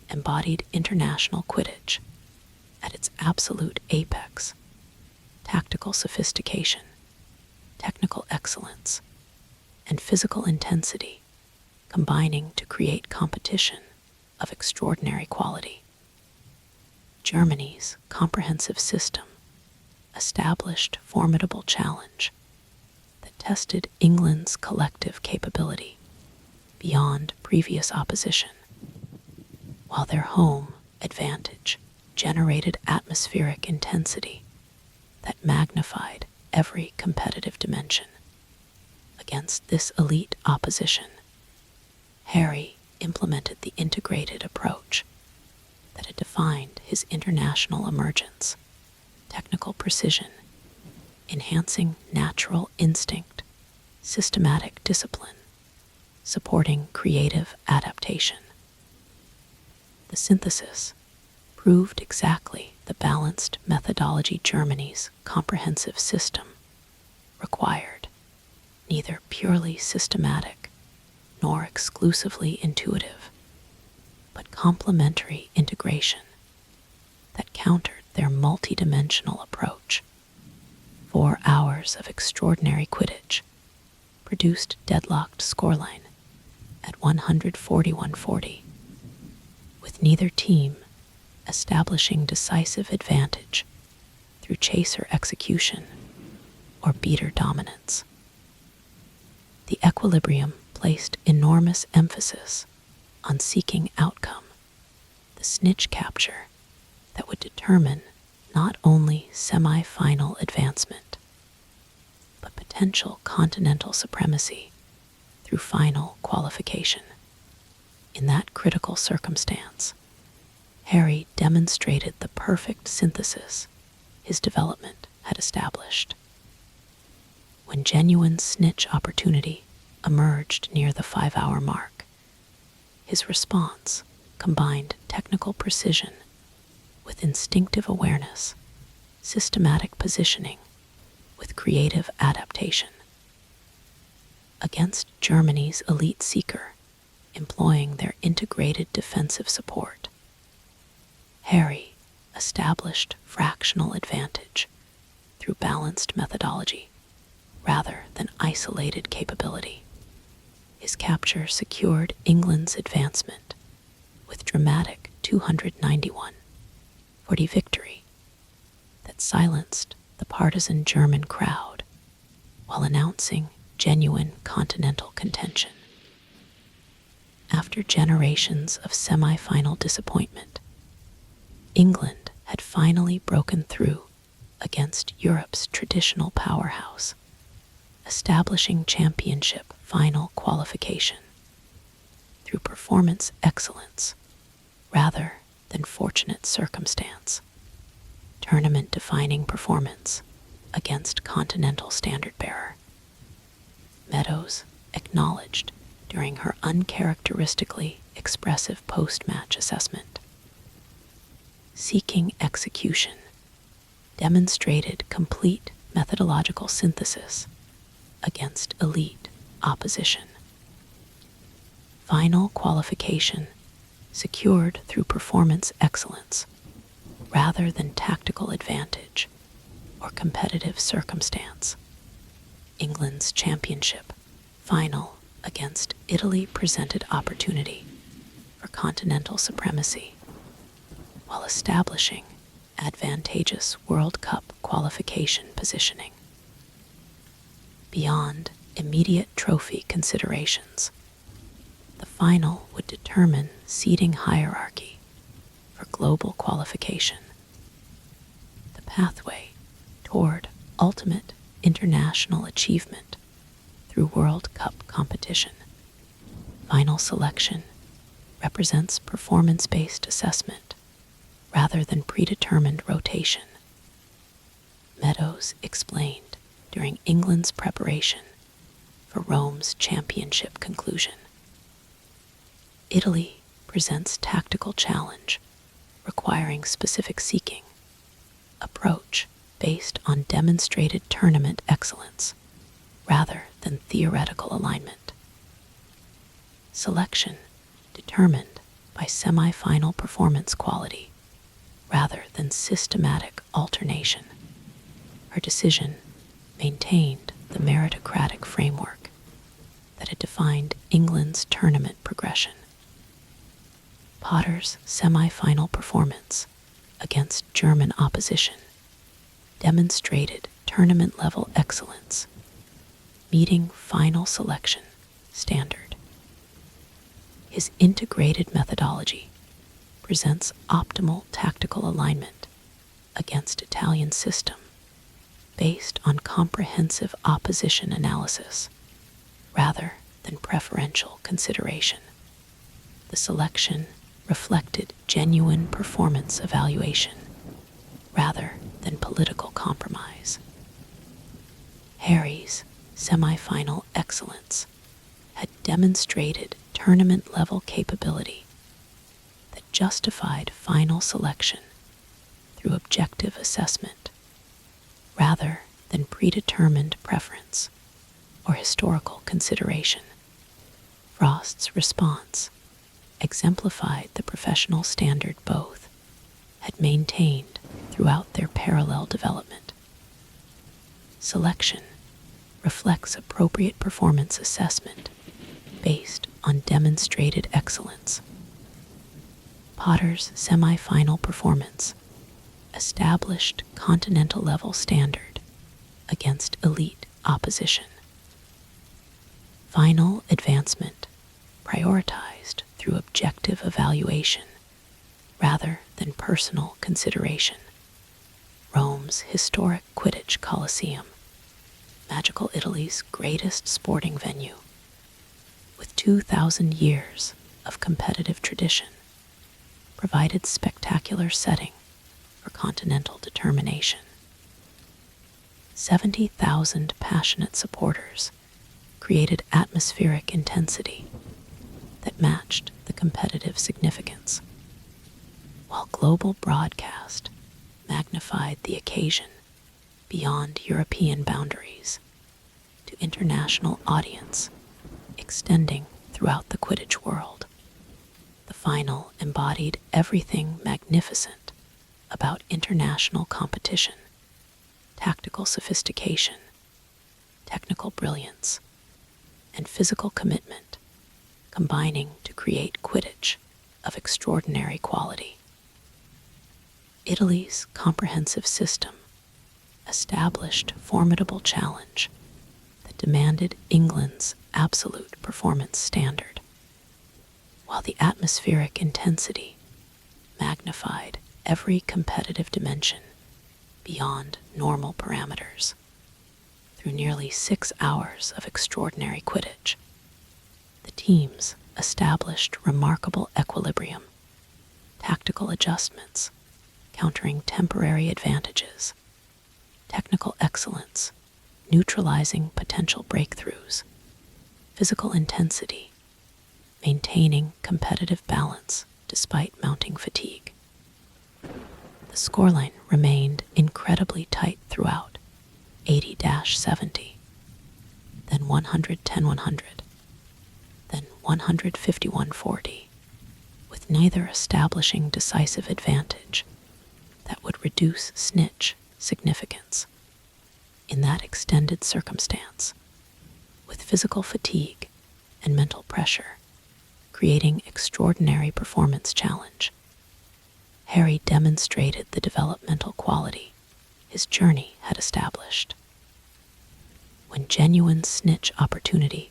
embodied international Quidditch at its absolute apex: tactical sophistication, technical excellence, and physical intensity combining to create competition of extraordinary quality. Germany's comprehensive system established formidable challenge that tested England's collective capability beyond previous opposition, while their home advantage generated atmospheric intensity that magnified every competitive dimension. Against this elite opposition, Harry implemented the integrated approach that had defined his international emergence: technical precision, enhancing natural instinct, systematic discipline, supporting creative adaptation. The synthesis proved exactly the balanced methodology Germany's comprehensive system required: neither purely systematic nor exclusively intuitive, but complementary integration that countered their multidimensional approach. 4 hours of extraordinary Quidditch produced deadlocked scoreline at 141-40, with neither team establishing decisive advantage through chaser execution or beater dominance. The equilibrium placed enormous emphasis on seeking outcome, the snitch capture that would determine not only semi-final advancement, but potential continental supremacy through final qualification. In that critical circumstance, Harry demonstrated the perfect synthesis his development had established. When genuine snitch opportunity emerged near the 5-hour mark, his response combined technical precision with instinctive awareness, systematic positioning with creative adaptation. Against Germany's elite seeker, employing their integrated defensive support, Harry established fractional advantage through balanced methodology rather than isolated capability. His capture secured England's advancement with dramatic 291-40 victory that silenced the partisan German crowd while announcing genuine continental contention. After generations of semi-final disappointment, England had finally broken through against Europe's traditional powerhouse, establishing championship final qualification through performance excellence rather than fortunate circumstance. Tournament-defining performance against continental standard-bearer. Meadows acknowledged during her uncharacteristically expressive post-match assessment. Seeking execution demonstrated complete methodological synthesis against elite opposition. Final qualification secured through performance excellence rather than tactical advantage or competitive circumstance. England's championship final against Italy presented opportunity for continental supremacy while establishing advantageous World Cup qualification positioning. Beyond immediate trophy considerations, the final would determine seeding hierarchy for global qualification, the pathway toward ultimate international achievement through World Cup competition. Final selection represents performance-based assessment rather than predetermined rotation. Meadows explained during England's preparation for Rome's championship conclusion. Italy presents tactical challenge requiring specific seeking, approach based on demonstrated tournament excellence rather than theoretical alignment. Selection determined by semi-final performance quality rather than systematic alternation. Her decision maintained the meritocratic framework that had defined England's tournament progression. Potter's semi-final performance against German opposition demonstrated tournament-level excellence, meeting final selection standard. His integrated methodology presents optimal tactical alignment against Italian system based on comprehensive opposition analysis rather than preferential consideration. The selection reflected genuine performance evaluation rather than political compromise. Harry's semi-final excellence had demonstrated tournament-level capability that justified final selection through objective assessment rather than predetermined preference or historical consideration. Frost's response exemplified the professional standard both had maintained throughout their parallel development. Selection reflects appropriate performance assessment based on demonstrated excellence. Potter's semi-final performance established continental-level standard against elite opposition. Final advancement prioritized through objective evaluation rather than personal consideration. Rome's historic Quidditch Coliseum, magical Italy's greatest sporting venue, with 2,000 years of competitive tradition, provided spectacular setting for continental determination. 70,000 passionate supporters created atmospheric intensity that matched the competitive significance, while global broadcast magnified the occasion beyond European boundaries to international audience extending throughout the Quidditch world. The final embodied everything magnificent about international competition: tactical sophistication, technical brilliance, and physical commitment, combining to create Quidditch of extraordinary quality. Italy's comprehensive system established formidable challenge that demanded England's absolute performance standard, while the atmospheric intensity magnified every competitive dimension beyond normal parameters. Through nearly 6 hours of extraordinary Quidditch, the teams established remarkable equilibrium, tactical adjustments, countering temporary advantages, technical excellence, neutralizing potential breakthroughs, physical intensity, maintaining competitive balance despite mounting fatigue. The scoreline remained incredibly tight throughout, 80-70, then 110-100, then 151-40, with neither establishing decisive advantage that would reduce snitch significance. In that extended circumstance, with physical fatigue and mental pressure creating extraordinary performance challenge, Harry demonstrated the developmental quality his journey had established. When genuine snitch opportunity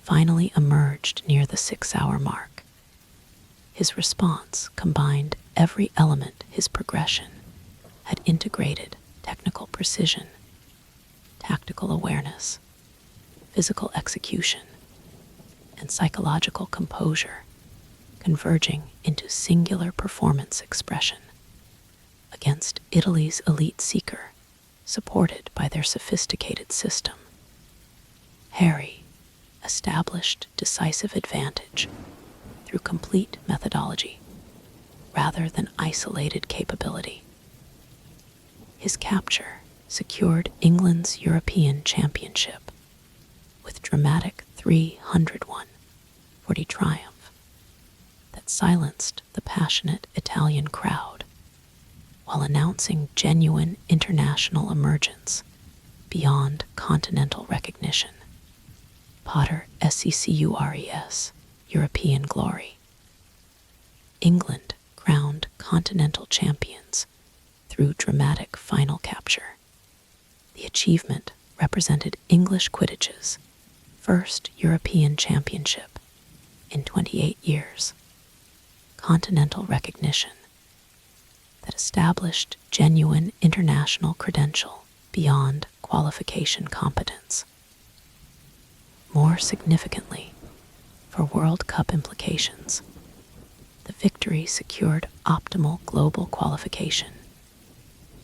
finally emerged near the 6-hour mark, his response combined every element his progression had integrated: technical precision, tactical awareness, physical execution, and psychological composure, converging into singular performance expression. Against Italy's elite seeker, supported by their sophisticated system, Harry established decisive advantage through complete methodology rather than isolated capability. His capture secured England's European Championship with dramatic 301-40 triumph that silenced the passionate Italian crowd while announcing genuine international emergence beyond continental recognition. Potter SECURES, European glory. England crowned continental champions through dramatic final capture. The achievement represented English Quidditch's first European championship in 28 years. Continental recognition that established genuine international credential beyond qualification competence. More significantly, for World Cup implications, the victory secured optimal global qualification,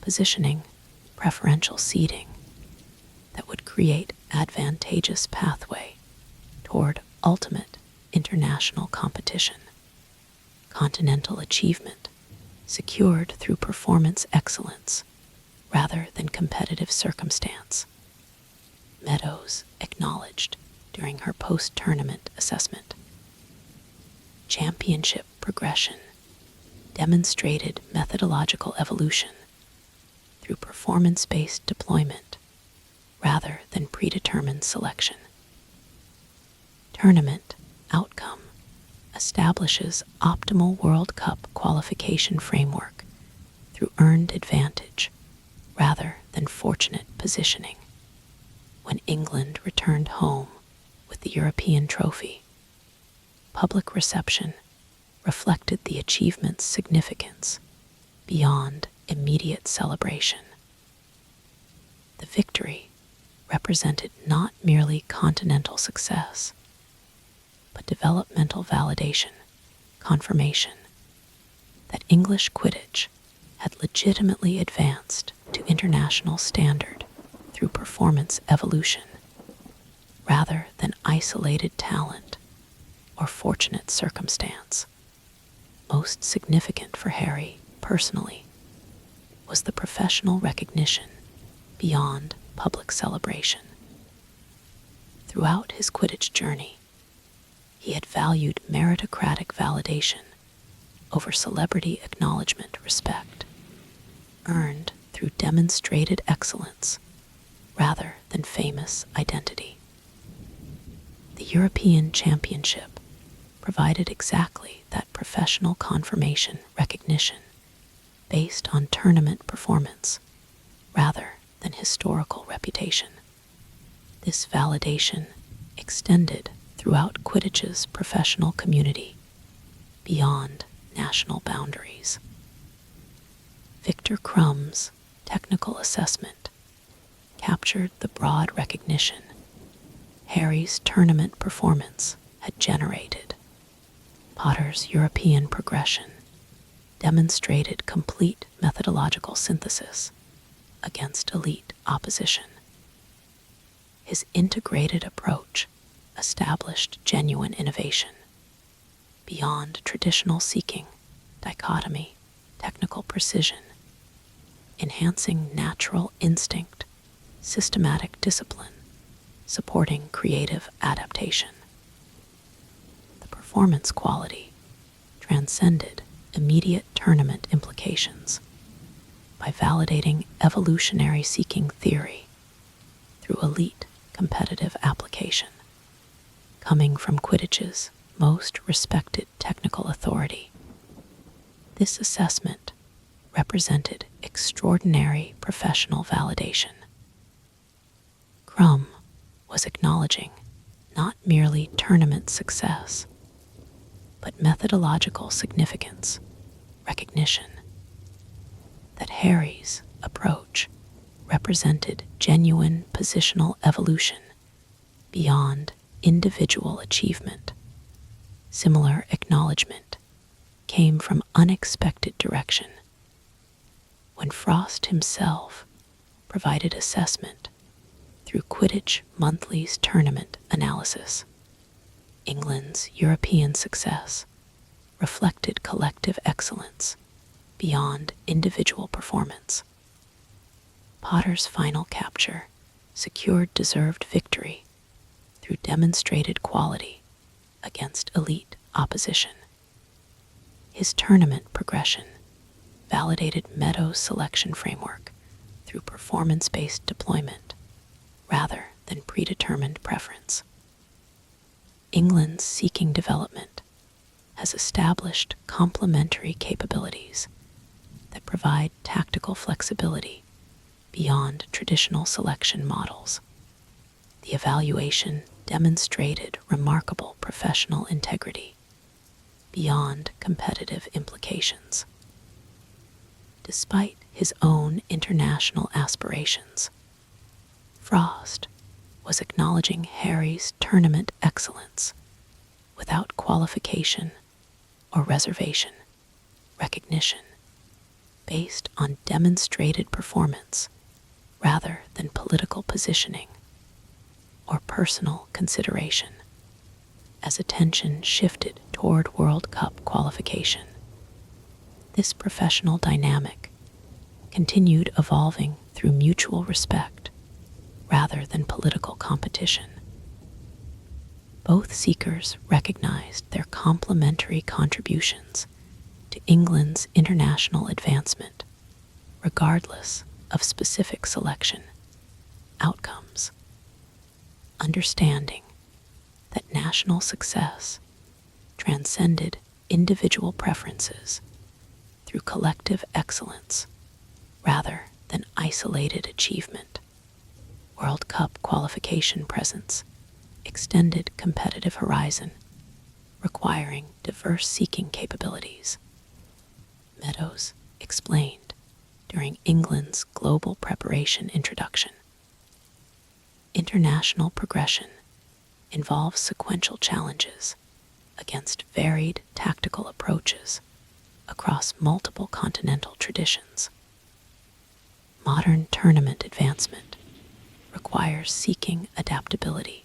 positioning preferential seeding that would create advantageous pathway toward ultimate international competition. Continental achievement secured through performance excellence rather than competitive circumstance. Meadows acknowledged during her post-tournament assessment. Championship progression demonstrated methodological evolution through performance-based deployment rather than predetermined selection. Tournament outcome establishes optimal World Cup qualification framework through earned advantage rather than fortunate positioning. When England returned home with the European trophy, public reception reflected the achievement's significance beyond immediate celebration. The victory represented not merely continental success, but developmental validation, confirmation that English Quidditch had legitimately advanced to international standard through performance evolution, rather than isolated talent or fortunate circumstance. Most significant for Harry, personally, was the professional recognition beyond public celebration. Throughout his Quidditch journey, he had valued meritocratic validation over celebrity acknowledgement respect, earned through demonstrated excellence rather than famous identity. The European Championship provided exactly that professional confirmation recognition based on tournament performance rather than historical reputation. This validation extended throughout Quidditch's professional community beyond national boundaries. Victor Crumb's technical assessment captured the broad recognition Harry's tournament performance had generated. Potter's European progression demonstrated complete methodological synthesis against elite opposition. His integrated approach established genuine innovation beyond traditional seeking, dichotomy, technical precision, enhancing natural instinct, systematic discipline, supporting creative adaptation. The performance quality transcended immediate tournament implications by validating evolutionary seeking theory through elite competitive application. Coming from Quidditch's most respected technical authority, this assessment represented extraordinary professional validation. Crumb was acknowledging not merely tournament success, but methodological significance, recognition that Harry's approach represented genuine positional evolution beyond individual achievement. Similar acknowledgement came from unexpected direction when Frost himself provided assessment through Quidditch Monthly's tournament analysis. England's European success reflected collective excellence beyond individual performance. Potter's final capture secured deserved victory through demonstrated quality against elite opposition. His tournament progression validated Meadows' selection framework through performance-based deployment rather than predetermined preference. England's seeking development has established complementary capabilities that provide tactical flexibility beyond traditional selection models. The evaluation demonstrated remarkable professional integrity beyond competitive implications. Despite his own international aspirations, Frost was acknowledging Harry's tournament excellence without qualification or reservation, recognition based on demonstrated performance rather than political positioning or personal consideration. As attention shifted toward World Cup qualification, this professional dynamic continued evolving through mutual respect rather than political competition. Both seekers recognized their complementary contributions to England's international advancement, regardless of specific selection outcomes. Understanding that national success transcended individual preferences through collective excellence rather than isolated achievement. World Cup qualification presence extended competitive horizon, requiring diverse seeking capabilities. Meadows explained during England's global preparation introduction. International progression involves sequential challenges against varied tactical approaches across multiple continental traditions. Modern tournament advancement requires seeking adaptability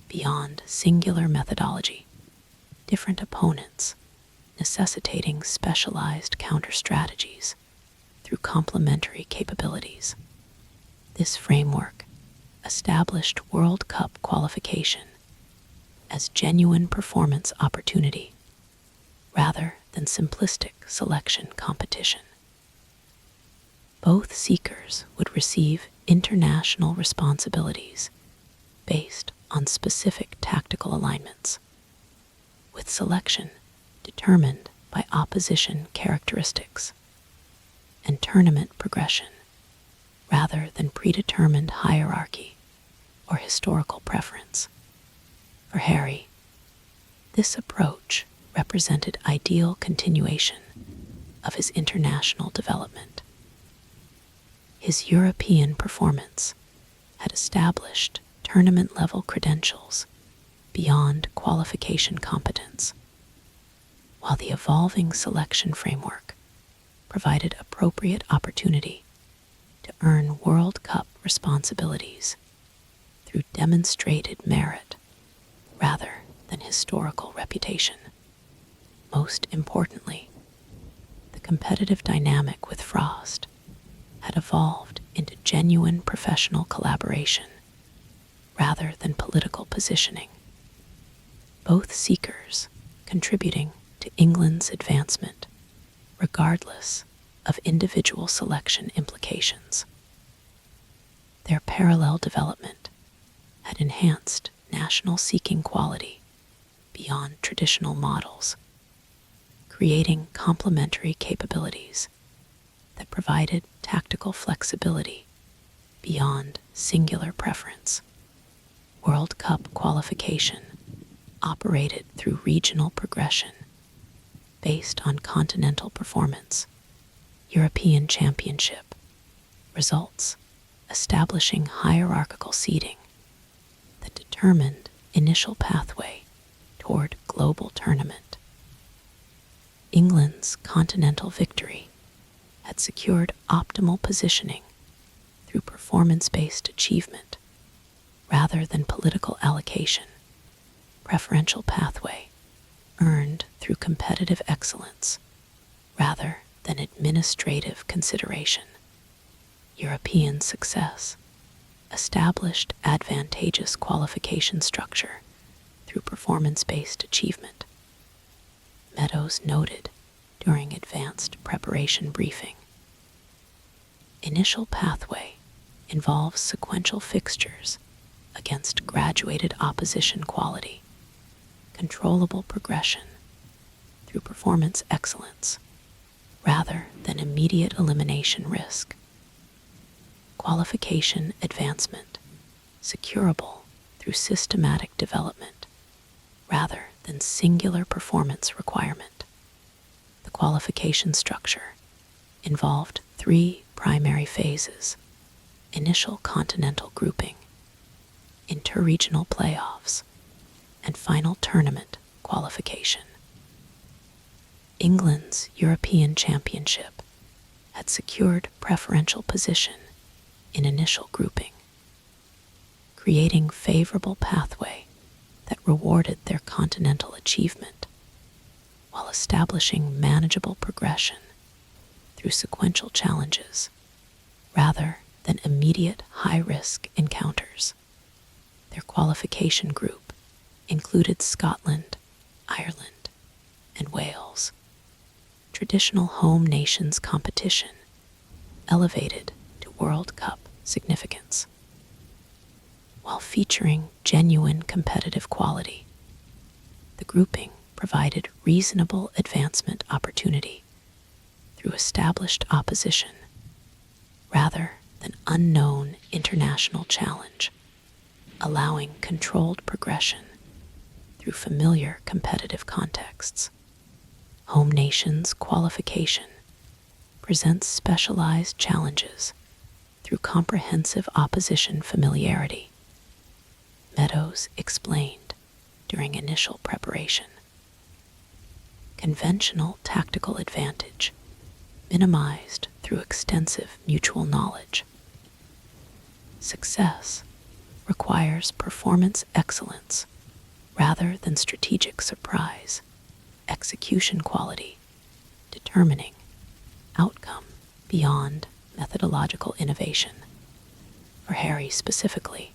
beyond singular methodology, different opponents necessitating specialized counter-strategies through complementary capabilities. This framework established World Cup qualification as genuine performance opportunity rather than simplistic selection competition. Both seekers would receive international responsibilities based on specific tactical alignments, with selection determined by opposition characteristics and tournament progression rather than predetermined hierarchy or historical preference. For Harry, this approach represented ideal continuation of his international development. His European performance had established tournament-level credentials beyond qualification competence, while the evolving selection framework provided appropriate opportunity to earn World Cup responsibilities through demonstrated merit rather than historical reputation. Most importantly, the competitive dynamic with Frost had evolved into genuine professional collaboration rather than political positioning, both seekers contributing to England's advancement regardless of individual selection implications. Their parallel development had enhanced national seeking quality beyond traditional models, creating complementary capabilities that provided tactical flexibility beyond singular preference. World Cup qualification operated through regional progression based on continental performance. European Championship results establishing hierarchical seeding that determined initial pathway toward global tournament. England's continental victory had secured optimal positioning through performance-based achievement rather than political allocation, preferential pathway earned through competitive excellence rather than administrative consideration. European success established advantageous qualification structure through performance-based achievement. Meadows noted during advanced preparation briefing. Initial pathway involves sequential fixtures against graduated opposition quality, controllable progression through performance excellence rather than immediate elimination risk. Qualification advancement securable through systematic development rather than singular performance requirement. The qualification structure involved 3 primary phases: initial continental grouping, interregional playoffs, and final tournament qualification. England's European Championship had secured preferential position in initial grouping, creating favorable pathway that rewarded their continental achievement while establishing manageable progression through sequential challenges rather than immediate high-risk encounters. Their qualification group included Scotland, Ireland, and Wales. Traditional home nations competition elevated to World Cup significance. While featuring genuine competitive quality, the grouping provided reasonable advancement opportunity through established opposition rather than unknown international challenge, allowing controlled progression through familiar competitive contexts. Home nations qualification presents specialized challenges through comprehensive opposition familiarity. Meadows explained during initial preparation. Conventional tactical advantage minimized through extensive mutual knowledge. Success requires performance excellence rather than strategic surprise, execution quality, determining outcome beyond methodological innovation. For Harry specifically,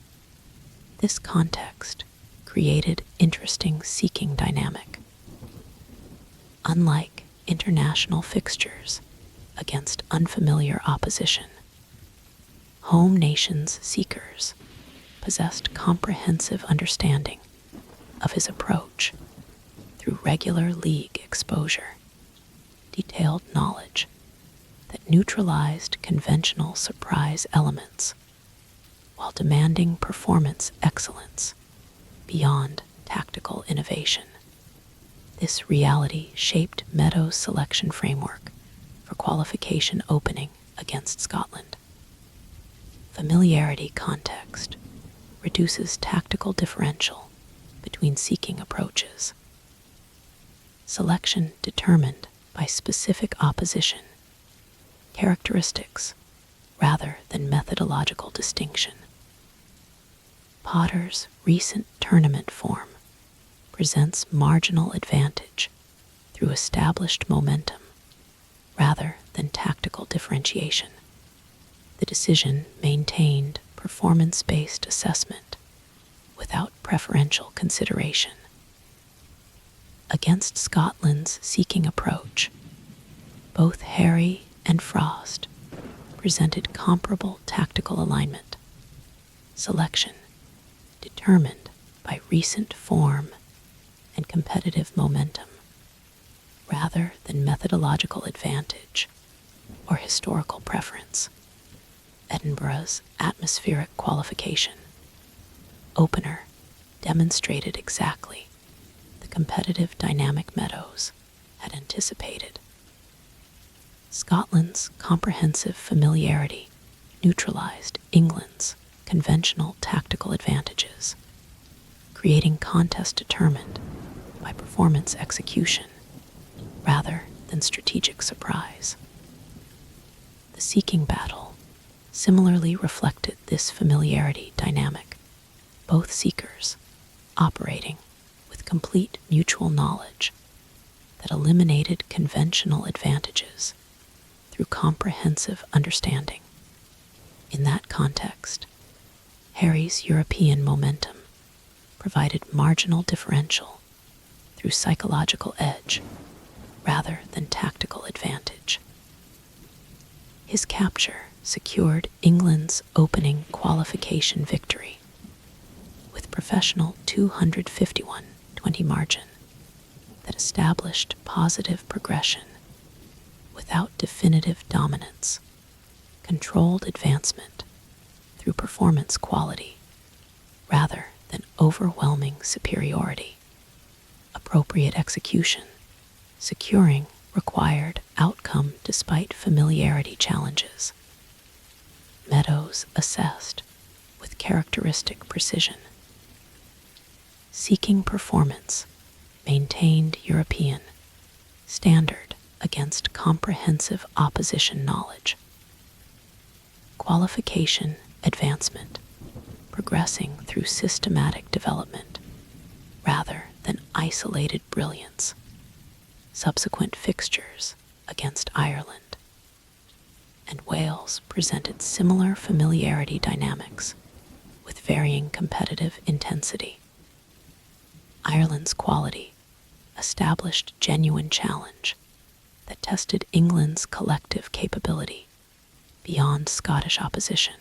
this context created interesting seeking dynamic. Unlike international fixtures against unfamiliar opposition, home nations seekers possessed comprehensive understanding of his approach through regular league exposure, detailed knowledge that neutralized conventional surprise elements while demanding performance excellence beyond tactical innovation. This reality shaped Meadows' selection framework for qualification opening against Scotland. Familiarity context reduces tactical differential between seeking approaches. Selection determined by specific opposition, characteristics, rather than methodological distinction. Potter's recent tournament form presents marginal advantage through established momentum rather than tactical differentiation. The decision maintained performance-based assessment without preferential consideration. Against Scotland's seeking approach, both Harry and Frost presented comparable tactical alignment. Selection determined by recent form and competitive momentum rather than methodological advantage or historical preference. Edinburgh's atmospheric qualification opener demonstrated exactly the competitive dynamic Meadows had anticipated. Scotland's comprehensive familiarity neutralized England's conventional tactical advantages, creating contest determined by performance execution rather than strategic surprise. The seeking battle similarly reflected this familiarity dynamic, both seekers operating with complete mutual knowledge that eliminated conventional advantages through comprehensive understanding. In that context, Harry's European momentum provided marginal differential through psychological edge rather than tactical advantage. His capture secured England's opening qualification victory with professional 251-20 margin that established positive progression without definitive dominance, controlled advancement through performance quality rather than overwhelming superiority, appropriate execution, securing required outcome despite familiarity challenges. Meadows assessed with characteristic precision. Seeking performance maintained European standard against comprehensive opposition knowledge. Qualification advancement progressing through systematic development rather than isolated brilliance. Subsequent fixtures against Ireland and Wales presented similar familiarity dynamics with varying competitive intensity. Ireland's quality established genuine challenge that tested England's collective capability beyond Scottish opposition,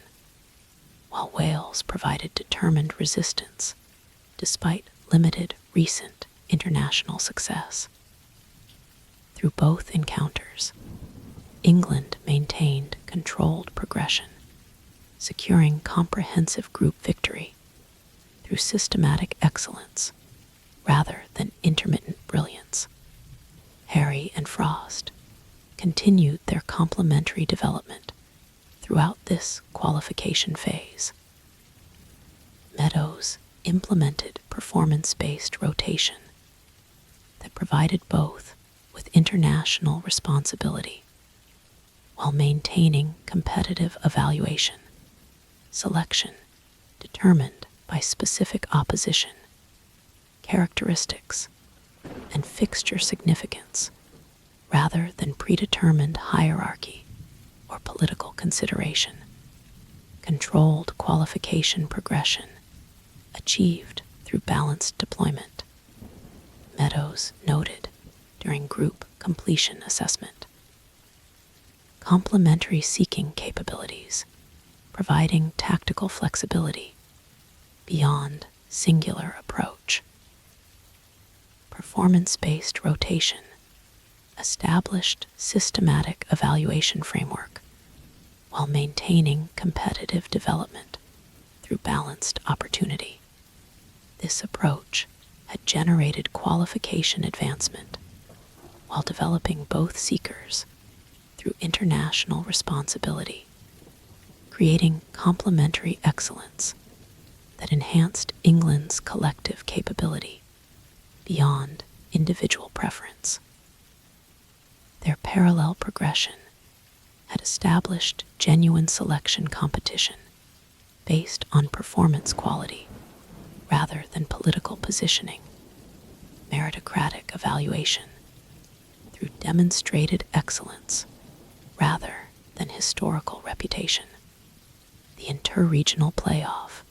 while Wales provided determined resistance despite limited recent international success. Through both encounters, England maintained controlled progression, securing comprehensive group victory through systematic excellence rather than intermittent brilliance. Harry and Frost continued their complementary development throughout this qualification phase. Meadows implemented performance-based rotation that provided both with international responsibility while maintaining competitive evaluation, selection determined by specific opposition, characteristics, and fixture significance rather than predetermined hierarchy or political consideration. Controlled qualification progression achieved through balanced deployment. Meadows noted during group completion assessment. Complementary seeking capabilities, providing tactical flexibility beyond singular approach. Performance-based rotation established systematic evaluation framework while maintaining competitive development through balanced opportunity. This approach had generated qualification advancement while developing both seekers through international responsibility, creating complementary excellence that enhanced England's collective capability beyond individual preference. Their parallel progression had established genuine selection competition based on performance quality rather than political positioning, meritocratic evaluation through demonstrated excellence rather than historical reputation. The interregional playoff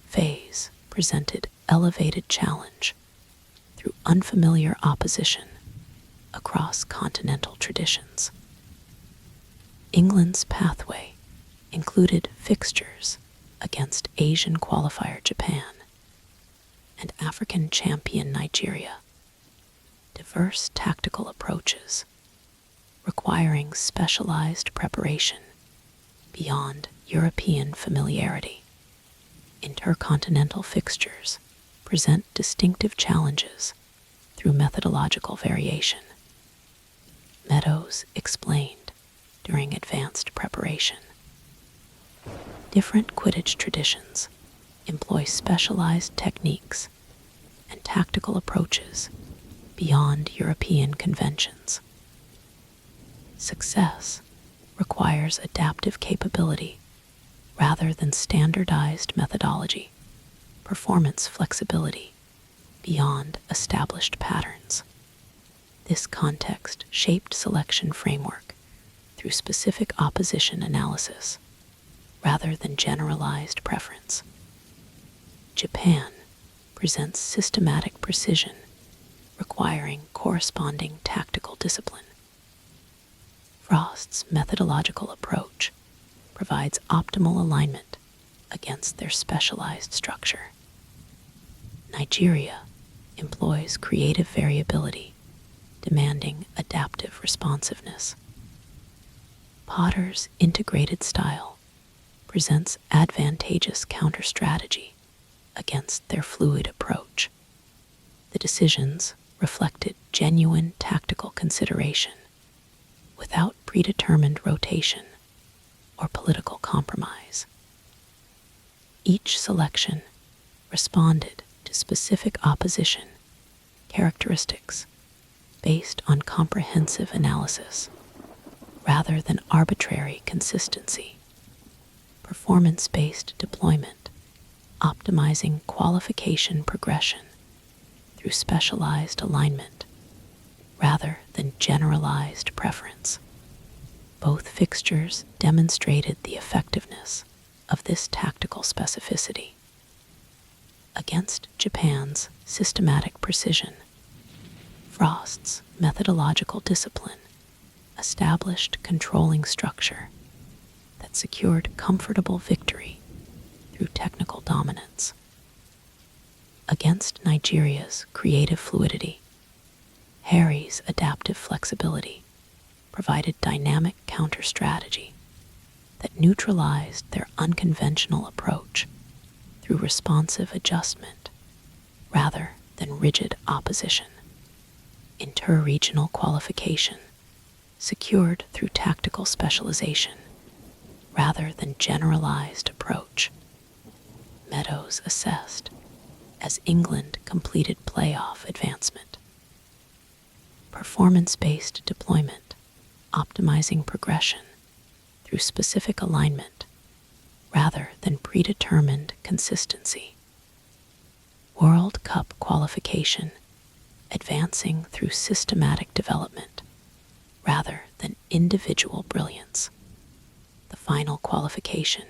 phase presented elevated challenge through unfamiliar opposition across continental traditions. England's pathway included fixtures against Asian qualifier Japan and African champion Nigeria, diverse tactical approaches requiring specialized preparation beyond European familiarity. Intercontinental fixtures present distinctive challenges through methodological variation. Meadows explained during advanced preparation. Different Quidditch traditions employ specialized techniques and tactical approaches beyond European conventions. Success requires adaptive capability rather than standardized methodology, performance flexibility beyond established patterns. This context shaped selection framework through specific opposition analysis rather than generalized preference. Japan presents systematic precision requiring corresponding tactical discipline. Frost's methodological approach provides optimal alignment against their specialized structure. Nigeria employs creative variability, demanding adaptive responsiveness. Potter's integrated style presents advantageous counter-strategy against their fluid approach. The decisions reflected genuine tactical consideration without predetermined rotation or political compromise. Each selection responded to specific opposition characteristics based on comprehensive analysis rather than arbitrary consistency. Performance-based deployment, optimizing qualification progression through specialized alignment rather than generalized preference. Both fixtures demonstrated the effectiveness of this tactical specificity. Against Japan's systematic precision, Frost's methodological discipline established controlling structure that secured comfortable victory through technical dominance. Against Nigeria's creative fluidity, Harry's adaptive flexibility provided dynamic counter-strategy that neutralized their unconventional approach through responsive adjustment rather than rigid opposition. Interregional qualification secured through tactical specialization rather than generalized approach. Meadows assessed as England completed playoff advancement. Performance-based deployment, optimizing progression through specific alignment rather than predetermined consistency. World Cup qualification, advancing through systematic development rather than individual brilliance. The final qualification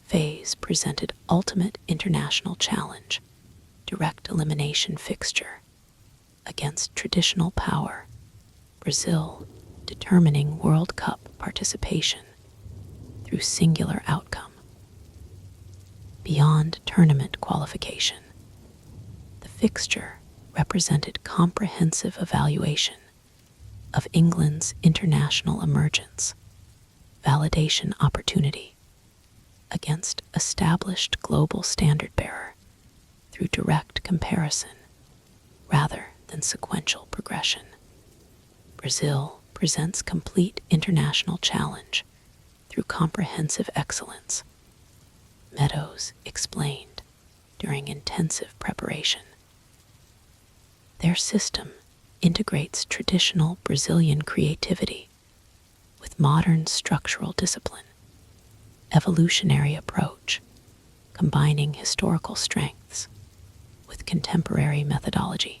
phase presented ultimate international challenge, direct elimination fixture against traditional power, Brazil determining World Cup participation through singular outcome. Beyond tournament qualification, the fixture represented comprehensive evaluation of England's international emergence, validation opportunity against established global standard bearer through direct comparison rather than sequential progression. Brazil presents complete international challenge through through comprehensive excellence, Meadows explained during intensive preparation. Their system integrates traditional Brazilian creativity with modern structural discipline, evolutionary approach, combining historical strengths with contemporary methodology.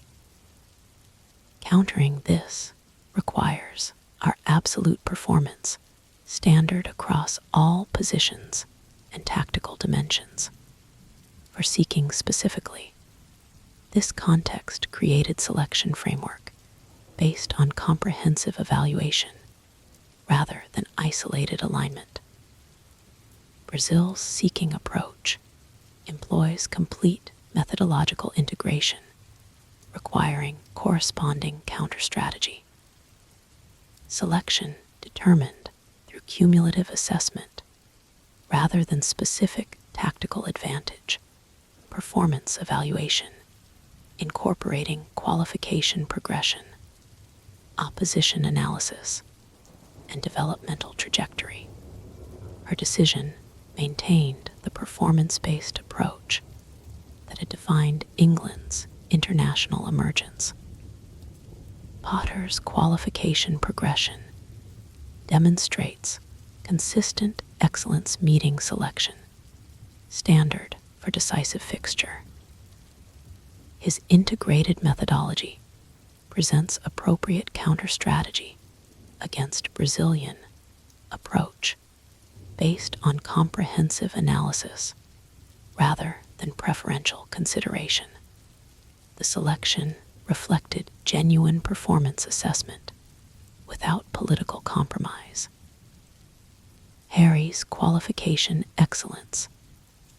Countering this requires our absolute performance standard across all positions and tactical dimensions. For seeking specifically, this context-created selection framework based on comprehensive evaluation rather than isolated alignment. Brazil's seeking approach employs complete methodological integration, requiring corresponding counter-strategy. Selection determined through cumulative assessment rather than specific tactical advantage. Performance evaluation, incorporating qualification progression, opposition analysis, and developmental trajectory. Her decision maintained the performance-based approach that had defined England's international emergence. Potter's qualification progression demonstrates consistent excellence meeting selection, standard for decisive fixture. His integrated methodology presents appropriate counter-strategy against Brazilian approach based on comprehensive analysis rather than preferential consideration. The selection reflected genuine performance assessment without political compromise. Harry's qualification excellence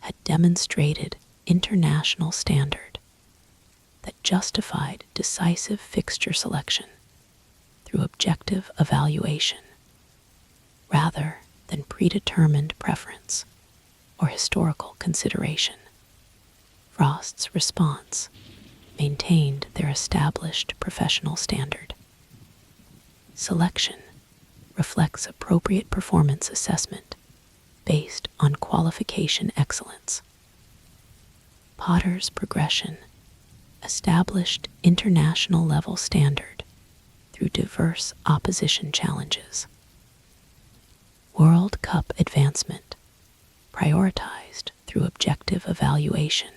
had demonstrated international standard that justified decisive fixture selection through objective evaluation rather than predetermined preference or historical consideration. Frost's response maintained their established professional standard. Selection reflects appropriate performance assessment based on qualification excellence. Potter's progression established international level standard through diverse opposition challenges. World Cup advancement prioritized through objective evaluation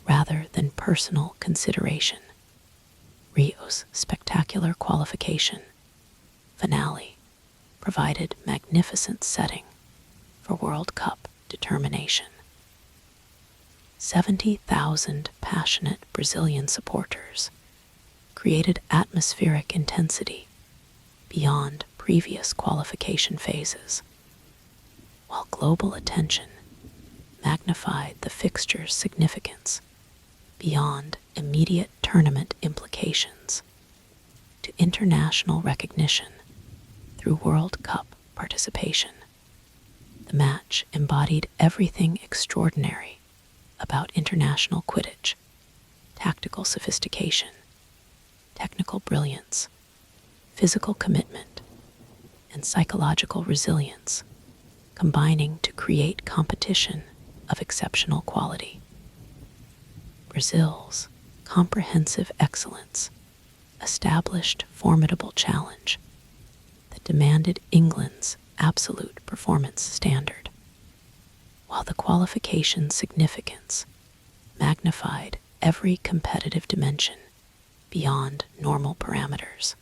rather than personal consideration. Rio's spectacular qualification finale provided magnificent setting for World Cup determination. 70,000 passionate Brazilian supporters created atmospheric intensity beyond previous qualification phases, while global attention magnified the fixture's significance beyond immediate tournament implications to international recognition through World Cup participation. The match embodied everything extraordinary about international Quidditch: tactical sophistication, technical brilliance, physical commitment, and psychological resilience, combining to create competition of exceptional quality. Brazil's comprehensive excellence established formidable challenge that demanded England's absolute performance standard, while the qualification significance magnified every competitive dimension beyond normal parameters.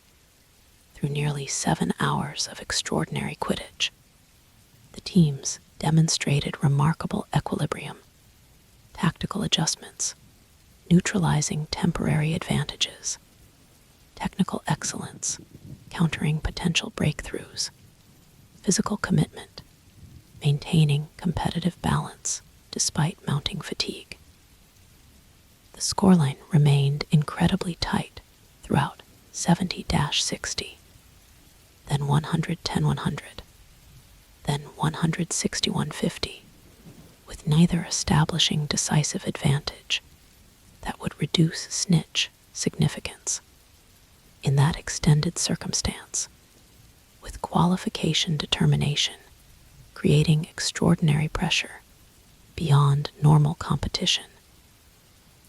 Through nearly 7 hours of extraordinary Quidditch, the teams demonstrated remarkable equilibrium, tactical adjustments, neutralizing temporary advantages, technical excellence, countering potential breakthroughs, physical commitment, maintaining competitive balance despite mounting fatigue. The scoreline remained incredibly tight throughout, 70-60, then 110-100, then 161-50, with neither establishing decisive advantage that would reduce snitch significance. In that extended circumstance, with qualification determination creating extraordinary pressure beyond normal competition.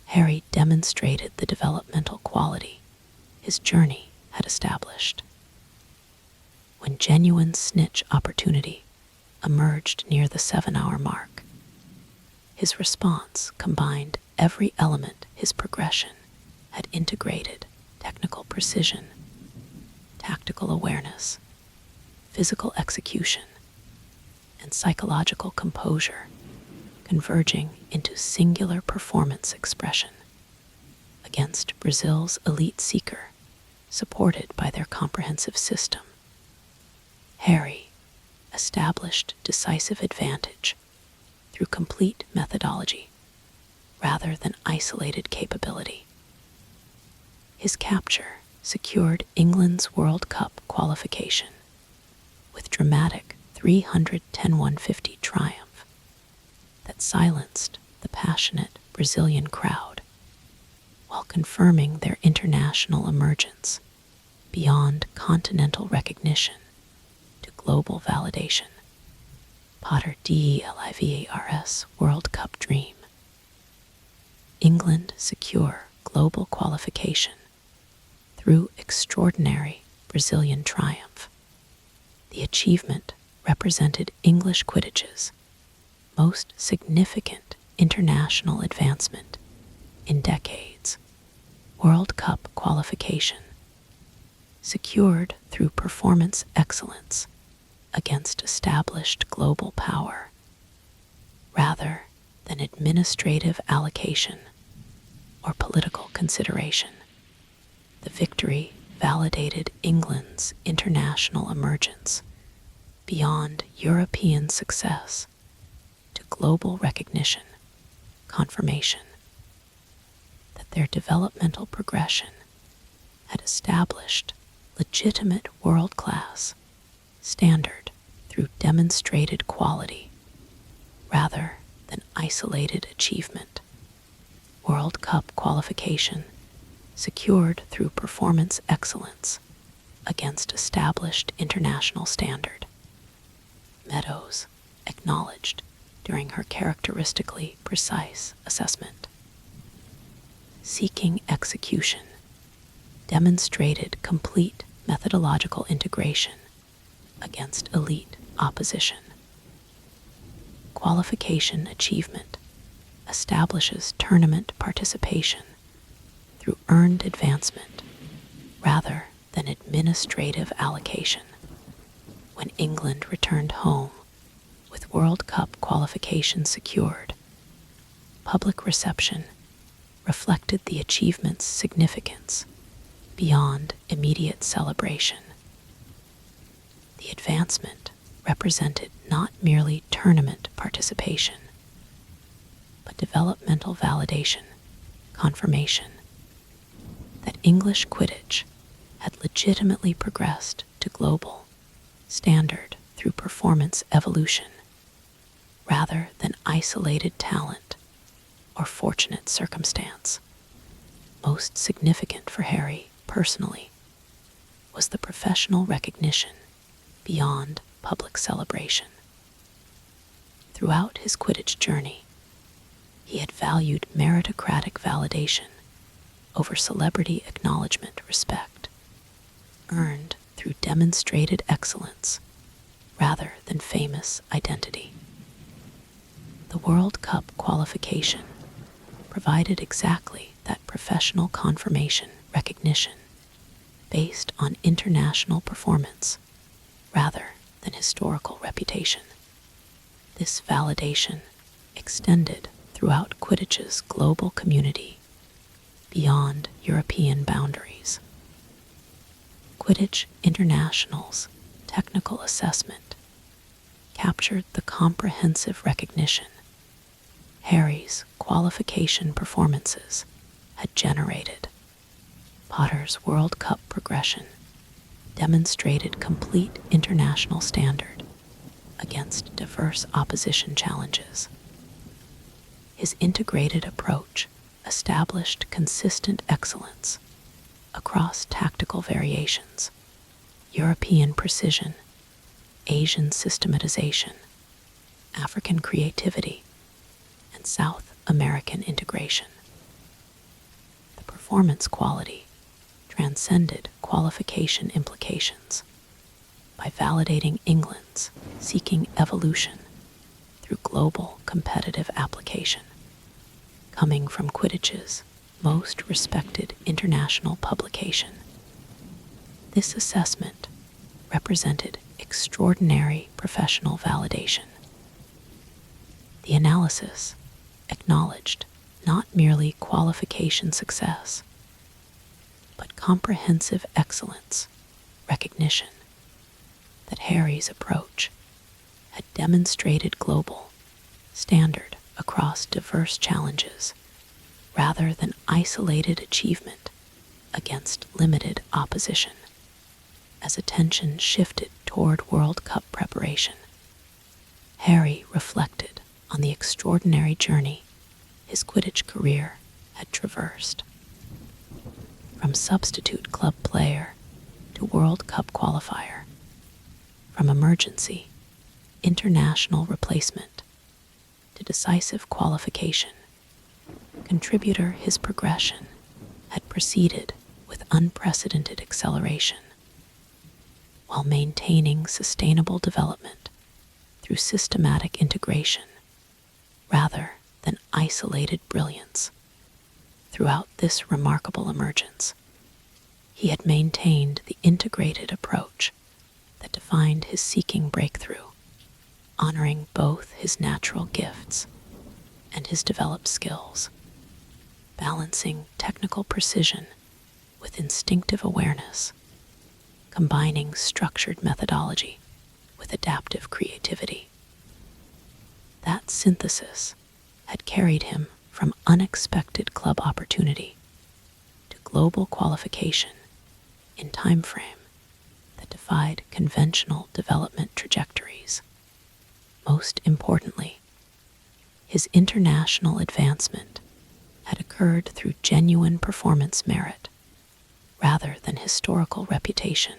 Harry demonstrated the developmental quality his journey had established. When genuine snitch opportunity emerged near the 7-hour mark, his response combined every element his progression had integrated: technical precision, tactical awareness, physical execution, and psychological composure, converging into singular performance expression against Brazil's elite seeker, supported by their comprehensive system. Harry established decisive advantage through complete methodology rather than isolated capability. His capture secured England's World Cup qualification with dramatic 310-150 triumph that silenced the passionate Brazilian crowd while confirming their international emergence beyond continental recognition to global validation. Potter DELIVARS World Cup dream. England secure global qualification through extraordinary Brazilian triumph. The achievement represented English Quidditch's most significant international advancement in decades. World Cup qualification, secured through performance excellence against established global power, rather than administrative allocation or political consideration. The victory validated England's international emergence beyond European success to global recognition, confirmation that their developmental progression had established legitimate world-class standard through demonstrated quality rather than isolated achievement. World Cup qualification secured through performance excellence against established international standard. Meadows acknowledged during her characteristically precise assessment. Seeking execution demonstrated complete methodological integration against elite opposition. Qualification achievement establishes tournament participation through earned advancement rather than administrative allocation. When England returned home with World Cup qualification secured, public reception reflected the achievement's significance beyond immediate celebration. The advancement represented not merely tournament participation, but developmental validation, confirmation that English Quidditch had legitimately progressed to global standard through performance evolution rather than isolated talent or fortunate circumstance. Most significant for Harry personally was the professional recognition beyond public celebration. Throughout his Quidditch journey, he had valued meritocratic validation over celebrity acknowledgement respect, earned through demonstrated excellence rather than famous identity. The World Cup qualification provided exactly that professional confirmation recognition based on international performance rather than historical reputation. This validation extended throughout Quidditch's global community beyond European boundaries. Quidditch International's technical assessment captured the comprehensive recognition Harry's qualification performances had generated. Potter's World Cup progression demonstrated complete international standard against diverse opposition challenges. His integrated approach established consistent excellence across tactical variations, European precision, Asian systematization, African creativity, and South American integration. The performance quality transcended qualification implications by validating England's seeking evolution through global competitive application, coming from Quidditch's most respected international publication. This assessment represented extraordinary professional validation. The analysis acknowledged not merely qualification success, but comprehensive excellence recognition that Harry's approach had demonstrated global standard across diverse challenges rather than isolated achievement against limited opposition. As attention shifted toward World Cup preparation, Harry reflected on the extraordinary journey his Quidditch career had traversed. From substitute club player to World Cup qualifier, from emergency, international replacement, to decisive qualification, contributor his progression had proceeded with unprecedented acceleration, while maintaining sustainable development through systematic integration rather than isolated brilliance. Throughout this remarkable emergence, he had maintained the integrated approach that defined his seeking breakthrough, honoring both his natural gifts and his developed skills, balancing technical precision with instinctive awareness, combining structured methodology with adaptive creativity. That synthesis had carried him from unexpected club opportunity to global qualification in time frame that defied conventional development trajectories. Most importantly, his international advancement had occurred through genuine performance merit rather than historical reputation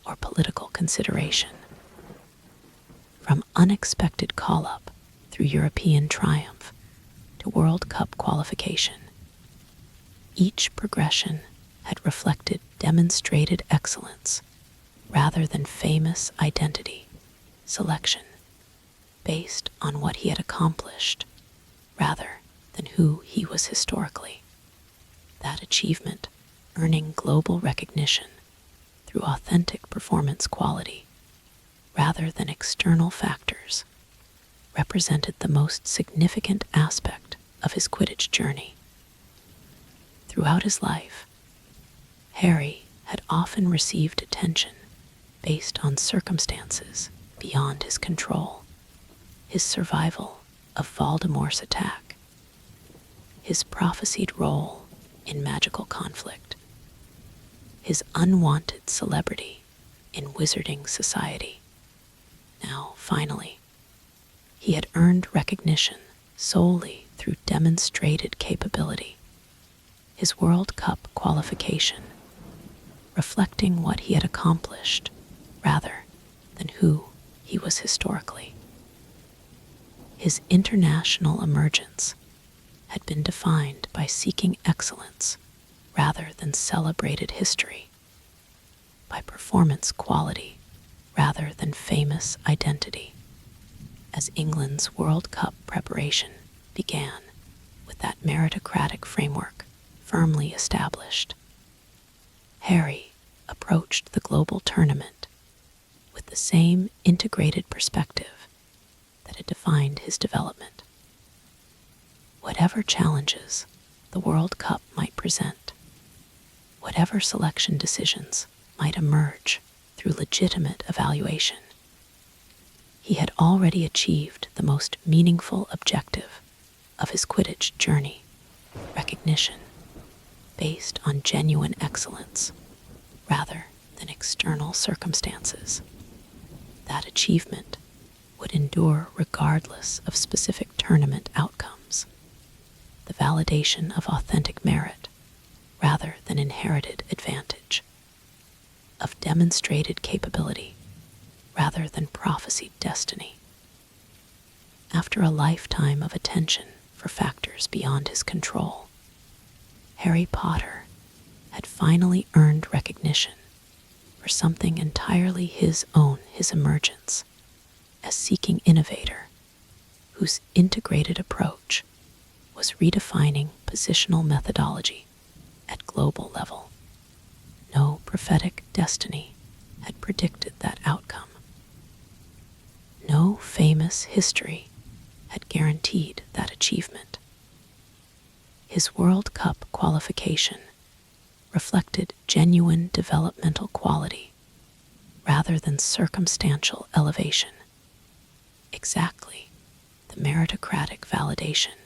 or political consideration. From unexpected call-up through European triumph to World Cup qualification, each progression had reflected demonstrated excellence rather than famous identity, selection based on what he had accomplished rather than who he was historically. That achievement earning global recognition through authentic performance quality rather than external factors represented the most significant aspect of his Quidditch journey. Throughout his life, Harry had often received attention based on circumstances beyond his control: his survival of Voldemort's attack, his prophesied role in magical conflict, his unwanted celebrity in wizarding society. Now, finally, he had earned recognition solely through demonstrated capability, his World Cup qualification, reflecting what he had accomplished rather than who he was historically. His international emergence had been defined by seeking excellence rather than celebrated history, by performance quality rather than famous identity. As England's World Cup preparation began with that meritocratic framework firmly established, Harry approached the global tournament with the same integrated perspective that had defined his development. Whatever challenges the World Cup might present, whatever selection decisions might emerge through legitimate evaluation, he had already achieved the most meaningful objective of his Quidditch journey: recognition based on genuine excellence rather than external circumstances. That achievement would endure regardless of specific tournament outcomes, the validation of authentic merit rather than inherited advantage, of demonstrated capability rather than prophesied destiny. After a lifetime of attention for factors beyond his control, Harry Potter had finally earned recognition for something entirely his own, his emergence as seeking innovator whose integrated approach was redefining positional methodology at global level. No prophetic destiny had predicted that outcome. No famous history had guaranteed that achievement. His World Cup qualification reflected genuine developmental quality rather than circumstantial elevation. Exactly the meritocratic validation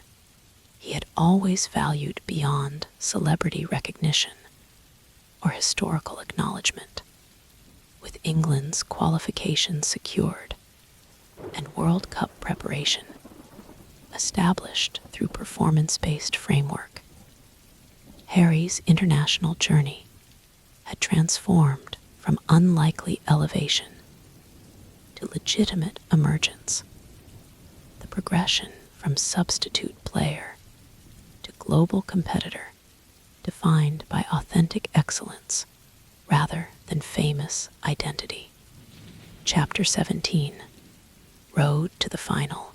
he had always valued beyond celebrity recognition or historical acknowledgement. With England's qualification secured and World Cup preparation established through performance-based framework, Harry's international journey had transformed from unlikely elevation to legitimate emergence. The progression from substitute player to global competitor defined by authentic excellence rather than famous identity. Chapter 17. Road to the Final.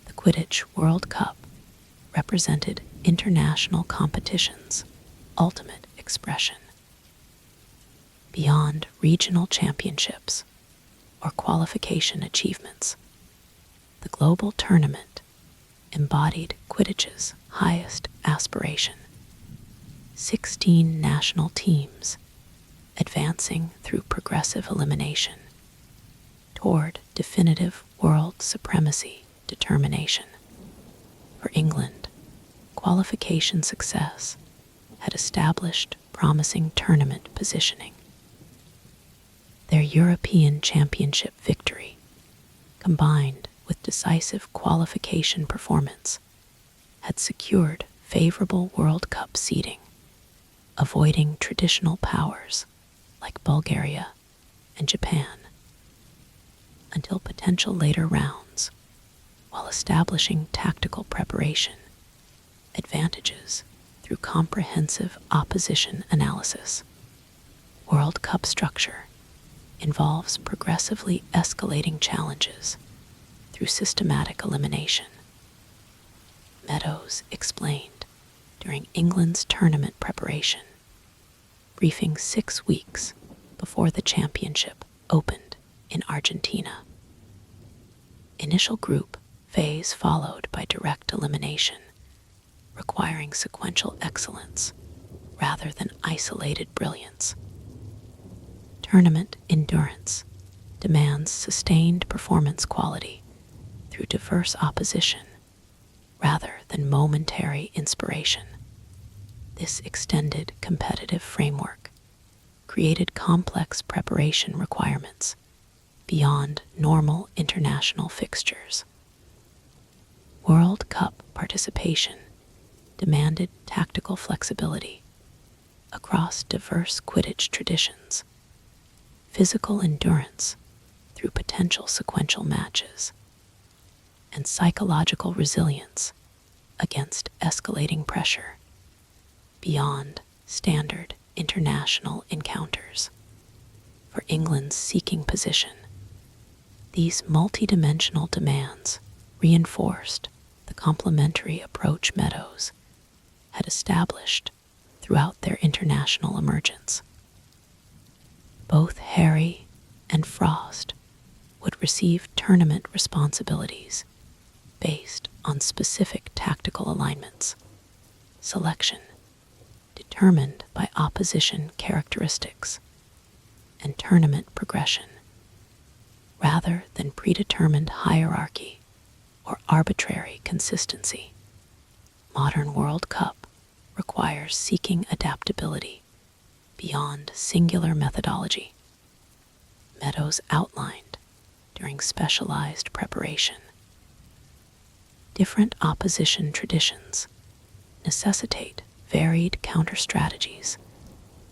The Quidditch World Cup represented international competition's ultimate expression. Beyond regional championships or qualification achievements, the global tournament embodied Quidditch's highest aspiration. 16 national teams advancing through progressive elimination toward definitive world supremacy determination. For England, qualification success had established promising tournament positioning. Their European Championship victory, combined with decisive qualification performance, had secured favorable World Cup seeding, avoiding traditional powers like Bulgaria and Japan until potential later rounds, while establishing tactical preparation advantages through comprehensive opposition analysis. World Cup structure involves progressively escalating challenges through systematic elimination. Meadows explained during England's tournament preparation, briefing 6 weeks before the championship opened in Argentina. Initial group phase followed by direct elimination, requiring sequential excellence rather than isolated brilliance. Tournament endurance demands sustained performance quality through diverse opposition rather than momentary inspiration. This extended competitive framework created complex preparation requirements beyond normal international fixtures. World Cup participation demanded tactical flexibility across diverse Quidditch traditions, physical endurance through potential sequential matches, and psychological resilience against escalating pressure beyond standard international encounters. For England's seeking position, these multidimensional demands reinforced the complementary approach Meadows had established throughout their international emergence. Both Harry and Frost would receive tournament responsibilities based on specific tactical alignments, selection determined by opposition characteristics, and tournament progression, rather than predetermined hierarchy or arbitrary consistency. Modern World Cup requires seeking adaptability beyond singular methodology. Meadows outlined during specialized preparation. Different opposition traditions necessitate varied counter-strategies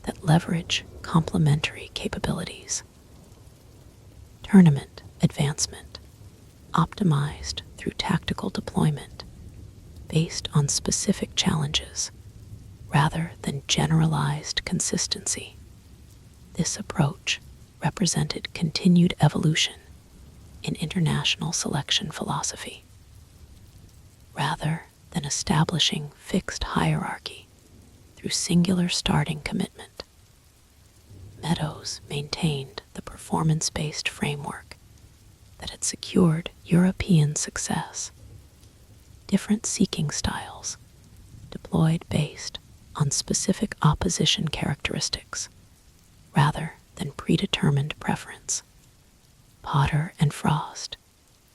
that leverage complementary capabilities. Tournament advancement, optimized through tactical deployment based on specific challenges rather than generalized consistency. This approach represented continued evolution in international selection philosophy, rather than establishing fixed hierarchy through singular starting commitment. Meadows maintained the performance-based framework that had secured European success. Different seeking styles, deployed based on specific opposition characteristics rather than predetermined preference. Potter and Frost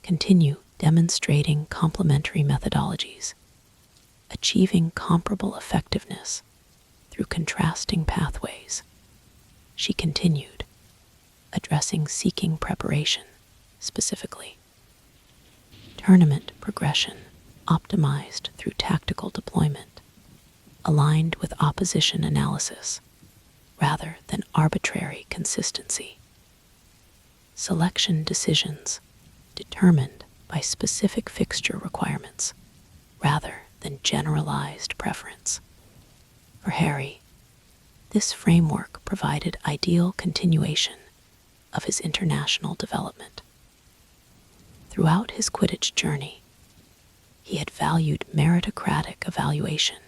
continue demonstrating complementary methodologies, achieving comparable effectiveness through contrasting pathways. She continued, addressing seeking preparation specifically. Tournament progression optimized through tactical deployment, aligned with opposition analysis rather than arbitrary consistency. Selection decisions determined by specific fixture requirements rather than generalized preference. For Harry, this framework provided ideal continuation of his international development. Throughout his Quidditch journey, he had valued meritocratic evaluation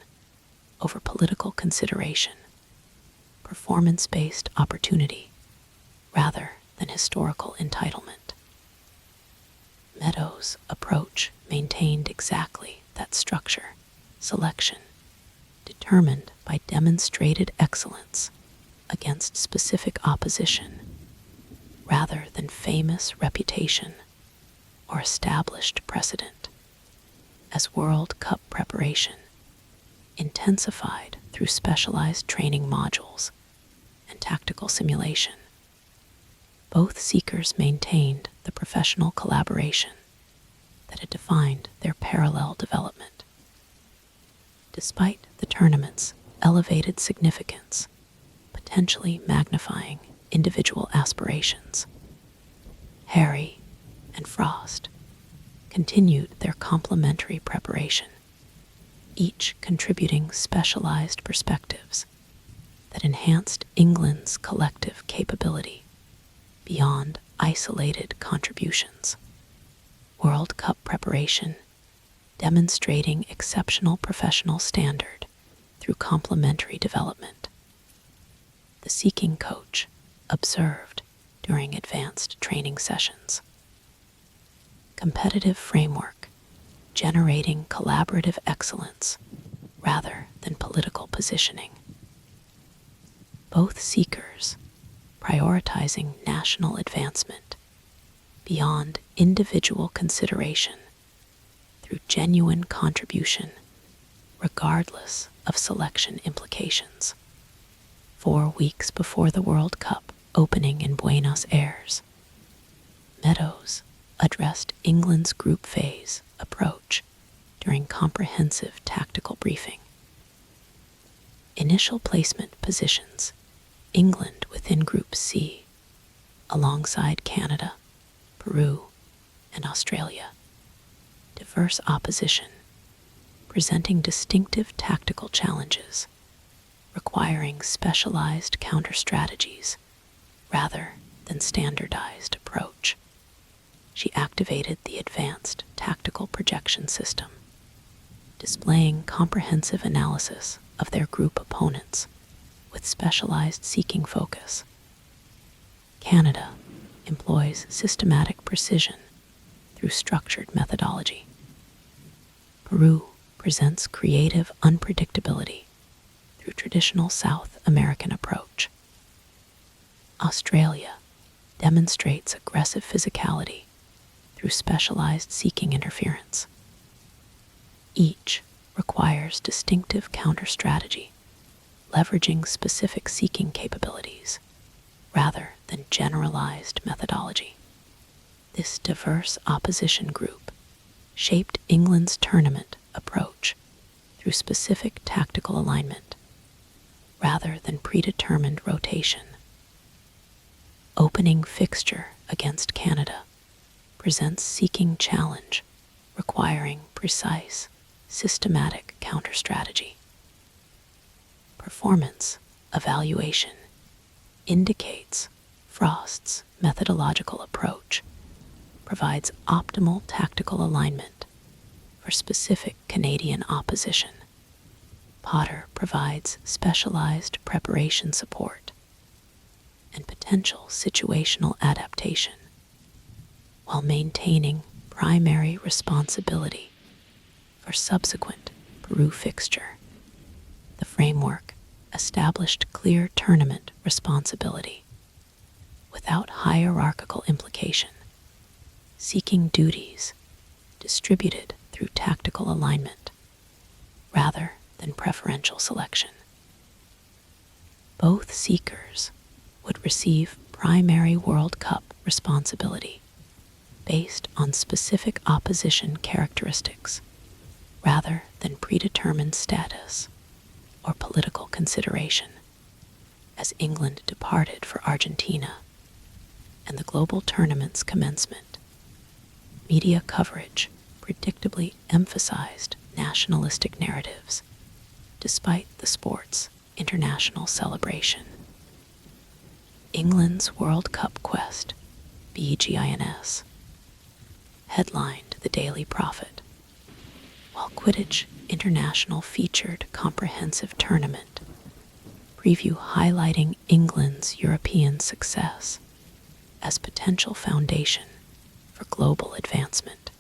over political consideration, performance-based opportunity rather than historical entitlement. Meadows' approach maintained exactly that structure: selection, determined by demonstrated excellence against specific opposition, rather than famous reputation or established precedent. As World Cup preparation intensified through specialized training modules and tactical simulation, both seekers maintained the professional collaboration that had defined their parallel development. Despite the tournament's elevated significance, potentially magnifying individual aspirations, Harry and Frost continued their complementary preparation, each contributing specialized perspectives that enhanced England's collective capability beyond isolated contributions. World Cup preparation demonstrating exceptional professional standard through complementary development. The seeking coach observed during advanced training sessions. Competitive framework generating collaborative excellence rather than political positioning. Both seekers prioritizing national advancement beyond individual consideration through genuine contribution, regardless of selection implications. 4 weeks before the World Cup opening in Buenos Aires, Meadows addressed England's group phase approach during comprehensive tactical briefing. Initial placement positions England within Group C, alongside Canada, Peru, and Australia. Diverse opposition, presenting distinctive tactical challenges, requiring specialized counter-strategies rather than standardized approach. She activated the Advanced Tactical Projection System, displaying comprehensive analysis of their group opponents with specialized seeking focus. Canada employs systematic precision through structured methodology. Peru presents creative unpredictability through traditional South American approach. Australia demonstrates aggressive physicality through specialized seeking interference. Each requires distinctive counter-strategy, leveraging specific seeking capabilities rather than generalized methodology. This diverse opposition group shaped England's tournament approach through specific tactical alignment rather than predetermined rotation. Opening fixture against Canada presents seeking challenge requiring precise, systematic counter-strategy. Performance evaluation indicates Frost's methodological approach provides optimal tactical alignment for specific Canadian opposition. Potter provides specialized preparation support and potential situational adaptation while maintaining primary responsibility for subsequent Peru fixture. The framework established clear tournament responsibility without hierarchical implication, seeking duties distributed through tactical alignment rather than preferential selection. Both seekers would receive primary World Cup responsibility based on specific opposition characteristics rather than predetermined status or political consideration. As England departed for Argentina and the global tournament's commencement, media coverage predictably emphasized nationalistic narratives despite the sport's international celebration. England's World Cup quest, BGINS, headlined the Daily Prophet, while Quidditch International featured comprehensive tournament preview highlighting England's European success as potential foundation for global advancement.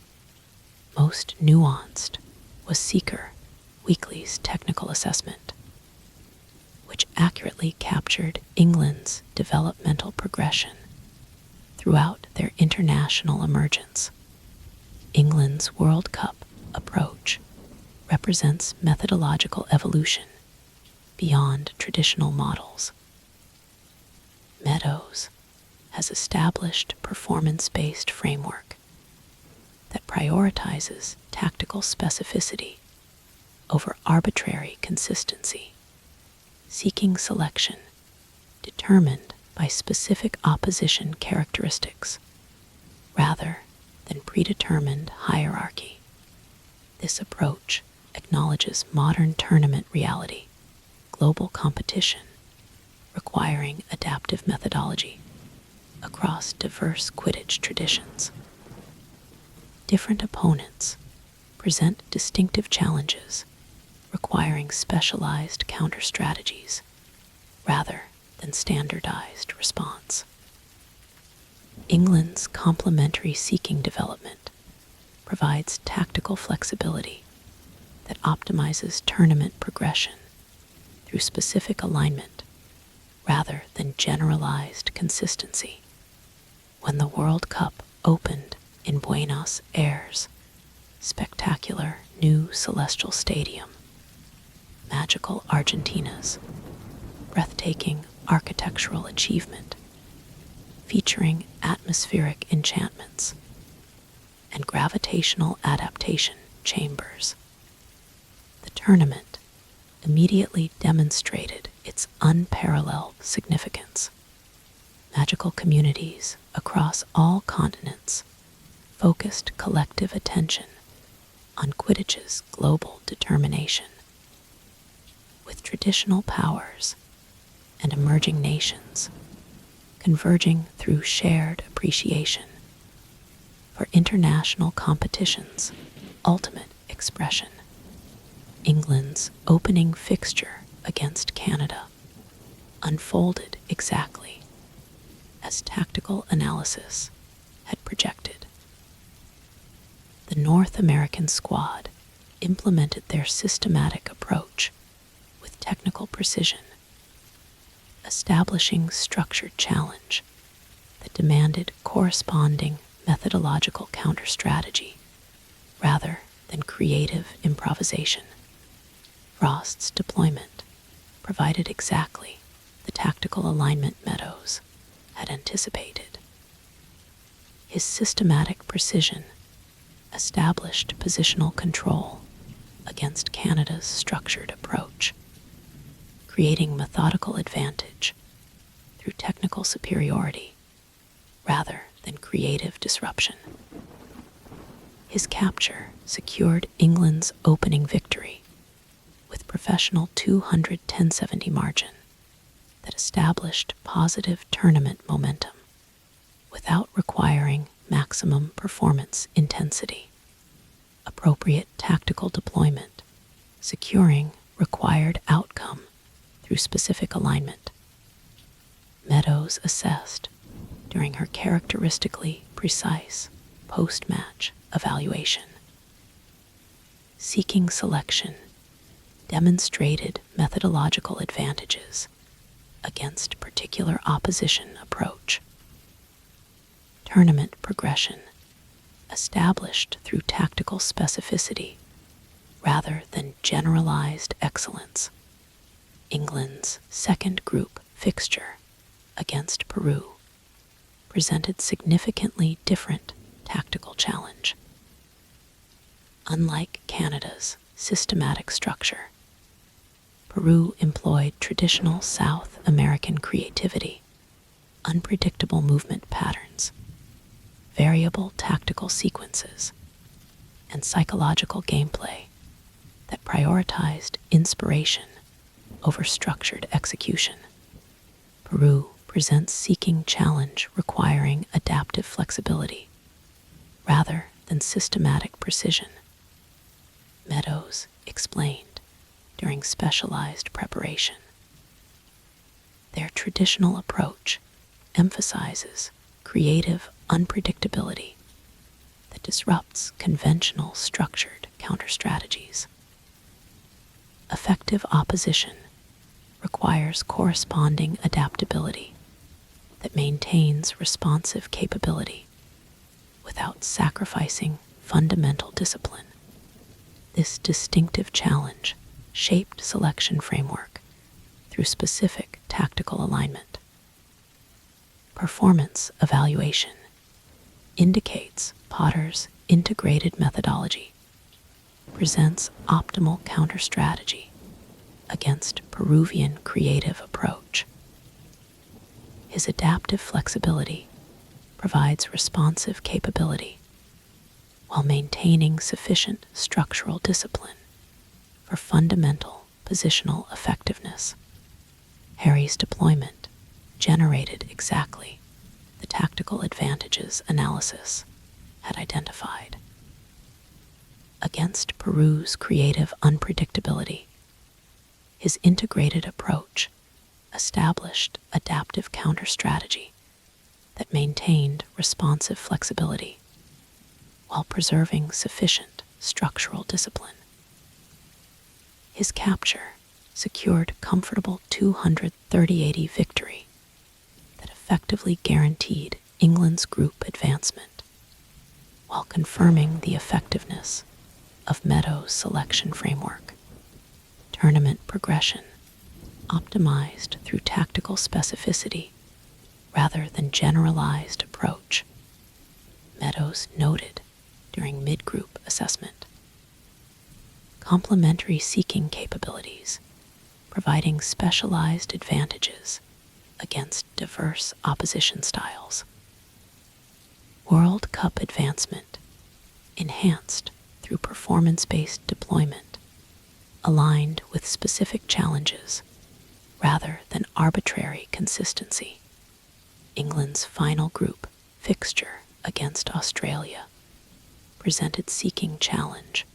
Most nuanced was Seeker Weekly's technical assessment, which accurately captured England's developmental progression throughout their international emergence. England's World Cup approach represents methodological evolution beyond traditional models. Meadows has established performance-based framework that prioritizes tactical specificity over arbitrary consistency, seeking selection determined by specific opposition characteristics rather than predetermined hierarchy. This approach acknowledges modern tournament reality, global competition, requiring adaptive methodology across diverse Quidditch traditions. Different opponents present distinctive challenges, requiring specialized counter-strategies rather than standardized response. England's complementary seeking development provides tactical flexibility that optimizes tournament progression through specific alignment rather than generalized consistency. When the World Cup opened in Buenos Aires' spectacular new celestial stadium, magical Argentina's breathtaking architectural achievement, featuring atmospheric enchantments and gravitational adaptation chambers. The tournament immediately demonstrated its unparalleled significance. Magical communities across all continents focused collective attention on Quidditch's global determination. With traditional powers and emerging nations converging through shared appreciation for international competition's ultimate expression. England's opening fixture against Canada unfolded exactly as tactical analysis had projected. The North American squad implemented their systematic approach with technical precision, establishing structured challenge that demanded corresponding methodological counter-strategy rather than creative improvisation. Frost's deployment provided exactly the tactical alignment Meadows had anticipated. His systematic precision established positional control against Canada's structured approach, creating methodical advantage through technical superiority rather than creative disruption. His capture secured England's opening victory with professional 210-70 margin that established positive tournament momentum without requiring maximum performance intensity. Appropriate tactical deployment, securing required outcome through specific alignment. Meadows assessed during her characteristically precise post-match evaluation. Seeking selection demonstrated methodological advantages against particular opposition approach. Tournament progression established through tactical specificity rather than generalized excellence. England's second group fixture against Peru presented significantly different tactical challenge. Unlike Canada's systematic structure, Peru employed traditional South American creativity, unpredictable movement patterns, variable tactical sequences, and psychological gameplay that prioritized inspiration over structured execution. Peru presents seeking challenge requiring adaptive flexibility rather than systematic precision. Meadows explained during specialized preparation. Their traditional approach emphasizes creative unpredictability that disrupts conventional structured counter-strategies. Effective opposition requires corresponding adaptability that maintains responsive capability without sacrificing fundamental discipline. This distinctive challenge shaped selection framework through specific tactical alignment. Performance evaluation indicates Potter's integrated methodology presents optimal counter-strategy against Peruvian creative approach. His adaptive flexibility provides responsive capability while maintaining sufficient structural discipline for fundamental positional effectiveness. Harry's deployment generated exactly the tactical advantages analysis had identified. Against Peru's creative unpredictability, his integrated approach established adaptive counter-strategy that maintained responsive flexibility while preserving sufficient structural discipline. His capture secured comfortable 230-80 victory that effectively guaranteed England's group advancement while confirming the effectiveness of Meadows' selection framework. Tournament progression optimized through tactical specificity rather than generalized approach. Meadows noted during mid-group assessment. Complementary seeking capabilities, providing specialized advantages against diverse opposition styles. World Cup advancement, enhanced through performance-based deployment, aligned with specific challenges rather than arbitrary consistency. England's final group fixture against Australia presented seeking challenge,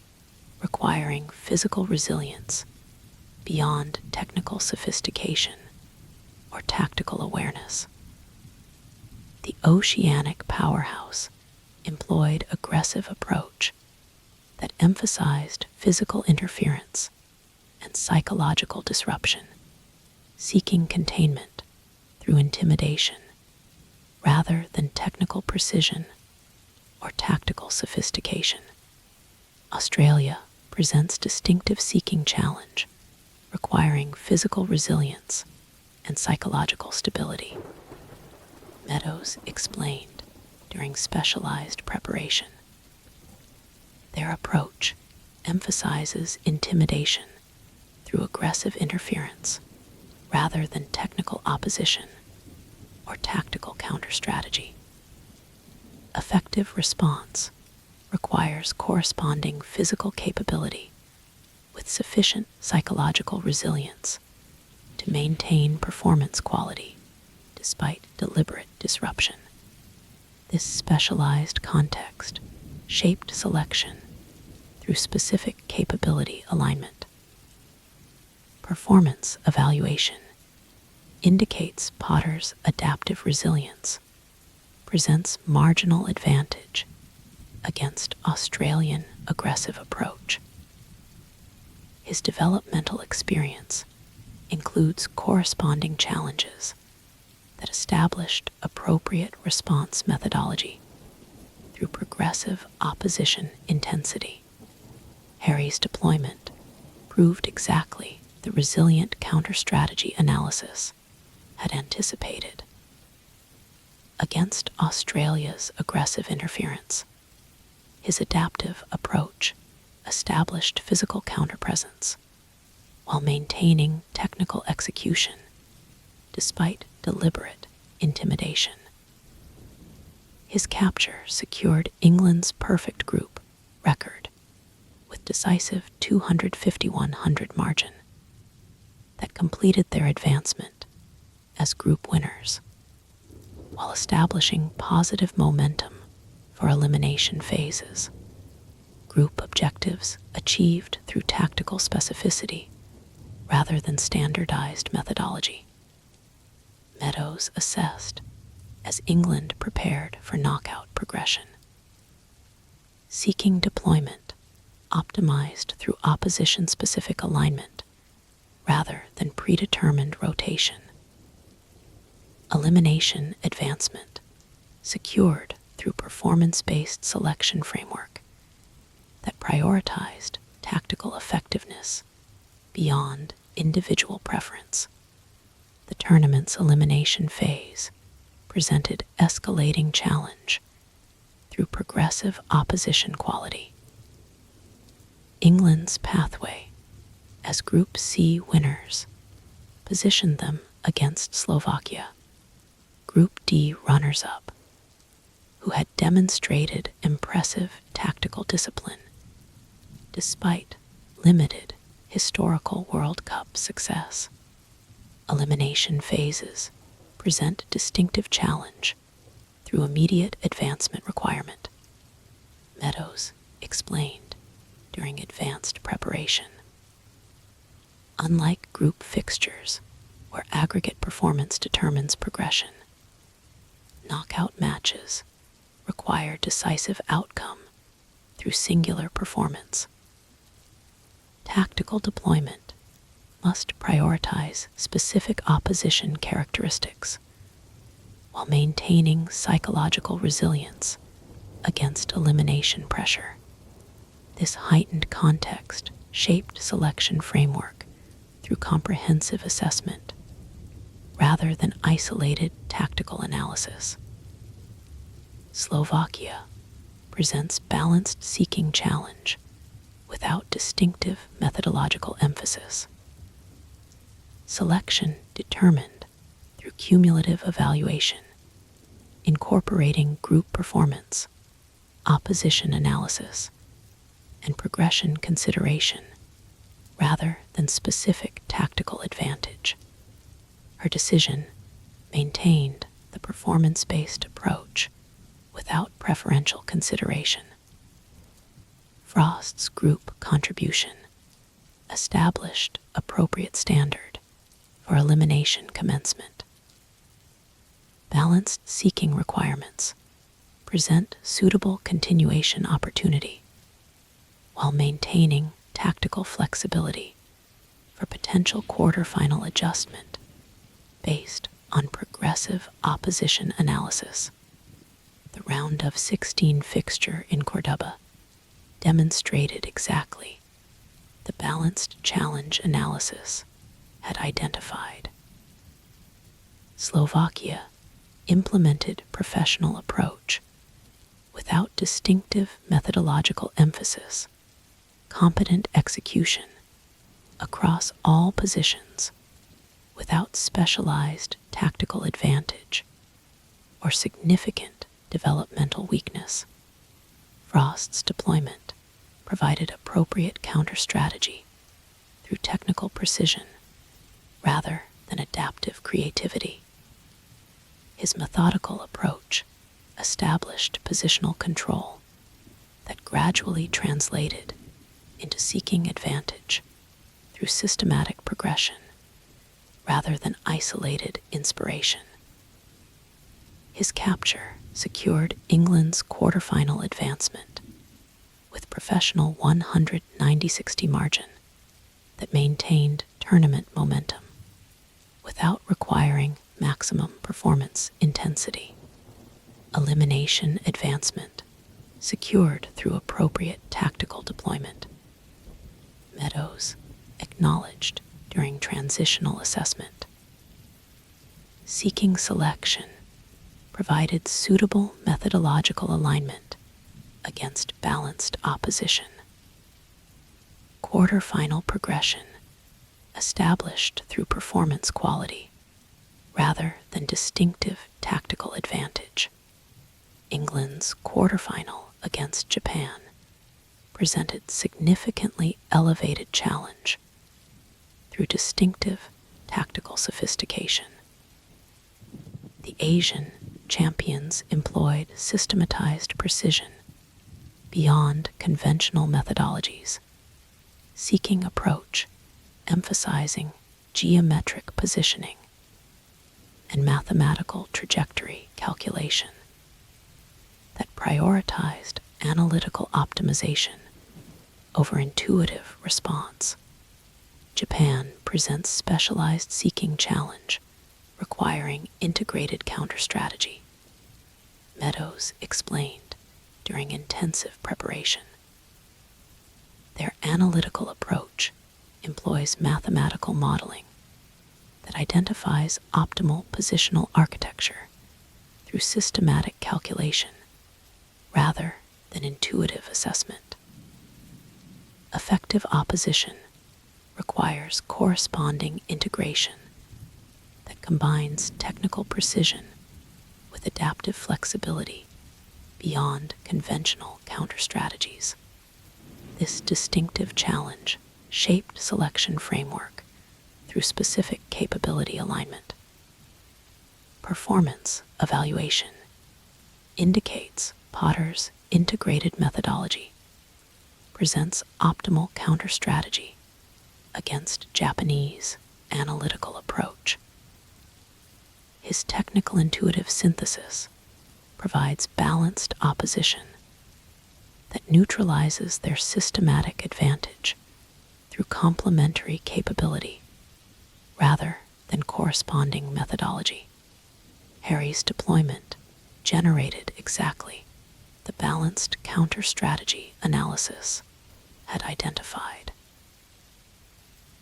requiring physical resilience beyond technical sophistication or tactical awareness. The oceanic powerhouse employed aggressive approach that emphasized physical interference and psychological disruption, seeking containment through intimidation rather than technical precision or tactical sophistication. Australia presents distinctive seeking challenge, requiring physical resilience and psychological stability. Meadows explained during specialized preparation. Their approach emphasizes intimidation through aggressive interference rather than technical opposition or tactical counter-strategy. Effective response requires corresponding physical capability with sufficient psychological resilience to maintain performance quality despite deliberate disruption. This specialized context shaped selection through specific capability alignment. Performance evaluation indicates Potter's adaptive resilience presents marginal advantage against Australian aggressive approach. His developmental experience includes corresponding challenges that established appropriate response methodology through progressive opposition intensity. Harry's deployment proved exactly the resilient counter-strategy analysis had anticipated. Against Australia's aggressive interference, his adaptive approach established physical counterpresence while maintaining technical execution despite deliberate intimidation. His capture secured England's perfect group record with decisive 251-100 margin that completed their advancement as group winners, while establishing positive momentum for elimination phases. Group objectives achieved through tactical specificity rather than standardized methodology. Meadows assessed as England prepared for knockout progression. Seeking deployment optimized through opposition-specific alignment rather than predetermined rotation. Elimination advancement secured through performance-based selection framework that prioritized tactical effectiveness beyond individual preference. The tournament's elimination phase presented escalating challenge through progressive opposition quality. England's pathway as Group C winners positioned them against Slovakia, Group D runners-up, who had demonstrated impressive tactical discipline despite limited historical World Cup success. Elimination phases present distinctive challenge through immediate advancement requirement. Meadows explained during advanced preparation. Unlike group fixtures, where aggregate performance determines progression, knockout matches require decisive outcome through singular performance. Tactical deployment must prioritize specific opposition characteristics while maintaining psychological resilience against elimination pressure. This heightened context shaped selection framework through comprehensive assessment rather than isolated tactical analysis. Slovakia presents balanced seeking challenge without distinctive methodological emphasis. Selection determined through cumulative evaluation, incorporating group performance, opposition analysis, and progression consideration rather than specific tactical advantage. Her decision maintained the performance-based approach without preferential consideration. Frost's group contribution established appropriate standard for elimination commencement. Balanced seeking requirements present suitable continuation opportunity while maintaining tactical flexibility for potential quarterfinal adjustment based on progressive opposition analysis. The round of 16 fixture in Cordoba demonstrated exactly the balanced challenge analysis had identified. Slovakia implemented professional approach without distinctive methodological emphasis, competent execution across all positions without specialized tactical advantage or significant developmental weakness. Frost's deployment provided appropriate counter-strategy through technical precision rather than adaptive creativity. His methodical approach established positional control that gradually translated into seeking advantage through systematic progression rather than isolated inspiration. His capture secured England's quarter-final advancement with professional 190-60 margin that maintained tournament momentum without requiring maximum performance intensity. Elimination advancement secured through appropriate tactical deployment. Meadows acknowledged during transitional assessment. Seeking selection provided suitable methodological alignment against balanced opposition. Quarter-final progression established through performance quality rather than distinctive tactical advantage. England's quarter-final against Japan presented significantly elevated challenge through distinctive tactical sophistication. The Asian champions employed systematized precision beyond conventional methodologies, seeking approach emphasizing geometric positioning and mathematical trajectory calculation that prioritized analytical optimization over intuitive response. Japan presents specialized seeking challenge requiring integrated counter-strategy. Meadows explained during intensive preparation. Their analytical approach employs mathematical modeling that identifies optimal positional architecture through systematic calculation rather than intuitive assessment. Effective opposition requires corresponding integration that combines technical precision with adaptive flexibility beyond conventional counter-strategies. This distinctive challenge shaped selection framework through specific capability alignment. Performance evaluation indicates Potter's integrated methodology presents optimal counter-strategy against Japanese analytical approach. His technical intuitive synthesis provides balanced opposition that neutralizes their systematic advantage through complementary capability rather than corresponding methodology. Harry's deployment generated exactly the balanced counter-strategy analysis had identified.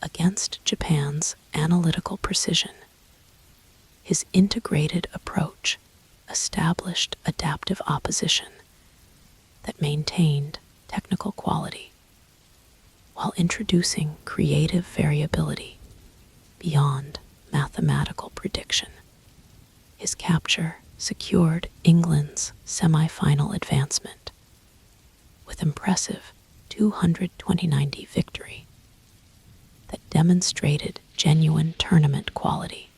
Against Japan's analytical precision, his integrated approach established adaptive opposition that maintained technical quality while introducing creative variability beyond mathematical prediction. His capture secured England's semi-final advancement with impressive 220-90 victory that demonstrated genuine tournament quality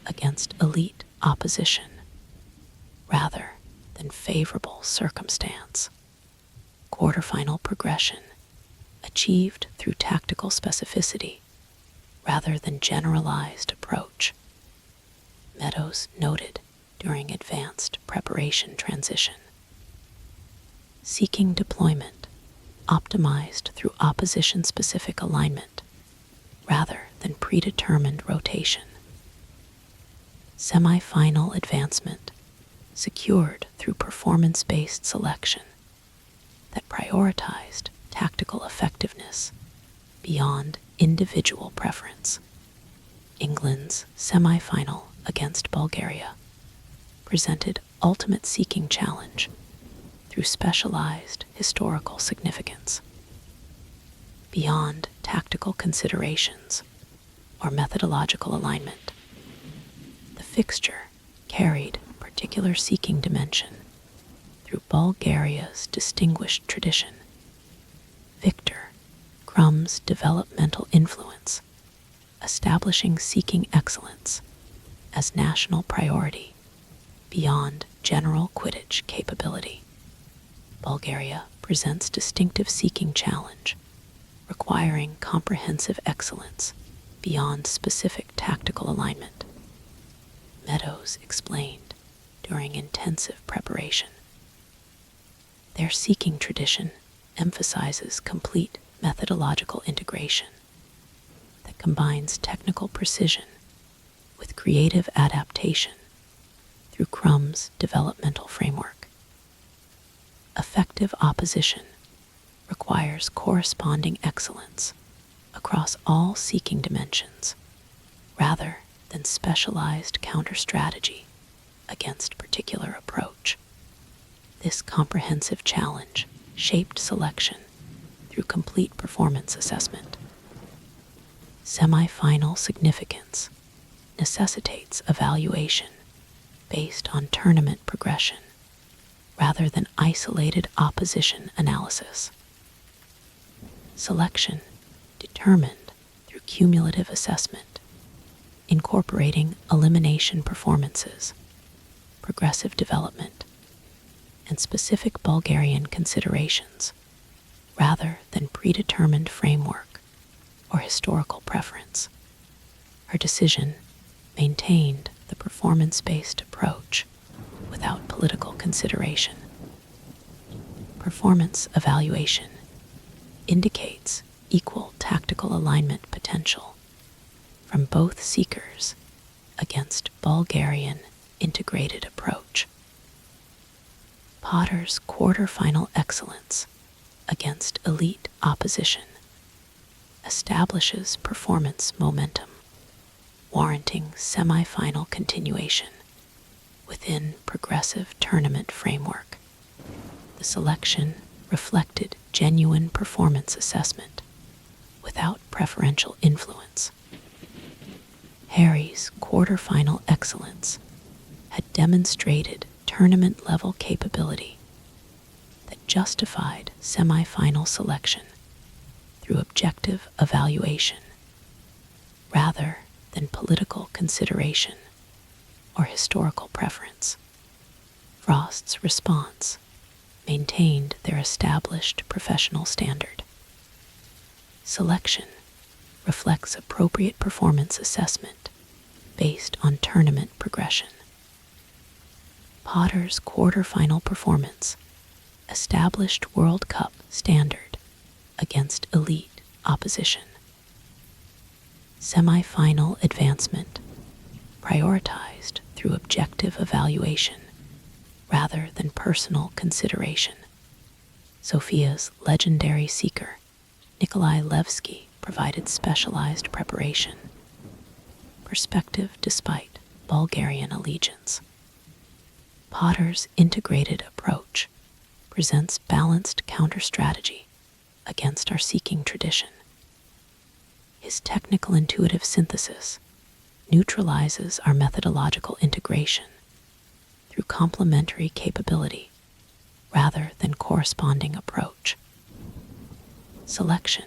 against elite opposition rather than favorable circumstance. Quarterfinal progression achieved through tactical specificity rather than generalized approach. Meadows noted during advanced preparation transition. Seeking deployment optimized through opposition-specific alignment rather than predetermined rotation. Semi-final advancement secured through performance-based selection that prioritized tactical effectiveness beyond individual preference. England's semi-final against Bulgaria presented ultimate seeking challenge through specialized historical significance. Beyond tactical considerations or methodological alignment, the fixture carried particular seeking dimension through Bulgaria's distinguished tradition. Victor, Crum's developmental influence, establishing seeking excellence as national priority beyond general Quidditch capability. Bulgaria presents distinctive seeking challenge, requiring comprehensive excellence beyond specific tactical alignment. Meadows explained during intensive preparation. Their seeking tradition emphasizes complete methodological integration that combines technical precision with creative adaptation through Crum's developmental framework. Effective opposition requires corresponding excellence across all seeking dimensions, rather than specialized counter-strategy against particular approach. This comprehensive challenge shaped selection through complete performance assessment. Semi-final significance necessitates evaluation based on tournament progression rather than isolated opposition analysis. Selection determined through cumulative assessment, incorporating elimination performances, progressive development, and specific Bulgarian considerations rather than predetermined framework or historical preference. Her decision maintained the performance-based approach without political consideration. Performance evaluation indicates equal tactical alignment potential from both seekers against Bulgarian integrated approach. Potter's quarterfinal excellence against elite opposition establishes performance momentum, warranting semi-final continuation within progressive tournament framework. The selection reflected genuine performance assessment without preferential influence. Harry's quarterfinal excellence had demonstrated tournament-level capability that justified semi-final selection through objective evaluation rather than political consideration or historical preference. Frost's response maintained their established professional standard. Selection reflects appropriate performance assessment based on tournament progression. Potter's quarterfinal performance established World Cup standard against elite opposition. Semi-final advancement prioritized through objective evaluation rather than personal consideration. Sophia's legendary seeker, Nikolai Levski, provided specialized preparation. Perspective despite Bulgarian allegiance. Potter's integrated approach presents balanced counter-strategy against our seeking tradition. His technical intuitive synthesis neutralizes our methodological integration through complementary capability rather than corresponding approach. Selection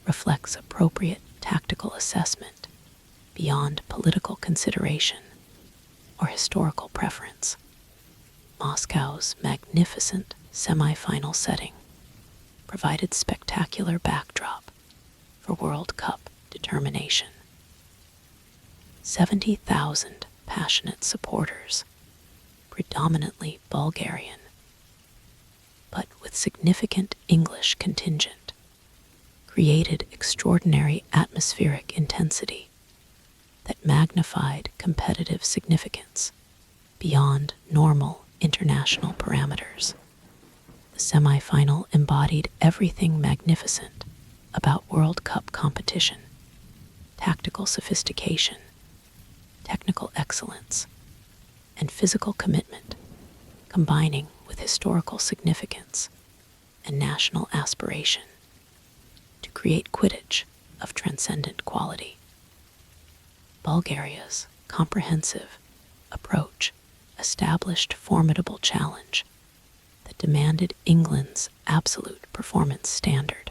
reflects appropriate tactical assessment beyond political consideration or historical preference. Moscow's magnificent semi-final setting provided spectacular backdrop for World Cup determination. 70,000 passionate supporters, predominantly Bulgarian, but with significant English contingent, created extraordinary atmospheric intensity that magnified competitive significance beyond normal international parameters. The semi-final embodied everything magnificent about World Cup competition: tactical sophistication, technical excellence, and physical commitment, combining with historical significance and national aspiration to create Quidditch of transcendent quality. Bulgaria's comprehensive approach established formidable challenge that demanded England's absolute performance standard,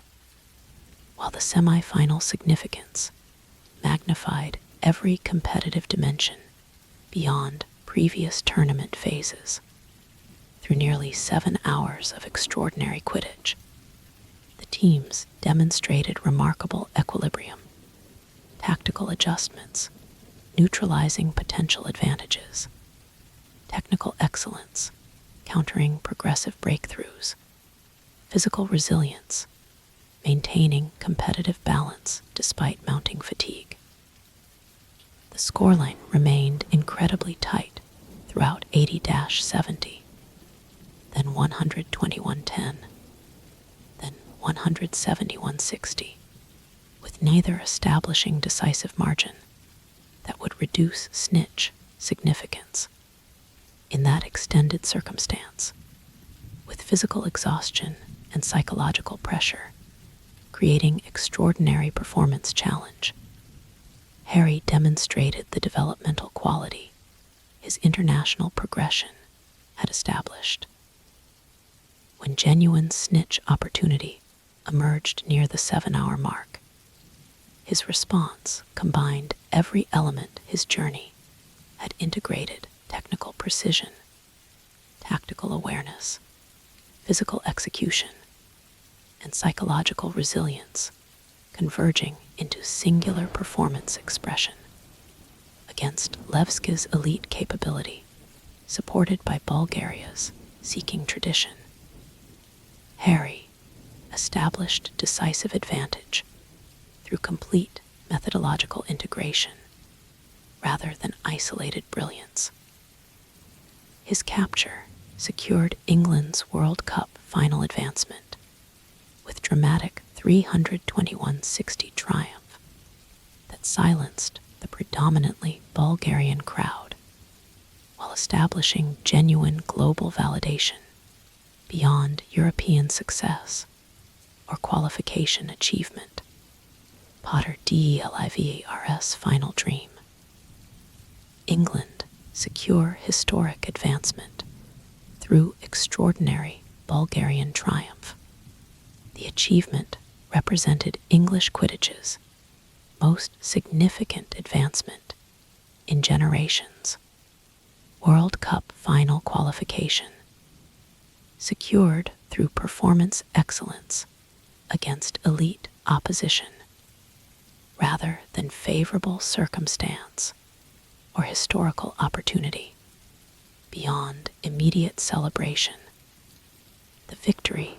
while the semi-final significance magnified every competitive dimension beyond previous tournament phases. Through nearly 7 hours of extraordinary Quidditch, the teams demonstrated remarkable equilibrium, tactical adjustments, neutralizing potential advantages, technical excellence, countering progressive breakthroughs, physical resilience, maintaining competitive balance despite mounting fatigue. The scoreline remained incredibly tight throughout 80-70, then 121-10, then 171-60, with neither establishing decisive margin that would reduce snitch significance. In that extended circumstance, with physical exhaustion and psychological pressure creating extraordinary performance challenge, Harry demonstrated the developmental quality his international progression had established. When genuine snitch opportunity emerged near the 7-hour mark, his response combined every element his journey had integrated: technical precision, tactical awareness, physical execution, and psychological resilience, converging into singular performance expression. Against Levski's elite capability, supported by Bulgaria's seeking tradition, Harry established decisive advantage through complete methodological integration rather than isolated brilliance. His capture secured England's World Cup final advancement with dramatic 321-60 triumph that silenced the predominantly Bulgarian crowd while establishing genuine global validation beyond European success or qualification achievement. Potter DLIVR's final dream. England secure historic advancement through extraordinary Bulgarian triumph. The achievement represented English Quidditch's most significant advancement in generations. World Cup final qualification, secured through performance excellence against elite opposition, rather than favorable circumstance or historical opportunity. Beyond immediate celebration, the victory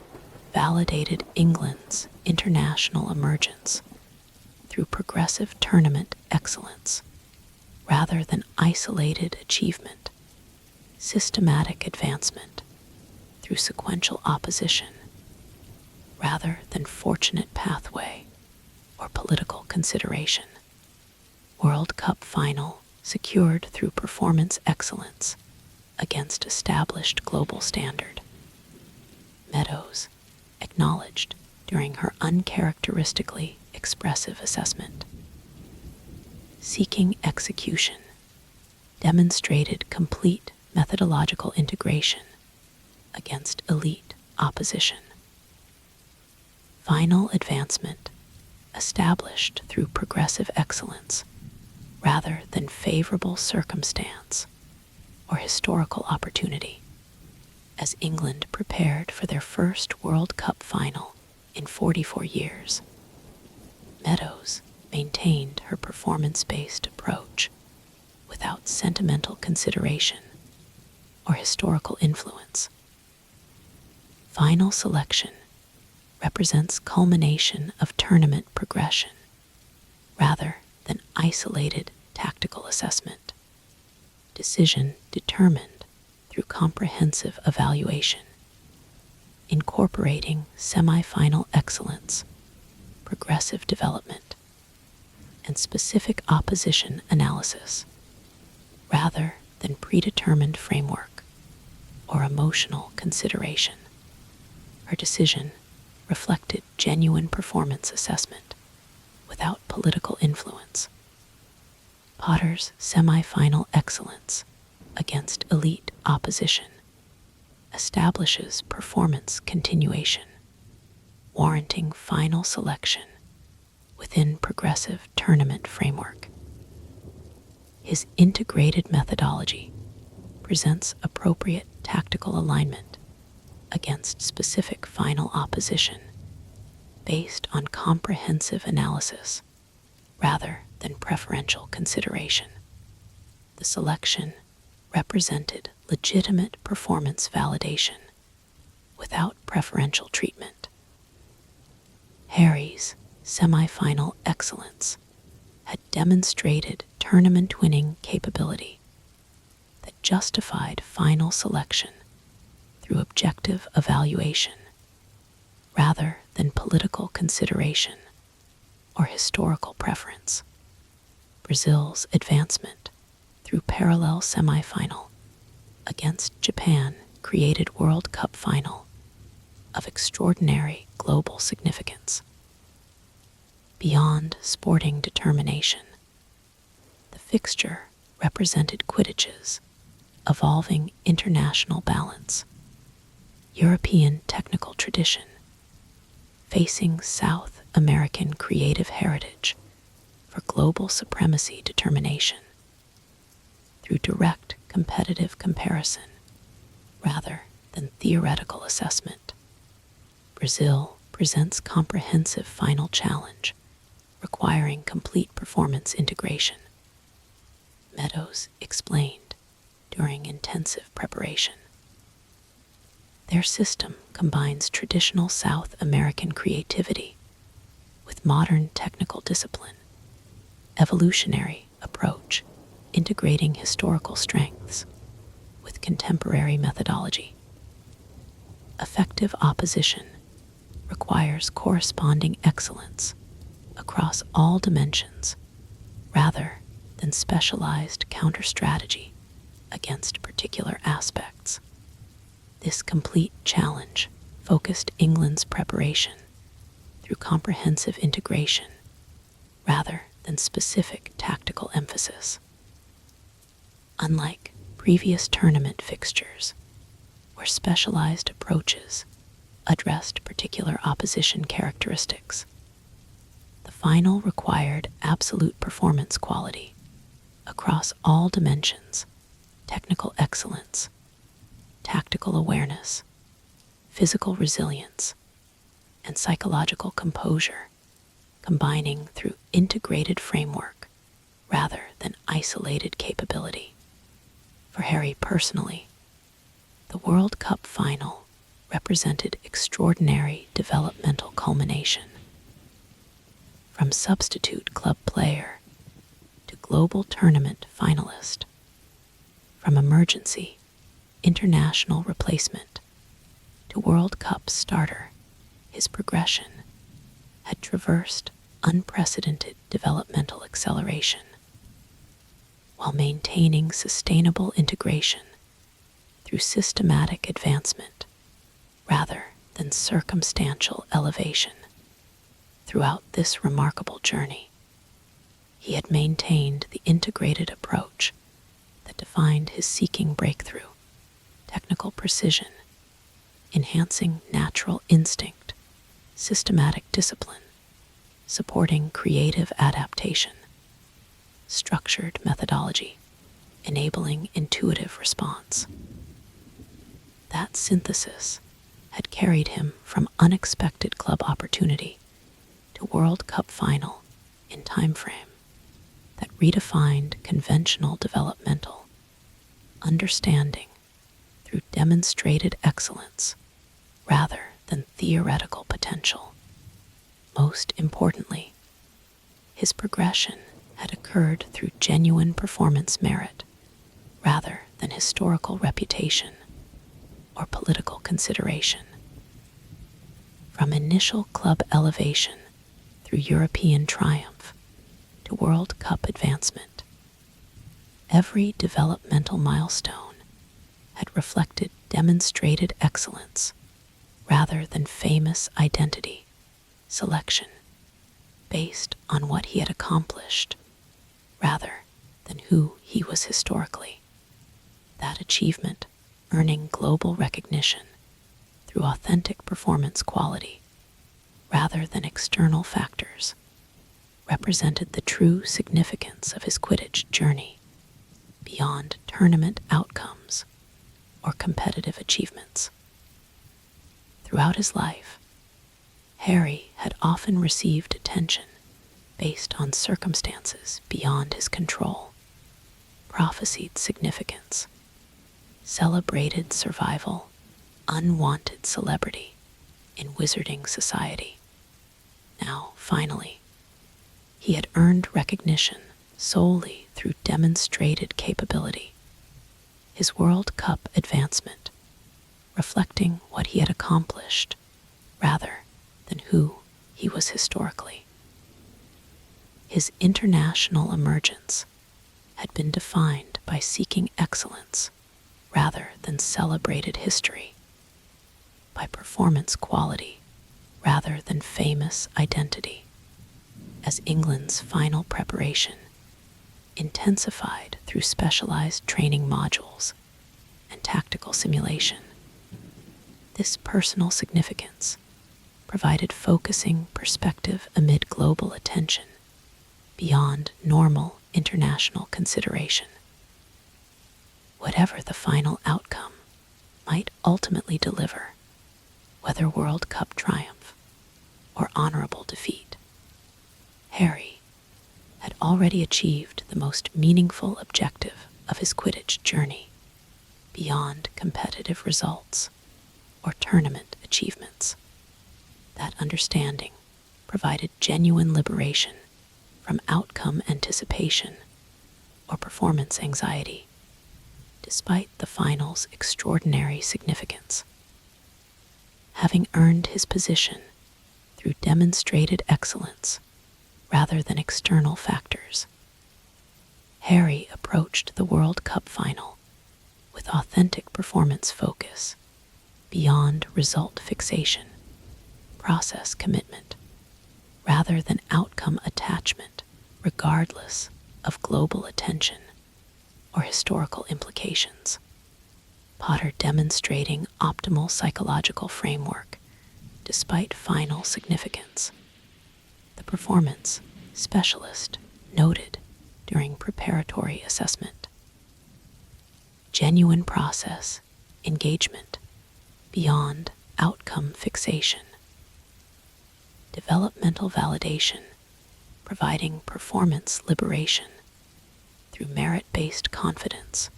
validated England's international emergence through progressive tournament excellence, rather than isolated achievement, systematic advancement through sequential opposition, rather than fortunate pathway or political consideration. World Cup final secured through performance excellence against established global standard. Meadows acknowledged during her uncharacteristically expressive assessment. Seeking execution demonstrated complete methodological integration against elite opposition. Final advancement established through progressive excellence rather than favorable circumstance or historical opportunity, as England prepared for their first World Cup final in 44 years. Meadows maintained her performance-based approach without sentimental consideration or historical influence. Final selection represents culmination of tournament progression rather than isolated tactical assessment. Decision determined through comprehensive evaluation, incorporating semi-final excellence, progressive development, and specific opposition analysis, rather than predetermined framework or emotional consideration. Her decision reflected genuine performance assessment without political influence. Potter's semi-final excellence against elite opposition establishes performance continuation, warranting final selection within progressive tournament framework. His integrated methodology presents appropriate tactical alignment against specific final opposition based on comprehensive analysis rather than preferential consideration. The selection represented legitimate performance validation without preferential treatment. Harry's semifinal excellence had demonstrated tournament-winning capability that justified final selection through objective evaluation rather than political consideration or historical preference. Brazil's advancement through parallel semifinal against Japan created World Cup final of extraordinary global significance. Beyond sporting determination, the fixture represented Quidditch's evolving international balance, European technical tradition, facing South American creative heritage for global supremacy determination. Through direct competitive comparison rather than theoretical assessment, Brazil presents comprehensive final challenge requiring complete performance integration. Meadows explained during intensive preparation. Their system combines traditional South American creativity with modern technical discipline, evolutionary approach, integrating historical strengths with contemporary methodology. Effective opposition requires corresponding excellence across all dimensions rather than specialized counter-strategy against particular aspects. This complete challenge focused England's preparation through comprehensive integration rather than specific tactical emphasis. Unlike previous tournament fixtures, where specialized approaches addressed particular opposition characteristics, the final required absolute performance quality across all dimensions: technical excellence, tactical awareness, physical resilience, and psychological composure, combining through integrated framework rather than isolated capability. For Harry personally, the World Cup final represented extraordinary developmental culmination. From substitute club player to global tournament finalist, from emergency international replacement to World Cup starter, his progression had traversed unprecedented developmental acceleration while maintaining sustainable integration through systematic advancement rather than circumstantial elevation. Throughout this remarkable journey, he had maintained the integrated approach that defined his seeking breakthrough: technical precision, enhancing natural instinct, systematic discipline, supporting creative adaptation, structured methodology, enabling intuitive response. That synthesis had carried him from unexpected club opportunity to World Cup final in time frame that redefined conventional developmental understanding through demonstrated excellence rather than theoretical potential. Most importantly, his progression had occurred through genuine performance merit rather than historical reputation or political consideration. From initial club elevation through European triumph to World Cup advancement, every developmental milestone had reflected demonstrated excellence rather than famous identity selection based on what he had accomplished rather than who he was historically. That achievement earning global recognition through authentic performance quality rather than external factors, represented the true significance of his Quidditch journey beyond tournament outcomes or competitive achievements. Throughout his life, Harry had often received attention based on circumstances beyond his control, prophesied significance, celebrated survival, unwanted celebrity in wizarding society. Now, finally, he had earned recognition solely through demonstrated capability, his World Cup advancement reflecting what he had accomplished rather than who he was historically. His international emergence had been defined by seeking excellence rather than celebrated history, by performance quality rather than famous identity, as England's final preparation intensified through specialized training modules and tactical simulation. This personal significance provided focusing perspective amid global attention beyond normal international consideration. Whatever the final outcome might ultimately deliver, whether World Cup triumph or honorable defeat, Harry had already achieved the most meaningful objective of his Quidditch journey beyond competitive results or tournament achievements. That understanding provided genuine liberation from outcome anticipation or performance anxiety, despite the final's extraordinary significance. Having earned his position through demonstrated excellence rather than external factors, Harry approached the World Cup final with authentic performance focus beyond result fixation, process commitment, rather than outcome attachment, regardless of global attention or historical implications. Potter demonstrating optimal psychological framework despite final significance. The performance specialist noted during preparatory assessment. Genuine process engagement beyond outcome fixation. Developmental validation, providing performance liberation through merit-based confidence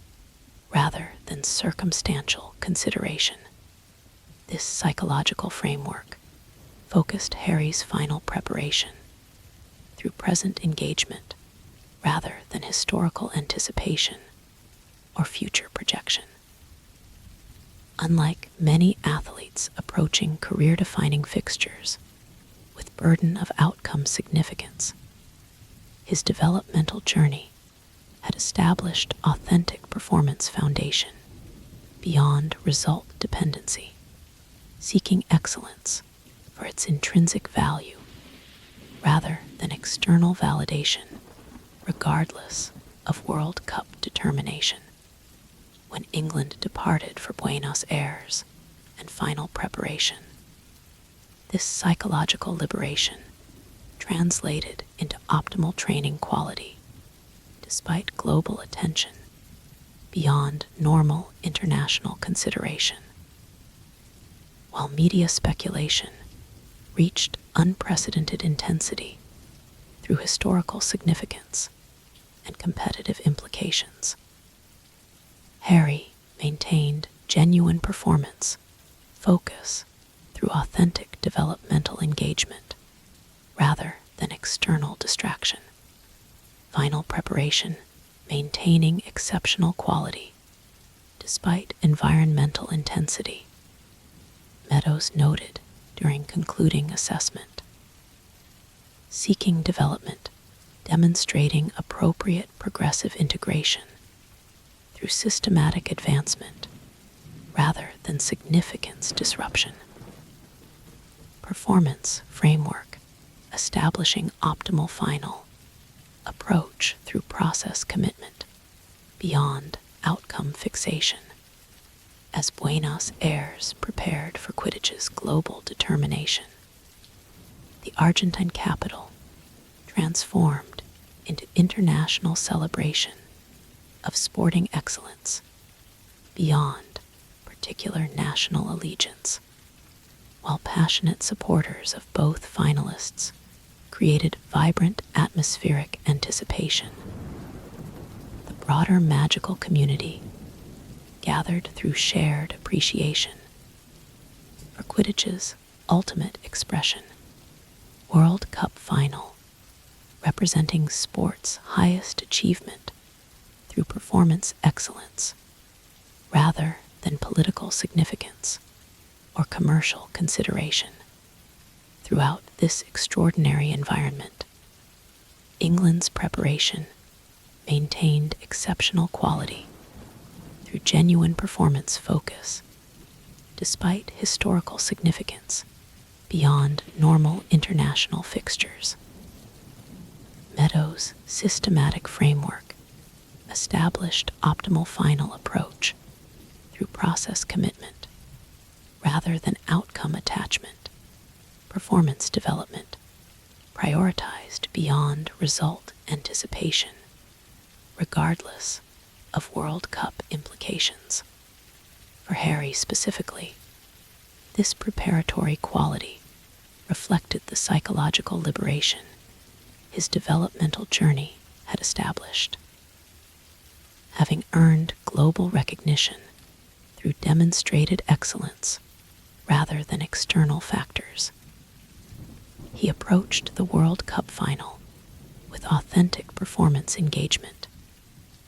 rather than circumstantial consideration. This psychological framework focused Harry's final preparation through present engagement rather than historical anticipation or future projection. Unlike many athletes approaching career-defining fixtures with burden of outcome significance, his developmental journey had established authentic performance foundation beyond result dependency, seeking excellence for its intrinsic value rather than external validation, regardless of World Cup determination. When England departed for Buenos Aires and final preparation, this psychological liberation translated into optimal training quality despite global attention beyond normal international consideration. While media speculation reached unprecedented intensity through historical significance and competitive implications, Harry maintained genuine performance, focus through authentic developmental engagement rather than external distraction. Final preparation maintaining exceptional quality despite environmental intensity, Meadows noted during concluding assessment. Seeking development, demonstrating appropriate progressive integration through systematic advancement rather than significance disruption. Performance framework, establishing optimal final approach through process commitment beyond outcome fixation. As Buenos Aires prepared for Quidditch's global determination, the Argentine capital transformed into international celebration of sporting excellence beyond particular national allegiance, while passionate supporters of both finalists created vibrant atmospheric anticipation. The broader magical community gathered through shared appreciation for Quidditch's ultimate expression, World Cup final, representing sport's highest achievement through performance excellence rather than political significance or commercial consideration. Throughout this extraordinary environment, England's preparation maintained exceptional quality through genuine performance focus, despite historical significance beyond normal international fixtures. Meadows' systematic framework established optimal final approach through process commitment rather than outcome attachment. Performance development prioritized beyond result anticipation, regardless of World Cup implications. For Harry specifically, this preparatory quality reflected the psychological liberation his developmental journey had established. Having earned global recognition through demonstrated excellence rather than external factors, he approached the World Cup final with authentic performance engagement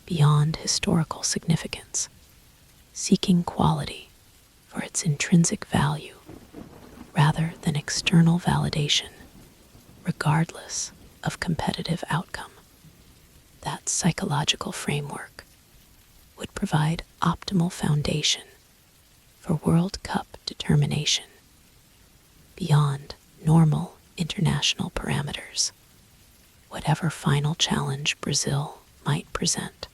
beyond historical significance, seeking quality for its intrinsic value rather than external validation, regardless of competitive outcome. That psychological framework would provide optimal foundation for World Cup determination beyond normal international parameters, whatever final challenge Brazil might present.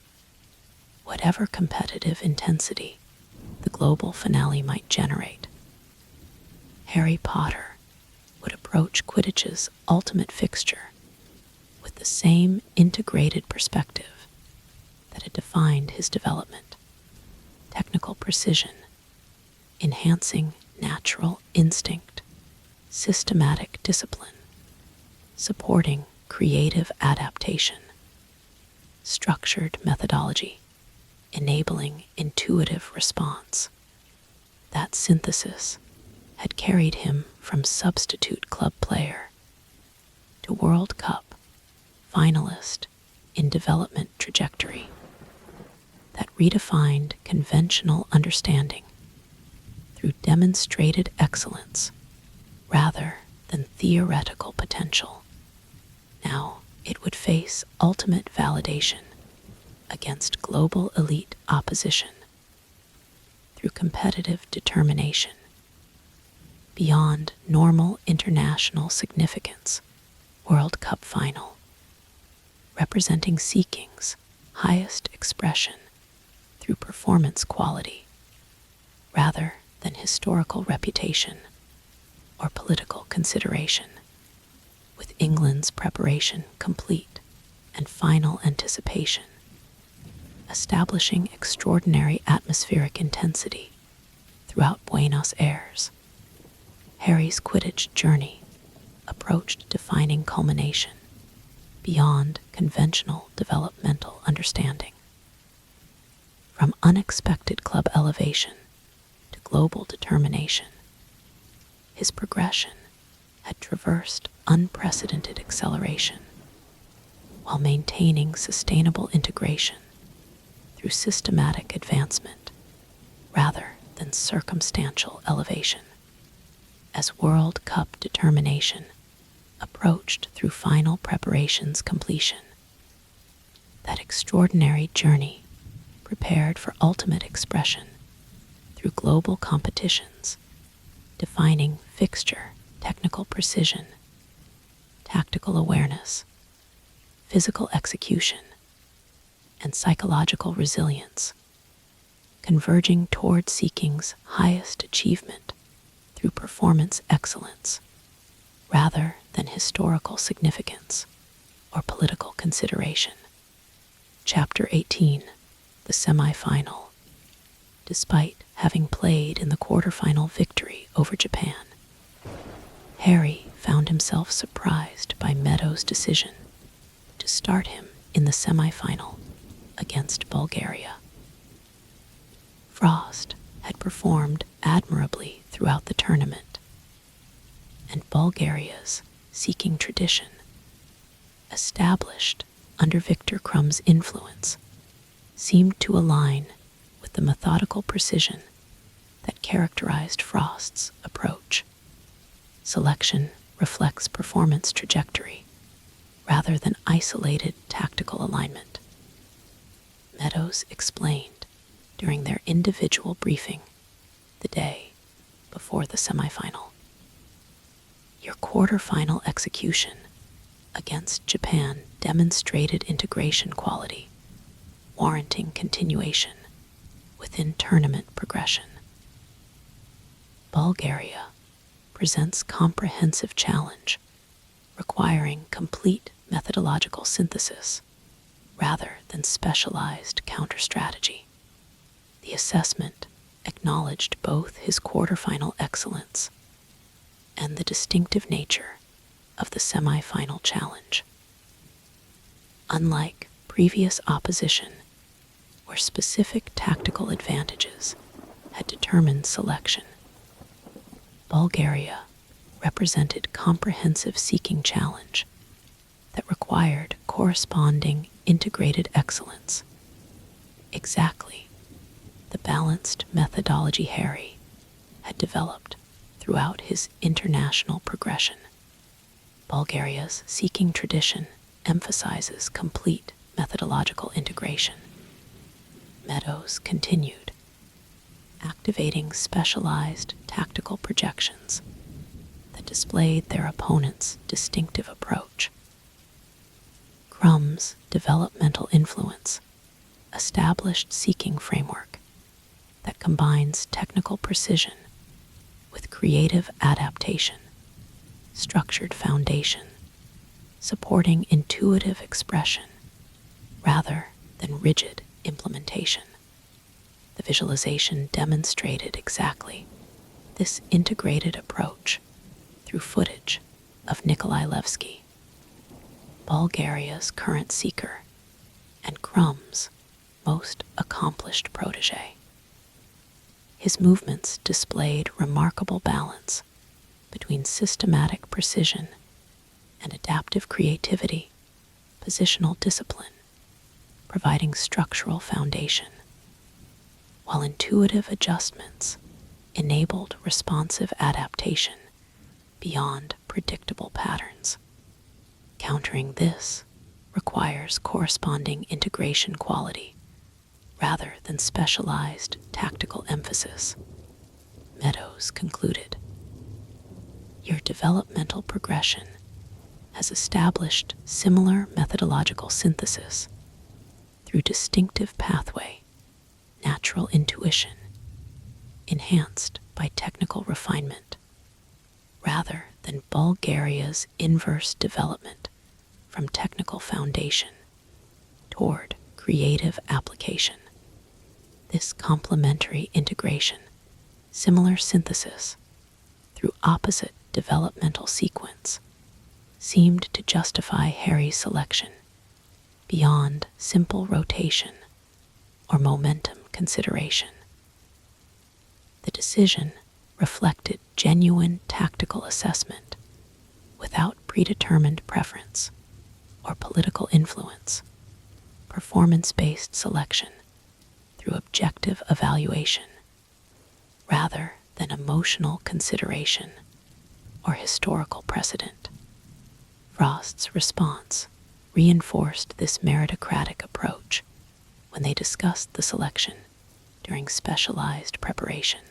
Whatever competitive intensity the global finale might generate, Harry Potter would approach Quidditch's ultimate fixture with the same integrated perspective that had defined his development: technical precision, enhancing natural instinct, systematic discipline, supporting creative adaptation, structured methodology, enabling intuitive response. That synthesis had carried him from substitute club player to World Cup finalist in development trajectory that redefined conventional understanding through demonstrated excellence rather than theoretical potential. Now it would face ultimate validation against global elite opposition through competitive determination beyond normal international significance. World Cup final, representing seeking's highest expression through performance quality rather than historical reputation or political consideration. With England's preparation complete and final anticipation, establishing extraordinary atmospheric intensity throughout Buenos Aires, Harry's Quidditch journey approached defining culmination beyond conventional developmental understanding. From unexpected club elevation to global determination, his progression had traversed unprecedented acceleration while maintaining sustainable integration through systematic advancement rather than circumstantial elevation. As World Cup determination approached through final preparations completion, that extraordinary journey prepared for ultimate expression through global competitions, defining fixture, technical precision, tactical awareness, physical execution, and psychological resilience. converging toward seeking's highest achievement through performance excellence rather than historical significance or political consideration. Chapter 18, the semi-final. Despite having played in the quarterfinal victory over Japan, Harry found himself surprised by Meadows' decision to start him in the semi-final against Bulgaria. Frost had performed admirably throughout the tournament, and Bulgaria's seeking tradition, established under Victor Krumm's influence, seemed to align with the methodical precision that characterized Frost's approach. Selection reflects performance trajectory rather than isolated tactical alignment. Meadows explained during their individual briefing the day before the semifinal. Your quarterfinal execution against Japan demonstrated integration quality, warranting continuation within tournament progression. Bulgaria presents comprehensive challenge, requiring complete methodological synthesis rather than specialized counter-strategy. The assessment acknowledged both his quarterfinal excellence and the distinctive nature of the semi-final challenge. Unlike previous opposition, where specific tactical advantages had determined selection, Bulgaria represented comprehensive seeking challenge that required corresponding integrated excellence. Exactly the balanced methodology Harry had developed throughout his international progression. Bulgaria's seeking tradition emphasizes complete methodological integration. Meadows continued, activating specialized tactical projections that displayed their opponent's distinctive approach. Krumm's developmental influence established seeking framework that combines technical precision with creative adaptation, structured foundation, supporting intuitive expression rather than rigid implementation. The visualization demonstrated exactly this integrated approach through footage of Nikolai Levski, Bulgaria's current seeker and Krumm's most accomplished protege. His movements displayed remarkable balance between systematic precision and adaptive creativity, positional discipline, providing structural foundation, while intuitive adjustments enabled responsive adaptation beyond predictable patterns. Countering this requires corresponding integration quality rather than specialized tactical emphasis. Meadows concluded, your developmental progression has established similar methodological synthesis through distinctive pathway, natural intuition, enhanced by technical refinement, rather than Bulgaria's inverse development from technical foundation toward creative application. This complementary integration, similar synthesis through opposite developmental sequence, seemed to justify Harry's selection beyond simple rotation or momentum consideration. The decision reflected genuine tactical assessment without predetermined preference or political influence, performance-based selection through objective evaluation rather than emotional consideration or historical precedent. Frost's response reinforced this meritocratic approach when they discussed the selection during specialized preparation.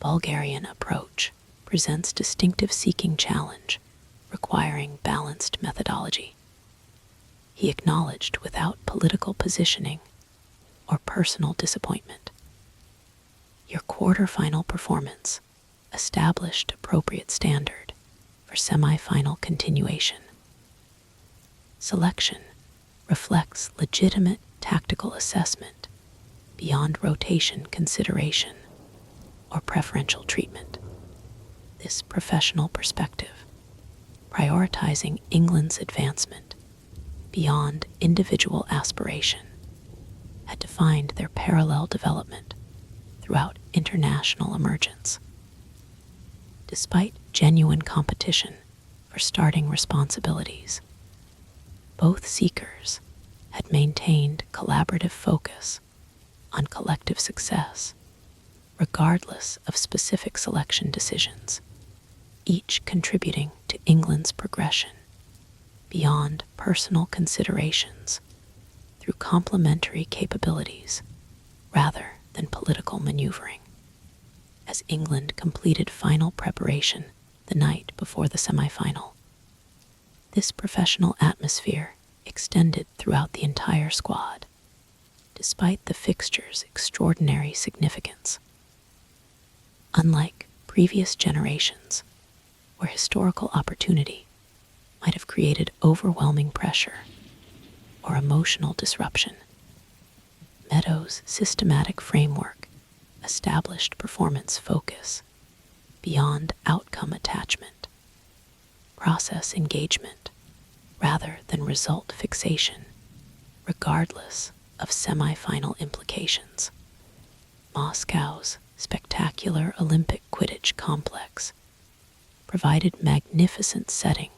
Bulgarian approach presents distinctive seeking challenge requiring balanced methodology. He acknowledged without political positioning or personal disappointment. Your quarterfinal performance established appropriate standard for semifinal continuation. Selection reflects legitimate tactical assessment beyond rotation consideration or preferential treatment. This professional perspective, prioritizing England's advancement beyond individual aspiration, had defined their parallel development throughout international emergence. Despite genuine competition for starting responsibilities, both seekers had maintained collaborative focus on collective success, regardless of specific selection decisions, each contributing to England's progression beyond personal considerations through complementary capabilities rather than political maneuvering. As England completed final preparation the night before the semifinal, this professional atmosphere extended throughout the entire squad, despite the fixture's extraordinary significance. Unlike previous generations, where historical opportunity might have created overwhelming pressure or emotional disruption, Meadows' systematic framework established performance focus beyond outcome attachment, process engagement rather than result fixation, regardless of semifinal implications. Moscow's spectacular Olympic Quidditch complex provided magnificent setting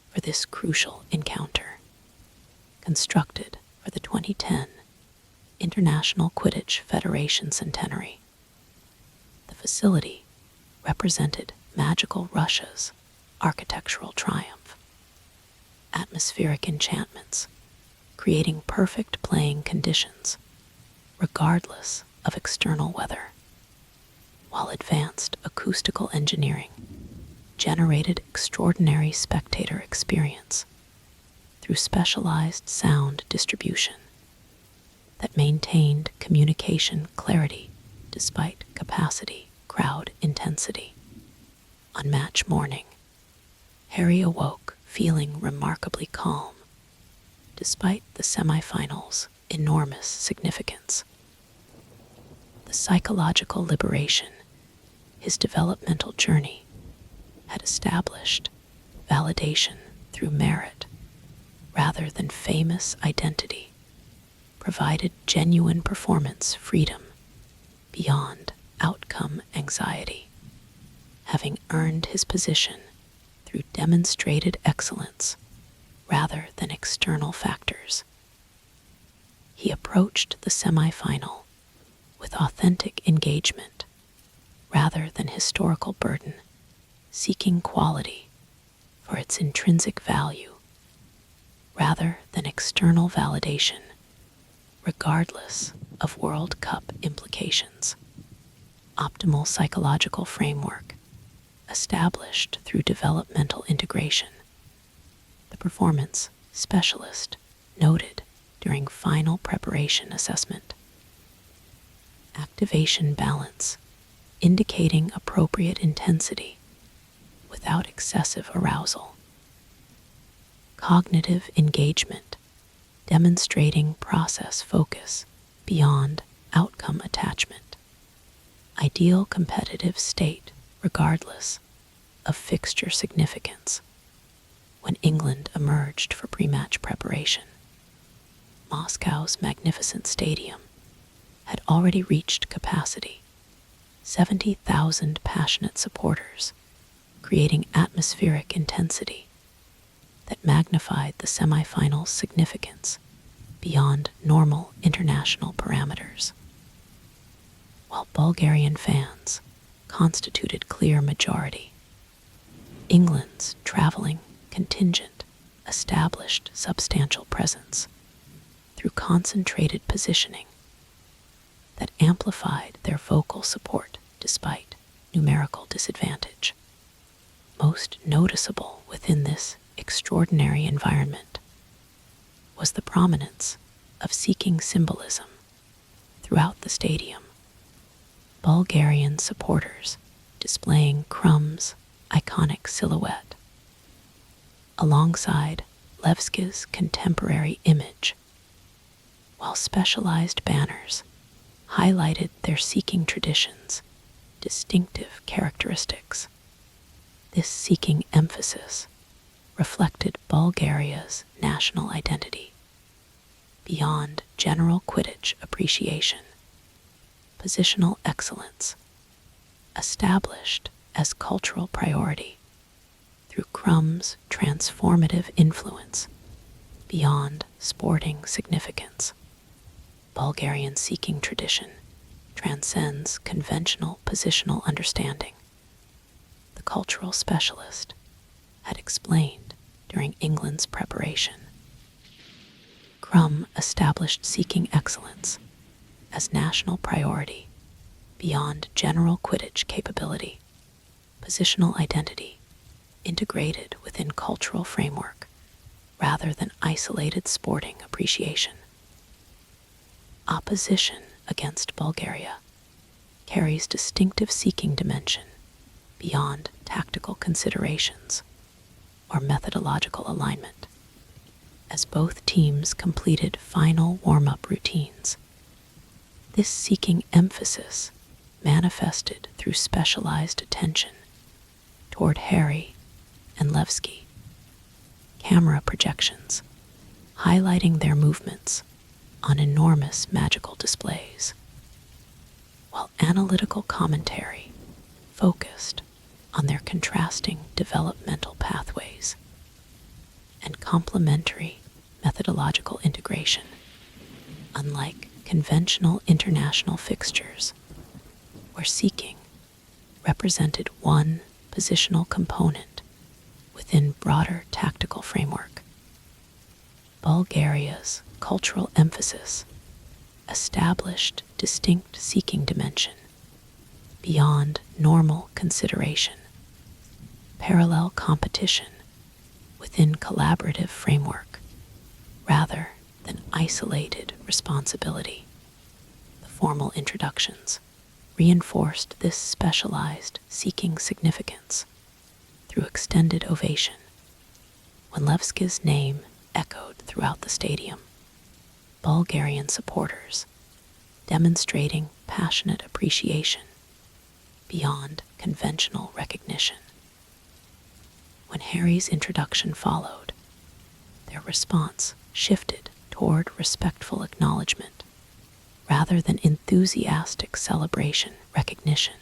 for this crucial encounter. Constructed for the 2010 International Quidditch Federation Centenary, the facility represented magical Russia's architectural triumph. Atmospheric enchantments, creating perfect playing conditions, regardless of external weather, while advanced acoustical engineering generated extraordinary spectator experience through specialized sound distribution that maintained communication clarity despite capacity crowd intensity. On match morning, Harry awoke feeling remarkably calm, despite the semifinals' enormous significance. The psychological liberation his developmental journey had established, validation through merit rather than famous identity, provided genuine performance freedom beyond outcome anxiety, having earned his position through demonstrated excellence rather than external factors. He approached the semifinal with authentic engagement rather than historical burden, seeking quality for its intrinsic value rather than external validation, regardless of World Cup implications. Optimal psychological framework established through developmental integration. The performance specialist noted during final preparation assessment. Activation balance, indicating appropriate intensity without excessive arousal. Cognitive engagement, demonstrating process focus beyond outcome attachment. Ideal competitive state regardless of fixture significance. When England emerged for pre-match preparation, Moscow's magnificent stadium had already reached capacity, 70,000 passionate supporters, creating atmospheric intensity that magnified the semifinal's significance beyond normal international parameters. While Bulgarian fans constituted clear majority, England's traveling contingent established substantial presence through concentrated positioning that amplified their vocal support despite numerical disadvantage. Most noticeable within this extraordinary environment was the prominence of seeking symbolism throughout the stadium. Bulgarian supporters displaying Crum's iconic silhouette, alongside Levski's contemporary image, while specialized banners highlighted their seeking traditions' distinctive characteristics. This seeking emphasis reflected Bulgaria's national identity. Beyond general Quidditch appreciation, positional excellence, established as cultural priority through Crum's transformative influence beyond sporting significance. Bulgarian seeking tradition transcends conventional positional understanding. The cultural specialist had explained during England's preparation. Crum established seeking excellence as national priority beyond general Quidditch capability, positional identity integrated within cultural framework rather than isolated sporting appreciation. Opposition against Bulgaria carries distinctive seeking dimension beyond tactical considerations or methodological alignment, as both teams completed final warm-up routines. This seeking emphasis manifested through specialized attention toward Harry and Levski, camera projections highlighting their movements on enormous magical displays, while analytical commentary focused on their contrasting developmental pathways and complementary methodological integration. Unlike conventional international fixtures, where seeking represented one positional component within broader tactical framework, Bulgaria's cultural emphasis established distinct seeking dimension beyond normal consideration, parallel competition within collaborative framework rather than isolated responsibility. The formal introductions reinforced this specialized seeking significance through extended ovation when Levski's name echoed throughout the stadium. Bulgarian supporters demonstrating passionate appreciation beyond conventional recognition. When Harry's introduction followed, their response shifted toward respectful acknowledgement rather than enthusiastic celebration recognition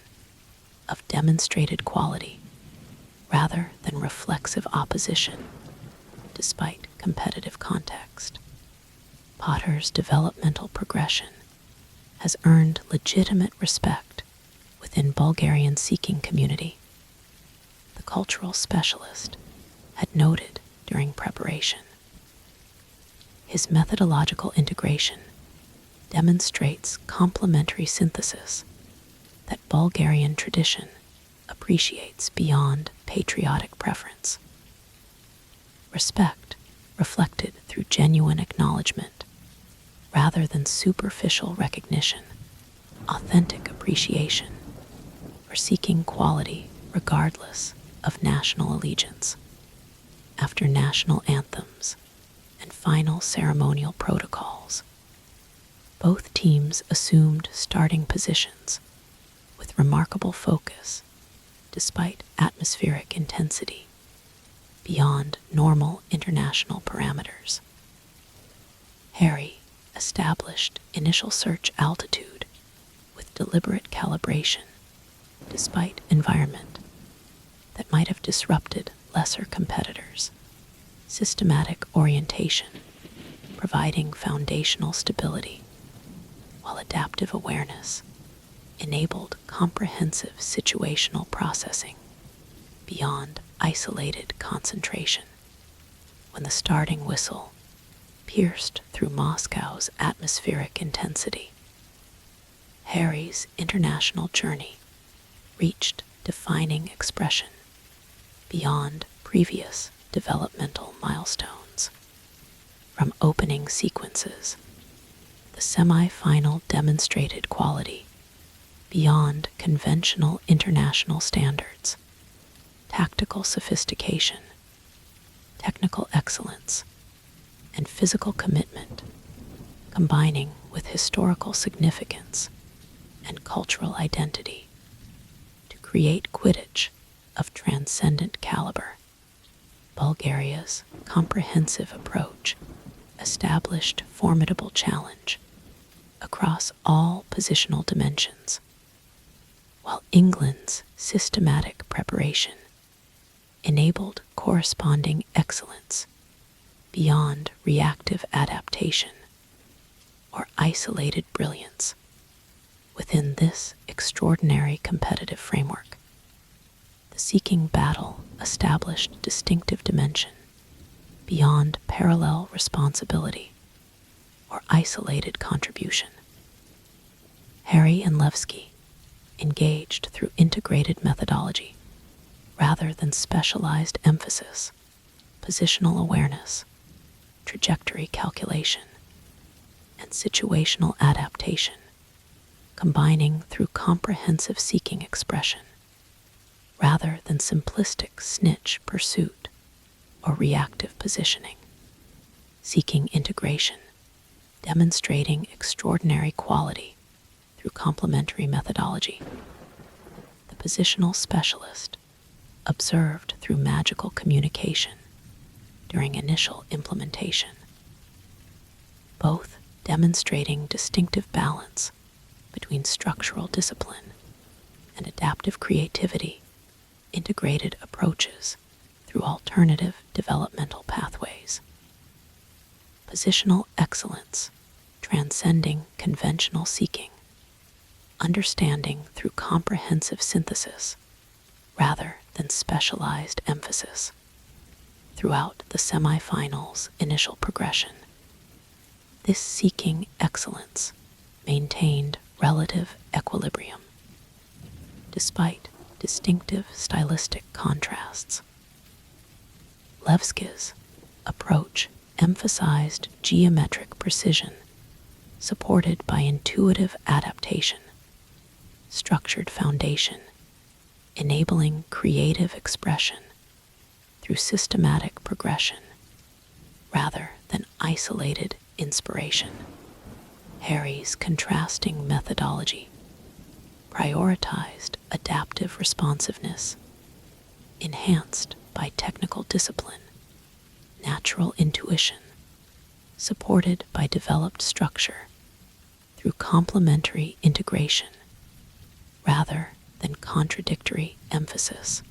of demonstrated quality rather than reflexive opposition despite competitive context. Potter's developmental progression has earned legitimate respect within Bulgarian seeking community. The cultural specialist had noted during preparation. His methodological integration demonstrates complementary synthesis that Bulgarian tradition appreciates beyond patriotic preference. Respect reflected through genuine acknowledgement rather than superficial recognition, authentic appreciation, or seeking quality regardless of national allegiance. After national anthems and final ceremonial protocols, both teams assumed starting positions with remarkable focus despite atmospheric intensity beyond normal international parameters. Harry established initial search altitude with deliberate calibration despite environment that might have disrupted lesser competitors. Systematic orientation, providing foundational stability, while adaptive awareness enabled comprehensive situational processing beyond isolated concentration. When the starting whistle pierced through Moscow's atmospheric intensity, Harry's international journey reached defining expression beyond previous developmental milestones. From opening sequences, the semi-final demonstrated quality beyond conventional international standards, tactical sophistication, technical excellence, and physical commitment, combining with historical significance and cultural identity to create Quidditch of transcendent caliber. Bulgaria's comprehensive approach established formidable challenge across all positional dimensions, while England's systematic preparation enabled corresponding excellence beyond reactive adaptation or isolated brilliance. Within this extraordinary competitive framework, the seeking battle established distinctive dimension beyond parallel responsibility or isolated contribution. Harry and Levski engaged through integrated methodology rather than specialized emphasis, positional awareness, trajectory calculation, and situational adaptation, combining through comprehensive seeking expression rather than simplistic snitch pursuit or reactive positioning, seeking integration, demonstrating extraordinary quality through complementary methodology. The positional specialist observed through magical communication during initial implementation, both demonstrating distinctive balance between structural discipline and adaptive creativity, integrated approaches through alternative developmental pathways. Positional excellence, transcending conventional seeking, understanding through comprehensive synthesis rather than specialized emphasis. Throughout the semifinals' initial progression, this seeking excellence maintained relative equilibrium, despite distinctive stylistic contrasts. Levski's approach emphasized geometric precision, supported by intuitive adaptation, structured foundation, enabling creative expression through systematic progression rather than isolated inspiration. Harry's contrasting methodology prioritized adaptive responsiveness, enhanced by technical discipline, natural intuition, supported by developed structure through complementary integration rather than contradictory emphasis.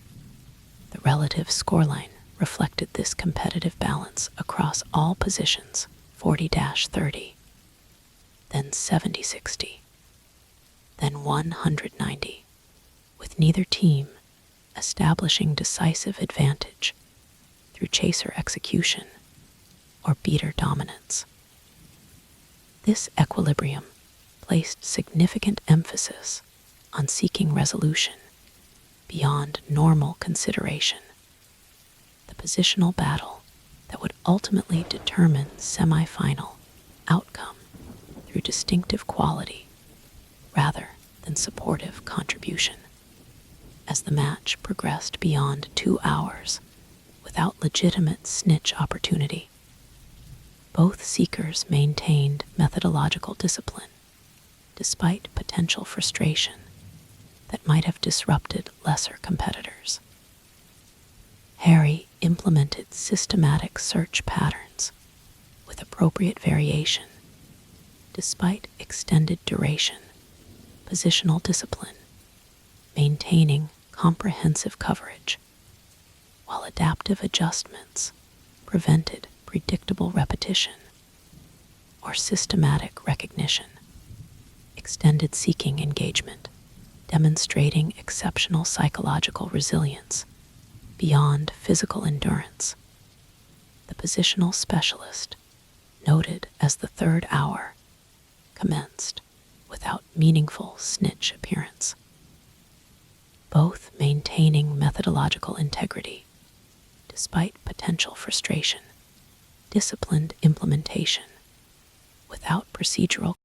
The relative scoreline reflected this competitive balance across all positions, 40-30, then 70-60, then 190, with neither team establishing decisive advantage through chaser execution or beater dominance. This equilibrium placed significant emphasis on seeking resolution beyond normal consideration, the positional battle that would ultimately determine semifinal outcome through distinctive quality rather than supportive contribution. As the match progressed beyond 2 hours without legitimate snitch opportunity, both seekers maintained methodological discipline despite potential frustration that might have disrupted lesser competitors. Harry implemented systematic search patterns with appropriate variation, despite extended duration, positional discipline, maintaining comprehensive coverage, while adaptive adjustments prevented predictable repetition or systematic recognition. Extended seeking engagement, demonstrating exceptional psychological resilience beyond physical endurance. The positional specialist, noted as the third hour, commenced without meaningful snitch appearance, both maintaining methodological integrity despite potential frustration, disciplined implementation without procedural